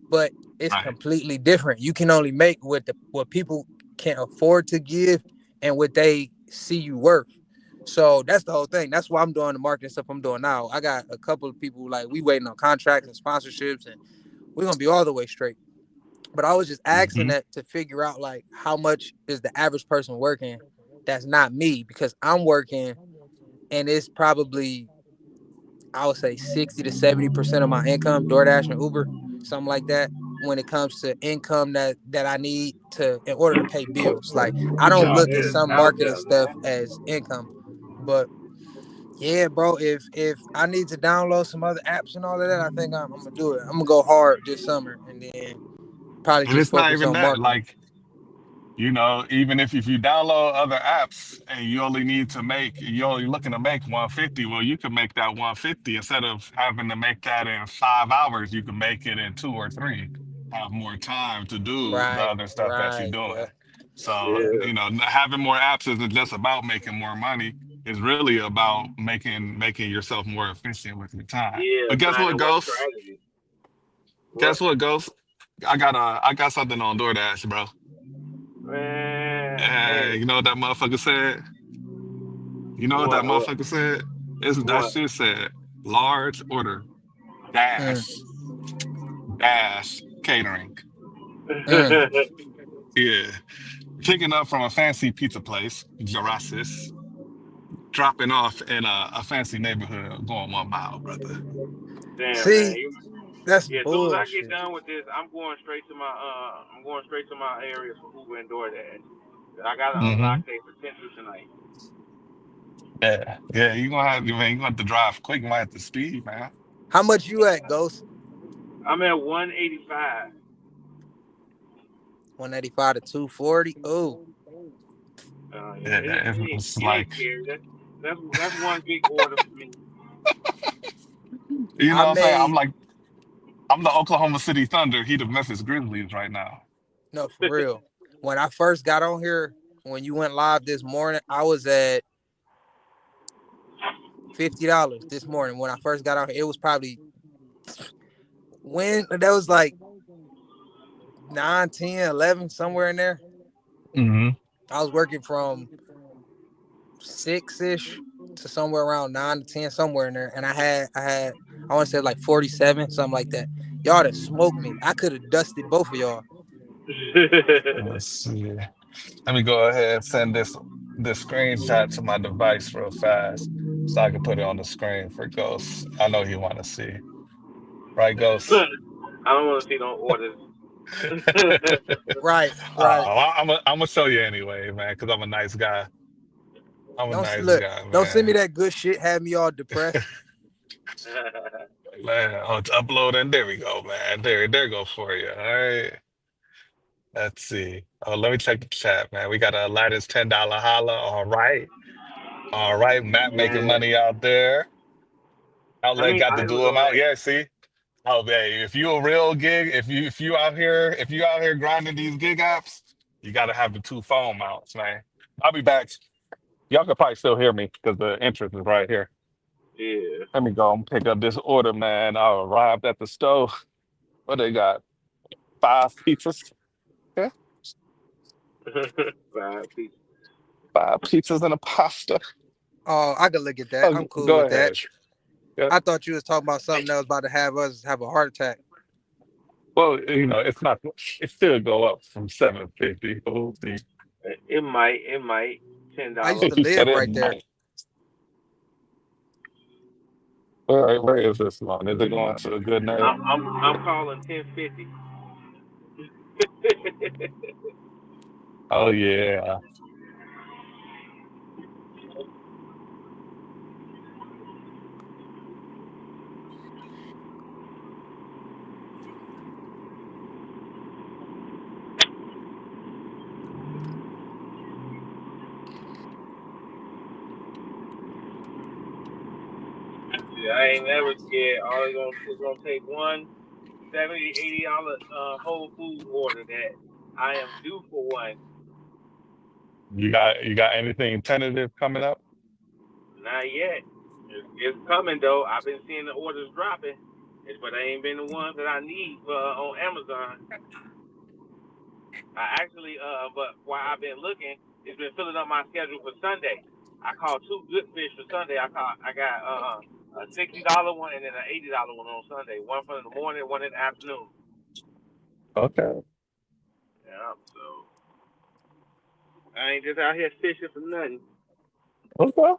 But it's Right. completely different. You can only make what people can afford to give and what they see you worth. So that's the whole thing. That's why I'm doing the marketing stuff I'm doing now. I got a couple of people like we waiting on contracts and sponsorships, and we're gonna be all the way straight. But I was just asking Hmm. that to figure out like how much is the average person working that's not me because I'm working and it's probably I would say 60 to 70% of my income, DoorDash and Uber, something like that. When it comes to income that I need to in order to pay bills. Like I Put don't y'all look at heads some out marketing there, stuff man. as income. But yeah, bro. If I need to download some other apps and all of that, I think I'm gonna do it. I'm gonna go hard this summer and then probably And just it's not focus even on that. marketing. Like, even if you download other apps and you're only looking to make 150, well, you can make that 150 instead of having to make that in 5 hours, you can make it in two or three. Have more time to do the Right, other stuff that you're right. doing. Yep. So, Yep. Yeah. having more apps isn't just about making more money. It's really about making yourself more efficient with your time. Yeah. But guess what, Finding what Ghost? strategy. Guess What? what, Ghost? I got something on DoorDash, bro. Man, And man, you know what that motherfucker said? You know what that What? motherfucker said? That What? shit said large order Mm, dash catering. mm. Yeah. Picking up from a fancy pizza place, Jurasis, dropping off in a fancy neighborhood, going 1 mile, brother. Damn, man. See, that's Yeah, as soon as I get bullshit. done with this, I'm going straight to my areas for Uber and DoorDash. I gotta Hmm. unlock their potential tonight. Yeah. Yeah, you gonna have to drive quick, you might have to speed, man. How much you at, Ghost? I'm at 185. 185 to 240. Oh, Yeah, Yeah, it's it ain't like, scary. That's one big order for me. you I know what I'm saying? made I'm the Oklahoma City Thunder, he the Memphis Grizzlies right now. no for real. When I first got on here, when you went live this morning, I was at $50 this morning. When I first got on here, it was probably when that was like 9, 10, 11, somewhere in there. Hmm. I was working from 6 ish to somewhere around 9 to 10, somewhere in there. And I want to say like 47, something like that. Y'all that smoked me. I could have dusted both of y'all. Let's see. Let me go ahead and send this screenshot to my device real fast so I can put it on the screen for Ghost. I know he want to see. Right, Ghost? I don't want to see no orders. Right, right. I'm gonna show you anyway, man, because I'm a nice guy. I'm a nice Look, guy, don't send me man. that good shit. Have me all depressed. Man, oh, it's uploading. There we go, man. There go for you. All right. Let's see. Oh, let me check the chat, man. We got a Aladdin's $10 holla. All right. All right. Matt making Man, money out there. how Outlet many got the titles do him on out. that? Yeah, see? Oh, hey, if you a real gig, if you out here grinding these gig apps, you gotta have the 2 phone mounts, man. I'll be back. Y'all can probably still hear me because the entrance is right here. Yeah. Let me go and pick up this order, man. I arrived at the stove. What they got? 5 pizzas. Okay. Five pieces. 5 pizzas and a pasta. Oh, I could look at that. Oh, I'm cool go with that. ahead. Yeah. I thought you was talking about something that was about to have us have a heart attack. Well, it's not. It still go up from 750. Oh, see. It might. $10. I used to He said live it right there. might. Where is this one? Is it going to a good name? I'm calling 1050. Oh yeah. Yeah, I ain't never scared. All it's gonna take one 70, $80 Whole Foods order that I am due for one. You got anything tentative coming up? Not yet. It's coming though. I've been seeing the orders dropping, but they ain't been the ones that I need on Amazon. I actually, but while I've been looking, it's been filling up my schedule for Sunday. I called two good fish for Sunday. I got a $60 one and then an $80 one on Sunday. One for the morning, one in the afternoon. Okay. Yeah, so I ain't just out here fishing for nothing. Okay.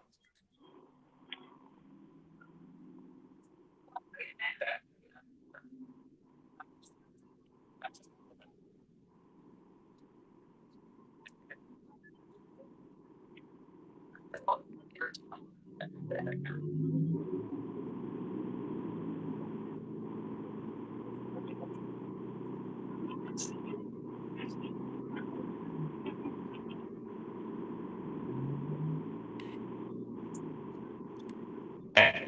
Eh.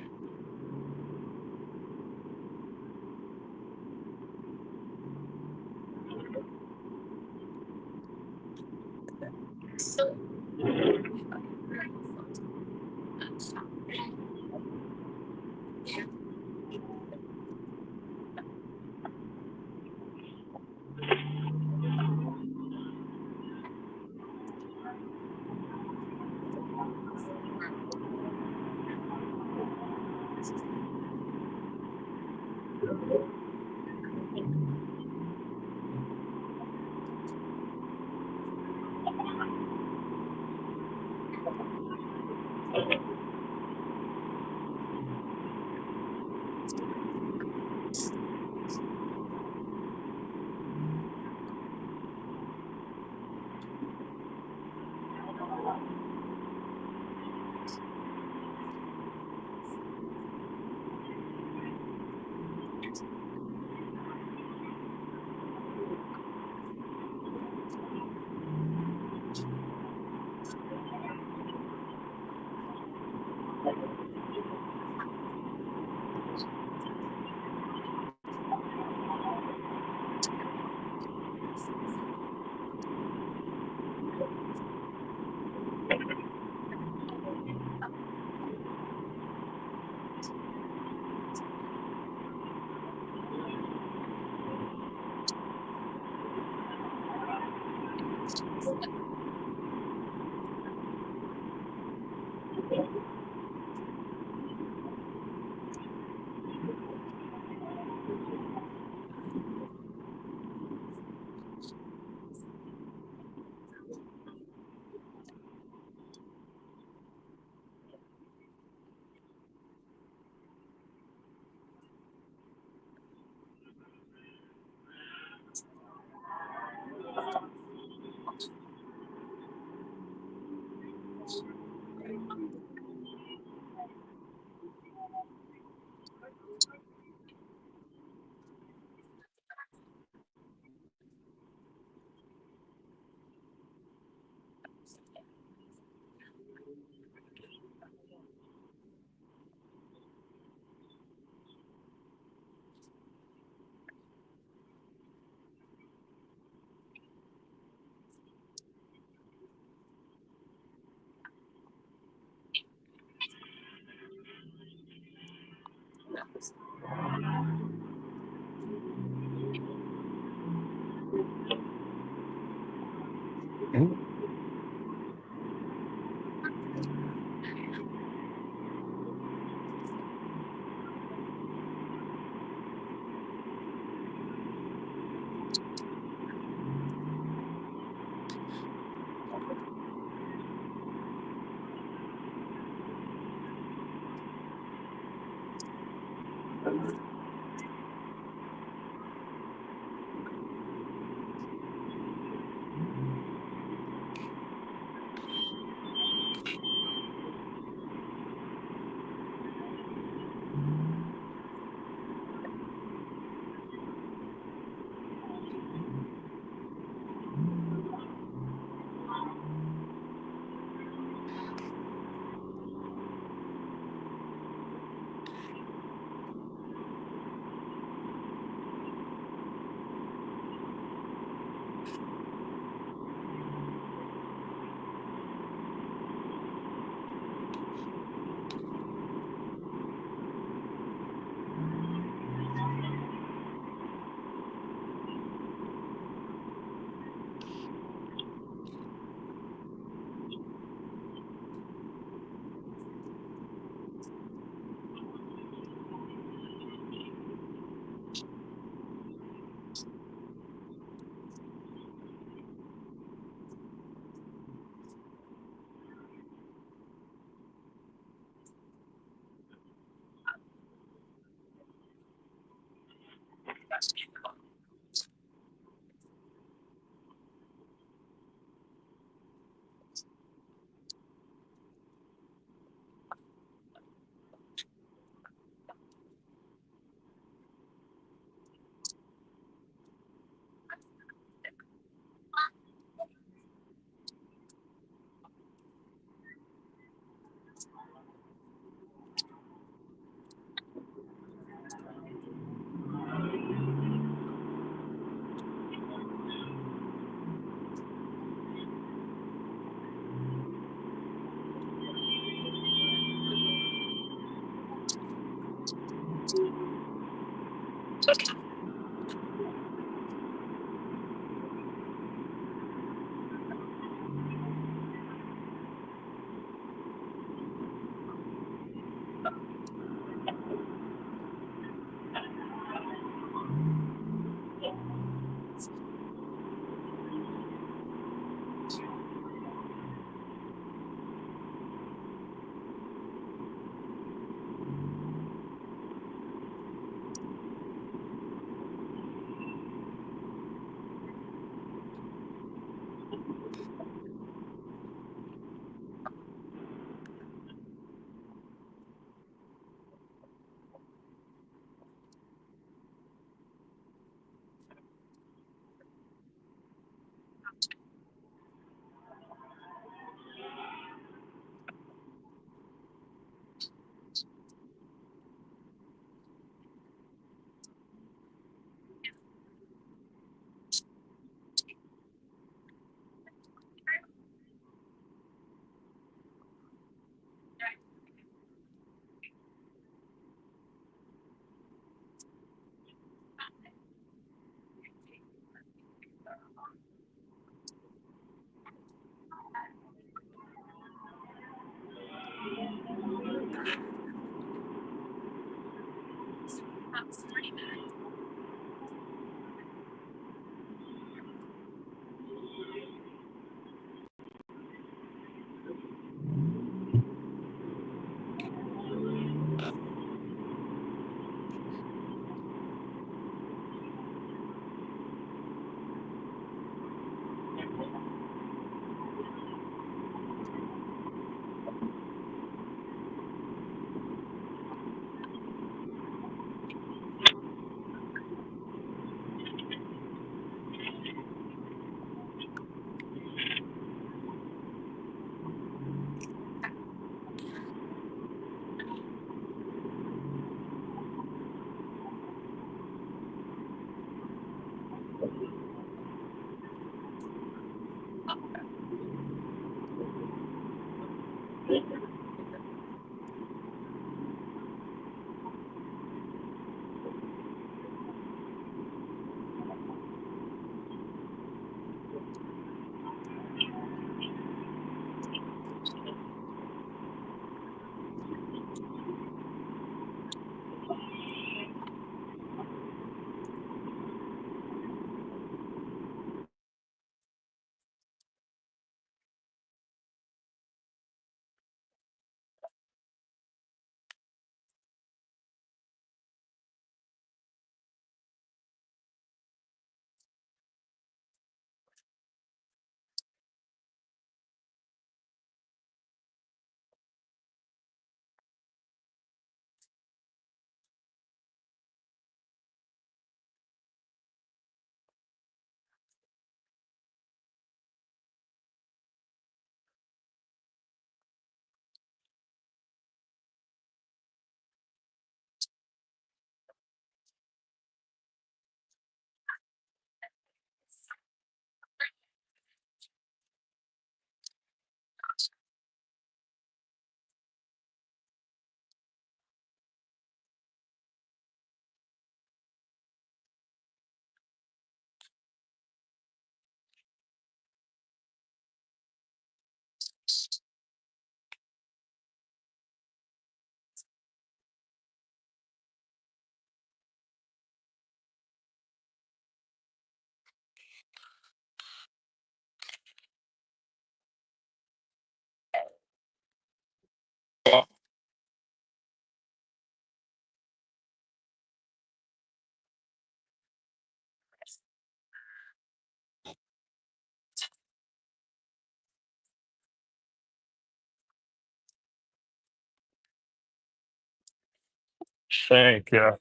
Thank you.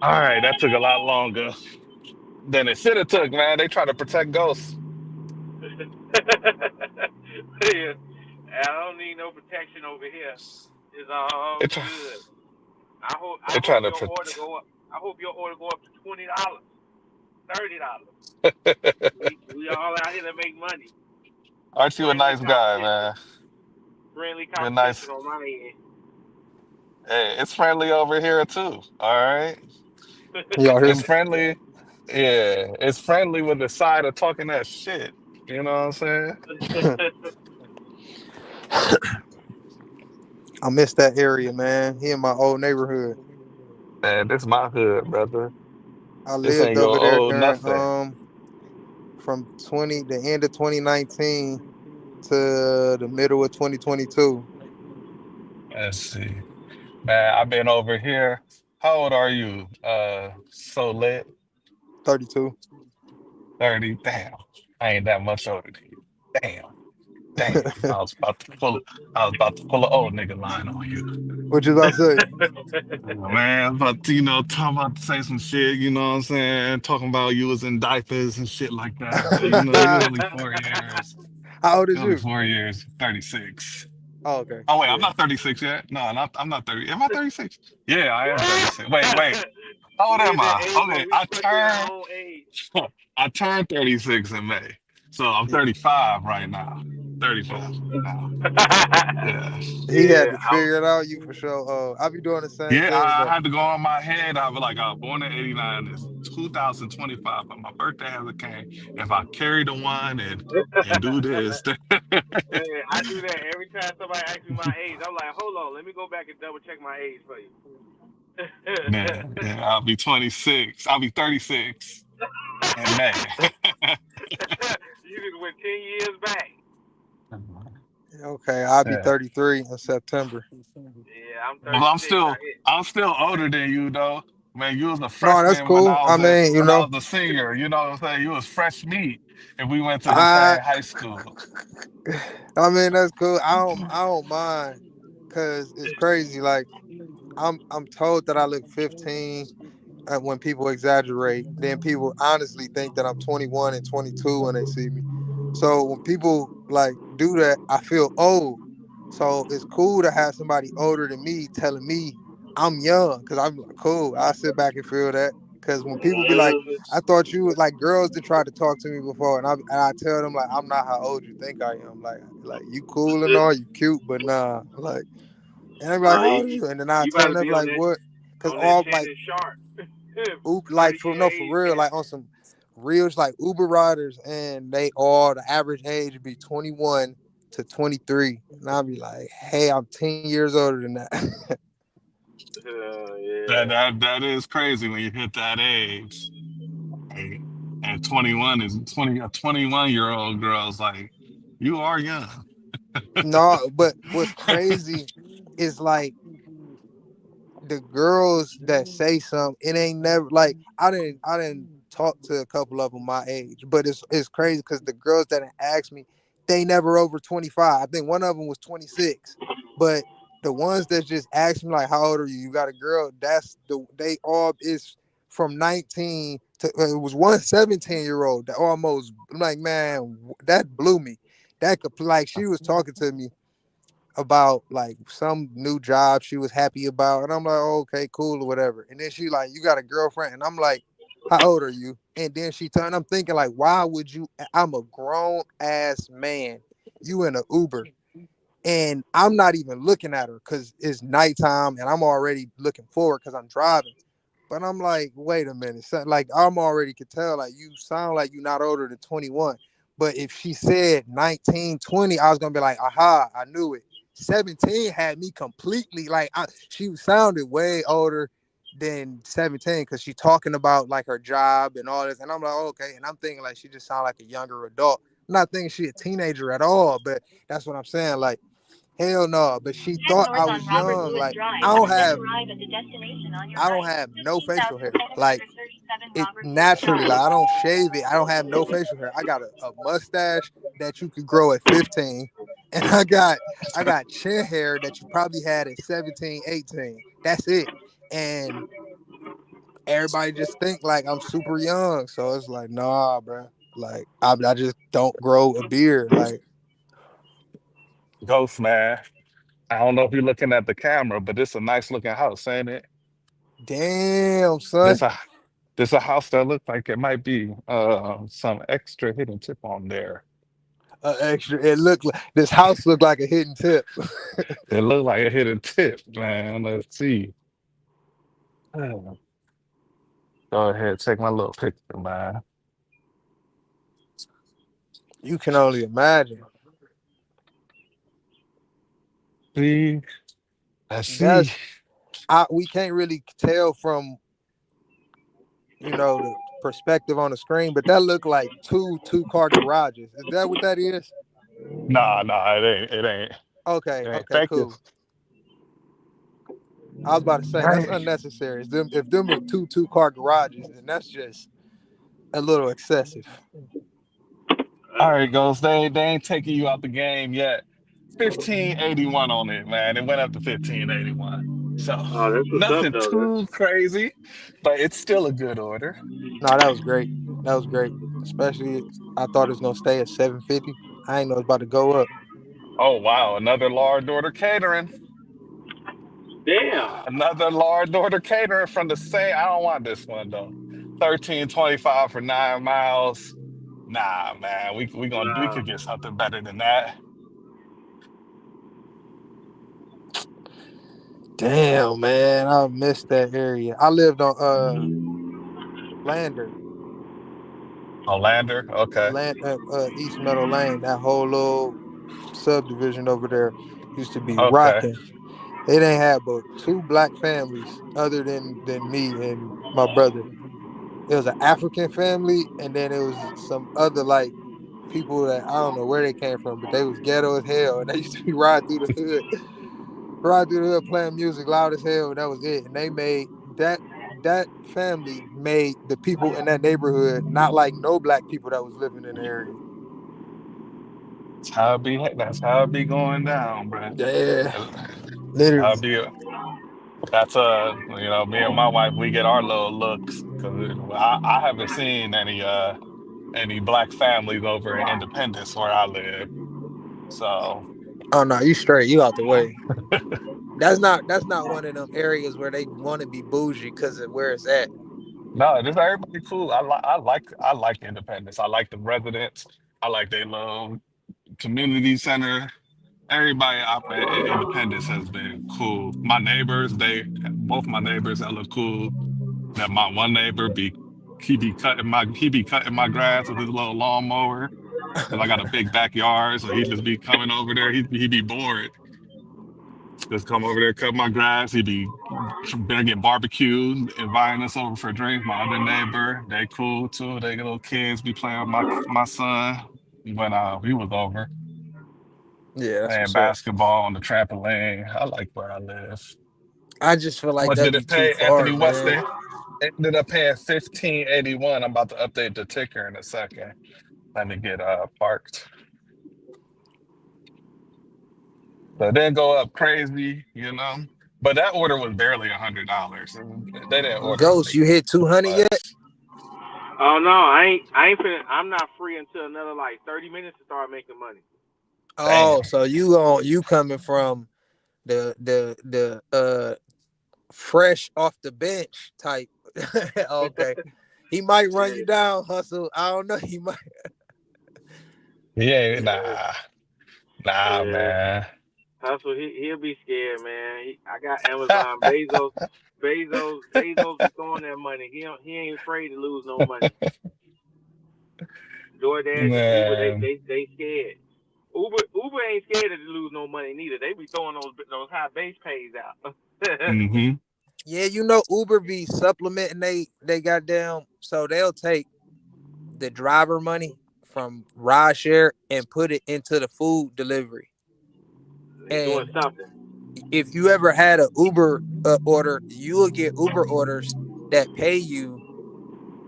All right, that took a lot longer than it should have took, man. They try to protect ghosts. Yeah. I don't need no protection over here. It's all They try. good. I hope They I hope trying to your order protect. go up. I hope your order go up to $20, $30. We all out here to make money. Aren't you a Friendly nice guy, competition. man? Friendly You're nice. competition on my Hey, it's friendly over here too. All right, Y'all hear it's me? friendly. Yeah, it's friendly with the side of talking that shit. You know what I'm saying? end. I miss that area, man. He in my old neighborhood. Man, this my hood, brother. I This ain't lived your over there old during nothing. from 20 the end of 2019 to the middle of 2022. Let's see. Man, I've been over here. How old are you? So lit. 32. 30. Damn. I ain't that much older than you. Damn. Damn. I was about to pull an old nigga line on you. What you about to say? Oh, man, but talking about say some shit, you know what I'm saying? Talking about you was in diapers and shit like that. But you only 4 years. How old is You only you? 4 years, 36. Oh, okay. Oh wait, I'm Yeah. not 36 yet. No, I'm not 30. Am I 36? Yeah, I am 36. Wait. How old We am at that I? age where Okay, we fucking our own age. I turned 36 in May. So I'm Yeah. 35 right now. 35 right now. Yeah. He had Yeah, to figure it out. You for sure. I be doing the same Yeah, thing I though. had to go on my head. I was like, I was born in 89. It's 2025, but my birthday hasn't came. If I carry the one and do this, hey, I do that every time somebody asks me my age. I'm like, hold on, let me go back and double check my age for you. man, yeah, I'll be 26. I'll be 36 in May. You just went 10 years back. Okay, I'll be Yeah. 33 in September. Yeah, I'm Well, I'm 36. still I'm still older than you though. Man, you was a No, that's freshman cool. I mean, when I was a senior. You know what I'm saying? You was fresh meat, and we went to the I same high school. I mean that's cool. I don't mind cause it's crazy. Like I'm told that I look 15 when people exaggerate. Then people honestly think that I'm 21 and 22 when they see me. So when people like do that, I feel old. So it's cool to have somebody older than me telling me I'm young because I'm like, cool. I sit back and feel that. Because when people be like, I thought you was like girls that tried to talk to me before, and I tell them like I'm not how old you think I am. Like you cool and all, you cute, but nah. Like and they be like, how You, old are you? And then I you tell got them to they be be like, what? Because on that all like Shannon Sharp, Like first for year no for age real, test. like on some real like Uber riders, and they all the average age be 21 to 23, and I'll be like, hey, I'm 10 years older than that. That Yeah. that that is crazy when you hit that age. Like, and 21 is 20 a 21-year-old girl's like, you are young. No, but what's crazy is like the girls that say something, it ain't never like I didn't talk to a couple of them my age, but it's crazy because the girls that asked me, they never over 25. I think one of them was 26, but the ones that just asked me like, "How old are you? You got a girl?" That's they all is from 19 to it was one 17-year old that almost I'm like, man, that blew me. That could like she was talking to me about like some new job she was happy about. And I'm like, oh, okay, cool or whatever. And then she like, you got a girlfriend? And I'm like, how old are you? And then she turned, I'm thinking like, why would you? I'm a grown ass man. You in a Uber and I'm not even looking at her because it's nighttime and I'm already looking forward because I'm driving. But I'm like, wait a minute. So, like, I'm already could tell, like, you sound like you're not older than 21. But if she said 19, 20, I was going to be like, aha, I knew it. 17 had me completely, like, she sounded way older than 17 because she talking about, like, her job and all this. And I'm like, okay. And I'm thinking, like, she just sound like a younger adult. I'm not thinking she a teenager at all, but that's what I'm saying. Like, hell no. But she Head thought I north on was Robert young. Lewis Like, Drive, I don't then have arrive at the destination on your I don't right. have no facial hair. Like 15,737 it Robert Lewis naturally, like Drive. I don't shave it. I don't have no facial hair. I got a mustache that you could grow at 15. And I got chin hair that you probably had at 17, 18. That's it. And everybody just think like I'm super young. So it's like, nah, bro. Like I just don't grow a beard. Like, Ghost man. I don't know if you're looking at the camera, but this a nice looking house, ain't it? damn, This son. a this a house that looks like it might be some extra hidden tip on there. Extra. It looked like this house looked like a hidden tip. It looked like a hidden tip, man. Let's see. Oh, go ahead, take my little picture, man. You can only imagine. See, let's see. That's we can't really tell from the perspective on the screen, but that looked like two-car garages. Is that what that is? Nah, nah, it ain't. It ain't. Okay, It ain't. okay, Thank you. cool. I was about to say that's Right. unnecessary. If them are two-car garages, then that's just a little excessive. All right, Ghost. They ain't taking you out the game yet. 1581 on it, man. It went up to 1581. So Oh, that's what's up, nothing though. too crazy, but it's still a good order. No, that was great. That was great. Especially I thought it was gonna stay at 750. I ain't know it's about to go up. Oh wow, another large order catering. Damn. Another large order catering from the same. I don't want this one though. 1325 for 9 miles. Nah, man. We Wow. could get something better than that. Damn, man, I missed that area. I lived on Lander, A lander. Okay. East Meadow Lane. That whole little subdivision over there used to be Okay. rocking. It ain't had but two black families other than me and my brother. It was an African family, and then it was some other like people that I don't know where they came from, but they was ghetto as hell, and they used to be riding through the hood, riding through the hood playing music loud as hell, and that was it. And they made that family made the people in that neighborhood not like no black people that was living in the area. That's how it be going down, bro. Yeah. I'll Literally. be. That's me and my wife, we get our little looks because I haven't seen any black families over in Independence where I live. So Oh no, you straight. You out the way. That's not one of them areas where they want to be bougie because of where it's at. no, just everybody cool. I like Independence. I like the residents. I like their little community center. Everybody up in Independence has been cool. My neighbors, both my neighbors, that look cool. That my one neighbor he be cutting my grass with his little lawnmower because I got a big backyard, so he just be coming over there. He be bored. Just come over there, cut my grass. He be bringing barbecue, inviting us over for drinks. My other neighbor, they cool too. They little kids be playing with my son when he was over Yeah, that's playing what's up. basketball on the trampoline. I like where I live. I just feel How like much that'd did be it too pay, far, Anthony man. Weston? Ended up paying 1581. I'm about to update the ticker in a second. Let me get parked. So it didn't go up crazy. But that order was barely $100. They didn't order Ghost, you hit 200 yet? much. Oh no, I ain't finna. I'm not free until another like 30 minutes to start making money. Oh, Damn. so you coming from the fresh off the bench type. Okay. He might run you Yeah, down, hustle. I don't know. He might. Yeah, yeah, nah, yeah. man. Hustle, he'll be scared, man. I got Amazon, Bezos be throwing that money. He ain't afraid to lose no money. Doordash and Uber, Man. they scared. Uber ain't scared to lose no money neither. They be throwing those high base pays out. Hmm. Yeah, Uber be supplementing they goddamn, so they'll take the driver money from rideshare and put it into the food delivery. They doing And something. if you ever had a Uber order, you will get Uber orders that pay you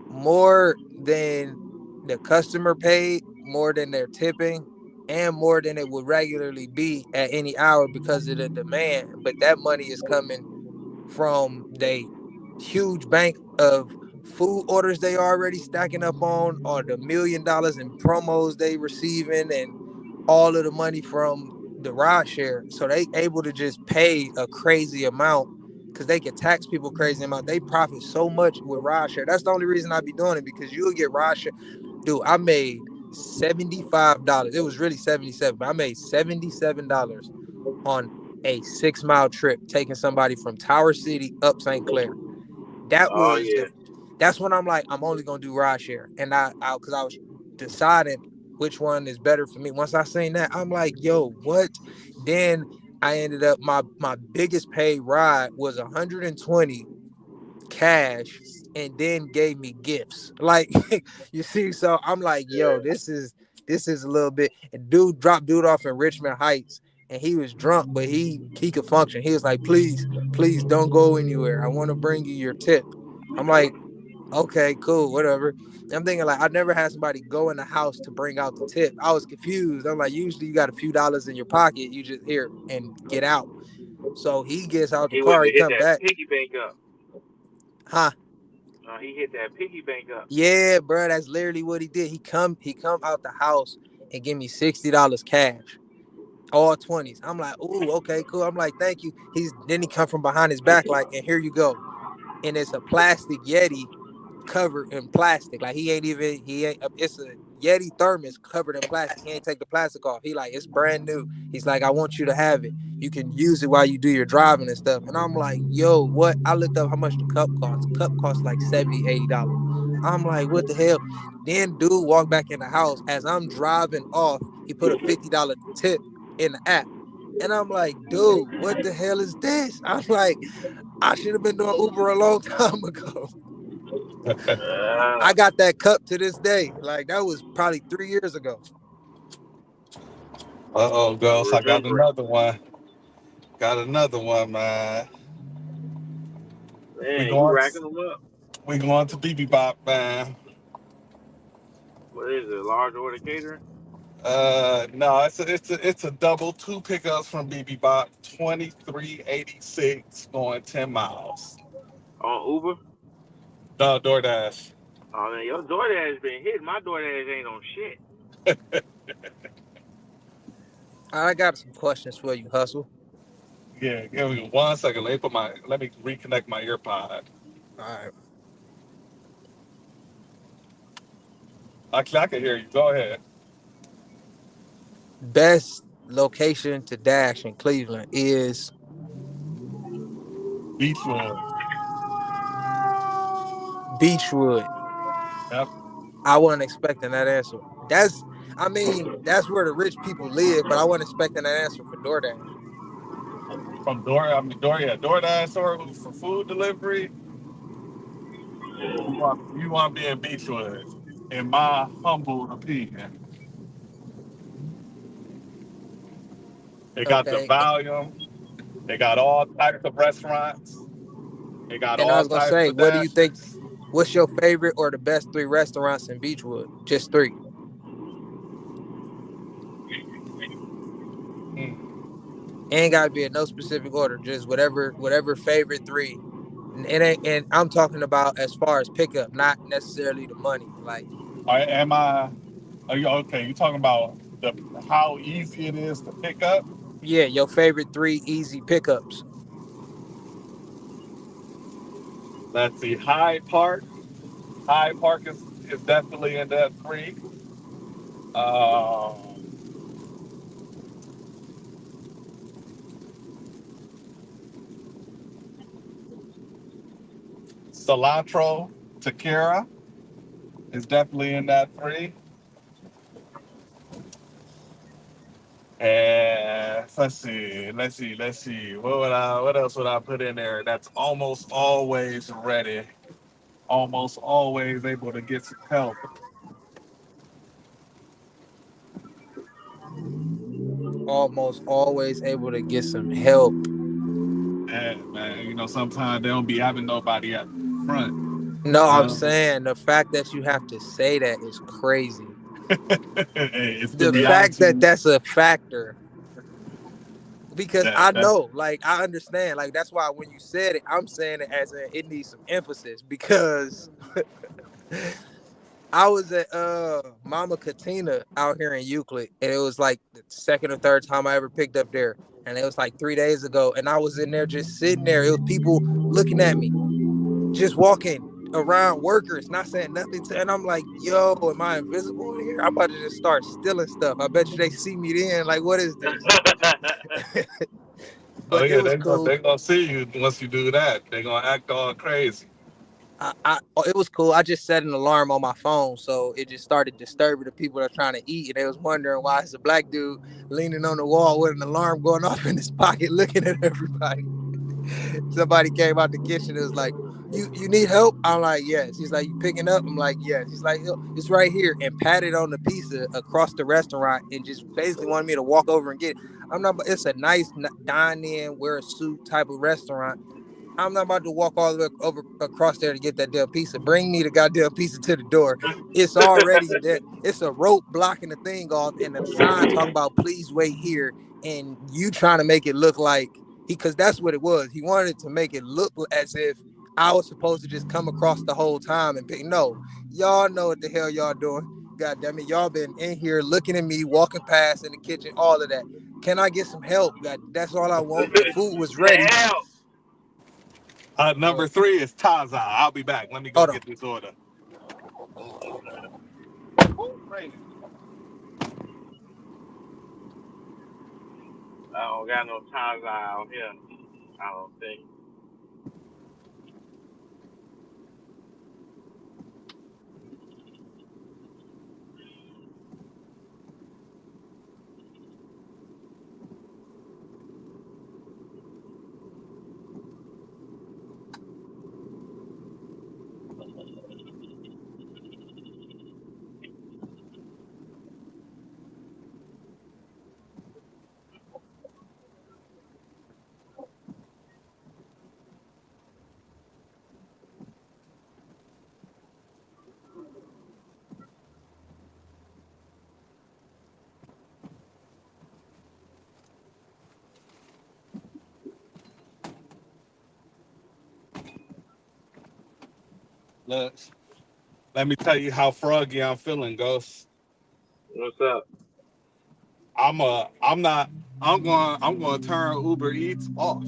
more than the customer paid, more than their tipping, and more than it would regularly be at any hour because of the demand. But that money is coming from the huge bank of food orders they already stacking up on, or the $1 million in promos they receiving, and all of the money from the ride share. So they able to just pay a crazy amount because they can tax people crazy amount. They profit so much with ride share. That's the only reason I be doing it, because you'll get ride share. Dude, I made $75. It was really 77, but I made $77 on a 6 mile trip taking somebody from Tower City up St. Clair. That Oh was yeah. that's when I'm like, I'm only gonna do ride share. And because I was deciding which one is better for me. Once I seen that, I'm like, yo, what? Then I ended up my biggest paid ride was 120 cash, and then gave me gifts. Like you see, so I'm like, yo, Yeah. this is a little bit. And dude off in Richmond Heights, and he was drunk, but he could function. He was like, please don't go anywhere. I want to bring you your tip. I'm like, okay, cool, whatever. I'm thinking like I never had somebody go in the house to bring out the tip. I was confused. I'm like, usually you got a few dollars in your pocket, you just here and get out. So he gets out the He went car, to he hit come that back, piggy bank up. huh? He hit that piggy bank up. Yeah, bro, that's literally what he did. He come out the house and give me $60 cash, all 20s. I'm like, ooh, okay, cool. I'm like, thank you. Then he come from behind his back, like, and here you go. And it's a plastic Yeti covered in plastic. Like he ain't it's a Yeti thermos covered in plastic. He ain't take the plastic off. He like, it's brand new. He's like, I want you to have it. You can use it while you do your driving and stuff. And I'm like, yo, what? I looked up how much the cup costs. The cup costs like $70, $80. I'm like, what the hell? Then dude walked back in the house. As I'm driving off, he put a $50 tip in the app. And I'm like, dude, what the hell is this? I'm like, I should have been doing Uber a long time ago. I got that cup to this day. Like that was probably 3 years ago. Uh-oh, I Ghost. I got remember it. another one. Got another one, man. We Man, you going racking them up. we going to BB Bop, man. What is it? Large order catering? No, it's a double, two pickups from BB Bot, 2386 going 10 miles. On Uber. No, DoorDash. Oh man, your DoorDash been hit. My DoorDash ain't on shit. I got some questions for you, Hustle. Yeah, give me 1 second. Let me reconnect my earpod. All right. Actually, I can hear you. Go ahead. Best location to dash in Cleveland is Beachwood. Beachwood. Yep. I wasn't expecting that answer. I mean, that's where the rich people live, but I wasn't expecting that answer for DoorDash. From yeah, DoorDash or for food delivery. You want to be in Beachwood, in my humble opinion. They got the Okay. volume. They got all types of restaurants. They got And I all was gonna types say, of what do you think? dashes. What's your favorite or the best three restaurants in Beachwood? Just three. Mm. Ain't gotta be in no specific order. Just whatever favorite three. And I'm talking about as far as pickup, not necessarily the money. Like, Am I? Are you okay? You talking about how easy it is to pick up? yeah, your favorite three easy pickups. Let's see. Hyde Park. Hyde Park is definitely in that three. Uh, Cilantro, Tequila is definitely in that three. And let's see. What else would I put in there? That's almost always ready, almost always able to get some help. Almost always able to get some help. And man, sometimes they don't be having nobody at the front. No, I'm Um, saying the fact that you have to say that is crazy. it's the The fact that reality that's a factor, because that I that's know, like, I understand, like, that's why when you said it, I'm saying it as in it needs some emphasis because I was at Mama Katina out here in Euclid, and it was like the second or third time I ever picked up there, and it was like 3 days ago, and I was in there just sitting there. It was people looking at me, just walking around, workers, not saying nothing to, and I'm like, yo, am I invisible in here? I'm about to just start stealing stuff. I bet you they see me then. Like, what is this? oh But it yeah, was they cool. gonna see you once you do that. They gonna act all crazy. It was cool. I just set an alarm on my phone, so it just started disturbing the people that are trying to eat, and they was wondering why it's a black dude leaning on the wall with an alarm going off in his pocket, looking at everybody. Somebody came out the kitchen. It was like, "You need help?" I'm like, "Yes." He's like, "You picking up?" I'm like, "Yes." He's like, "It's right here," and patted on the pizza across the restaurant, and just basically wanted me to walk over and get it. I'm not. It's a nice dine in, wear a suit type of restaurant. I'm not about to walk all the way over across there to get that damn pizza. Bring me the goddamn pizza to the door. It's already there. It's a rope blocking the thing off and a sign talking about please wait here. And you trying to make it look like because that's what it was. He wanted to make it look as if I was supposed to just come across the whole time and pick. No, y'all know what the hell y'all doing. God damn it. Y'all been in here looking at me, walking past in the kitchen, all of that. Can I get some help? God, that's all I want. The food was ready. Hell, Number But three is Taza. I'll be back. Let me go hold on. get this order. Woo, crazy. I don't got no ties out here. I don't think. Look, let me tell you how froggy I'm feeling, Ghost. What's up? I'm not I'm going to turn Uber Eats off.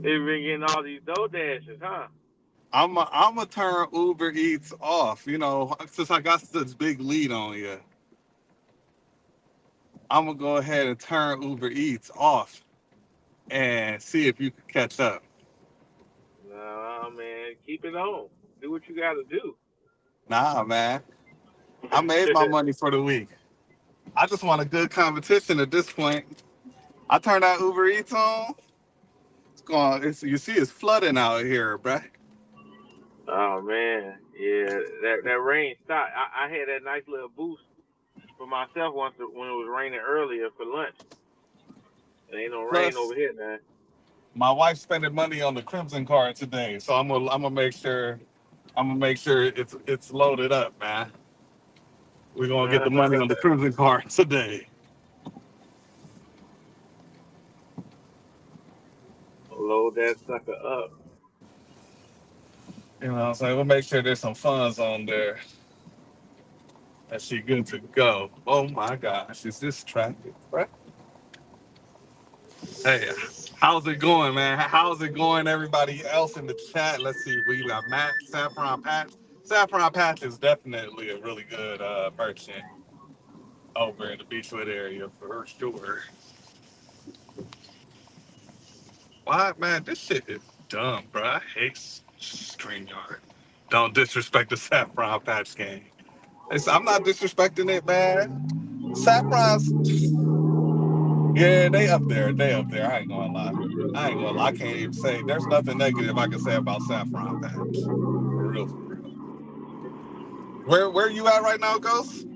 They've been getting all these Doordashes, huh? I'm gonna turn Uber Eats off. You know, since I got this big lead on you, I'm gonna go ahead and turn Uber Eats off and see if you can catch up. Nah, man, keep it on. Do what you got to do. Nah, man, I made my money for the week. I just want a good competition at this point. I turn that Uber Eats on. It's going. You see, it's flooding out here, bruh. Oh man, yeah, that rain stopped. I had that nice little boost for myself when it was raining earlier for lunch. There ain't no rain over Plus, here, man. my wife's spending money on the Crimson card today, so I'm gonna make sure it's loaded up, man. We're gonna get the money on the Crimson card today. Load that sucker up. You know what I'm saying? We'll make sure there's some funds on there. That she good to go. Oh my gosh, is this traffic, right? Hey, how's it going, man? How's it going, everybody else in the chat? Let's see. We got Matt, Saffron Patch. Saffron Patch is definitely a really good merchant over in the Beachwood area for sure. Why, man? This shit is dumb, bro. I hate StreamYard. Don't disrespect the Saffron Patch game. I'm not disrespecting it, man. Saffron's, yeah, they up there. They up there. I ain't gonna lie. I ain't gonna lie. I can't even say. There's nothing negative I can say about Saffron Patch. For real, for real. Where you at right now, Ghost?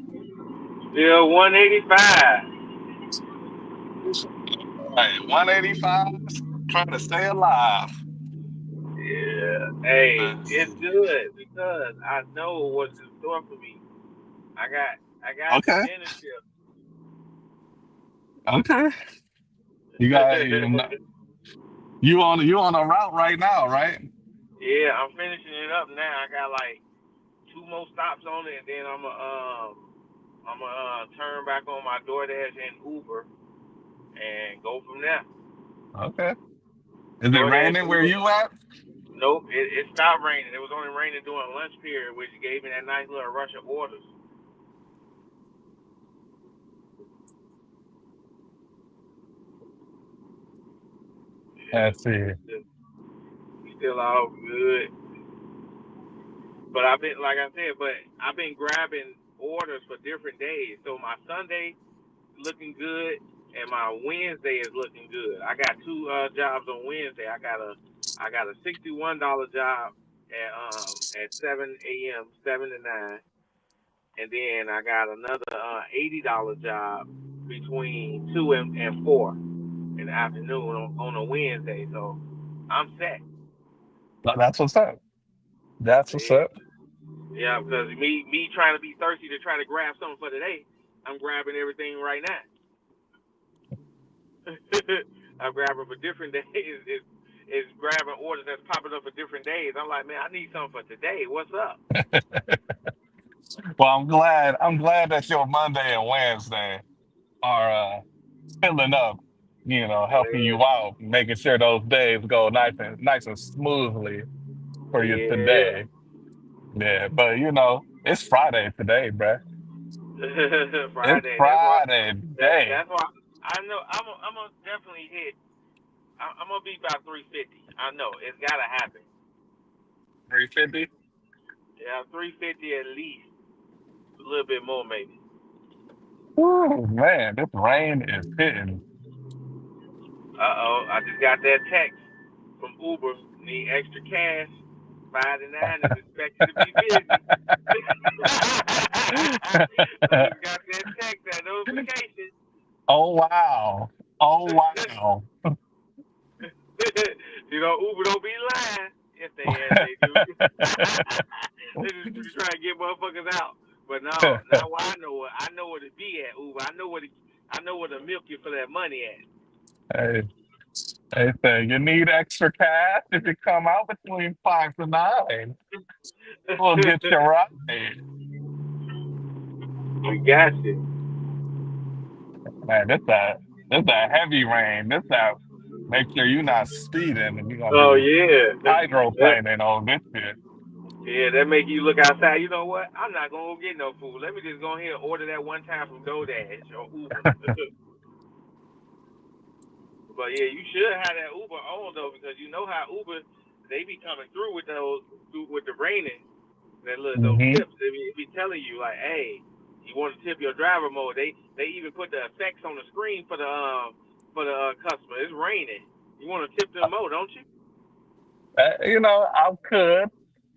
Still 185. Right, 185. Trying to stay alive. Yeah. Hey, Uh, it's good because I know what's in store for me. I got the okay. dinner Okay. You got you on a route right now, right? Yeah, I'm finishing it up now. I got like two more stops on it, and then I'm gonna turn back on my Doordash and Uber and go from there. Okay. Is it Doordash raining where Uber. you at? Nope, it stopped raining. It was only raining during lunch period, which gave me that nice little rush of orders. Yeah, Let's see. still all good. But I've been, like I said, but I've been grabbing orders for different days. So my Sunday looking good, and my Wednesday is looking good. I got two jobs on Wednesday. I got a $61 job at 7 a.m. 7 to 9, and then I got another $80 job between 2 and 4 in the afternoon on a Wednesday. So I'm set. No, that's what's up. That's what's Yeah, up. yeah. Because me trying to be thirsty to try to grab something for today, I'm grabbing everything right now. I'm grabbing for different days. It's grabbing orders that's popping up for different days. I'm like, man, I need something for today. What's up? Well, I'm glad that your Monday and Wednesday are filling up, helping you Yeah, out, making sure those days go nice and smoothly for you yeah. today. Yeah, but it's Friday today, bruh. It's Friday. That's why. Friday day. That's why I know I'm gonna definitely hit. I'm gonna be about 350. I know it's gotta happen. 350. Yeah, 350 at least. A little bit more maybe. Ooh, man, this rain is hitting. Uh-oh, I just got that text from Uber. Need extra cash. 5 to 9 is expected to be busy. I just got that text, that notification. Oh wow. Oh wow. Uber don't be lying. Yes, they do. They just be trying to get motherfuckers out. But no, now I know where to be at Uber. I know where to milk you for that money at. Hey. They say you need extra cash if you come out between 5 to 9. We'll get you right. We got you. Man, this a heavy rain. This that make sure you're not speeding and you're gonna Oh be yeah. That, hydroplaning on this shit. yeah, that make you look outside. You know what? I'm not gonna go get no food. Let me just go ahead and order that one time from Doordash or Uber. But yeah, you should have that Uber on though, because you know how Uber they be coming through with with the raining. That look those Hmm. tips, they be telling you like, hey, you want to tip your driver mode. They even put the effects on the screen for the customer. It's raining. You want to tip them more, don't you? I could,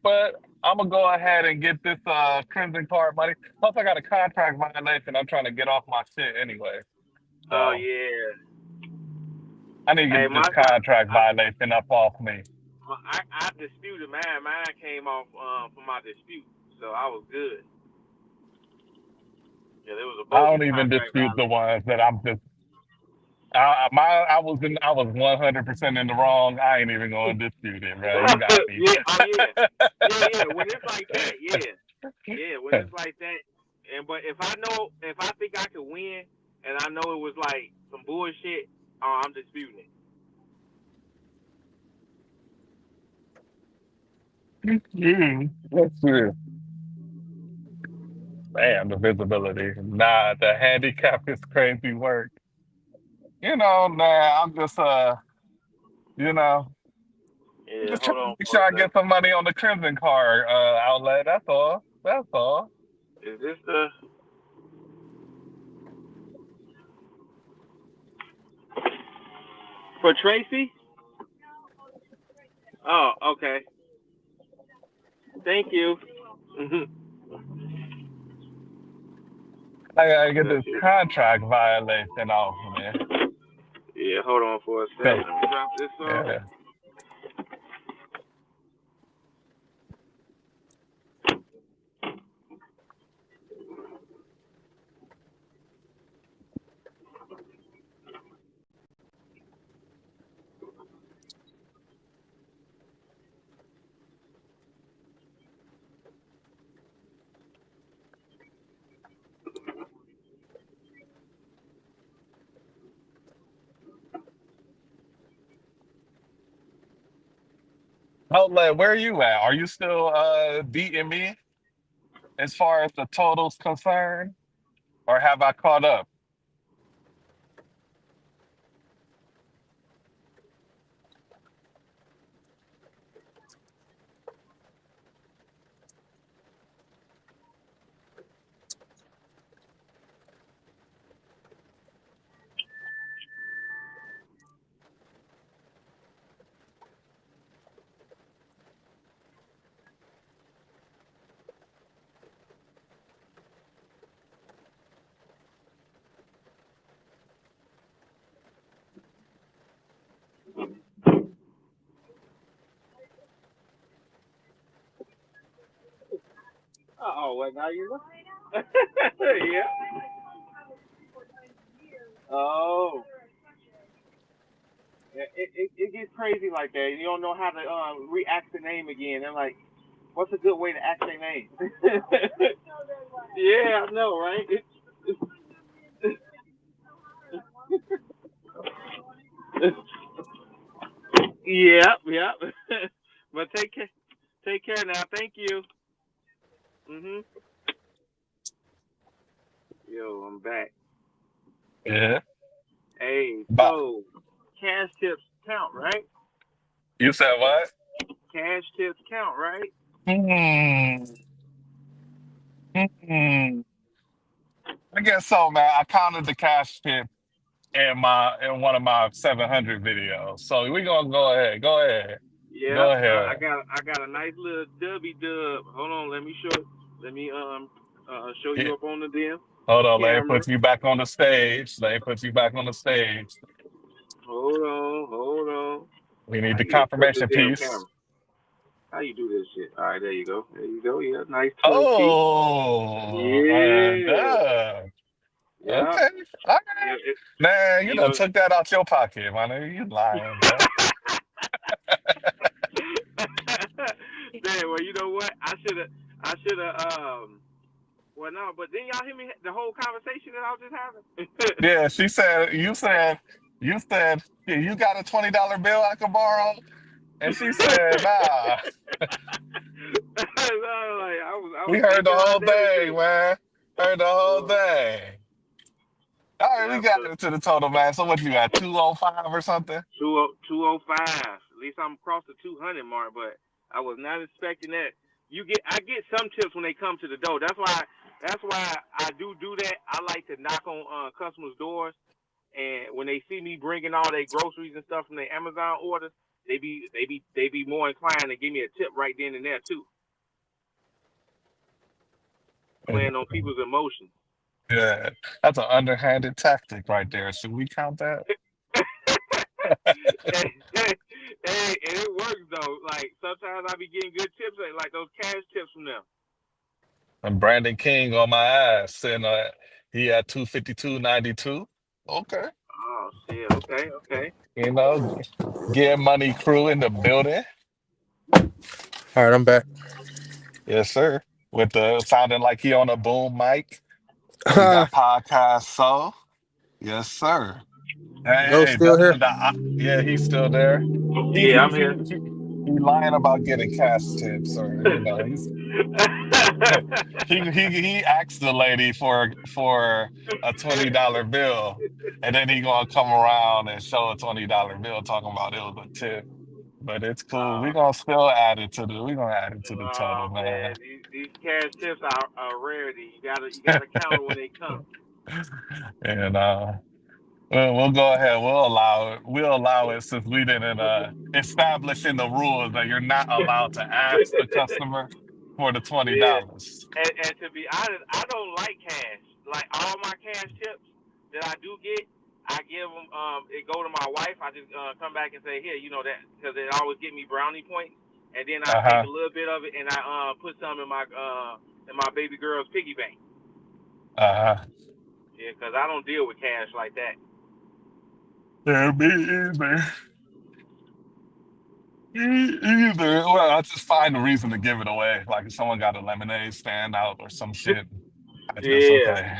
but I'm gonna go ahead and get this Crimson Card money. Plus, I got a contract violation. I'm trying to get off my shit anyway, Oh so yeah. I need to Hey, get this contract violation up off me. I disputed mine. Mine came off from my dispute, so I was good. Yeah, there was a I bogus don't even contract dispute the violation. ones that I'm just. I was 100% in the wrong. I ain't even gonna dispute it, bro. You got me. Yeah, oh yeah, yeah. When it's like that, yeah, yeah. When it's like that, and but if I think I could win, and I know it was like some bullshit, oh, I'm disputing it. Let's see. Damn, the visibility. Nah, the handicap is crazy work. Nah, you know, I'm Yeah, just hold trying to on make for sure a I get second. some money on the Crimson Card outlet. That's all. That's all. Is this the for Tracy? Oh, okay. Thank you. I gotta get That this shit. contract violation off, man. Yeah, hold on for a second. So, Let me drop this off. yeah. Outlet, where are you at? Are you still beating me as far as the total's concerned, or have I caught up? Oh, what now you know? Yeah. Oh. Yeah, it gets crazy like that. You don't know how to react the name again. They're like, what's a good way to act their name? Yeah, I know, right? Yep, yep. But take care now. Thank you. Mhm. Yo, I'm back. Yeah. Hey, But so cash tips count, right? you said what? Cash tips count, right? Hmm. Hmm. I guess so, man. I counted the cash tip in one of my 700 videos. So we're gonna go ahead. Go ahead. Yep. Go ahead. I got a nice little dubby dub. Hold on, let me show Yeah. you up on the damn Hold on, let me camera. put you back on the stage. Let me put you back on the stage. Hold on. We need How the you just flip this confirmation damn piece. camera? How you do this shit? All right, there you go. There you go. Yeah, nice twin peak. Oh, Yeah. duh. Yeah. Okay. All You, right. Man, you you done know. took that out your pocket, man. You lying, bro. Man, well, you know what? I should have. Well, no, but then y'all hear me the whole conversation that I was just having. Yeah, she said, yeah, you got a $20 bill I could borrow? And she said, nah. I We was heard the thinking whole and thing, everything. man. Heard the whole Uh, thing. All right, we yeah, got but it to the total, man. So what you got, 205 or something? 205. At least I'm across the 200 mark, but I was not expecting that. I get some tips when they come to the door. That's why I do that. I like to knock on customers' doors, and when they see me bringing all their groceries and stuff from their Amazon orders, they be more inclined to give me a tip right then and there too, playing on people's emotions. Yeah, that's an underhanded tactic right there. Should we count that? hey, and it works though. Like sometimes I be getting good tips, like those cash tips from them. And Brandon King on my ass, and he had 252.92. Okay, Oh shit. Okay. Okay. you know, get money crew in the building. All right, I'm back. Yes, sir. With the sounding like he on a boom mic. We got podcast so. Yes, sir. Ghost Hey, still here? yeah, he's still there. He Yeah, he I'm here. he he he lying about getting cash tips, or he's he asked the lady for a $20 bill, and then he gonna come around and show a $20 bill talking about it was a tip. But it's cool. oh, We gonna add it to the oh total, man, man. these cash tips are rarity. You gotta count them when they come. And we'll go ahead. We'll allow it. We'll allow it since we didn't establish in the rules that you're not allowed to ask the customer for the twenty Yeah, dollars. and to be honest, I don't like cash. Like all my cash tips that I do get, I give them. It go to my wife. I just come back and say, here, that because it always get me brownie points, and then I take Uh-huh. a little bit of it and I put some in my baby girl's piggy bank. Uh-huh. Yeah, because I don't deal with cash like that. Yeah, me either. Either. Well, I just find a reason to give it away. Like if someone got a lemonade stand out or some shit, I just Yeah, okay.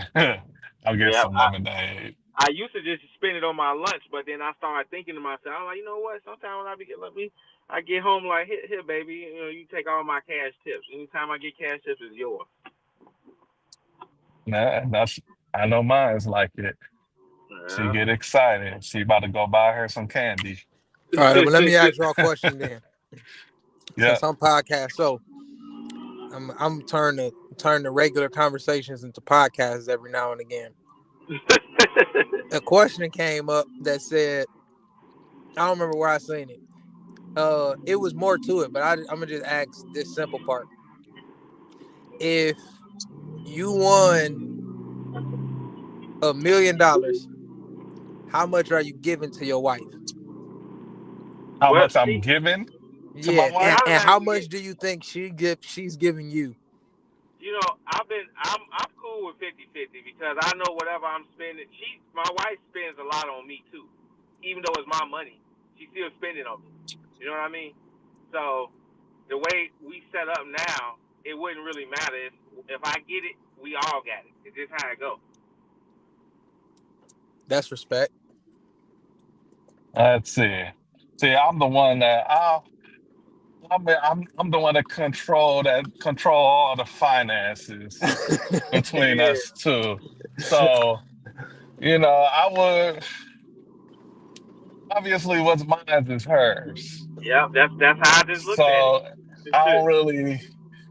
I'll get yeah. some lemonade. I used to just spend it on my lunch, but then I started thinking to myself, I'm like, you know what? Sometimes when I get home like, here, baby, you take all my cash tips. Anytime I get cash tips, it's yours. Nah, that's I know mine's like it. She Yeah. get excited. She about to go buy her some candy. All right, but let me ask y'all a question then. Yeah. Since I'm podcast, so I'm turn the regular conversations into podcasts every now and again. A question came up that said, I don't remember where I seen it. It was more to it, but I'm gonna just ask this simple part. If you won $1 million, how much are you giving to your wife? How Well, much I'm see, giving to my Yeah, see, and, wife? I and like how to get, much do you think she's giving you? I'm cool with 50-50 because I know whatever I'm spending, my wife spends a lot on me too, even though it's my money, she still spending on me. You know what I mean? So the way we set up now, it wouldn't really matter if I get it, we all got it. It's just how it goes. That's respect. Let's see. See, I'm the one that I'm the one that control all the finances between Yeah, us two. So, I would obviously what's mine is hers. yeah, that's how I just looked at it. So I don't really,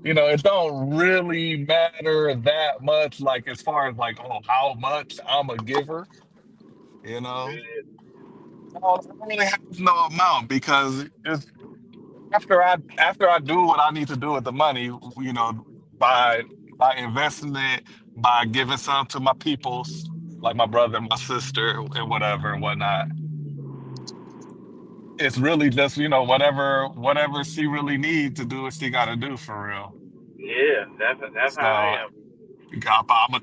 it don't really matter that much, like as far as like, oh, how much I'm a giver, you know. I don't really have no amount because it's after I do what I need to do with the money, by by investing it, by giving some to my peoples, like my brother, my sister, and whatever and whatnot. It's really just, whatever she really needs to do what she gotta do for real. Yeah, that's how I So am. I'm gonna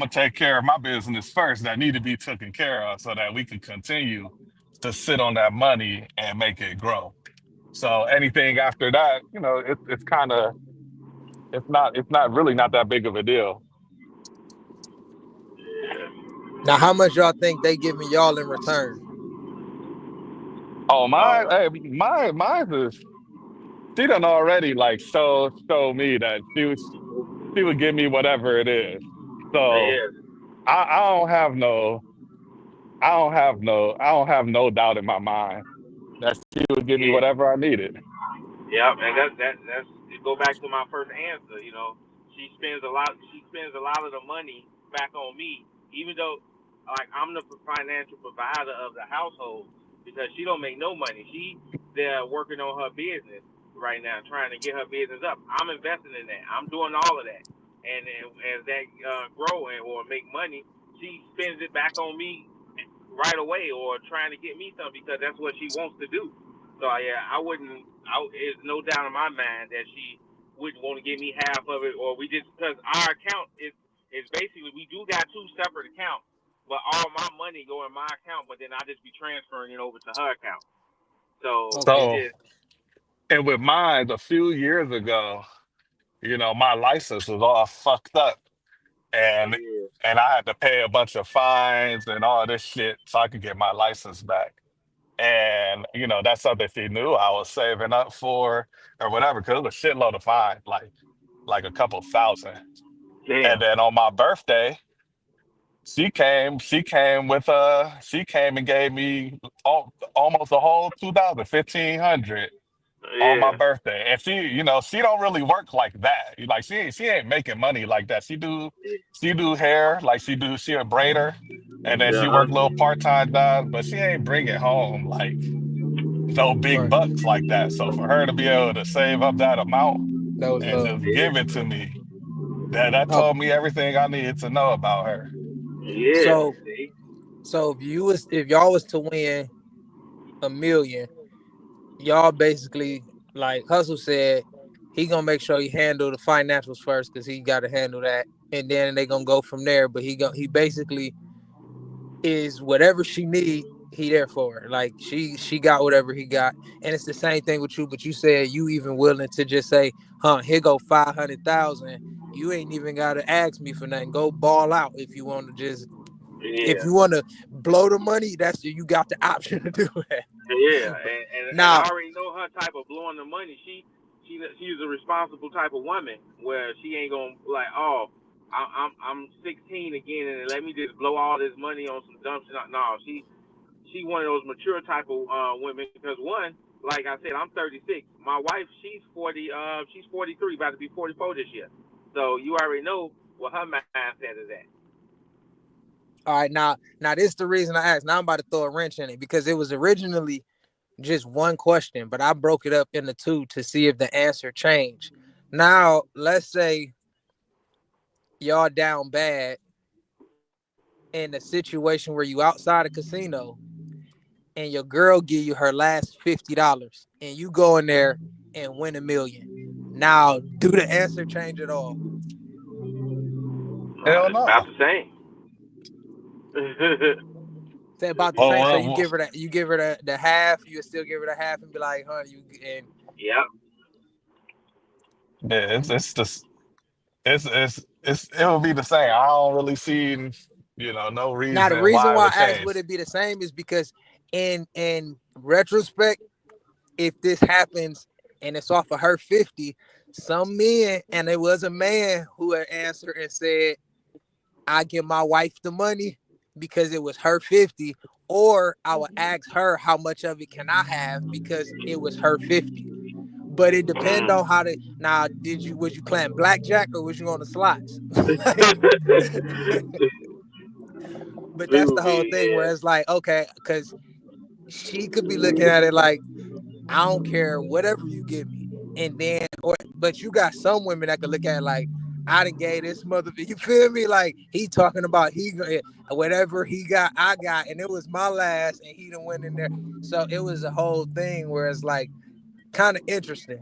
take care of my business first that need to be taken care of so that we can continue to sit on that money and make it grow. So anything after that, it's kind of it's not really not that big of a deal. Now, how much y'all think they giving y'all in return? Oh my, Uh, hey, mine is she done already like show me that she would give me whatever it is. So yeah, I don't have I don't have no doubt in my mind that she would give me yeah. whatever I needed. Yep, and that's to go back to my first answer. She spends a lot of the money back on me, even though like I'm the financial provider of the household because she don't make no money. She there working on her business right now, trying to get her business up. I'm investing in that. I'm doing all of that, and as that grow or make money, she spends it back on me right away or trying to get me something because that's what she wants to do. So yeah, I wouldn't. It's no doubt in my mind that she wouldn't want to give me half of it, or we just because our account is basically we do got two separate accounts, but all my money go in my account, but then I just be transferring it over to her account. So it's Okay. So just and with mine a few years ago, my license was all fucked up and yeah, I had to pay a bunch of fines and all this shit so I could get my license back. And that's something she knew I was saving up for or whatever, because it was a shitload of fines, like a couple thousand. And damn, then on my birthday, she came and gave me almost a whole 2000, 1500 on my yeah, birthday. And she don't really work like that. Like she ain't making money like that. She do hair, like she a braider, and then yeah, she work little part-time jobs, but she ain't bringing home like no big Right. bucks like that. So for her to be able to save up that amount That was and love. just give it to me, that Oh, told me everything I needed to know about her. yeah. so See, if y'all was to win 1 million, y'all basically like Hustle said, he gonna make sure he handle the financials first because he got to handle that, and then they gonna go from there. But he basically is whatever she need. He there for her. Like she got whatever he got, and it's the same thing with you. But you said you even willing to just say, "Huh, here go 500,000." You ain't even gotta ask me for nothing. Go ball out if you want to just if yeah. you want to blow the money. That's you got the option to do that. Yeah, But and I now, already know her type of blowing the money. She's a responsible type of woman where she ain't gonna like, oh, I'm 16 again and let me just blow all this money on some dumb shit. No, she one of those mature type of women because one, like I said, I'm 36. My wife, she's 40. She's 43, about to be 44 this year. So you already know what her mindset is at. all right, now this is the reason I asked. Now I'm about to throw a wrench in it because it was originally just one question, but I broke it up into two to see if the answer changed. Now, let's say y'all down bad in a situation where you outside a casino and your girl give you her last $50 and you go in there and win 1 million. Now, do the answer change at all? Hell It's about no. the same. Say about the Oh, same. So well, you give her that, you give her the half, you still give her the half and be like, huh, you and Yep. yeah, it's just it would be the same. I don't really see, no now the reason reason why it why would I asked would change. it be the same is because in retrospect, if this happens and it's off of her 50, some men, and it was a man who had answered and said, I give my wife the money because it was her 50, or I would ask her how much of it can I have because it was her 50. But it depends on how to now was you playing blackjack or was you on the slots? Like, but that's People the whole be thing where it's like, okay, because she could be looking at it like, I don't care whatever you give me. And then but you got some women that could look at it like, I done gave this mother, you feel me? Like he talking about whatever he got, I got, and it was my last, and he done went in there. So it was a whole thing where it's like kind of interesting.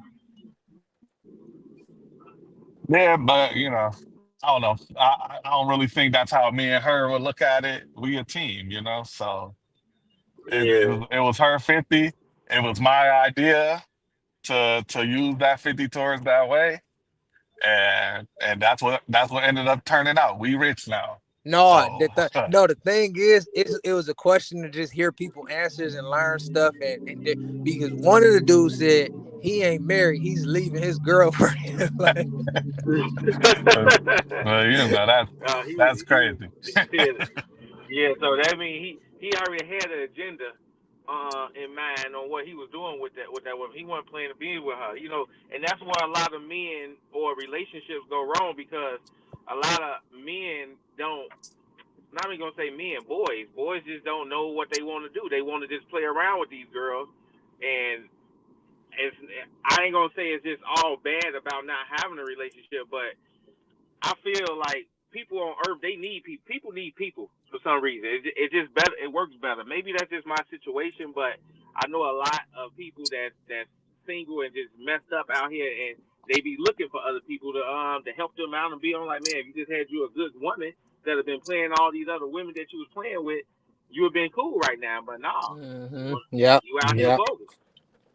Yeah, but I don't know. I don't really think that's how me and her would look at it. We a team, you know. So Yeah. it was her 50. It was my idea to use that 50 towards that way, and that's what ended up turning out. We rich now. No, So no. The thing is, it was a question to just hear people answers and learn stuff, because one of the dudes said he ain't married, he's leaving his girlfriend. Like, uh, you know that's He was crazy. said, yeah. So that means he already had an agenda in mind on what he was doing with that woman. He wasn't playing to be with her, you know. And that's where a lot of men or relationships go wrong because a lot of men don't. Not even gonna say men, boys. Boys just don't know what they want to do. They want to just play around with these girls, and it's. I ain't gonna say it's just all bad about not having a relationship, but I feel like people on Earth they need people. People need people for some reason. It just better. It works better. Maybe that's just my situation, but I know a lot of people that's single and just messed up out here, and they be looking for other people to help them out and be on. Like, man, if you just had you a good woman that have been playing all these other women that you was playing with, you would been cool right now. But nah, yep, you out here Mhm. yep. bogus.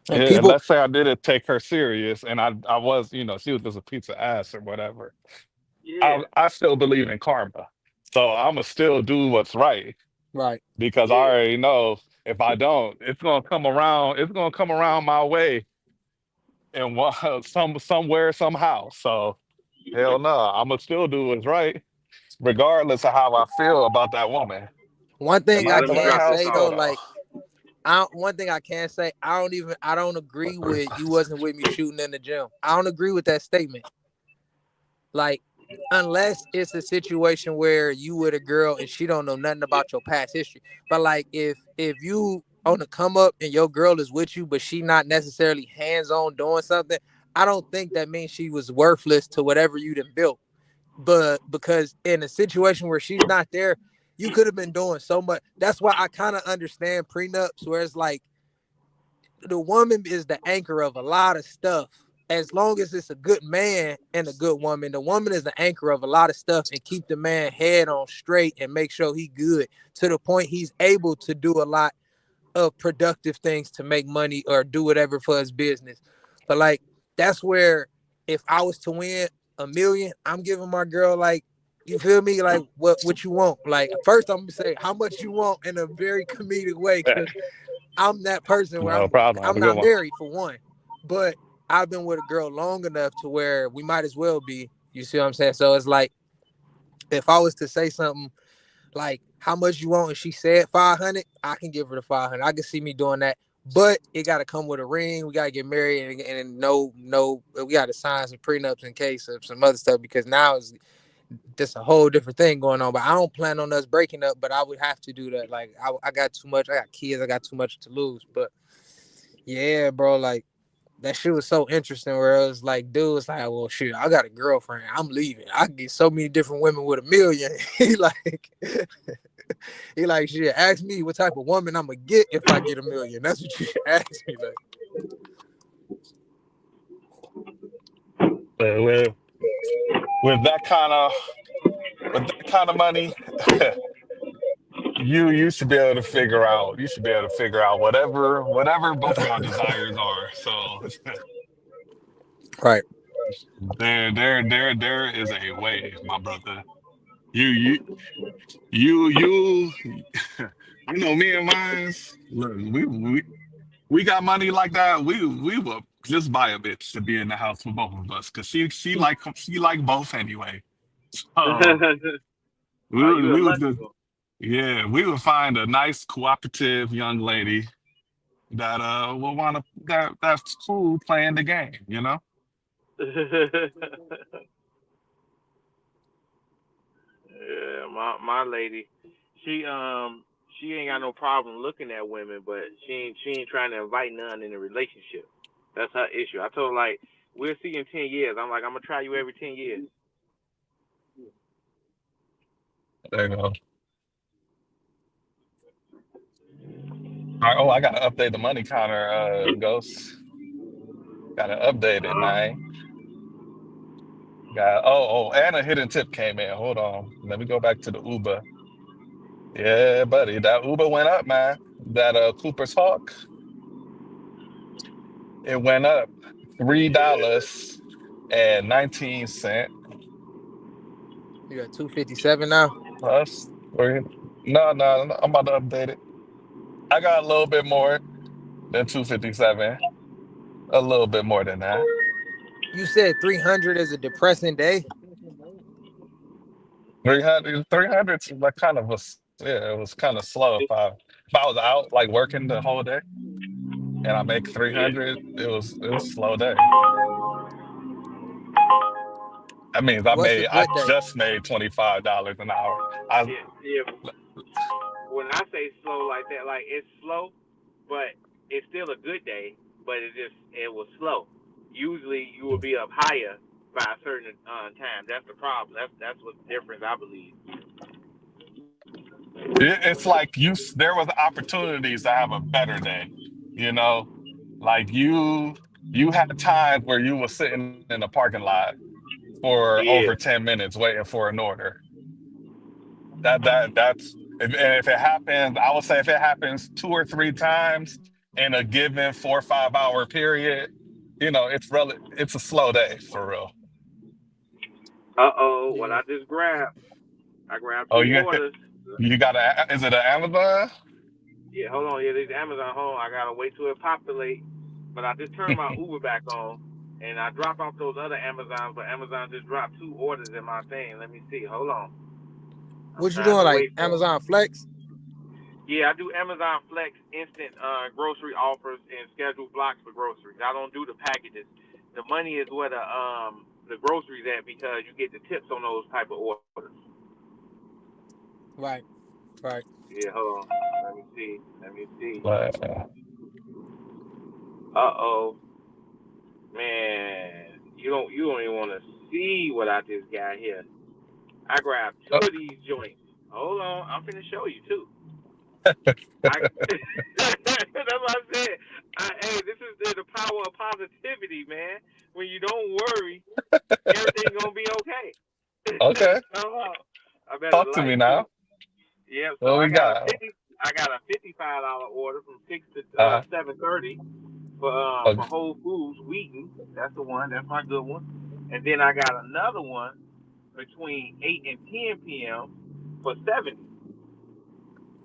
And Yeah, and people, let's say I didn't take her serious, and I was, you know, she was just a piece of ass or whatever. Yeah, I still believe in karma, so I'ma still do what's right right. because I yeah. already know if I don't, it's gonna come around. It's gonna come around my way in one, somewhere somehow. So hell no, I'ma still do what's right, regardless of how I feel about that woman. One Am thing I I in the Let me right can drop this house? say No, though, off. no. like, one thing I can say, I don't agree with you wasn't with me shooting in the gym. I don't agree with that statement. Like, unless it's a situation where you with a girl and she don't know nothing about your past history. But like, if you on the come up and your girl is with you, but she not necessarily hands on doing something, I don't think that means she was worthless to whatever you done built. But because in a situation where she's not there, you could have been doing so much. That's why I kind of understand prenups, where it's like the woman is the anchor of a lot of stuff. As long as it's a good man and a good woman, the woman is the anchor of a lot of stuff and keep the man head on straight and make sure he good to the point he's able to do a lot of productive things to make money or do whatever for his business. But like, that's where if I was to win 1 million, I'm giving my girl, like, you feel me? Like, what you want? Like, first I'm gonna say how much you want in a very comedic way, because I'm that person where No I'm problem. Have I'm a good not one. married for one, but I've been with a girl long enough to where we might as well be. You see what I'm saying? So it's like, if I was to say something like how much you want, and she said 500, I can give her the 500. I can see me doing that, but it got to come with a ring. We got to get married, and no, we got to sign some prenups in case of some other stuff, because now it's just a whole different thing going on. But I don't plan on us breaking up, but I would have to do that. Like, I got too much. I got kids. I got too much to lose. But yeah, bro, like, that shit was so interesting, where it was like, dude, it's like, well, shit, I got a girlfriend, I'm leaving. I can get so many different women with 1 million. he like, he like, shit, ask me what type of woman I'm gonna get if I get 1 million. That's what you should ask me. Like, With with that kind of with that kind of money, you should be able to figure out. You should be able to figure out whatever both of y'all desires are. So right. there is a way, my brother. You you you you know me and mines. Look, we got money like that. We will just buy a bitch to be in the house with both of us because she like both anyway. So You a we would lucky just, one. yeah, we would find a nice cooperative young lady that will want to that's cool playing the game. You know. Yeah, my lady, she she ain't got no problem looking at women, but she ain't trying to invite none in a relationship. That's her issue. I told her, like, we'll see in 10 years. I'm like, I'm gonna try you every 10 years. There you go. All right, oh, I gotta update the money counter, Ghost. Gotta update it, man. got and a hidden tip came in. Hold on. Let me go back to the Uber. Yeah, buddy. That Uber went up, man. That Cooper's Hawk, it went up $3.19 You got 257 now. plus. No, I'm about to update it. I got a little bit more than 257. A little bit more than that. You said 300 is a depressing day. 300 is like kind of yeah, it was kind of slow. If I was out like working the whole day and I make Yeah, 300, it was a slow day. That means What's a I good day? just made $25 an hour. I yeah. When I say slow like that, like it's slow, but it's still a good day. But it was slow. Usually you will be up higher by a certain time. That's the problem. That's what the difference I believe. it's like there was opportunities to have a better day, you know? Like you had times where you were sitting in the parking lot for over Yeah. 10 minutes waiting for an order. That's and if it happens, I would say if it happens 2 or 3 times in a given 4 or 5 hour period, it's a slow day for real. What Yeah. I just grabbed. I grabbed Oh, two orders. you got is it an Amazon? Yeah, hold on. Yeah, these Amazon home. I gotta wait till it populate. But I just turned my Uber back on, and I drop off those other Amazons. But Amazon just dropped two orders in my thing. Let me see. Hold on. I'm What you trying doing? to Like wait for. Amazon Flex? Yeah, I do Amazon Flex instant grocery offers and scheduled blocks for groceries. I don't do the packages. The money is where the groceries at because you get the tips on those type of orders. Right. Right. Yeah, hold on. Let me see. Let me see. Like, Oh, man. You don't even want to see what I just got here. I grabbed two oh, of these joints. Hold on, I'm finna show you too. I that's what I said. Hey, this is the power of positivity, man. When you don't worry, everything gonna be okay. okay, Hold on. I better talk to me light too. now. Yeah, so What we got? I got a $55 order from 6 to 7:30 Okay. for Whole Foods Wheaton. That's the one. That's my good one. And then I got another one between 8 and 10 p.m. for 70.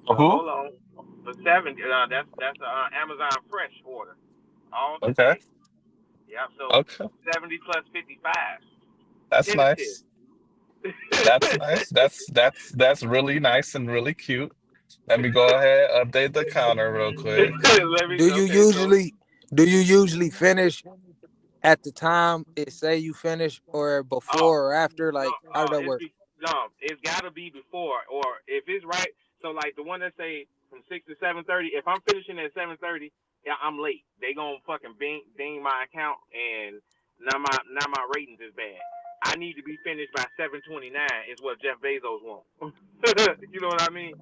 So Who? hold on. For 70, that's a Amazon Fresh order. All Okay. today. Yeah. So Okay. 70 plus 55. That's Tentative. nice. That's nice. That's really nice and really cute. Let me go ahead update the counter real quick. Let me. Do you Okay. So usually do you usually finish at the time it say you finish or oh before or after? no, Like how did that it's work? no, it's gotta be before or if it's right. So like the one that say from 6 to 7:30. If I'm finishing at 7:30, yeah, I'm late. They gonna fucking ding my account and now my ratings is bad. I need to be finished by 7:29 is what Jeff Bezos wants. You know what I mean?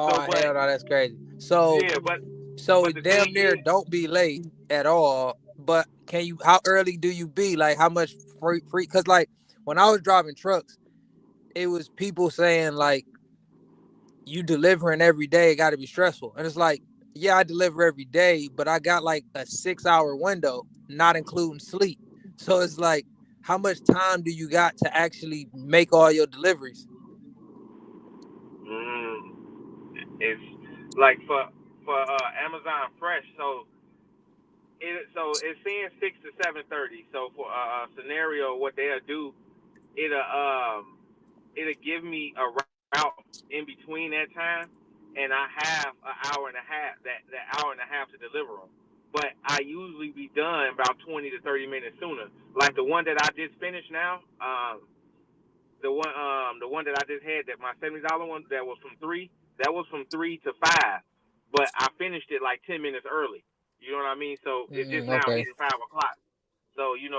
So, Oh but hell no, that's crazy. So yeah, so but it the thing damn near is, don't be late at all. But can you? How early do you be? Like how much free? Because like when I was driving trucks, it was people saying like you delivering every day, it got to be stressful, and it's like yeah, I deliver every day, but I got like a 6 hour window, not including sleep. So it's like how much time do you got to actually make all your deliveries? mm, it's like for Amazon Fresh. So it's saying 6 to 7:30. So for a scenario, what they'll do, it'll um it'll give me a route in between that time, and I have an hour and a half that hour and a half to deliver them. But I usually be done about 20 to 30 minutes sooner. Like the one that I just finished now, the one that I just had that my $70 one that was from 3, that was from 3 to 5, but I finished it like 10 minutes early. You know what I mean? So it's just now Okay. hitting 5 o'clock. So you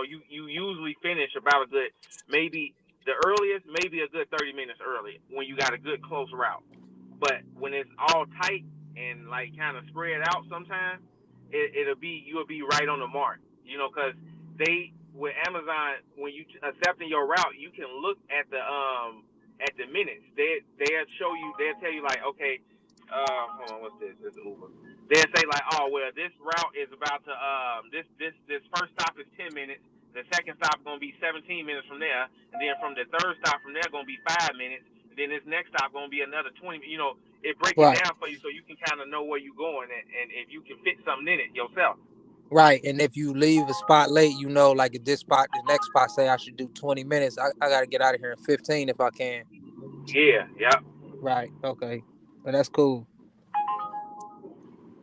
usually finish about a good maybe the earliest maybe a good 30 minutes early when you got a good close route. But when it's all tight and like kind of spread out, sometimes you'll be right on the mark. Because they with Amazon, when you accepting your route, you can look at the minutes. They'll show you. They'll tell you like, okay, hold on, what's this? This is Uber. They'll say like, oh well, this route is about to this first stop is 10 minutes. The second stop gonna be 17 minutes from there, and then from the third stop from there gonna be 5 minutes. And then this next stop gonna be another 20. You know, it break it Right. down for you so you can kind of know where you're going and if you can fit something in it yourself. Right. And if you leave a spot late, you know, like at this spot, the next spot say I should do 20 minutes. I gotta get out of here in 15 if I can. Yeah, yeah, Right. Okay. But that's cool.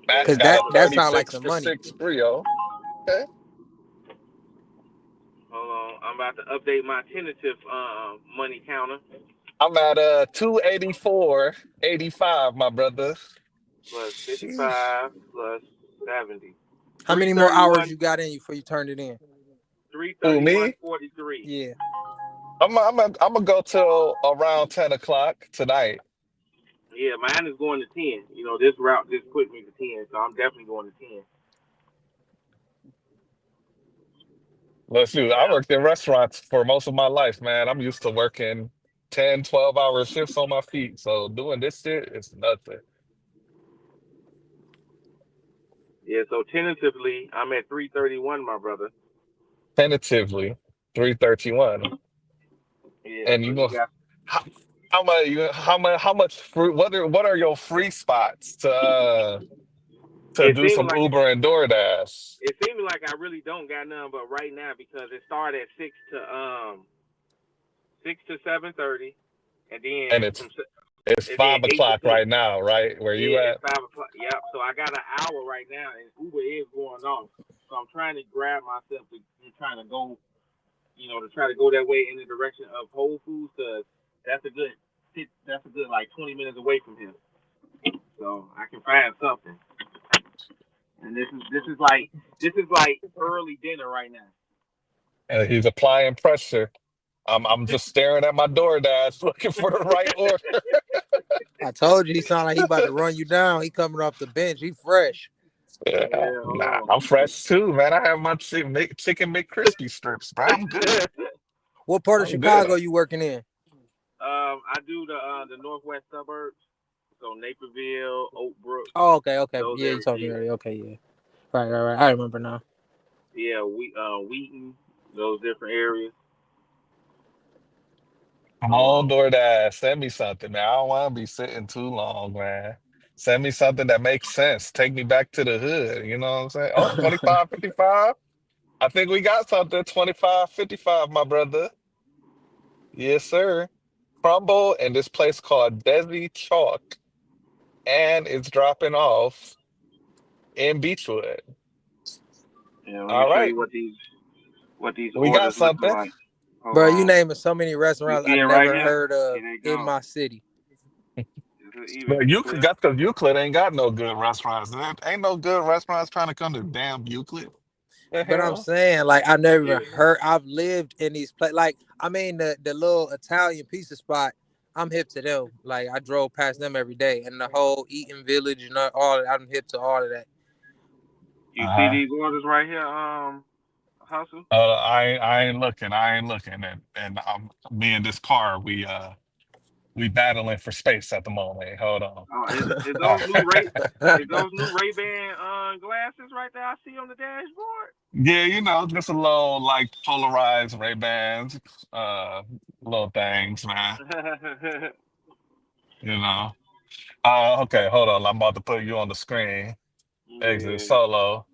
Matt's Cause yeah. got a that So that sounds like 36 some for money. 6 Brio. Okay. hold on, I'm about to update my tentative money counter. I'm at 284.85, my brother. Plus Sheesh. 55 plus 70. How many more hours 331, you got in you before you turned it in? Who, me? 43. Yeah. I'm gonna go till around 10 o'clock tonight. Yeah, mine is going to 10. You know, this route just put me to 10, so I'm definitely going to 10. Let's do. I worked in restaurants for most of my life, man. I'm used to working 10, 12 hour shifts on my feet. So doing this shit is nothing. Yeah, so tentatively, I'm at 331, my brother. Tentatively, 331. Yeah, And so you you go, got. how, how much free, what are your free spots to It do seems some like Uber and DoorDash? it seems like I really don't got none, but right now because it started at 6 to 7:30, and And then it's and then 5 o'clock 8 to 10. right now, right? Where you Yeah, it's at? 5 o'clock. Yep. So I got an hour right now, and Uber is going off. So I'm trying to grab myself to trying to go, to try to go that way in the direction of Whole Foods, cause that's a good, that's a good like 20 minutes away from here. So I can find something. And this is like early dinner right now. And he's applying pressure. I'm just staring at my DoorDash looking for the right order. I told you he sound like he about to run you down. He coming off the bench. He fresh. Yeah, Yeah, nah, hold I'm fresh too, man. I have my chicken McCrispy strips, bro. I'm good. on. What part of I'm good. Chicago you working in? I do the northwest suburbs, so Naperville, Oak Brook, Oh, okay, okay. those Yeah, you areas. told me Yeah, earlier. Okay, yeah. Right, right, right. I remember now. yeah, Wheaton, those different areas. Come Hold on, on. DoorDash. Send me something, man. I don't want to be sitting too long, man. Send me something that makes sense. Take me back to the hood. You know what I'm saying? Oh, 25.55. I think we got something. 25.55, my brother. Yes, sir. Crumble in this place called Desi Chalk, and it's dropping off in Beechwood. Yeah, let me All show right. you what these We got orders looking something. like. Hold Bro, you on. naming so many You restaurants I see it right never here? heard Here of they in go. my city. Is it even But Euclid, clear? that's because Euclid ain't got no good restaurants. There ain't no good restaurants trying to come to damn Euclid. The But I'm hell? saying, like, I never Yeah. even heard. I've lived in these places. Like, I mean, the little Italian pizza spot. I'm hip to them. Like, I drove past them every day, and the whole Eaton Village and all. I'm hip to all of that. You see Uh-huh. these orders right here, Hustle? I ain't looking. I ain't looking. And me and this car, we battling for space at the moment. Hold on. Oh, is Uh, those new Ray Ban glasses right there I see on the dashboard? yeah, just a little like polarized Ray-Bans, uh, little things, man. You know. Okay, hold on. I'm about to put you on the screen. Exit Yeah. solo.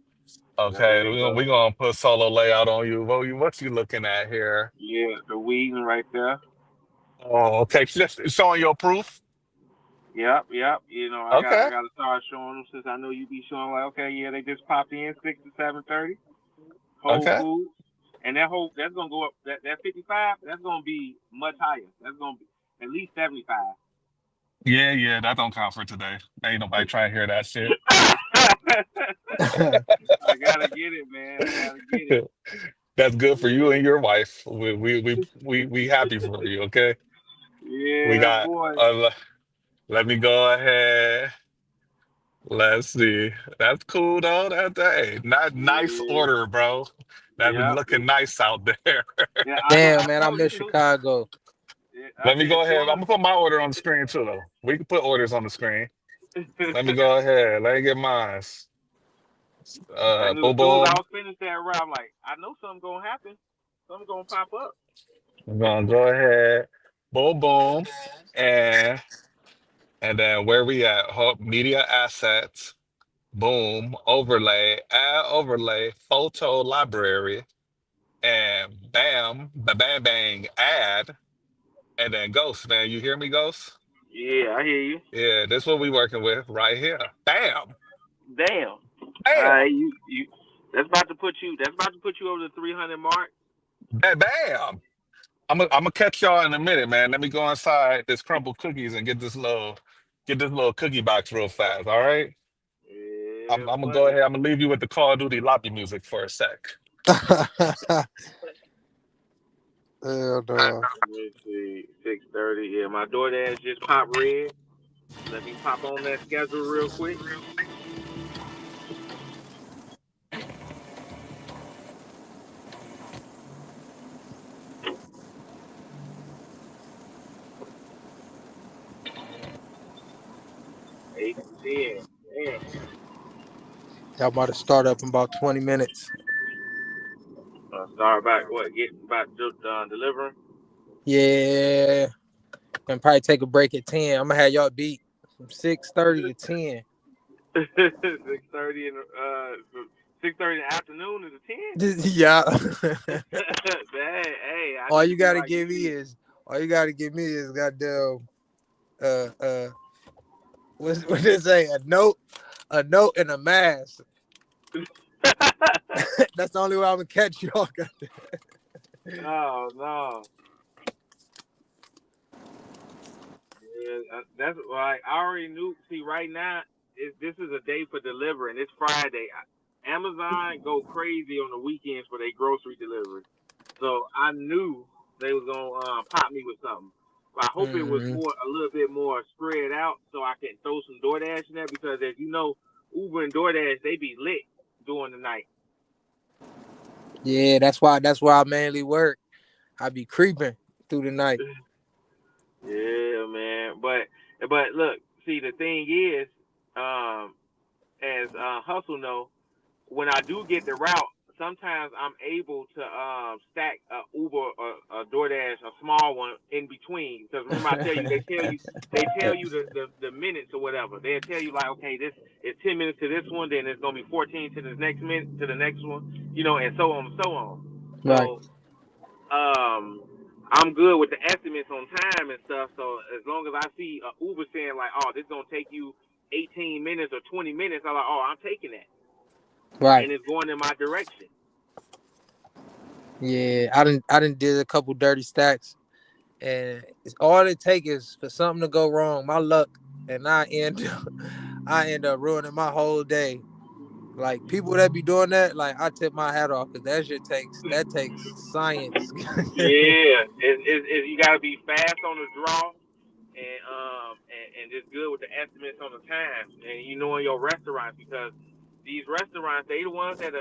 There Okay, you we go. gonna put solo layout on you. What you looking at here? Yeah, the Wheaton right there. Oh, okay. Just showing your proof. Yep, yep. I Okay, gotta start showing them since I know you be showing like, okay, yeah, they just popped in 6 to 7:30. Whole okay. Foods, and that's gonna go up. That 55, that's gonna be much higher. That's gonna be at least 75. Yeah, yeah. That don't count for today. Ain't nobody trying to hear that shit. I gotta get it, man. I gotta get it. That's good for you Yeah, and your wife. We happy for you. Okay. We yeah, got. boy. Let me go ahead. Let's see. That's cool though. Hey, not nice Yeah, order, bro. That be Yeah, looking nice out there. yeah. Damn, I man, I told miss you. Chicago. Yeah, I Let me said as go ahead. I'm soon gonna put my order on the screen too, though. We can put orders on the screen. as Let me go ahead. Let me get mine. I knew as Boom, soon as I boom. was finished that route, I'm like, I know something gonna happen. Something gonna pop up. I'm gonna go ahead. Boom, boom. And then where we at? Media assets. Boom. Overlay. Add overlay. Photo library. And bam. Bang, bang. Add. And then Ghost, man. You hear me, Ghost? Yeah, I hear you. Yeah, this what we working with right here. Bam. Damn. Bam. You. That's about to put you. That's about to put you over the 300 mark. Bam. Bam. I'm gonna catch y'all in a minute, man. Let me go inside this crumble cookies and get this little cookie box real fast. All right. Yeah, I'm gonna go buddy. ahead. I'm gonna leave you with the Call of Duty lobby music for a sec. Hell no. Let me see. 6:30. Yeah, my DoorDash just popped red. Let me pop on that schedule real quick. 8 to 10. Damn. Y'all about to start up in about 20 minutes. Start back. What? Get about delivering. Yeah. And probably take a break at 10. I'm gonna have y'all beat from 6:30 to 10. 6:30 in 6:30 in the afternoon is a 10. Yeah. Hey, I all need to you be gotta like give me you. is all you gotta give me is goddamn what they say, a note and a mask. That's the only way I'm gonna catch y'all. Oh no. Yeah, that's like I already knew. See, right now, this is a day for delivering. It's Friday. Amazon go crazy on the weekends for their grocery delivery. So I knew they was gonna pop me with something. But I hope it was Mm, a little bit more spread out, so I can throw some DoorDash in there because as you know, Uber and DoorDash they be lit during the night. yeah, that's why I mainly work. I be creeping through the night. Yeah, man. But look, see the thing is, um, as Hustle know, when I do get the route, sometimes I'm able to stack a Uber or a DoorDash, a small one in between. Because remember, I tell you, they tell you the minutes or whatever. They'll tell you like, okay, this is 10 minutes to this one, then it's gonna be 14 to the next minute to the next one, and so on and so on. Right, So I'm good with the estimates on time and stuff. So as long as I see a Uber saying like, oh, this is gonna take you 18 minutes or 20 minutes, I'm like, oh, I'm taking that, right. and it's going in my direction. Yeah, I didn't did a couple dirty stacks, and it's all it take is for something to go wrong, my luck, and I end up ruining my whole day. Like people that be doing that, like I tip my hat off because that takes science. Yeah, you got to be fast on the draw, and just good with the estimates on the time, and you know in your restaurants because these restaurants they the ones that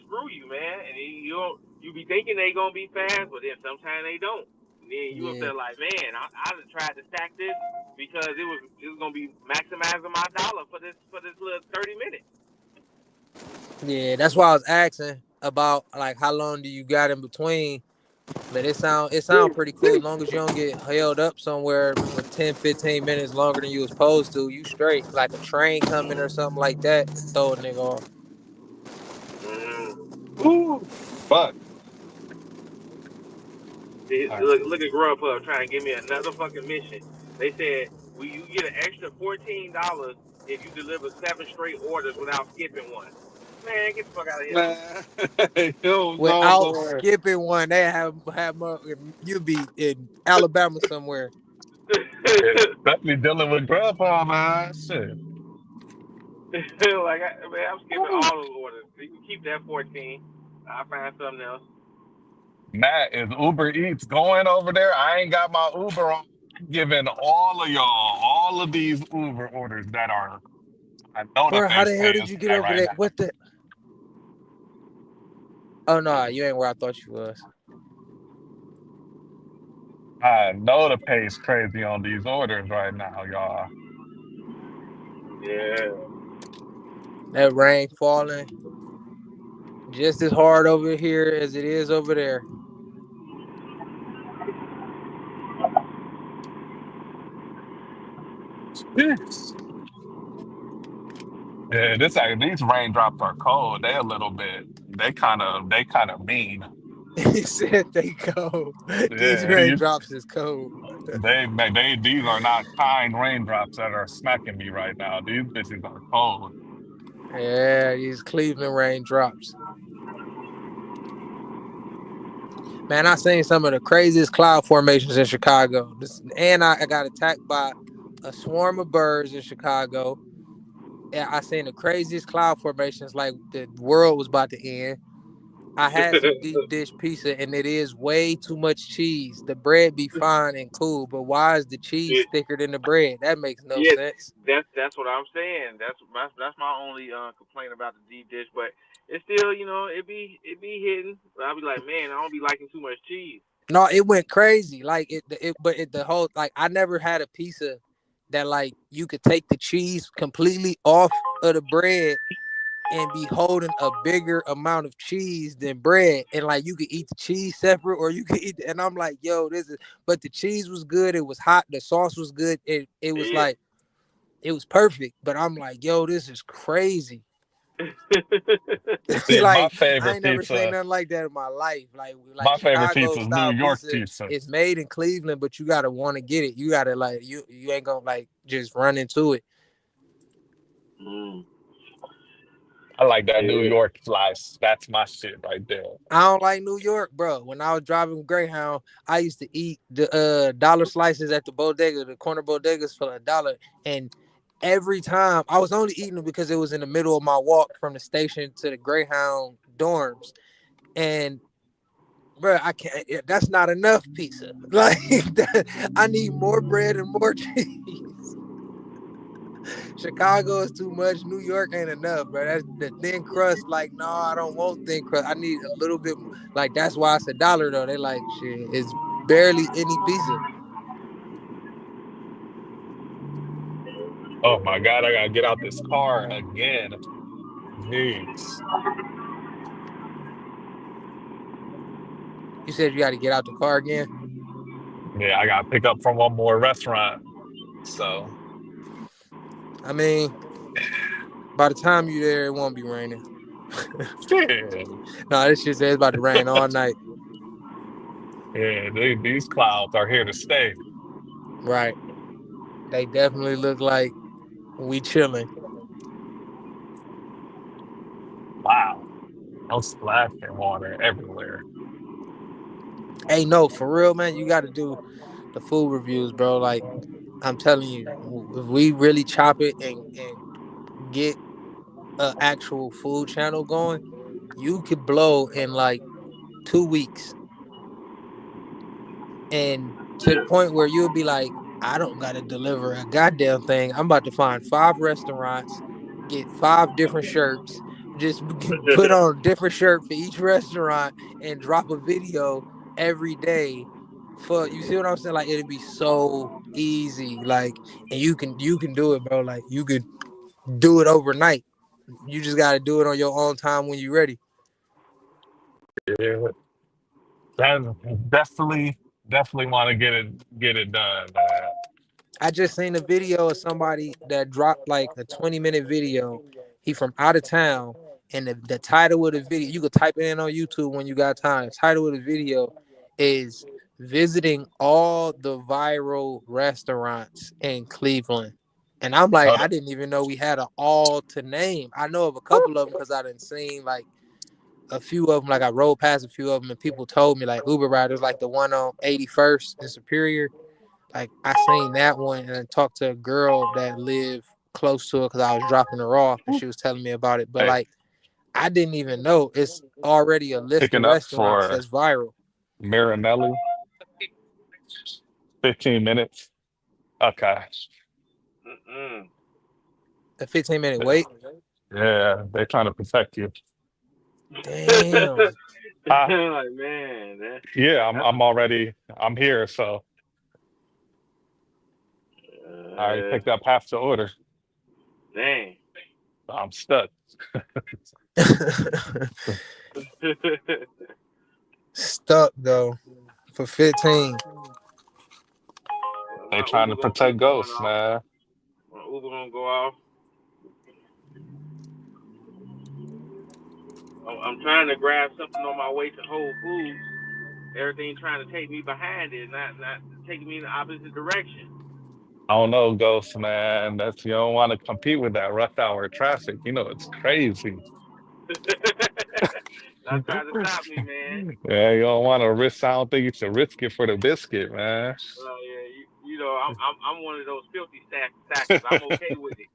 screw you, man, and you be thinking they gonna be fast, but then sometimes they don't. And then you up Yeah, there like, man, I just tried to stack this because it was gonna be maximizing my dollar for this little 30 minutes. yeah. That's why I was asking about like how long do you got in between. But it sound pretty cool as long as you don't get held up somewhere for 10, 15 minutes longer than you was supposed to. You straight like a train coming or something like that. Throw a nigga off. Mm. Ooh, fuck. All right. Look at Grubhub trying to give me another fucking mission. They said, "Will you get an extra $14 if you deliver 7 straight orders without skipping one?" Man, get the fuck out of here. Man, you don't know, Without boy. skipping one, they have you be in Alabama somewhere. Especially dealing with grandpa, man. Shit. Man, I'm skipping Ooh. all those orders. You can keep that 14. I'll find something else. Matt, is Uber Eats going over there? I ain't got my Uber on. Giving all of y'all all of these Uber orders that are, I know that Bro, they how the hell saying did you get fat over right there? now. What the? Oh no, you ain't where I thought you was. I know the pace crazy on these orders right now, y'all. Yeah. That rain falling just as hard over here as it is over there. Yes. Yeah, these raindrops are cold. They a little bit. They kind of mean. He said they cold. These Yeah, raindrops is cold. these are not kind raindrops that are smacking me right now. These bitches are cold. Yeah, these Cleveland raindrops. Man, I seen some of the craziest cloud formations in Chicago. And I got attacked by a swarm of birds in Chicago. Yeah, I seen the craziest cloud formations, like the world was about to end. I had some deep dish pizza, and it is way too much cheese. The bread be fine and cool, but why is the cheese It, thicker than the bread? That makes no yeah, sense. that's what I'm saying. That's my only complaint about the deep dish, but it's still, it be hitting. But I'll be like, man, I don't be liking too much cheese. No, it went crazy. Like the whole, like, I never had a pizza that, like, you could take the cheese completely off of the bread and be holding a bigger amount of cheese than bread, and like you could eat the cheese separate, or you could eat. And I'm like, yo, this is. But the cheese was good. It was hot. The sauce was good. It was Yeah. like it was perfect. But I'm like, yo, this is crazy. See, Like, I ain't never seen nothing like that in my life. Like my favorite Chicago pizza is New style York pizza pizza. is made in Cleveland, but you gotta want to get it. You gotta, like, you ain't gonna, like, just run into it. Mm, I like that New yeah. York slice. That's my shit right there. I don't like New York, bro. When I was driving Greyhound, I used to eat the dollar slices at the bodega, the corner bodegas for $1. And every time I was only eating them because it was in the middle of my walk from the station to the Greyhound dorms. And bro, I can't. That's not enough pizza. Like I need more bread and more cheese. Chicago is too much. New York ain't enough, bro. That's the thin crust. Like, no, I don't want thin crust. I need a little bit more. Like, that's why it's $1 though. They like, shit, it's barely any pizza. Oh my God, I gotta get out this car again. Jeez. You said you got to get out the car again. Yeah, I gotta pick up from one more restaurant. So I mean, by the time you there, it won't be raining. shit. No, this shit says it's about to rain all night. Yeah, these clouds are here to stay. Right. They definitely look like we chilling. Wow. I'm splashing water everywhere. Hey, no, for real, man. You got to do the food reviews, bro. Like, I'm telling you, if we really chop it and get a actual food channel going, you could blow in like 2 weeks, and to the point where you'll be like, I don't gotta deliver a goddamn thing. I'm about to find 5 restaurants, get 5 different shirts, just put on a different shirt for each restaurant, and drop a video every day. For, you see what I'm saying? Like, it'd be so easy. Like, and you can do it, bro. Like, you could do it overnight. You just gotta do it on your own time when you're ready. Yeah, that definitely want to get it done, man. I just seen a video of somebody that dropped like a 20-minute video. He from out of town, and the title of the video, you could type it in on YouTube when you got time. The title of the video is visiting all the viral restaurants in Cleveland. And I'm like, Hold I up. didn't even know we had a all to name. I know of a couple of them because I didn't seen like a few of them. Like, I rode past a few of them, and people told me, like, Uber riders, like the one on 81st in Superior. Like, I seen that one and I talked to a girl that lived close to it because I was dropping her off and she was telling me about it. But Hey, like, I didn't even know it's already a list of picking up restaurants for that's viral. Marinelli, 15 minutes. Okay. Mm-mm. A 15-minute Yeah, wait. yeah, they're trying to protect you. Damn. Like Huh? man, Yeah, that's I'm here, so I already uh, picked up half the order. dang. I'm stuck. Stuck though for 15. They My trying Uber to gonna be protect going ghosts, off. man. My Uber gonna go off. I'm trying to grab something on my way to Whole Foods. Everything trying to take me behind it, not taking me in the opposite direction. I don't know, ghosts, man. That's you don't want to compete with that rush hour traffic. You know, it's crazy. Not trying to stop me, man. Yeah, you don't want to risk. I don't think you should risk it for the biscuit, man. Yeah, I'm one of those filthy stackers. I'm okay with it.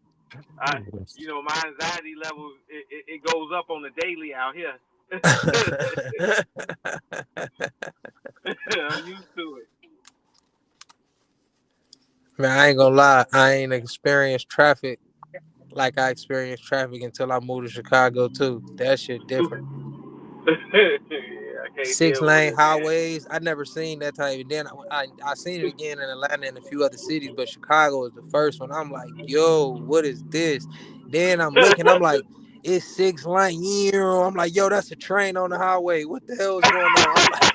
My anxiety level it goes up on the daily out here. I'm used to it. Man, I ain't gonna lie. I ain't experienced traffic like I experienced traffic until I moved to Chicago too. That shit different. Yeah, I can't Six deal with lane it, man. highways. I never seen that type. And then I seen it again in Atlanta and a few other cities, but Chicago is the first one. I'm like, yo, what is this? Then I'm looking. I'm like, it's 6 lane. Yeah. I'm like, yo, that's a train on the highway. What the hell is going on? I'm like,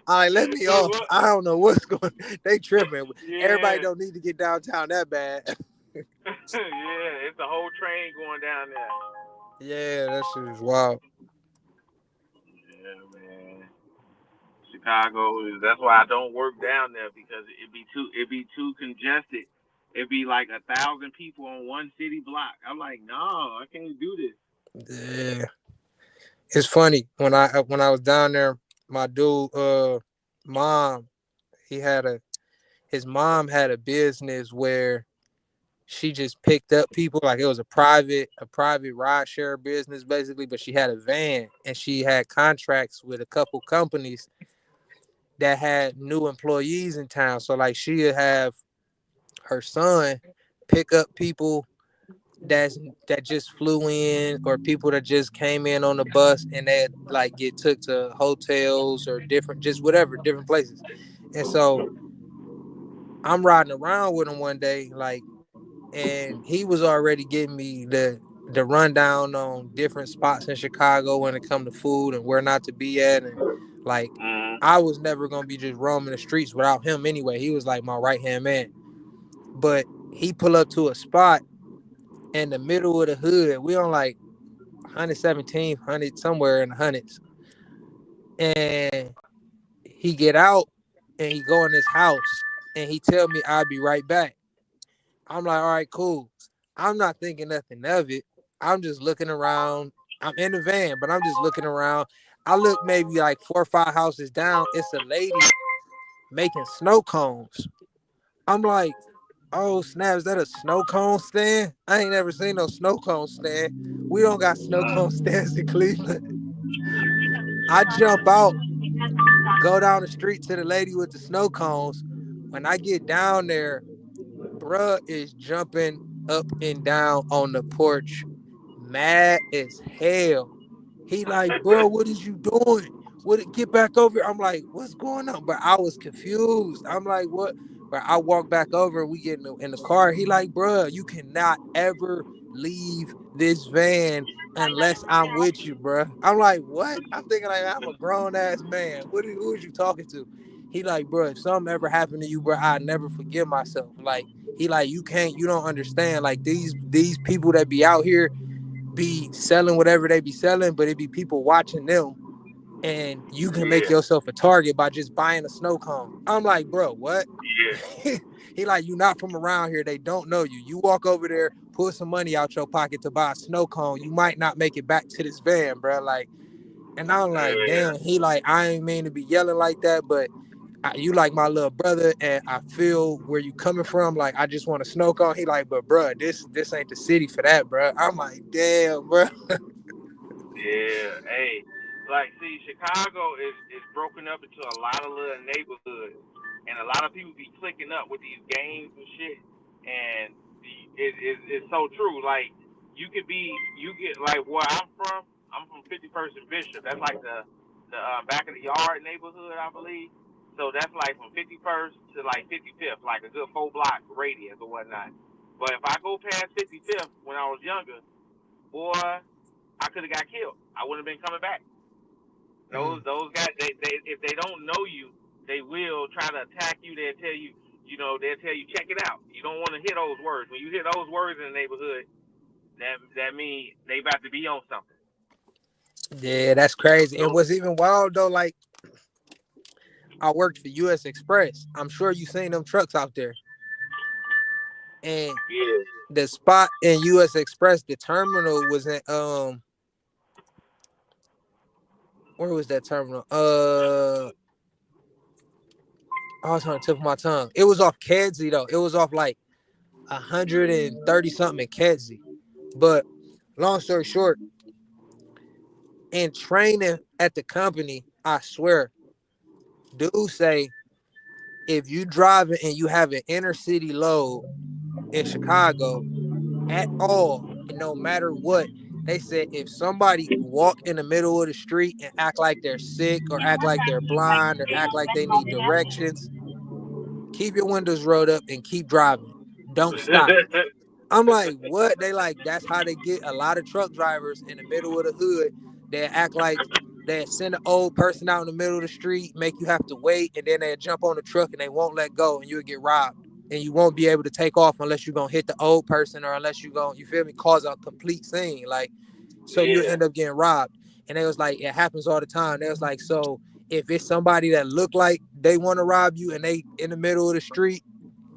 all right, let me off. What? I don't know what's going. They tripping. Everybody Yeah, don't need to get downtown that bad. yeah, it's a whole train going down there. Yeah, that shit is wild. Yeah, man. Chicago is that's why I don't work down there because it'd be too congested. It'd be like 1,000 people on one city block. I'm like, no, I can't do this. Yeah, it's funny when I was down there, my dude, mom, he had a his mom had a business where she just picked up people like it was a private ride share business basically, but she had a van and she had contracts with a couple companies that had new employees in town. So like she'd have her son pick up people that's that just flew in or people that just came in on the bus and they like get took to hotels or different just whatever different places. And so I'm riding around with him one day like and he was already giving me the rundown on different spots in Chicago when it come to food and where not to be at and like Mm. I was never gonna be just roaming the streets without him anyway. He was like my right hand man. But he pull up to a spot in the middle of the hood. We on like 117, somewhere in the hundreds. And he get out and he go in his house and he tell me I'll be right back. I'm like, all right, cool. I'm not thinking nothing of it. I'm just looking around. I'm in the van, but I'm just looking around. I look maybe like 4 or 5 houses down. It's a lady making snow cones. I'm like, oh snap, is that a snow cone stand? I ain't never seen no snow cone stand. We don't got snow cone stands in Cleveland. I jump out, go down the street to the lady with the snow cones. When I get down there, bruh is jumping up and down on the porch, mad as hell. He like, bro, what is you doing? What? Get back over here. I'm like, what's going on? But I was confused. I'm like, what? But I walk back over and we get in the car. He like, bro, you cannot ever leave this van unless I'm with you, bro. I'm like, what? I'm thinking like I'm a grown ass man. Who is you talking to? He like, bro, if something ever happened to you, bro, I never forgive myself. Like, he like, you don't understand. Like these people that be out here be selling whatever they be selling, but it be people watching them, and you can make Yeah, yourself a target by just buying a snow cone. I'm like, bro, what? yeah, He like, you not from around here. They don't know you. You walk over there, pull some money out your pocket to buy a snow cone. You might not make it back to this van, bro. Like, and I'm like, yeah, damn. He like, I ain't mean to be yelling like that, but you like my little brother, and I feel where you coming from. Like, I just want to snow cone. He like, but bro, this ain't the city for that, bro. I'm like, damn, bro. yeah. Hey, like, see, Chicago is broken up into a lot of little neighborhoods, and a lot of people be clicking up with these games and shit, and it's so true. Like, you get like where I'm from. I'm from 51st and Bishop. That's like the back of the yard neighborhood, I believe. So that's like from 51st to like 55th, like a good 4 block radius or whatnot. But if I go past 55th when I was younger, boy, I could have got killed. I wouldn't have been coming back. Those guys, they if they don't know you, they will try to attack you. They'll tell you, they'll tell you check it out. You don't want to hear those words. When you hear those words in the neighborhood, that means they about to be on something. Yeah, that's crazy. And So what's even wild though, like I worked for US Express. I'm sure you seen them trucks out there. And yeah, the spot in US Express, the terminal was in where was that terminal? I was on the tip of my tongue. It was off Kedzie though. It was off like 130 something in Kedzie. But long story short, in training at the company, I swear, dudes say if you driving and you have an inner city load in Chicago at all, and no matter what, they said if somebody walk in the middle of the street and act like they're sick or act like they're blind or act like they need directions, keep your windows rolled up and keep driving. Don't stop. I'm like, what? They like, that's how they get a lot of truck drivers in the middle of the hood. They act like they send an old person out in the middle of the street, make you have to wait, and then they jump on the truck and they won't let go and you'll get robbed. And you won't be able to take off unless you're gonna hit the old person or unless you're gonna, you feel me, cause a complete scene. Like, so you yeah. end up getting robbed. And they was like, it happens all the time. They was like, so if it's somebody that look like they want to rob you and they in the middle of the street,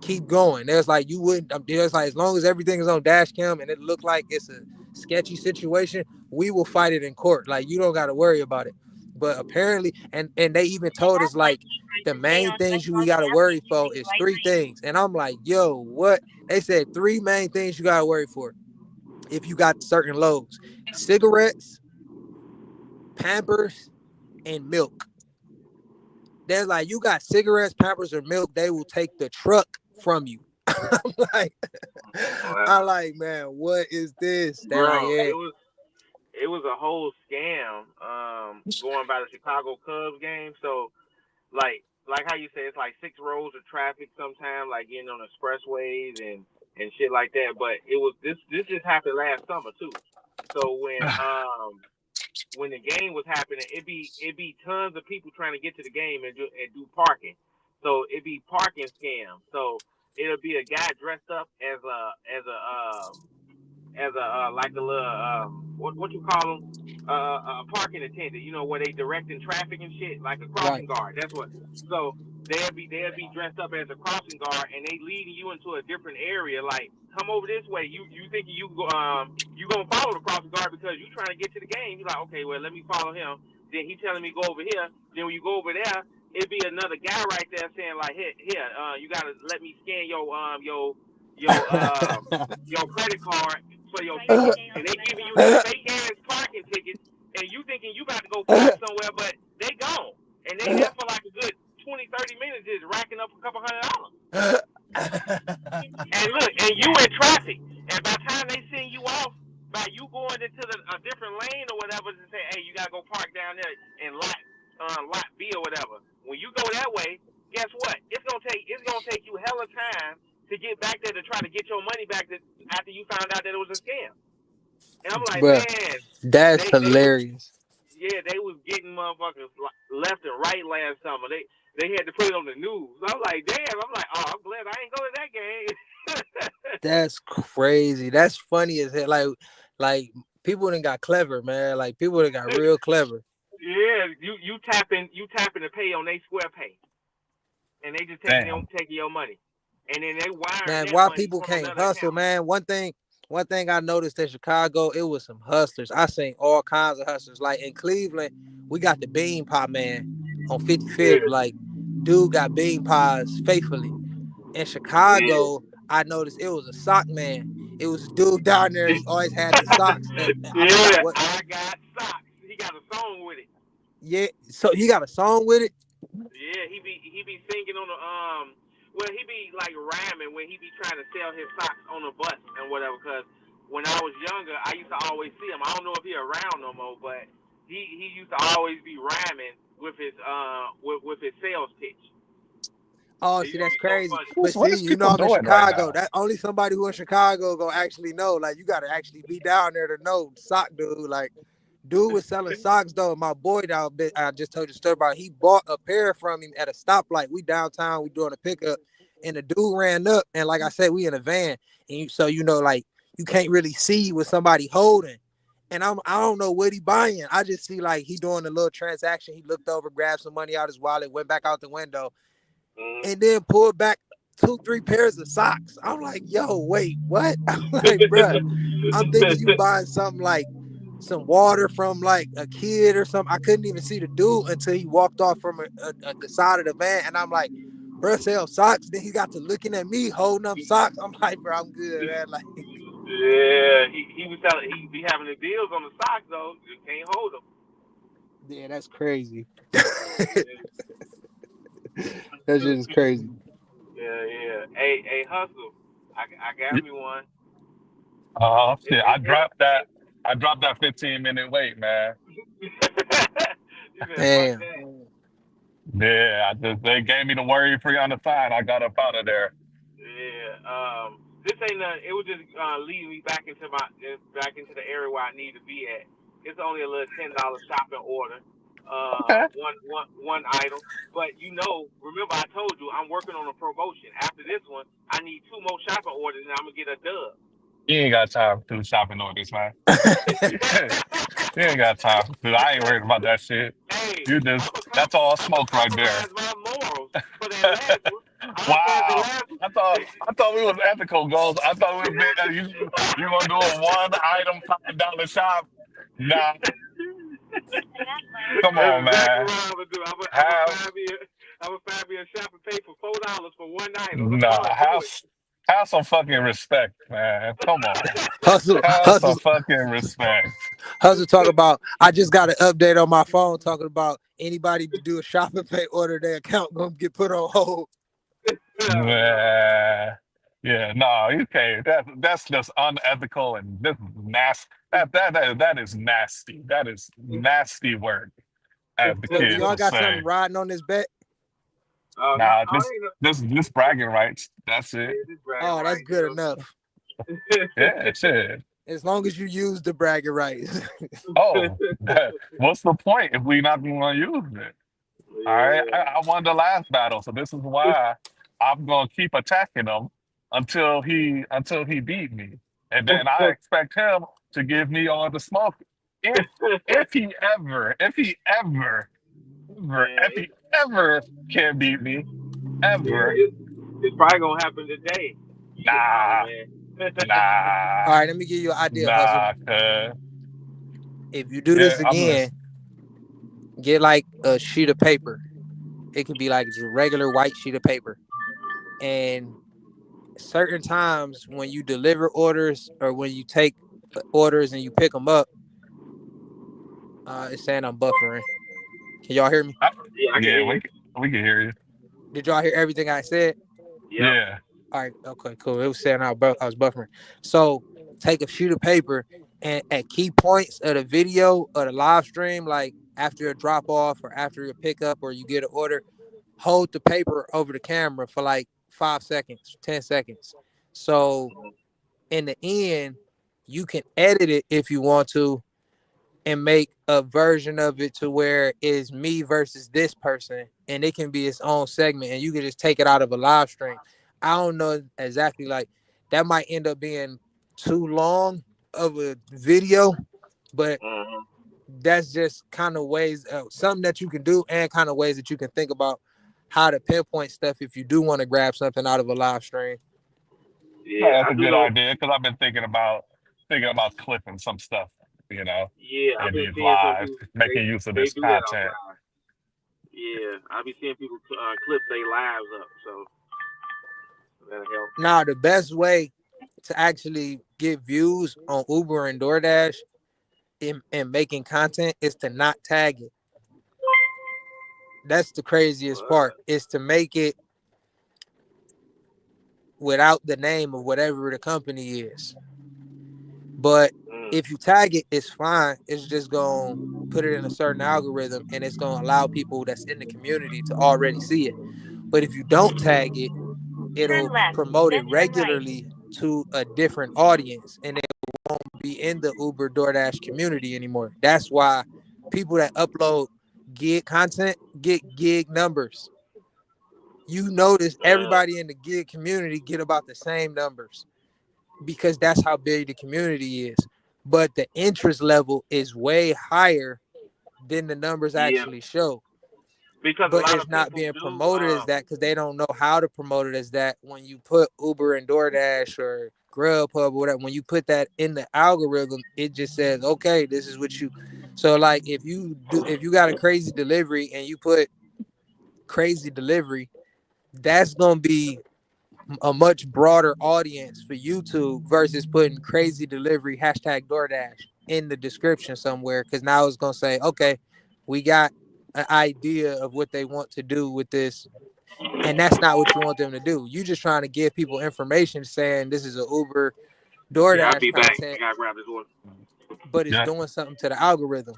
keep going. There's like you wouldn't. There's like as long as everything is on dash cam and it look like it's a sketchy situation, we will fight it in court. Like you don't got to worry about it. But apparently, and they even told us like the main things we got to worry for is 3 things. And I'm like, yo, what? They said 3 main things you got to worry for if you got certain loads: cigarettes, Pampers, and milk. They're like, you got cigarettes, Pampers, or milk, they will take the truck from you. I'm like, Well, I'm like, man, what is this? They're like, bro, yeah, it was a whole scam. Going by the Chicago Cubs game. So like how you say it's like 6 rows of traffic sometimes, like getting on expressways and shit like that. But it was this just happened last summer too. So when the game was happening, it be tons of people trying to get to the game and do parking. So it be parking scams. So it'll be a guy dressed up as a like a little what you call them, a parking attendant. You know where they directing traffic and shit, like a right. crossing guard. That's what. So they'll be dressed up as a crossing guard, and they leading you into a different area. Like come over this way. You thinking you gonna follow the crossing guard because you trying to get to the game. You like okay, well let me follow him. Then he telling me go over here. Then when you go over there, it'd be another guy right there saying like here, you gotta let me scan your your credit card for your ticket, and they giving you these fake ass parking tickets, and you thinking you about to go park somewhere, but they gone, and they there for like a good 20-30 minutes just racking up a couple $100. And look, and you in traffic, and by the time they send you off, by you going into a different lane or whatever, to say, hey, you gotta go park down there in lot B or whatever. When you go that way, guess what? It's gonna take you hella time to get back there to try to get your money back after you found out that it was a scam. And I'm like, Bruh, man, that's they was hilarious. yeah, they was getting motherfuckers left and right last summer. They had to put it on the news. I'm like, damn. I'm like, oh, I'm glad I ain't go to that game. That's crazy. That's funny as hell. Like people done got clever, man. Like people done got real clever. Yeah, you tapping to pay on they square pay, and they just Damn. taking your money, and then they wiring Man, that why money people from can't another hustle, account. man. One thing I noticed in Chicago, it was some hustlers. I seen all kinds of hustlers. Like in Cleveland, we got the bean pie man on 55th. Yeah, Like, dude got bean pies faithfully. In yeah, Chicago, I noticed it was a sock man. It was a dude down there. He always had the socks, and I forgot yeah. what. I got socks. He got a song with it. Yeah, so he got a song with it. Yeah, he be singing on the well he be like rhyming when he be trying to sell his socks on the bus and whatever. Cause when I was younger, I used to always see him. I don't know if he around no more, but he used to always be rhyming with his with his sales pitch. Oh, It see, used to that's be so crazy. funny. But What see, is you know, people I'm in doing right Chicago. now? That only somebody who in Chicago gonna actually know. Like, you gotta actually be down there to know sock dude. Like, dude was selling socks though. My boy down, I just told you a story about. He bought a pair from him at a stoplight. We downtown. We doing a pickup, and the dude ran up. And like I said, we in a van, and so you know, like you can't really see what somebody holding. And I don't know what he buying. I just see like he doing a little transaction. He looked over, grabbed some money out his wallet, went back out the window, and then pulled back 2, 3 pairs of socks. I'm like, yo, wait, what? I'm like, bruh, I'm thinking you buying something like some water from like a kid or something. I couldn't even see the dude until he walked off from the side of the van. And I'm like, bruh, sell socks. Then he got to looking at me holding up socks. I'm like, bro, I'm good, man. Like, Yeah, he was telling he be having the deals on the socks though. You can't hold them. yeah, that's crazy. That shit is crazy. Yeah. Hey, hustle. I got me one. Oh It, shit! it, it, it, I dropped that 15-minute wait, man. you said fuck Damn. that. Yeah, I just they gave me the worry free on the sign. I got up out of there. Yeah. This ain't nothing. It was just leading me back into the area where I need to be at. It's only a little $10 shopping order. Okay. One item. But remember I told you I'm working on a promotion. After this one, I need 2 more shopping orders and I'm gonna get a dub. You ain't got time to do shopping orders, man. You ain't got time to. I ain't worried about that shit. Hey, You just that's all I'm gonna smoke right there. compromise my morals for that last one. I said the Wow. last one. I thought we was ethical goals. I thought we was you gonna do a one item $5 shop. Nah, come That's on, exactly man. what I'm gonna do. Have I'm gonna find me a shop and pay for $4 for one item. That's how nah, I do it. have some fucking respect, man. Come on. Hustle, Have hustle, some fucking respect. hustle. Talk about. I just got an update on my phone talking about anybody to do a shopping pay order, their account gonna get put on hold. Oh no. Yeah. Yeah, no, you can't. That's just unethical and this is nasty. That is nasty. That is nasty work, as the So, do kids y'all would got something say. riding on this bet? Oh no. Nah, Oh, ain't no. this bragging rights. That's it. Yeah, this bragging Oh, that's rights, good enough. Yeah, shit. As long as you use the bragging rights. Oh, what's the point if we not going to use it? All right, Yeah. I won the last battle, so this is why I'm gonna keep attacking him until he beat me, and then I expect him to give me all the smoke. If Man, if he ever can beat me, ever, it's probably gonna happen today. Oh nah, man. All nah, right, let me give you an idea, hustle. nah, cuz. If you do Yeah, this I'm again, listening. get like a sheet of paper. It could be like just a regular white sheet of paper. And certain times when you deliver orders or when you take orders and you pick them up, it's saying I'm buffering. Can y'all hear me? I, Yeah, I can yeah, hear you. we can hear you. Did y'all hear everything I said? Yep. Yeah. All right, okay, cool. It was saying I was buffering. So take a sheet of paper and at key points of the video or the live stream, like after a drop off or after a pickup or you get an order, hold the paper over the camera for like 5 seconds, 10 seconds. So in the end, you can edit it if you want to and make a version of it to where it's me versus this person and it can be its own segment and you can just take it out of a live stream. I don't know exactly, like that might end up being too long of a video, but Mm-hmm. that's just kind of ways something that you can do and kind of ways that you can think about how to pinpoint stuff if you do want to grab something out of a live stream. No, Yeah, that's I a do good know. idea because I've been thinking about clipping some stuff, you know, Yeah, I've in been these seeing some lives, people. making use of They this do that all the content. time. Yeah, I be seeing people clip their lives up, so that'll help. Now, the best way to actually get views on Uber and DoorDash in making content is to not tag it. That's the craziest part, is to make it without the name of whatever the company is. But Mm. if you tag it, it's fine. It's just gonna put it in a certain algorithm, and it's gonna allow people that's in the community to already see it. But if you don't tag it, Turn it'll left, promote it then turn right. regularly to a different audience, and it won't be in the Uber DoorDash community anymore. That's why people that upload gig content get gig numbers. You notice everybody in the gig community get about the same numbers because that's how big the community is. But the interest level is way higher than the numbers Yeah, actually show. because a But lot it's of not people being do. promoted as that because they don't know how to promote it as that. When you put Uber and DoorDash or Grubhub or whatever, when you put that in the algorithm, it just says, okay, this is what you. So like if you got a crazy delivery and you put crazy delivery, that's gonna be a much broader audience for YouTube versus putting crazy delivery hashtag DoorDash in the description somewhere. Because now it's gonna say, okay, we got an idea of what they want to do with this, and that's not what you want them to do. You just trying to give people information saying this is a Uber Yeah, I'll DoorDash be back. I content, gotta grab this one. but it's Yeah, doing something to the algorithm.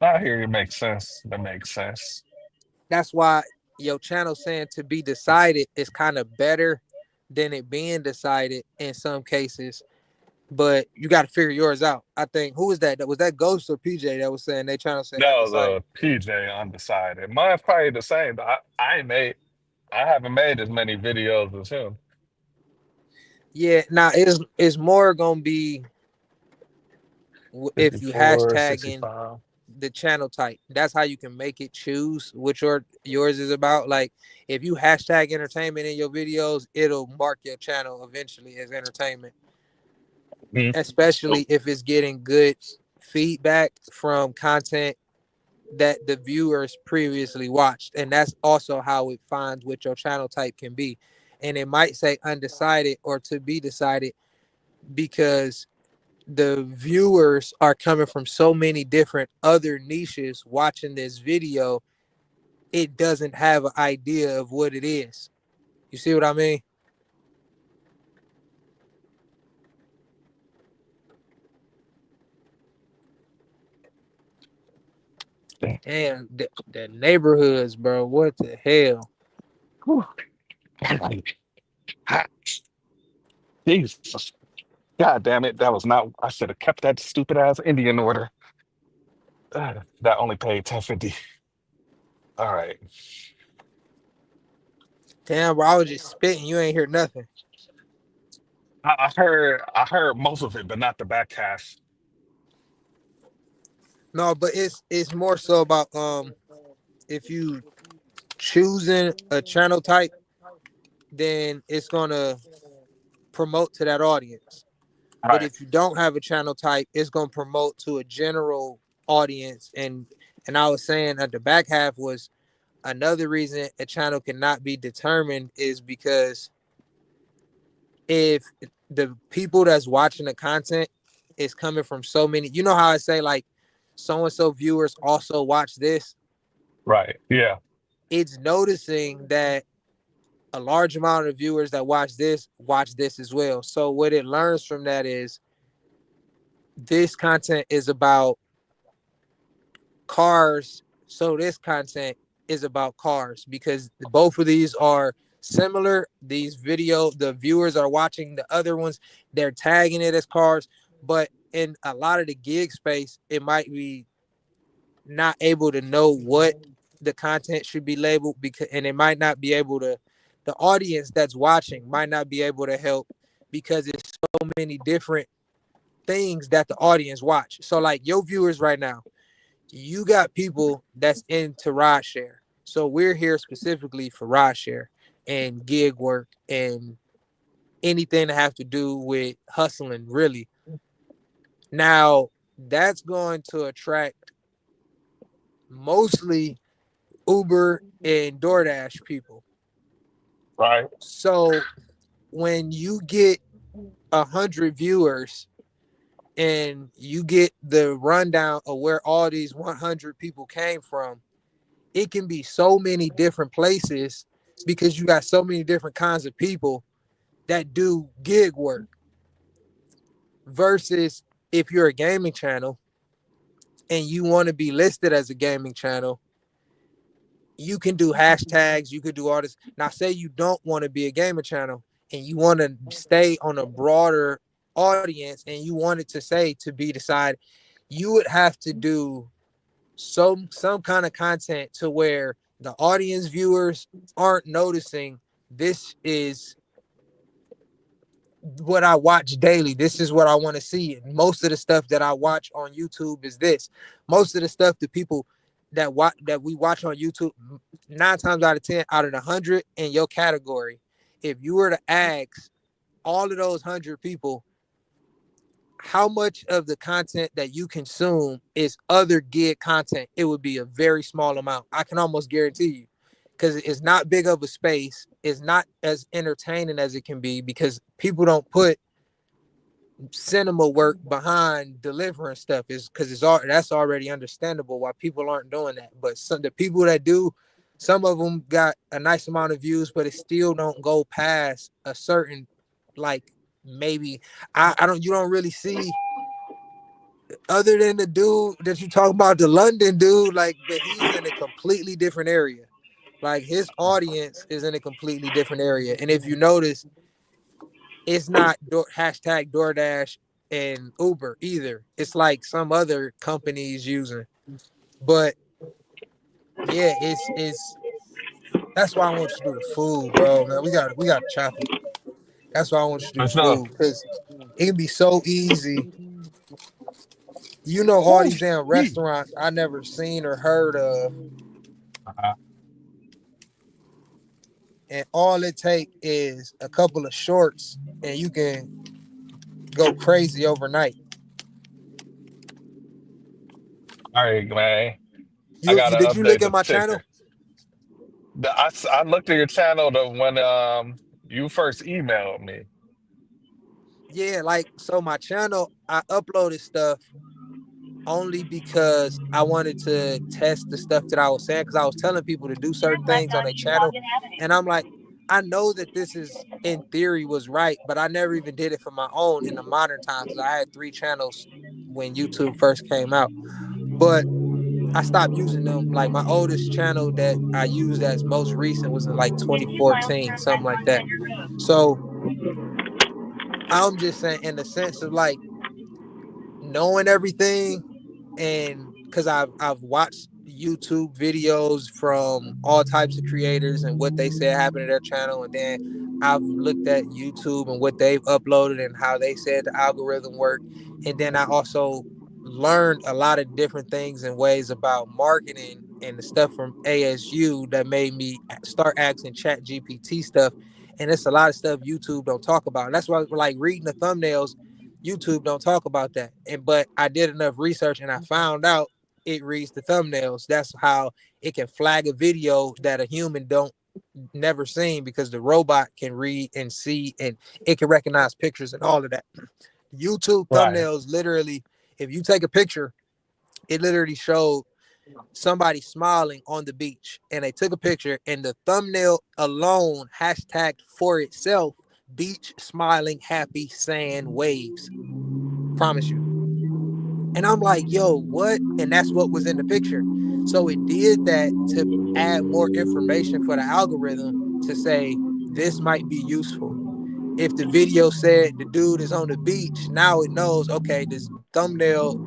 I hear it makes sense. That makes sense. That's why your channel saying to be decided is kind of better than it being decided in some cases, but you got to figure yours out. I think who was that? That was that Ghost or PJ that was saying they trying to say That was undecided. a PJ undecided. Mine's probably the same. I haven't made as many videos as him. Yeah, now it's more gonna be if you 54, hashtagging 65. the channel type. That's how you can make it choose which yours is about. Like if you hashtag entertainment in your videos, it'll mark your channel eventually as entertainment, Mhm. especially if it's getting good feedback from content that the viewers previously watched. And that's also how it finds what your channel type can be. And it might say undecided or to be decided because the viewers are coming from so many different other niches watching this video, it doesn't have an idea of what it is. You see what I mean? And the neighborhoods, bro. What the hell? Whew. Hot. Jesus. God damn it. That was not, I should have kept that stupid ass Indian order. That only paid 10.50. All right. Damn, bro. I was just spitting. You ain't hear nothing. I heard most of it, but not the back half. No, but it's more so about if you choosing a channel type, then it's gonna promote to that audience. All But right. if you don't have a channel type, it's gonna promote to a general audience. And I was saying that the back half was another reason a channel cannot be determined is because if the people that's watching the content is coming from so many, you know how I say like so and so viewers also watch this, Right. Yeah. it's noticing that a large amount of viewers that watch this as well. So what it learns from that is this content is about cars. So this content is about cars because both of these are similar. The viewers are watching the other ones, they're tagging it as cars, but in a lot of the gig space, it might be not able to know what the content should be labeled because and it might not be able to the audience that's watching might not be able to help because it's so many different things that the audience watch. So like your viewers right now, you got people that's into ride share. So we're here specifically for ride share and gig work and anything that have to do with hustling, really. Now, that's going to attract mostly Uber and DoorDash people. Right. So when you get 100 viewers and you get the rundown of where all these 100 people came from, it can be so many different places because you got so many different kinds of people that do gig work versus if you're a gaming channel and you want to be listed as a gaming channel, you can do hashtags, you could do all this. Now, say you don't want to be a gamer channel and you want to stay on a broader audience and you want it to say to be decided, you would have to do some kind of content to where the audience viewers aren't noticing this is what I watch daily. This is what I want to see. Most of the stuff that I watch on YouTube is this. Most of the stuff that people that we watch on YouTube, 9 times out of 10, out of the 100 in your category, if you were to ask all of those 100 people how much of the content that you consume is other gig content, it would be a very small amount. I can almost guarantee you, because it's not big of a space. It's not as entertaining as it can be because people don't put cinema work behind delivering stuff. Is because it's all that's already understandable why people aren't doing that. But some the people that do, some of them got a nice amount of views, but it still don't go past a certain, like, maybe I don't you don't really see, other than the dude that you talk about, the London dude, like, but he's in a completely different area. Like his audience is in a completely different area. And if you notice, it's not hashtag Doordash and Uber either. It's like some other companies using. But yeah, it's that's why I want you to do the food, bro. Man, we got to chop it. That's why I want you to do For the sure. food because it can be so easy. All Woo, these damn yeah. restaurants I never seen or heard of, Uh, and all it take is a couple of shorts, and you can go crazy overnight. all right, man. I You gotta did you look update at the my channel? ticker. I looked at your channel when you first emailed me. Yeah, like so my channel, I uploaded stuff only because I wanted to test the stuff that I was saying because I was telling people to do Turn certain left things on their onto channel, Logan and Avenue. I'm like, I know that this is in theory was right, but I never even did it for my own in the modern times because I had 3 channels when YouTube first came out. But I stopped using them. Like my oldest channel that I used as most recent was in like In 2 miles, 2014, turn something left like onto that. Center Road. So I'm just saying, in the sense of like knowing everything, and because I've watched YouTube videos from all types of creators and what they said happened to their channel, and then I've looked at YouTube and what they've uploaded and how they said the algorithm worked, and then I also learned a lot of different things and ways about marketing and the stuff from ASU that made me start asking Chat GPT stuff, and it's a lot of stuff YouTube don't talk about. And that's why, like, reading the thumbnails, YouTube don't talk about that. And but I did enough research and I found out it reads the thumbnails. That's how it can flag a video that a human don't never seen, because the robot can read and see, and it can recognize pictures and all of that. YouTube Right. thumbnails literally, if you take a picture, it literally showed somebody smiling on the beach, and they took a picture, and the thumbnail alone hashtagged for itself beach smiling happy sand waves. Promise you. And I'm like, yo, what? And that's what was in the picture. So it did that to add more information for the algorithm to say this might be useful. If the video said the dude is on the beach, now it knows, okay, this thumbnail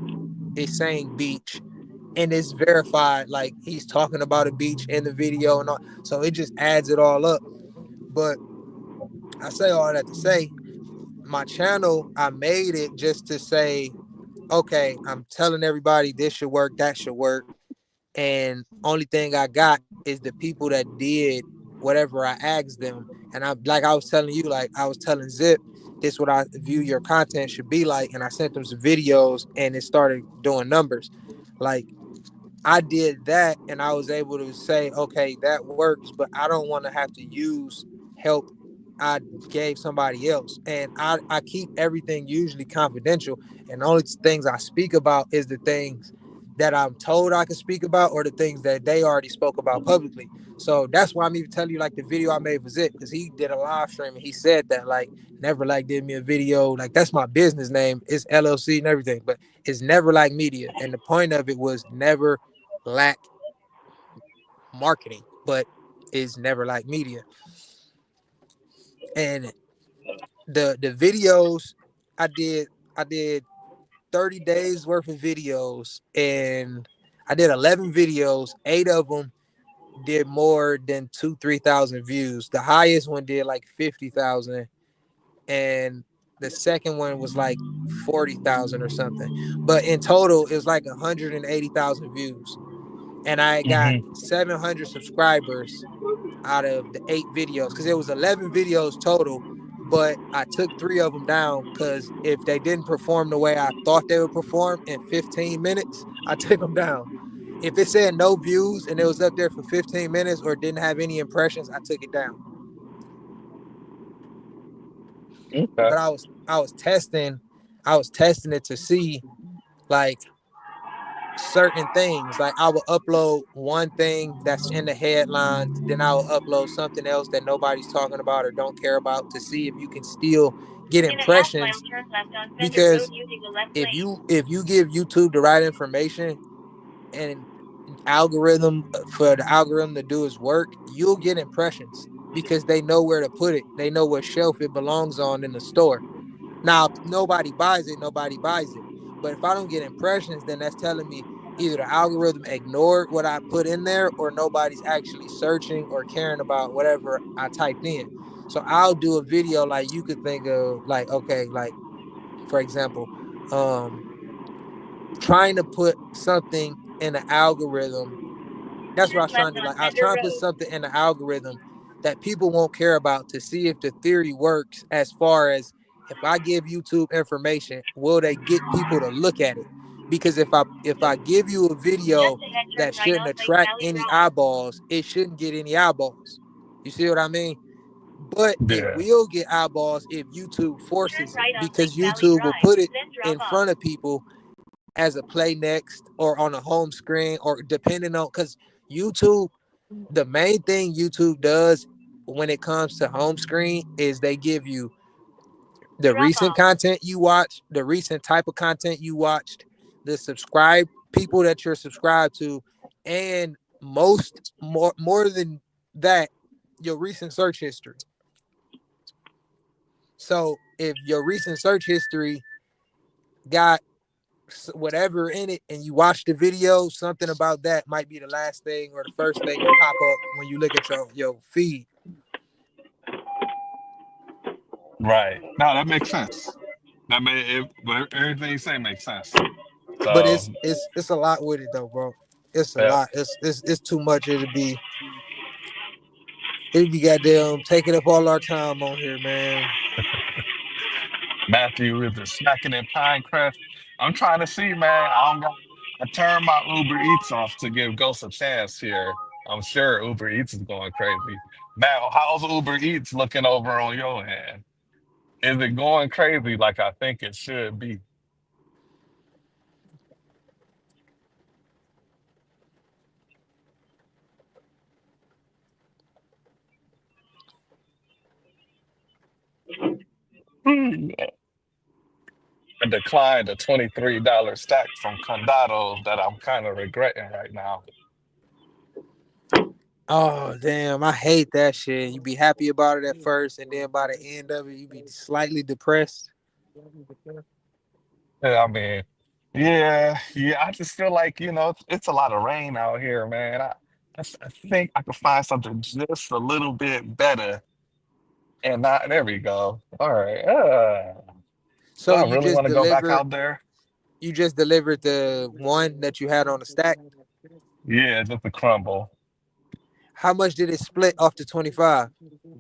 is saying beach and it's verified, like he's talking about a beach in the video and all. So it just adds it all up. But I say all that to say, my channel, I made it just to say, okay, I'm telling everybody this should work, that should work. And only thing I got is the people that did whatever I asked them. And I, like I was telling you, like I was telling Zip, this is what I view your content should be like. And I sent them some videos and it started doing numbers. Like I did that and I was able to say, okay, that works, but I don't want to have to use help I gave somebody else. And I keep everything usually confidential. And the only things I speak about is the things that I'm told I can speak about or the things that they already spoke about publicly. So that's why I'm even telling you like the video I made was it, because he did a live stream and he said that like Never Like did me a video, like that's my business name, it's LLC and everything, but it's Never Like Media, and the point of it was never lack marketing, but is Never Like Media. And the videos I did, I did 30 days worth of videos, and I did 11 videos. 8 of them did more than 2-3 thousand views. The highest one did like 50,000, and the second one was like 40,000 or something. But in total, it was like 180,000 views, and I got Hmm. 700 subscribers out of the 8 videos, because it was 11 videos total, but I took 3 of them down because if they didn't perform the way I thought they would perform in 15 minutes, I took them down. If it said no views and it was up there for 15 minutes or didn't have any impressions, I took it down. Okay. But I was testing it to see like certain things. Like I will upload one thing that's in the headlines, then I will upload something else that nobody's talking about or don't care about to see if you can still get In a half mile, impressions. turn left on Fender Road Because using the left if lane. you give YouTube the right information and algorithm for the algorithm to do its work, you'll get impressions because they know where to put it. They know what shelf it belongs on in the store. Now, if nobody buys it, nobody buys it. But if I don't get impressions, then that's telling me either the algorithm ignored what I put in there or nobody's actually searching or caring about whatever I typed in. So I'll do a video like you could think of like, okay, like for example, um, trying to put something in an algorithm. That's what I Turn was trying left to do. on Like I was Fender trying to put Road. something in the algorithm that people won't care about to see if the theory works. As far as if I give YouTube information, will they get people to look at it? Because if I give you a video Just ahead, turn that right shouldn't on Lake attract Valley any Road. eyeballs, it shouldn't get any eyeballs. You see what I mean? But it Yeah. will get eyeballs if YouTube Turn forces it, right on Lake because Valley YouTube will Drive, put it then in drop off. front of people as a play next or on a home screen or depending on, because YouTube, the main thing YouTube does when it comes to home screen is they give you the Drop recent off. content you watch, the recent type of content you watched, the subscribe people that you're subscribed to, and more than that, your recent search history. So if your recent search history got whatever in it and you watch the video, something about that might be the last thing or the first thing to pop up when you look at your feed. Right. No, that makes sense. That everything you say makes sense. But So it's a lot with it though, bro. It's a yeah. lot. It's too much. It'd be goddamn taking up all our time on here, man. Matthew is snacking in Pinecrest. I'm trying to see, man. I turned my Uber Eats off to give Ghost a chance here. I'm sure Uber Eats is going crazy. Matt, how's Uber Eats looking over on your end? Is it going crazy like I think it should be? Hmm. I declined a $23 stack from Condado that I'm kind of regretting right now. Oh damn, I hate that shit. You be happy about it at first, and then by the end of it, you be slightly depressed. Yeah, I mean, yeah. I just feel like, it's a lot of rain out here, man. I think I could find something just a little bit better. And not, there we go. All right. Do So I really want to go back out there? you just delivered the one that you had on the stack. Yeah, just a crumble. How much did it split off the 25?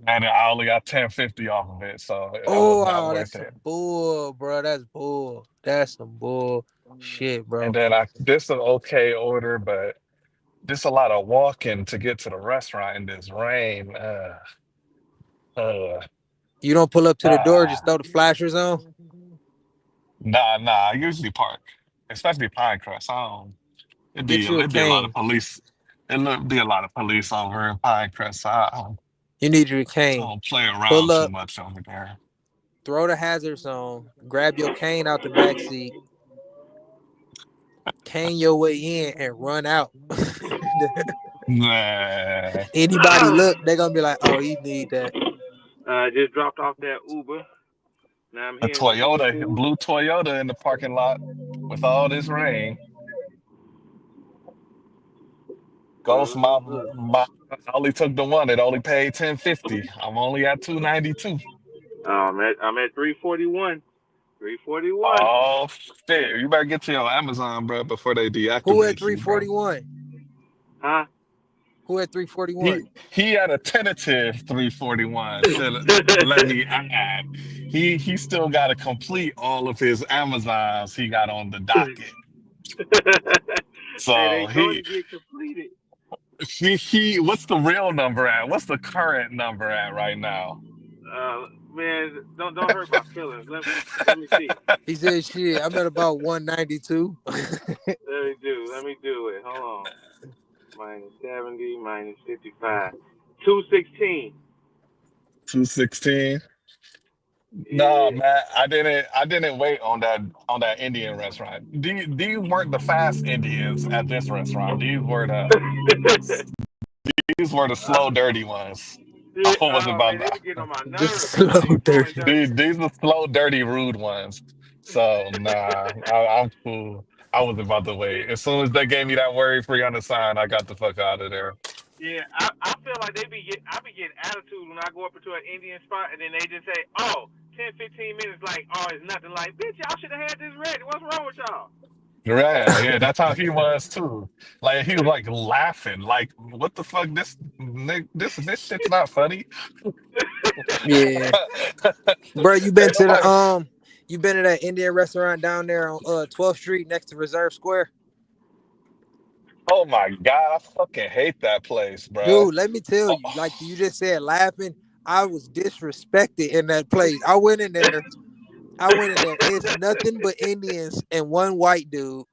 And I only got 10.50 off of it, so it was Oh, not wow, worth that's it. some bull, bro. That's bull. That's some bull shit, And bro. then this is an okay order, but just a lot of walking to get to the restaurant in this rain. Uh, You don't pull up to the door, just ah. throw the flashers on. Nah. I usually park, especially Pinecrest. I don't. Get you a It'd be a lot of cane. police. It'd be a lot of police over in Pinecrest. So You need you a I cane. don't play Pull around too up, much over there. throw the hazards on, grab your cane out the back seat, cane your way in, and run out. Nah. Anybody look, they're gonna be like, "Oh, he need that." Just dropped off that Uber. Now I'm A heading to Whole Toyota, Foods. blue Toyota in the parking lot with all this rain. Goes my I only took the one. It only paid 1050. I'm only at 292. I'm at 341. 341. Oh shit! You better get to your Amazon, bro, before they Who at deactivate you, bro. 341? Huh? Who at 341? He had a tentative 341. Should let me add. He still got to complete all of his Amazons he got on the docket. Hey, they So going to get completed. he what's the real number at? What's the current number at right now? Man, don't hurt my feelings. Let me see. He said, "Shit, I'm at about 192." Let me do it. Hold on. Minus 70, minus 55. 216. 216. No, Yeah. man, I didn't wait on that Indian restaurant. These weren't the fast Indians at this restaurant. These were the slow, dirty ones. I wasn't Oh man, about they be getting on my The nerves. slow They slow and dirty. dirty. these are slow, dirty, rude ones. So nah, I'm cool. I wasn't about to wait. As soon as they gave me that worry free on the sign, I got the fuck out of there. Yeah, I feel like I be getting attitude when I go up into an Indian spot and then they just say, oh, 10, 15 minutes, like, oh, it's nothing. Like, bitch, y'all should have had this ready. What's wrong with y'all? Yeah, yeah, that's how he was too. Like he was like laughing, like, what the fuck? This shit's not funny. Yeah, bro. I'm like, You been to that Indian restaurant down there on 12th Street next to Reserve Square? oh my God, I fucking hate that place, bro. Dude, let me tell Oh, you, like you just said, laughing. I was disrespected in that place. I went in there. It's nothing but Indians and one white dude.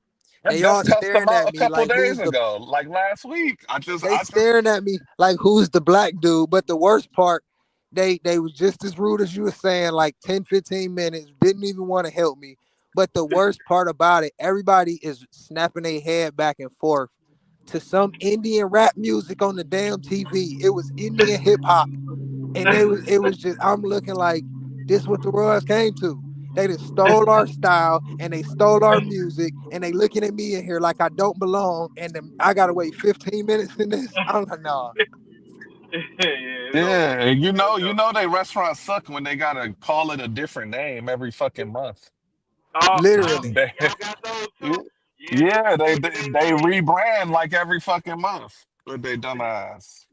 I They just all cussed them staring out at a me couple like days who's the ago, like last week. they staring at me like who's the black dude. But the worst part, they was just as rude as you were saying, like 10, 15 minutes, didn't even want to help me. But the worst part about it, everybody is snapping their head back and forth to some Indian rap music on the damn TV. It was Indian hip hop. And it was just I'm looking like this what the world has came to. They just stole our style and they stole our music and they looking at me in here like I don't belong and then I gotta wait 15 minutes in this. I'm like, nah. Yeah, it's over. Yeah, and It's over. they restaurants suck when they gotta call it a different name every fucking month. Literally. They, Y'all got those too? Yeah, they be yeah, changing their they name. rebrand like every fucking month with they dumbass.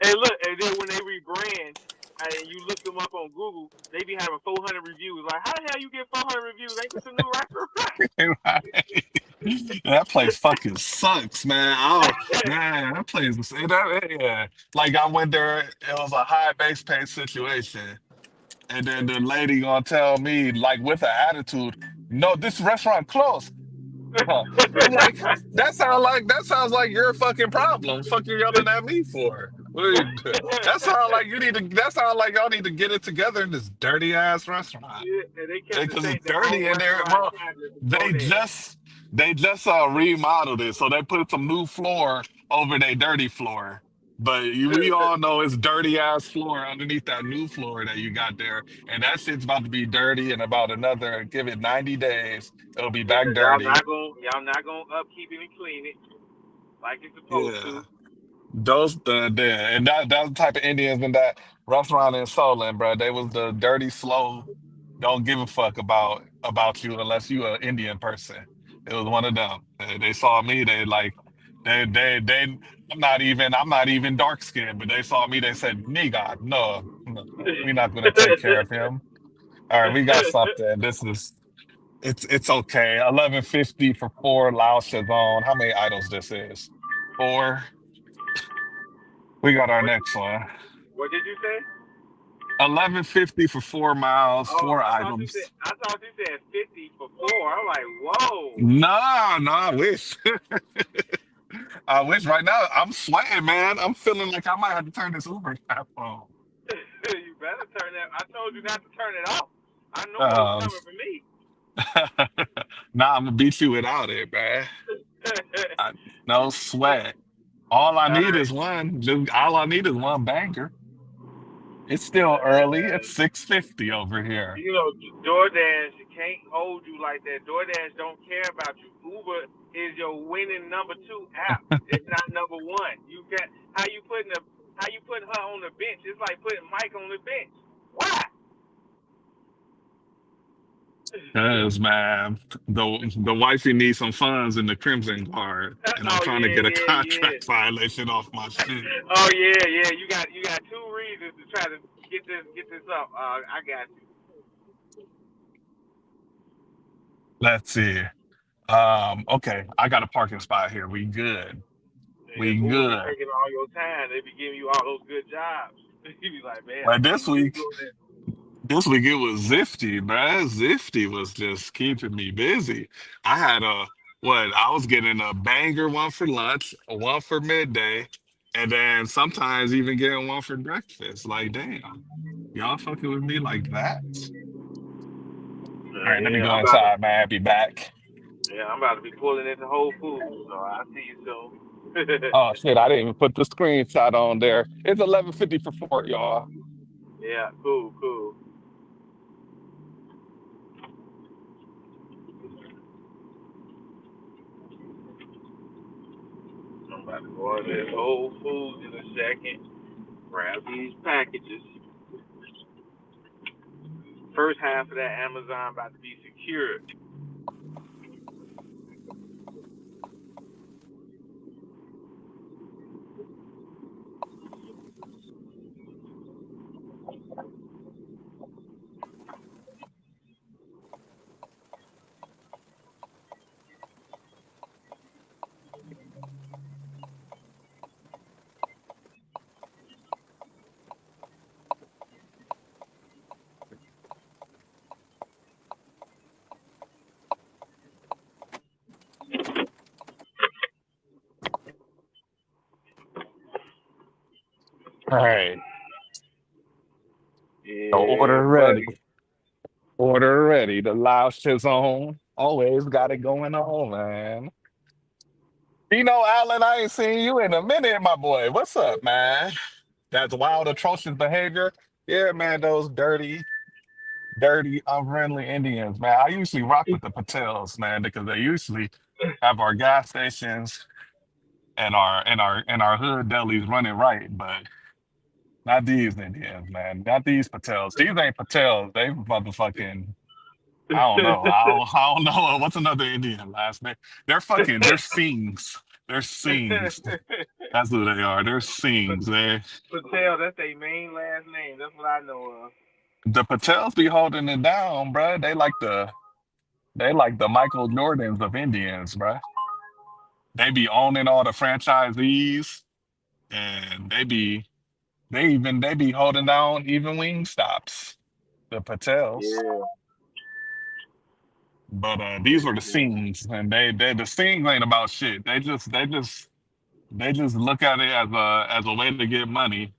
And look, and then when they rebrand, and you look them up on Google, they be having 400 reviews. Like, how the hell you get 400 reviews? Ain't this a new restaurant? Right? That place fucking sucks, man. Oh man, that place yeah. Like I went there, it was a high base pay situation. And then the lady gonna tell me, like with an attitude, no, this restaurant closed. Huh. I'm like, that sounds like your fucking problem. Fuck you yelling at me for. What are you do? That sounds like y'all need to get it together in this dirty ass restaurant. Yeah, and they kept the Because same it's the whole dirty in there, restaurant bro. time as They Doordash. just remodeled it, so they put some new floor over their dirty floor. But we all know it's dirty ass floor underneath that new floor that you got there, and that shit's about to be dirty in about another give it 90 days. It'll be Yeah, back cause dirty. y'all not gonna upkeep it and clean it like it's supposed Yeah. to. Those and that was the type of Indians in that restaurant in Solon, bro. They was the dirty, slow, don't give a fuck about you unless you an Indian person. It was one of them. They saw me, they like they I'm not even dark skinned, but they saw me, they said, nigga, no, we're not gonna take care of him. All right, we got something. It's okay. 1150 for four Lao Shazon. How many items this is? Four. We got our what next one. what did you say? 11.50 for 4 miles, Oh, 4 items. I thought you said 50 for four. I'm like, whoa. No, no, I wish. I wish right now I'm sweating, man. I'm feeling like I might have to turn this Uber app on. You better turn that. I told you not to turn it off. I know it was Um, coming from me. nah, I'm gonna beat you without it, man. No sweat. All I need is one. All I need is one banger. It's still early. It's 6:50 over here. You know, DoorDash can't hold you like that. DoorDash don't care about you. Uber is your winning number two app. It's not number one. You got how you putting her on the bench? It's like putting Mike on the bench. Why? Cause man, the wifey needs some funds in the Crimson Guard, and I'm Oh trying to yeah, get a yeah, yeah. contract violation off my shit. Oh yeah, yeah. You got two reasons to try to get this up. I got you. Let's see. Okay, I got a parking spot here. We good. Yeah, We Uber be good. taking all your time. They be giving you all those good jobs. You be like, man, I But can't keep doing that. this week it was Zifty, bruh. Zifty was just keeping me busy. I had I was getting a banger one for lunch, a one for midday, and then sometimes even getting one for breakfast. Like, damn, y'all fucking with me like that? All right, let me Yeah, go inside, man. Be back. I'm about to be pulling into Whole Foods, so I'll see you soon. Oh shit, I didn't even put the screenshot on there. It's 11:50 for 4, y'all. Yeah, cool, cool. I'm about to go to this Whole Foods in a second. Grab these packages. First half of that Amazon about to be secured. All right, so Yeah, buddy. Order ready. The loud shit's on. Always got it going on, man. Allen, I ain't seen you in a minute, my boy. What's up, man? That's wild, atrocious behavior. Yeah, man, those dirty, unfriendly Indians, man. I usually rock with the Patels, man, because they usually have our gas stations and our hood delis running right, but not these Indians, man. Not these Patels. These ain't Patels. They motherfucking I don't know. I don't know what's another Indian last name. They're Singhs. They're Singhs. That's who they are. They're Singhs. Patel, that's their main last name. That's what I know of. The Patels be holding it down, bruh. They like the Michael Jordans of Indians, bruh. They be owning all the franchisees, and they be holding down even wing stops. The Patels. Yeah. But these were the Singhs, and they the Singhs ain't about shit. They just look at it as a way to get money,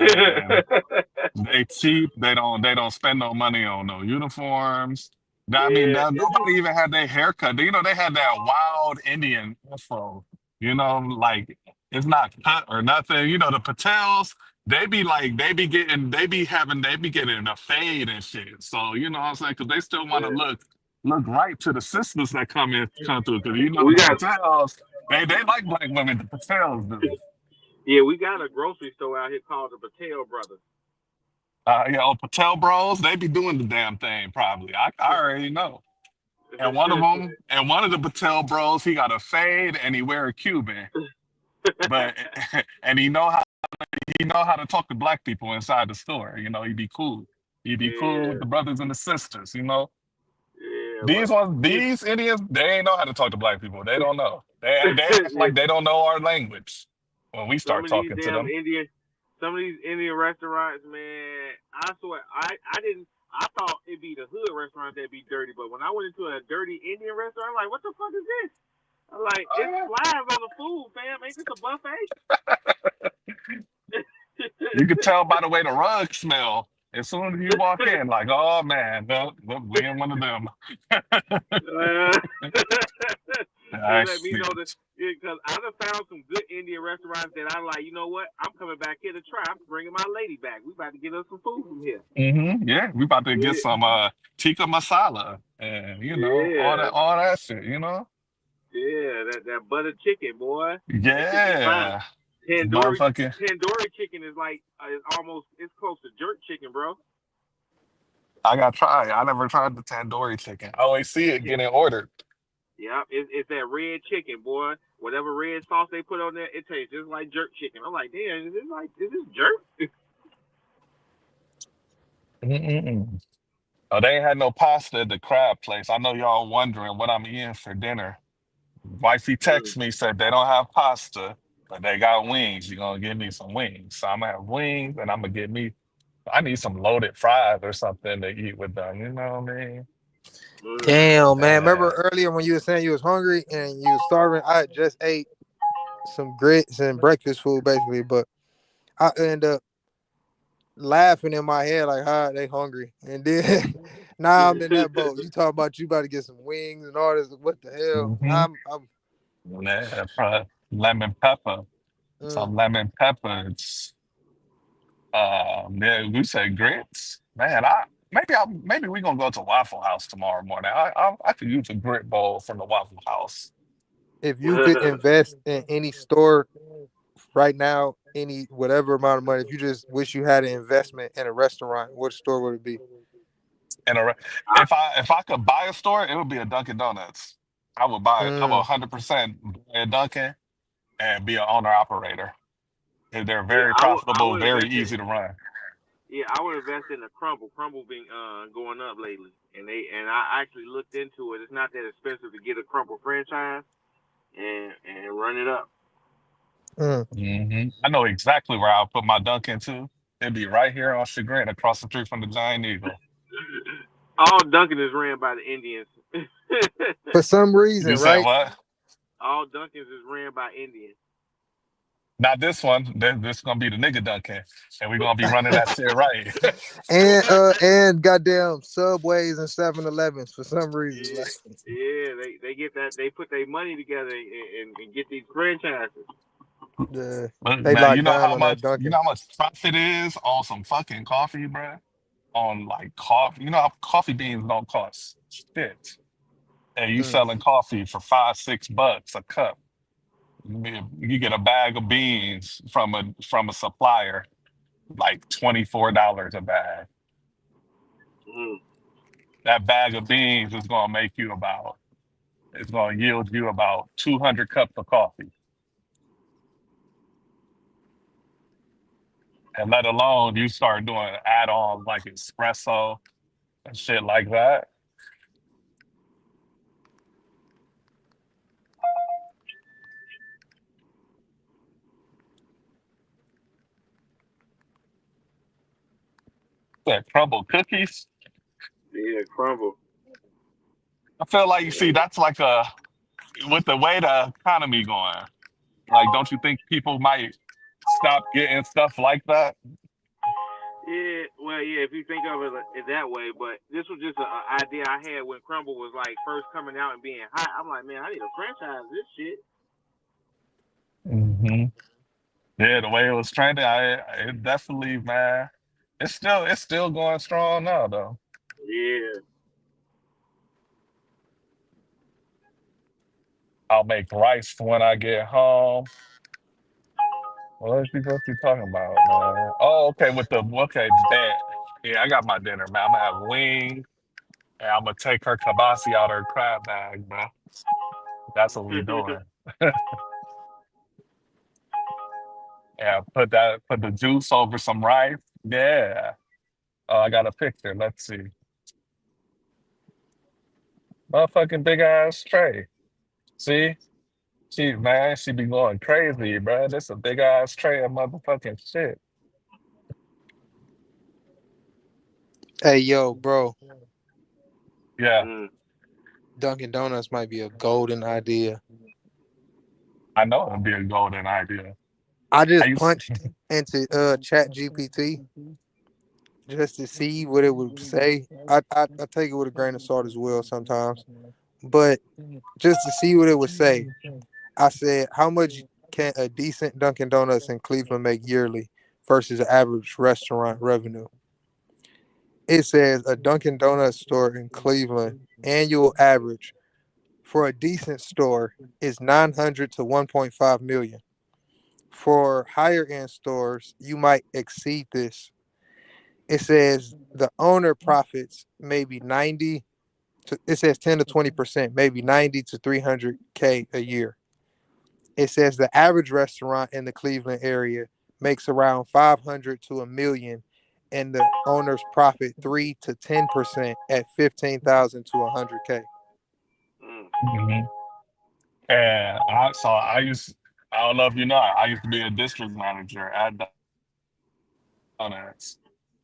and they cheap. They don't spend no money on no uniforms. I mean, Yeah. nobody even had their haircut. They had that wild Indian afro. Like it's not cut or nothing. The Patels, they be getting a fade and shit. So what I'm saying, because they still want to Yeah. look right to the sisters that come through. Because We the got Patels, they like black women. The Patels do. we got a grocery store out here called the Patel Brothers. Patel Bros, they be doing the damn thing probably. I already know. And one of the Patel Bros, he got a fade and he wear a Cuban, but and he know how to talk to black people inside the store. He be cool. He be cool with Yeah. the brothers and the sisters. Yeah, These but ones, these Indians, they ain't know how to talk to black people. They don't know. They act yeah, like they don't know our language when we some start of these talking to damn them. Indian Some of these Indian restaurants, man, I swear, I didn't. I thought it'd be the hood restaurants that'd be dirty, but when I went into a dirty Indian restaurant, I'm like, what the fuck is this? I'm like, it's Oh, flies on the food, fam. Ain't this a buffet? you could tell by the way the rug smell. As soon as you walk in, like, oh man, we in one of them. Uh, they I let me see. know that because I done found some good Indian restaurants that I like. You know what? I'm coming back here to try. I'm bringing my lady back. We about to get us some food from here. Yeah, we about to get Yeah, some tikka masala and yeah, all that shit, you know? yeah. That butter chicken, boy. That shit be fine. Yeah. Tandoori Motherfucking tandoori chicken is like is almost it's close to jerk chicken, bro. I gotta try. I never tried the tandoori chicken. I always see it Yeah, getting ordered. yeah. It's that red chicken, boy. Whatever red sauce they put on there, it tastes just like jerk chicken. I'm like, damn, is this jerk? Mm-mm-mm. Oh, they ain't had no pasta at the crab place. I know y'all wondering what I'm eating for dinner. Wifey Mm, texted me, said they don't have pasta, but they got wings. You gonna give me some wings. So I'm gonna have wings and I'm gonna get me I need some loaded fries or something to eat with them. You know what I mean? mm. Damn, man. Remember Yeah. earlier when you were saying you was hungry and you was starving? I just ate some grits and breakfast food basically, but I end up laughing in my head like, "Ah, they hungry." And then now I'm in that boat. You talking about you about to get some wings and all this? What the hell? Mm-hmm. I'm Yeah, lemon pepper. mm. Some lemon pepper. It's yeah, we say grits. Man, maybe we gonna go to Waffle House tomorrow morning. I could use a grit bowl from the Waffle House. If you could invest in any store right now, any whatever amount of money, if you just wish you had an investment in a restaurant, what store would it be? And I, if I could buy a store, it would be a Dunkin' Donuts. I would buy it. I would Mm. 100% buy a Dunkin' and be an owner operator. They're yeah, very I profitable, would very invest in easy to run. yeah, I would invest in the crumble. Crumble been going up lately, and I actually looked into it. It's not that expensive to get a crumble franchise and run it up. Mm. I know exactly where I'll put my Dunkin' too. It'd be right here on Chagrin, across the street from the Giant Eagle. All Dunkin' is ran by the Indians. For some reason, You said right? what? All Dunkin's is ran by Indians. Not this one. This is gonna be the nigga Dunkin', and we're gonna be running that shit right. And goddamn Subways and 7-Elevens for some reason. Yeah, Like yeah, they get that they put their money together and get these franchises. Look, they man, locked down on that you Dunkin'. know how much profit is on some fucking coffee, bruh? On like coffee, you know how coffee beans don't cost shit, and you Mm. selling coffee for $5, $6 a cup. You get a bag of beans from a supplier, like $24 a bag. Mm, That bag of beans is gonna it's gonna yield you about 200 cups of coffee, and let alone you start doing add-ons like espresso and shit like that. That crumble cookies. yeah, crumble. I feel like you see Yeah, that's like a with the way the economy going. Like, don't you think people might stop getting stuff like that? yeah. Well, yeah. If you think of it that way, but this was just an idea I had when crumble was like first coming out and being hot. I'm like, man, I need a franchise this shit. hmm Yeah, the way it was trending, it definitely, man. It's still going strong now though. Yeah. I'll make rice when I get home. What you talking about, man? Oh, okay, bet. Yeah, I got my dinner, man. I'm gonna have wings and I'm gonna take her kabasi out of her crab bag, bro. That's what we doing. Yeah, put the juice over some rice. Yeah. Oh, I got a picture. Let's see. Motherfucking big ass tray. See? She be going crazy, bro. This a big ass tray of motherfucking shit. Hey, yo, bro, Yeah, Mm. Dunkin' Donuts might be a golden idea. I know it'd be a golden idea. I I just used punched into Chat GPT just to see what it would say. I take it with a grain of salt as well sometimes, but just to see what it would say, I said, how much can a decent Dunkin' Donuts in Cleveland make yearly versus an average restaurant revenue? It says a Dunkin' Donuts store in Cleveland annual average for a decent store is 900 to 1.5 million. For higher end stores, you might exceed this. It says the owner profits maybe 90 to, it says 10 to 20%, maybe 90 to 300K a year. It says the average restaurant in the Cleveland area makes around 500 to a million, and the owners profit 3 to 10% at 15,000 to 100K. Mm. Mhm. And I don't know if you know, I used to be a district manager at Donuts,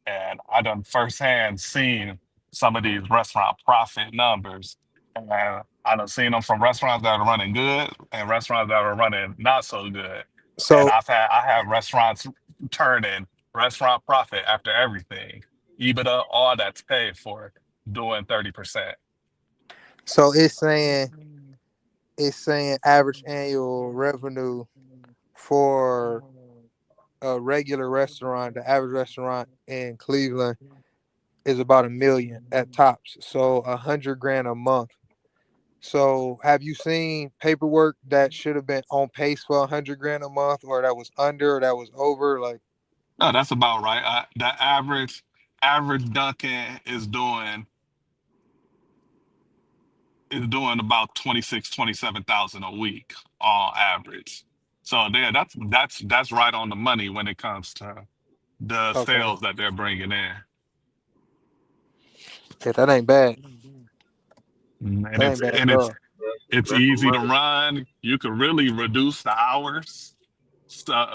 and I done firsthand seen some of these restaurant profit numbers. And I done seen them from restaurants that are running good and restaurants that are running not so good. And So I have restaurants turning restaurant profit after everything. EBITDA, all that's paid for, doing 30%. so it's saying average annual revenue for a regular restaurant, the average restaurant in Cleveland is about a million at tops. So 100 grand a month. So have you seen paperwork that should have been on pace for 100 grand a month, or that was under, or that was over? Like, No, that's about right. The average Dunkin' is doing about 26, 27,000 a week on average. So there, that's right on the money when it comes to the okay, sales that they're bringing in. yeah, that ain't bad. And That it's ain't bad and at it's all. it's That's some easy to money. run. You could really reduce the hours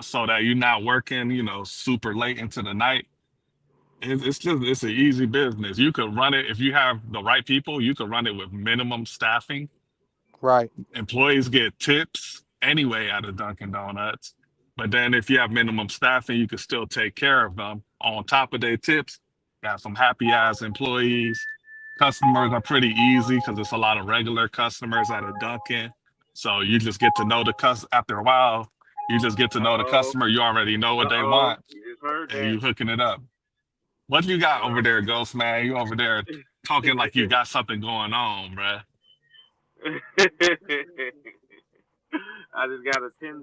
so that you're not working, super late into the night. It's an easy business. You could run it if you have the right people. You could run it with minimum staffing. Right. Employees get tips anyway out of Dunkin' Donuts. But then if you have minimum staffing, you can still take care of them. On top of their tips, got some happy ass employees. Customers are pretty easy because it's a lot of regular customers at a Dunkin'. So you just get to know after a while, you just get to know the Uh-oh. customer. You already know what they Uh-oh. want You just heard and you that. hooking it up. What you got over Uh, there, Ghost Man? You over there talking like you got something going on, bruh. I just got a $10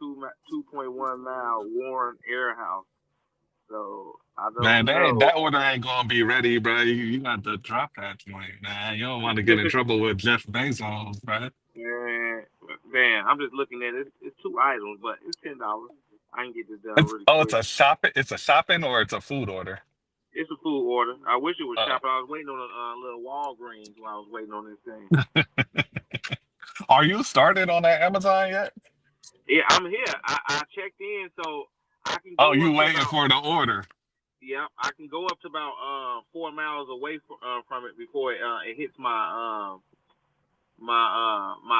2.1 mile Warren Air House. So I Man, don't know. that order ain't gonna be ready, bro. You got to drop that joint, man. You don't want to get in trouble with Jeff Bezos, bro. man, man, I'm just looking at it. It's two items, but it's $10. I can get this done really It's quick. a shopping or it's a food order. It's a food order. I wish it was Uh, shopping. I was waiting on a little Walgreens while I was waiting on this thing. are you started on that Amazon yet? Yeah, I'm here. I checked in, so I can Oh, go you up to waiting about for the order? yeah, I can go up to about 4 miles away from it before it hits my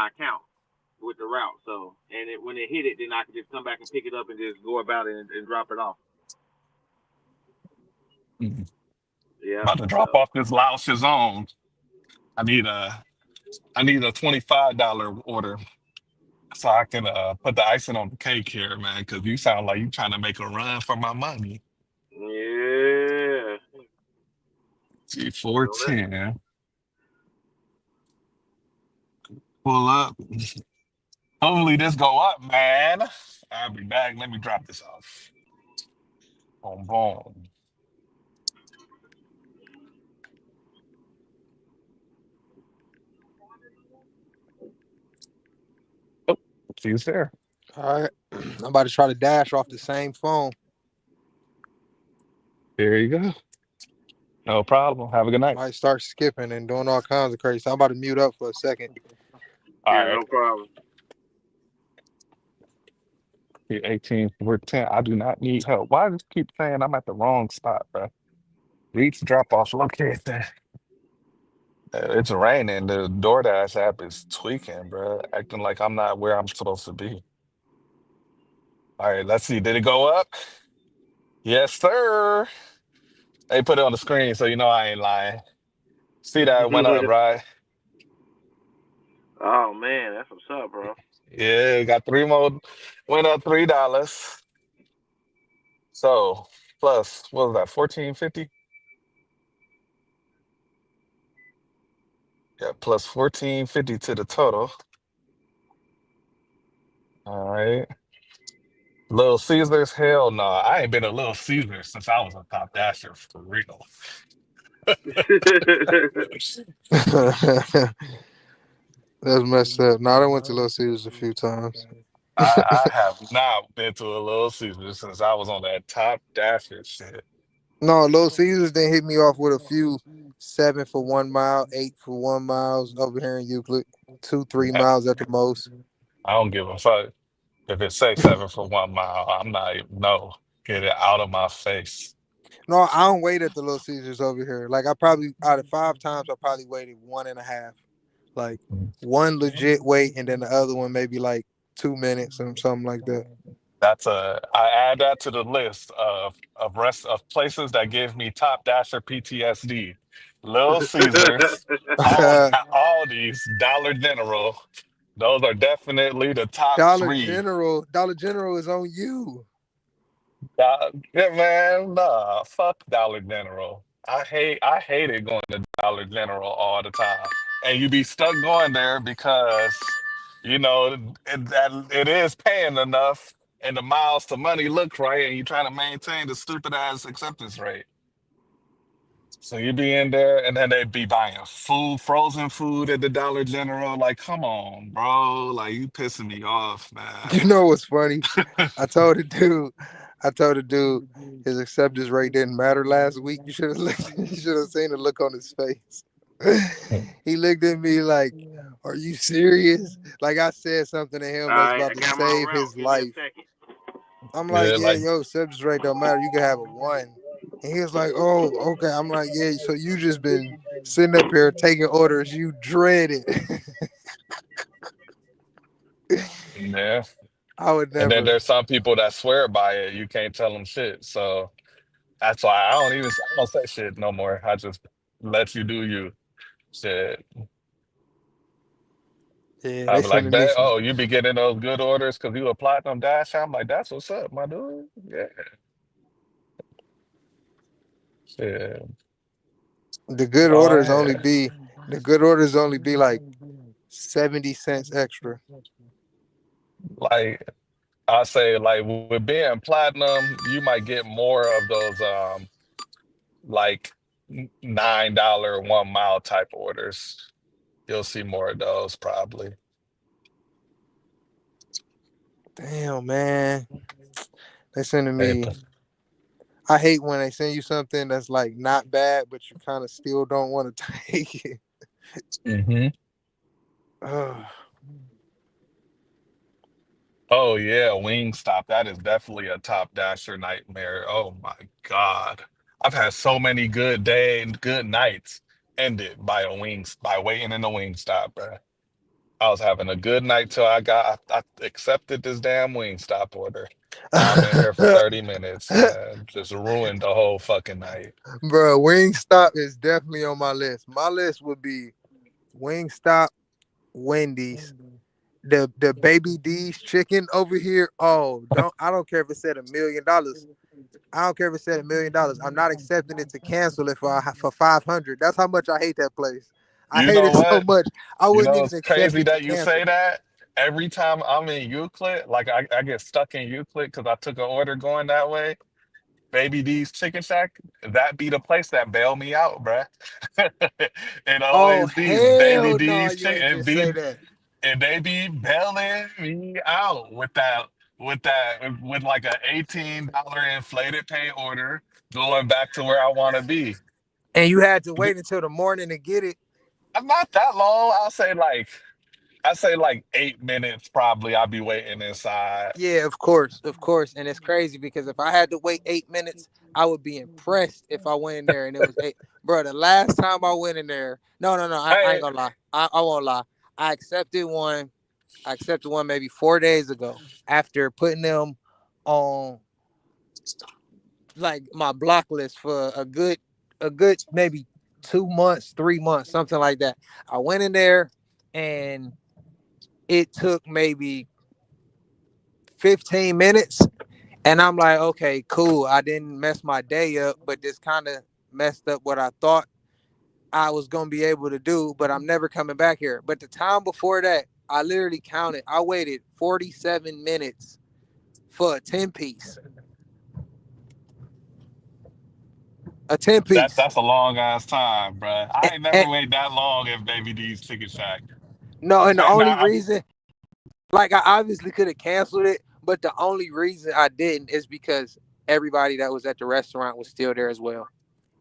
account with the route. So when it hit it, then I can just come back and pick it up and just go about it and drop it off. Mhm. Yeah. About to drop So off this Lao Shazong. I need a $25 order so I can put the icing on the cake here, man. Because you sound like you trying to make a run for my money. yeah. See, So let 410. Pull up. Hopefully this go up, man. I'll be back. Let me drop this off. Boom, boom. Oh, see you there. All right. I'm about to try to dash off the same phone. There you go. No problem. Have a good night. Might start skipping and doing all kinds of crazy. So I'm about to mute up for a second. All yeah, right. no problem. 18, 410. I do not need help. Why does it keep saying I'm at the wrong spot, bro? Eats drop off location. It's raining. The DoorDash app is tweaking, bro. Acting like I'm not where I'm supposed to be. All right, let's see. Did it go up? Yes, sir. They put it on the screen, so you know I ain't lying. See that it went up, right? Oh man, that's what's up, bro. Yeah, got three more. Went up $3. So plus what was that? 14.50? Yeah, plus 14.50 to the total. All right. Little Caesars, hell no. I ain't been a Little Caesars since I was a top dasher for real. That's messed up. No, I done went to Little Caesars a few times. I have not been to a Little Caesars since I was on that top dasher shit. No, Little Caesars then hit me off with a few 7 for 1 mile, 8 for 1 miles over here in Euclid. 2, 3 miles at the most. I don't give a fuck if it say 7 for 1 mile. I'm not even no. Get it out of my face. No, I don't wait at the Little Caesars over here. Like I probably out of 5 times, I probably waited 1.5. Like one legit wait, and then the other one maybe like 2 minutes or something like that. I add that to the list of rest of places that give me top dasher PTSD. Little Caesars, all these Dollar General. Those are definitely the top three. Dollar General is on you. Yeah, man, nah, fuck Dollar General. I hated going to Dollar General all the time, and you be stuck going there because it is paying enough, and the miles to money look right, and you trying to maintain the stupid ass acceptance rate. So you be in there, and then they be buying food, frozen food at the Dollar General. Like, come on, bro, like you pissing me off, man. You know what's funny? I told the dude, I told the dude his acceptance rate didn't matter last week. You should have looked, you should have seen the look on his face. He looked at me like, "Are you serious?" Like I said something to All him that's right, about I to got my save route. his Give me a life. second. I'm like, Yeah, "Yeah, like yo, acceptance rate don't matter. You can have a 1." And he was like, "Oh, okay." I'm like, "Yeah, so you just been sitting up here taking orders you dreaded." yeah. I would And then never. there's some people that swear by it. You can't tell them shit. So that's why I don't say shit no more. I just let you do you. Shit. Yeah, I they be like, sending me bet, some. oh, you be getting those good orders because you a platinum dash. I'm like, that's what's up, my dude. Yeah. Shit. The good Go orders only ahead. be the good orders only be like 70 cents extra. Like I say, like with being platinum, you might get more of those like $9 1 mile type orders. You'll see more of those probably. Damn, man. They sending Hey, me. I hate when they send you something that's like not bad, but you kind of still don't want to take it. mm-hmm. Ugh. Oh yeah, Wingstop. That is definitely a top dasher nightmare. Oh my God. I've had so many good days, good nights ended by by waiting in the Wingstop, bro. I was having a good night till I accepted this damn Wingstop order. Now I'm in here for 30 minutes, man. Just ruined the whole fucking night. Bro, Wingstop is definitely on my list. My list would be Wingstop, Wendy's, the Baby D's chicken over here. Oh, I don't care if it said $1 million. I don't care if it said $1 million. I'm not accepting it to cancel it for 500. That's how much I hate that place. I You hate know it so what? much. I You wouldn't know even it's accept crazy it to that you cancel say it. that. Every time I'm in Euclid, like I get stuck in Euclid because I took an order going that way. Baby D's Chicken Shack, that be the place that bail me out, bruh. It Oh always be Baby hell no! D's You Chicken. ain't just say that. And they be bailing me out with like a $18 inflated pay order going back to where I want to be. And you had to wait until the morning to get it. I'm not that long. I say like 8 minutes probably. I'll be waiting inside. Yeah, of course. And it's crazy because if I had to wait 8 minutes, I would be impressed if I went in there and it was eight. Bro, the last time I went in there, no, I ain't Hey, gonna lie. I won't lie. I accepted one. I accepted one maybe 4 days ago after putting them on like my block list for a good maybe 2 months, 3 months, something like that. I went in there and it took maybe 15 minutes. And I'm like, okay, cool. I didn't mess my day up, but this kind of messed up what I thought I was gonna be able to do, but I'm never coming back here. But the time before that, I literally counted. I waited 47 minutes for a 10 piece. A 10 piece. that's a long ass time, bro. I And, ain't never and waited that long in Baby D's Ticket Shack. no, and the only Now, reason, like I obviously could have canceled it, but the only reason I didn't is because everybody that was at the restaurant was still there as well.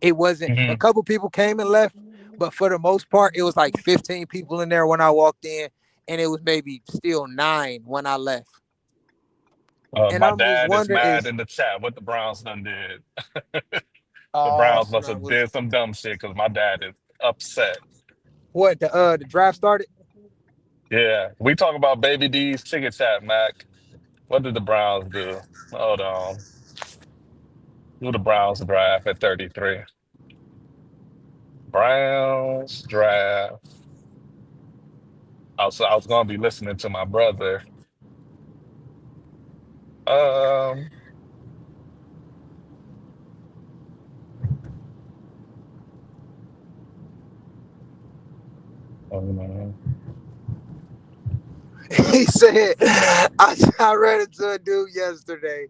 It wasn't a mhm. couple people came and left, but for the most part, it was like 15 people in there when I walked in, and it was maybe still 9 when I left. And My I'm just dad is wondering mad is in the chat what the Browns done did. The oh Browns must snap have was did some dumb shit because my dad is upset. what the draft started? Yeah, we talk about Baby D's Ticket Chat, Mac. What did the Browns do? Hold on. Who the Browns draft at 33? Browns draft. I was gonna be listening to my brother. Um, oh, man. He said I read it to a dude yesterday.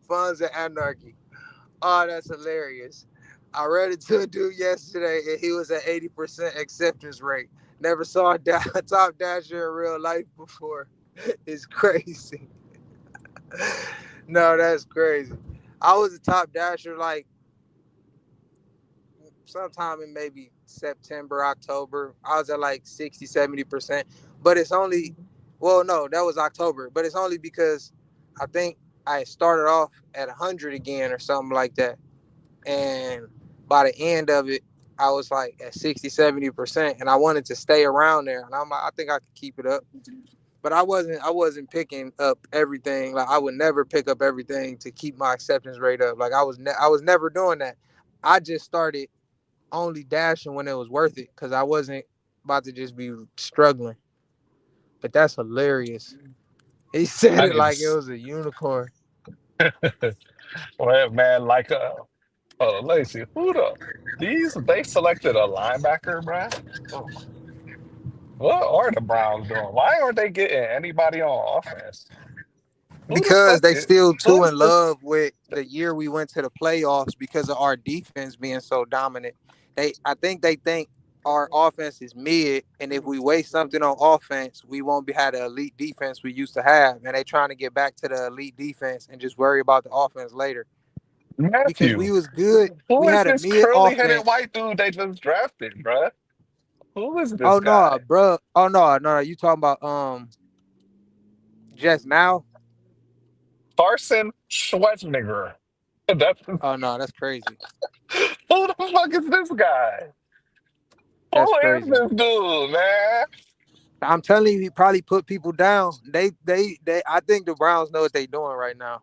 Funds of Anarchy. Oh, that's hilarious. I read it to a dude yesterday, and he was at 80% acceptance rate. Never saw a top dasher in real life before. It's crazy. No, that's crazy. I was a top dasher like sometime in maybe September, October. I was at like 60, 70%. But it's only, well, no, that was October. But it's only because I think I started off at 100 again or something like that. And by the end of it, I was like at 60, 70%. And I wanted to stay around there. And I'm like, I think I could keep it up. But I wasn't picking up everything. Like I would never pick up everything to keep my acceptance rate up. Like I was never doing that. I just started only dashing when it was worth it because I wasn't about to just be struggling. But that's hilarious. He said I it need like it to. was a unicorn. Well, man, like, let me see. They selected a linebacker, bruh. Oh, what are the Browns doing? Why aren't they getting anybody on offense? Who the Because fuck they is, still who too is in this? love with the year we went to the playoffs because of our defense being so dominant. I think they think our offense is mid, and if we waste something on offense, we won't be have the elite defense we used to have. And they trying to get back to the elite defense and just worry about the offense later. Because we Matthew. was good. Who We is had a this mid curly-headed offense. white dude they just drafted, bruh? Who is this Oh no, guy? bro. Oh no. You talking about just now? Carson Schwarzenegger. That's Oh no, that's crazy. who the fuck is this guy? That's Who is crazy. this dude, man? I'm telling you, he probably put people down. They. I think the Browns know what they're doing right now.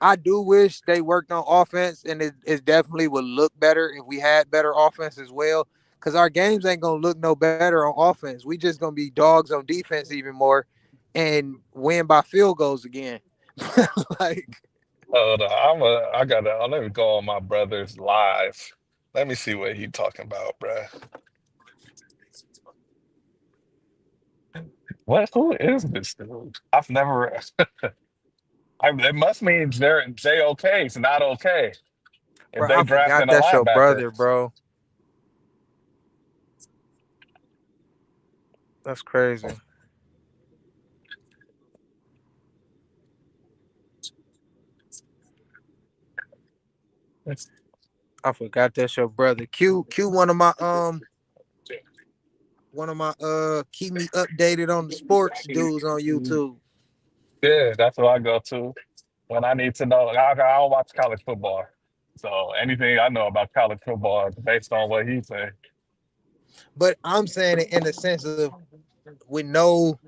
I do wish they worked on offense, and it definitely would look better if we had better offense as well. Because our games ain't gonna look no better on offense. We just gonna be dogs on defense even more, and win by field goals again. Like, Hold on, I gotta. Let me go on my brother's live. Let me see what he talking about, bruh. What? Who is this dude? I've never. It must mean they're JOK. It's not okay if bro, they I drafting forgot a that's your linebacker. brother, bro. That's crazy. I forgot that's your brother. Q one of my keep me updated on the sports dudes on YouTube. Yeah, that's what I go to. when I need to know. I don't watch college football, so anything I know about college football is based on what he say. But I'm saying it in the sense of with no,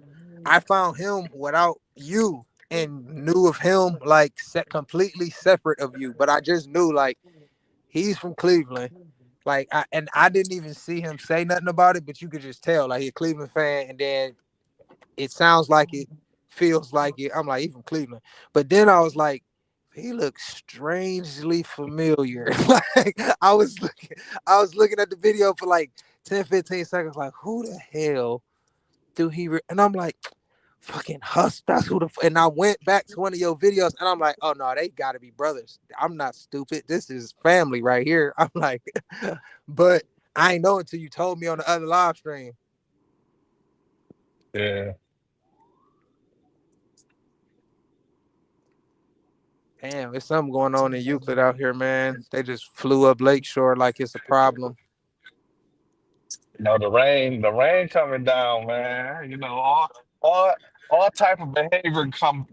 I found him without you and knew of him like set completely separate of you. But I just knew like he's from Cleveland. Like I didn't even see him say nothing about it, but you could just tell like he's a Cleveland fan, and then it sounds like it, feels like it. I'm like, he from Cleveland. But then I was like, he looks strangely familiar. Like I was looking at the video for like 10, 15 seconds, like, who the hell do and I'm like, fucking Huss, that's who and I went back to one of your videos and I'm like, oh no, they gotta be brothers. I'm not stupid. This is family right here. I'm like, but I ain't know until you told me on the other live stream. Yeah. Damn, there's something going on in Euclid out here, man. They just flew up Lakeshore like it's a problem. No, the rain coming down, man. All all type of behavior come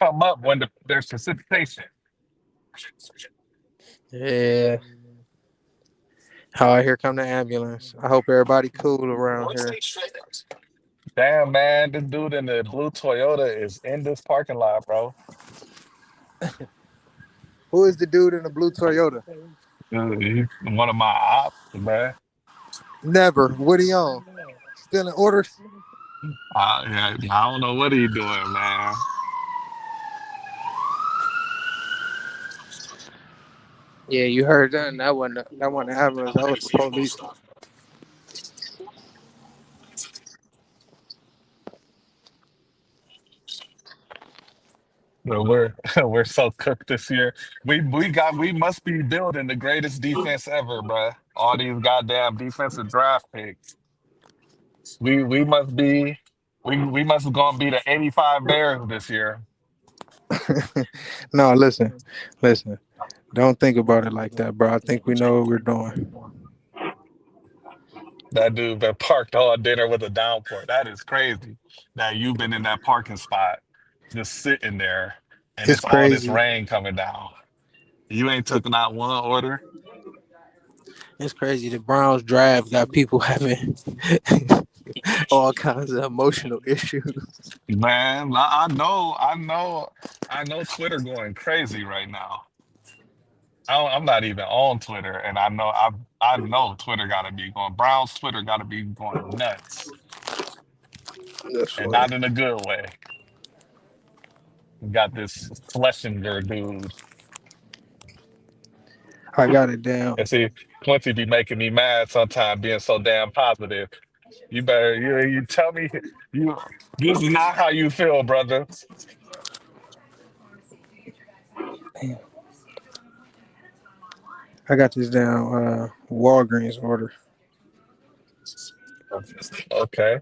up when there's precipitation. Yeah. How I hear come the ambulance. I hope everybody cool around here. Damn, man, this dude in the blue Toyota is in this parking lot, bro. Who is the dude in the blue Toyota? He's one of my ops, man. Never. What he on? Still in orders? Yeah, I don't know what he doing, man. Yeah, you heard that. And that wasn't the ambulance. That was the police. But we're so cooked this year. We must be building the greatest defense ever, bro. All these goddamn defensive draft picks. We must be we must gonna be the 85 Bears this year. No, listen. Don't think about it like that, bro. I think we know what we're doing. That dude been parked all dinner with a downpour. That is crazy. That you've been in that parking spot, just sitting there, and It's it's all this crazy. rain coming down. You ain't took not one order. It's crazy. The Browns draft got people having all kinds of emotional issues. Man, I know Twitter going crazy right now. I'm not even on Twitter, and I know Twitter got to be going. Brown's Twitter got to be going nuts, That's and funny. not in a good way. We got this Schlesinger dude. I got it down. And see, Quincy be making me mad sometimes, being so damn positive. You tell me you this is not how you feel, brother. I got this down. Walgreens order. Okay.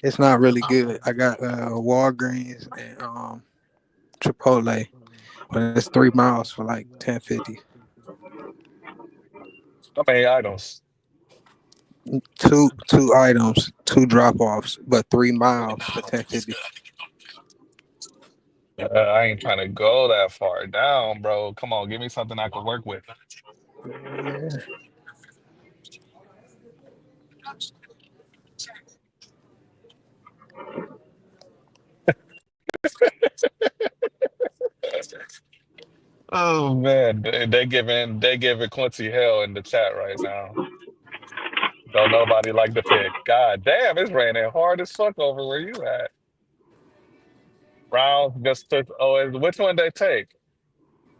It's not really good. I got Walgreens and Chipotle, but it's 3 miles for like 10.50. How many items? Two items, two drop offs, but 3 miles for 10.50. I ain't trying to go that far down, bro. Come on, give me something I can work with. Yeah. Oh man, they giving Quincy hell in the chat right now. Don't nobody like the pick. God damn, it's raining hard as fuck over where you at. Browns just took. Which one they take?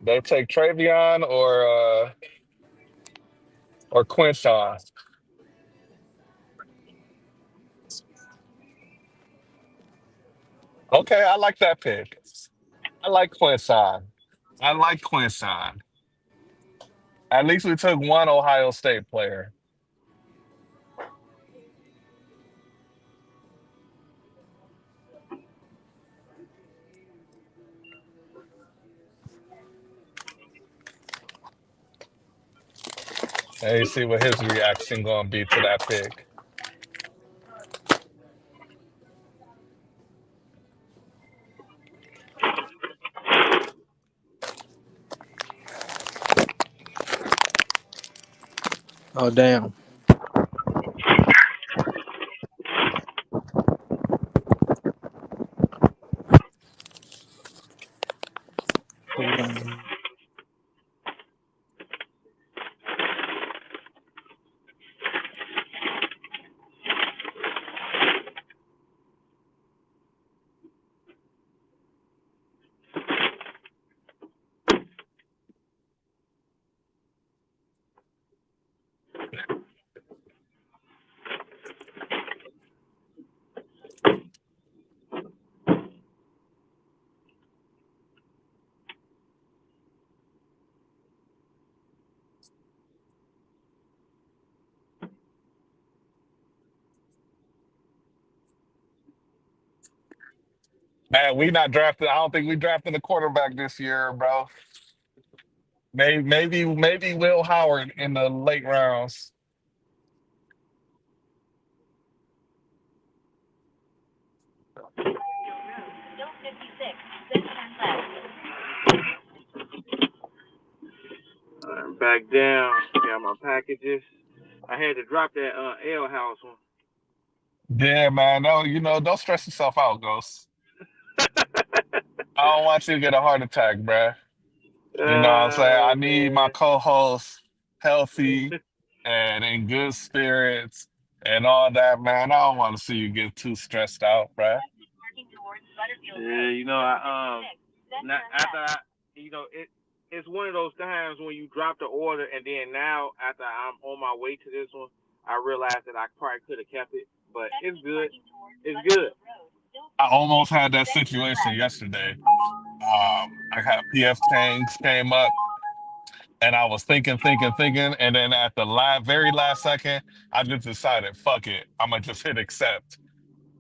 They take Travion or Quinshawn. Okay, I like that pick. I like Quinshawn. I like Quinshawn. At least we took one Ohio State player. And you see what his reaction gonna be to that pick. Oh damn. Man, we not drafted. I don't think we drafted a quarterback this year, bro. Maybe Will Howard in the late rounds. Still 56. Then turn left. I'm back down. Got my packages. I had to drop that L House one. Yeah, man. No, don't stress yourself out, Ghost. I don't want you to get a heart attack, bruh. You know what I'm saying? I need my Man. co-host healthy and in good spirits and all that, man. I don't want to see you get too stressed out, bruh. Working towards Butterfield Yeah, Road. you know, Still I 56. Then not turn after left. it's one of those times when you drop the order and then now after I'm on my way to this one, I realized that I probably could have kept it, but Then it's keep good. working towards It's good. Butterfield Road. Still I 56. almost had that Then turn situation left. yesterday. I had PF Chang's came up and I was thinking, and then at the very last second, I just decided, fuck it, I'm gonna just hit accept.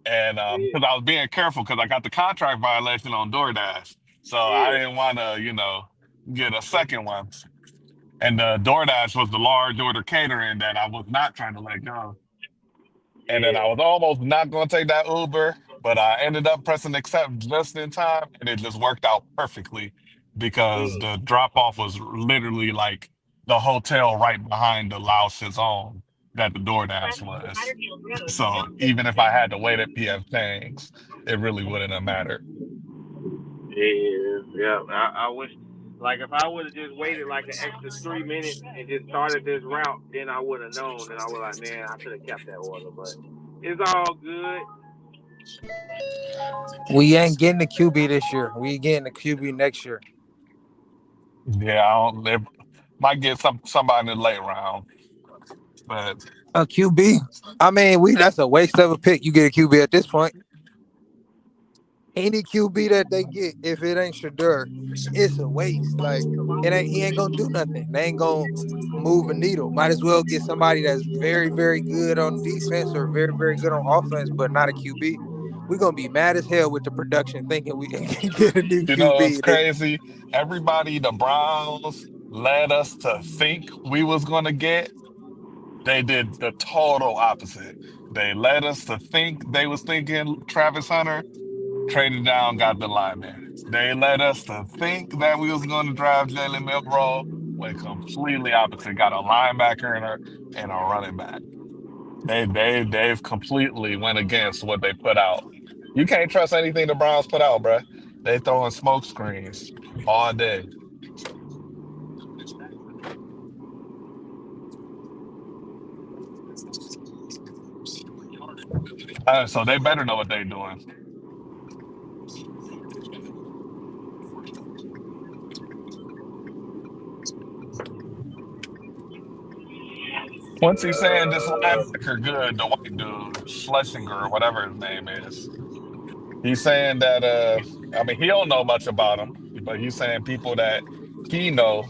And Yeah, because I was being careful because I got the contract violation on DoorDash, so I yeah, didn't want to, get a second one. And DoorDash was the large order catering that I was not trying to let go. And then I yeah, was almost not going to take that Uber, but I ended up pressing accept just in time, and it just worked out perfectly because mm, the drop off was literally like the hotel right behind the Laos Zone that the DoorDash West was. Butterfield Road. So Still even if I 56. had to wait at PF Chang's, it really wouldn't have mattered. yeah, yeah. I wish, like, if I would have just waited like an extra 3 minutes and just started this route, then I would have known. Then I was like, man, I could have kept that order, but it's all good. We ain't getting the QB this year. We getting the QB next year. Yeah, I don't, they might get somebody in the late round, but A QB. I mean, we that's a waste of a pick. You get a QB at this point. Any QB that they get, if it ain't Shadur, it's a waste. Like he ain't gonna do nothing. They ain't gonna move a needle. Might as well get somebody that's very, very good on defense or very, very good on offense, but not a QB. We're gonna be mad as hell with the production thinking we can get a new it's QB. crazy. Everybody, the Browns led us to think we was going to get. They did the total opposite. They led us to think they was thinking Travis Hunter, traded down, got the lineman. They led us to think that we was going to draft Jalen Milrow, went completely opposite. Got a linebacker and a running back. They've completely went against what they put out. You can't trust anything the Browns put out, bruh. They throwing smoke screens all day. So they better know what they're doing. Once he's saying this linebacker good, the white dude, Schlesinger or whatever his name is, he's saying that I mean he don't know much about him, but he's saying people that he know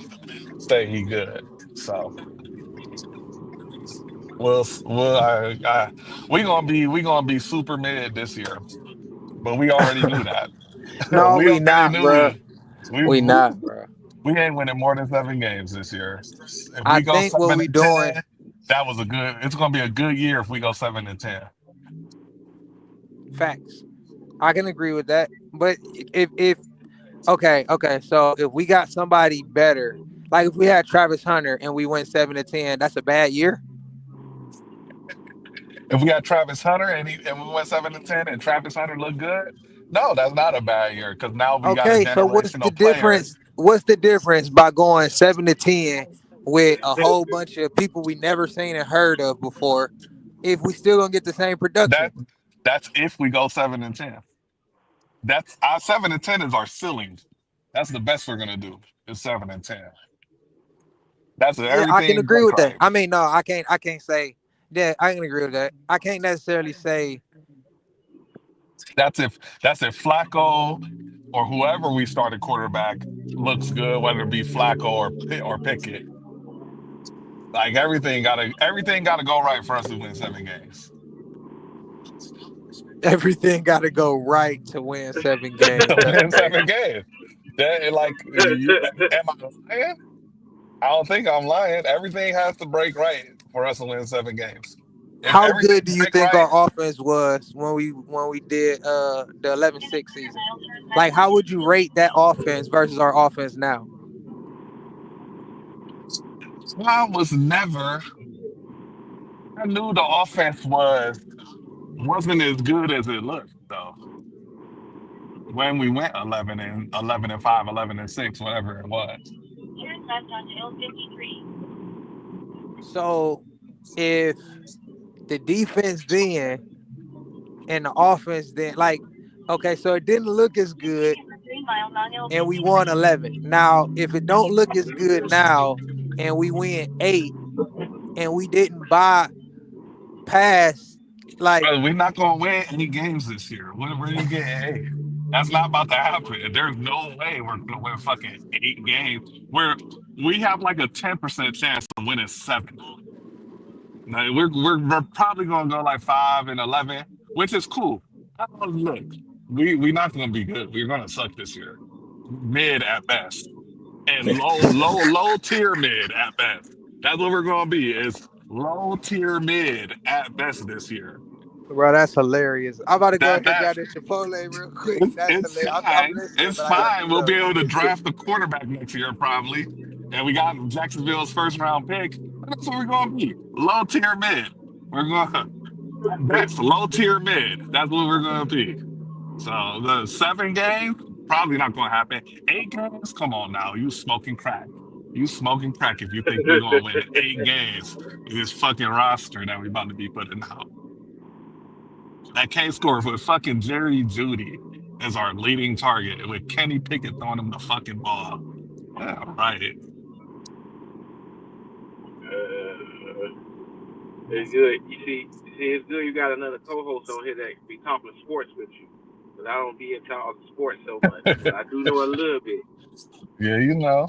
say he good. So we gonna be super mid this year, but we already knew that. No, We we already not, knew bro. we We we not, bro. we ain't winning more than 7 games this year. If I we go think what seven we and doing 10, that was a good. It's gonna be a good year if we go 7 and 10. facts. I can agree with that. But if okay, so if we got somebody better, Like if we had Travis Hunter and we went 7-10, that's a bad year. If we got Travis Hunter and we went 7-10 and Travis Hunter looked good, no, that's not a bad year because now we got a Okay, so what's the generational player. difference? What's the difference by going 7-10 with a whole bunch of people we never seen and heard of before, if we still gonna get the same production? That that's if we go 7-10. That's our 7-10 is our ceiling. That's the best we're gonna do is 7-10. That's if Yeah, I can everything agree break with that. right. I mean, no, I can't. I can't say that. I can agree with that. I can't necessarily say That's if Flacco or whoever we started quarterback looks good, whether it be Flacco or Pickett. Like everything gotta go right for us to win 7 games. everything got to go right to win 7 games. That's Win crazy. 7 games. Am I lying? I don't think I'm lying. Everything has to break right for us to win 7 games. If How everything good do you break think right, our offense was when we did the 11-6 season? Like, how would you rate that offense versus our offense now? I was never. I knew the offense wasn't as good as it looked though. When we went 11-5, 11-6, whatever it was. Turn left on Hill 53. So, if the defense then and the offense then, like, okay, so it didn't look as good, Continue for 3 miles on Hill and we won 53. 11. Now, if it don't look as good now, and we win 8, and we didn't buy pass, like, Brother, we're not gonna win any games this year. Where you getting eight? That's not about to happen. There's no way we're gonna win fucking 8 games. We have like a 10% chance of winning 7. Like, we're probably gonna go like 5-11, which is cool. Look, we not gonna be good. We're gonna suck this year. Mid at best. And low tier mid at best. That's what we're gonna be, is low tier mid at best this year. bro, that's hilarious. I'm about to go That ahead and that grab this Chipotle real quick. It's, That's it's hilarious. I'm fine. listening, It's but I gotta fine. We'll be able to go. draft the quarterback next year, probably. And we got Jacksonville's first round pick. That's what we're going to be. Low tier mid. We're going to, at best, low tier mid. That's what we're going to be. So the 7 games, probably not going to happen. 8 games, come on now. You smoking crack. You smoking crack if you think we're going to win 8 games in this fucking roster that we're about to be putting out. That can't score with fucking Jerry Judy as our leading target, with Kenny Pickett throwing him the fucking ball. Yeah, right. It's good. You see, it's good you got another co-host on here that be talking sports with you. But I don't be into all the sports so much. But I do know a little bit. Yeah, you know.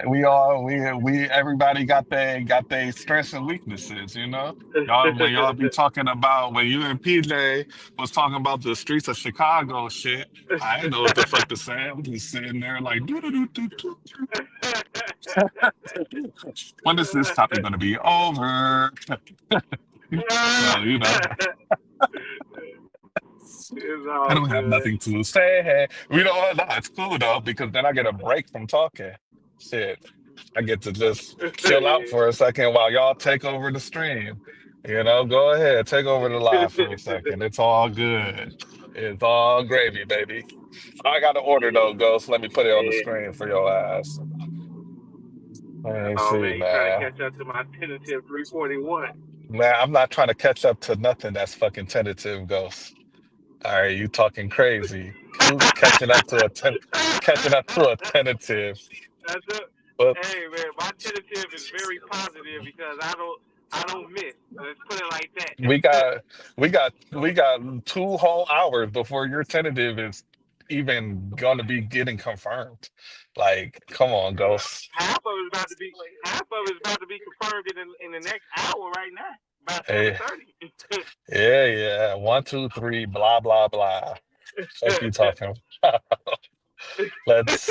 We everybody got their strengths and weaknesses, you know. Y'all be talking about when you and PJ was talking about the streets of Chicago shit. I ain't know what the fuck to say. I'm just sitting there like doo doo doo doo doo. When is this topic gonna be over? So, It's I all don't have good. nothing to say. We don't know. It's cool though, because then I get a break from talking. Shit. I get to just chill out for a second while y'all take over the stream. Go ahead, take over the live for a second. It's all good. It's all gravy, baby. I got an order though, Ghost. Let me put it on the Yeah. screen for your ass. Let me Oh see, man, you trying to man. catch up to my tentative 341. Man, I'm not trying to catch up to nothing that's fucking tentative, Ghost. All right, you talking crazy. Who catching up to a tentative? That's a, But hey man, my tentative is very positive because I don't miss. Let's put it like that. we got 2 whole hours before your tentative is even gonna be getting confirmed. Like, come on, Ghost. half of it is about to be confirmed in the next hour right now. About Hey, 7:30. yeah, yeah. 1, 2, 3, blah, blah, blah. Fuck you talking about? Let's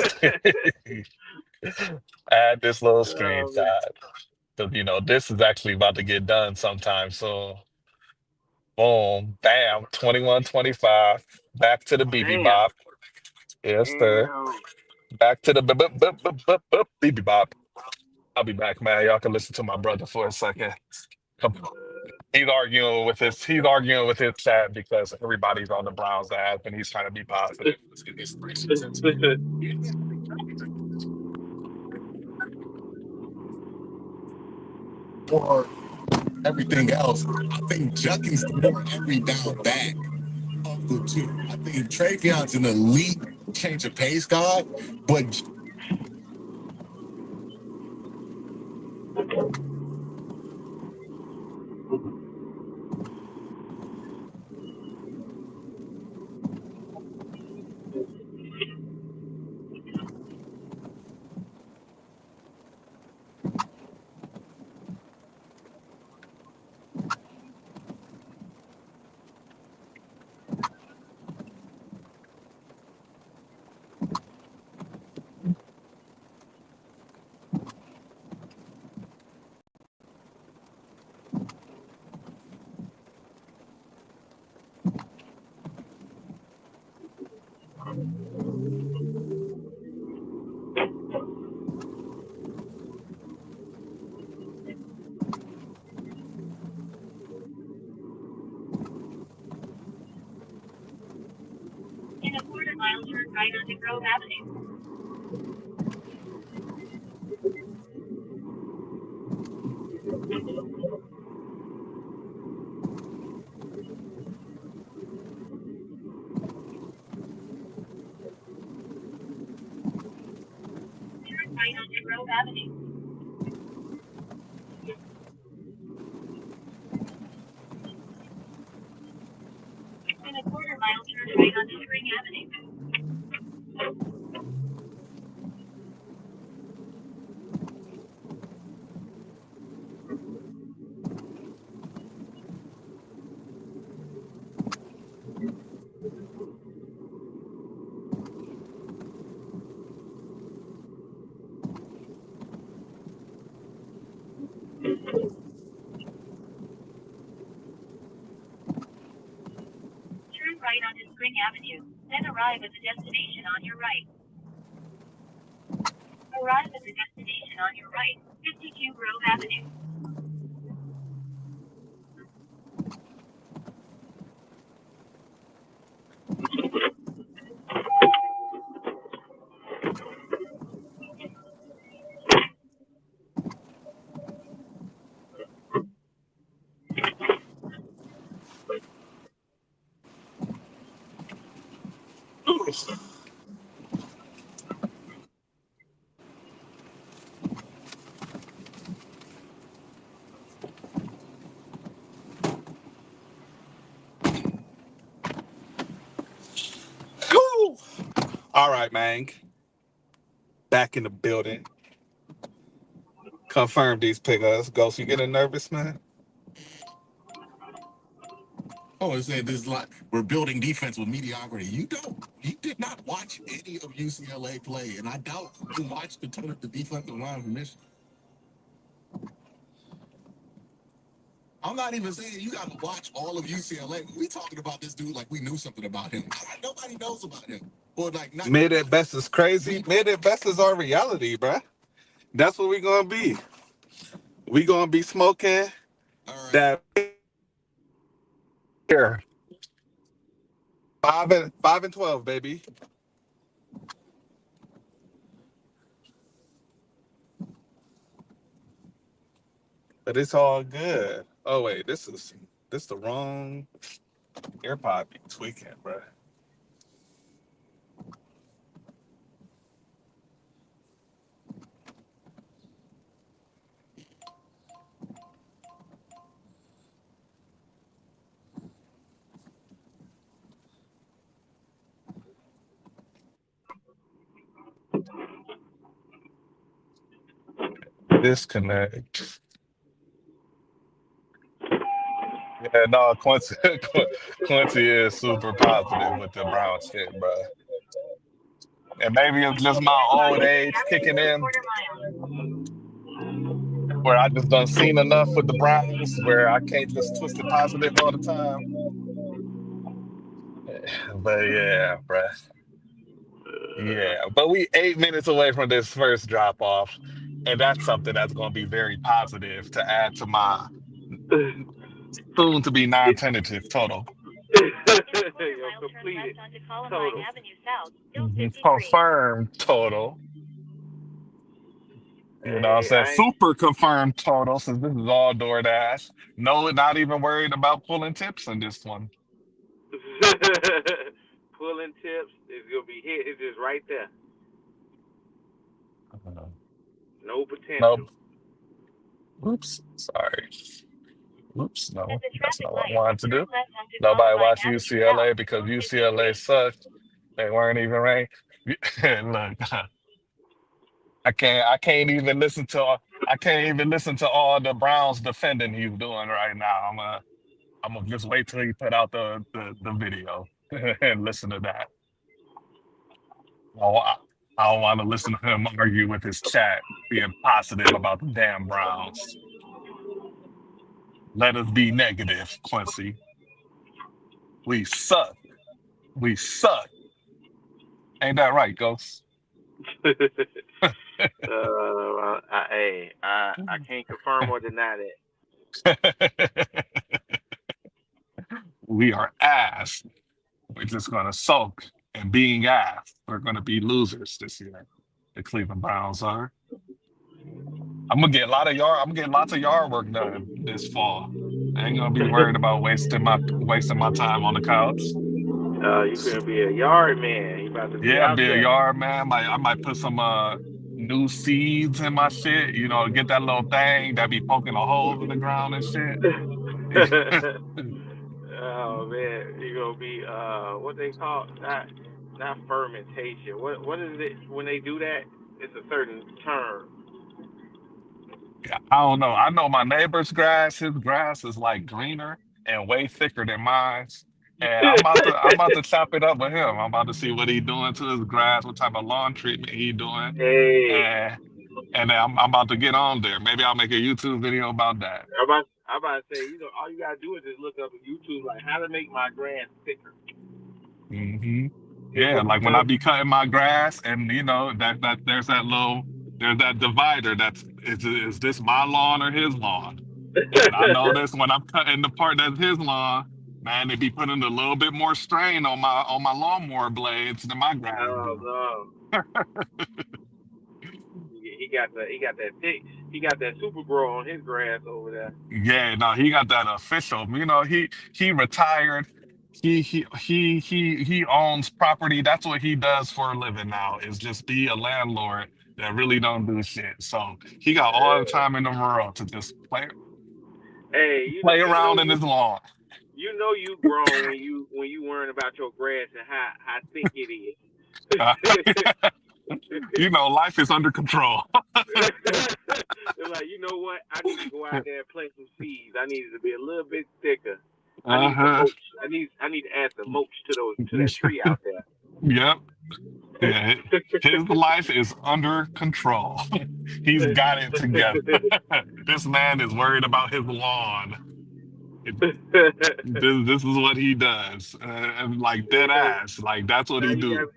add this little Oh, screenshot. Because, this is actually about to get done sometime soon. Boom, bam, 21-25. Back to the BB damn. Bop. Yes, sir. Damn. Back to the BB Bop. I'll be back, man. Y'all can listen to my brother for a second. Come on. He's arguing with his chat because everybody's on the Browns app and he's trying to be positive. Or everything else. I think Jucking's the more every down back of the two. I think Trayvon's an elite change of pace guy, but In a quarter mile, turn right onto Grove Avenue. Turn right onto Grove Avenue. In a quarter mile, turn right onto Spring Avenue. Turn right onto Spring Avenue, then arrive at the destination on your right. Arrive at the destination on your right, 52 Grove Avenue. Whew. All right, man. Back in the building. Confirm these pickups. Ghost, you getting nervous, man? Oh, it said this like we're building defense with mediocrity. You don't. You did not watch any of UCLA play, and I doubt you watched the ton of the defensive line from Michigan. I'm not even saying you got to watch all of UCLA. We talking about this dude like we knew something about him. Nobody knows about him. Or like not. Mid at best is crazy. Mid at best is our reality, bruh. That's what we gonna be. We gonna be smoking that Here. 5 and 12, baby. But it's all good. Oh wait, this the wrong AirPod be tweaking, bruh. Disconnect. Yeah, no, Quincy, Quincy is super positive with the Brown shit, bro. And maybe it's just my Stand by old at Spring age Avenue kicking for a in, quarter mile. where I just done seen enough with the Browns, where I can't just twist it positive all the time. But yeah, bruh. Yeah, but we 8 minutes away from this first drop off. And that's something that's going to be very positive to add to my soon to be non-tentative total. Your completed total. Confirmed total. You know what I'm Hey, saying? Super confirmed total since this is all DoorDash. No, not even worried about pulling tips in this one. pulling tips is gonna be hit. It's just right there. Uh, No nope. potential. Oops. Sorry. Oops. At No, the that's traffic not what I light, wanted to turn do. left onto Nobody Columbine watched Avenue South. UCLA because Go 53. UCLA sucked. They weren't even ranked. Look, I can't even listen to all the Browns defending he's doing right now. I'm gonna just wait till he put out the video and listen to that. Oh, I don't want to listen to him argue with his chat, being positive about the damn Browns. Let us be negative, Quincy. We suck. We suck. Ain't that right, Ghost? I can't confirm or deny that. We are ass. We're just gonna sulk and being ass. We're gonna be losers this year. The Cleveland Browns are. I'm gonna get a lot of yard. I'm gonna get lots of yard work done this fall. I ain't gonna be worried about wasting my time on the couch. You finna be a yard man. You about to be Yeah, out be a there. yard man. I might put some new seeds in my shit. You know, get that little thing that be poking a hole in the ground and shit. Oh man, you gonna be what they call not fermentation. What is it when they do that? It's a certain term. Yeah, I don't know. I know my neighbor's grass. His grass is like greener and way thicker than mine. And I'm about to chop it up with him. I'm about to see what he doing to his grass, what type of lawn treatment he doing, Hey, and then I'm about to get on there. Maybe I'll make a YouTube video about that. I'm about to say, all you gotta do is just look up on YouTube like how to make my grass thicker. hmm It Yeah, will like when I become. be cutting my grass, and that there's that divider that's is this my lawn or his lawn? And I notice when I'm cutting the part that's his lawn, man, they be putting a little bit more strain on my lawnmower blades than my grass Oh do. no, he got that thick. He got that super grow on his grass over there. Yeah, no, he got that official. You know, he retired. He owns property. That's what he does for a living now, is just be a landlord that really don't do shit. So he got all the time in the world to just Hey, play around in his lawn. you grown when you worrying about your grass and how thick it is. Uh, you know, life is under control. They're like, you know what? I need to go out there and plant some seeds. I need it to be a little bit thicker. I need some Uh-huh. mulch. I need to add some mulch to that tree out there. Yep. Yeah, his life is under control. He's got it together. This man is worried about his lawn. It, this is what he does, and like dead ass, like that's what Now he do.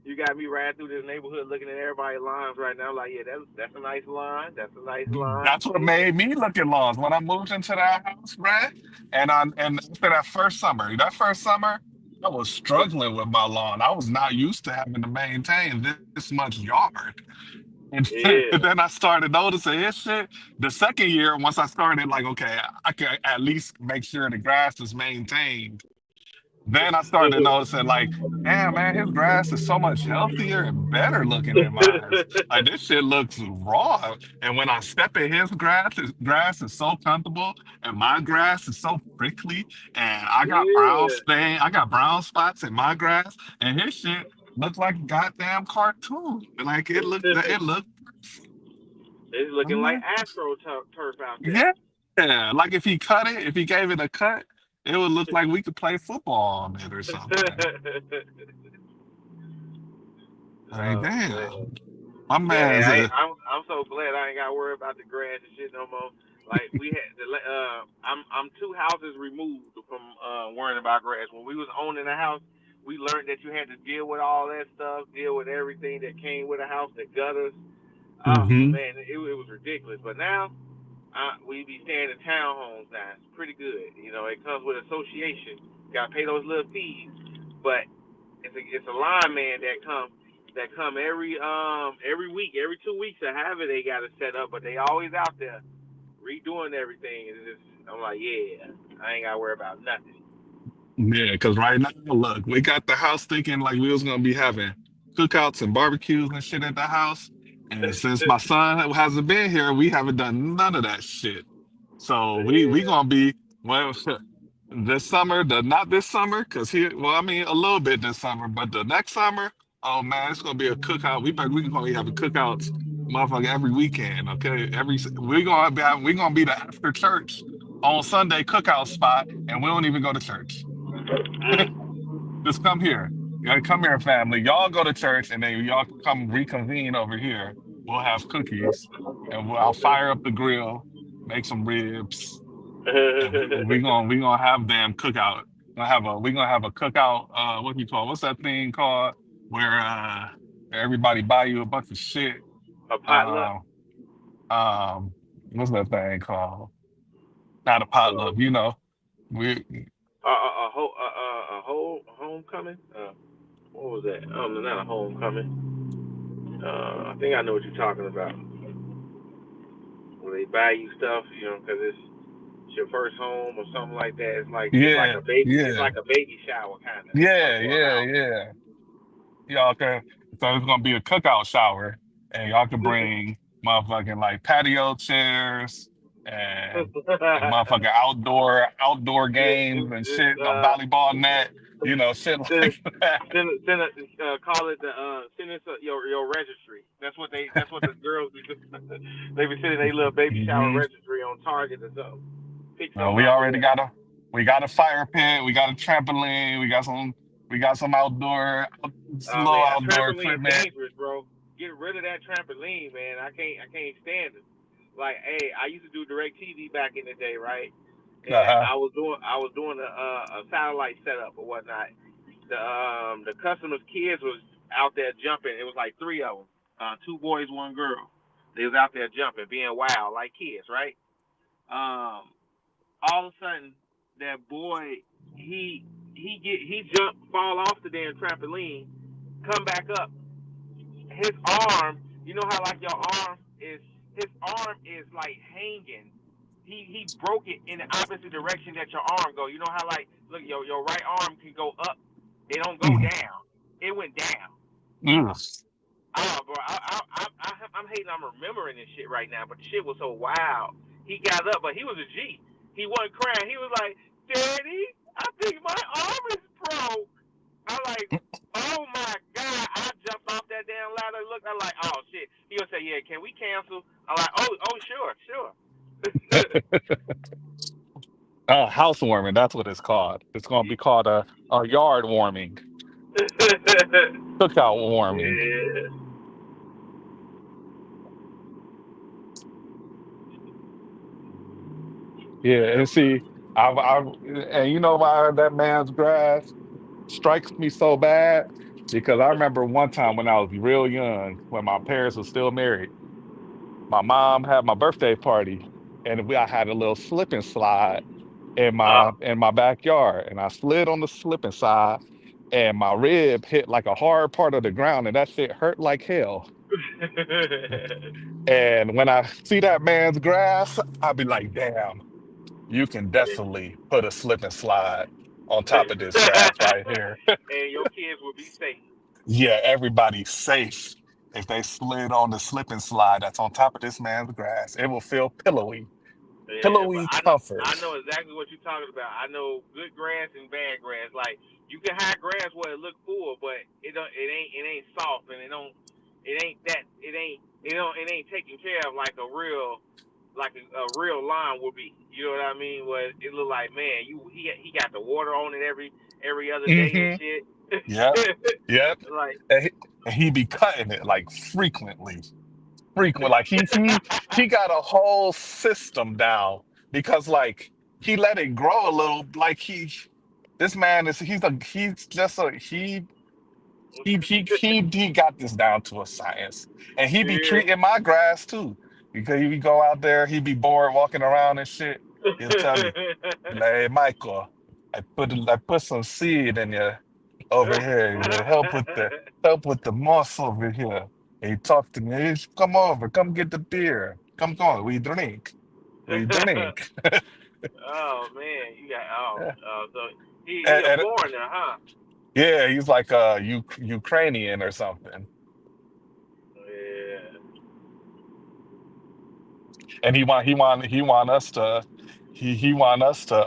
you got me riding through this neighborhood looking at everybody's lines right now. Like, yeah, that's a nice line. That's a nice line. That's what made me look at lawns when I moved into that house, man. And after that first summer, I was struggling with my lawn. I was not used to having to maintain this much yard. And Yeah. then I started noticing his shit. The second year, once I started, like, okay, I can at least make sure the grass is maintained. Then I started noticing, like, damn, man, his grass is so much healthier and better looking than mine. Like, this shit looks raw. And when I step in his grass is so comfortable, and my grass is so prickly, and Yeah. I got brown spots in my grass, and his shit looks like a goddamn cartoon. Like it looked. It's looking I'm like like, Astro turf out there. yeah, like if he gave it a cut, it would look like we could play football on it or something. Like, Oh damn, man. my Yeah, hey, man's a I'm so glad I ain't got to worry about the grass and shit no more. Like we had I'm two houses removed from worrying about grass. When we was owning a house, we learned that you had to deal with all that stuff, deal with everything that came with a house, the gutters, Oh Hmm. man, it was ridiculous. But now we be staying in townhomes now. It's pretty good. You know, it comes with association. Got to pay those little fees, but it's a lineman that come every week, every 2 weeks or however they got it set up. But they always out there redoing everything. And it's just, I'm like, yeah, I ain't gotta worry about nothing. Yeah, because right now, look, we got the house thinking like we was gonna be having cookouts and barbecues and shit at the house. And since my son hasn't been here, we haven't done none of that shit. So we Yeah. gonna be well this summer, the not this summer, because he well, I mean a little bit this summer, but the next summer, oh man, it's gonna be a cookout. We gonna be having cookouts, motherfucker, every weekend. Okay, we gonna be the after church on Sunday cookout spot, and we don't even go to church. Just come here. Yeah, come here, family. Y'all go to church, and then y'all come reconvene over here. We'll have cookies, and I'll fire up the grill, make some ribs, and we gonna have damn cookout. We gonna have a cookout. What you call, what's that thing called? Where everybody buy you a bunch of shit. A potluck. Um, what's that thing called? Not a potluck. You know, we A whole homecoming. What was that? Not a homecoming. I think I know what you're talking about. Where they buy you stuff, you know, because it's your first home or something like that. It's like yeah, a baby. It's yeah, like a baby shower kind of yeah, for a yeah, house. yeah. Y'all can so it's gonna be a cookout shower, and y'all can bring motherfucking like patio chairs and motherfucking outdoor games and It's shit, a volleyball net, shit send like that. send call it the send us your registry. That's what the girls be doing. They be sending their little baby shower Hmm. registry on Target or something. Pick something We out already there. we got a fire pit, we got a trampoline, we got some little Man, a outdoor trampoline equipment. dangerous, bro. Get rid of that trampoline, man. I can't stand it. Like, hey, I used to do direct TV back in the day, right? And Uh-huh. I was doing a satellite setup or whatnot. The customers' kids was out there jumping. It was like three of them, two boys, one girl. They was out there jumping, being wild like kids, right? Um, all of a sudden, that boy he jump, fall off the damn trampoline, come back up. His arm, you know how like your arm is, his arm is like hanging. He broke it in the opposite direction that your arm go. You know how like look your right arm can go up, it don't go Mm. down. It went down. Ugh. Oh, bro, I'm hating. I'm remembering this shit right now, but the shit was so wild. He got up, but he was a G. He wasn't crying. He was like, "Daddy, I think my arm is broke." I'm like, "Oh my god!" I jumped off that damn ladder. Look, I'm like, "Oh shit." He'll say, "Yeah, can we cancel?" I'm like, "Oh, sure, sure." Housewarming, that's what it's called. It's gonna be called a yard warming, cookout warming. Yeah. Yeah, Yeah. and see, I and you know why that man's grass strikes me so bad? Because I remember one time when I was real young, when my parents were still married, my mom had my birthday party, and I had a little slip and slide Oh. in my backyard, and I slid on the slip and slide, and my rib hit like a hard part of the ground, and that shit hurt like hell. And when I see that man's grass, I'll be like, damn, you can definitely put a slip and slide on top of this grass right here. And your kids will be safe. Yeah, everybody's safe if they slid on the slip and slide that's on top of this man's grass. It will feel pillowy, Yeah, but pillowy I comfort. know exactly what you're talking about. I know good grass and bad grass. Like you can hide grass where it look full, but it ain't soft and it ain't taken care of like a real lawn would be. You know what I mean? Where it look like man, he got the water on it every other day and Hmm. shit. Yep, yep. Like And he be cutting it like frequent. Like he got a whole system down because like he let it grow a little. Like this man is he's just a He got this down to a science, and he be Yeah. treating my grass too. Because he be go out there, he be bored walking around and shit. He'll tell me, like, "Hey, Michael, I put some seed in you over here to help with the moss over here." And he talked to me. Come over, come get the beer. Come on, we drink. Oh man, you got so he a And foreigner, huh? yeah, he's like Ukrainian or something. Yeah. And he want us to he want us to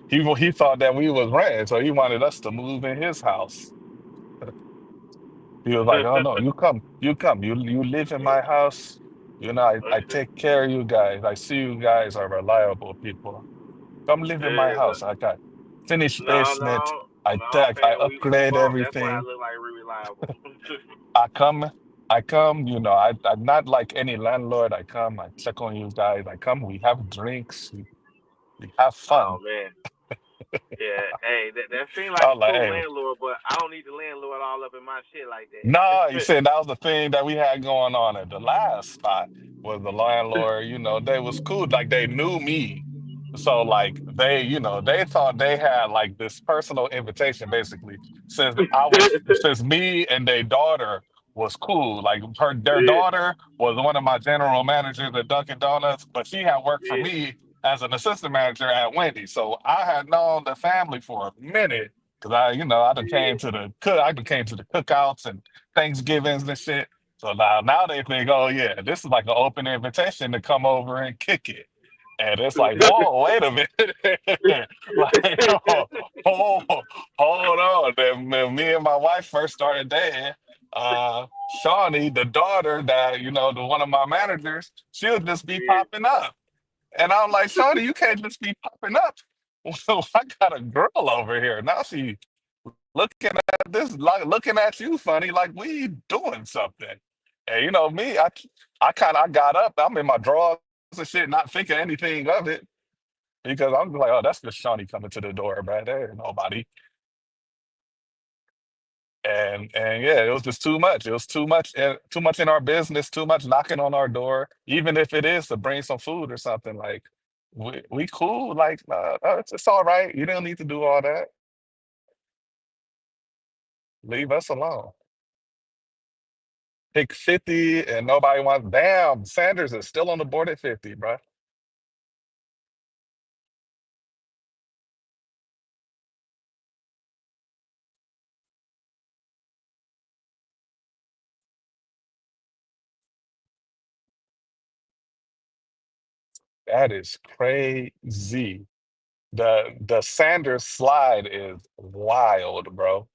he thought that we was renting, so he wanted us to move in his house. He was like, "Oh no, you live in my house. You know, I take care of you guys. I see you guys are reliable people. Come live in my house. I got finished basement. I fam. We upgrade bummed. That's why I everything. look like reliable. I come, I come, I'm not like any landlord. I come, I check on you guys. I come, we have drinks, we have Oh fun." man. Yeah. Hey, that seemed I like was a like, cool hey, landlord, but I don't need the landlord all up in my shit like no, you that. said that was the thing that we had going on at the last spot was the landlord, they was cool. Like they knew me. So like they thought they had like this personal invitation basically since me and their daughter was cool. Like their Yeah. daughter was one of my general managers at Dunkin' Donuts, but she had worked for Yeah. me as an assistant manager at Wendy's. So I had known the family for a minute. Cause I done Yeah. I done came to the cookouts and Thanksgivings and shit. So now they think, oh yeah, this is like an open invitation to come over and kick it. And it's like, whoa, wait a minute. Like, hold, hold on. Then me and my wife first started dating, Shawnee, the daughter that, the one of my managers, she'll just be Yeah. popping up. And I'm like, Shawnee, you can't just be popping up. I got a girl over here. Now she looking at this, like looking at you funny, like we doing something. And me, I got up. I'm in my drawers and shit, not thinking anything of it because I'm like, oh, that's just Shawnee coming to the door, bro. There ain't nobody. And yeah, it was just too much. It was too much in our business, too much knocking on our door, even if it is to bring some food or something. Like we cool, like it's all right. You don't need to do all that. Leave us alone. Pick 50 and nobody wants. Damn, Sanders is still on the board at 50, bro. That is crazy. The Sanders slide is wild, bro.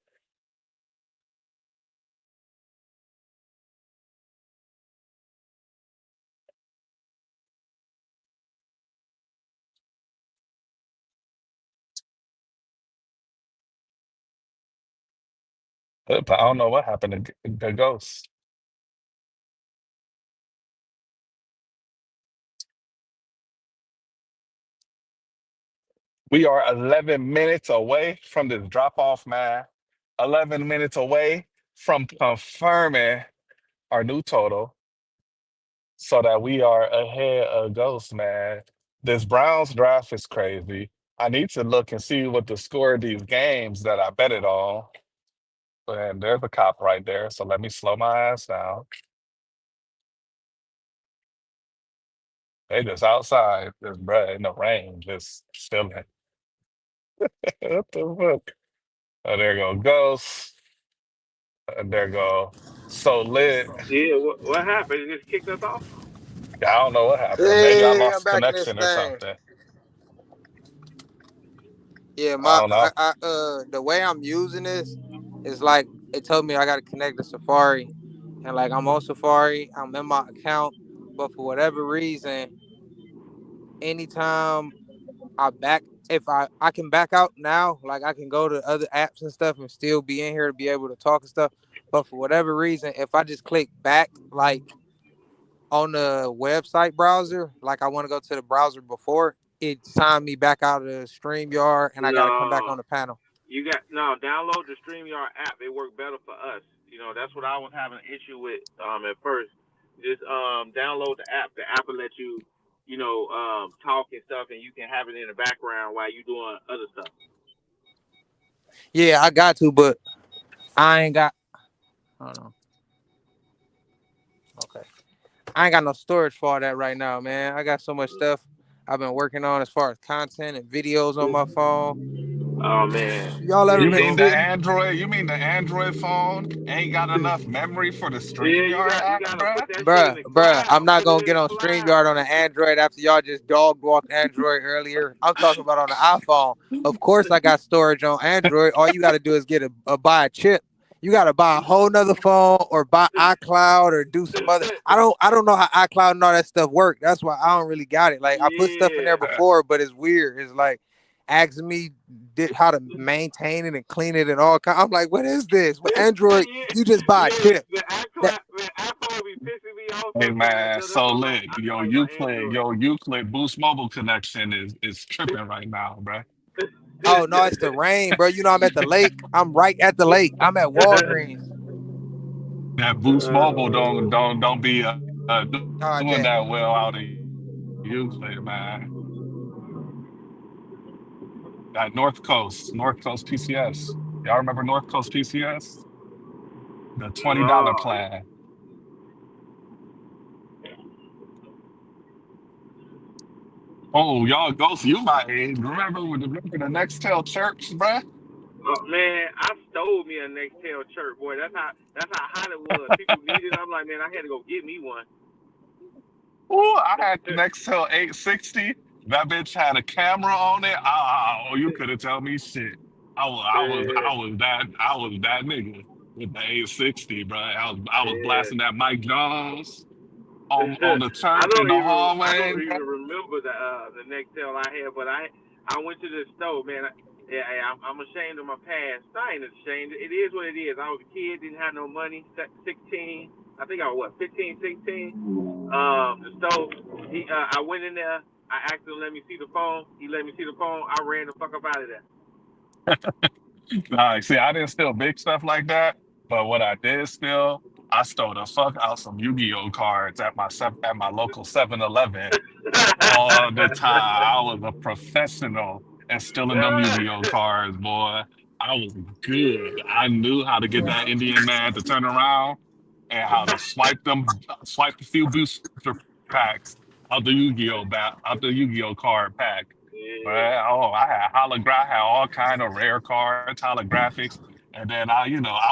But I don't know what happened to the Ghost. We are 11 minutes away from this drop off, man. 11 minutes away from confirming our new total so that we are ahead of Ghost, man. This Browns draft is crazy. I need to look and see what the score of these games that I bet it on. And there's a cop right there. So let me slow my ass down. They just outside, just bruh in the rain, just chilling. What the fuck? Oh, there go Ghost. And there go So Lit. Yeah. What happened? It just kicked us off. I don't know what happened. Maybe I Hey, I'm lost back in this connection or thing. something. Yeah, I don't know. the way I'm using this is like it told me I gotta connect to Safari. And like I'm on Safari, I'm in my account, but for whatever reason, anytime I back if I can back out now, like I can go to other apps and stuff and still be in here to be able to talk and stuff. But for whatever reason, if I just click back like on the website browser, like I want to go to the browser before, it signed me back out of the StreamYard and I gotta come back No. on the panel. You got no download the StreamYard app. It worked better for us. You know, that's what I was having an issue with at first. Just download the app. The app will let you, talk and stuff, and you can have it in the background while you doing other stuff. Yeah, I got to, but I ain't got. Hold on. Okay. I ain't got no storage for all that right now, man. I got so much stuff I've been working on as far as content and videos on my phone. Oh man, Y'all yeah, ever You you been mean going the sitting? Android? You mean the Android phone ain't got enough memory for the yeah, you StreamYard got you app, gotta put bruh? that shit in Bruh, the bruh, I'm cloud. not Put it gonna in get the on cloud. StreamYard on an Android after y'all just dog walked Android earlier. I'm talking about on the iPhone. Of course, I got storage on Android. All you gotta do is get buy a chip. You gotta buy a whole nother phone or buy iCloud or do some other. I don't know how iCloud and all that stuff work. That's why I don't really got it. Like I put stuff in there Yeah, before, but it's weird. It's like asking me how to maintain it and clean it and all kind. I'm like, what is this? With Android, yeah, you just buy a yeah. chip. That The iPhone be pissing me off Hey sometimes. man, That's so why lit. I like my Android. Yo Euclid Boost Mobile connection is tripping right now, bruh. Oh no, it's the rain, bro. You know I'm at the lake. I'm right at the lake. I'm at Walgreens. That Boost Mobile uh, don't be doing that All right, well bet. out of Euclid, man. That North Coast PCS. Y'all remember North Coast PCS? The $20 no. plan. Oh, y'all ghost, you might remember the Nextel chirps, bruh? Oh, man, I stole me a Nextel shirt, boy. That's how hot it was. People needed it. I'm like, man, I had to go get me one. Ooh, I had the Nextel 860. That bitch had a camera on it. Oh, you couldn't tell me shit. Yeah, I was that nigga with the 860, bro. I was yeah. blasting that Mike Jones on the turf in the I don't hallway, bro. even remember the Nextel I had, but I went to the store, man. I'm ashamed of my past. I ain't ashamed. It is what it is. I was a kid, didn't have no money. 16. I think I was what 15, 16. The store. I went in there. I asked him to let me see the phone. He let me see the phone. I ran the fuck up out of there. Nah, see, I didn't steal big stuff like that, but what I did steal, I stole the fuck out some Yu-Gi-Oh cards at at my local 7-Eleven all the time. I was a professional at stealing them Yu-Gi-Oh cards, boy. I was good. I knew how to get that Indian man to turn around and how to swipe a few booster packs out the Yu-Gi-Oh card pack. Yeah. But oh, I had all kind of rare cards, holographics, and then I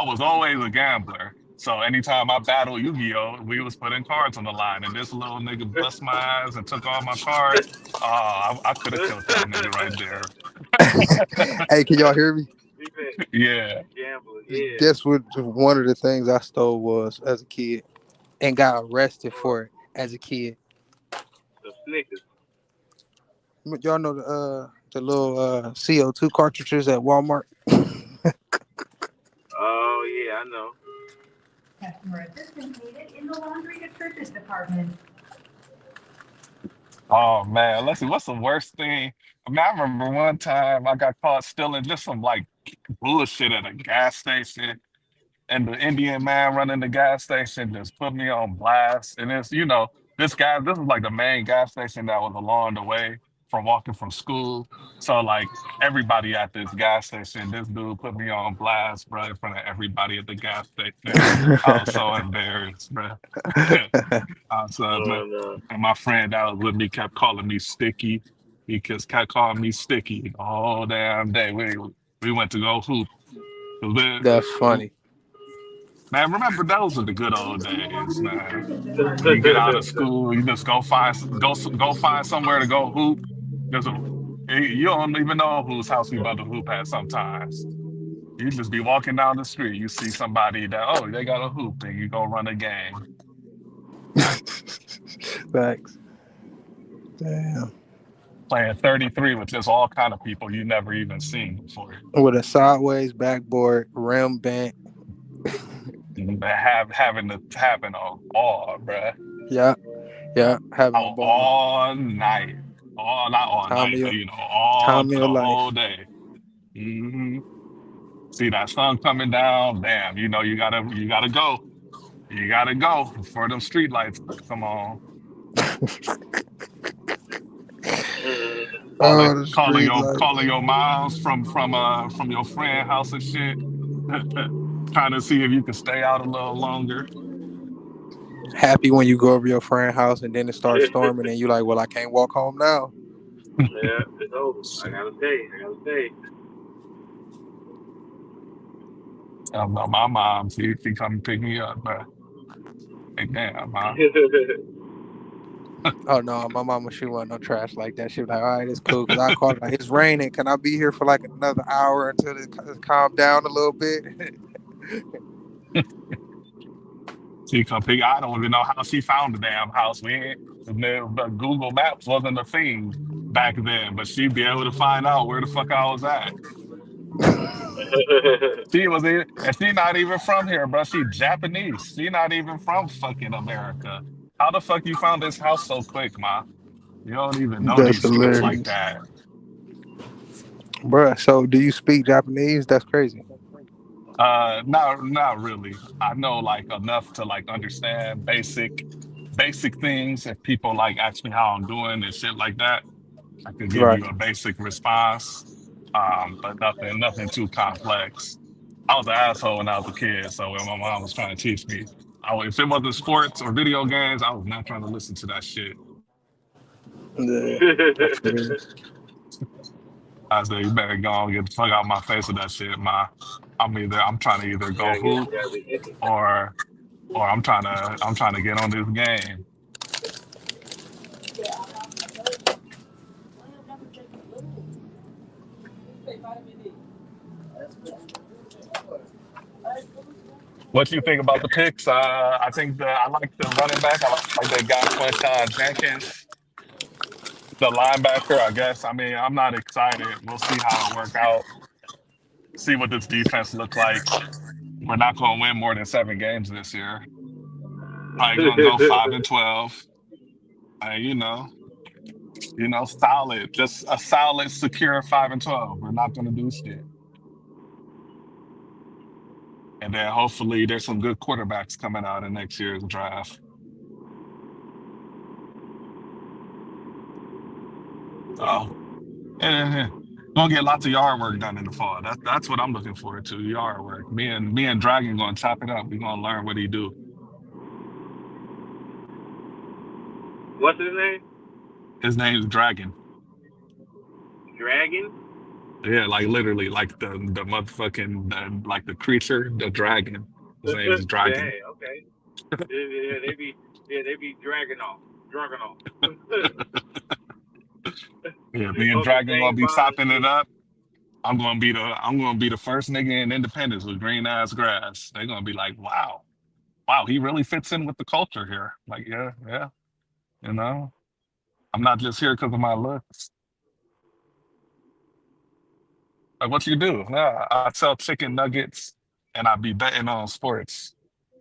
was always a gambler. So anytime I battled Yu-Gi-Oh, we was putting cards on the line, and this little nigga bust my ass and took all my cards. I could have killed that nigga right there. Hey, can y'all hear me? He said, Yeah. gambler. Yeah. Guess what? One of the things I stole was as a kid and got arrested Uh, for it as a kid. some Snickers. Y'all know the little CO2 cartridges at Walmart. Oh yeah, I know. Customer assistance needed in the laundry detergent department. Oh man, let's see. What's the worst thing? I mean, I remember one time I got caught stealing just some like bullshit at a gas station. And the Indian man running the gas station just put me on blast. And this was like the main gas station that was along the way from walking from school. So like everybody at this gas station, this dude put me on blast, bro, in front of everybody at the gas station. I was so embarrassed, bro. I was, Oh no. and my friend that was with me kept calling me Sticky. He just kept calling me Sticky the whole damn day. We went to go hoop. That's funny. Man, remember those are the good old days, man. You get out of school, you just go find somewhere to go hoop. There's a, you don't even know whose house we about to hoop at sometimes. You just be walking down the street, you see somebody that they got a hoop, and you go run a game Facts. Damn. playing 33 with just all kind of people you never even seen before. With a sideways backboard, rim bent. And having to happen all, bruh. Yeah, yeah. Having a ball. All night, all not all Time night, of but your all time of the your whole life. day. Hmm. See that sun coming down. Damn, you gotta go. You gotta go before them street lights come on. Calling Oh, the calling street your light. calling your moms from your friend house and shit. Trying to see if you can stay out a little longer. Happy when you go over your friend's house and then it starts storming and you like, well, I can't walk home now. Yeah, it's over. I Shit. gotta stay. I gotta stay. My mom, she come pick me up, but like, damn, ma. Oh no, my mama, she wasn't no trash like that. She was like, all right, it's cool. Cause I called her like, it's raining. Can I be here for like another hour until it calm down a little bit? She come pick. I don't even know how she found the damn house. We ain't, the Google Maps wasn't a thing back then, but she'd be able to find out where the fuck I was at. She was in, and she not even from here, bro. She Japanese. She not even from fucking America. How the fuck you found this house so quick, ma? You don't even know That's these streets like hilarious. that. Bruh, so do you speak Japanese? That's crazy. Not really. I know like enough to like understand basic things. If people like ask me how I'm doing and shit like that, I could give Right. you a basic response. But nothing too complex. I was an asshole when I was a kid, so when my mom was trying to teach me, if it wasn't sports or video games, I was not trying to listen to that shit. Yeah. I feel you. I said, you better go and get the fuck out of my face with that shit, ma. I'm trying to either go hoop Gotta be itching. or I'm trying to get on this game. What you think about the picks? I think I like the running back. I like that guy Quinton Jenkins, the linebacker. I guess. I mean, I'm not excited. We'll see how it work out. See what this defense look like. We're not going to win more than 7 games this year. Probably going to go 5-12. You solid, just a solid, secure 5-12. We're not going to do shit. And then hopefully there's some good quarterbacks coming out in next year's draft. So, yeah. Gonna get lots of yard work done in the fall. That's what I'm looking forward to. Yard work. Me and Dragon gonna chop it up. We're gonna learn what he do. What's his name? His name is Dragon. Dragon? Yeah, like literally, like the motherfucking like the creature, the dragon. His name is Yeah, Dragon. okay. They be dragging off. Drugging off. Yeah, me and On the Dragon gonna same be bond and chopping it shit. up. I'm gonna be the first nigga in Independence with green ass grass. They're gonna be like, wow, he really fits in with the culture here. Like, yeah, yeah, you know, I'm not just here because of my looks. Like, what you do? Yeah, I sell chicken nuggets and I be betting on sports.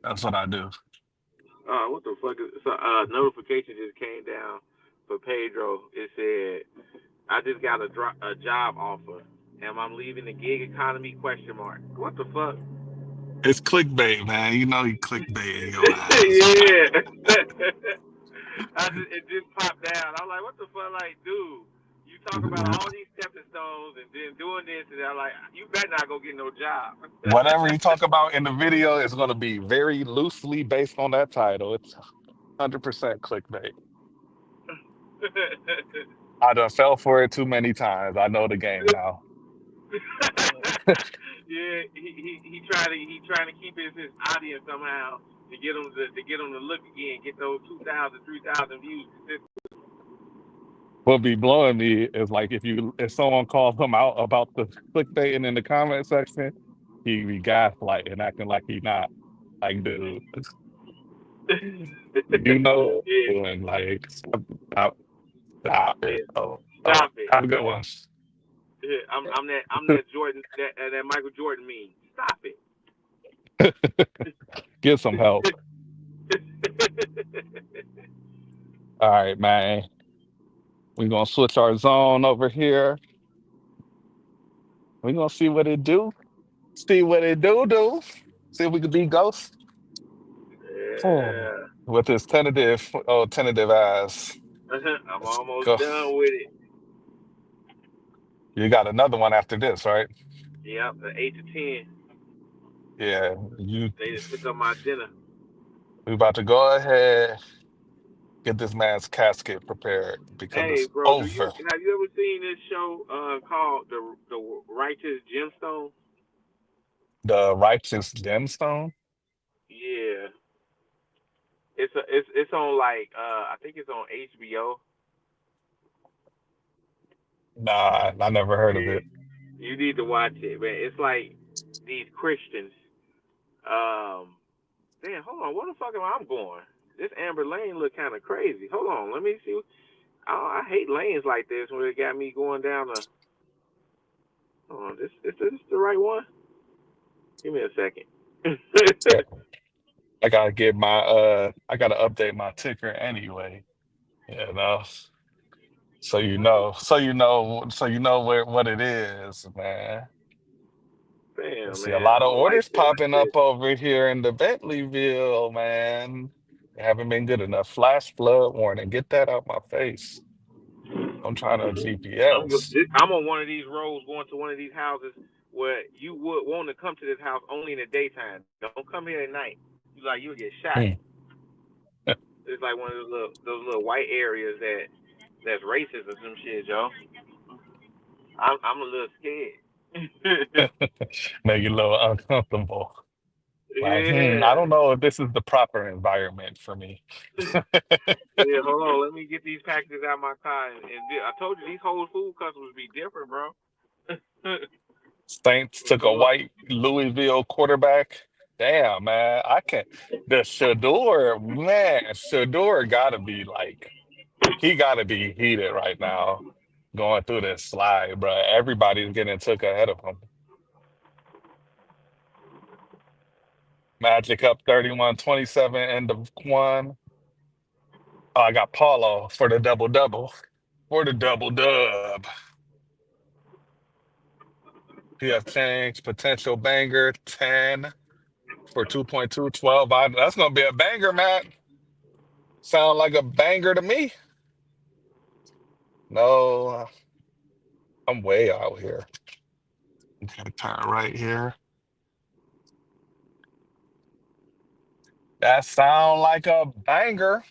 That's what I do. What the fuck is so notification just came down for Pedro. It said I just got a job offer. Am I leaving the gig economy? Question mark. What the fuck? It's clickbait, man. You know he clickbaiting your ass, man. Yeah. It just popped down. I'm like, what the fuck, like, dude? You talk about all these stepping stones and then doing this and I'm like, you better not go get no job. Whatever you talk about in the video is going to be very loosely based on that title. It's 100% clickbait. I done fell for it too many times. I know the game now. Yeah, he trying to keep his audience somehow to get him to look again, get those 2,000, 3,000 views. What be blowing me is like if someone calls him out about the clickbaiting in the comment section, he be gaslighting, acting like he not. Like, dude, you know, Yeah, and like stop it. yeah. Oh, Stop it. have a good one. Yeah, I'm that Jordan that Michael Jordan meme. Stop it. Get some help. All right, man. We're gonna switch our zone over here. We're gonna see what it do. See what it do. See if we could be Ghost. Oh. Yeah. With his tentative eyes. I'm Let's almost go. done with it. You got another one after this, right? Yep, the 8 to 10. Yeah. You They just took up my dinner. we about to go ahead, get this man's casket prepared because Hey, it's bro, over. have you ever seen this show called the Righteous Gemstone? The righteous gemstone? Yeah, it's on like I think it's on HBO. Nah, I never heard of Yeah, it. you need to watch it, man. It's like these Christians. Um, damn, hold on, where the fuck am I going? This Amber Lane look kind of crazy. Hold on, let me see. I hate lanes like this when it got me going down the. Hold on, this the right one? Give me a second. Yeah. I gotta update my ticker anyway. You know. So you know where what it is, man. I Damn, see a man, I lot of don't like orders shit like popping this. up over here in the Bentleyville, man. They haven't been good enough. Flash flood warning. Get that out my face. I'm trying to GPS. I'm on one of these roads going to one of these houses where you would want to come to this house only in the daytime. Don't come here at night. You'll get shot. Hmm. It's like one of those little white areas that's racist or some shit, Joe. I'm a little scared. Make it a little uncomfortable. Like, I don't Yeah. know if this is the proper environment for me. Yeah, hold on. Let me get these packages out of my car. I told you these Whole Food customers be different, bro. Saints took a white Louisville quarterback. Damn, man. I can't. The Shador gotta be like, he gotta be heated right now going through this slide, bro. Everybody's getting took ahead of him. Magic up 31-27 end of one. Oh, I got Paulo for the double double. For the double dub. PF Chang's potential banger 10 for 2.2, 12. That's gonna be a banger, Matt. Sound like a banger to me. No, I'm way out here. Gotta turn right here. That sound like a banger.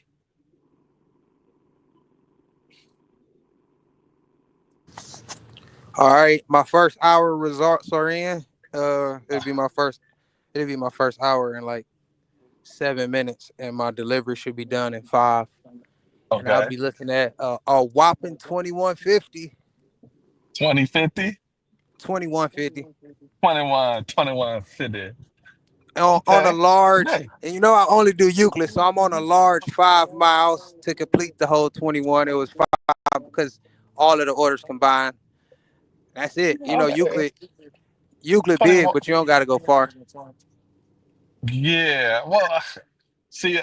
All right, my first hour results are in. It'll be my first hour in like 7 minutes, and my delivery should be done in 5. And I'll Okay. be looking at a whopping 2150. 2050, 2150 21 city. on a Okay. large. Hey. And I only do Euclid, so I'm on a large 5 miles to complete the whole 21. It was 5 because all of the orders combined. That's it. Okay. Euclid big, 21. but you don't got to go far. Yeah. Well, see,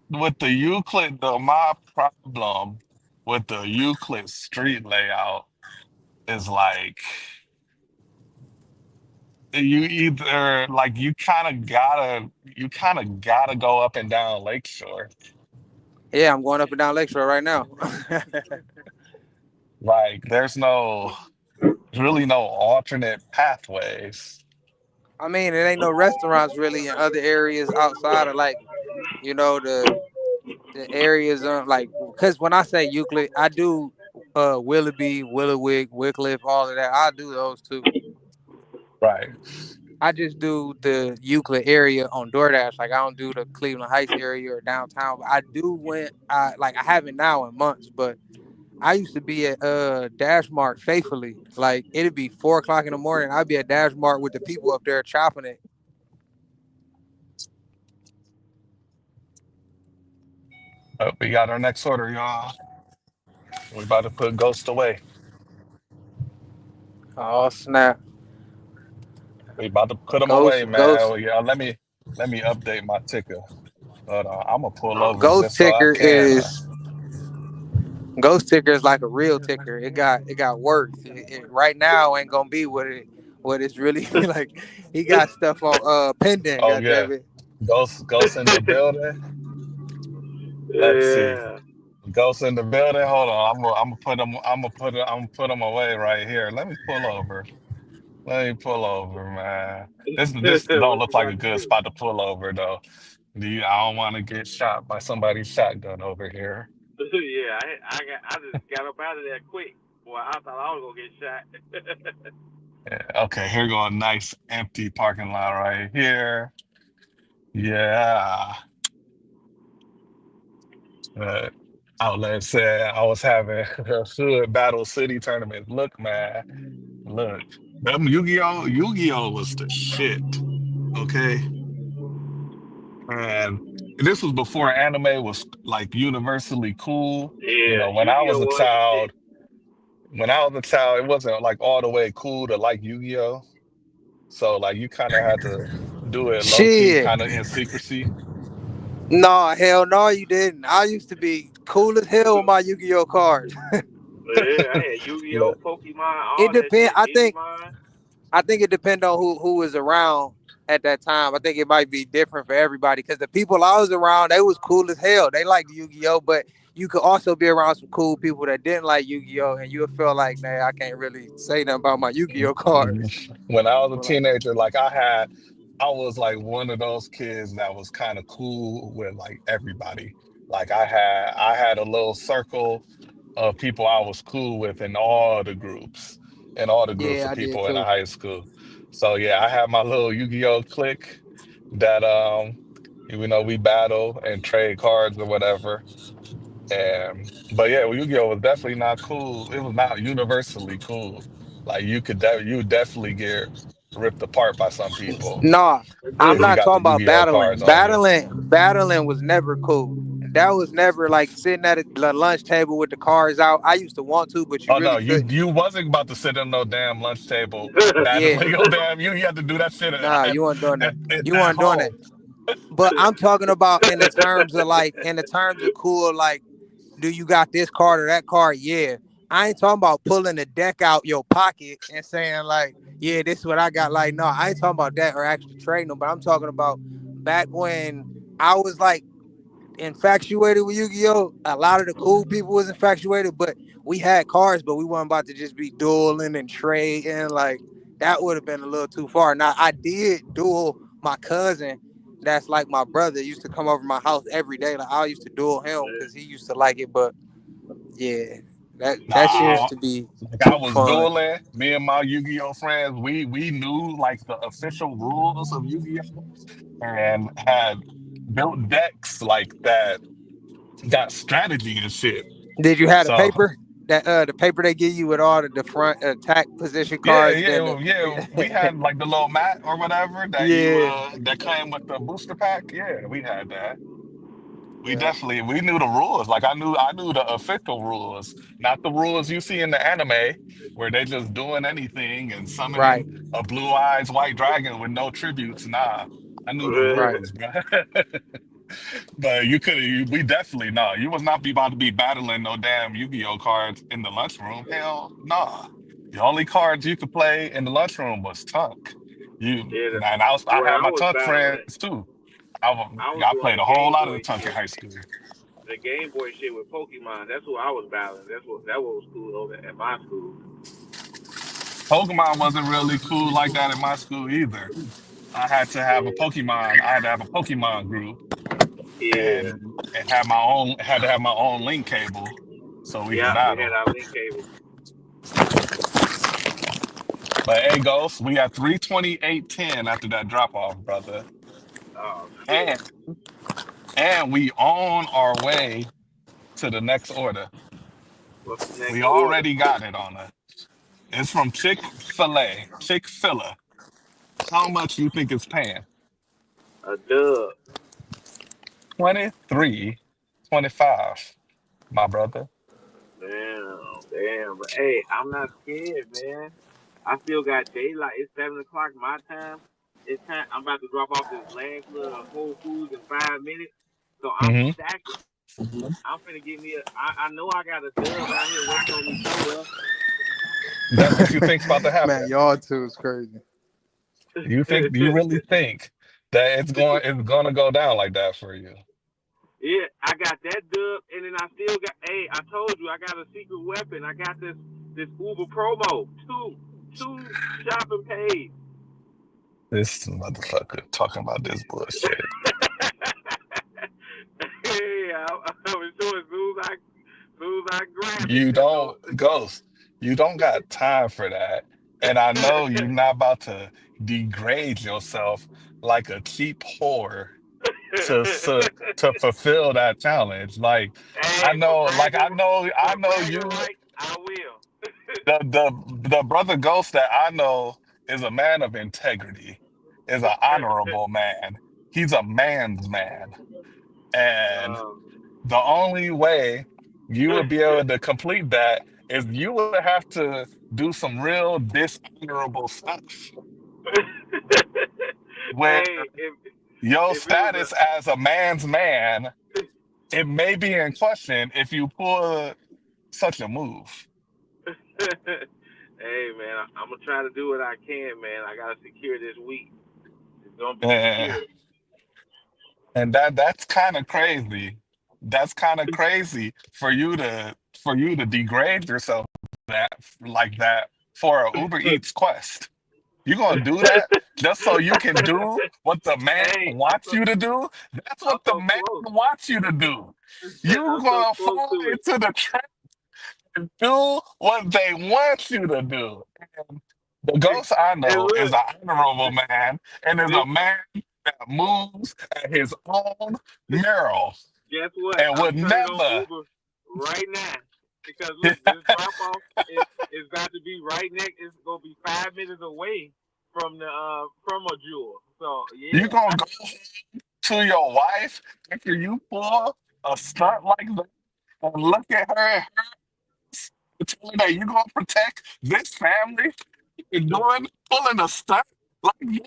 with the Euclid, though, my problem with the Euclid street layout is like you kind of gotta go up and down Lakeshore. Yeah, I'm going up and down Lakeshore right now. Like there's really no alternate pathways. I mean, it ain't no restaurants really in other areas outside of like the areas like because when I say Euclid, I do Willoughby, Willowwick, Wycliffe, all of that. I do those too. Right. I just do the Euclid area on DoorDash. Like I don't do the Cleveland Heights area or downtown. But I do when I haven't now in months, but I used to be at Dash Mart faithfully. Like it'd be 4 o'clock in the morning. I'd be at Dash Mart with the people up there chopping it. We got our next order, y'all. We about to put Ghost away. Oh snap! We about to put him away, Ghost, man. ghost, Well, yeah, let me update my ticker. But I'm gonna pull over ghost just so I ticker can. is Ghost ticker is like a real ticker. It got worth. Right now ain't gonna be what but it's really like he got stuff on pending. Oh God yeah, damn it. Ghost in the building. Let's see. Yeah. Ghost in the building. Hold on. I'm gonna put him. I'm gonna put him away right here. Let me pull over. Let me pull over, man. This don't What look you like a about to good do? spot to pull over though. I don't want to get shot by somebody's shotgun over here. Yeah, I just got up out of there quick. Boy, I thought I was gonna get shot. Yeah, okay, here go a nice empty parking lot right here. Yeah. Uh, Outlet said I was having a hood battle city tournament. Look, man. Look. Them Yu-Gi-Oh was the shit. Okay. And this was before anime was like universally cool. You Yeah, know, Yu-Gi-Oh was the shit. when I was a child, it wasn't like all the way cool to like Yu-Gi-Oh. So like you kind of had to do it low key, Shit. kind of in secrecy. No, hell no, you didn't. I used to be cool as hell with my Yu-Gi-Oh cards. Yeah, I had Yu-Gi-Oh, Look, Pokemon, all It that depend. shit. Digimon. I think it depends on who was around at that time. I think it might be different for everybody because the people I was around, they was cool as hell. They liked Yu-Gi-Oh, but you could also be around some cool people that didn't like Yu-Gi-Oh, and you'll feel like, nah, I can't really say nothing about my Yu-Gi-Oh cards. when I was a But like, teenager, I was like one of those kids that was kind of cool with like everybody. Like I had a little circle of people I was cool with in all the groups, and all the groups yeah, of I did people in the too. high school. So yeah, I had my little Yu-Gi-Oh clique that we battle and trade cards or whatever. And but yeah, well, Yu-Gi-Oh was definitely not cool. It was not universally cool. Like you would definitely get ripped apart by some people Nah, I'm if you not got talking the about Yu-Gi-Oh cards battling. on you. Battling was never cool. That was never like sitting at the lunch table with the cards out. I used to want to, but you Oh no, really couldn't. you wasn't about to sit on no damn lunch table Yeah, battling your damn you had to do that shit nah, you weren't doing that. You at weren't doing that. home. But I'm talking about in the terms of cool, like, do you got this card or that card? Yeah. I ain't talking about pulling the deck out your pocket and saying like, yeah, this is what I got. Like, no, I ain't talking about that or actually trading them, but I'm talking about back when I was like infatuated with Yu-Gi-Oh. A lot of the cool people was infatuated, but we had cards, but we weren't about to just be dueling and trading. Like that would have been a little too far. Now I did duel my cousin. That's like my brother used to come over my house every day. Like I used to duel him because he used to like it. But yeah, Nah, that shit used to be like I too was fun. dueling. Me and my Yu-Gi-Oh friends, we knew like the official rules of Yu-Gi-Oh and had built decks like that got strategy and shit. Did you have the So paper? That the paper they give you with all the front attack position yeah, cards, then yeah. We had like the little mat or whatever that yeah, that came with the booster pack. Yeah, we had that. yeah, We knew the rules. Like I knew the official rules, not the rules you see in the anime where they just doing anything and right, summoning a blue eyes white dragon with no tributes. Nah, I knew the right. rules, bro. But we definitely nah. You was not be about to be battling no damn Yu-Gi-Oh cards in the lunchroom. Hell, nah. The only cards you could play in the lunchroom was Tunk. Yeah, And I where had I my was Tunk friends battling, too. I was I doing played the a whole Game lot of the Boy Tunk in shit. high school. The Game Boy shit with Pokemon. That's who I was battling. That was cool over at my school. Pokemon wasn't really cool like that in my school either. I had to have a Pokemon group Yeah, and had to have my own link cable so we could yeah, we had battle. our link cable. But hey, Ghost, we got 328.10 after that drop off, brother. Oh shit. And and we on our way to the next order. What's the next We order? already got it on us. It's from Chick-fil-A. Chick-fil-A. How much you think it's paying? A dub. 23.25, my brother. Damn. But hey, I'm not scared, man. I still got daylight. It's 7 o'clock my time. It's time. I'm about to drop off this last little Whole Foods in 5 minutes. So I'm Hmm. stacking. I'm finna get me I know I got a dub out here waiting on me somewhere. That's what you think's about to Man, happen. y'all too is crazy. You really think that it's gonna go down like that for you? Yeah, I got that dub, and then I still got. Hey, I told you I got a secret weapon. I got this Uber promo. Two shopping pays. This motherfucker talking about this bullshit. Hey, I'm sure as soon as I grab it, You that's don't, all. Ghost, you don't got time for that. And I know you're not about to degrade yourself like a cheap whore to fulfill that challenge. Like Hey, for I for know bragging you, rights, I will. the brother Ghost that I know is a man of integrity, is an honorable man. He's a man's man. And the only way you would be able to complete that is you would have to do some real dishonorable stuff where Hey, your if it was status as a man's man, it may be in question if you pull such a move. hey man, I'm gonna try to do what I can, man. I gotta secure this week. It's gonna be And, secured. and that's kind of crazy. That's kind of crazy for you to degrade yourself that like that for a Uber Eats quest. You gonna do that just so you can do what the man Hey, wants you to do? That's I'm what the so man close. wants you to do. You I'm so gonna close fall to it. into the trap and do what they want you to do. And the And, ghost I and know is look, an honorable man and is this a man that moves at his own mural guess what? and I'm would turning on never. Uber right now because look, this drop off is about to be right next. It's gonna be 5 minutes away from a jewel. So You yeah, gonna go to your wife after you pull a stunt like that and look at her and tell her that you gonna protect this family and pulling a stunt like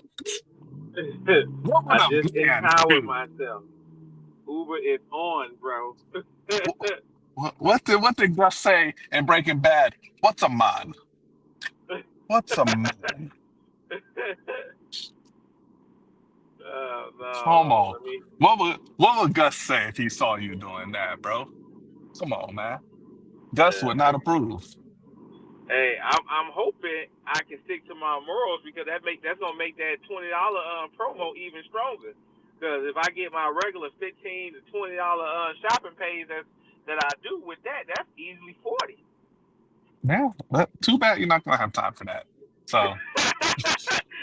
that? What would I a just man empowered do? myself. Uber is on, bro. What did Gus say in Breaking Bad? What's a man? What's a man? No, Come on. let me. What would Gus say if he saw you doing that, bro? Come on, man. Gus would I not approve. Hey, I'm hoping I can stick to my morals because that's gonna make that $20 promo even stronger. Because if I get my regular $15 to $20 shopping pays that I do with that, that's easily 40. Yeah, but too bad you're not gonna have time for that. So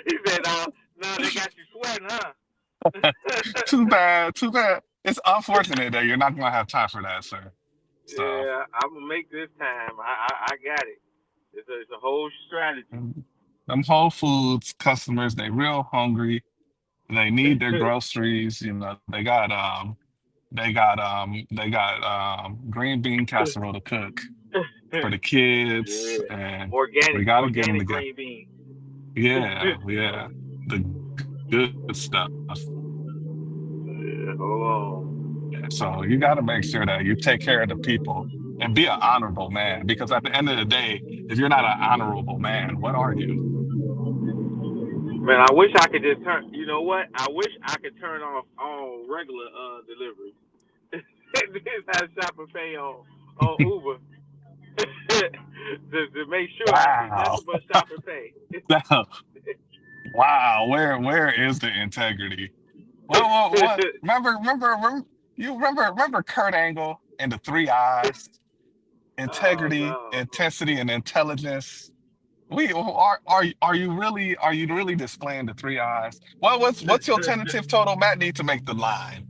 He said, "No, they got you sweating, huh?" too bad, too bad. It's unfortunate that you're not gonna have time for that, sir. So Yeah, I'm gonna make this time. I got it. It's a whole strategy. them Whole Foods customers, they real hungry. They need their groceries. You know, they got green bean casserole to cook for the kids, Yeah, and we organic, gotta get them organic together. green beans. Yeah, yeah, the good stuff. Yeah, hold on. So you got to make sure that you take care of the people and be an honorable man. Because at the end of the day, if you're not an honorable man, what are you? Man, I wish I could just turn. You know what? I wish I could turn off all regular deliveries. This has shopper pay on Uber to make sure I see Wow, nothing but shopper pay. wow. Where is the integrity? What? Remember Kurt Angle and the three eyes: Oh integrity, no. intensity, and intelligence. We are you really displaying the three eyes? What's your tentative total? Matt need to make the line.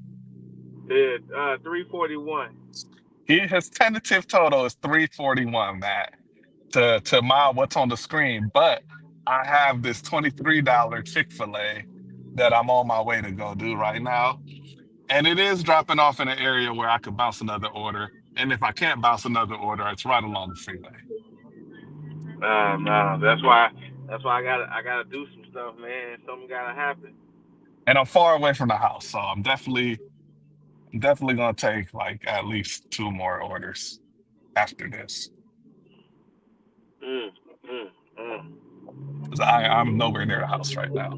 Yeah, 341. His tentative total is 341, Matt, to my what's on the screen. But I have this $23 Chick-fil-A that I'm on my way to go do right now. And it is dropping off in an area where I could bounce another order. And if I can't bounce another order, it's right along the freeway. No, that's why I gotta do some stuff, man. Something gotta happen. And I'm far away from the house, so I'm definitely gonna take like at least two more orders after this. Mm. Mm, mm. 'Cause I'm nowhere near the house right now.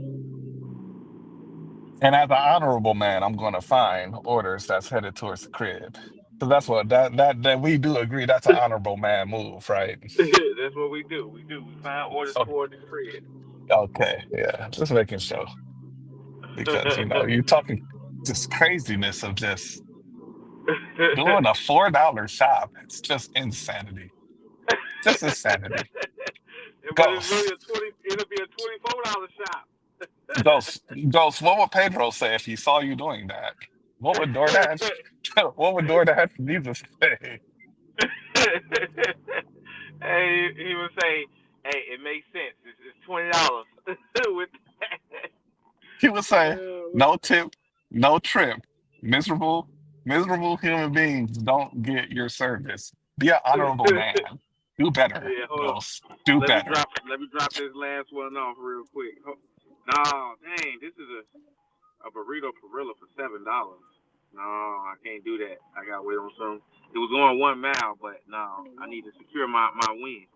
And as an honorable man, I'm going to find orders that's headed towards the crib. So that's what that we do agree that's an honorable man move, right? That's what we do. We do. We find orders Oh, toward the crib. okay, yeah, just making sure because you're talking this craziness of just doing a $4 shop. It's just insanity, just insanity. But it's really Ghost, a 20. It'll be a $24 shop. Ghost, Ghost. What would Pedro say if he saw you doing that? What would DoorDash? What would DoorDash Jesus say? Hey, he would say, "Hey, it makes sense. It's $20 with that." He would say, Uh, "No tip, no trip. Miserable, miserable human beings don't get your service. Be an honorable man. Do better, yeah, hold on. Ghost. Do better." Let me drop this last one off real quick. No, dang, this is a burrito gorilla for $7. No, I can't do that. I gotta wait on some. It was going 1 mile, but no, I need to secure my win.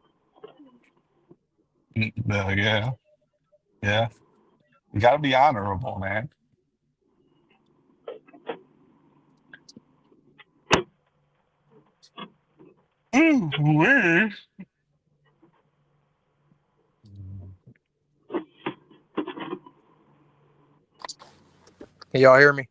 Yeah, yeah. You gotta be honorable, man. Ooh-wee. Can y'all hear me?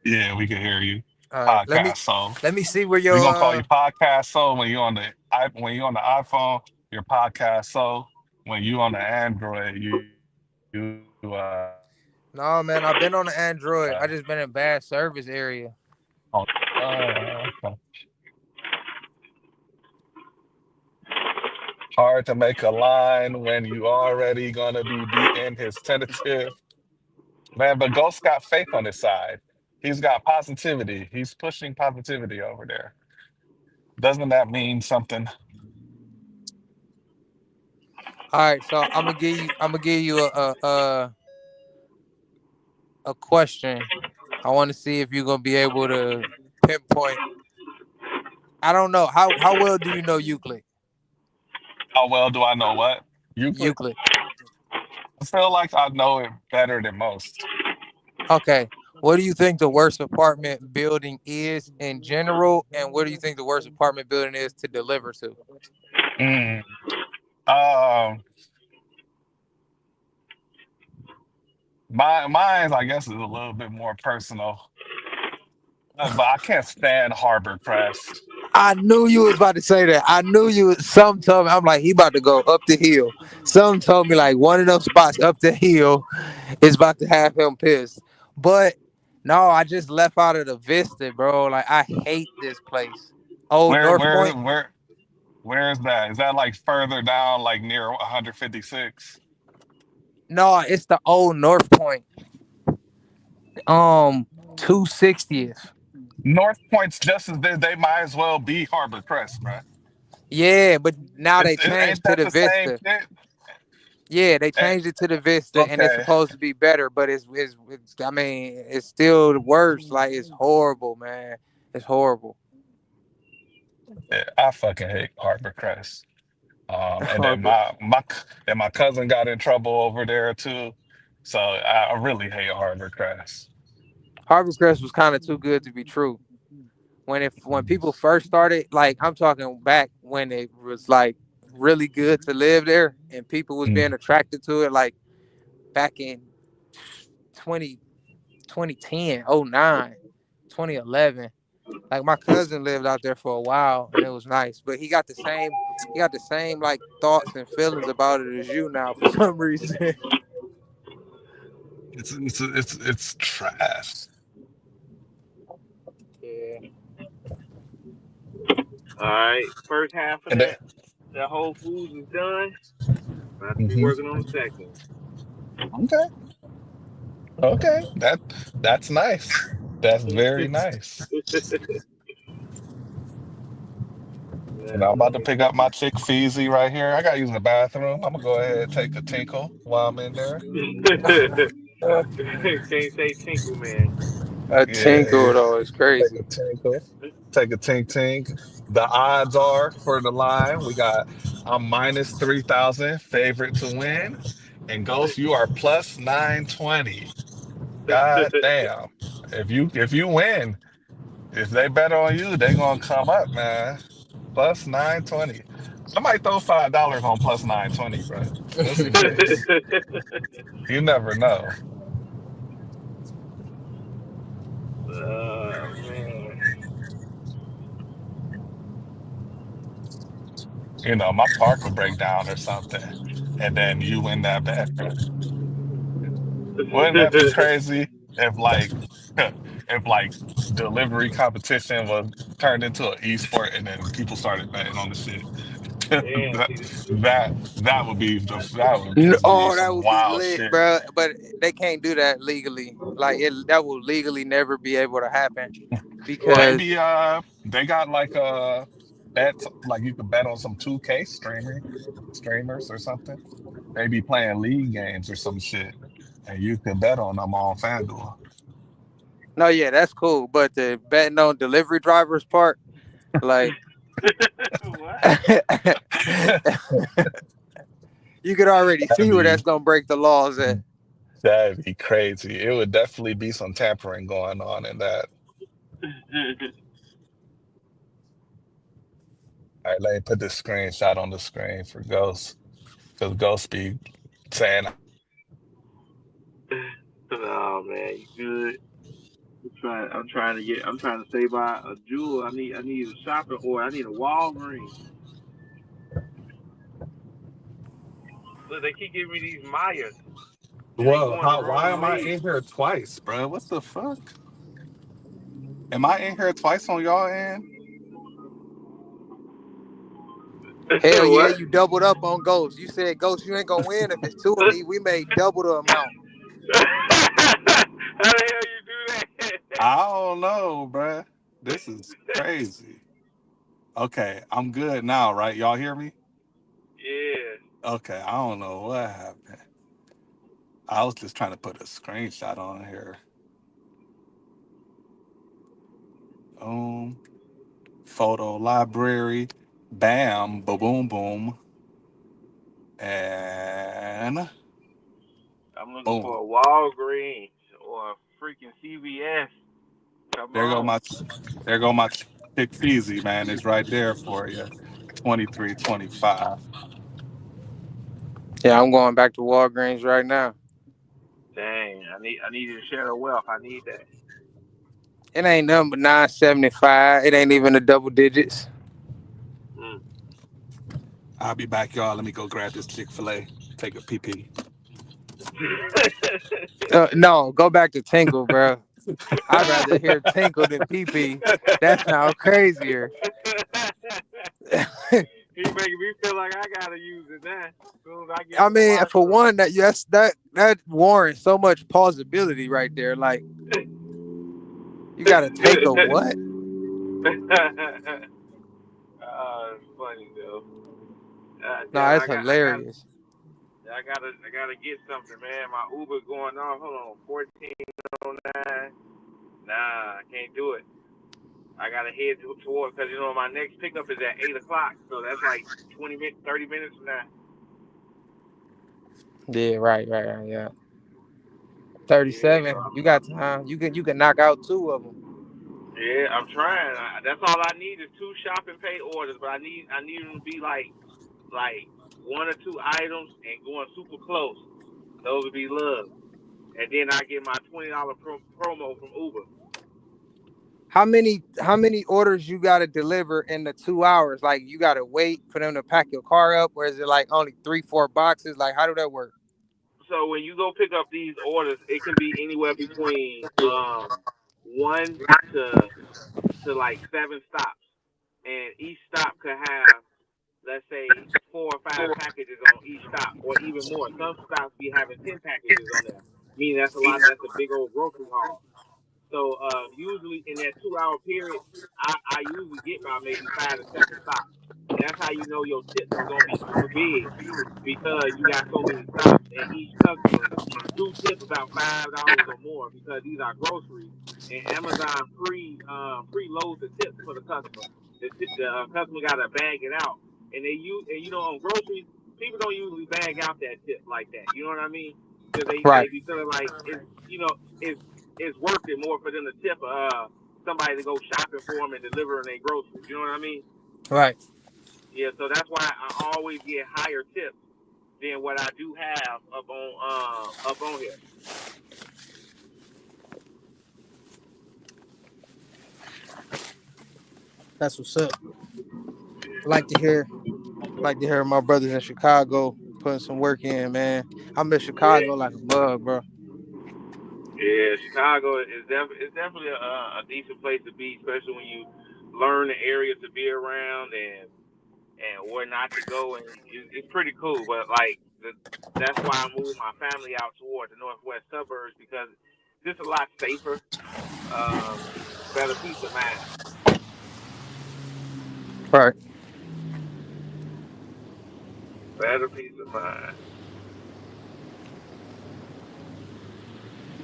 Yeah, we can hear you. All right. Podcast soul. Let me see where We're your gonna call you podcast soul when you're on the when you're on the iPhone, your podcast soul. When you on the Android, you No, man, I've been on the Android. I on just been in bad service area. okay. Hard to make a line when you already gonna be beating his tentative. Man, but Ghost got faith on his side. He's got positivity. He's pushing positivity over there. Doesn't that mean something? All right, so I'm gonna give you a question. I want to see if you're gonna be able to pinpoint. I don't know how well do you know Euclid? How well do I know what? Euclid? Euclid. I feel like I know it better than most. Okay. What do you think the worst apartment building is in general, and what do you think the worst apartment building is to deliver to? Mm. Um, mine, I guess, is a little bit more personal, but I can't stand Harbor Crest. I knew you was about to say that. I knew you. Some told me I'm like he about to go up the hill. Some told me like one of them spots up the hill is about to have him pissed. But no, I just left out of the Vista, bro. Like I hate this place. Oh, Where, North where, Point. where, where is that? Is that like further down, like near 156? No, it's the old North Point. 260th. North Point's just as they might as well be Harbor Crest, bruh. Yeah, but now they Ain't changed to that the the same Vista. shit? Yeah, they Eh, changed it to the Vista, and it's okay, supposed to be better, but it's I mean, it's still worse. Like it's horrible, man. It's horrible. yeah, I fucking hate Harbor Crest. And then Harbor my cousin got in trouble over there too. So I really hate Harbor Crest. Harbor Crest was kind of too good to be true. When people first started, like I'm talking back when it was like really good to live there, and people was being Mm. attracted to it, like back in 20 2010, 09, 2011. Like my cousin lived out there for a while and it was nice, but he got the same like thoughts and feelings about it as you now for some reason. It's trash. Yeah. all right, first half of And then, that Whole Foods is done. I have to be mhm. working on the second. Okay, okay, that's nice. That's very nice. And I'm about to pick up my chick Feezy right here. I gotta use the bathroom. I'm gonna go ahead and take a tinkle while I'm in there. Uh, Can't say tinkle, man. A yeah, tinkle yeah. though is Take a crazy. tinkle. Take a tink tink. The odds are for the line. We got I'm minus 3,000, favorite to win. And Ghost, you are plus 920. God damn. If you win, if they bet on you, they gonna come up, man. Plus 920. I might throw $5 on plus 920, bro. Just in case. You never know. Man. My car could break down or something. And then you win that bet. Wouldn't that be crazy if like delivery competition was turned into an e-sport and then people started betting on the shit? Man, that see, that would just be Oh, that some would be wild lit, shit. bro. But they can't do that legally. Like that will legally never be able to happen what? because Maybe they got like a bet like you could bet on some 2K streamers or something. Maybe playing league games or some shit. And you could bet on them on FanDuel. no, yeah, that's cool. But the betting on delivery drivers part, like What? you could already That'd see where be that's gonna break the laws at. that'd be crazy. It would definitely be some tampering going on in that. All right, let me put this screenshot on the screen for Ghost. Because Ghost be saying, Oh man, you good? I'm trying to save by a jewel. I need a shopping order. I need a Walgreens. Look, they keep giving me these Myers. And they Whoa, going the why wrong am I way. in here twice, bro? What the fuck? Am I in here twice on y'all end? Hell yeah, What? you doubled up on Ghost. You said Ghost, you ain't gonna win if it's two of me. We made double the amount. How the hell you do that? I don't know, bruh. This is crazy. Okay, I'm good now, right? Y'all hear me? Yeah. Okay, I don't know what happened. I was just trying to put a screenshot on here. Photo library. Bam, boom, boom, boom, and I'm looking for boom. a Walgreens or a freaking CVS. Come There go on. my, there go my chick feezy, man. It's right there for you. 23.25. Yeah, I'm going back to Walgreens right now. Dang, I need to share the wealth. I need that. It ain't nothing but 975. It ain't even the double digits. Mm. I'll be back, y'all. Let me go grab this Chick-fil-A. Take a pee pee. No, go back to Tinkle, bro. I'd rather hear Tinkle than Pee Pee. That sounds crazier. He making me feel like I gotta use it now. As soon as I get I to the mean, for washroom. one, that warrants so much plausibility right there. Like you gotta take a what? It's funny though. No, Damn, it's hilarious. I gotta get something, man. My Uber going off. Hold on, 1409. Nah, I can't do it. I gotta head toward because my next pickup is at 8 o'clock, so that's like 20 minutes, 30 minutes from now. Yeah, right. Yeah, Yeah, 37. You got time. You can knock out two of them. yeah, I'm trying. That's all I need is two shop and pay orders, but I need them to be like one or two items and going super close. Those would be love, and then I get my $20 promo from Uber. How many orders you gotta deliver in the 2 hours? Like you gotta wait for them to pack your car up, or is it like only 3-4 boxes? Like how do that work? So when you go pick up these orders, it can be anywhere between one to like seven stops, and each stop could have, let's say, 4 or 5 packages on each stop, or even more. Some stops be having 10 packages on there, meaning that's a lot. That's a big old grocery haul. So usually in that 2 hour period, I usually get by maybe 5 to 7 stops, and that's how you know your tips is gonna be super big because you got so many stops, and each customer do tip about $5 or more because these are groceries, and Amazon free loads the tips for the customer. The customer got to bag it out. and they use and on groceries, people don't usually bag out that tip like that. You know what I mean? Because they Right. be feeling like it's worth it more for them to tip somebody to go shopping for them and delivering their groceries. You know what I mean? Right. Yeah. So that's why I always get higher tips than what I do have up on here. That's what's up. Like to hear like to hear my brothers in Chicago putting some work in, man. I miss Yeah. Chicago like a bug, bro. Yeah, Chicago is it's definitely a decent place to be, especially when you learn the area to be around and where not to go, and it's pretty cool. But like that's why I moved my family out toward the northwest suburbs because it's just a lot safer, um, better peace of mind. Right. Better peace of mind.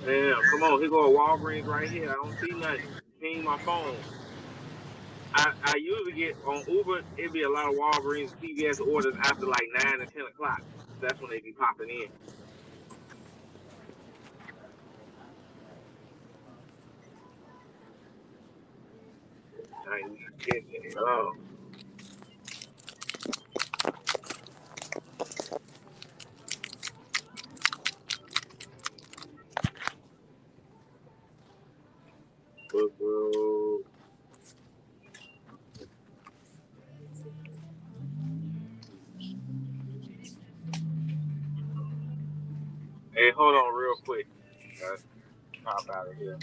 Damn, come on, here go a Walgreens right here. I don't see nothing. Seeing my phone. I usually get on Uber. It'd be a lot of Walgreens and CVS orders after like 9 or 10 o'clock. That's when they be popping in. Chinese kitchen. Oh, bro. Hey, hold on real quick. Pop out of here.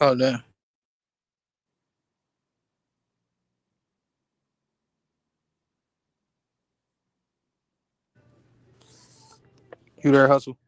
Oh damn. You there, hustle?